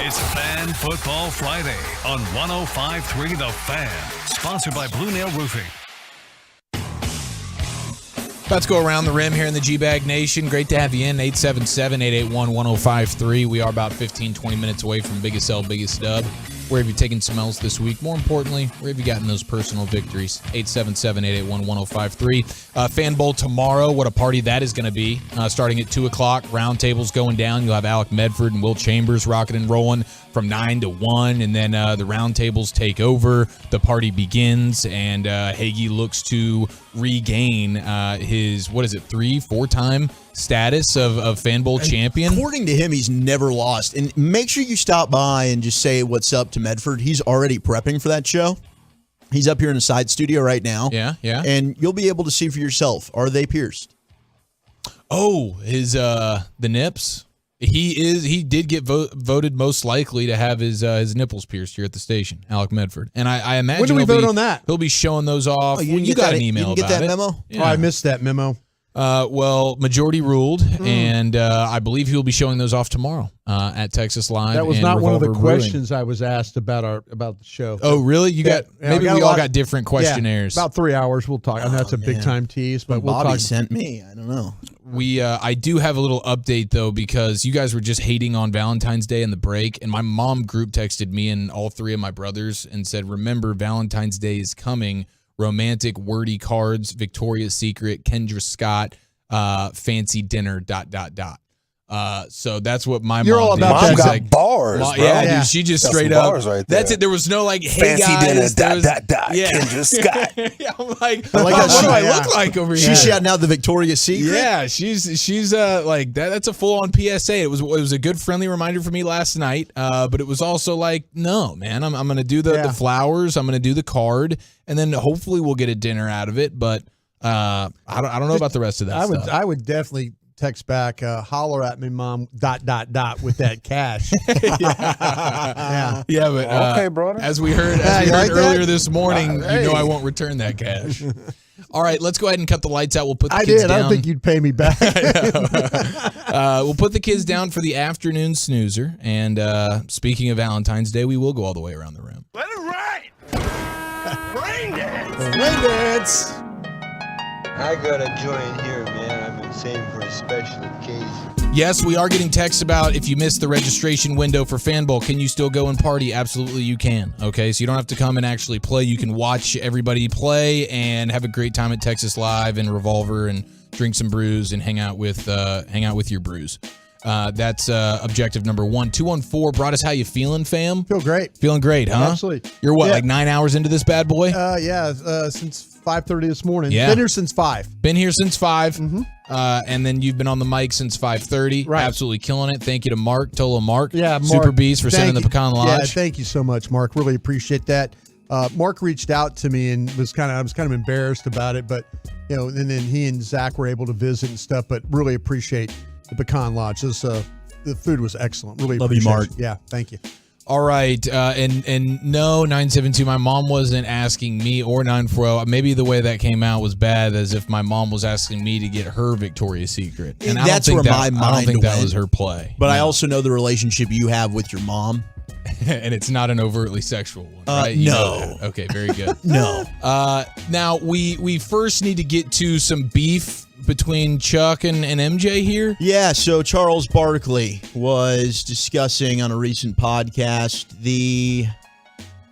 It's Fan Football Friday on 105.3 The Fan. Sponsored by Blue Nail Roofing. About to go around the rim here in the G-Bag Nation. Great to have you in. 877-881-1053. We are about 15, 20 minutes away from Biggest L, Biggest Dub. Where have you taken some L's this week? More importantly, where have you gotten those personal victories? 877-881-1053. Fan Bowl tomorrow. What a party that is going to be. Starting at 2 o'clock. Round tables going down. You'll have Alec Medford and Will Chambers rocking and rolling from 9 to 1. And then the round tables take over. The party begins. And Hagee looks to regain his, 3-4-time status of Fan Bowl champion. According to him, he's never lost. And make sure you stop by and just say what's up to Medford. He's already prepping for that show. He's up here in the side studio right now. Yeah. And you'll be able to see for yourself. Are they pierced? Oh, his the nips. He did get voted most likely to have his nipples pierced here at the station, Alec Medford. And I imagine when do we vote on that? He'll be showing those off. Oh, you got an email you didn't get about that it. memo? Yeah. Oh, I missed that memo. Well, majority ruled, and I believe he'll be showing those off tomorrow at Texas Live. That was and not one of the Revolver Brewing. questions I was asked about the show. Oh, really? You got maybe we all got got different questionnaires. Yeah, about 3 hours. We'll talk. I know that's a big time tease, but we'll Bobby talk. sent me. I don't know. I do have a little update though, because you guys were just hating on Valentine's Day in the break, and my mom group texted me and all three of my brothers and said, "Remember, Valentine's Day is coming. Romantic wordy cards, Victoria's Secret, Kendra Scott, fancy dinner. .. So that's what my You're mom all did. about Mom that. got Like, bars, bro. Yeah, dude, she just Got straight some up. bars right That's there. it. There was no like, hey Fancy guys, dinner. there was- Yeah. Kendra Scott. I'm like, I like oh, how what do she- I look like over here? She's shouting out the Victoria's Secret. Yeah, she's like that. That's a full on PSA. It was a good friendly reminder for me last night. But it was also like, no, man, I'm gonna do the flowers. I'm gonna do the card, and then hopefully we'll get a dinner out of it. But I don't know about the rest of that stuff. I would definitely text back, holler at me, mom, ... with that cash. Yeah, but Okay, brother. as we heard like earlier that? this morning, Hey. you know I won't return that cash. All right, let's go ahead and cut the lights out. We'll put the I kids did. down. I don't think you'd pay me back. We'll put the kids down for the afternoon snoozer. And speaking of Valentine's Day, we will go all the way around the rim. Let it ride. Rain dance. Rain dance. I gotta join here, man. I've been saving for a special occasion. Yes, we are getting texts about if you missed the registration window for Fan Bowl, can you still go and party? Absolutely, you can. Okay, so you don't have to come and actually play. You can watch everybody play and have a great time at Texas Live and Revolver and drink some brews and hang out with your brews. That's objective number 1. 214 brought us how you feeling, fam? Feel great. Feeling great, huh? Absolutely. You're what, Yeah. like 9 hours into this bad boy? Since 5:30 this morning. Yeah. Been here since 5. Been here since 5. And then you've been on the mic since 5:30. Right. Absolutely killing it. Thank you to Mark, Tolo Mark. Yeah, Mark. Super Beast for sending thank the Pecan you. Lodge. Yeah, thank you so much, Mark. Really appreciate that. Mark reached out to me and I was kind of embarrassed about it, but and then he and Zach were able to visit and stuff. But really appreciate the Pecan Lodge. The food was excellent. Really Love you, appreciate Mark. it. Yeah, thank you. All right. And no, 972, my mom wasn't asking me or 940. Maybe the way that came out was bad, as if my mom was asking me to get her Victoria's Secret. And That's where my mind I don't think that went. was her play. But I also know the relationship you have with your mom. And it's not an overtly sexual one, right? You No. know that. Okay, very good. No. Now, we first need to get to some beef between Chuck and MJ here. Yeah, so Charles Barkley was discussing on a recent podcast it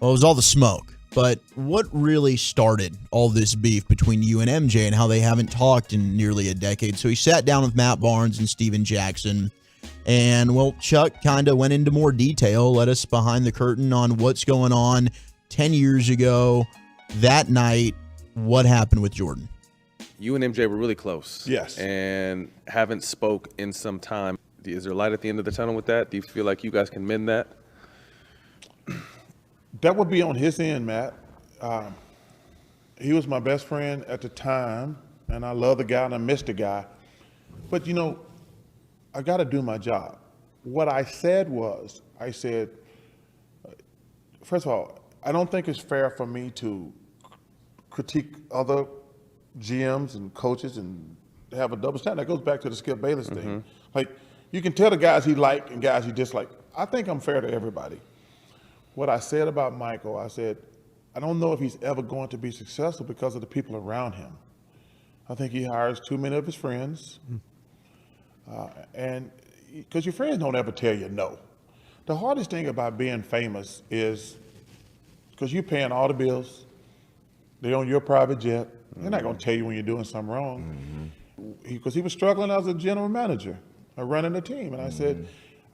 was all the smoke. But what really started all this beef between you and MJ and how they haven't talked in nearly a decade? So he sat down with Matt Barnes and Steven Jackson. And, well, Chuck kind of went into more detail, let us behind the curtain on what's going on 10 years ago. That night, what happened with Jordan? You and MJ were really close. Yes. And haven't spoke in some time. Is there light at the end of the tunnel with that? Do you feel like you guys can mend that? That would be on his end, Matt. He was my best friend at the time, and I love the guy and I miss the guy. But, I got to do my job. What I said, first of all, I don't think it's fair for me to critique other GMs and coaches and have a double standard. That goes back to the Skip Bayless thing. Like, you can tell the guys he liked and guys he disliked. I think I'm fair to everybody. What I said about Michael, I said, I don't know if he's ever going to be successful because of the people around him. I think he hires too many of his friends. And because your friends don't ever tell you no. The hardest thing about being famous is because you're paying all the bills, they're on your private jet, they're not going to tell you when you're doing something wrong. Because he was struggling as a general manager, running a team. And I said,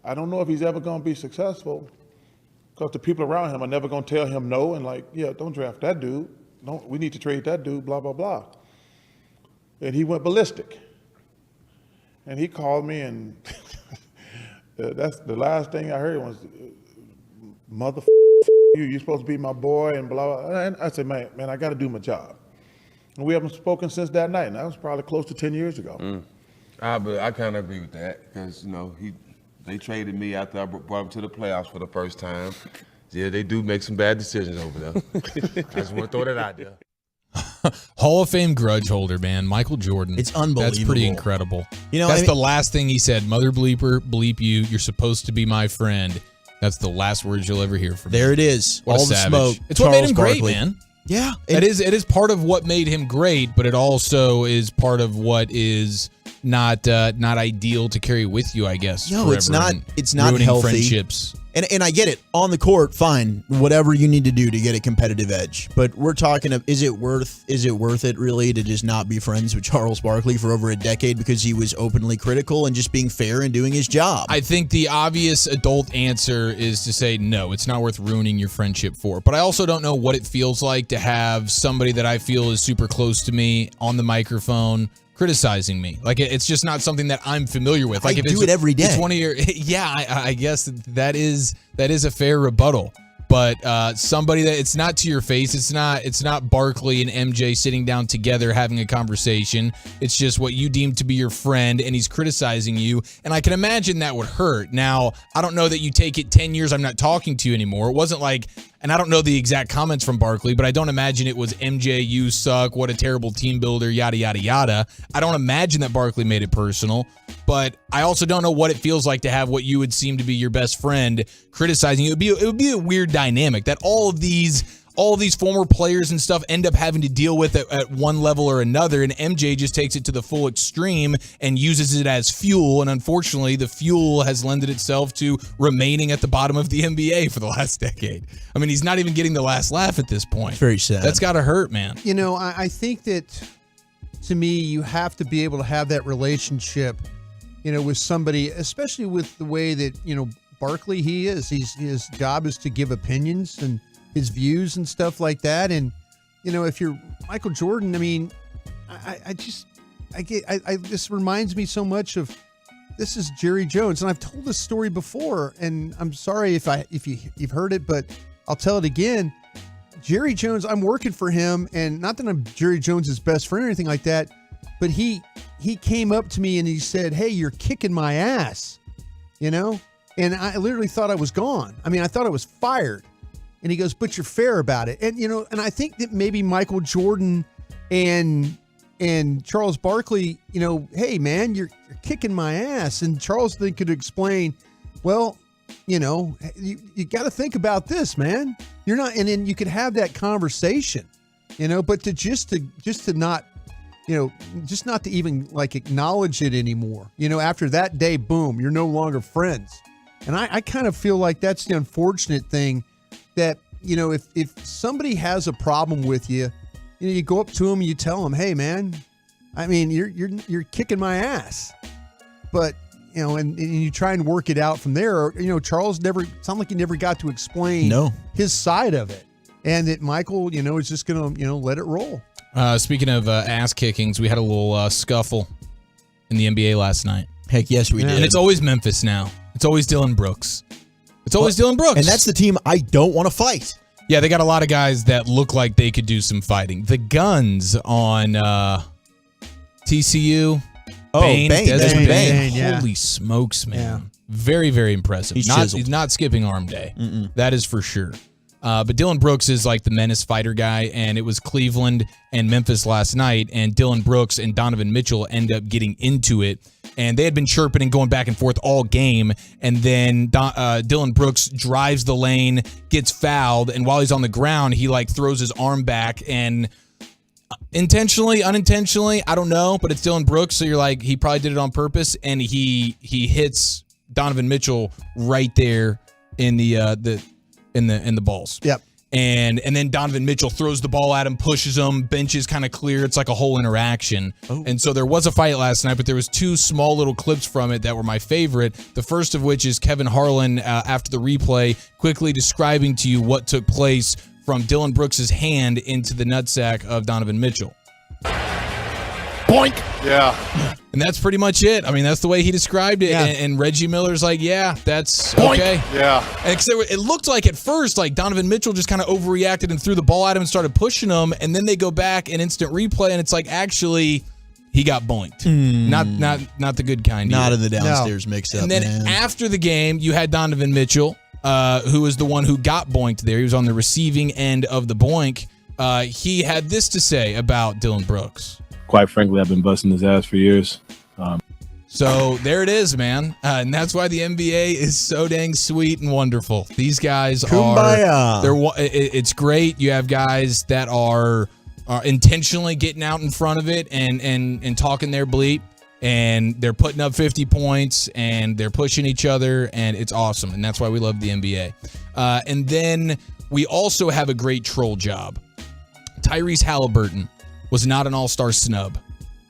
I don't know if he's ever going to be successful because the people around him are never going to tell him no and like, yeah, don't draft that dude. We need to trade that dude, blah, blah, blah. And he went ballistic. And he called me and that's the last thing I heard was, mother you're supposed to be my boy and blah, blah. And I said, man, I got to do my job. And we haven't spoken since that night, and that was probably close to 10 years ago. But I kind of agree with that because, they traded me after I brought him to the playoffs for the first time. Yeah, they do make some bad decisions over there. I just want to throw that out there. Hall of Fame grudge holder, man. Michael Jordan. It's unbelievable. That's pretty incredible. That's the last thing he said. Mother bleeper, bleep you. You're supposed to be my friend. That's the last words you'll ever hear from me. There it is. What all a the savage. smoke. It's what made him great, man. Yeah. It is part of what made him great, but it also is part of what is not ideal to carry with you, I guess. No, it's not. It's not healthy. Friendships. And I get it. On the court, fine. Whatever you need to do to get a competitive edge. But we're talking of, is it worth it really to just not be friends with Charles Barkley for over a decade because he was openly critical and just being fair and doing his job? I think the obvious adult answer is to say no, it's not worth ruining your friendship for. But I also don't know what it feels like to have somebody that I feel is super close to me on the microphone criticizing me. Like, it's just not something that I'm familiar with. Like, I do it every day. It's one of your, yeah, I guess that is a fair rebuttal. But somebody that it's not to your face, it's not Barkley and MJ sitting down together having a conversation. It's just what you deem to be your friend, and he's criticizing you. And I can imagine that would hurt. Now, I don't know that you take it 10 years, I'm not talking to you anymore. It wasn't like, and I don't know the exact comments from Barkley, but I don't imagine it was MJ, you suck, what a terrible team builder, yada, yada, yada. I don't imagine that Barkley made it personal, but I also don't know what it feels like to have what you would seem to be your best friend criticizing you. It would be a weird dynamic that all of these former players and stuff end up having to deal with at one level or another, and MJ just takes it to the full extreme and uses it as fuel, and unfortunately the fuel has lended itself to remaining at the bottom of the NBA for the last decade. I mean, he's not even getting the last laugh at this point. It's very sad. That's got to hurt, man. I think that, to me, you have to be able to have that relationship, with somebody, especially with the way that, Barkley, his job is to give opinions and his views and stuff like that. And, if you're Michael Jordan, I mean, this reminds me so much of, this is Jerry Jones. And I've told this story before, and I'm sorry if you've heard it, but I'll tell it again. Jerry Jones, I'm working for him, and not that I'm Jerry Jones's best friend or anything like that, but he came up to me and he said, "Hey, you're kicking my ass," and I literally thought I was gone. I mean, I thought I was fired. And he goes, "But you're fair about it." And, and I think that maybe Michael Jordan and Charles Barkley, hey, man, you're kicking my ass. And Charles then could explain, well, you got to think about this, man. You're not, and then you could have that conversation, but just to not, just not to even like acknowledge it anymore. After that day, boom, you're no longer friends. And I kind of feel like that's the unfortunate thing. That, if somebody has a problem with you, you go up to them and you tell them, "Hey, man, I mean, you're kicking my ass," but and you try and work it out from there. Charles sounded like he never got to explain his side of it, and that Michael, is just gonna let it roll. Speaking of ass kickings, we had a little scuffle in the NBA last night. Heck yes, we did. And it's always Memphis now. It's always Dylan Brooks. It's always Dylan Brooks. And that's the team I don't want to fight. Yeah, they got a lot of guys that look like they could do some fighting. The Guns on TCU. Desmond Bain. Yeah. Holy smokes, man. Yeah. Very, very impressive. He's not skipping arm day. That is for sure. But Dylan Brooks is like the menace fighter guy, and it was Cleveland and Memphis last night, and Dylan Brooks and Donovan Mitchell end up getting into it. And they had been chirping and going back and forth all game, and then Dylan Brooks drives the lane, gets fouled, and while he's on the ground, he like throws his arm back and intentionally, unintentionally, I don't know, but it's Dylan Brooks, so you're like, he probably did it on purpose, and he hits Donovan Mitchell right there in the balls. Yep. And then Donovan Mitchell throws the ball at him, pushes him, bench is kind of clear. It's like a whole interaction. Oh. And so there was a fight last night, but there was two small little clips from it that were my favorite. The first of which is Kevin Harlan after the replay quickly describing to you what took place from Dylan Brooks' hand into the nutsack of Donovan Mitchell. Boink. Yeah. And that's pretty much it. I mean, that's the way he described it. Yeah. And Reggie Miller's like, yeah, that's Boink. okay. Yeah. And it looked like at first, like Donovan Mitchell just kind of overreacted and threw the ball at him and started pushing him. And then they go back and instant replay, and it's like, actually, he got boinked. Not the good kind. Not either. in the downstairs mix-up, And then after the game, you had Donovan Mitchell, who was the one who got boinked there. He was on the receiving end of the boink. He had this to say about Dylan Brooks. Quite frankly, I've been busting his ass for years. So there it is, man. And that's why the NBA is so dang sweet and wonderful. These guys Kumbaya. It's great. You have guys that are intentionally getting out in front of it and talking their bleep, and they're putting up 50 points, and they're pushing each other, and it's awesome. And that's why we love the NBA. And then we also have a great troll job. Tyrese Halliburton was not an all-star snub.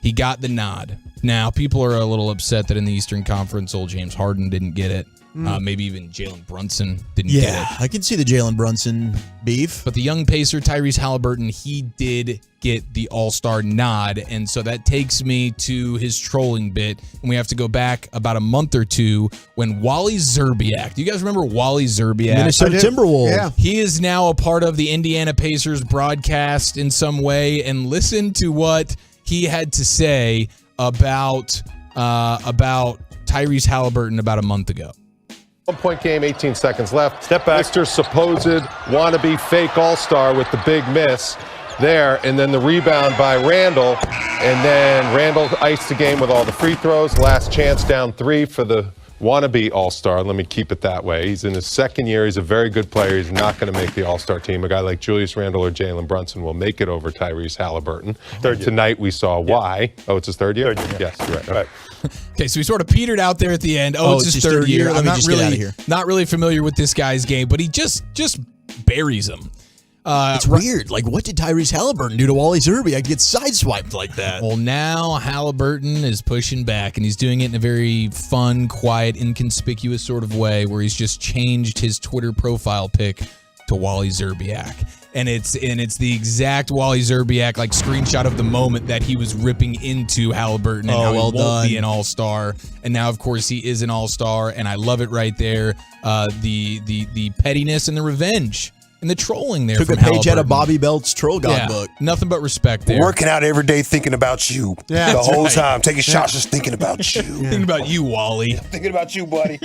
He got the nod. Now, people are a little upset that in the Eastern Conference, old James Harden didn't get it. Maybe even Jalen Brunson didn't get it. Yeah, I can see the Jalen Brunson beef. But the young pacer, Tyrese Halliburton, he did get the all-star nod. And so that takes me to his trolling bit. And we have to go back about a month or two when Wally Szczerbiak. Do you guys remember Wally Szczerbiak? Minnesota Timberwolves. Yeah. He is now a part of the Indiana Pacers broadcast in some way. And listen to what he had to say about Tyrese Halliburton about a month ago. 1 point game, 18 seconds left. Step back. Mr. supposed wannabe fake all-star with the big miss there, and then the rebound by Randall. And then Randall iced the game with all the free throws. Last chance down 3 for the wannabe all-star. Let me keep it that way. He's in his second year. He's a very good player. He's not going to make the all-star team. A guy like Julius Randle or Jalen Brunson will make it over Tyrese Halliburton. Tonight we saw why. Oh, it's his third year? Yes, right. Okay, so he sort of petered out there at the end. It's his third year. I'm not really familiar with this guy's game, but he just buries him. It's weird. Like, what did Tyrese Halliburton do to Wally Szczerbiak? I get sideswiped like that. Well, now Halliburton is pushing back, and he's doing it in a very fun, quiet, inconspicuous sort of way where he's just changed his Twitter profile pic to Wally Szczerbiak. And it's the exact Wally Szczerbiak like screenshot of the moment that he was ripping into Halliburton and how he won't be an all-star. And now, of course, he is an all-star, and I love it right there. The pettiness and the revenge and the trolling there. Took from a page out Halliburton. of Bobby Belt's Troll God book. Nothing but respect there. Working out every day thinking about you. Yeah, the whole right. time. Taking shots just thinking about you. Thinking about you, Wally. Thinking about you, buddy.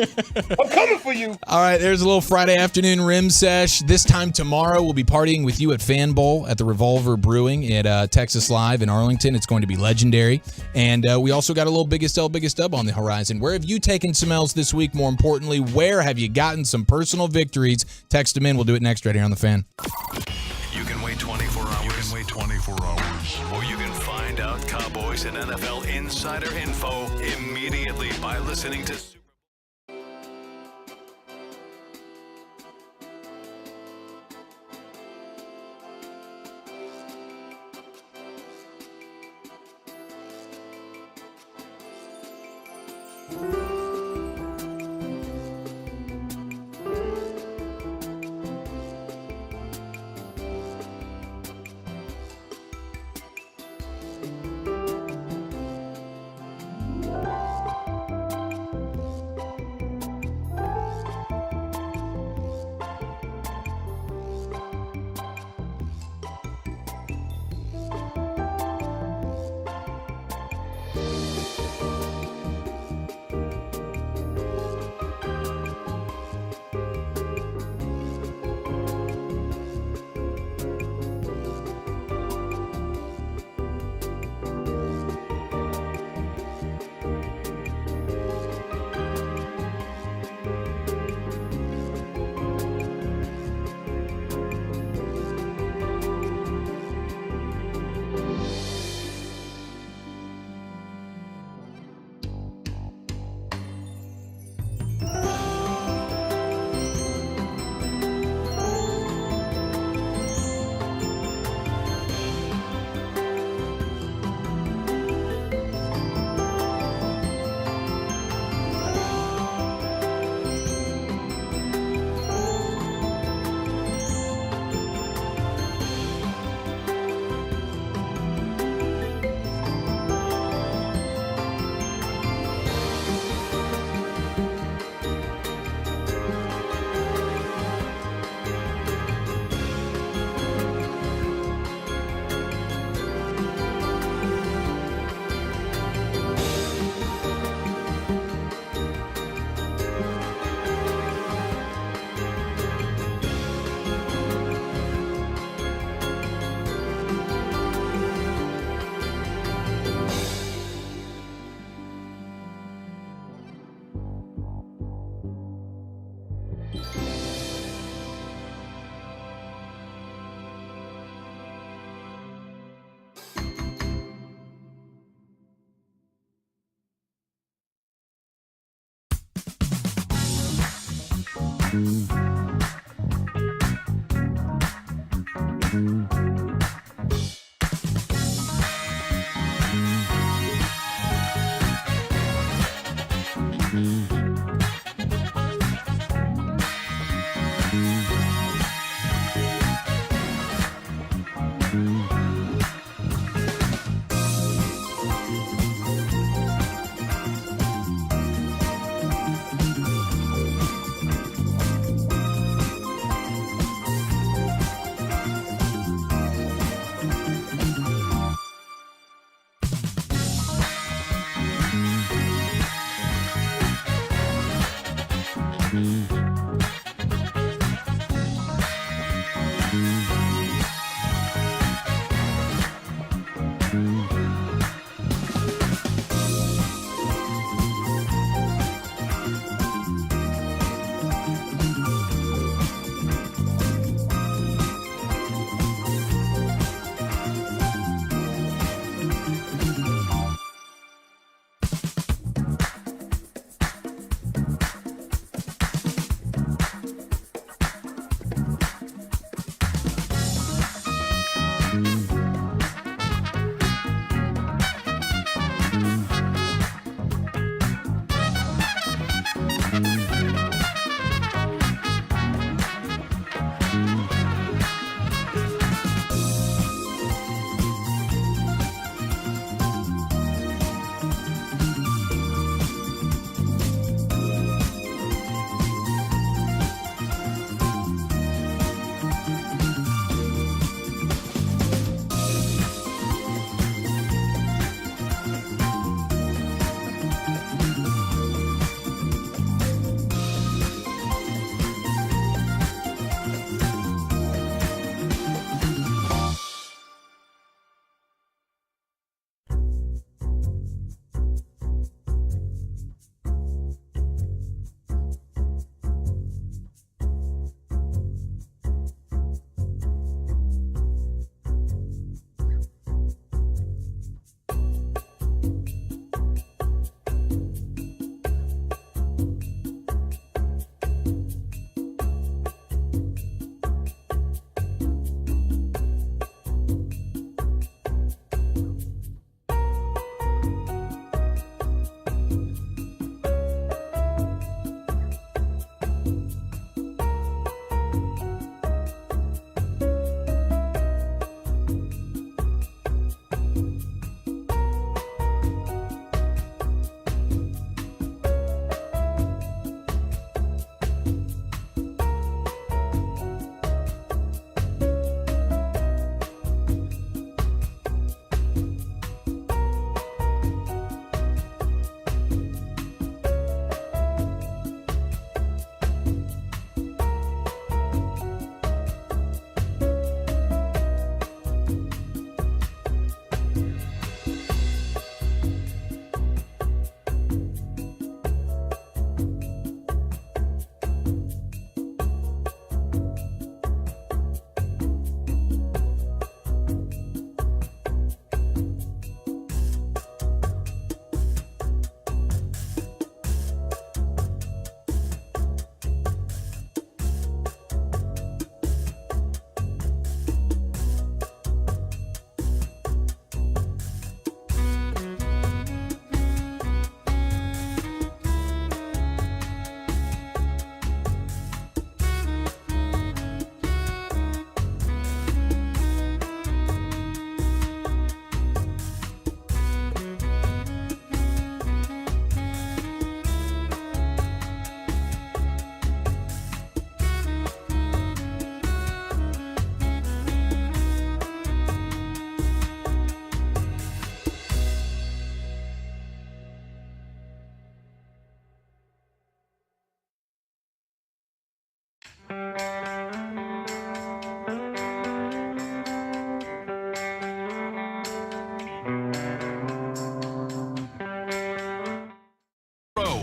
I'm coming for you. All right, there's a little Friday afternoon rim sesh. This time tomorrow, we'll be partying with you at Fan Bowl at the Revolver Brewing at Texas Live in Arlington. It's going to be legendary. And we also got a little Biggest L, Biggest Dub on the horizon. Where have you taken some L's this week? More importantly, where have you gotten some personal victories? Text them in. We'll do it next right here on The Fan. You can wait 24 hours. Or you can find out Cowboys and NFL insider info immediately by listening to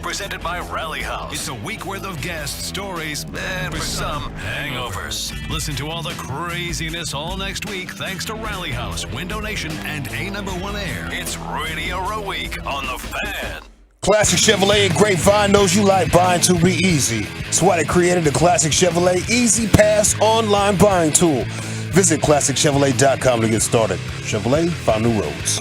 Presented by Rally House. It's a week worth of guest stories and for some, hangovers. Listen to all the craziness all next week thanks to Rally House, Window Nation, and A#1 Air. It's Radio Row Week on The Fan. Classic Chevrolet and Grapevine knows you like buying to be easy. That's why they created the Classic Chevrolet Easy Pass online buying tool. Visit ClassicChevrolet.com to get started. Chevrolet, found new roads.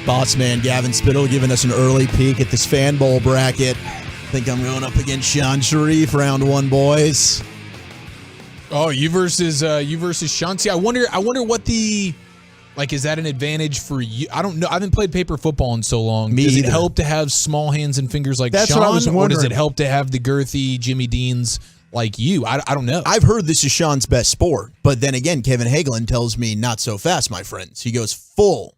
Boss man Gavin Spittle giving us an early peek at this Fan Bowl bracket. I think I'm going up against Sean Sharif, round one, boys. Oh, you versus Sean. See, I wonder what the, like, is that an advantage for you? I don't know. I haven't played paper football in so long. Does it help to have small hands and fingers like That's Sean, what I was or wondering. does it help to have the girthy Jimmy Deans like you? I don't know. I've heard this is Sean's best sport, but then again, Kevin Hagelin tells me not so fast, my friends. He goes full.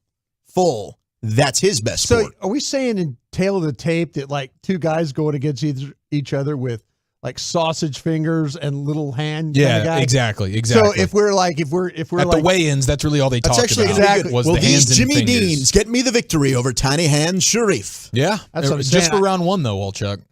That's his best So sport. are we saying in tail of the tape that like two guys going against each other with like sausage fingers and little hand? Yeah, kind of guy? exactly. So if we're like at the weigh-ins, that's really all they That's talked actually about. exactly. Was Will the these hands and Jimmy fingers. Deans get me the victory over Tiny Hands Sharif? Yeah, That's what I'm just saying. for round one though, Walchuk.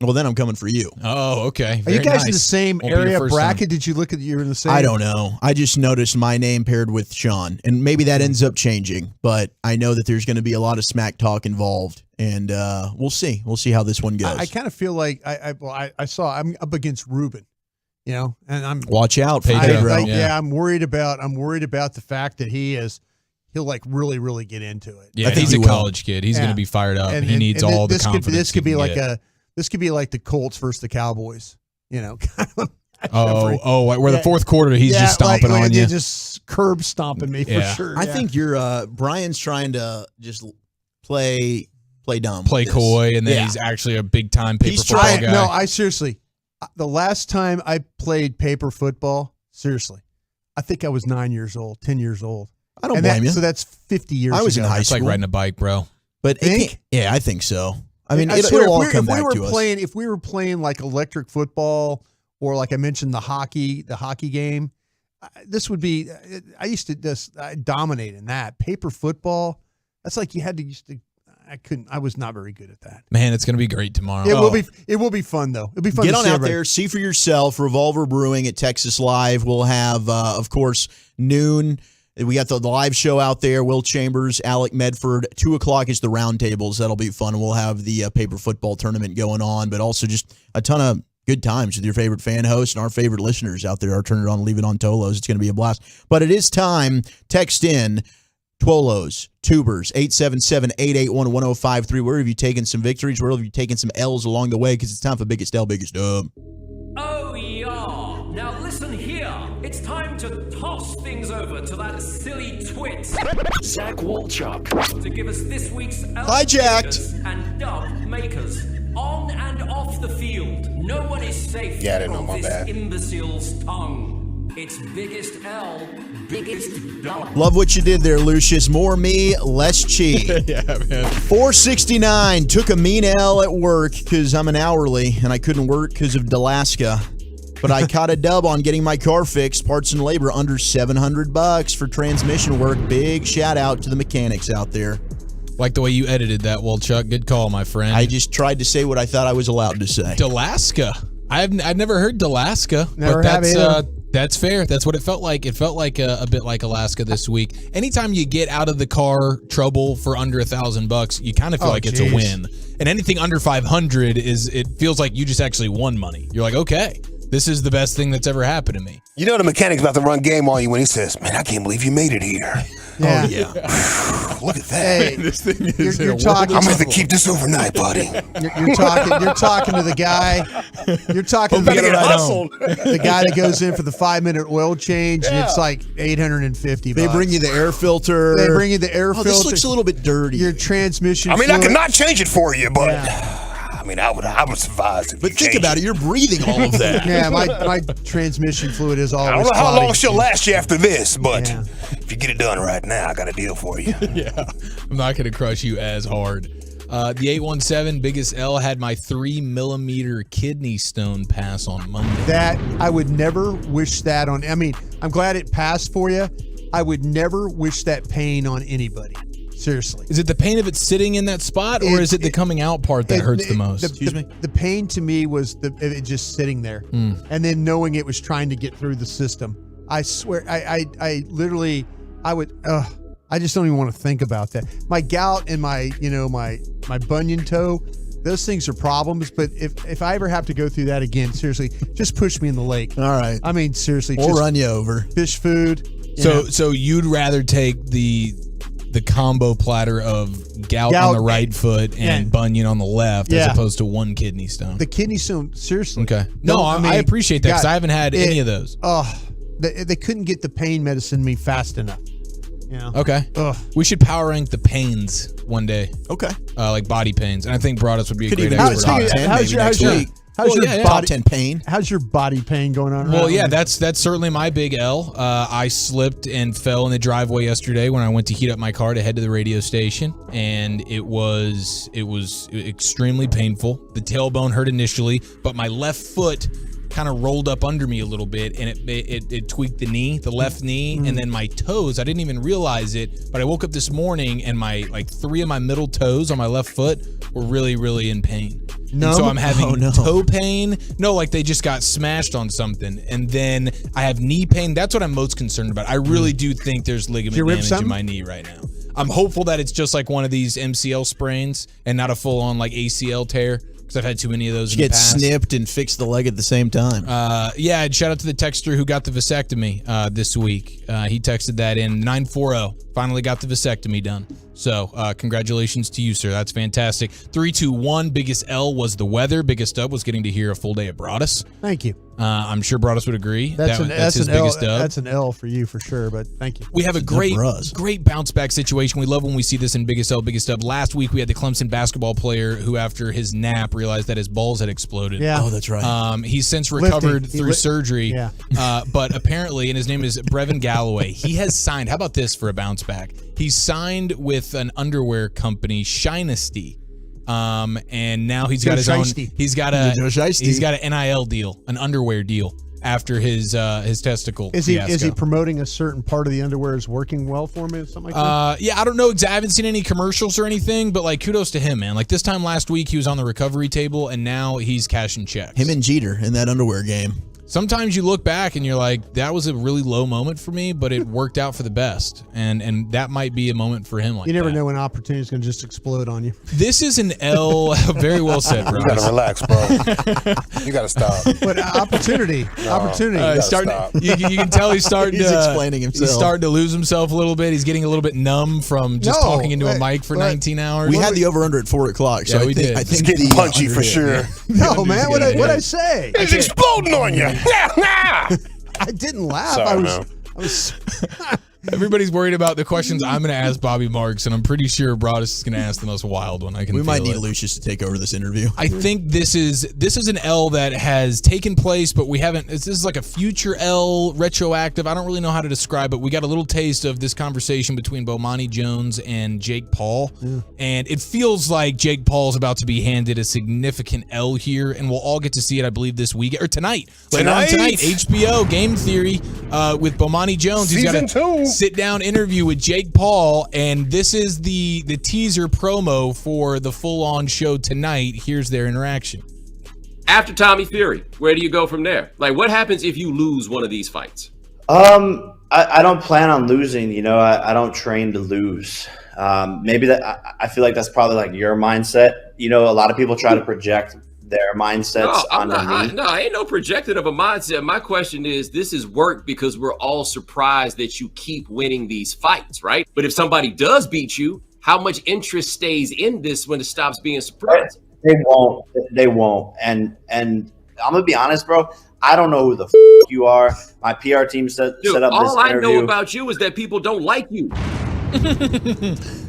Well, then I'm coming for you. Oh, okay. Are you Very guys in the nice. same Won't be your area first bracket? time. Did you look at you're in the same? I don't know. I just noticed my name paired with Sean, and maybe that ends up changing. But I know that there's going to be a lot of smack talk involved, and we'll see. We'll see how this one goes. I kind of feel like I saw I'm up against Ruben, you know, and I'm Watch out, Pedro. I'm worried about the fact that he'll like really get into it. Yeah, I think he's he a will. college kid. He's going to be fired up. And- he and- needs and all the this confidence. This could he be can like get. this could be like the Colts versus the Cowboys, you know. Where the fourth quarter he's just stomping on you. Just curb stomping me for sure. I think you're Brian's trying to just play dumb, play with this. coy, and then Yeah. he's actually a big time paper He's football trying- guy. No, I seriously, the last time I played paper football, seriously, I think I was 9 years old, 10 years old. I don't blame you. So that's 50 years I was in ago. high It's like school. riding a bike, bro. But Think? I think so. I mean, I swear, it'll all come if back to us. If we were playing like electric football, or like I mentioned the hockey game, this would be. I used to just dominate in that paper football. That's like you had to used to. I couldn't. I was not very good at that. Man, it's going to be great tomorrow. It will be. It will be fun though. It'll be fun. Get to on see out everybody. there, see for yourself. Revolver Brewing at Texas Live. We'll have, of course, noon. We got the live show out there. Will Chambers, Alec Medford. 2:00 is the roundtables. That'll be fun. We'll have the paper football tournament going on, but also just a ton of good times with your favorite fan hosts and our favorite listeners out there. Our Turn It On, Leave It On Tolos. It's going to be a blast. But it is time. Text in Twolos, Tubers, 877-881-1053. Where have you taken some victories? Where have you taken some L's along the way? Because it's time for Biggest L, Biggest Dub. Oh, yeah. Now listen here. It's time to toss things over to that silly twit, Zach Walchuk, to give us this week's Hijacked and dub makers. On and off the field, no one is safe Yeah, I didn't know, from my this bad. imbecile's tongue. It's Biggest L, Biggest Dub. Love what you did there, Lucius. More me, less chi. Yeah, man. 469. Took a mean L at work because I'm an hourly and I couldn't work because of Dalaska. But I caught a dub on getting my car fixed. Parts and labor under $700 for transmission work. Big shout out to the mechanics out there. Like the way you edited that, Walchuk. Good call, my friend. I just tried to say what I thought I was allowed to say. Dalaska. I've never heard Dalaska, Never but have that's either. that's fair. That's what it felt like. It felt like a bit like Alaska this week. Anytime you get out of the car trouble for under $1,000, you kind of feel like it's a geez. win. And anything under 500 it feels like you just actually won money. You're like, okay, this is the best thing that's ever happened to me. You know the mechanic's about to run game on you when he says, "Man, I can't believe you made it here." Yeah. Oh, yeah. Look at that. Hey, This thing is you're in a talking. I'm going to have to keep this overnight, buddy. You're talking to the guy. You're talking to Better get the, hustled. the guy that goes in for the 5-minute oil change, and it's like $850. They bring you the air filter. They bring you the air Oh, filter. this looks a little bit dirty. Your transmission. I mean, I fluid. cannot change it for you, but Yeah. I mean, I would advise it. But think about it. You're breathing all of that. Yeah, my transmission fluid is always. I don't know how cloudy. long she'll last you after this, but Yeah. if you get it done right now, I got a deal for you. Yeah, I'm not going to crush you as hard. The 817 Biggest L had my 3mm kidney stone pass on Monday. That I would never wish that on. I mean, I'm glad it passed for you. I would never wish that pain on anybody. Seriously. Is it the pain of it sitting in that spot, or is it the coming out part that hurts the most? Excuse me? The pain to me was it just sitting there, and then knowing it was trying to get through the system. I swear, I literally, I would. I just don't even want to think about that. My gout and my bunion toe, those things are problems. But if I ever have to go through that again, seriously, just push me in the lake. All right. I mean, seriously, We'll just run you over. Fish food. So you'd rather take the combo platter of gout on the right foot and bunion on the left as opposed to one kidney stone. The kidney stone, seriously. Okay. No, I appreciate that because I haven't had any of those. Oh, they couldn't get the pain medicine to me fast enough. You know? Okay. Ugh. We should power rank the pains one day. Okay. Like body pains. And I think Broadus would be a great even do a expert. top 10 maybe next week. How's your yeah. body, Top 10 pain? How's your body pain going on? Well, around yeah, there? that's certainly my big L. I slipped and fell in the driveway yesterday when I went to heat up my car to head to the radio station, and it was extremely painful. The tailbone hurt initially, but my left foot kind of rolled up under me a little bit, and it tweaked the knee, the left knee, and then my toes. I didn't even realize it, but I woke up this morning and my 3 of my middle toes on my left foot were really, really in pain. No, so I'm having toe pain. No, like they just got smashed on something, and then I have knee pain. That's what I'm most concerned about. I really do think there's ligament damage in my knee right now. I'm hopeful that it's just like one of these MCL sprains and not a full-on like ACL tear, because I've had too many of those in the past. Snipped and fix the leg at the same time. Yeah, and shout out to the texter who got the vasectomy this week. He texted that in 940. Finally got the vasectomy done. So congratulations to you, sir. That's fantastic. 3-2-1. Biggest L was the weather. Biggest dub was getting to hear a full day at Broadus. Thank you. I'm sure Broadus would agree. That's his an biggest L, dub. That's an L for you for sure, but thank you. We have a great bounce back situation. We love when we see this in Biggest L, Biggest Dub. Last week we had the Clemson basketball player who, after his nap, realized that his balls had exploded. Yeah. Oh, that's right. He's since recovered through surgery. Yeah. But apparently, and his name is Brevin Galloway, he has signed, how about this for a bounce back? He's signed with an underwear company, Shinesty. And now he's got his own. He's got an NIL deal, an underwear deal after his testicle. Is he promoting a certain part of the underwear is working well for me or something like that? Yeah, I don't know. I haven't seen any commercials or anything, but like kudos to him, man. Like this time last week he was on the recovery table, and now he's cashing checks. Him and Jeter in that underwear game. Sometimes you look back and you're like, that was a really low moment for me, but it worked out for the best. And that might be a moment for him. Like you never know when opportunity is going to just explode on you. This is an L. Very well said, bro. You got to relax, bro. You got to stop. But opportunity. You can tell he's starting He's to explaining himself. He's starting to lose himself a little bit. He's getting a little bit numb from just talking into a mic for 19 hours. We had the over-under at 4 o'clock. So yeah, we did. I think it's getting punchy for sure. No, man. What'd I say? It's exploding on you. I didn't laugh. Sorry, I was Everybody's worried about the questions I'm going to ask Bobby Marks, and I'm pretty sure Broadus is going to ask the most wild one. We might need Lucius to take over this interview. I think this is an L that has taken place, but we haven't. This is like a future L, retroactive. I don't really know how to describe it. We got a little taste of this conversation between Bomani Jones and Jake Paul, and it feels like Jake Paul's about to be handed a significant L here, and we'll all get to see it, I believe, this week or tonight. Later on tonight, HBO Game Theory with Bomani Jones. He's got a sit-down interview with Jake Paul, and this is the teaser promo for the full-on show tonight. Here's their interaction. After Tommy Fury, where do you go from there? Like, what happens if you lose one of these fights? I don't plan on losing. You know, I don't train to lose. Maybe that I feel like that's probably like your mindset. You know, a lot of people try to project their mindsets onto me. I ain't no projected of a mindset. My question is, this is work because we're all surprised that you keep winning these fights, right? But if somebody does beat you, how much interest stays in this when it stops being a surprise? They won't. And I'm gonna be honest, bro. I don't know who the you are. My PR team set up this interview. All I know about you is that people don't like you.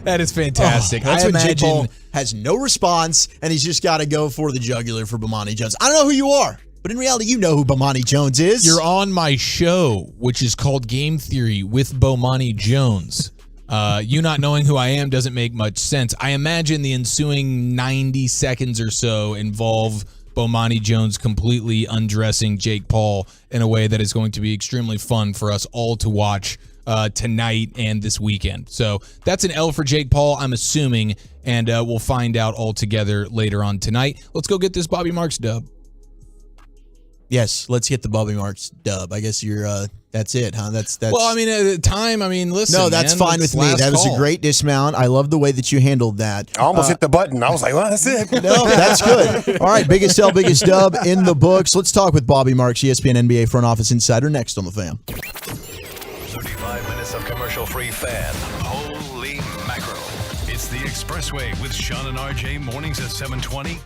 That is fantastic. That's I when Jake imagine Paul has no response, and he's just got to go for the jugular for Bomani Jones. I don't know who you are, but in reality, you know who Bomani Jones is. You're on my show, which is called Game Theory with Bomani Jones. You not knowing who I am doesn't make much sense. I imagine the ensuing 90 seconds or so involve Bomani Jones completely undressing Jake Paul in a way that is going to be extremely fun for us all to watch tonight and this weekend. So that's an L for Jake Paul, I'm assuming, and we'll find out all together later on tonight. Let's go get this Bobby Marks dub. Yes, let's get the Bobby Marks dub. I guess you're. That's it, huh? That's. Well, I mean, at the time, listen. No, that's fine with me. That was a great dismount. I love the way that you handled that. I almost hit the button. I was like, well, that's it. No, that's good. All right, biggest sell, biggest dub in the books. Let's talk with Bobby Marks, ESPN NBA front office insider, next on the Fan. 35 minutes of commercial-free Fan. Holy mackerel. It's the Expressway with Sean and RJ mornings at 7:20.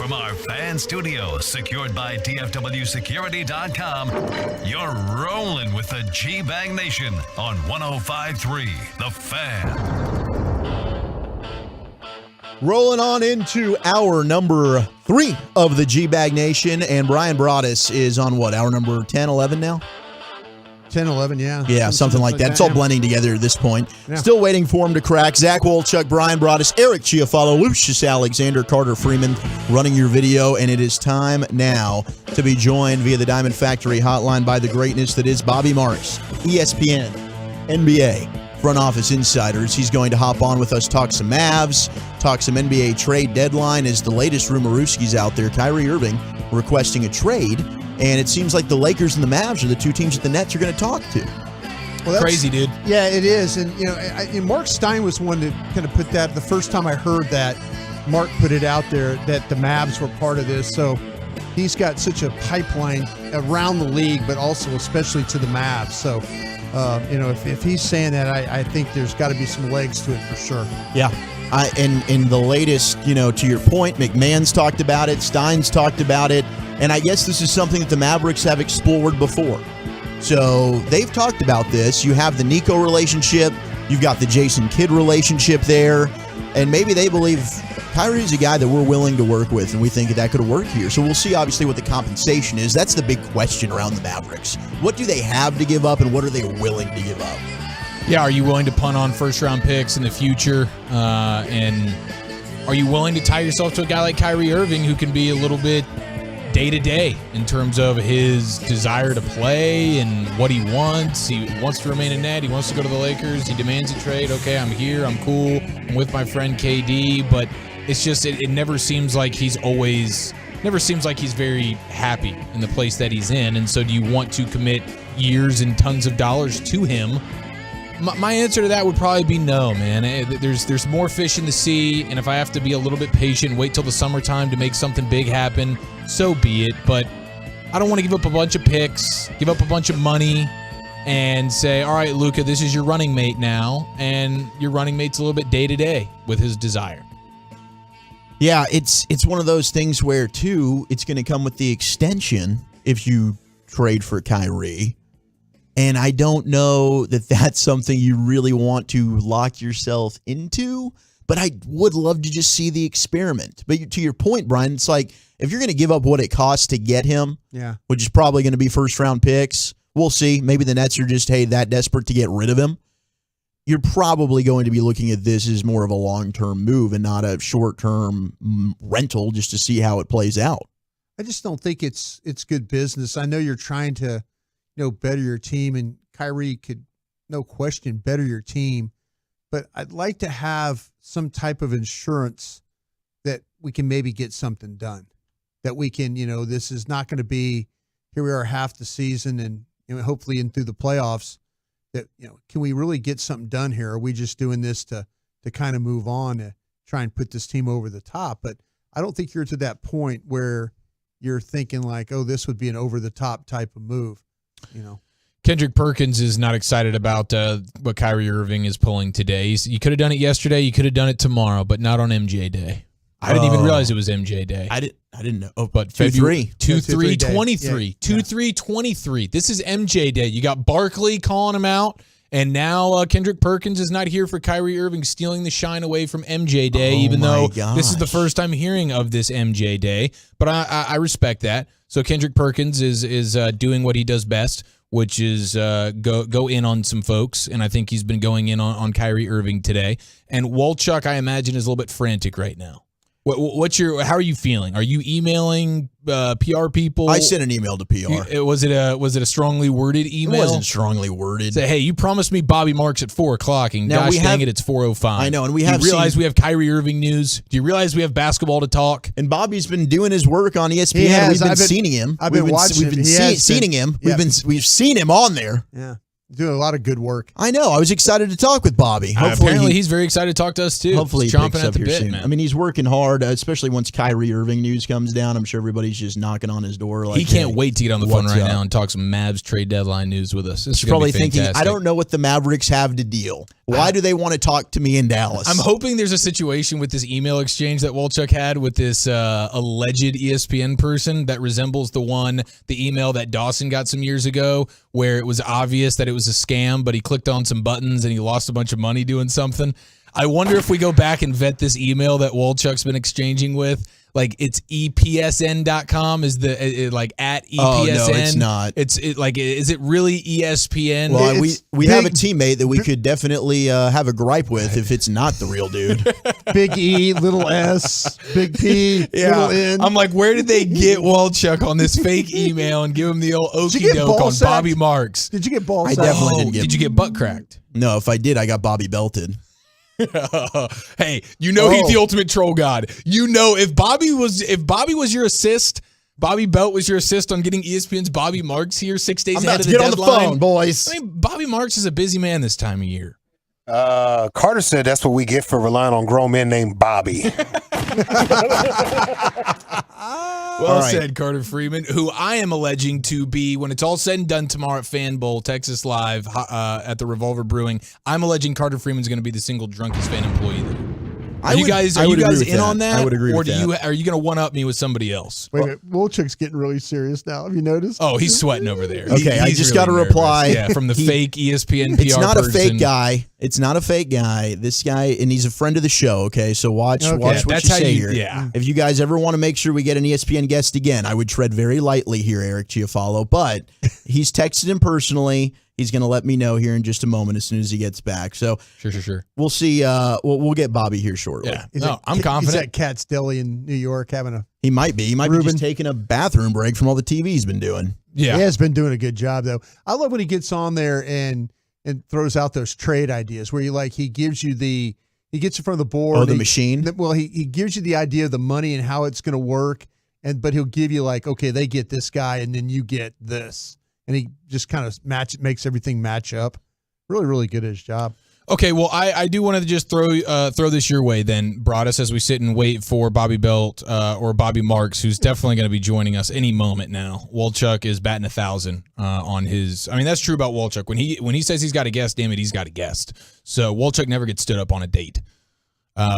From our fan studios, secured by DFWsecurity.com, you're rolling with the G-Bang Nation on 105.3 The Fan. Rolling on into hour number 3 of the G-Bag Nation, and Brian Broaddus is on what, hour number 10, 11 now? 10, 11, yeah. Yeah, something like that. It's all blending together at this point. Yeah. Still waiting for him to crack. Zach Wolchuk, Brian Broaddus, Eric Chiafalo, Lucius Alexander, Carter Freeman running your video, and it is time now to be joined via the Diamond Factory hotline by the greatness that is Bobby Marks, ESPN, NBA, front office insiders. He's going to hop on with us, talk some Mavs, talk some NBA trade deadline as the latest rumorooski's out there. Kyrie Irving requesting a trade, and it seems like the Lakers and the Mavs are the two teams that the Nets are going to talk to. Well, that's crazy, dude. Yeah, it is. And, Mark Stein was one that kind of put that. The first time I heard that, Mark put it out there that the Mavs were part of this. So he's got such a pipeline around the league, but also especially to the Mavs. So, if he's saying that, I think there's got to be some legs to it for sure. Yeah. In the latest, to your point, McMahon's talked about it, Stein's talked about it, and I guess this is something that the Mavericks have explored before. So they've talked about this. You have the Nico relationship, you've got the Jason Kidd relationship there, and maybe they believe Kyrie's a guy that we're willing to work with, and we think that could work here. So we'll see, obviously, what the compensation is. That's the big question around the Mavericks. What do they have to give up, and what are they willing to give up? Yeah, are you willing to punt on first-round picks in the future? And are you willing to tie yourself to a guy like Kyrie Irving who can be a little bit day-to-day in terms of his desire to play and what he wants? He wants to remain in net. He wants to go to the Lakers. He demands a trade. Okay, I'm here. I'm cool. I'm with my friend KD. But it's just it never seems like he's very happy in the place that he's in. And so do you want to commit years and tons of dollars to him? My answer to that would probably be no, man. There's more fish in the sea, and if I have to be a little bit patient, wait till the summertime to make something big happen, so be it. But I don't want to give up a bunch of picks, give up a bunch of money, and say, all right, Luka, this is your running mate now, and your running mate's a little bit day-to-day with his desire. Yeah, it's one of those things where, too, it's going to come with the extension if you trade for Kyrie. And I don't know that that's something you really want to lock yourself into, but I would love to just see the experiment. But to your point, Brian, it's like if you're going to give up what it costs to get him, which is probably going to be first-round picks, we'll see. Maybe the Nets are just, that desperate to get rid of him. You're probably going to be looking at this as more of a long-term move and not a short-term rental just to see how it plays out. I just don't think it's good business. I know you're trying to better your team, and Kyrie could, no question, better your team. But I'd like to have some type of insurance that we can maybe get something done, that we can, this is not going to be, here we are half the season and hopefully in through the playoffs, that, can we really get something done here? Are we just doing this to kind of move on, to try and put this team over the top? But I don't think you're to that point where you're thinking like, oh, this would be an over the top type of move. Kendrick Perkins is not excited about what Kyrie Irving is pulling today. You could have done it yesterday. You could have done it tomorrow, but not on MJ Day. I didn't even realize it was MJ Day. I didn't know. Oh, but 2-3. 2-3-23. 2-3-23. This is MJ Day. You got Barkley calling him out, and now Kendrick Perkins is not here for Kyrie Irving stealing the shine away from MJ Day, even though this is the first time hearing of this MJ Day. But I respect that. So Kendrick Perkins is doing what he does best, which is go in on some folks, and I think he's been going in on Kyrie Irving today. And Wolchuk, I imagine, is a little bit frantic right now. How are you feeling? Are you emailing PR people? I sent an email to PR. Was it a strongly worded email? It wasn't strongly worded. Say, hey, you promised me Bobby Marks at 4:00, and gosh dang it, it's 4:05. I know, and Do you realize we have Kyrie Irving news? Do you realize we have basketball to talk? And Bobby's been doing his work on ESPN. We've been seeing him. I've been watching him. We've seen him on there. Yeah. Doing a lot of good work. I know. I was excited to talk with Bobby. Hopefully apparently, he's very excited to talk to us too. Hopefully, he's he picks chomping up at the here bit, soon. man. I mean, he's working hard, especially once Kyrie Irving news comes down. I'm sure everybody's just knocking on his door. Like, he can't wait to get on the phone what's right up? now and talk some Mavs trade deadline news with us. This He's is gonna probably be thinking, fantastic. I don't know what the Mavericks have to deal. Why do they want to talk to me in Dallas? I'm hoping there's a situation with this email exchange that Wolchuk had with this alleged ESPN person that resembles the email that Dawson got some years ago, where it was obvious that it was a scam, but he clicked on some buttons and he lost a bunch of money doing something. I wonder if we go back and vet this email that Wolchuk's been exchanging with. Like, it's EPSN.com is like at EPSN. Oh, no, it's not. Is it really ESPN? Well, we have a teammate that we could definitely have a gripe with if it's not the real dude. Big E, little S, big P, little N. I'm like, where did they get Wolchuk on this fake email and give him the old okie doke on Bobby Marks? Did you get ball I sacked? definitely didn't get. Did you get butt cracked? No, if I did, I got Bobby belted. Hey, he's the ultimate troll god. If Bobby was your assist, Bobby Belt was your assist on getting ESPN's Bobby Marks here 6 days ahead of the deadline. Get on the phone, boys. I mean, Bobby Marks is a busy man this time of year. Carter said that's what we get for relying on grown men named Bobby. Well said, Carter Freeman, who I am alleging to be, when it's all said and done tomorrow at Fan Bowl, Texas Live, at the Revolver Brewing, I'm alleging Carter Freeman's going to be the single drunkest fan employee there. Are you guys in on that? I would agree or with that. Are you going to one-up me with somebody else? Wait a minute. Wolchuk's getting really serious now. Have you noticed? Oh, he's sweating over there. Okay, I just really got to nervous. reply. Yeah, from the fake ESPN PR It's not person. a fake guy. It's not a fake guy. This guy, and he's a friend of the show, okay? So watch what that's you how say you- here. yeah. If you guys ever want to make sure we get an ESPN guest again, I would tread very lightly here, Eric Chiafalo. But he's texted him personally. He's going to let me know here in just a moment as soon as he gets back. So Sure. we'll see. We'll get Bobby here shortly. Yeah. I'm confident. He's at Cat's Deli in New York having a. He might be. He might be just taking a bathroom break from all the TV he's been doing. Yeah. He has been doing a good job, though. I love when he gets on there and throws out those trade ideas where he gives you he gets in front of the board. Oh, the machine? Well, he gives you the idea of the money and how it's going to work, but he'll give you like, okay, they get this guy and then you get this. And he just kind of makes everything match up. Really, really good at his job. Okay, well, I do want to just throw this your way then, Broadus, as we sit and wait for Bobby Belt or Bobby Marks, who's definitely going to be joining us any moment now. Wolchuk is batting 1,000 on his. I mean, that's true about Wolchuk. When he says he's got a guest, damn it, he's got a guest. So Wolchuk never gets stood up on a date,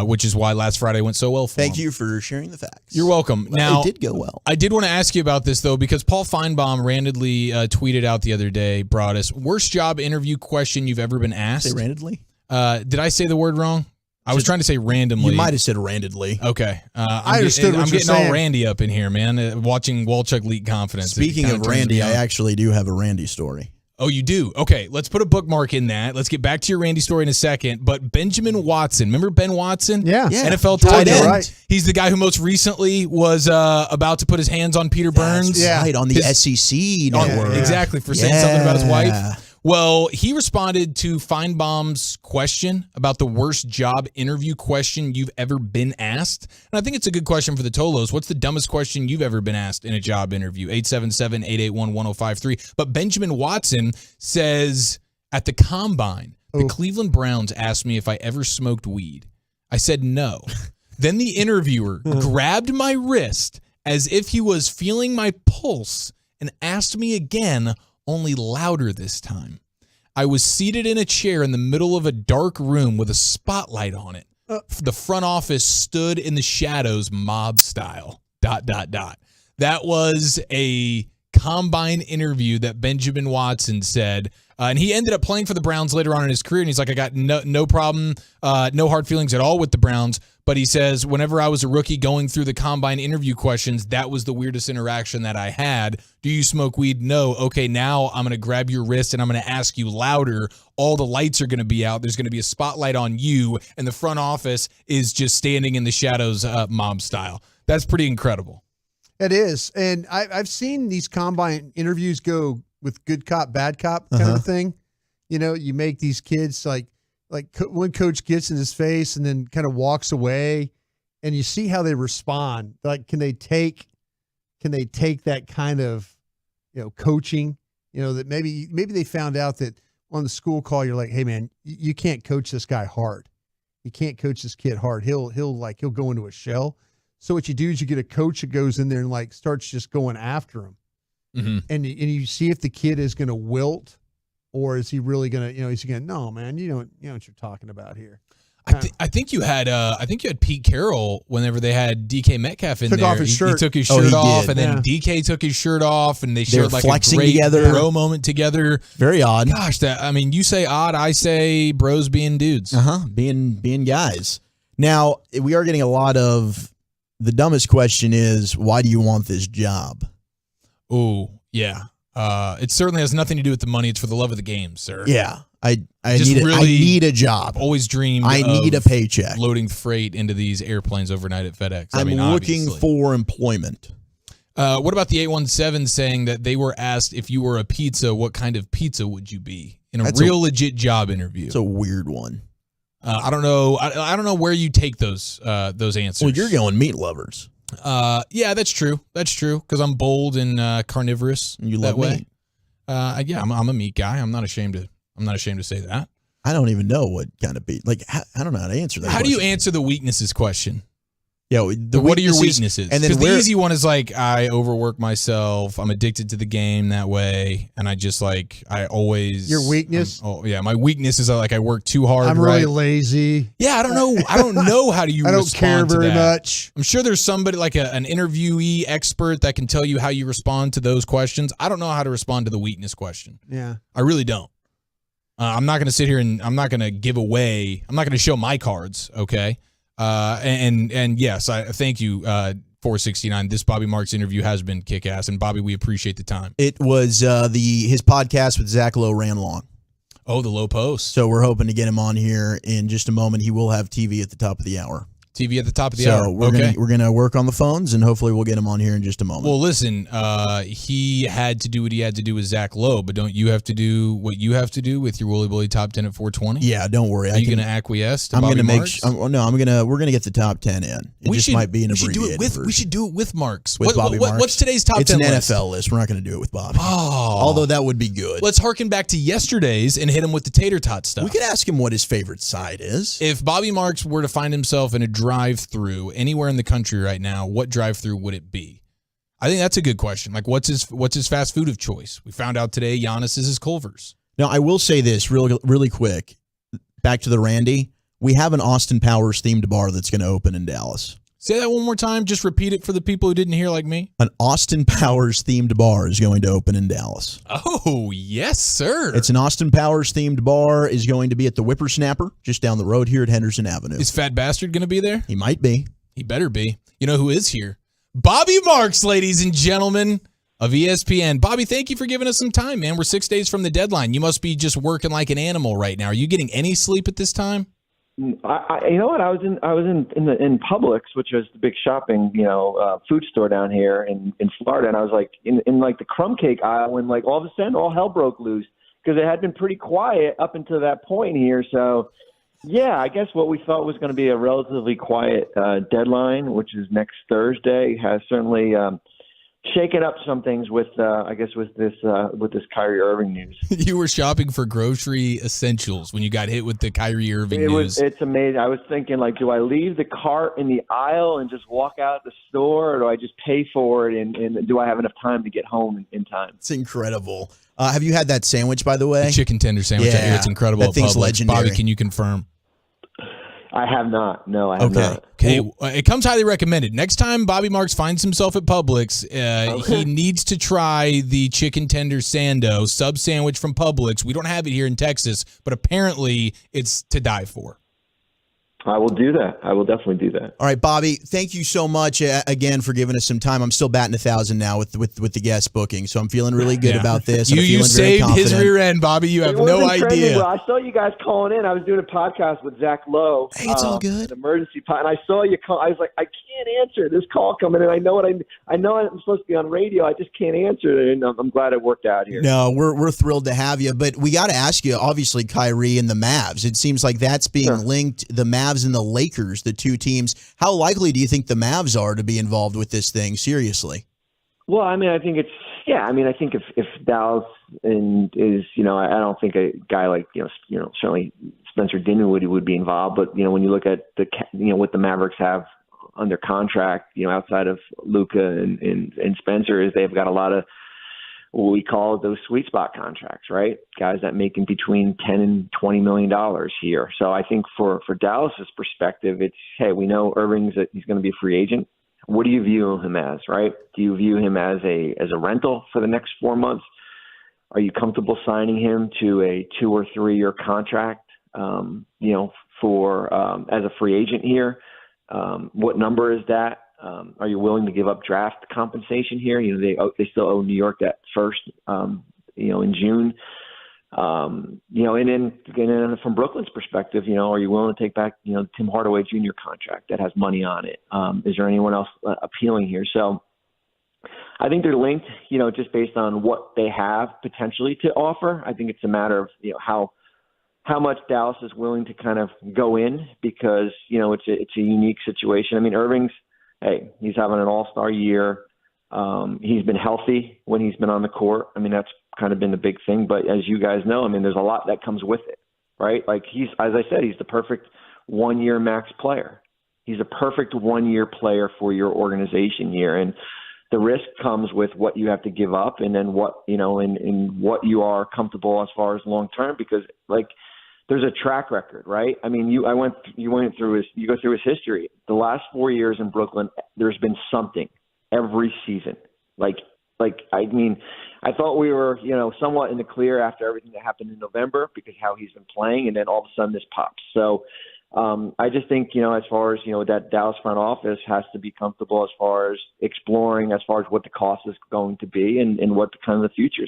which is why last Friday went so well for him. Thank you for sharing the facts. You're welcome. Now, it did go well. I did want to ask you about this, though, because Paul Feinbaum randomly tweeted out the other day, Broadus, worst job interview question you've ever been asked. Say randomly? Did I say the word wrong? I was trying to say randomly. You might have said randomly. Okay. I understood what I'm you're getting all saying. Randy up in here, man, watching Wolchuk leak confidence. Speaking It of kinda turns Randy, me I on. actually do have a Randy story. Oh, you do? Okay, let's put a bookmark in that. Let's get back to your Randy story in a second. But Benjamin Watson, remember Ben Watson? Yeah. NFL tight Jordan. end. Right. He's the guy who most recently was about to put his hands on Peter Burns. Yeah. Right, on the SEC network. Exactly, for saying something about his wife. Well, he responded to Feinbaum's question about the worst job interview question you've ever been asked. And I think it's a good question for the Tolos. What's the dumbest question you've ever been asked in a job interview? 877-881-1053. But Benjamin Watson says, at the Combine, the Cleveland Browns asked me if I ever smoked weed. I said no. Then the interviewer grabbed my wrist as if he was feeling my pulse and asked me again, only louder this time. I was seated in a chair in the middle of a dark room with a spotlight on it. The front office stood in the shadows, mob style. ... That was a Combine interview that Benjamin Watson said. And he ended up playing for the Browns later on in his career. And he's like, I got no problem, no hard feelings at all with the Browns. But he says, whenever I was a rookie going through the Combine interview questions, that was the weirdest interaction that I had. Do you smoke weed? No. Okay, now I'm going to grab your wrist and I'm going to ask you louder. All the lights are going to be out. There's going to be a spotlight on you. And the front office is just standing in the shadows, mob style. That's pretty incredible. It is. And I've seen these Combine interviews go with good cop, bad cop kind of a thing. You know, you make these kids like one coach gets in his face and then kind of walks away, and you see how they respond. Like, can they take that kind of, coaching, that maybe they found out that on the school call, you're like, hey man, you can't coach this guy hard. You can't coach this kid hard. He'll go into a shell. So what you do is you get a coach that goes in there and like starts just going after him. Mm-hmm. And you see if the kid is going to wilt or is he really going to, he's going, no, man, you know what you're talking about here. I think you had Pete Carroll whenever they had DK Metcalf in Took there. off his shirt. He took his shirt off, did. and then DK took his shirt off, and they They were showed like flexing a great together. bro moment together. Very odd. Gosh, you say odd, I say bros being dudes. Being guys. Now, we are getting a lot of the dumbest question is, why do you want this job? Oh, yeah. It certainly has nothing to do with the money. It's for the love of the game, sir. Yeah. I Just need really- I need a job. I've always dreamed I need a of paycheck. loading freight into these airplanes overnight at FedEx. I'm looking obviously. for employment. What about the 817 saying that they were asked if you were a pizza, what kind of pizza would you be in a That's real legit job interview? It's a weird one. I don't know. I don't know where you take those answers. Well, you're going meat lovers. Yeah, that's true. That's true because I'm bold and carnivorous. You that love way. meat. Yeah, I'm a meat guy. I'm not ashamed to say that. I don't even know what kind of beat. Like, I don't know how to answer that. How do you question. answer the weaknesses question? Yeah, What are your weaknesses? And then the easy one is like, I overwork myself. I'm addicted to the game that way, and I just like I always Your weakness? My weakness is like I work too hard. I'm right? really lazy. Yeah, I don't know. I don't know how do you. I don't care respond to very that. much. I'm sure there's somebody like an interviewee expert that can tell you how you respond to those questions. I don't know how to respond to the weakness question. Yeah. I really don't. I'm not going to sit here and I'm not going to give away. I'm not going to show my cards. Okay. And yes, I thank you. 469. This Bobby Marks interview has been kick ass, and Bobby, we appreciate the time. It was his podcast with Zach Lowe ran long. Oh, the Low Post. So we're hoping to get him on here in just a moment. He will have TV at the top of the hour. TV at the top of the hour. So we're gonna work on the phones, and hopefully we'll get him on here in just a moment. Well, listen, he had to do what he had to do with Zach Lowe, but don't you have to do what you have to do with your Wooly Bully top 10 at 420? Yeah, don't worry. Are you going to acquiesce to I'm Bobby gonna make. Marks? We're gonna get the top 10 in. It just might be an abbreviated version. We should do it with Marks. With Bobby Marks. What's today's top 10 It's an list? NFL list. We're not going to do it with Bobby. Oh. Although that would be good. Let's harken back to yesterday's and hit him with the tater tot stuff. We could ask him what his favorite side is. If Bobby Marks were to find himself in a drive-through anywhere in the country right now, what drive-through would it be? I think that's a good question. Like, what's his fast food of choice? We found out today Giannis is his Culver's. Now, I will say this really quick. Back to the Randy. We have an Austin Powers themed bar that's going to open in Dallas. Say that one more time. Just repeat it for the people who didn't hear like me. An Austin Powers themed bar is going to open in Dallas. Oh, yes, sir. It's an Austin Powers themed bar, is going to be at the Whippersnapper, just down the road here at Henderson Avenue. Is Fat Bastard going to be there? He might be. He better be. You know who is here? Bobby Marks, ladies and gentlemen of ESPN. Bobby, thank you for giving us some time, man. We're 6 days from the deadline. You must be just working like an animal right now. Are you getting any sleep at this time? You know what? I was in Publix, which is the big shopping, food store down here in Florida, and I was like in like the crumb cake aisle when like all of a sudden all hell broke loose because it had been pretty quiet up until that point here. So yeah, I guess what we thought was going to be a relatively quiet deadline, which is next Thursday, has certainly shaken up some things with this Kyrie Irving news. You were shopping for grocery essentials when you got hit with the Kyrie Irving news. It's amazing. I was thinking, like, do I leave the cart in the aisle and just walk out the store, or do I just pay for it, and do I have enough time to get home in time? It's incredible. Have you had that sandwich, by the way? The chicken tender sandwich. I hear it's incredible. That thing's Publix. legendary. Bobby, can you confirm? I have not. No, I have not. Okay, it comes highly recommended. Next time Bobby Marks finds himself at Publix, he needs to try the chicken tender sando sub sandwich from Publix. We don't have it here in Texas, but apparently it's to die for. I will do that. I will definitely do that. All right, Bobby, thank you so much again for giving us some time. I'm still batting 1,000 now with the guest booking, so I'm feeling really good about this. You saved his rear end, Bobby. You have no idea. Well, I saw you guys calling in. I was doing a podcast with Zach Lowe. Hey, it's all good. An emergency pod, and I saw you call. I was like, I can't answer this call coming in. I know I'm supposed to be on radio. I just can't answer it, and I'm glad it worked out here. No, we're thrilled to have you, but we got to ask you. Obviously, Kyrie and the Mavs. It seems like that's being linked. The Mavs and the Lakers, the two teams. How likely do you think the Mavs are to be involved with this thing? Seriously. Well, I mean, I think it's Yeah, I mean, I think if Dallas is, I don't think a guy like, certainly Spencer Dinwiddie would be involved. But, when you look at what the Mavericks have under contract, outside of Luka and Spencer, is they've got a lot of what we call those sweet spot contracts, right? Guys that making between $10 and $20 million here. So I think for Dallas's perspective, it's, hey, we know Irving's he's going to be a free agent. What do you view him as, right? Do you view him as a rental for the next 4 months? Are you comfortable signing him to a 2 or 3 year contract, for as a free agent here? What number is that? Are you willing to give up draft compensation here? They still owe New York that first, in June. And then from Brooklyn's perspective, are you willing to take back, Tim Hardaway Jr. contract that has money on it? Is there anyone else appealing here? So I think they're linked, just based on what they have potentially to offer. I think it's a matter of, how much Dallas is willing to kind of go in, because, it's a unique situation. I mean, Irving's, hey, he's having an all-star year. He's been healthy when he's been on the court. I mean, that's kind of been the big thing. But as you guys know, I mean, there's a lot that comes with it, right? Like as I said, he's the perfect 1 year max player. He's a perfect 1 year player for your organization here. And the risk comes with what you have to give up, and then what, and what you are comfortable as far as long-term, because there's a track record, right? I mean, you go through his history. The last 4 years in Brooklyn, there's been something every season. I mean, I thought we were, somewhat in the clear after everything that happened in November, because how he's been playing, and then all of a sudden this pops. So I just think, as far as, that Dallas front office has to be comfortable as far as exploring, as far as what the cost is going to be, and what the kind of the future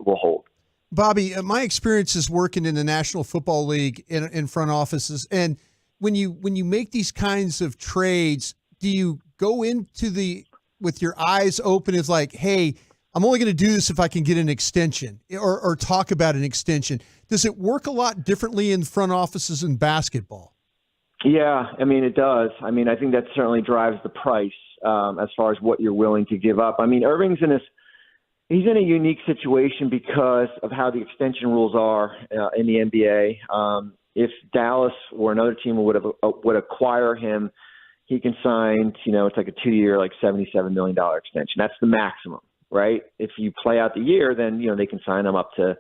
will hold. Bobby, my experience is working in the National Football League in front offices, and when you make these kinds of trades, do you go into with your eyes open as like, hey, I'm only going to do this if I can get an extension, or talk about an extension? Does it work a lot differently in front offices in basketball? Yeah, I mean, it does. I mean, I think that certainly drives the price as far as what you're willing to give up. I mean, Irving's he's in a unique situation because of how the extension rules are in the NBA. If Dallas or another team would acquire him, he can sign, it's like a 2 year, like $77 million extension. That's the maximum, right? If you play out the year, then, they can sign him up to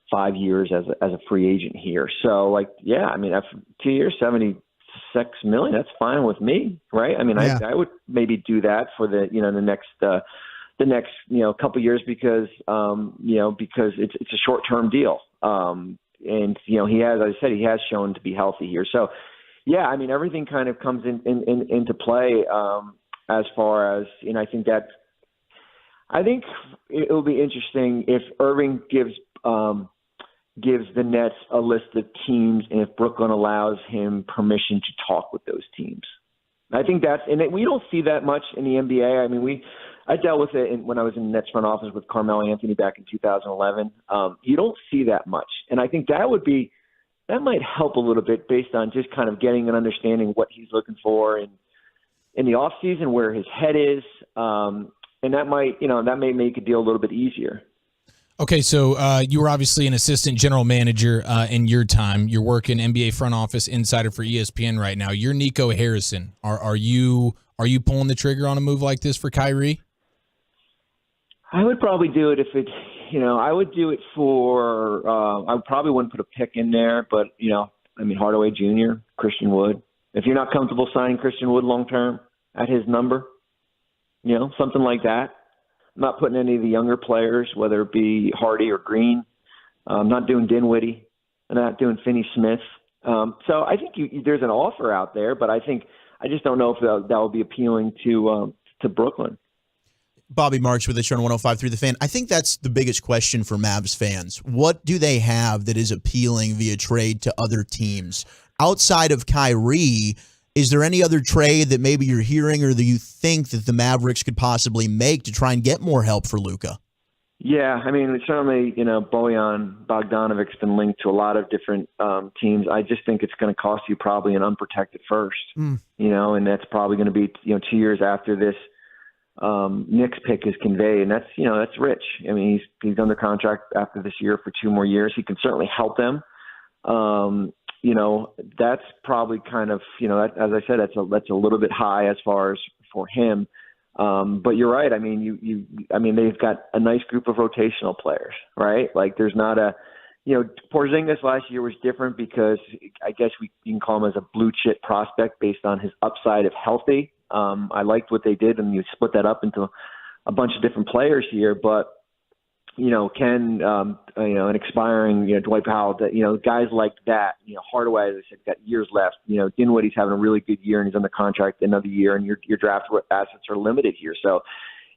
5 years as a free agent here. So, I mean, after 2 years, $76 million, that's fine with me, right? I mean, I would maybe do that for the next couple years, because because it's a short-term deal. And he has shown to be healthy here. So yeah, I mean, everything kind of comes into play as far as, I think it'll be interesting if Irving gives the Nets a list of teams, and if Brooklyn allows him permission to talk with those teams. I think we don't see that much in the NBA. I mean, I dealt with it when I was in the Nets front office with Carmelo Anthony back in 2011. You don't see that much. And I think that might help a little bit, based on just kind of getting an understanding what he's looking for in the offseason, where his head is. And that may make a deal a little bit easier. Okay, so you were obviously an assistant general manager in your time. You're working NBA front office insider for ESPN right now. You're Nico Harrison. Are you pulling the trigger on a move like this for Kyrie? I would probably do it if it, I would do it for, I probably wouldn't put a pick in there, but, Hardaway Jr., Christian Wood. If you're not comfortable signing Christian Wood long-term at his number, something like that. I'm not putting any of the younger players, whether it be Hardy or Green. I'm not doing Dinwiddie. I'm not doing Finney-Smith. So I think there's an offer out there, but I just don't know if that will be appealing to Brooklyn. Bobby Marks with us on 105.3 The Fan. I think that's the biggest question for Mavs fans. What do they have that is appealing via trade to other teams? Outside of Kyrie, is there any other trade that maybe you're hearing or that you think that the Mavericks could possibly make to try and get more help for Luka? Yeah, I mean, certainly, Bojan Bogdanovic's been linked to a lot of different teams. I just think it's going to cost you probably an unprotected first, and that's probably going to be, 2 years after this Nick's pick is conveyed, and that's rich. I mean, he's under contract after this year for 2 more years. He can certainly help them. That's probably kind of, as I said, that's a little bit high as far as for him. But you're right. I mean, they've got a nice group of rotational players, right? Like there's not Porzingis last year was different because I guess you can call him as a blue chip prospect based on his upside if healthy. I liked what they did, and you split that up into a bunch of different players here. But Ken, an expiring, Dwight Powell, guys like that, Hardaway, as I said, got years left. Dinwiddie's having a really good year and he's under contract another year, and your draft assets are limited here. So,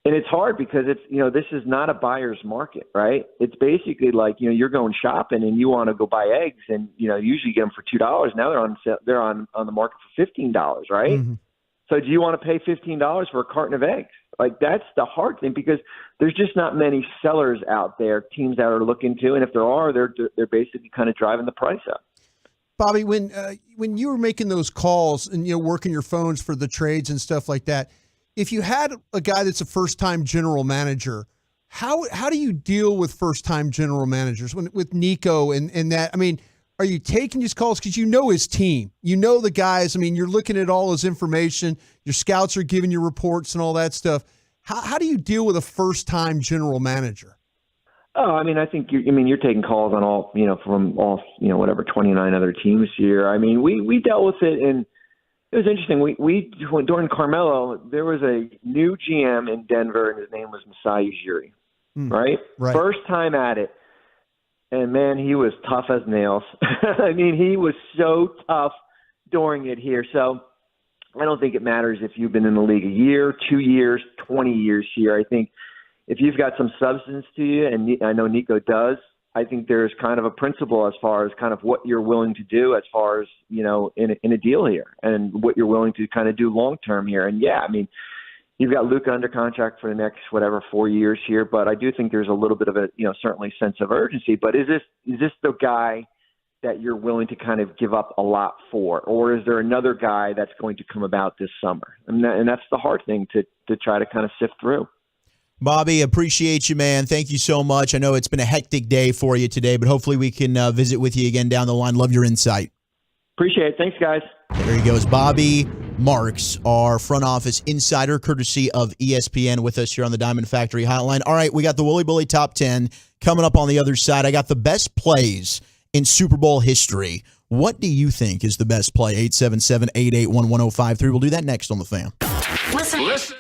and it's hard because it's, this is not a buyer's market, right? It's basically like, you're going shopping and you want to go buy eggs, and, usually you get them for $2. Now they're on the market for $15, right? Mm-hmm. So do you want to pay $15 for a carton of eggs? Like, that's the hard thing, because there's just not many sellers out there, teams that are looking to, and if there are, they're basically kind of driving the price up. Bobby, when you were making those calls and working your phones for the trades and stuff like that, if you had a guy that's a first-time general manager, how do you deal with first-time general managers with Nico and that? I mean, are you taking these calls because his team, the guys? I mean, you're looking at all his information. Your scouts are giving you reports and all that stuff. How do you deal with a first-time general manager? Oh, I mean, I think you're taking calls on all, from all, whatever 29 other teams here. I mean, we dealt with it, and it was interesting. We during Carmelo, there was a new GM in Denver, and his name was Masai Ujiri, right? First time at it. And, man, he was tough as nails. I mean, he was so tough during it here. So I don't think it matters if you've been in the league a year, 2 years, 20 years here. I think if you've got some substance to you, and I know Nico does, I think there's kind of a principle as far as kind of what you're willing to do as far as, in a deal here, and what you're willing to kind of do long-term here. And, yeah, I mean, you've got Luka under contract for the next, 4 years here, but I do think there's a little bit of a, certainly sense of urgency. But is this the guy that you're willing to kind of give up a lot for, or is there another guy that's going to come about this summer? And that's the hard thing to try to kind of sift through. Bobby, appreciate you, man. Thank you so much. I know it's been a hectic day for you today, but hopefully we can visit with you again down the line. Love your insight. Appreciate it. Thanks, guys. There he goes. Bobby Marks, our front office insider, courtesy of ESPN, with us here on the Diamond Factory Hotline. All right, we got the Wooly Bully Top 10 coming up on the other side. I got the best plays in Super Bowl history. What do you think is the best play? 877-881-1053. We'll do that next on The Fan. Listen.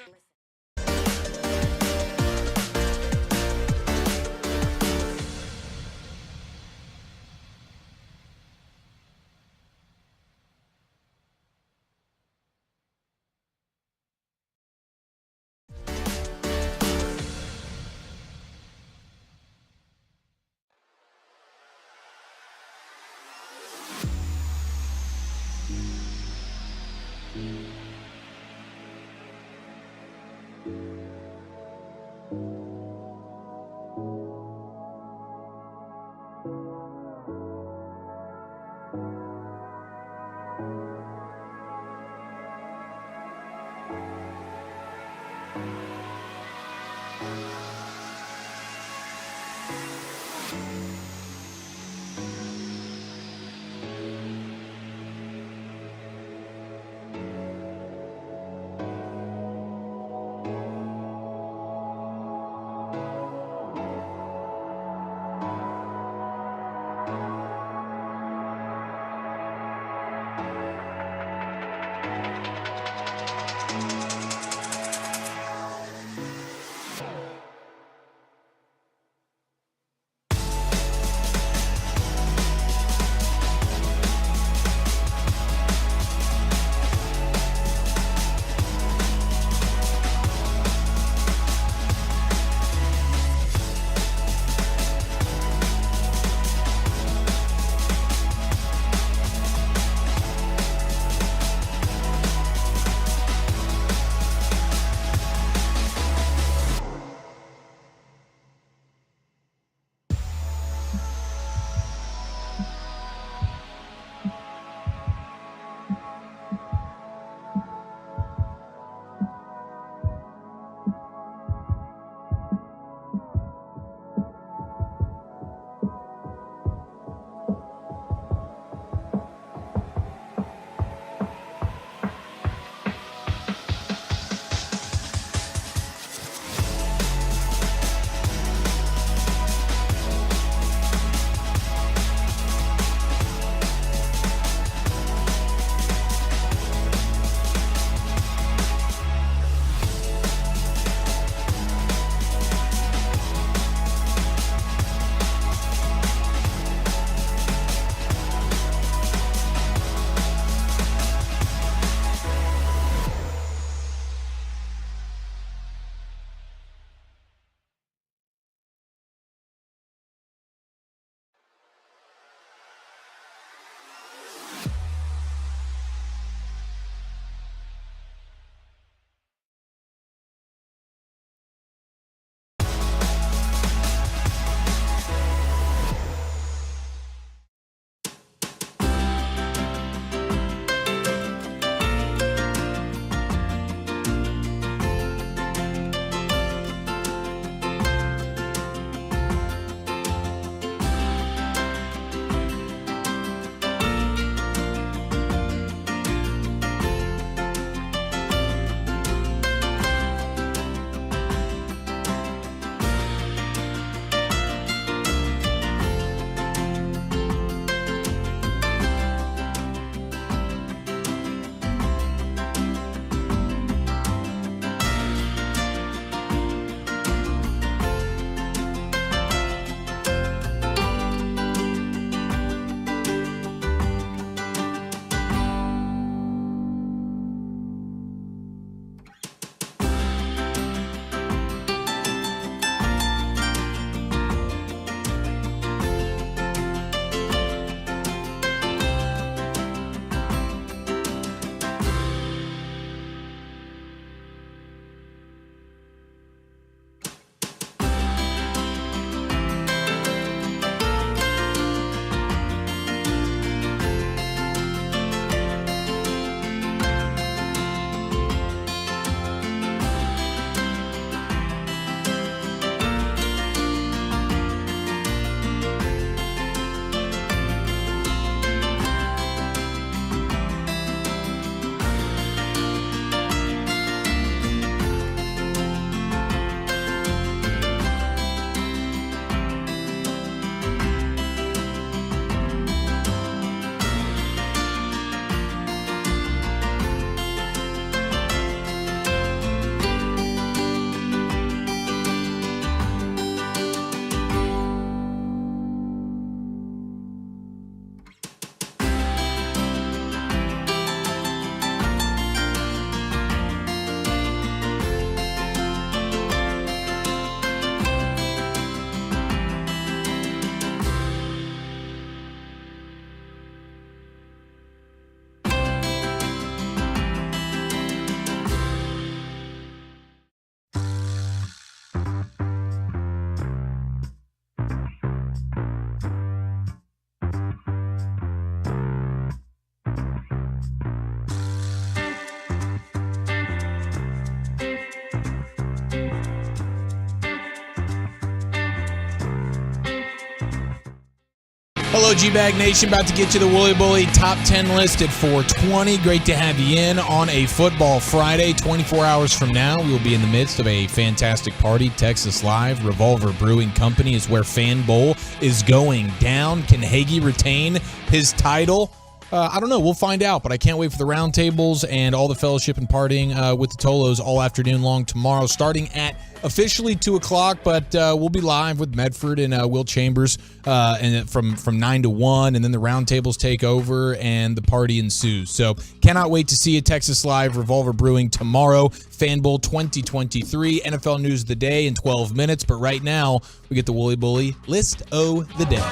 Hello, G-Bag Nation. About to get you the Wooly Bully Top 10 list at 420. Great to have you in on a Football Friday. 24 hours from now, we will be in the midst of a fantastic party. Texas Live, Revolver Brewing Company is where Fan Bowl is going down. Can Hagee retain his title? I don't know. We'll find out, but I can't wait for the roundtables and all the fellowship and partying with the Tolos all afternoon long tomorrow, starting at officially 2 o'clock, but we'll be live with Medford and Will Chambers and from 9 to 1, and then the roundtables take over and the party ensues. So cannot wait to see you, Texas Live, Revolver Brewing tomorrow, Fan Bowl 2023, NFL News of the Day in 12 minutes. But right now, we get the Wooly Bully List of the Day.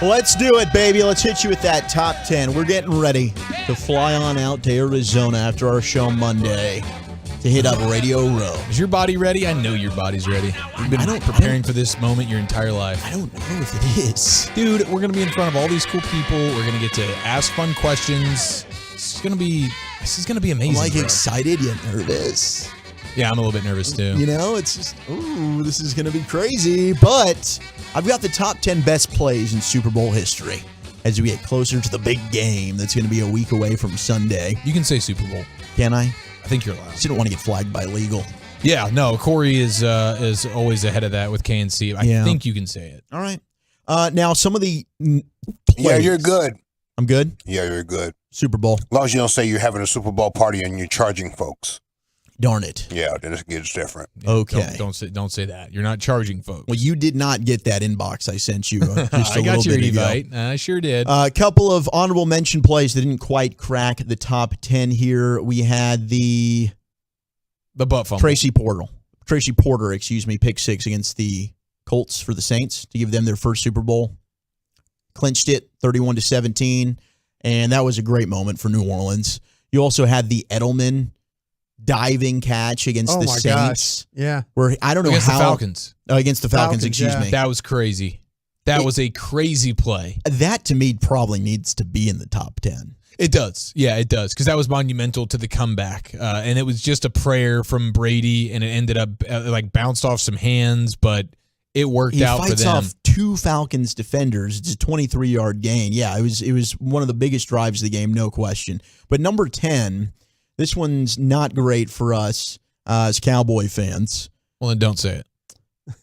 Let's do it, baby. Let's hit you with that top 10. We're getting ready to fly on out to Arizona after our show Monday to hit up Radio Row. Is your body ready? I know your body's ready. You've been preparing for this moment your entire life. I don't know if it is. Dude, we're going to be in front of all these cool people. We're going to get to ask fun questions. This is going to be amazing. I'm bro. excited yet nervous. Yeah, I'm a little bit nervous too. You know, it's just, this is going to be crazy. But I've got the top 10 best plays in Super Bowl history as we get closer to the big game that's going to be a week away from Sunday. You can say Super Bowl. Can I? I think you're allowed. You don't want to get flagged by legal. Yeah, no, Corey is always ahead of that with KNC. I think you can say it. All right. Now, some of the plays. Yeah, you're good. I'm good? Yeah, you're good. Super Bowl. As long as you don't say you're having a Super Bowl party and you're charging folks. Darn it. Yeah, then it gets different. Yeah, okay. Don't say that. You're not charging folks. Well, you did not get that inbox I sent you just I got your bit invite. ago. I sure did. A couple of honorable mention plays that didn't quite crack the top 10 here. We had the butt fumble. Tracy Porter, pick 6 against the Colts for the Saints to give them their first Super Bowl. Clinched it 31-17, and that was a great moment for New Orleans. You also had the Edelman diving catch against the Saints. Gosh. Yeah. Where I don't know against how. The Falcons. Against the Falcons, excuse me. That was crazy. That was a crazy play. That, to me, probably needs to be in the top 10. It does. Yeah, it does. Because that was monumental to the comeback. And it was just a prayer from Brady, and it ended up bounced off some hands, but it worked out for them. He fights off 2 Falcons defenders. It's a 23-yard gain. Yeah, it was one of the biggest drives of the game, no question. But number 10, this one's not great for us as Cowboy fans. Well, then don't say it.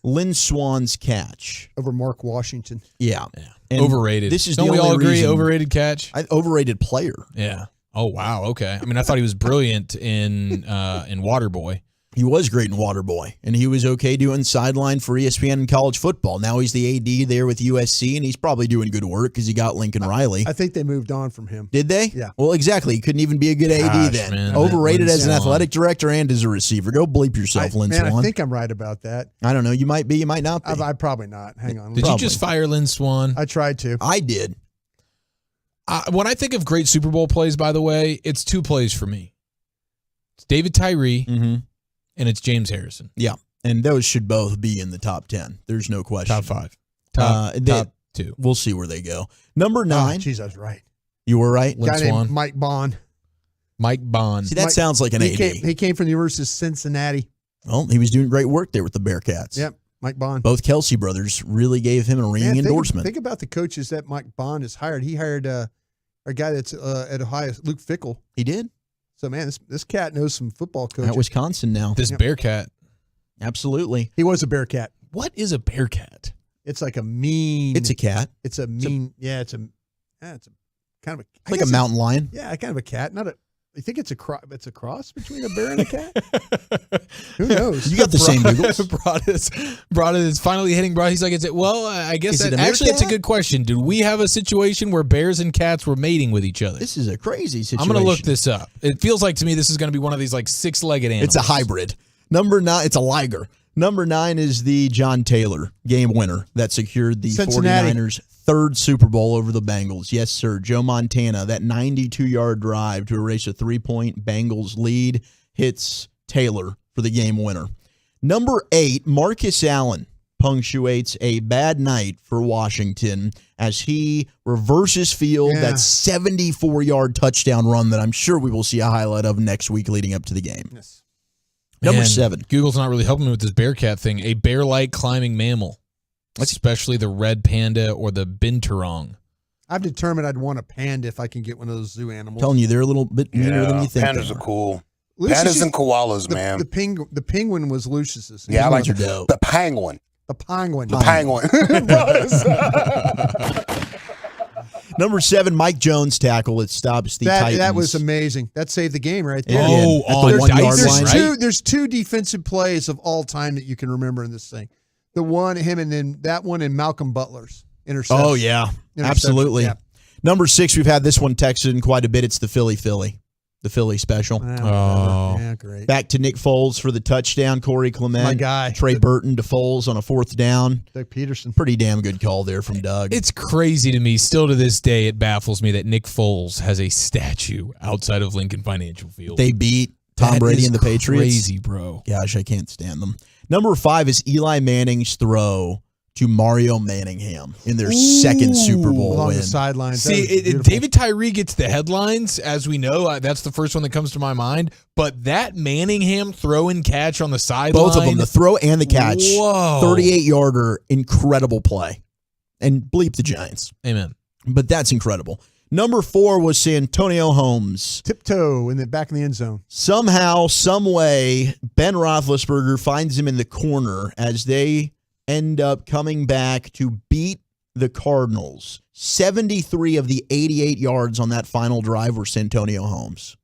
Lynn Swann's catch. Over Mark Washington. Yeah. And overrated. This is Don't the we only all agree? reason. Overrated catch? Overrated player. Yeah. Oh, wow. Okay. I mean, I thought he was brilliant in Waterboy. He was great in Waterboy, and he was okay doing sideline for ESPN in college football. Now he's the AD there with USC, and he's probably doing good work because he got Lincoln Riley. I think they moved on from him. Did they? Yeah. Well, exactly. He couldn't even be a good AD then. Man, overrated as an athletic director and as a receiver. Go bleep yourself, Lynn Swann. I think I'm right about that. I don't know. You might be. You might not be. I probably not. Hang on. Did you just fire Lynn Swann? I tried to. I did. When I think of great Super Bowl plays, by the way, it's 2 plays for me. It's David Tyree. Mm-hmm. And it's James Harrison. Yeah. And those should both be in the top 10. There's no question. Top 5. Top 2. We'll see where they go. Number 9. Jeez, I was right. You were right? Guy named Mike Bond. Mike Bond. See, that sounds like an AD. He came from the University of Cincinnati. Well, he was doing great work there with the Bearcats. Yep, Mike Bond. Both Kelsey brothers really gave him a ringing endorsement. Think about the coaches that Mike Bond has hired. He hired a guy that's at Ohio, Luke Fickell. He did? So, man, this cat knows some football coaches. At Wisconsin now. This Bearcat. Absolutely. He was a Bearcat. What is a Bearcat? It's like a mean. It's a cat. It's a mean. It's a kind of a. Like a mountain lion. Yeah, kind of a cat. Not a. I think it's a cross between a bear and a cat. Who knows? You got the same Googles. Broad is finally hitting Broad. He's like, I guess Is it a actually it's a meerkat? good question. Did we have a situation where bears and cats were mating with each other? This is a crazy situation. I'm going to look this up. It feels like to me this is going to be one of these like 6-legged animals. It's a hybrid. Number 9, it's a liger. Number 9 is the John Taylor game winner that secured the Cincinnati. 49ers' 3rd Super Bowl over the Bengals. Yes, sir. Joe Montana, that 92-yard drive to erase a 3-point Bengals lead, hits Taylor for the game winner. Number 8, Marcus Allen punctuates a bad night for Washington as he reverses field that 74-yard touchdown run that I'm sure we will see a highlight of next week leading up to the game. Yes. Number Man, 7. Google's not really helping me with this Bearcat thing. A bear-like climbing mammal. especially the red panda or the binturong. I've determined I'd want a panda if I can get one of those zoo animals. Telling you, they're a little bit meaner than you think. Pandas are cool. Lucius Pandas and koalas, man. The penguin was Lucius's. Yeah, I like dope. The penguin. The penguin. The penguin. Number 7, Mike Jones tackle. It stops the Titans. That was amazing. That saved the game right there. Oh, at the 1 yard line. There's two defensive plays of all time that you can remember in this thing. The one, him, and then that one and Malcolm Butler's interception. Oh, yeah. Absolutely. Yeah. Number 6, we've had this one texted in quite a bit. It's the Philly special. Yeah, great. Back to Nick Foles for the touchdown. Corey Clement. My guy. Trey Burton to Foles on a 4th down. Doug Peterson. Pretty damn good call there from Doug. It's crazy to me. Still to this day, it baffles me that Nick Foles has a statue outside of Lincoln Financial Field. They beat Tom Brady and the Patriots. Crazy, bro. Gosh, I can't stand them. Number 5 is Eli Manning's throw to Mario Manningham in their second Super Bowl along win. the sidelines. See, David Tyree gets the headlines, as we know. That's the first one that comes to my mind. But that Manningham throw and catch on the sideline. Both of them, the throw and the catch. Whoa. 38-yarder, incredible play. And bleep the Giants. Amen. But that's incredible. Number 4 was Santonio Holmes. Tiptoe in the back in the end zone. Somehow, some way, Ben Roethlisberger finds him in the corner as they end up coming back to beat the Cardinals. 73 of the 88 yards on that final drive were Santonio Holmes.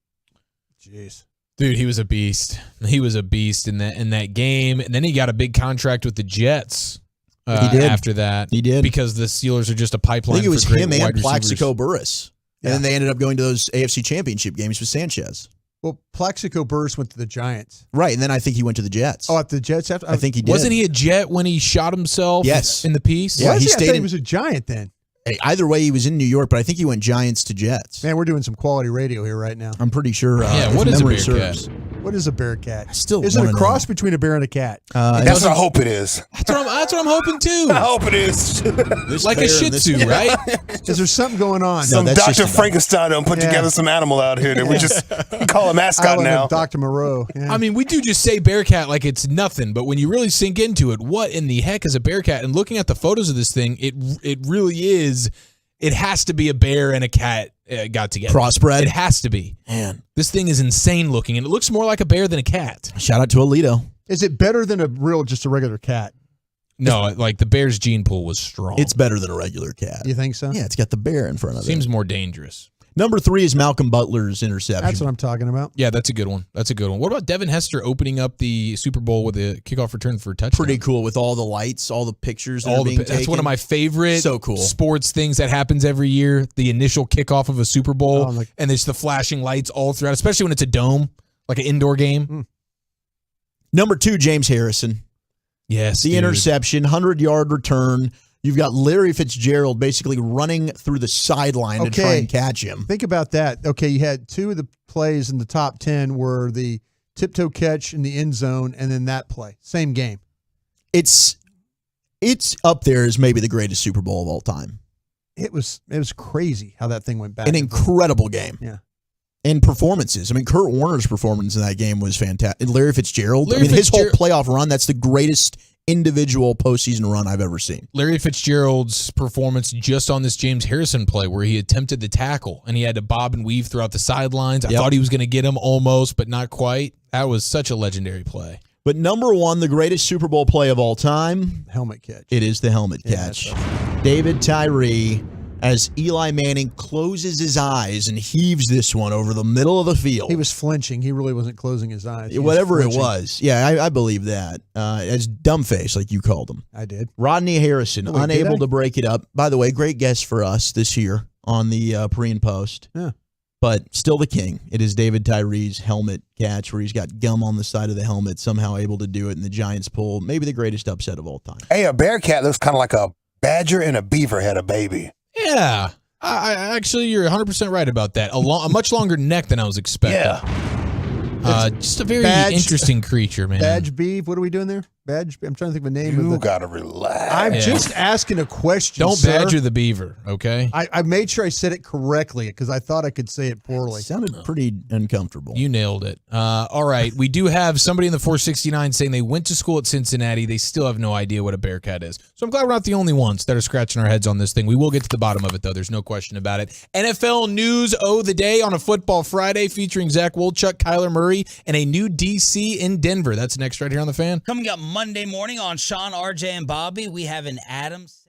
Jeez. Dude, he was a beast. He was a beast in that game. And then he got a big contract with the Jets. He did. After that. He did. Because the Steelers are just a pipeline. I think it was for great him and wide Plaxico receivers. Burress. And then they ended up going to those AFC Championship games with Sanchez. Well, Plaxico Burress went to the Giants. Right, and then I think he went to the Jets. Oh, at the Jets after? I think he did. Wasn't he a Jet when he shot himself Yes. in the piece? Yeah, I he thought stayed he in, was a Giant then. hey, either way, he was in New York, but I think he went Giants to Jets. Man, we're doing some quality radio here right now. I'm pretty sure. Yeah, if what is a memory Bearcat? serves. What is a Bearcat? Still is it wanna a cross know. between a bear and a cat? That's what I hope it is. That's what I'm hoping too. I hope it is. Like a Shih Tzu, right? Is there something going on? Some that's just Dr. a- Frankenstein done put together some animal out here that we just call a mascot Island now. of Dr. Moreau. Yeah. I mean, we do just say Bearcat like it's nothing, but when you really sink into it, what in the heck is a Bearcat? And looking at the photos of this thing, it really is. It has to be a bear and a cat got together. Crossbred? It has to be. Man. This thing is insane looking, and it looks more like a bear than a cat. Shout out to Alito. Is it better than just a regular cat? No, like the bear's gene pool was strong. It's better than a regular cat. You think so? Yeah, it's got the bear in front of it. Seems more dangerous. Number 3 is Malcolm Butler's interception. That's what I'm talking about. Yeah, that's a good one. That's a good one. What about Devin Hester opening up the Super Bowl with a kickoff return for a touchdown? Pretty cool with all the lights, all the pictures that are being taken. That's one of my favorite So cool. sports things that happens every year. The initial kickoff of a Super Bowl, Oh, and there's the flashing lights all throughout, especially when it's a dome, like an indoor game. Number 2, James Harrison. Yes, The dude. interception, 100-yard return. You've got Larry Fitzgerald basically running through the sideline to try and catch him. Think about that. Okay, you had 2 of the plays in the top 10 were the tiptoe catch in the end zone and then that play. Same game. It's up there as maybe the greatest Super Bowl of all time. It was crazy how that thing went back. An incredible game. Yeah. And performances. I mean, Kurt Warner's performance in that game was fantastic. And Larry Fitzgerald. Larry his whole playoff run, that's the greatest individual postseason run I've ever seen. Larry Fitzgerald's performance just on this James Harrison play where he attempted the tackle and he had to bob and weave throughout the sidelines. I thought he was going to get him almost, but not quite. That was such a legendary play. But number 1, the greatest Super Bowl play of all time. Helmet catch. It is the helmet catch. David Tyree, as Eli Manning closes his eyes and heaves this one over the middle of the field. He was flinching. He really wasn't closing his eyes. He was Whatever it flinching. was. Yeah, I believe that. As dumb face, like you called him. I did. Rodney Harrison, Wait, unable did I? to break it up. By the way, great guest for us this year on the pre and post. Yeah. But still the king. It is David Tyree's helmet catch where he's got gum on the side of the helmet, somehow able to do it in the Giants pull. Maybe the greatest upset of all time. Hey, a Bearcat looks kind of like a badger and a beaver had a baby. Yeah. I actually, you're 100% right about that. A much longer neck than I was expecting. Yeah. Just a very Badge- interesting creature, man. Badge beef. What are we doing there? Badge. I'm trying to think of a name. You gotta relax. I'm just asking a question. Don't sir. badger the beaver, okay? I made sure I said it correctly because I thought I could say it poorly. Sounded pretty uncomfortable. You nailed it. All right. We do have somebody in the 469 saying they went to school at Cincinnati. They still have no idea what a Bearcat is. So I'm glad we're not the only ones that are scratching our heads on this thing. We will get to the bottom of it, though. There's no question about it. NFL News O the Day on a Football Friday featuring Zach Wolchuk, Kyler Murray, and a new DC in Denver. That's next right here on The Fan. Coming up Monday morning on Sean, RJ, and Bobby, we have an Adams.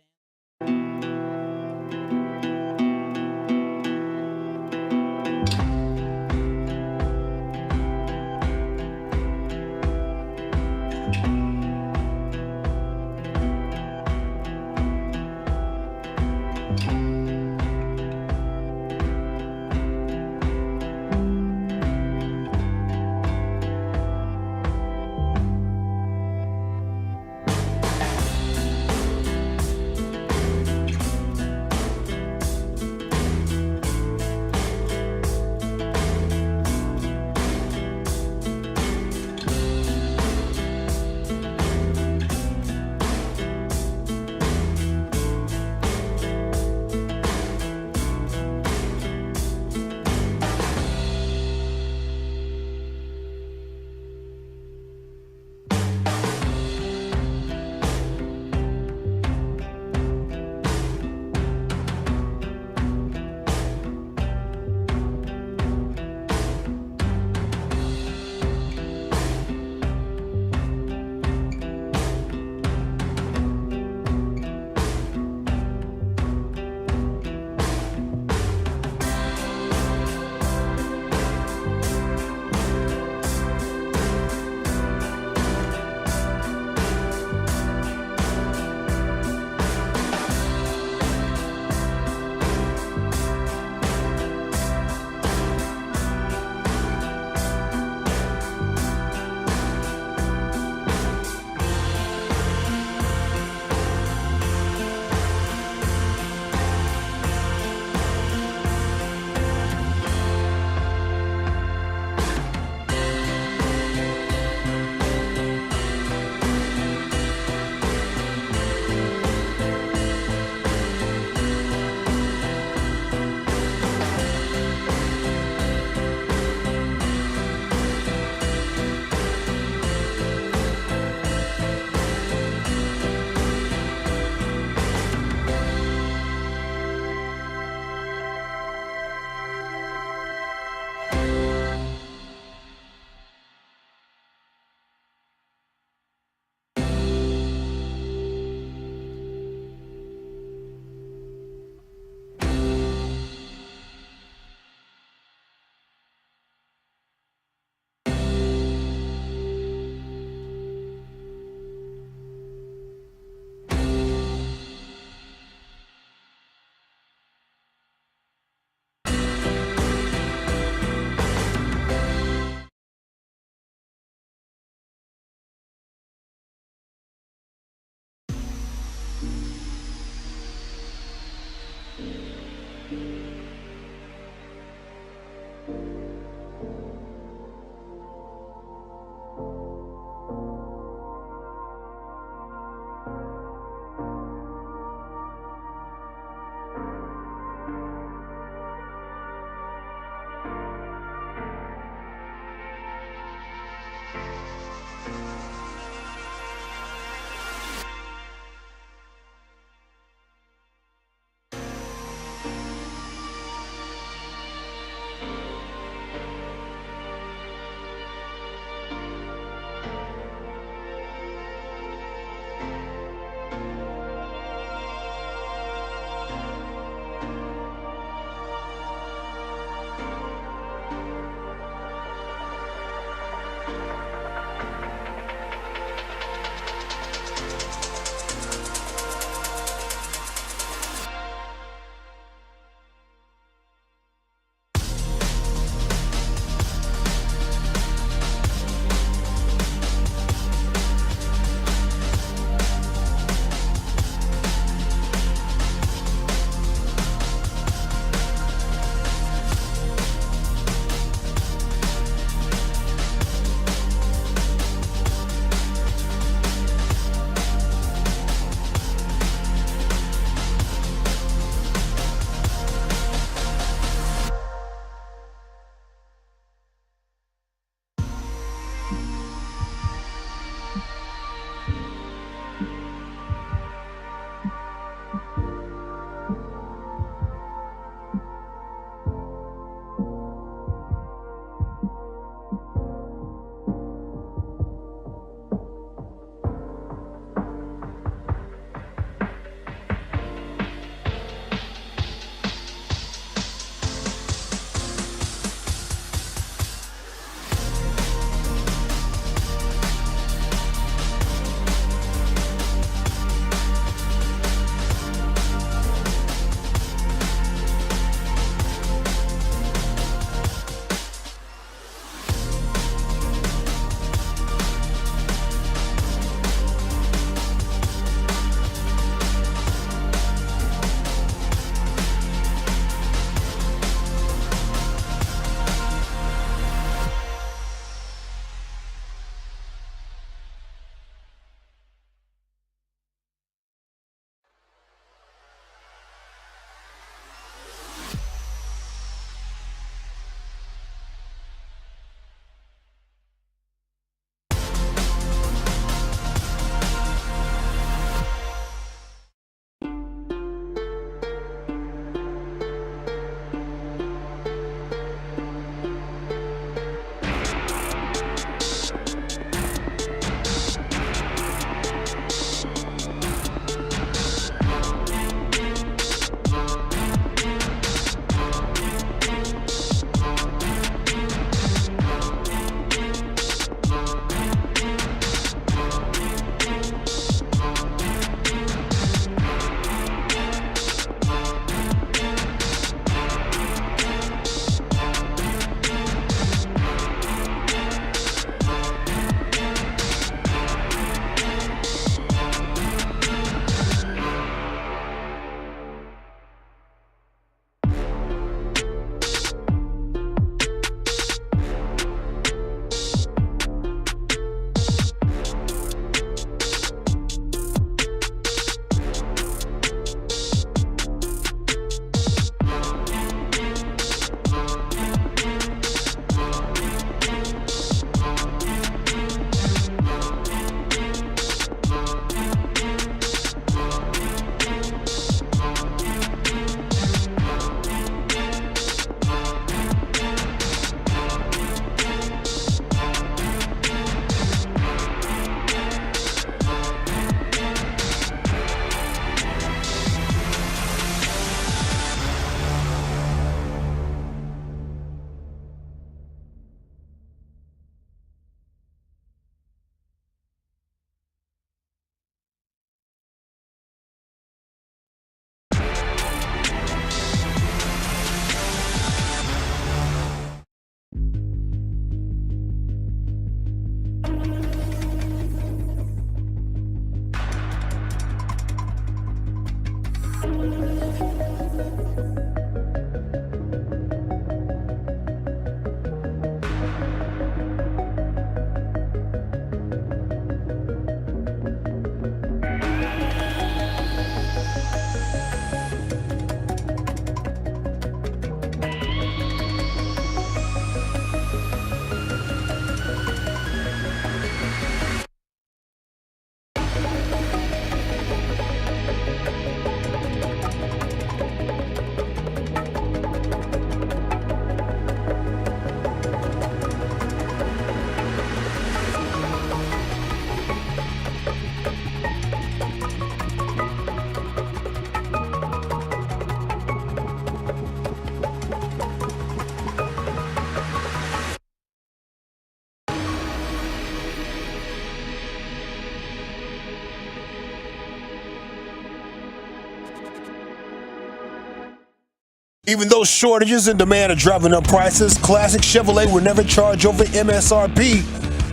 Even though shortages and demand are driving up prices, Classic Chevrolet will never charge over MSRP.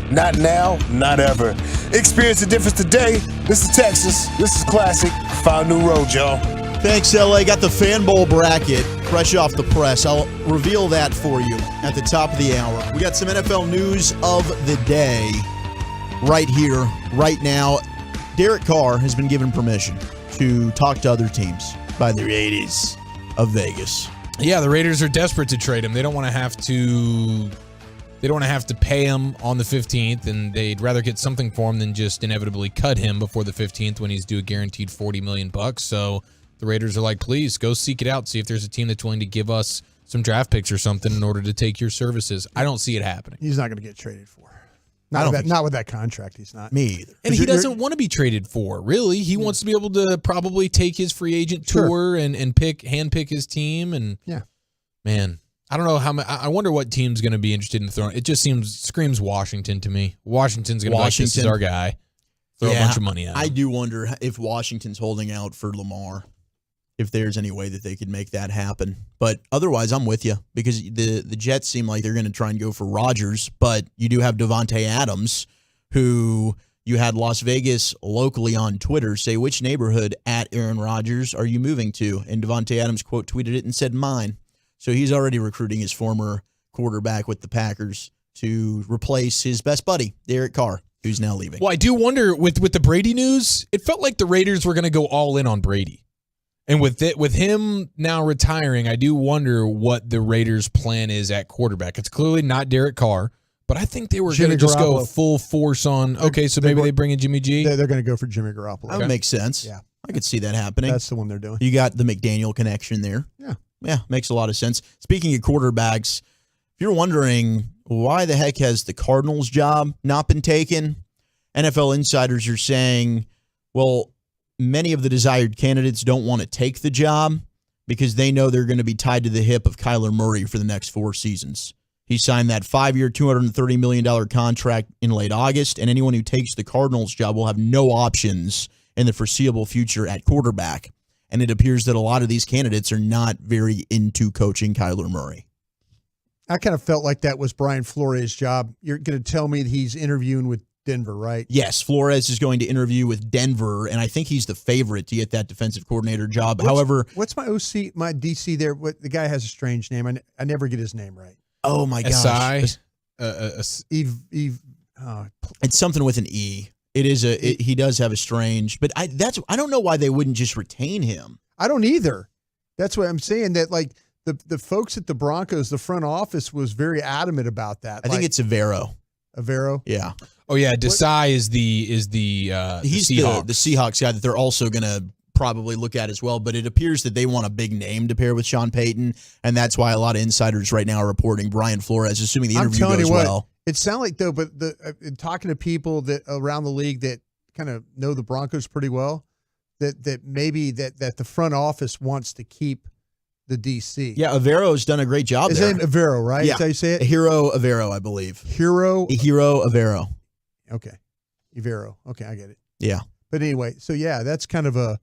Not now, not ever. Experience the difference today. This is Texas. This is Classic. Found new road, y'all. Thanks, LA. Got the Fan Bowl bracket fresh off the press. I'll reveal that for you at the top of the hour. We got some NFL news of the day right here, right now. Derek Carr has been given permission to talk to other teams by the Raiders of Vegas. Yeah, the Raiders are desperate to trade him. They don't want to have to. They don't want to have to pay him on the 15th, and they'd rather get something for him than just inevitably cut him before the 15th when he's due a guaranteed $40 million. So the Raiders are like, please go seek it out, see if there's a team that's willing to give us some draft picks or something in order to take your services. I don't see it happening. He's not going to get traded for. Not with that contract. He's not. Me either. And he doesn't want to be traded for, really. He wants to be able to probably take his free agent tour and handpick his team. And man, I don't know how. I wonder what team's going to be interested in throwing. It just screams Washington to me. Washington's going to be like, this is our guy. Throw a bunch of money at him. I do wonder if Washington's holding out for Lamar, if there's any way that they could make that happen. But otherwise, I'm with you because the Jets seem like they're going to try and go for Rodgers, but you do have Devontae Adams, who you had Las Vegas locally on Twitter say, which neighborhood at Aaron Rodgers are you moving to? And Devontae Adams quote tweeted it and said, mine. So he's already recruiting his former quarterback with the Packers to replace his best buddy, Derek Carr, who's now leaving. Well, I do wonder with the Brady news, it felt like the Raiders were going to go all in on Brady. And with him now retiring, I do wonder what the Raiders' plan is at quarterback. It's clearly not Derek Carr, but I think they were going to just go full force on, okay, so maybe they bring in Jimmy G? They're going to go for Jimmy Garoppolo. That would make sense. Yeah. I could see that happening. That's the one they're doing. You got the McDaniel connection there. Yeah, makes a lot of sense. Speaking of quarterbacks, if you're wondering why the heck has the Cardinals' job not been taken, NFL insiders are saying, well, many of the desired candidates don't want to take the job because they know they're going to be tied to the hip of Kyler Murray for the next 4 seasons. He signed that 5-year, $230 million contract in late August, and anyone who takes the Cardinals job will have no options in the foreseeable future at quarterback. And it appears that a lot of these candidates are not very into coaching Kyler Murray. I kind of felt like that was Brian Flores' job. You're going to tell me that he's interviewing with Denver, right? Yes, Flores is going to interview with Denver, and I think he's the favorite to get that defensive coordinator job. What's my OC, my DC there? The guy has a strange name. I never get his name right. Oh, my gosh. Eve. It's something with an E. It is he does have a strange, but I don't know why they wouldn't just retain him. I don't either. That's what I'm saying. That like the folks at the Broncos, the front office was very adamant about that. I think it's Avero. Avero? Yeah. Oh yeah, Desai is the he's Seahawks. the Seahawks guy that they're also going to probably look at as well. But it appears that they want a big name to pair with Sean Payton, and that's why a lot of insiders right now are reporting Brian Flores, assuming the interview goes well. It sounded like though, but talking to people that around the league that kind of know the Broncos pretty well, that maybe that the front office wants to keep the DC. Yeah, Avero's done a great job there. His name Avero, right? Yeah. Is that how you say it? Hero Avero, I believe. Hero Avero. Okay. Avero. Okay, I get it. Yeah. But anyway, so yeah, that's kind of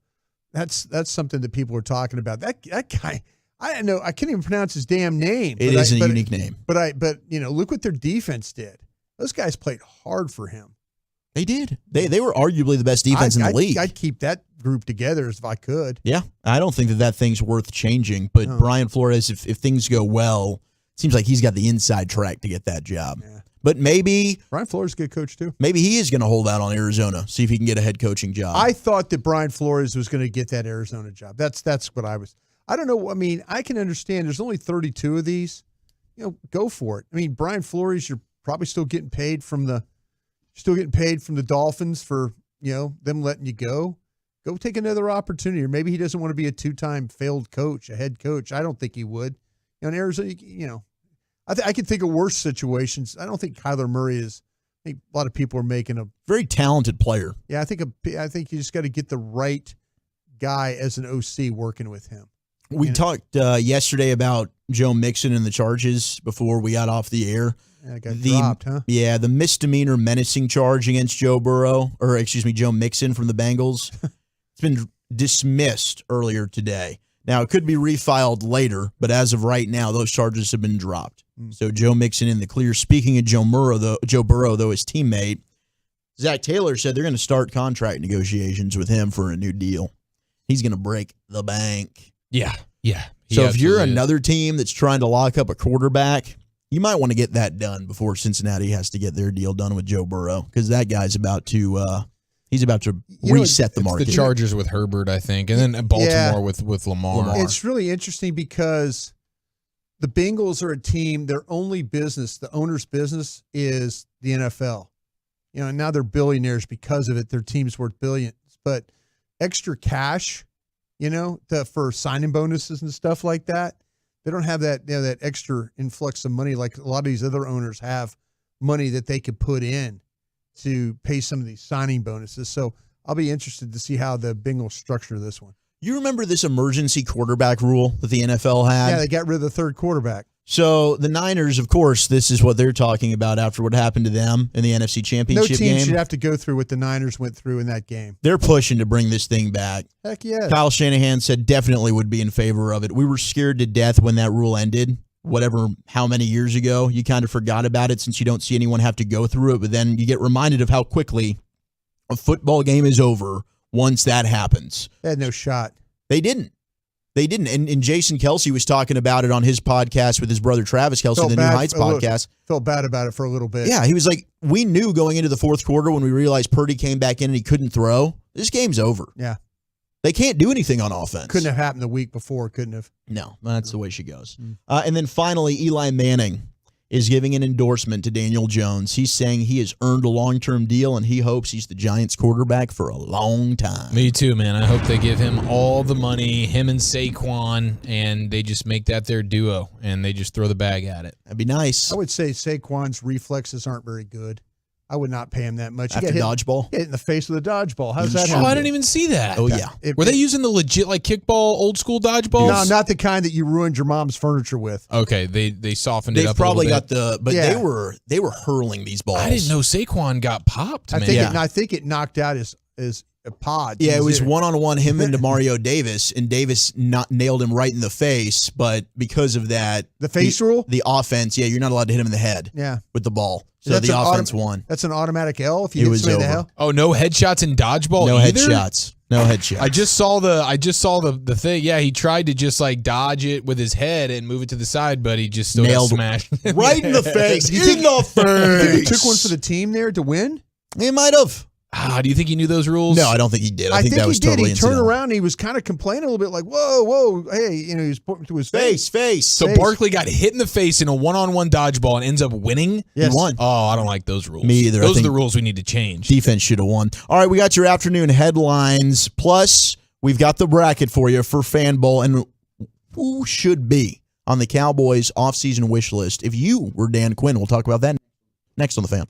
that's something that people are talking about. That guy, I don't know, I can't even pronounce his damn name. It is a unique name. But look what their defense did. Those guys played hard for him. They did. They were arguably the best defense in the league. I'd keep that group together if I could. Yeah. I don't think that thing's worth changing. But Brian Flores, if things go well, it seems like he's got the inside track to get that job. Yeah. But maybe Brian Flores is a good coach too. Maybe he is going to hold out on Arizona, see if he can get a head coaching job. I thought that Brian Flores was going to get that Arizona job. That's what I was. I don't know. I mean, I can understand. There's only 32 of these. Go for it. I mean, Brian Flores, you're probably still getting paid from the Dolphins for them letting you go. Go take another opportunity, or maybe he doesn't want to be a 2-time failed coach, a head coach. I don't think he would. In Arizona, I can think of worse situations. I don't think Kyler Murray is. I think a lot of people are making a very talented player. Yeah, I think you just got to get the right guy as an OC working with him. We talked yesterday about Joe Mixon and the charges before we got off the air. Yeah, got dropped, huh? Yeah, the misdemeanor menacing charge against Joe Mixon from the Bengals. It's been dismissed earlier today. Now, it could be refiled later, but as of right now, those charges have been dropped. So Joe Mixon in the clear. Speaking of Joe Burrow, though, his teammate, Zach Taylor said they're going to start contract negotiations with him for a new deal. He's going to break the bank. Yeah. So if you're another team that's trying to lock up a quarterback, you might want to get that done before Cincinnati has to get their deal done with Joe Burrow, because that guy's about to reset the market. The Chargers with Herbert, I think, and then Baltimore with Lamar. It's really interesting because the Bengals are a team, their only business, the owner's business, is the NFL. And now they're billionaires because of it. Their team's worth billions. But extra cash, for signing bonuses and stuff like that, they don't have that that extra influx of money like a lot of these other owners have, money that they could put in to pay some of these signing bonuses. So I'll be interested to see how the Bengals structure this one. You remember this emergency quarterback rule that the NFL had? Yeah, they got rid of the third quarterback. So the Niners, of course, this is what they're talking about after what happened to them in the NFC Championship game. No team should have to go through what the Niners went through in that game. They're pushing to bring this thing back. Heck yeah. Kyle Shanahan said definitely would be in favor of it. We were scared to death when that rule ended, how many years ago. You kind of forgot about it since you don't see anyone have to go through it, but then you get reminded of how quickly a football game is over once that happens. They had no shot. They didn't. And Jason Kelsey was talking about it on his podcast with his brother Travis Kelsey, the New Heights podcast. Felt bad about it for a little bit. Yeah, he was like, we knew going into the fourth quarter when we realized Purdy came back in and he couldn't throw, this game's over. Yeah. They can't do anything on offense. Couldn't have happened the week before, couldn't have. No, that's the way she goes. And then finally, Eli Manning is giving an endorsement to Daniel Jones. He's saying he has earned a long-term deal, and he hopes he's the Giants quarterback for a long time. Me too, man. I hope they give him all the money, him and Saquon, and they just make that their duo, and they just throw the bag at it. That'd be nice. I would say Saquon's reflexes aren't very good. I would not pay him that much. After dodgeball? Hit in the face with a dodgeball. How's that happen? Oh, I didn't even see that. Oh, yeah. Were they using the legit, kickball, old school dodgeballs? No, not the kind that you ruined your mom's furniture with. Okay, they softened it up probably a little bit. they were hurling these balls. I didn't know Saquon got popped, I man. think it knocked out his pod. Yeah, it was one-on-one him into Mario Davis, and Davis nailed him right in the face, but because of that... The face rule? The offense, you're not allowed to hit him in the head with the ball. So the offense won. That's an automatic L if you hit somebody in the hell? Oh, no headshots in dodgeball No either? headshots. No headshots. I just saw the thing. Yeah, he tried to just dodge it with his head and move it to the side, but he just still got smashed. Right in the face. You think he took one for the team there to win? He might have. Do you think he knew those rules? No, I don't think he did. I think that was he did. totally He turned incidental. around and he was kind of complaining a little bit like, whoa, hey, he was pointing to his face. So Barkley got hit in the face in a one-on-one dodgeball and ends up winning? Yes. He won. Oh, I don't like those rules. Me either. Those are the rules we need to change. Defense should have won. All right, we got your afternoon headlines. Plus, we've got the bracket for you for Fan Bowl and who should be on the Cowboys offseason wish list. If you were Dan Quinn, we'll talk about that next on The Fan.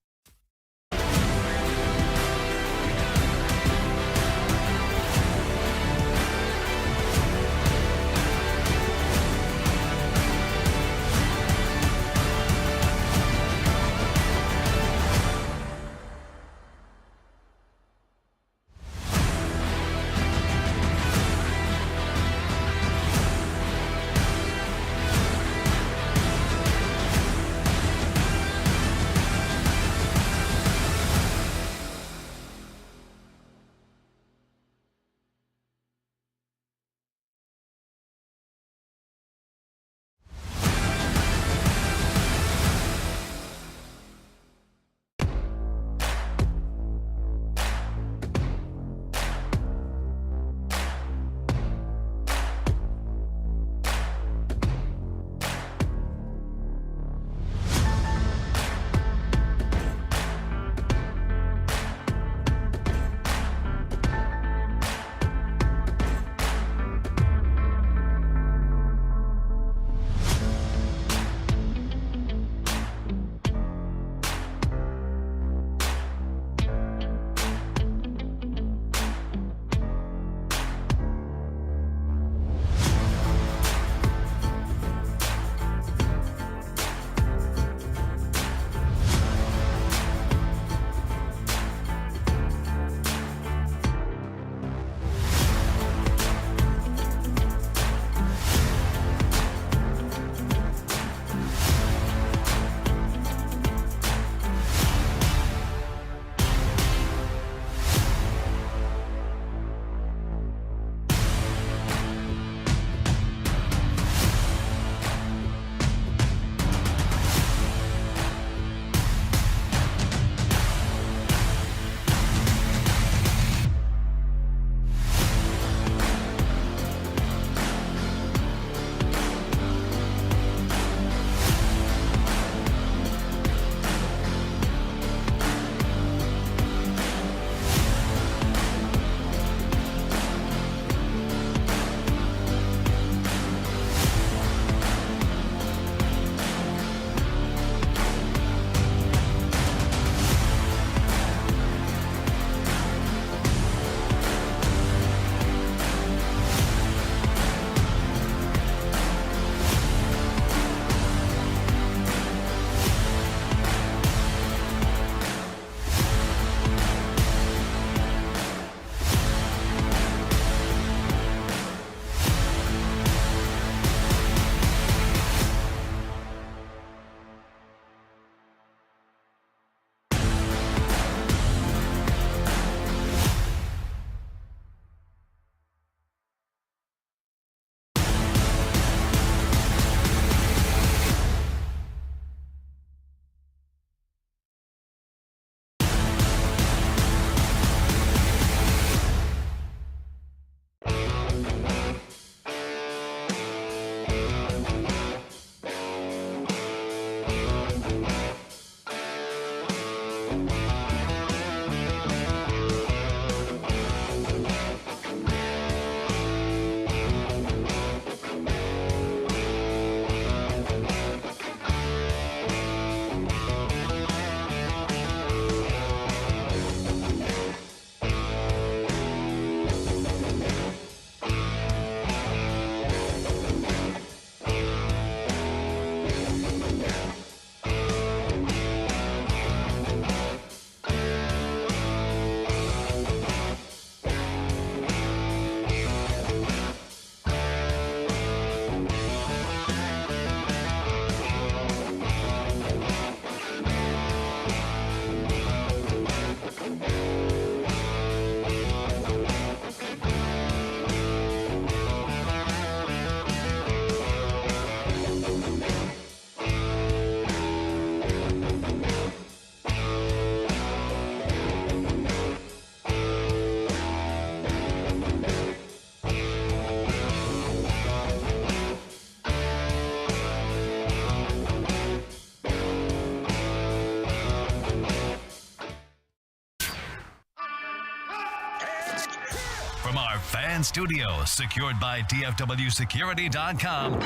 From our fan studio, secured by DFWsecurity.com,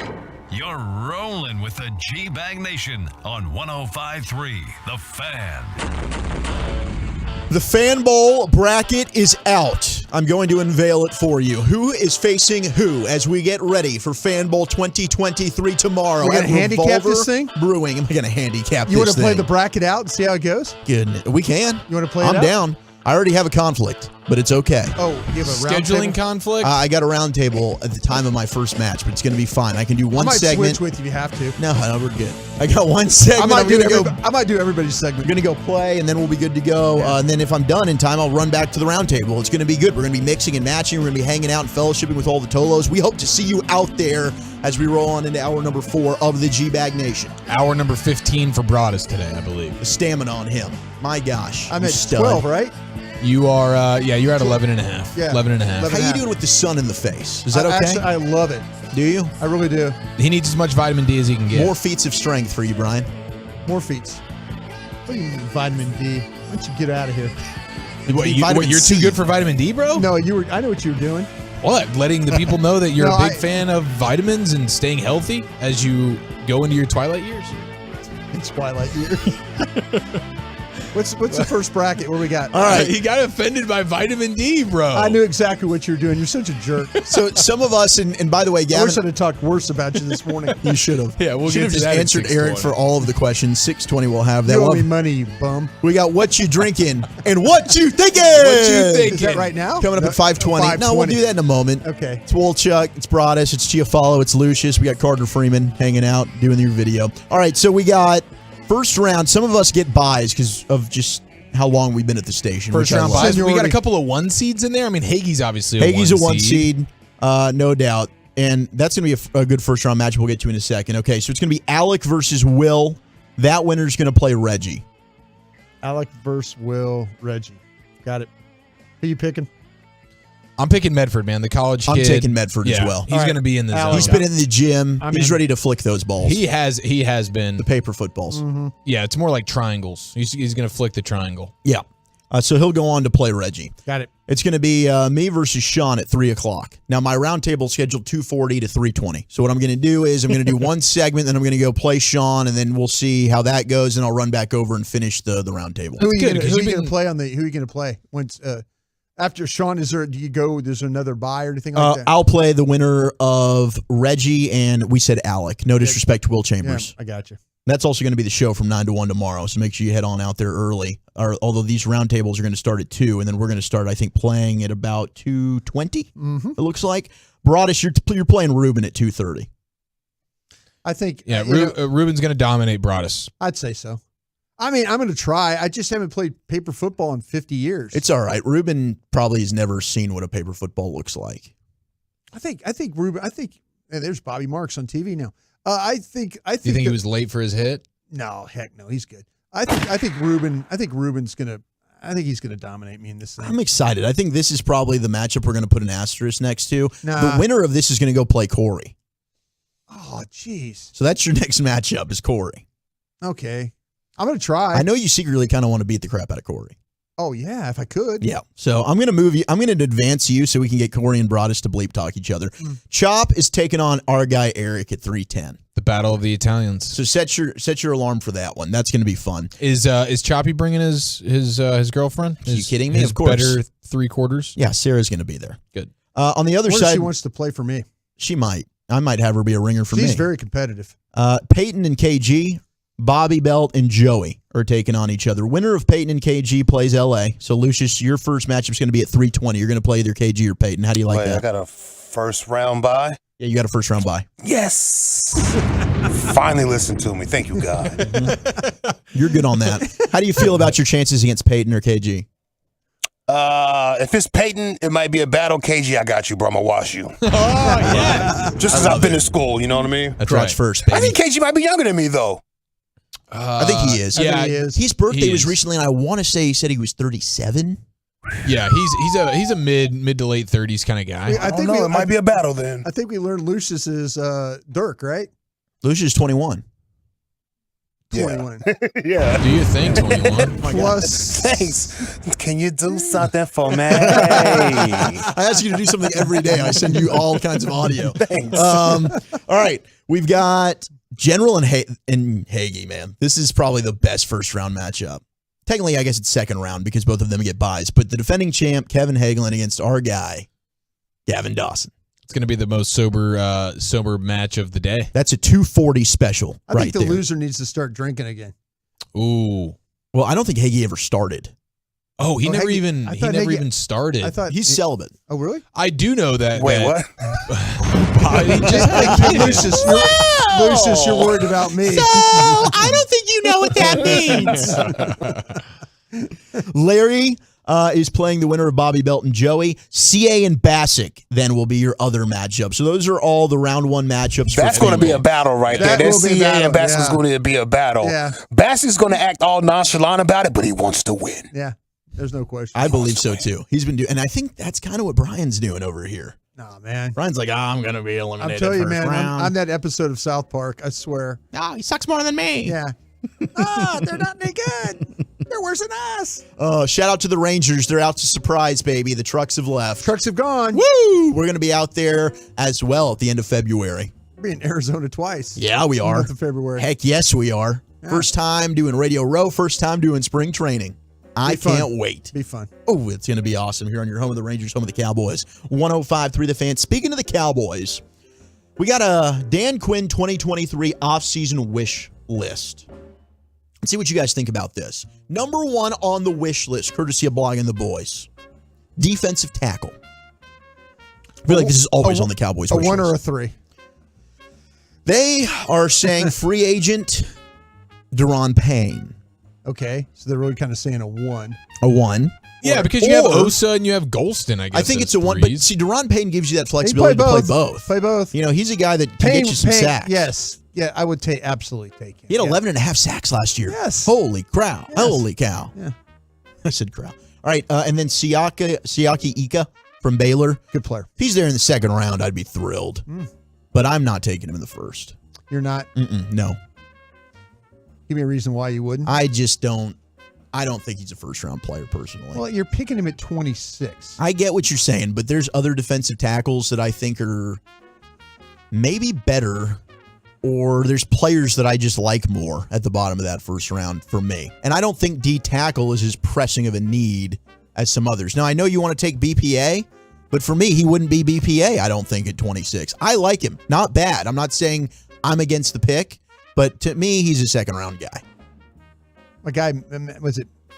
you're rolling with the G-Bag Nation on 105.3 The Fan. The Fan Bowl bracket is out. I'm going to unveil it for you. Who is facing who as we get ready for Fan Bowl 2023 tomorrow? We're going to handicap this thing? Brewing. I'm going to handicap You this want to play thing. the bracket out and see how it goes? Goodness. We can. You want to play it I'm out? down. I already have a conflict, but it's okay. Oh, you have a round Scheduling table? conflict? I got a round table at the time of my first match, but it's going to be fine. I can do I one might segment. switch with you if you have to. No, we're good. I got one segment. I I'm might do everybody's segment. going to go play, and then we'll be good to go. And then if I'm done in time, I'll run back to the round table. It's going to be good. We're going to be mixing and matching. We're going to be hanging out and fellowshipping with all the Tolos. We hope to see you out there as we roll on into hour number 4 of the G-Bag Nation. Hour number 15 for Broadus today, I believe. The stamina on him. My gosh. I'm you at stud. 12, right? You are, you're at 11 and a half. Yeah. 11 and a half. How you doing with the sun in the face? Is that okay? Actually, I love it. Do you? I really do. He needs as much vitamin D as he can get. More feats of strength for you, Brian. More feats. What do you mean vitamin D? Why don't you get out of here? You're too good for vitamin D, bro? No, I know what you were doing. What? Letting the people know that you're No, a big fan of vitamins and staying healthy as you go into your twilight years? It's twilight year. What's the first bracket? What we got? All right. He got offended by vitamin D, bro. I knew exactly what you were doing. You're such a jerk. So some of us, and by the way, I Gavin, wish I'd have talked worse about you this morning. you should have. Yeah, we'll should get have to just that at answered Eric 6:20. for all of the questions. 6:20 we'll have that. You owe We'll me have- money, you bum. We got what you drinking and what you thinking. Is that right now? Coming up at 5:20. No, we'll do that in a moment. Okay. It's Wolchuk, it's Broadus, it's Chiafalo, it's Lucius. We got Carter Freeman hanging out, doing your video. All right, so we got first round. Some of us get buys because of just how long we've been at the station. First which I round love. buys. We got a couple of 1 seeds in there. I mean, Hagee's obviously Hagee's a 1 seed, no doubt. And that's going to be a good first round match we'll get to in a second. Okay, so it's going to be Alec versus Will. That winner's going to play Reggie. Alec versus Will, Reggie. Got it. Who you picking? I'm picking Medford, man. The college kid. I'm taking Medford as well. He's going to be in the zone. He's been in the gym. I'm He's in. ready to flick those balls. He has been. The paper footballs. Mm-hmm. Yeah, it's more like triangles. He's going to flick the triangle. Yeah. So he'll go on to play Reggie. Got it. It's going to be me versus Sean at 3 o'clock. Now, my round table is scheduled 2:40 to 3:20. So what I'm going to do is I'm going to do one segment, then I'm going to go play Sean, and then we'll see how that goes, and I'll run back over and finish the round table. Who are you going to play on the? Who are you going to play once? After Sean, is there? Do you go? There's another buy or anything like that? I'll play the winner of Reggie, and we said Alec. No disrespect to Will Chambers. Yeah, I got you. That's also going to be the show from 9 to 1 tomorrow, so make sure you head on out there early. Although these roundtables are going to start at 2, and then we're going to start, I think, playing at about 2:20. Mm-hmm. It looks like. Broadus, you're playing Ruben at 2:30. I think. Yeah, Ruben's going to dominate Broadus. I'd say so. I mean, I'm going to try. I just haven't played paper football in 50 years. It's all right. Ruben probably has never seen what a paper football looks like. I think Ruben. And there's Bobby Marks on TV now. I think. Do you think he was late for his hit? No, heck no. He's good. I think Ruben. I think Ruben's gonna. I think he's gonna dominate me in this thing. I'm excited. I think this is probably the matchup we're going to put an asterisk next to. Nah. The winner of this is going to go play Corey. Oh, jeez. So that's your next matchup is Corey. Okay, I'm gonna try. I know you secretly kind of want to beat the crap out of Corey. Oh yeah, if I could. Yeah. So I'm going to move you. I'm going to advance you so we can get Corey and Broadus to bleep talk each other. Chop is taking on our guy Eric at 3:10. The Battle of the Italians. So set your alarm for that one. That's going to be fun. Is Choppy bringing his girlfriend? Are you kidding me? His Of course. better 3/4. Yeah, Sarah's going to be there. Good. On the other What if side, she wants to play for me? she might. I might have her be a ringer for me. She's very competitive. Peyton and KG, Bobby Belt and Joey are taking on each other. Winner of Peyton and KG plays LA. So Lucius, your first matchup is going to be at 3:20. You're going to play either KG or Peyton. How do you like Wait, that? I got a first round bye. Yeah, you got a first round bye. Yes. Finally listen to me. Thank you, God. You're good on that. How do you feel about your chances against Peyton or KG? If it's Peyton, it might be a battle. KG, I got you, bro. I'm going to wash you. Oh, yes. Just as I've been in school, you know what I mean? That's Crotch right. first, baby. I think KG might be younger than me, though. I think he is. Yeah, he is. His birthday He was is. recently, and I want to say he said he was 37. Yeah, he's a mid to late 30s kind of guy. I don't know. It might be a battle then. I think we learned Lucius is Dirk, right? Lucius is 21. 21. Yeah. Do you think 21? Plus. Thanks. Can you do something for me? I ask you to do something every day. I send you all kinds of audio. Thanks. All right. We've got General and Hagee, man. This is probably the best first round matchup. Technically, I guess it's second round because both of them get buys. But the defending champ, Kevin Hagelin, against our guy, Gavin Dawson. It's going to be the most sober match of the day. That's a 240 special. I think the loser needs to start drinking again. Ooh. Well, I don't think Hagee ever started. Oh, he never Hagee- even I he thought never Hagee- even started. I thought He's celibate. Oh, really? I do know that. Wait, that- what? He just had a kid. Lucius, you're worried about me. I don't think you know what that means. Larry is playing the winner of Bobby Belt and Joey. CA and Bassick then will be your other matchup. So those are all the round one matchups. That's going to be a battle right there. That That will be a CA battle, and Bassett's yeah. going to be a battle. Yeah. Bassett's going to act all nonchalant about it, but he wants to win. Yeah, there's no question. I believe so too. He's been doing, and I think that's kind of what Brian's doing over here. Nah, man. Brian's like, I'm going to be eliminated. I'm telling you, first man, round. I'm that episode of South Park. I swear. Oh, he sucks more than me. Yeah. They're not any good. They're worse than us. Shout out to the Rangers. They're out to surprise, baby. The trucks have left. Trucks have gone. Woo! We're going to be out there as well at the end of February. We'll be in Arizona twice. Yeah, we are. Month of February. Heck yes, we are. Yeah. First time doing Radio Row. First time doing spring training. I can't wait. Be fun. Oh, it's going to be awesome here on your home of the Rangers, home of the Cowboys. 105.3 The Fan. Speaking of the Cowboys, we got a Dan Quinn 2023 offseason wish list. Let's see what you guys think about this. Number one on the wish list, courtesy of Blogging the Boys, defensive tackle. I feel like this is always on the Cowboys wish A 1 list. or a 3? They are saying free agent Deron Payne. Okay, so they're really kind of saying a 1. A 1. Yeah, because you have Osa and you have Golston, I guess. I think as it's a 1, but threes. see, Deron Payne gives you that flexibility to play both. Play both. You know, he's a guy that can get you some sacks. Yes. Yeah, I would absolutely take him. He had 11 and a half sacks last year. Yes. Holy cow. Yes. Holy cow. Yeah. I said crow. All right, and then Siaki Ika from Baylor. Good player. If he's there in the second round, I'd be thrilled. But I'm not taking him in the first. You're not? No. Give me a reason why you wouldn't. I just don't. I don't think he's a first-round player, personally. Well, you're picking him at 26. I get what you're saying, but there's other defensive tackles that I think are maybe better, or there's players that I just like more at the bottom of that first round for me. And I don't think D tackle is as pressing of a need as some others. Now, I know you want to take BPA, but for me, he wouldn't be BPA, I don't think, at 26. I like him. Not bad. I'm not saying I'm against the pick, but to me, he's a second-round guy. My guy,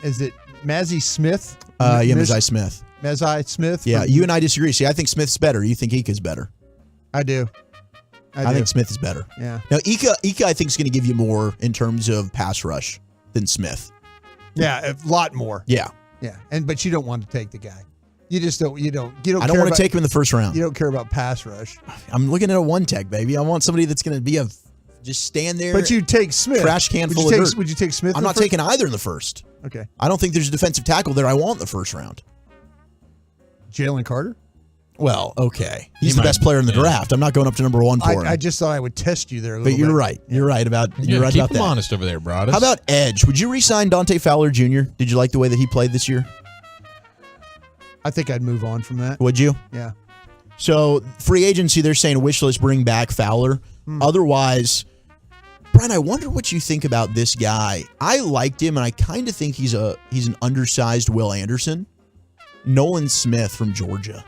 is it Mazzie Smith? Yeah, Mazai Smith. Mazai Smith? Yeah, you and I disagree. See, I think Smith's better. You think Ika's better. I do. I think Smith is better. Yeah. Now, Ika I think, is going to give you more in terms of pass rush than Smith. Yeah, a lot more. Yeah. Yeah, but you don't want to take the guy. You just don't. You don't. I don't want to take him in the first round. You don't care about pass rush. I'm looking at a one tech, baby. I want somebody that's going to be just stand there. But you take Smith. Trash can full of dirt. Would you take Smith? I'm not taking either in the first. Okay. I don't think there's a defensive tackle there I want in the first round. Jalen Carter? Well, okay. He's the best player in the draft. I'm not going up to number 1 for him. I just thought I would test you there a little But bit. you're right. You're right about keep about him that. honest over there, Broadus. How about edge? Would you re-sign Dante Fowler Jr.? Did you like the way that he played this year? I think I'd move on from that. Would you? Yeah. So free agency, they're saying wish list, bring back Fowler. Otherwise, Brian, I wonder what you think about this guy. I liked him, and I kind of think he's an undersized Will Anderson. Nolan Smith from Georgia.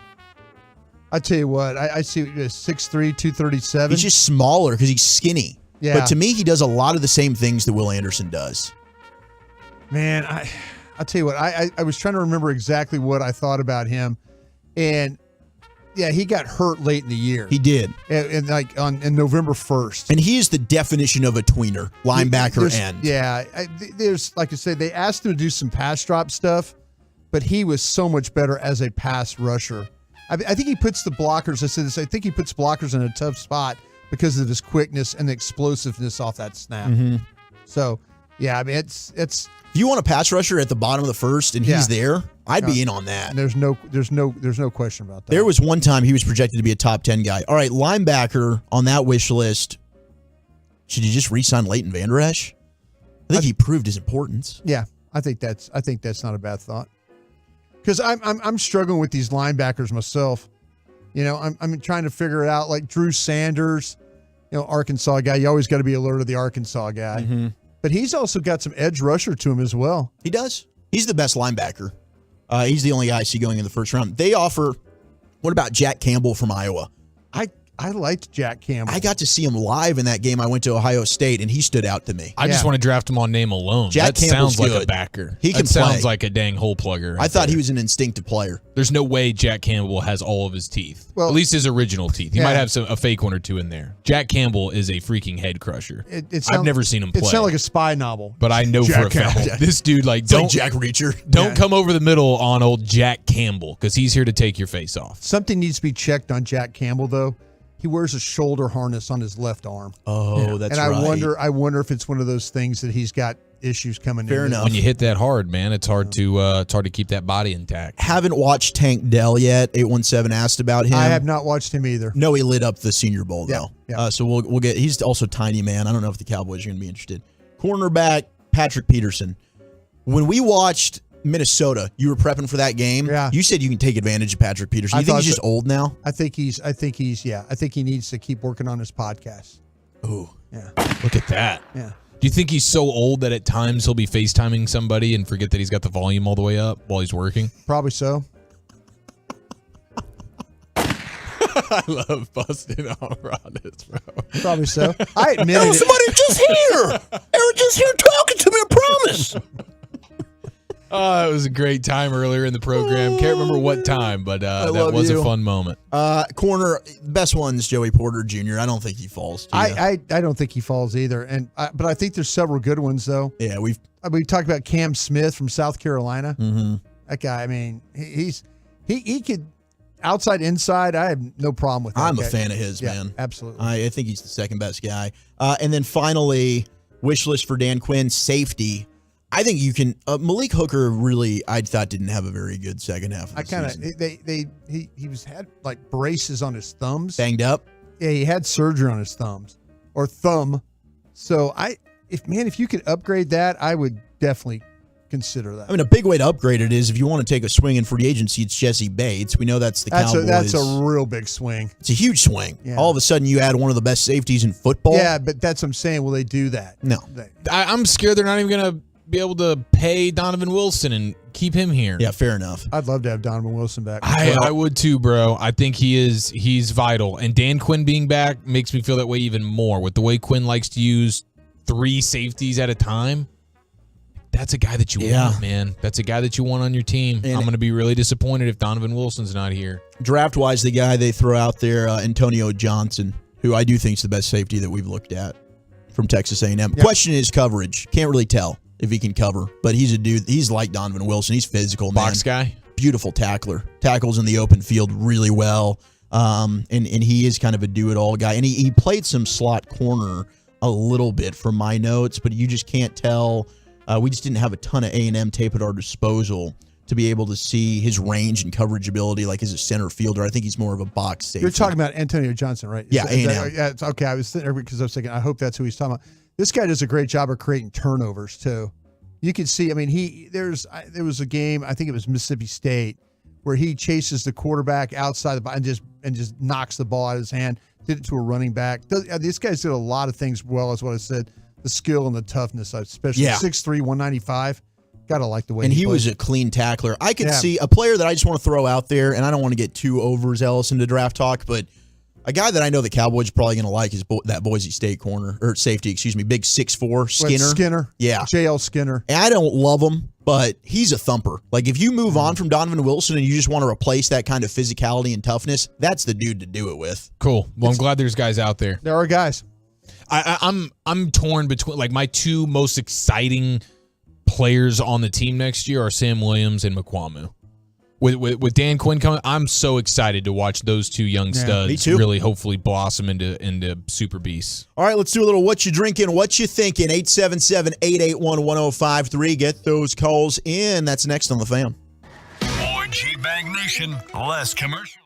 I tell you what, I see 6'3", 237. He's just smaller because he's skinny. Yeah. But to me, he does a lot of the same things that Will Anderson does. Man, I'll tell you what, I was trying to remember exactly what I thought about him. And yeah, he got hurt late in the year. He did. And like on November 1st. And he is the definition of a tweener, linebacker There's- end. Yeah. There's, like I said, they asked him to do some pass drop stuff, but he was so much better as a pass rusher. I think he puts the blockers, I think he puts blockers in a tough spot because of his quickness and the explosiveness off that snap. Mhm. So, yeah, I mean, it's if you want a pass rusher at the bottom of the first and he's there, I'd be in on that. There's no question about that. There was one time he was projected to be a top 10 guy. All right, linebacker on that wish list. Should you just re-sign Leighton Vander Esch? I think he proved his importance. Yeah, I think that's not a bad thought. Because I'm struggling with these linebackers myself. You know, I'm trying to figure it out. Like Drew Sanders, you know, Arkansas guy. You always got to be alert of the Arkansas guy. Mm-hmm. But he's also got some edge rusher to him as well. He does. He's the best linebacker. He's the only guy I see going in the first round. They offer. What about Jack Campbell from Iowa? I liked Jack Campbell. I got to see him live in that game. I went to Ohio State, and he stood out to me. I just want to draft him on name alone. Jack that Campbell's sounds like good. a backer. He can that sounds play. like a dang hole plugger. I thought he was an instinctive player. There's no way Jack Campbell has all of his teeth. Well, at least his original teeth. He yeah. might have a fake one or two in there. Jack Campbell is a freaking head crusher. I've never seen him play. It sounded like a spy novel. But I know Jack for a fact Campbell. this dude It's like Jack Reacher. Don't come over the middle on old Jack Campbell because he's here to take your face off. Something needs to be checked on Jack Campbell, though. He wears a shoulder harness on his left arm. Oh, that's right. right. I wonder if it's one of those things that he's got issues coming in. Fair enough. When you hit that hard, man, it's hard to keep that body intact. Haven't watched Tank Dell yet. 817 asked about him. I have not watched him either. No, he lit up the Senior Bowl though. Yeah. So we'll get. He's also tiny man. I don't know if the Cowboys are going to be interested. Cornerback Patrick Peterson. When we watched Minnesota, you were prepping for that game. Yeah. You said you can take advantage of Patrick Peterson. You think he's just old now? I think he needs to keep working on his podcast. Ooh. Yeah. Look at that. Yeah. Do you think he's so old that at times he'll be FaceTiming somebody and forget that he's got the volume all the way up while he's working? Probably so. I love busting on Rodgers, bro. Probably so. I admit it. Somebody just here. They were just here talking to me, I promise. Oh, it was a great time earlier in the program. Can't remember what time, but that was a fun moment. Corner, best one's Joey Porter Jr. I don't think he falls. I don't think he falls either. But I think there's several good ones though. Yeah, we talked about Cam Smith from South Carolina. Mm-hmm. That guy. I mean, he could outside inside. I have no problem with that. I'm guy. a fan of his, Yeah, man. Absolutely. I think he's the second best guy. And then finally, wish list for Dan Quinn, safety. I think you can. Malik Hooker really, I thought, didn't have a very good second half of the season. He had like braces on his thumbs. Banged up. Yeah, he had surgery on his thumbs or thumb. So if you could upgrade that, I would definitely consider that. I mean, a big way to upgrade it is if you want to take a swing in free agency, it's Jesse Bates. We know that's the Cowboys. That's a real big swing. It's a huge swing. Yeah. All of a sudden, you add one of the best safeties in football. Yeah, but that's what I'm saying. Will they do that? No. I'm scared they're not even going to be able to pay Donovan Wilson and keep him here. Yeah, fair enough. I'd love to have Donovan Wilson back. I would too, bro. I think he's vital. And Dan Quinn being back makes me feel that way even more. With the way Quinn likes to use 3 safeties at a time, that's a guy that you want, man. That's a guy that you want on your team. And I'm going to be really disappointed if Donovan Wilson's not here. Draft-wise, the guy they throw out there, Antonio Johnson, who I do think is the best safety that we've looked at from Texas A&M. Yep. Question is coverage. Can't really tell if he can cover, but he's a dude. He's like Donovan Wilson. He's physical, man. Box guy. Beautiful tackler. Tackles in the open field really well. And he is kind of a do-it-all guy. And he played some slot corner a little bit from my notes, but you just can't tell. We just didn't have a ton of A&M tape at our disposal to be able to see his range and coverage ability like as a center fielder. I think he's more of a box safety. You're talking about Antonio Johnson, right? Yeah, A&M. Yeah, it's okay. I was sitting there because I was thinking, I hope that's who he's talking about. This guy does a great job of creating turnovers too. You can see, I mean, there was a game, I think it was Mississippi State, where he chases the quarterback outside the ball and just knocks the ball out of his hand. Did it to a running back. These guys did a lot of things well, is what I said. The skill and the toughness, especially 6'3", 195. Gotta like the way and he plays. was a clean tackler. I could see a player that I just want to throw out there, and I don't want to get too overzealous into draft talk, but a guy that I know the Cowboys are probably going to like is that Boise State corner, or safety, excuse me, big 6'4", Skinner. Skinner. Yeah. JL Skinner. And I don't love him, but he's a thumper. Like, if you move on from Donovan Wilson and you just want to replace that kind of physicality and toughness, that's the dude to do it with. Cool. Well, I'm glad there's guys out there. There are guys. I'm torn between, like, my 2 most exciting players on the team next year are Sam Williams and McQuamu. With Dan Quinn coming, I'm so excited to watch those 2 young studs really hopefully blossom into super beasts. All right, let's do a little what you drinking, what you thinking. 877-881-1053. Get those calls in. That's next on The Fan. More G-Bag Nation, less commercial.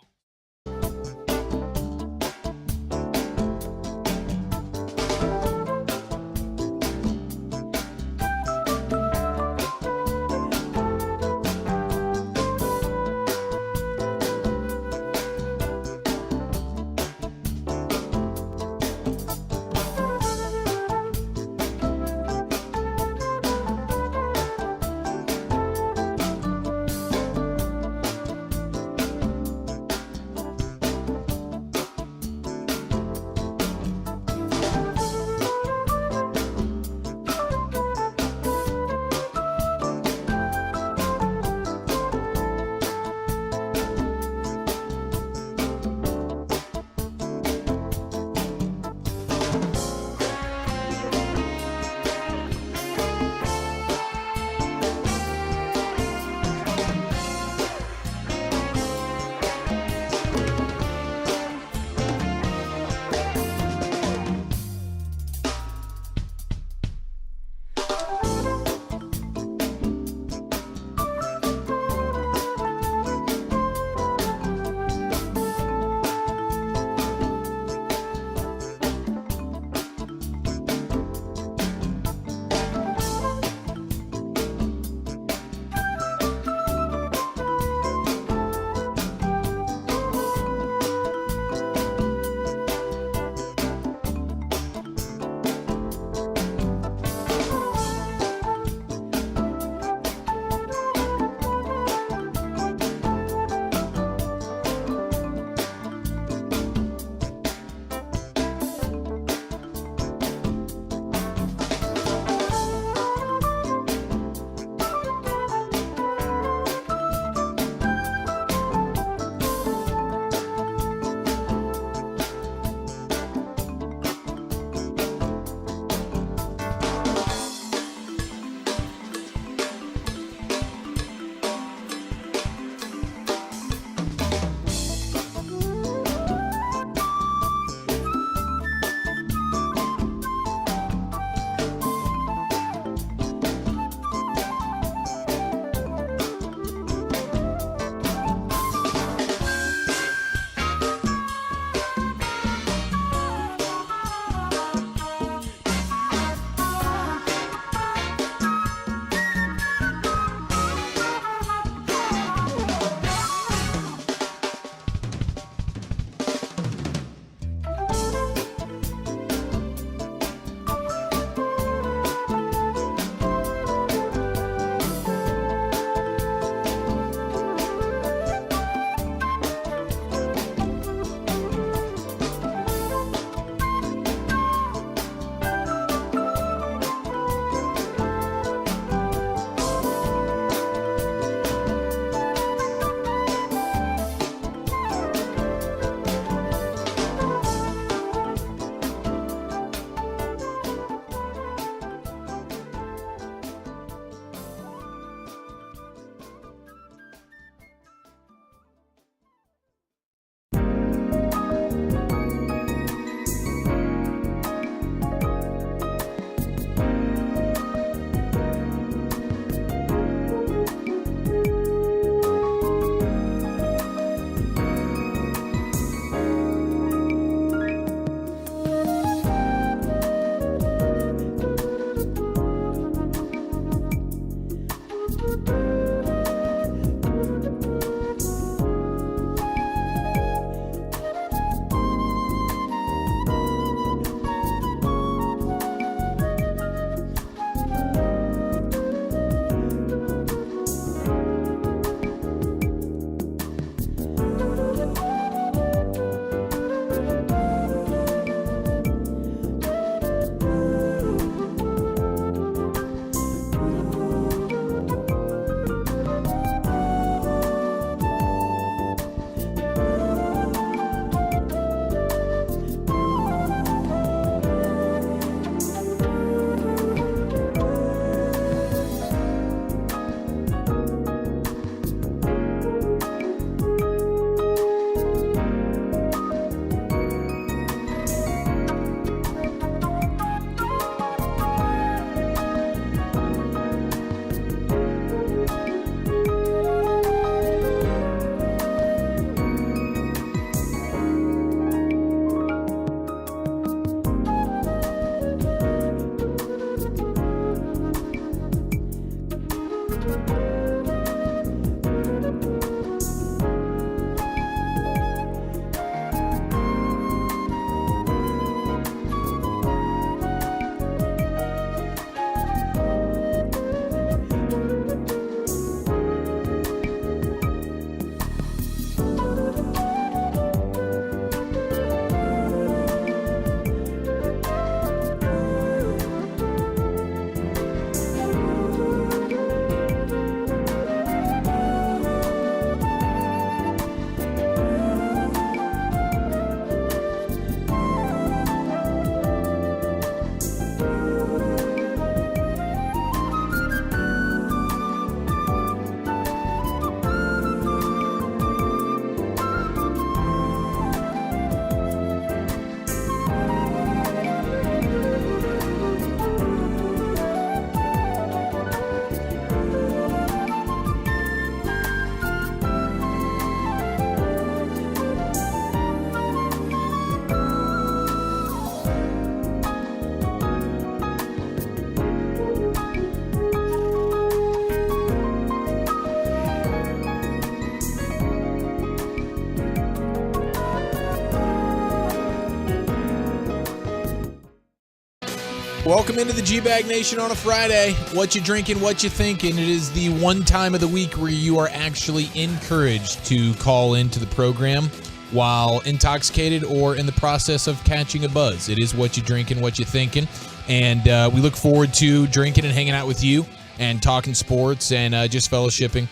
Welcome into the G-Bag Nation on a Friday. What you drinking, what you thinking. It is the one time of the week where you are actually encouraged to call into the program while intoxicated or in the process of catching a buzz. It is what you drinking, what you thinking. And we look forward to drinking and hanging out with you and talking sports and just fellowshipping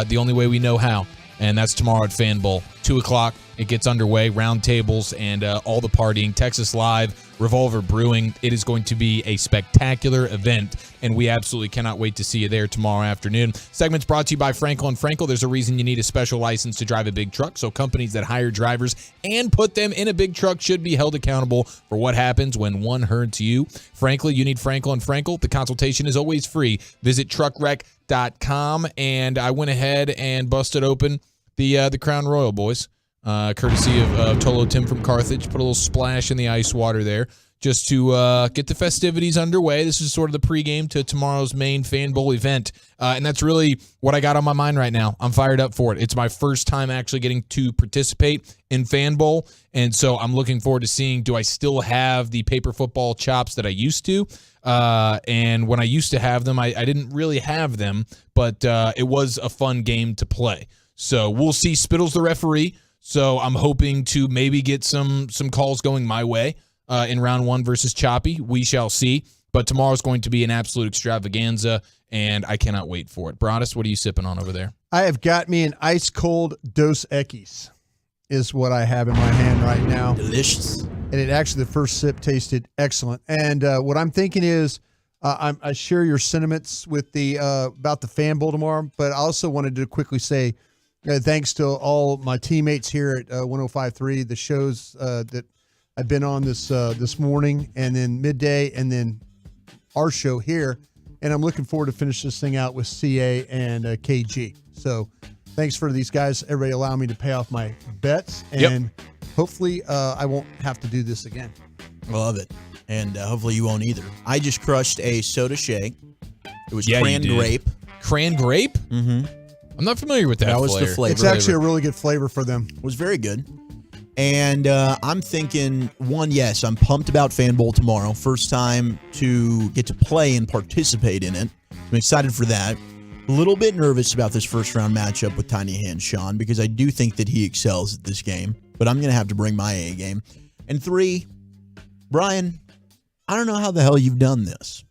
the only way we know how. And that's tomorrow at Fan Bowl, 2 o'clock. It gets underway, round tables, and all the partying. Texas Live, Revolver Brewing. It is going to be a spectacular event, and we absolutely cannot wait to see you there tomorrow afternoon. Segment's brought to you by Frankel & Frankel. There's a reason you need a special license to drive a big truck, so companies that hire drivers and put them in a big truck should be held accountable for what happens when one hurts you. Frankly, you need Frankel & Frankel. The consultation is always free. Visit truckwreck.com, and I went ahead and busted open the Crown Royal, boys. Courtesy of Tolo Tim from Carthage. Put a little splash in the ice water there just to get the festivities underway. This is sort of the pregame to tomorrow's main Fan Bowl event. And that's really what I got on my mind right now. I'm fired up for it. It's my first time actually getting to participate in Fan Bowl. And so I'm looking forward to seeing, do I still have the paper football chops that I used to? And when I used to have them, I didn't really have them, but it was a fun game to play. So we'll see. Spittle's the referee. So I'm hoping to maybe get some calls going my way in round 1 versus Choppy. We shall see. But tomorrow's going to be an absolute extravaganza, and I cannot wait for it. Broadus, what are you sipping on over there? I have got me an ice-cold Dos Equis is what I have in my hand right now. Delicious. And it actually, the first sip tasted excellent. And what I'm thinking is I share your sentiments with the about the Fan Bowl tomorrow, but I also wanted to quickly say thanks to all my teammates here at 105.3, the shows that I've been on this morning, and then midday, and then our show here. And I'm looking forward to finish this thing out with CA and KG. So thanks for these guys. Everybody allow me to pay off my bets, and hopefully I won't have to do this again. I love it. And hopefully you won't either. I just crushed a soda shake. It was cran grape. Cran grape? Mm-hmm. I'm not familiar with that. That was the flavor. It's actually a really good flavor for them. It was very good. And I'm thinking, yes, I'm pumped about Fan Bowl tomorrow. First time to get to play and participate in it. I'm excited for that. A little bit nervous about this first round matchup with Tiny Hand Sean because I do think that he excels at this game. But I'm going to have to bring my A game. And 3, Brian, I don't know how the hell you've done this.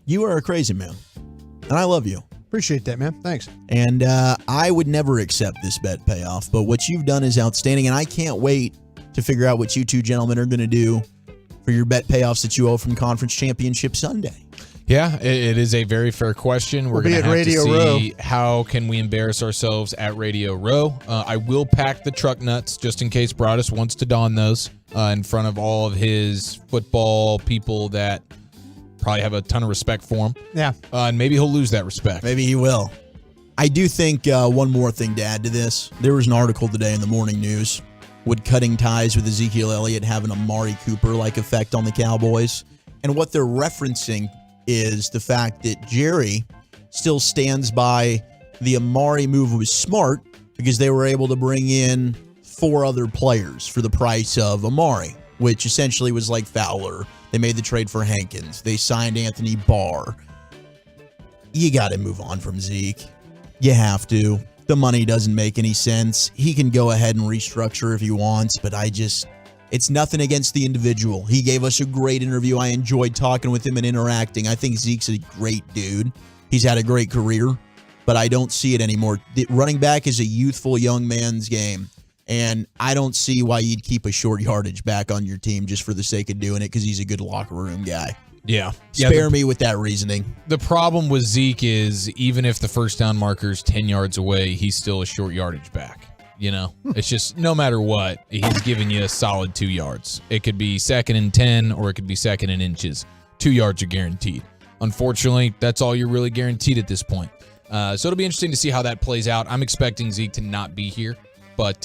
You are a crazy man. And I love you. Appreciate that, man. Thanks. And I would never accept this bet payoff, but what you've done is outstanding, and I can't wait to figure out what you two gentlemen are going to do for your bet payoffs that you owe from Conference Championship Sunday. Yeah, it is a very fair question. We're going to have to see how can we embarrass ourselves at Radio Row. I will pack the truck nuts just in case Broadus wants to don those in front of all of his football people that probably have a ton of respect for him. Yeah. And maybe he'll lose that respect. Maybe he will. I do think one more thing to add to this. There was an article today in the Morning News. Would cutting ties with Ezekiel Elliott have an Amari Cooper-like effect on the Cowboys? And what they're referencing is the fact that Jerry still stands by the Amari move was smart because they were able to bring in 4 other players for the price of Amari, which essentially was like Fowler. They made the trade for Hankins. They signed Anthony Barr. You got to move on from Zeke. You have to. The money doesn't make any sense. He can go ahead and restructure if he wants, but it's nothing against the individual. He gave us a great interview. I enjoyed talking with him and interacting. I think Zeke's a great dude. He's had a great career, but I don't see it anymore. The running back is a youthful young man's game. And I don't see why you'd keep a short yardage back on your team just for the sake of doing it because he's a good locker room guy. Yeah. Spare me with that reasoning. The problem with Zeke is even if the first down marker's 10 yards away, he's still a short yardage back. You know, it's just no matter what, he's giving you a solid 2 yards. It could be 2nd and 10 or it could be 2nd and inches. 2 yards are guaranteed. Unfortunately, that's all you're really guaranteed at this point. So it'll be interesting to see how that plays out. I'm expecting Zeke to not be here. But,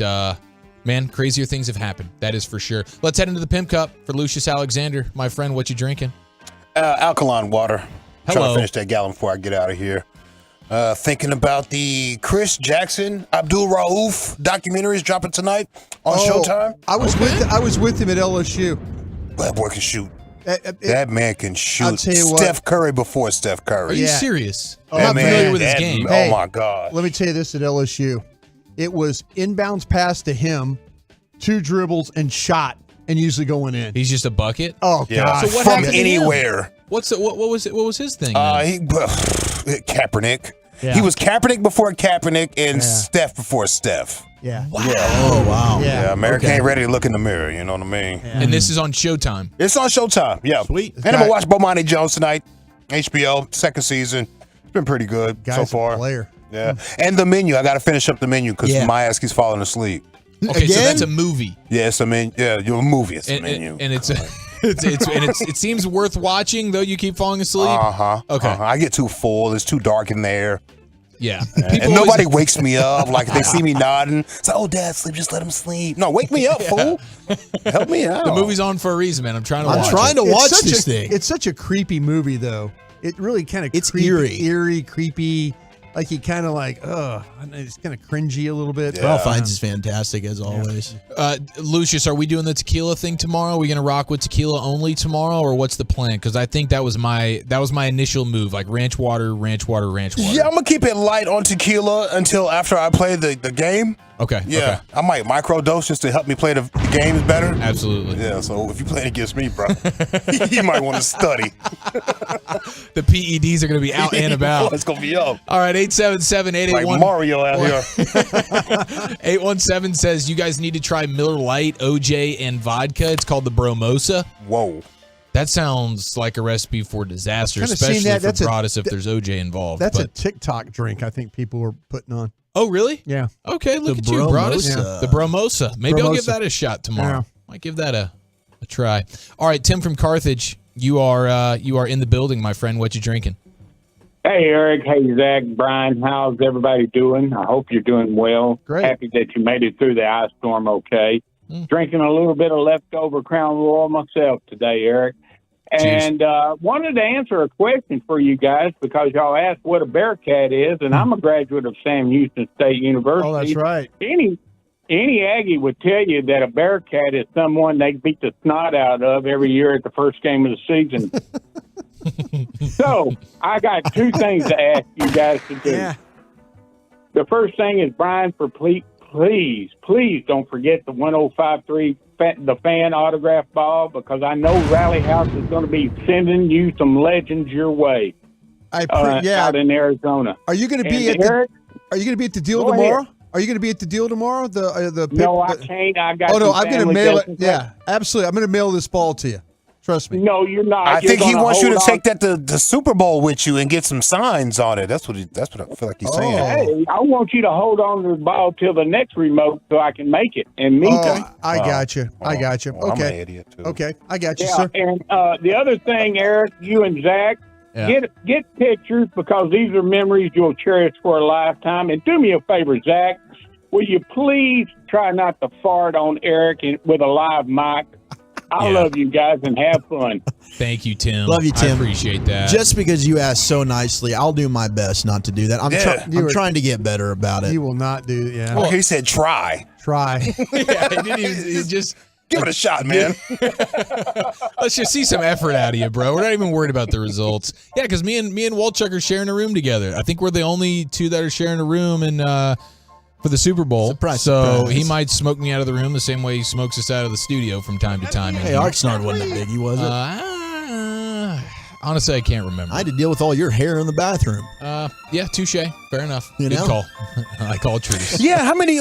man, crazier things have happened. That is for sure. Let's head into the Pimp Cup for Lucius Alexander. My friend, what you drinking? Alkaline water. Hello. Trying to finish that gallon before I get out of here. Thinking about the Chris Jackson, Abdul Rauf documentaries dropping tonight on Showtime. I was with him at LSU. That boy can shoot. That man can shoot. I'll tell you what. Steph Curry before Steph Curry. Are you serious? Oh, I'm not That familiar man- with his that- game. Oh my God. Let me tell you this at LSU. It was inbounds pass to him, 2 dribbles, and shot, and usually going in. He's just a bucket. Oh, God. So what From happened to him? anywhere. What was his thing? then? Kaepernick. Yeah. He was Kaepernick before Kaepernick and Steph before Steph. Yeah. Wow. Oh, wow. Yeah, America Okay. ain't ready to look in the mirror. You know what I mean? And this is on Showtime. It's on Showtime. Yeah. Sweet. And I'm going to watch Bomani Jones tonight. HBO, second season. It's been pretty good so Guy's a far. player. Yeah. And The Menu. I got to finish up The Menu because Yeah. my ass keeps falling asleep. Okay, so Again? that's a movie. Yeah, it's a menu. Yeah, a movie. It's a And, menu. and it's it seems worth watching though you keep falling asleep. Okay. I get too full. It's too dark in there. Yeah. And nobody wakes me up. Like, they see me nodding. It's like, oh, Dad, sleep. Just let him sleep. No, wake me up, fool. Help me out. The movie's on for a reason, man. I'm trying to watch trying it. to watch such this a, thing. It's such a creepy movie, though. It really kind of It's eerie. creepy. Like you kind of like, it's kind of cringy a little bit. Ralph Fiennes is fantastic as always. Lucius, are we doing the tequila thing tomorrow? Are we gonna rock with tequila only tomorrow, or what's the plan? Because I think that was my initial move, like ranch water. Yeah, I'm going to keep it light on tequila until after I play the game. Okay. Yeah. Okay. I might microdose just to help me play the games better. Absolutely. Yeah, so if you play against me, bro, you might want to study. The PEDs are gonna be out and about. It's going to be up. All right, 877-881. Like Mario out here. 817 says you guys need to try Miller Lite, OJ, and vodka. It's called the Bromosa. Whoa. That sounds like a recipe for disaster, Kinda seen especially that. for That's a- Broadus if there's OJ involved. That's a but- TikTok drink I think people were putting on. Oh, really? Yeah. Okay, look The at you, Broadus. Bromosa. The Bromosa. Maybe I'll give Bromosa. that a shot tomorrow. Yeah. Might give that a try. All right, Tim from Carthage, you are in the building, my friend. What you drinking? Hey, Eric. Hey, Zach. Brian. How's everybody doing? I hope you're doing well. Great. Happy that you made it through the ice storm okay. Drinking a little bit of leftover Crown Royal myself today, Eric. And wanted to answer a question for you guys because y'all asked what a Bearcat is, and I'm a graduate of Sam Houston State University. Oh, that's right. Any Aggie would tell you that a Bearcat is someone they beat the snot out of every year at the first game of the season. So I got two things to ask you guys to do. Yeah. The first thing is, Brian, please don't forget the 105.3 the fan autograph ball, because I know Rally House is going to be sending you some legends your way. Out in Arizona. Are you going to be And at Eric, Are you going to be at the deal Go tomorrow? ahead. Are you going to be at the deal tomorrow? No, I can't. I got. Oh no, some I'm going to family mail it. business. Yeah, absolutely. I'm going to mail this ball to you. Trust me. No, you're not. I You're think he gonna wants you to hold take that to the Super Bowl with you and get some signs on it. That's what I feel like he's saying. Hey, I want you to hold on to the ball till the next remote so I can make it. And me too. I got you. I got you. Well, I'm Okay. an idiot too. Okay, I got you, Yeah, sir. and the other thing, Eric, you and Zach, get pictures, because these are memories you'll cherish for a lifetime. And do me a favor, Zach, will you please try not to fart on Eric with a live mic? I love you guys and have fun. Thank you, Tim. Love you, Tim. I appreciate that. Just because you asked so nicely, I'll do my best not to do that. I'm trying to get better about it. You will not do. Yeah. Well, he said try. Try. Yeah, he didn't even, he just give it a shot, man. Let's just see some effort out of you, bro. We're not even worried about the results. Yeah, because me and Walchuk are sharing a room together. I think we're the only two that are sharing a room for the Super Bowl. So he might smoke me out of the room the same way he smokes us out of the studio from time to time. Hey, Oxnard wasn't that biggie, was it? Honestly, I can't remember. I had to deal with all your hair in the bathroom. Yeah, touche. Fair enough. You Good know? call. I call truth. Yeah, how many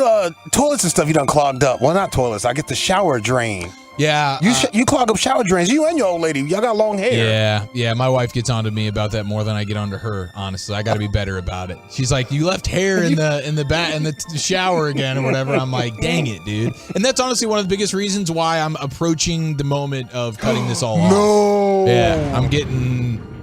toilets and stuff you done clogged up? Well, not toilets. I get the shower drain. Yeah. You clog up shower drains. You and your old lady. Y'all got long hair. Yeah. My wife gets onto me about that more than I get onto her. Honestly, I got to be better about it. She's like, "You left hair in the shower again or whatever." I'm like, "Dang it, dude!" And that's honestly one of the biggest reasons why I'm approaching the moment of cutting this all off. No. Yeah,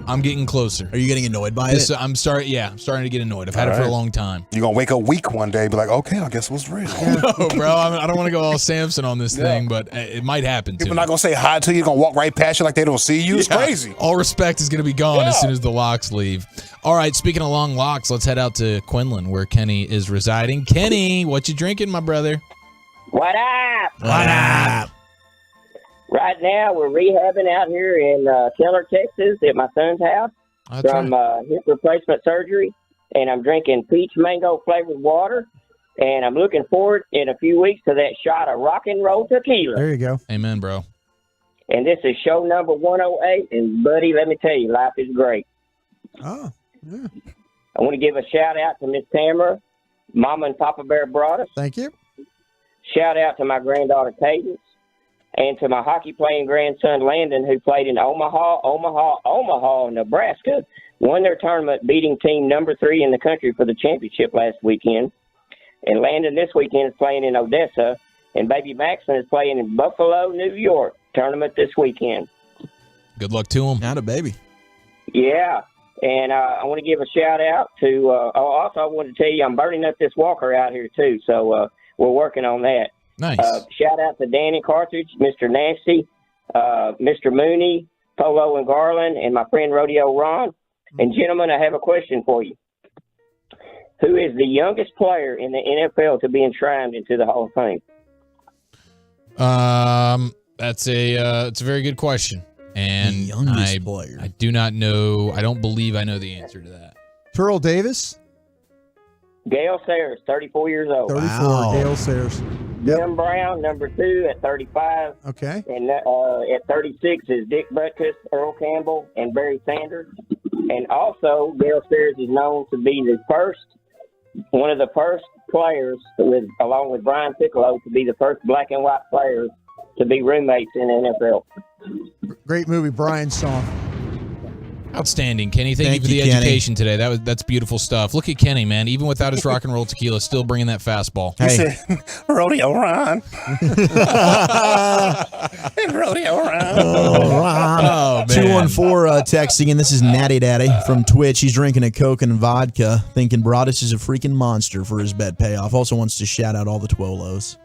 I'm getting closer. Are you getting annoyed by it? I'm starting to get annoyed. I've had it for a long time. You're going to wake up weak one day and be like, okay, I guess what's real. No, bro, I don't want to go all Samson on this thing, but it might happen to People me. not going to say hi to you. You're going to walk right past you like they don't see you. It's crazy. All respect is going to be gone as soon as the locks leave. All right, speaking of long locks, let's head out to Quinlan, where Kenny is residing. Kenny, what you drinking, my brother? What up? What up? Right now, we're rehabbing out here in Keller, Texas, at my son's house from hip replacement surgery, and I'm drinking peach mango flavored water, and I'm looking forward in a few weeks to that shot of rock and roll tequila. There you go. Amen, bro. And this is show number 108, and buddy, let me tell you, life is great. Oh, yeah. I want to give a shout out to Miss Tamara, Mama and Papa Bear brought us. Thank you. Shout out to my granddaughter Cadence, and to my hockey playing grandson Landon, who played in Omaha, Nebraska, won their tournament, beating team number 3 in the country for the championship last weekend. And Landon this weekend is playing in Odessa, and baby Maxon is playing in Buffalo, New York, tournament this weekend. Good luck to him. Not a baby. Yeah. And I want to give a shout out to, also I want to tell you I'm burning up this walker out here too. So we're working on that. Nice. Shout out to Danny Cartridge, Mr. Nasty, Mr. Mooney, Polo and Garland, and my friend Rodeo Ron. And gentlemen, I have a question for you. Who is the youngest player in the NFL to be enshrined into the Hall of Fame? It's a very good question. And I do not know. I don't believe I know the answer to that. Terrell Davis? Gale Sayers, 34 years old. 34, wow. Gale Sayers. Jim Brown, number 2 at 35. Okay. And at 36 is Dick Butkus, Earl Campbell, and Barry Sanders. And also, Gale Sayers is known to be one of the first players, along with Brian Piccolo, to be the first black and white players to be roommates in the NFL. Great movie, Brian's song. Outstanding, Kenny. Thank you for the education today. That's beautiful stuff. Look at Kenny, man. Even without his rock and roll tequila, still bringing that fastball. Hey, Rodeo Ron. Rodeo Ron. Oh, 214 texting, and this is Natty Daddy from Twitch. He's drinking a Coke and vodka, thinking Broadus is a freaking monster for his bet payoff. Also wants to shout out all the Twolos.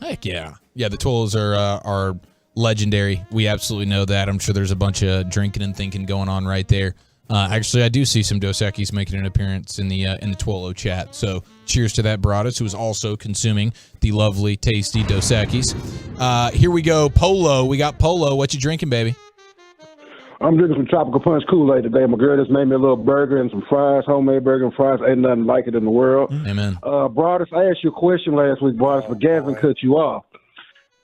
Heck yeah. Yeah, the Twolos are legendary. We absolutely know that. I'm sure there's a bunch of drinking and thinking going on right there. Actually, I do see some Dos Equis making an appearance in the Twolo chat. So cheers to that, Broadus, who is also consuming the lovely, tasty Dos Equis. Here we go. Polo. We got Polo. What you drinking, baby? I'm drinking some Tropical Punch Kool-Aid today. My girl just made me a little burger and some fries, homemade burger and fries. Ain't nothing like it in the world. Amen. Broadus, I asked you a question last week, Broadus, but Gavin cut you off.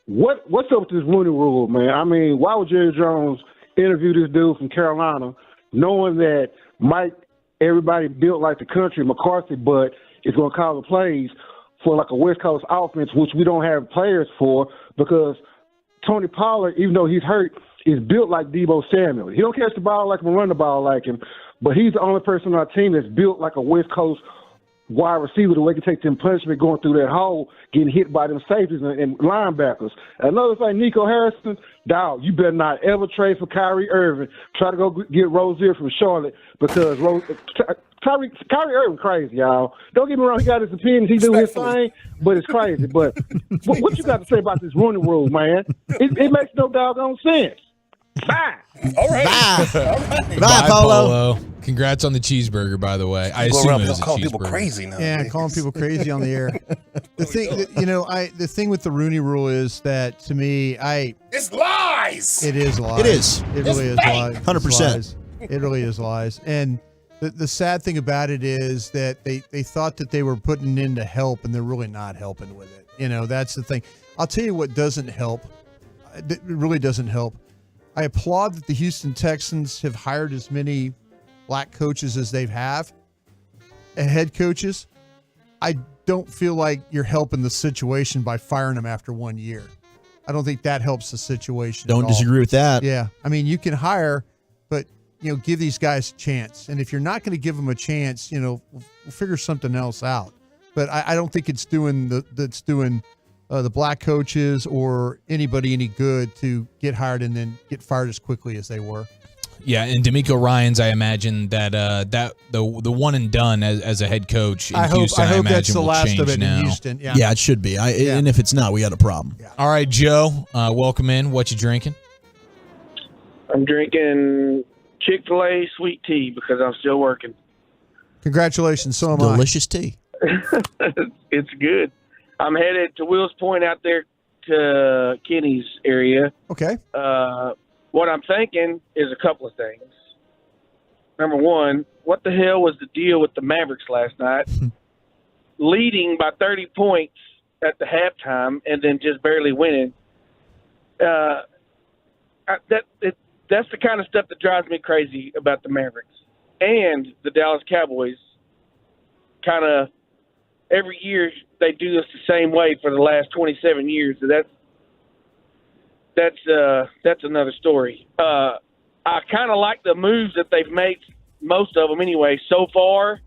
What's up with this Rooney Rule, man? I mean, why would Jerry Jones interview this dude from Carolina, knowing that everybody built like the country, McCarthy, but it's going to call the plays for like a West Coast offense, which we don't have players for, because Tony Pollard, even though he's hurt, is built like Deebo Samuel. He don't catch the ball like him or run the ball like him, but he's the only person on our team that's built like a West Coast wide receiver, the way he can take them punishment going through that hole, getting hit by them safeties and linebackers. Another thing, Nico Harrison, dog, you better not ever trade for Kyrie Irving. Try to go get Rozier from Charlotte, because Kyrie Irving crazy, y'all. Don't get me wrong, he got his opinions, he do his thing, but it's crazy. But what you got to say about this Rooney Rule, man? It makes no doggone sense. Bye. All right. Bye, Polo. Congrats on the cheeseburger, by the way. I assume it was a calling cheeseburger. people crazy now. Yeah, calling people crazy on the air. The thing with the Rooney Rule is that, to me, it's lies. It is lies. It is. It really is lies. 100%. It really is lies. And the sad thing about it is that they thought that they were putting in to help, and they're really not helping with it. That's the thing. I'll tell you what doesn't help. It really doesn't help. I applaud that the Houston Texans have hired as many black coaches as they've have, head coaches. I don't feel like you're helping the situation by firing them after 1 year. I don't think that helps the situation. Don't disagree with that. Yeah. I mean, you can hire, but, give these guys a chance. And if you're not going to give them a chance, we'll figure something else out. But I don't think it's doing the black coaches or anybody any good to get hired and then get fired as quickly as they were. Yeah, and D'Amico Ryans, I imagine that the one and done as a head coach in Houston, I imagine that's the will last change of it now. in Houston. Yeah. Yeah, it should be. And if it's not, we got a problem. Yeah. All right, Joe, welcome in. What you drinking? I'm drinking Chick-fil-A sweet tea because I'm still working. Congratulations. So am I. Delicious tea. It's good. I'm headed to Will's Point out there Kenny's area. Okay. What I'm thinking is a couple of things. Number one, what the hell was the deal with the Mavericks last night? Leading by 30 points at the halftime and then just barely winning. That's the kind of stuff that drives me crazy about the Mavericks. And the Dallas Cowboys kind of every year they do this the same way for the last 27 years. So that's another story. I kind of like the moves that they've made, most of them anyway, so far.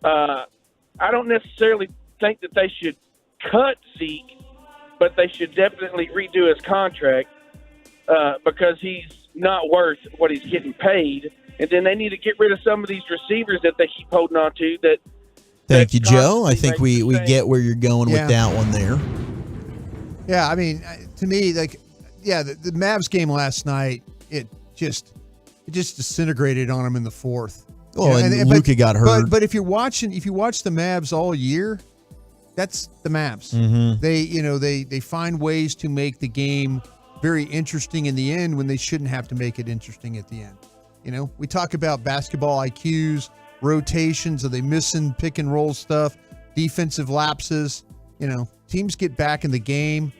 I don't necessarily think that they should cut Zeke, but they should definitely redo his contract because he's not worth what he's getting paid. And then they need to get rid of some of these receivers that they keep holding on to. Thank you, Joe. I think we get where you're going with that one there. Yeah, I mean, to me, the Mavs game last night, it just disintegrated on them in the fourth. Oh, and Luka got hurt. But if you watch the Mavs all year, that's the Mavs. Mm-hmm. They find ways to make the game very interesting in the end when they shouldn't have to make it interesting at the end. We talk about basketball IQs, rotations. Are they missing pick and roll stuff? Defensive lapses. Teams get back in the game.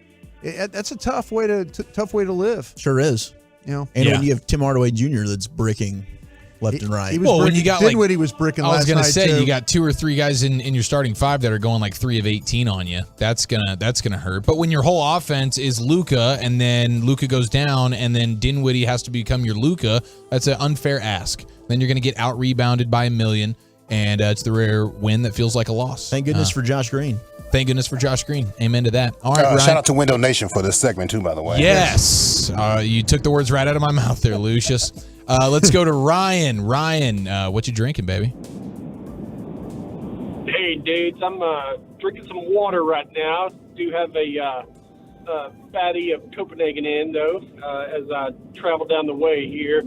That's a tough way to live. Sure is. And when you have Tim Hardaway Jr. that's bricking left and right. When you got Dinwiddie was bricking last night. I was going to say too. you got 2 or 3 guys in your starting 5 that are going like 3 of 18 on you. That's gonna hurt. But when your whole offense is Luka and then Luka goes down and then Dinwiddie has to become your Luka, that's an unfair ask. Then you're going to get out rebounded by a million, and it's the rare win that feels like a loss. Thank goodness for Josh Green. Thank goodness for Josh Green. Amen to that. All right, Ryan. Shout out to Window Nation for this segment too, by the way. Yes, you took the words right out of my mouth there, Lucius. Let's go to Ryan. Ryan, what you drinking, baby? Hey, dudes, I'm drinking some water right now. Do have a fatty of Copenhagen in, though, as I travel down the way here.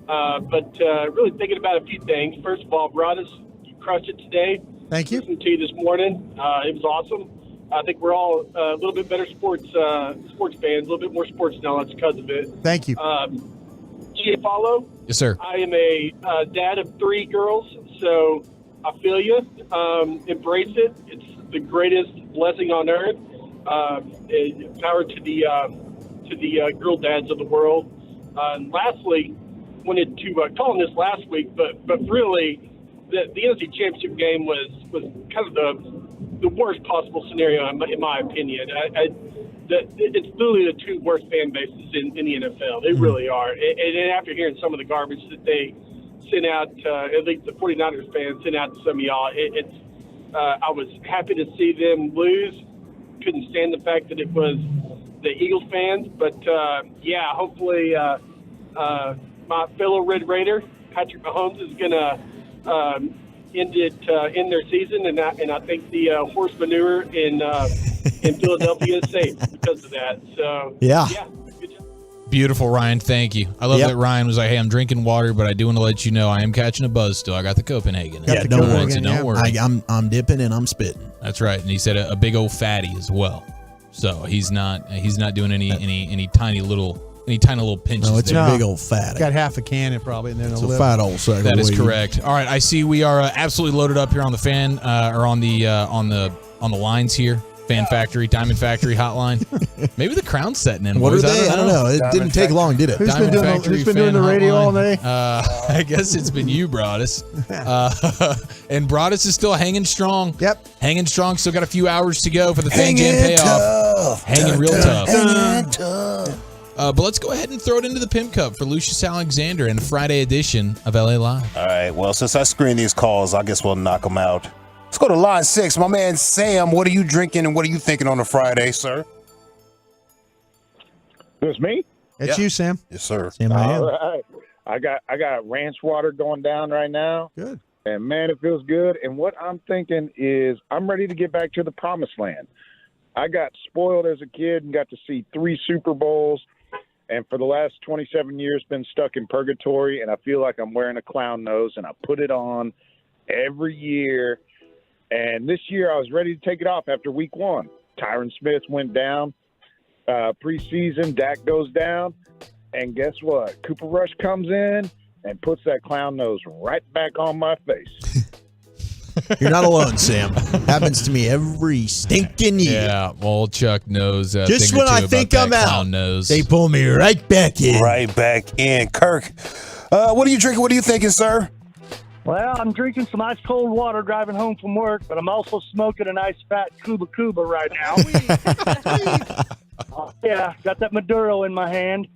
But really thinking about a few things. First of all, Broadus, you crushed it today. Thank you. Listening to you this morning. It was awesome. I think we're all a little bit better sports fans, a little bit more sports knowledge because of it. Thank you. Follow. Yes, sir. I am a dad of 3 girls, so I feel you. Embrace it. It's the greatest blessing on earth. Power to the girl dads of the world. And lastly, wanted to call on this last week, but really, the NFC Championship game was kind of the worst possible scenario in my opinion. It's literally the 2 worst fan bases in the NFL. They really are. And after hearing some of the garbage that they sent out, at least the 49ers fans sent out to some of y'all, I was happy to see them lose. Couldn't stand the fact that it was the Eagles fans. But, hopefully my fellow Red Raider, Patrick Mahomes, is going to end their season. And I think the horse manure in Philadelphia is safe because of that. So, yeah. Beautiful, Ryan. Thank you. I love that Ryan was like, hey, I'm drinking water, but I do want to let you know I am catching a buzz still. I got the Copenhagen. Don't worry. I'm dipping and I'm spitting. That's right. And he said a big old fatty as well. So he's not doing any tiny little pinches. No, it's there. a big old fatty. Got half a can, it probably, and then it's a fat old sucker. That is correct. All right, I see we are absolutely loaded up here on the fan or on the lines here. Fan Factory, Diamond Factory hotline. Maybe the crown's setting in. What are they? I don't know. It didn't take long, did it? Who's been doing the radio all day? I guess it's been you, Broadus. And Broadus is still hanging strong. Yep. Hanging strong. Still got a few hours to go for the Fan Jam payoff. Hanging real tough. Hanging tough. But let's go ahead and throw it into the Pimp Cup for Lucius Alexander and the Friday edition of LA Live. All right. Well, since I screen these calls, I guess we'll knock them out. Let's go to line 6. My man Sam, what are you drinking and what are you thinking on a Friday, sir? It's me? It's you, Sam. Yes, sir. Sam, I am. All right. I got ranch water going down right now. Good. And, man, it feels good. And what I'm thinking is I'm ready to get back to the promised land. I got spoiled as a kid and got to see 3 Super Bowls. And for the last 27 years, been stuck in purgatory. And I feel like I'm wearing a clown nose. And I put it on every year. And this year I was ready to take it off after week 1. Tyron Smith went down. preseason, Dak goes down, and guess what? Cooper Rush comes in and puts that clown nose right back on my face. You're not alone, Sam. Happens to me every stinking year. Yeah, well, Chuck knows. Just when I think I'm out, they pull me right back in. Right back in. Kirk, what are you drinking? What are you thinking, sir? Well, I'm drinking some ice cold water driving home from work, but I'm also smoking a nice fat Cuba right now. Yeah, got that Maduro in my hand.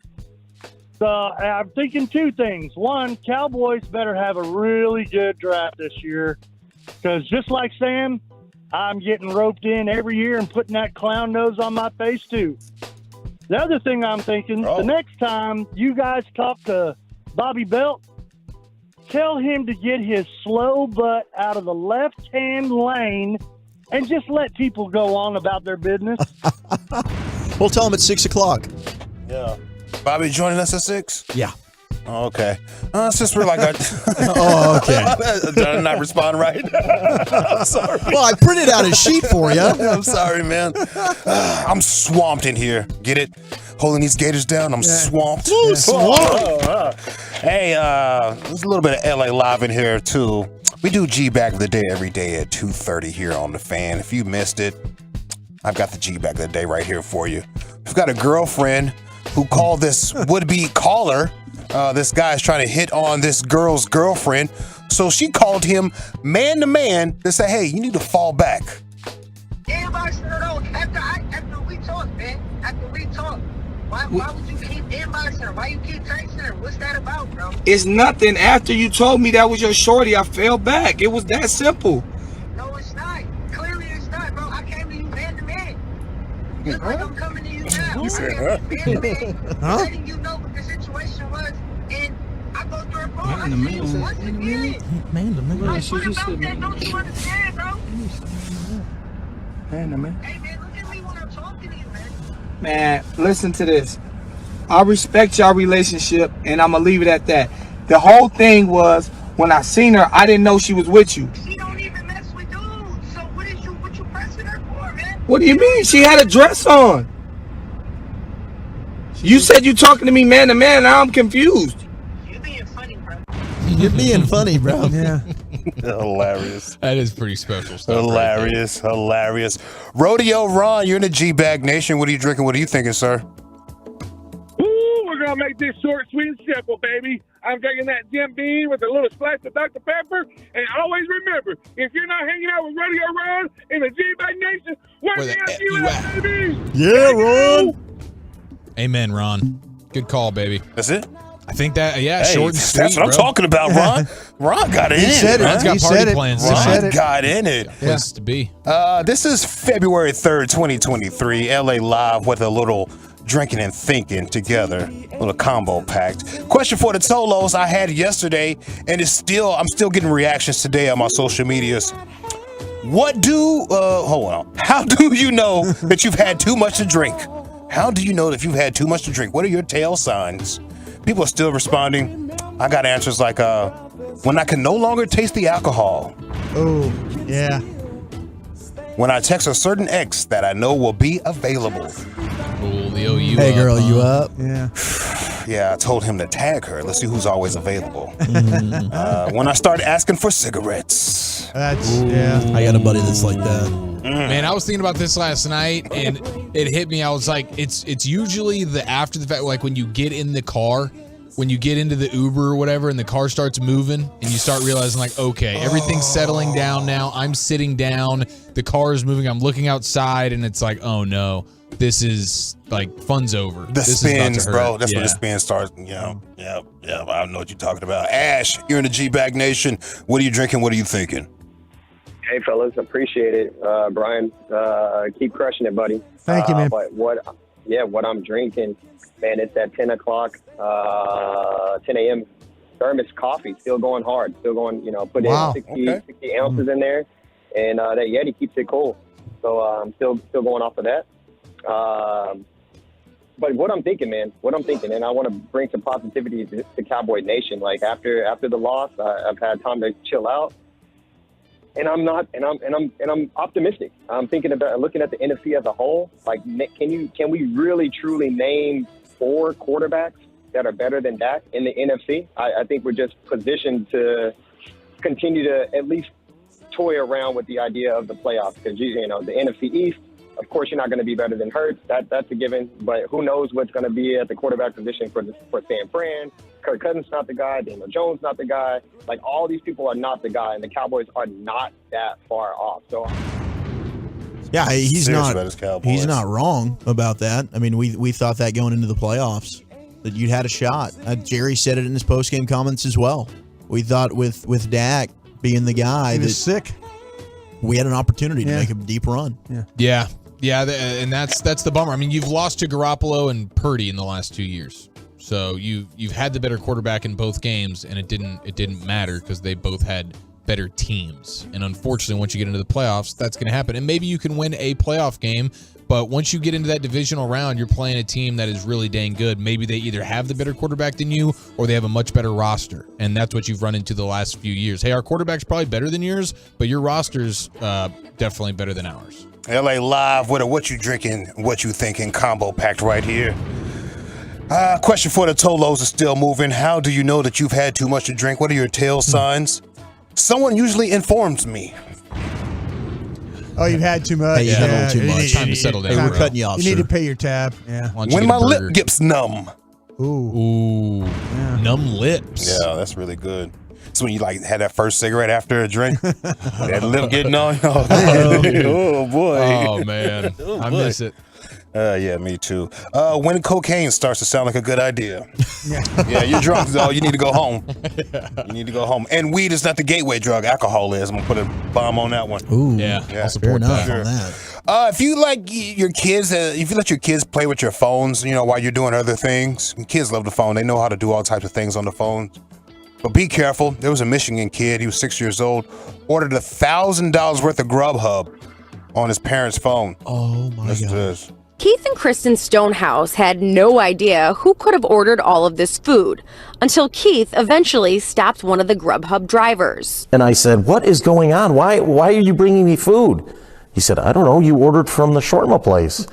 So I'm thinking two things. One, Cowboys better have a really good draft this year, because just like Sam, I'm getting roped in every year and putting that clown nose on my face too. The other thing I'm thinking, the next time you guys talk to Bobby Belt, tell him to get his slow butt out of the left-hand lane and just let people go on about their business. We'll tell him at 6 o'clock. Yeah. Bobby joining us at 6? Yeah. Oh, okay. Since we're like, oh, okay. Did I not respond right? I'm sorry. Well, I printed out a sheet for you. I'm sorry, man. I'm swamped in here. Get it? Holding these gators down. I'm swamped. Ooh, swamped. Hey, there's a little bit of LA Live in here, too. We do G-Back of the Day every day at 2:30 here on The Fan. If you missed it, I've got the G-Back of the Day right here for you. We've got a girlfriend who called this would-be caller. This guy's trying to hit on this girl's girlfriend. So she called him man to man to say, hey, you need to fall back. Everybody said, oh, after we talk, man. After we talk. Why would you keep inboxing her? Why you keep texting her? What's that about, bro? It's nothing. After you told me that was your shorty, I fell back. It was that simple. No, it's not. Clearly it's not, bro. I came to you man to man. Just like I'm coming to you now. You said, man to man, letting you know what the situation was, and I go through her phone. I see you once again. Man to man. Like, what about that? Don't you understand, bro? Man to man. Hey, man, look at me when I'm talking to you, man. Man, listen to this. I respect y'all relationship, and I'm going to leave it at that. The whole thing was, when I seen her, I didn't know she was with you. She don't even mess with dudes, so what you pressing her for, man? What do you mean? She had a dress on. You said you talking to me man to man, now I'm confused. You're being funny, bro. You're being funny, bro. Yeah. Hilarious. That is pretty special stuff. Hilarious. Hilarious. Rodeo Ron, you're in the G-Bag Nation. What are you drinking? What are you thinking, sir? Ooh, we're going to make this short, sweet, and simple, baby. I'm drinking that Jim Beam with a little splash of Dr. Pepper. And always remember, if you're not hanging out with Rodeo Ron in the G-Bag Nation, where the F you at, baby? Yeah, Ron. Amen, Ron. Good call, baby. That's it? I think that, yeah, Hey, short and sweet, that's what I'm bro. talking about, Ron. Ron got it in. said it. Man. Ron's got He party said it. plans. He Ron. said it. Got in it. Place to be. This is February 3rd, 2023. LA Live with a little drinking and thinking together. A little combo packed. Question for the Tolos I had yesterday, and I'm still getting reactions today on my social medias. How do you know that you've had too much to drink? How do you know if you've had too much to drink? What are your tail signs? People are still responding. I got answers like, when I can no longer taste the alcohol. Oh, yeah. When I text a certain ex that I know will be available. Cool, the OU Hey, up, girl, you huh? up? Yeah. Yeah, I told him to tag her. Let's see who's always available. When I start asking for cigarettes. Yeah. I got a buddy that's like that. Man, I was thinking about this last night, and it hit me. I was like, it's usually the after the fact, like when you get in the car, when you get into the Uber or whatever, and the car starts moving, and you start realizing, like, okay, everything's settling down now. I'm sitting down, the car is moving, I'm looking outside, and it's like, oh no, this is like fun's over. The This is about to spins, hurt. bro. That's when Yeah. the spins start. Yeah. I know what you're talking about. Ash, you're in the G-Bag Nation. What are you drinking? What are you thinking? Hey, fellas, appreciate it. Brian, keep crushing it, buddy. Thank you, man. But what I'm drinking, man, it's that 10 o'clock, 10 a.m. thermos coffee, still going hard, still going, put Wow. in 60 ounces in there, and that Yeti keeps it cool. So I'm still going off of that. But what I'm thinking, and I want to bring some positivity to Cowboy Nation. Like after the loss, I've had time to chill out. And I'm not, and I'm optimistic. I'm thinking about looking at the NFC as a whole. Like, can we really truly name 4 quarterbacks that are better than Dak in the NFC? I think we're just positioned to continue to at least toy around with the idea of the playoffs, because the NFC East, of course, you're not going to be better than Hurts. That's a given. But who knows what's going to be at the quarterback position for San Fran? Kirk Cousins not the guy. Daniel Jones not the guy. Like, all these people are not the guy, and the Cowboys are not that far off. So, yeah, he's Serious not. about his Cowboys. He's not wrong about that. I mean, we thought that going into the playoffs that you'd had a shot. Jerry said it in his postgame comments as well. We thought with Dak being the guy He that was sick. we had an opportunity to make a deep run. Yeah, and that's the bummer. I mean, you've lost to Garoppolo and Purdy in the last 2 years, so you've had the better quarterback in both games, and it didn't matter because they both had better teams. And unfortunately, once you get into the playoffs, that's going to happen. And maybe you can win a playoff game, but once you get into that divisional round, you're playing a team that is really dang good. Maybe they either have the better quarterback than you, or they have a much better roster, and that's what you've run into the last few years. Hey, our quarterback's probably better than yours, but your roster's definitely better than ours. LA Live with a what you drinking, what you thinking combo packed right here. Question for the Tolos is still moving. How do you know that you've had too much to drink? What are your tail signs? Someone usually informs me. Oh, you've had too much. Hey, you've had a little too much. Time to settle down. Hey, we're cutting you off, You need sir. to pay your tab. Yeah. Why don't you When get my a lip burger? gets numb. Ooh. Numb lips. Yeah, that's really good. It's when you like had that first cigarette after a drink. That lip getting on. Oh boy. Oh man, I miss it. Yeah, me too. When cocaine starts to sound like a good idea. Yeah, you're drunk, though. You need to go home. You need to go home. And weed is not the gateway drug. Alcohol is. I'm gonna put a bomb on that one. Ooh, Yeah, I'll fair support enough that. on that. If you like your kids, if you let your kids play with your phones, while you're doing other things, kids love the phone. They know how to do all types of things on the phone. But be careful. There was a Michigan kid. He was 6 years old. Ordered $1,000 worth of Grubhub on his parents' phone. Oh my Listen to God. this. Keith and Kristen Stonehouse had no idea who could have ordered all of this food until Keith eventually stopped one of the Grubhub drivers. And I said, "What is going on? Why are you bringing me food?" He said, "I don't know. You ordered from the shawarma place."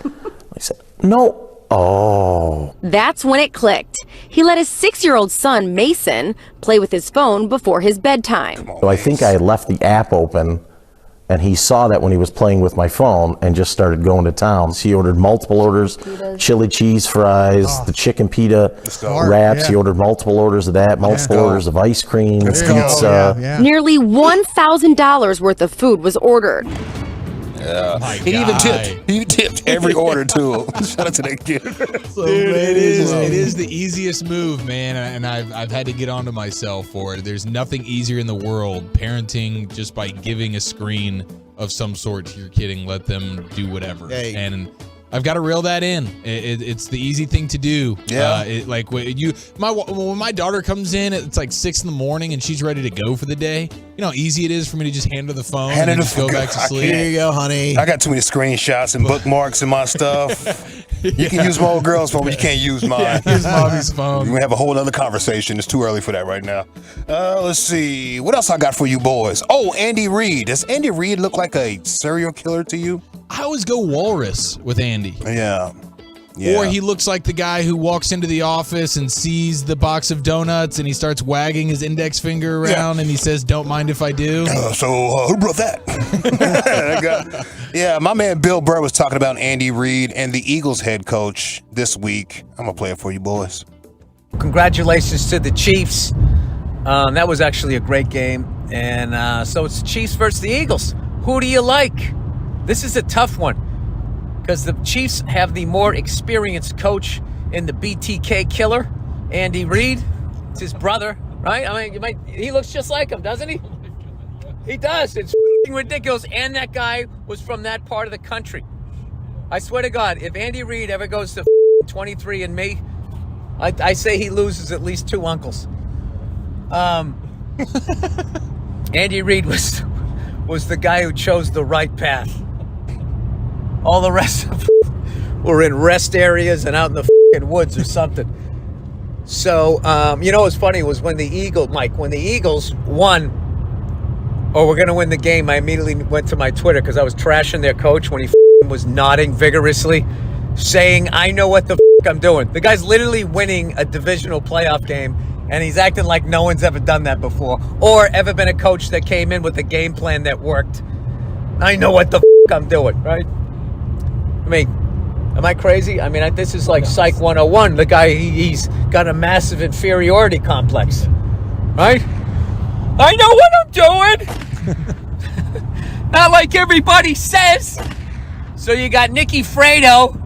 I said, "No." Oh. That's when it clicked. He let his 6-year-old son, Mason, play with his phone before his bedtime. So I think I had left the app open, and he saw that when he was playing with my phone and just started going to town. So he ordered multiple orders, chili cheese fries, the chicken pita wraps. He ordered multiple orders of that, multiple orders of ice cream, pizza. Nearly $1,000 worth of food was ordered. Yeah. He even tipped every order to him. Shout out to that kid. Dude, it is the easiest move, man, and I've had to get onto myself for it. There's nothing easier in the world parenting just by giving a screen of some sort to your kid and let them do whatever. Hey. And I've got to reel that in. It's the easy thing to do. Yeah. When my daughter comes in, it's like 6 a.m. and she's ready to go for the day. You know how easy it is for me to just hand her the phone and then just go back to sleep. Here you go, honey. I got too many screenshots and bookmarks in my stuff. You can use my old girl's phone, but you can't use mine. Yeah, use mommy's phone. We have a whole other conversation. It's too early for that right now. Let's see. What else I got for you boys? Oh, Andy Reid. Does Andy Reid look like a serial killer to you? I always go walrus with Andy. Yeah. Or he looks like the guy who walks into the office and sees the box of donuts and he starts wagging his index finger around and he says, "Don't mind if I do." Who brought that? Yeah, my man Bill Burr was talking about Andy Reid and the Eagles head coach this week. I'm going to play it for you boys. Congratulations to the Chiefs. That was actually a great game. And so it's the Chiefs versus the Eagles. Who do you like? This is a tough one because the Chiefs have the more experienced coach in the BTK killer, Andy Reid. It's his brother, right? I mean, he looks just like him, doesn't he? He does. It's ridiculous. And that guy was from that part of the country. I swear to God, if Andy Reid ever goes to 23andMe, I say he loses at least 2 uncles. Andy Reid was the guy who chose the right path. All the rest of were in rest areas and out in the woods or something. So, what's funny was when the Eagles won, or we're going to win the game, I immediately went to my Twitter because I was trashing their coach when he was nodding vigorously, saying, I know what the I'm doing. The guy's literally winning a divisional playoff game, and he's acting like no one's ever done that before or ever been a coach that came in with a game plan that worked. I know what the I'm doing, right? I mean, am I crazy? I mean, this is like Psych 101. The guy, he's got a massive inferiority complex, right? I know what I'm doing. Not like everybody says. So you got Nicky Fredo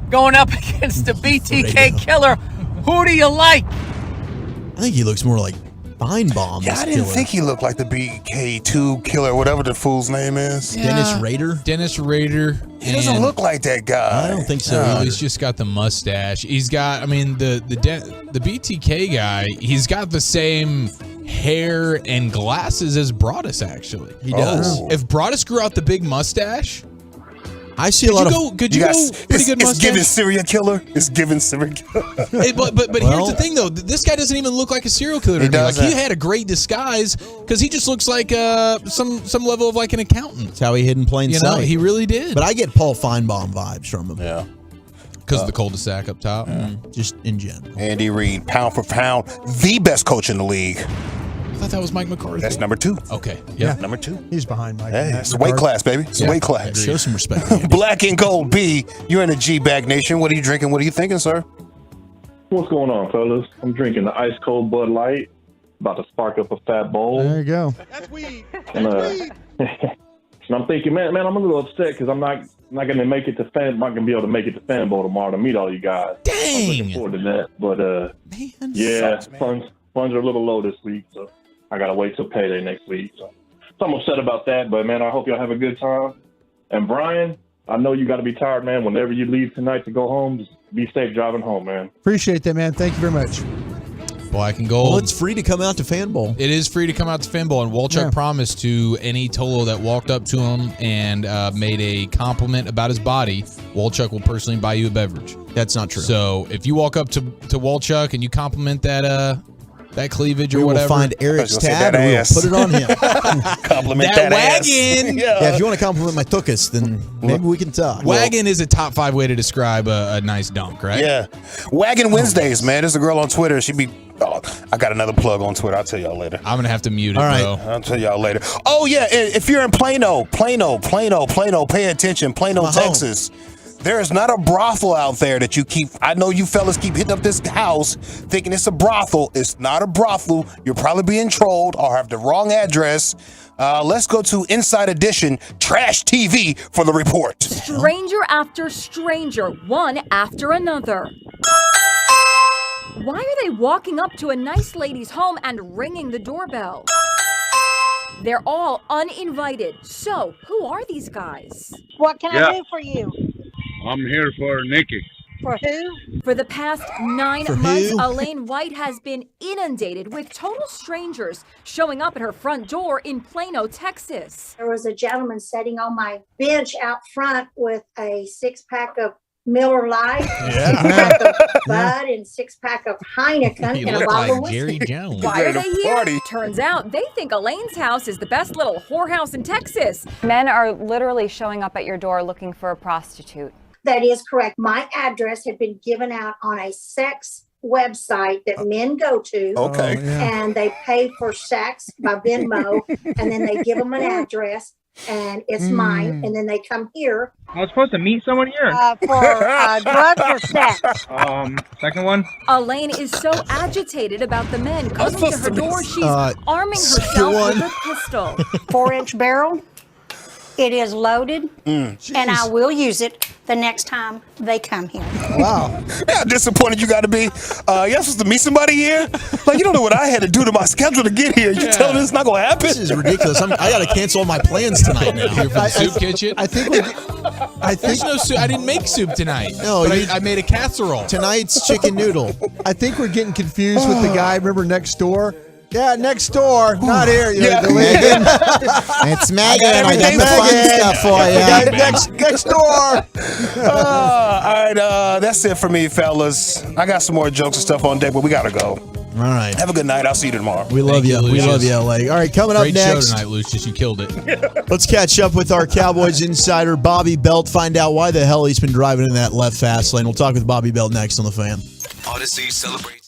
going up against the BTK killer. Who do you like? I think he looks more like Feinbaum. Yeah, I didn't think he looked like the BK2 killer, whatever the fool's name is. Yeah. Dennis Rader. He doesn't look like that guy. I don't think so. No, he's just got the mustache. He's got, I mean, the BTK guy, he's got the same hair and glasses as Broadus, actually. He does. If Broadus grew out the big mustache, I see a lot of. Could you go pretty good mustache? It's giving serial killer. It's giving serial killer. Hey, but here's the thing, though. This guy doesn't even look like a serial killer to me. Like, he had a great disguise because he just looks like some level of like an accountant. That's how he hid in plain sight. You know, he really did. But I get Paul Feinbaum vibes from him. Yeah. Because of the cul-de-sac up top. Just in general. Andy Reid, pound for pound, the best coach in the league. I thought that was Mike McCarthy. That's number 2. Okay. Yeah. Number 2. He's behind Mike. Hey, it's a weight class, baby. It's a weight class. Show some respect. Black and Gold B, you're in the G-Bag Nation. What are you drinking? What are you thinking, sir? What's going on, fellas? I'm drinking the ice cold Bud Light. About to spark up a fat bowl. There you go. That's weed. And I'm thinking, man, I'm a little upset because I'm not going to make it to fan. I'm not going to be able to make it to Fan Bowl tomorrow to meet all you guys. Dang. I'm looking forward to that. But yeah, funds are a little low this week, so I got to wait till payday next week. So I'm upset about that. But man, I hope y'all have a good time. And Brian, I know you got to be tired, man. Whenever you leave tonight to go home, just be safe driving home, man. Appreciate that, man. Thank you very much. Black and Gold. Well, it's free to come out to Fan Bowl. It is free to come out to Fan Bowl, and Walchuk promised to any Tolo that walked up to him and made a compliment about his body, Walchuk will personally buy you a beverage. That's not true. So if you walk up to Walchuk and you compliment that cleavage or we whatever, will find Eric's tab and we'll put it on him. Compliment that ass. wagon. Yeah, if you want to compliment my tuchus, then maybe we can talk. Wagon is a top 5 way to describe a nice dunk, right? Yeah. Wagon Wednesdays, man. There's a girl on Twitter. She be. Oh, I got another plug on Twitter. I'll tell y'all later. I'm gonna have to mute it, All right. bro. I'll tell y'all later. Oh yeah, if you're in Plano, pay attention. Plano, Texas. There is not a brothel out there that you keep. I know you fellas keep hitting up this house thinking it's a brothel. It's not a brothel. You're probably being trolled or have the wrong address. Let's go to Inside Edition Trash TV for the report. Stranger after stranger, one after another. Why are they walking up to a nice lady's home and ringing the doorbell? They're all uninvited. So, who are these guys? What can I do for you? I'm here for Nikki. For who? For the past 9 For months, who? Elaine White has been inundated with total strangers showing up at her front door in Plano, Texas. There was a gentleman sitting on my bench out front with a 6-pack of Miller Lite, 6-pack of Bud, and 6-pack of Heineken, You and a look bottle of like whiskey. Jerry Jones. Why are they here? Turns out they think Elaine's house is the best little whorehouse in Texas. Men are literally showing up at your door looking for a prostitute. That is correct. My address had been given out on a sex website that men go to. Okay. Oh, yeah. And they pay for sex by Venmo, and then they give them an address, and it's mine, and then they come here. I was supposed to meet someone here. For drugs or sex? Second one. Elaine is so agitated about the men coming to her door, she's arming herself one. with a pistol. 4-inch barrel. It is loaded, and I will use it the next time they come here. Wow. How disappointed you got to be. You're supposed to meet somebody here? Like, you don't know what I had to do to my schedule to get here. You telling me it's not going to happen? This is ridiculous. I got to cancel all my plans tonight now. Here from the soup kitchen. I think There's no soup. I didn't make soup tonight. No, but I made a casserole. Tonight's chicken noodle. I think we're getting confused with the guy. Remember next door? Yeah, next door. Not here. Yeah. Megan. It's Megan. I got the fun stuff for you. Next door. All right, that's it for me, fellas. I got some more jokes and stuff on deck, but we got to go. All right. Have a good night. I'll see you tomorrow. We love you. We love you, LA. All right, coming up Great next. show tonight, Lucius. You killed it. Let's catch up with our Cowboys insider, Bobby Belt, find out why the hell he's been driving in that left fast lane. We'll talk with Bobby Belt next on The Fan. Odyssey celebrates.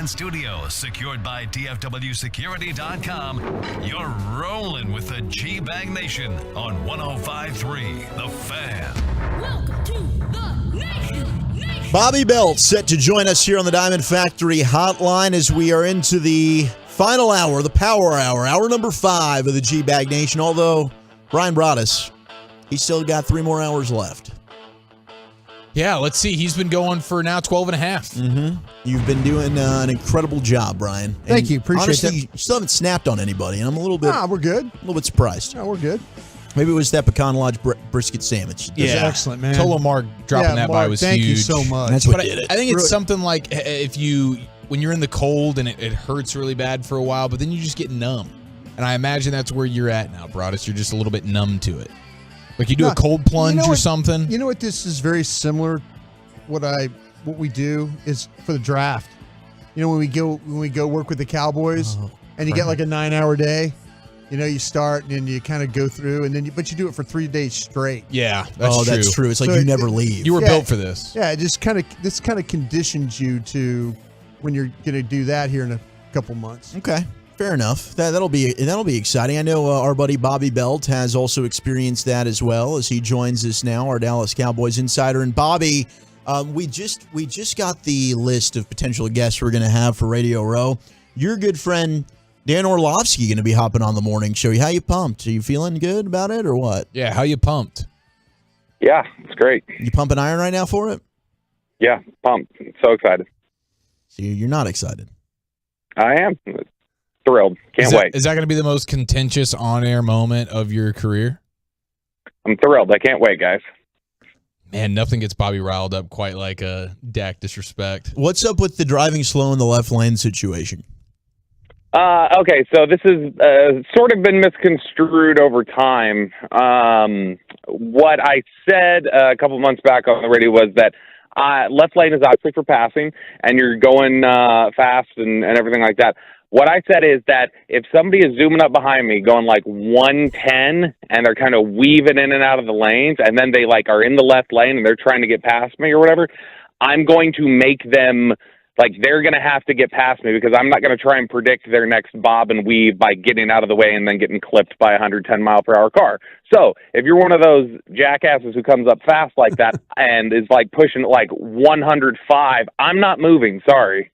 Studio, secured by DFWsecurity.com. You're rolling with the G-Bag Nation on 105.3 The Fan. Welcome to the Nation. Bobby Belt set to join us here on the Diamond Factory Hotline as we are into the final hour, the power hour, hour number 5 of the G-Bag Nation. Although Brian brought us, he's still got 3 more hours left. Yeah, let's see. He's been going for now 12 and a half. Mm-hmm. You've been doing an incredible job, Brian. Thank you. Appreciate honestly, that. You still haven't snapped on anybody, and I'm a little bit. We're good. A little bit surprised. No, we're good. Maybe it was that Pecan Lodge brisket sandwich. That's excellent, man. Total Mark dropping that by Mark, was thank huge. you so much. That's what But did it. I think it's Really. something like when you're in the cold and it hurts really bad for a while, but then you just get numb. And I imagine that's where you're at now, Broadus. You're just a little bit numb to it. Like you do a cold plunge or something. You know what? This is very similar. What we do is for the draft. You know, when we go work with the Cowboys, and you get like a 9-hour day. You know, you start and then you kind of go through, and then but you do it for 3 days straight. Yeah, that's true. That's true. It's like So you never leave. You were built for this. Yeah, it just kind of conditions you to when you're going to do that here in a couple months. Okay, fair enough. That'll be exciting. I know our buddy Bobby Belt has also experienced that as well as he joins us now, our Dallas Cowboys insider. And Bobby, we just got the list of potential guests we're going to have for Radio Row. Your good friend Dan Orlovsky going to be hopping on the morning show. How you pumped? Are you feeling good about it or what? Yeah, how you pumped? Yeah, it's great. You pumping iron right now for it? Yeah, pumped. So excited. So you're not excited. I am. Thrilled. Can't wait. Is that going to be the most contentious on-air moment of your career? I'm thrilled. I can't wait, guys. Man, nothing gets Bobby riled up quite like a Dak disrespect. What's up with the driving slow in the left lane situation? Okay, so this is sort of been misconstrued over time. What I said a couple months back on the radio was that left lane is obviously for passing, and you're going fast and everything like that. What I said is that if somebody is zooming up behind me going like 110 and they're kind of weaving in and out of the lanes, and then they like are in the left lane and they're trying to get past me or whatever, I'm going to make them like they're going to have to get past me because I'm not going to try and predict their next bob and weave by getting out of the way and then getting clipped by a 110-mile-per-hour car. So if you're one of those jackasses who comes up fast like that and is like pushing like 105, I'm not moving. Sorry.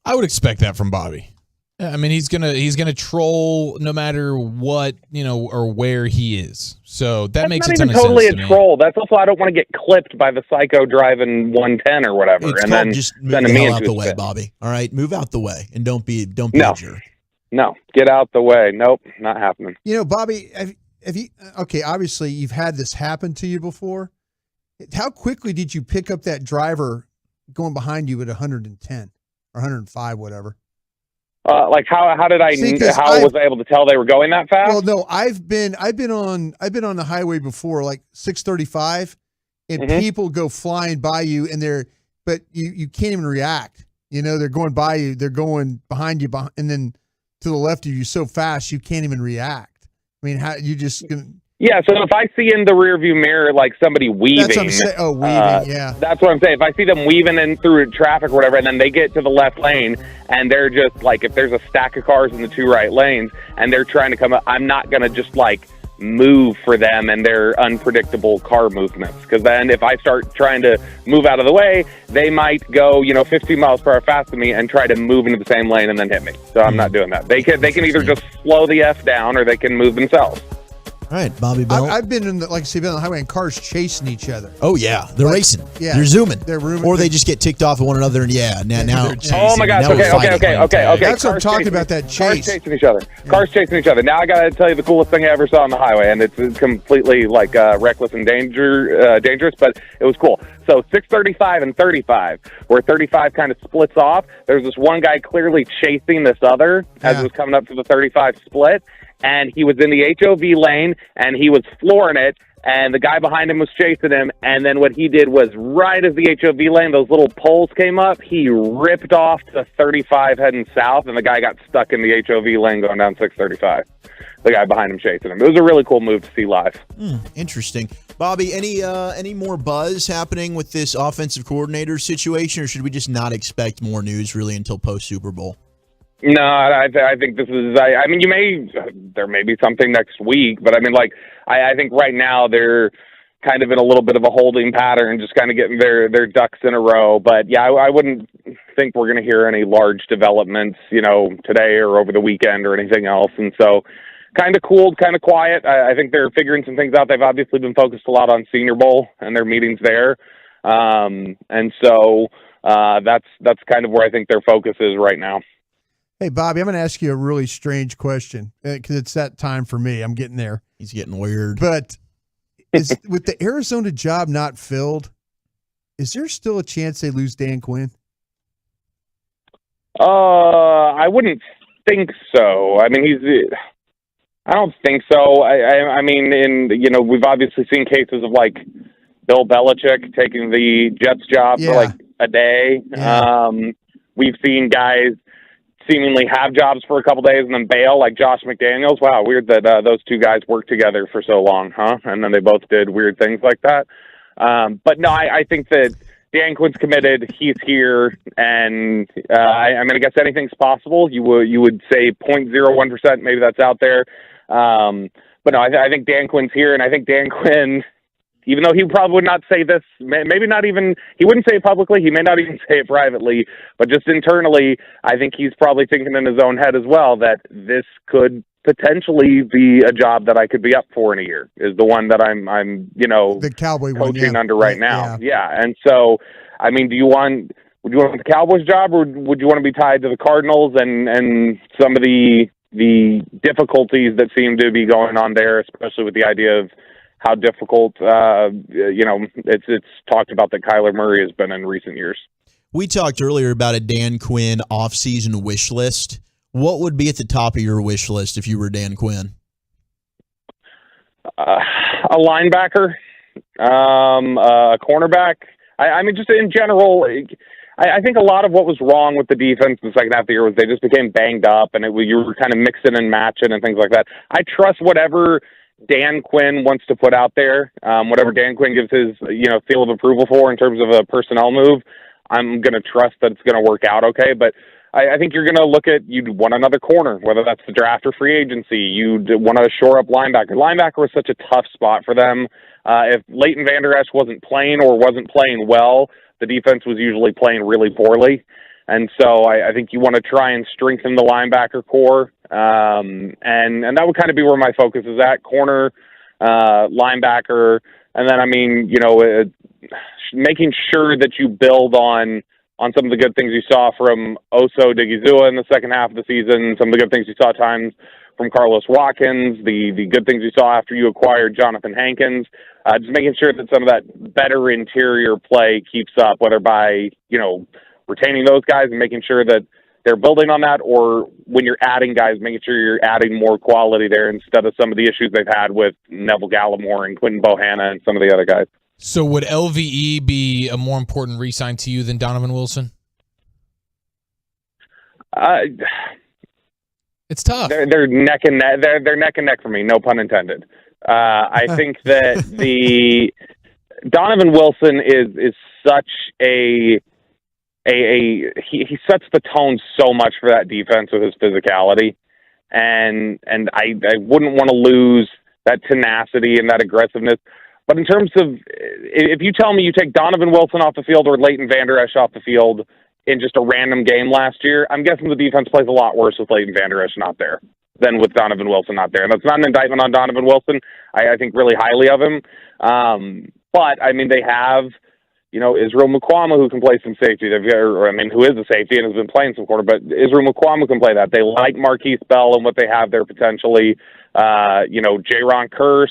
I would expect that from Bobby. I mean, he's gonna troll no matter what, or where he is. So that makes a ton of sense. That's not even totally a troll. That's also I don't want to get clipped by the psycho driving 110 or whatever, It's and called then just sending move me out into the a way, spin. Bobby. All right, move out the way and don't be No. a jerk. No, get out the way. Nope, not happening. You know, Bobby, have you? Okay, obviously you've had this happen to you before. How quickly did you pick up that driver going behind you at 110 or 105, whatever? Like how did I was I able to tell they were going that fast? Well, no, I've been on the highway before, like 635, and people go flying by you, and but you can't even react. You know, they're going by you, they're going behind you, and then to the left of you so fast you can't even react. I mean, how you just gonna? Yeah, so if I see in the rearview mirror like somebody weaving, That's what I'm saying. Oh, weaving, yeah. That's what I'm saying. If I see them weaving in through traffic or whatever, and then they get to the left lane, and they're just like, if there's a stack of cars in the two right lanes, and they're trying to come up, I'm not gonna just like move for them and their unpredictable car movements. Because then if I start trying to move out of the way, they might go 15 miles per hour faster than me and try to move into the same lane and then hit me. So I'm not doing that. They can either just slow the F down or they can move themselves. All right, Bobby Bell. I've been in like I said, been on the highway and cars chasing each other. Oh yeah, they're racing. Yeah, they're zooming. They're rooming. Or they just get ticked off at one another, and now. Oh my gosh! Okay. That's what I'm talking about. That chase. Cars chasing each other. Cars chasing each other. Now I gotta tell you the coolest thing I ever saw on the highway, and it's completely like reckless and dangerous, but it was cool. So 635 and 35, where 35 kind of splits off. There's this one guy clearly chasing this other as it was coming up to the 35 split. And he was in the HOV lane, and he was flooring it, and the guy behind him was chasing him, and then what he did was right as the HOV lane, those little poles came up, he ripped off to 35 heading south, and the guy got stuck in the HOV lane going down 635. The guy behind him chasing him. It was a really cool move to see live. Interesting. Bobby, any more buzz happening with this offensive coordinator situation, or should we just not expect more news really until post-Super Bowl? No, I think this is. I mean, there may be something next week, but I mean, like, I think right now they're kind of in a little bit of a holding pattern, just kind of getting their ducks in a row. But yeah, I wouldn't think we're going to hear any large developments, today or over the weekend or anything else. And so, kind of cooled, kind of quiet. I think they're figuring some things out. They've obviously been focused a lot on Senior Bowl and their meetings there, and so that's kind of where I think their focus is right now. Hey, Bobby, I'm going to ask you a really strange question because it's that time for me. I'm getting there. He's getting weird. But with the Arizona job not filled, is there still a chance they lose Dan Quinn? I wouldn't think so. I mean, I don't think so. I mean, we've obviously seen cases of like Bill Belichick taking the Jets job for like a day. Yeah. We've seen guys seemingly have jobs for a couple days and then bail, like Josh McDaniels. Wow, weird that those two guys worked together for so long, huh? And then they both did weird things like that. But no, I think that Dan Quinn's committed. He's here, and I mean, I guess anything's possible. You would say 0.01%, maybe that's out there. But no, I think Dan Quinn's here, and I think Dan Quinn, even though he probably would not say this, maybe not even, he wouldn't say it publicly, he may not even say it privately, but just internally, I think he's probably thinking in his own head as well that this could potentially be a job that I could be up for in a year, is the one that I'm the Cowboy coaching under right now. Yeah. And so, I mean, would you want the Cowboys job, or would you want to be tied to the Cardinals and some of the difficulties that seem to be going on there, especially with the idea of how difficult, it's talked about that Kyler Murray has been in recent years. We talked earlier about a Dan Quinn offseason wish list. What would be at the top of your wish list if you were Dan Quinn? A linebacker, a cornerback. I mean, just in general, I think a lot of what was wrong with the defense in the second half of the year was they just became banged up, and you were kind of mixing and matching and things like that. I trust whatever Dan Quinn wants to put out there, whatever Dan Quinn gives his seal of approval for in terms of a personnel move. I'm going to trust that it's going to work out okay, but I think you're going to look at, you'd want another corner, whether that's the draft or free agency. You'd want to shore up linebacker. Linebacker was such a tough spot for them. If Leighton Vander Esch wasn't playing or wasn't playing well, the defense was usually playing really poorly. And so I think you want to try and strengthen the linebacker core. And that would kind of be where my focus is at, corner, linebacker. And then, I mean, making sure that you build on some of the good things you saw from Oso Digizua in the second half of the season, some of the good things you saw at times from Carlos Watkins, the good things you saw after you acquired Jonathan Hankins, just making sure that some of that better interior play keeps up, whether by, retaining those guys and making sure that they're building on that, or when you're adding guys, making sure you're adding more quality there instead of some of the issues they've had with Neville Gallimore and Quentin Bohanna and some of the other guys. So would LVE be a more important re-sign to you than Donovan Wilson? It's tough. They're neck and neck. They're neck and neck for me. No pun intended. I think that the Donovan Wilson is such he sets the tone so much for that defense with his physicality, and I wouldn't want to lose that tenacity and that aggressiveness. But in terms of, if you tell me you take Donovan Wilson off the field or Leighton Vander Esch off the field in just a random game last year, I'm guessing the defense plays a lot worse with Leighton Vander Esch not there than with Donovan Wilson not there. And that's not an indictment on Donovan Wilson. I think really highly of him. But, I mean, they have, Israel Mukwama, who can play some safety, who is a safety and has been playing some corner, but Israel Mukwama can play that. They like Marquise Bell and what they have there potentially. Jaron Kearse,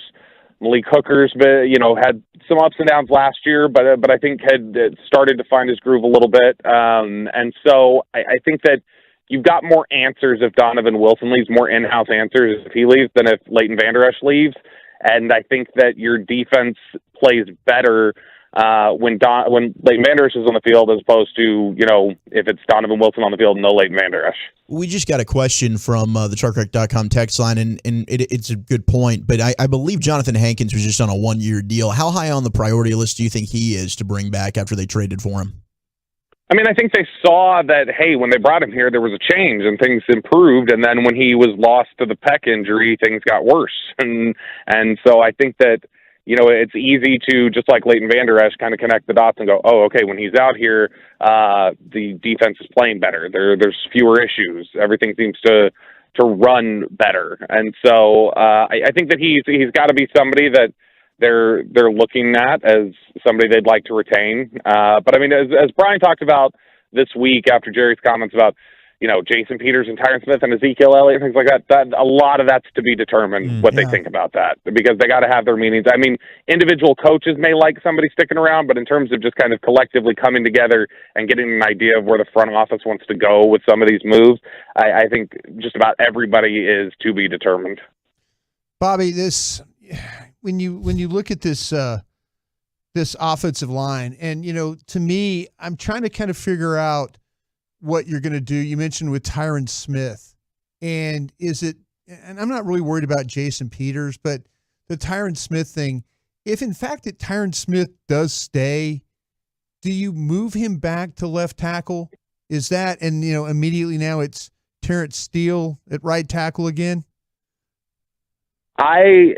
Malik Hooker's had some ups and downs last year, but I think had started to find his groove a little bit. And so I think that you've got more answers if Donovan Wilson leaves, more in-house answers if he leaves than if Leighton Vander Esch leaves. And I think that your defense plays better when Leighton Vander Esch is on the field as opposed to, if it's Donovan Wilson on the field and no Leighton Vander Esch. We just got a question from the ChartRack.com text line, and it's a good point, but I believe Jonathan Hankins was just on a one-year deal. How high on the priority list do you think he is to bring back after they traded for him? I mean, I think they saw that, hey, when they brought him here, there was a change and things improved. And then when he was lost to the pec injury, things got worse. And so I think that, it's easy to, just like Leighton Vander Esch, kind of connect the dots and go, oh, okay, when he's out here, the defense is playing better. There's fewer issues. Everything seems to run better. And so I think that he's got to be somebody that they're looking at as somebody they'd like to retain. But I mean, as Brian talked about this week after Jerry's comments about, Jason Peters and Tyron Smith and Ezekiel Elliott, things like that, a lot of that's to be determined what they think about that, because they got to have their meetings. I mean, individual coaches may like somebody sticking around, but in terms of just kind of collectively coming together and getting an idea of where the front office wants to go with some of these moves, I think just about everybody is to be determined. Bobby, when you look at this offensive line, and to me, I'm trying to kind of figure out what you're going to do. You mentioned with Tyron Smith, and I'm not really worried about Jason Peters, but the Tyron Smith thing, if in fact that Tyron Smith does stay, do you move him back to left tackle? Is that, and immediately now it's Terrence Steele at right tackle again? I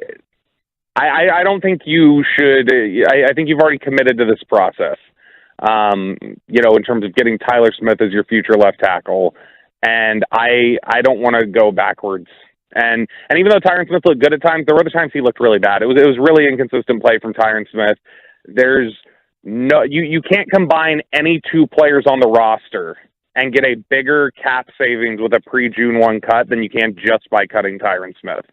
don't think you should. I think you've already committed to this process. In terms of getting Tyler Smith as your future left tackle, and I don't want to go backwards. And even though Tyron Smith looked good at times, there were other times he looked really bad. It was really inconsistent play from Tyron Smith. There's no, you can't combine any two players on the roster and get a bigger cap savings with a pre-June 1 cut than you can just by cutting Tyron Smith.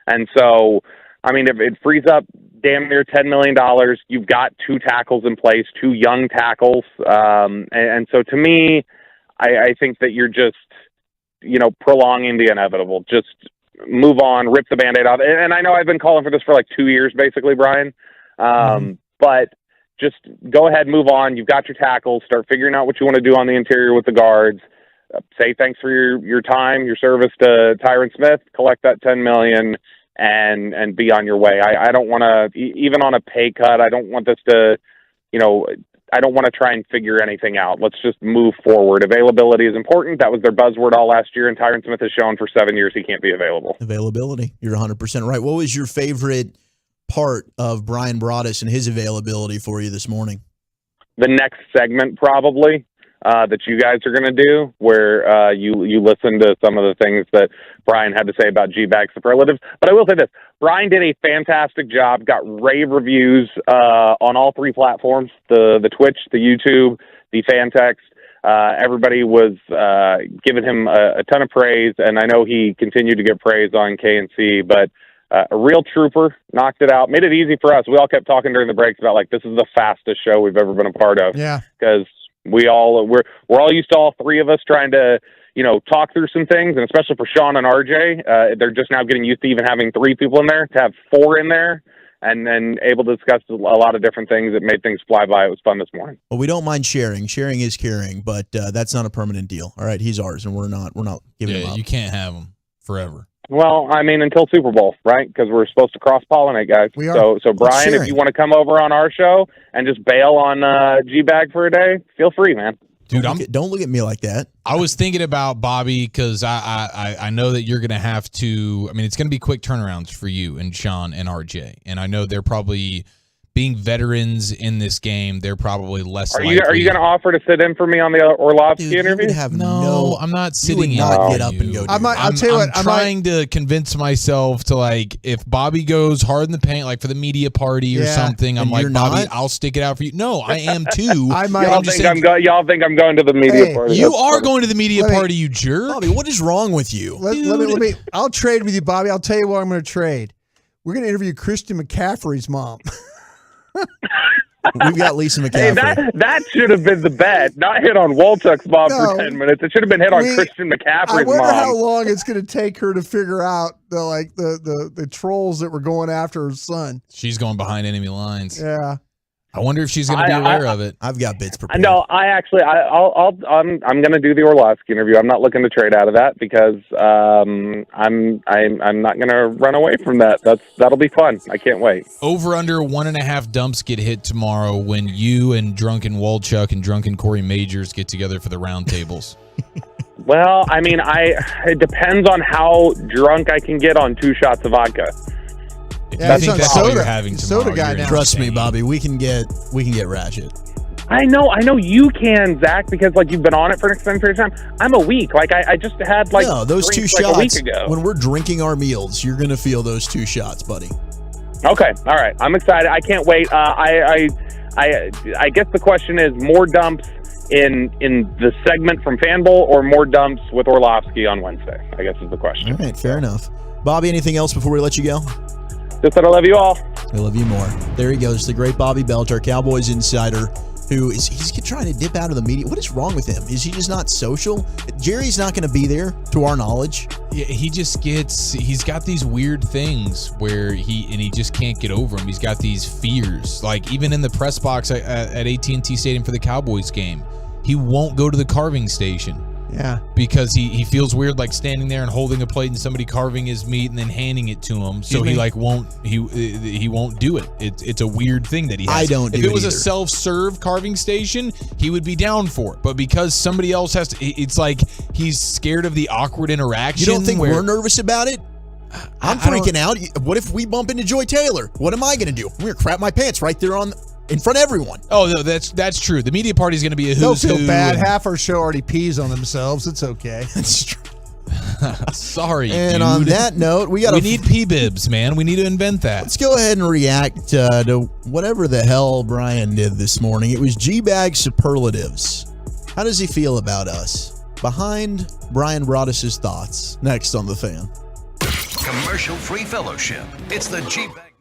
And so, I mean, if it frees up damn near $10 million, you've got two tackles in place, two young tackles. And so to me, I think that you're just, prolonging the inevitable. Just move on, rip the Band-Aid off. And I know I've been calling for this for like 2 years, basically, Brian. But just go ahead, move on. You've got your tackles. Start figuring out what you want to do on the interior with the guards. Say thanks for your time, your service to Tyron Smith. Collect that $10 million and be on your way. I don't want to, even on a pay cut, I don't want this to, I don't want to try and figure anything out. Let's just move forward. Availability is important. That was their buzzword all last year, and Tyron Smith has shown for 7 years he can't be available. Availability. You're 100% right. What was your favorite part of Brian Broaddus and his availability for you this morning? The next segment, probably, that you guys are going to do, where you listen to some of the things that Brian had to say about G-Bag superlatives. But I will say this, Brian did a fantastic job, got rave reviews on all three platforms, the Twitch, the YouTube, the fan text. Everybody was giving him a ton of praise, and I know he continued to get praise on KNC, but a real trooper, knocked it out, made it easy for us. We all kept talking during the breaks about, like, this is the fastest show we've ever been a part of. Yeah. Because we're all used to all three of us trying to, talk through some things, and especially for Sean and RJ, they're just now getting used to even having three people in there. To have four in there and then able to discuss a lot of different things, it made things fly by. It was fun this morning. Well, we don't mind sharing. Sharing is caring, but that's not a permanent deal. All right, he's ours, and we're not giving him up. You can't have him forever. Well, I mean, until Super Bowl, right? Because we're supposed to cross-pollinate, guys. We are. So Brian, if you want to come over on our show and just bail on G-Bag for a day, feel free, man. Dude, don't look at me like that. I was thinking about Bobby because I know that you're going to have to. I mean, it's going to be quick turnarounds for you and Sean and RJ, and I know they're probably being veterans in this game. They're probably less. Are you going to offer to sit in for me on the Orlovsky interview? No, I'm not sitting in. Get up and go. I'll tell you what. I'm trying to convince myself to, like, if Bobby goes hard in the paint, like for the media party or something, I'm like, Bobby, I'll stick it out for you. No, I am too. Y'all think I'm going to the media party? You are going to the media party, you jerk. Bobby, what is wrong with you? Let me. I'll trade with you, Bobby. I'll tell you what I'm going to trade. We're going to interview Christian McCaffrey's mom. We've got Lisa McCaffrey. Hey, that should have been the bet, not hit on Walchuk's mom for 10 minutes. It should have been hit on Christian McCaffrey's mom. I wonder how long it's going to take her to figure out the trolls that were going after her son. She's going behind enemy lines. Yeah. I wonder if she's going to be aware of it. I've got bits prepared. No, I'm going to do the Orlovsky interview. I'm not looking to trade out of that because I'm not going to run away from that. That'll be fun. I can't wait. Over under 1.5 dumps get hit tomorrow when you and Drunken Walchuk and Drunken Corey Majors get together for the roundtables. Well, I mean, it depends on how drunk I can get on 2 shots of vodka. I think that's all you're having tomorrow. Soda guy now. Trust me, Bobby. We can get ratchet. I know you can, Zach, because like you've been on it for an extended period of time. I'm a week. Like I just had like those 2 shots like a week ago. When we're drinking our meals, you're gonna feel those 2 shots, buddy. Okay, all right. I'm excited. I can't wait. I guess the question is more dumps in the segment from Fanbowl or more dumps with Orlovsky on Wednesday, I guess is the question. All right, fair enough. Bobby, anything else before we let you go? Just that I love you all. I love you more. There he goes, the great Bobby Belt, our Cowboys insider, he's trying to dip out of the media. What is wrong with him? Is he just not social? Jerry's not going to be there, to our knowledge. Yeah, he's got these weird things where he just can't get over them. He's got these fears. Like even in the press box at AT&T Stadium for the Cowboys game, he won't go to the carving station. Yeah. Because he feels weird like standing there and holding a plate and somebody carving his meat and then handing it to him. So he won't do it. It's a weird thing that he has. I don't do it If it was either. a self-serve carving station, he would be down for it. But because somebody else has to, it's like he's scared of the awkward interaction. You don't think we're nervous about it? I'm freaking out. What if we bump into Joy Taylor? What am I going to do? I'm going to crap my pants right there in front of everyone. Oh, no, that's true. The media party is going to be a They'll who's who. feel bad. Half our show already pees on themselves. It's okay. That's true. Sorry, And dude. on that note, we need P-bibs, man. We need to invent that. Let's go ahead and react to whatever the hell Brian did this morning. It was G-Bag superlatives. How does he feel about us? Behind Brian Broaddus' thoughts. Next on The Fan. Commercial-free fellowship. It's the G-Bag.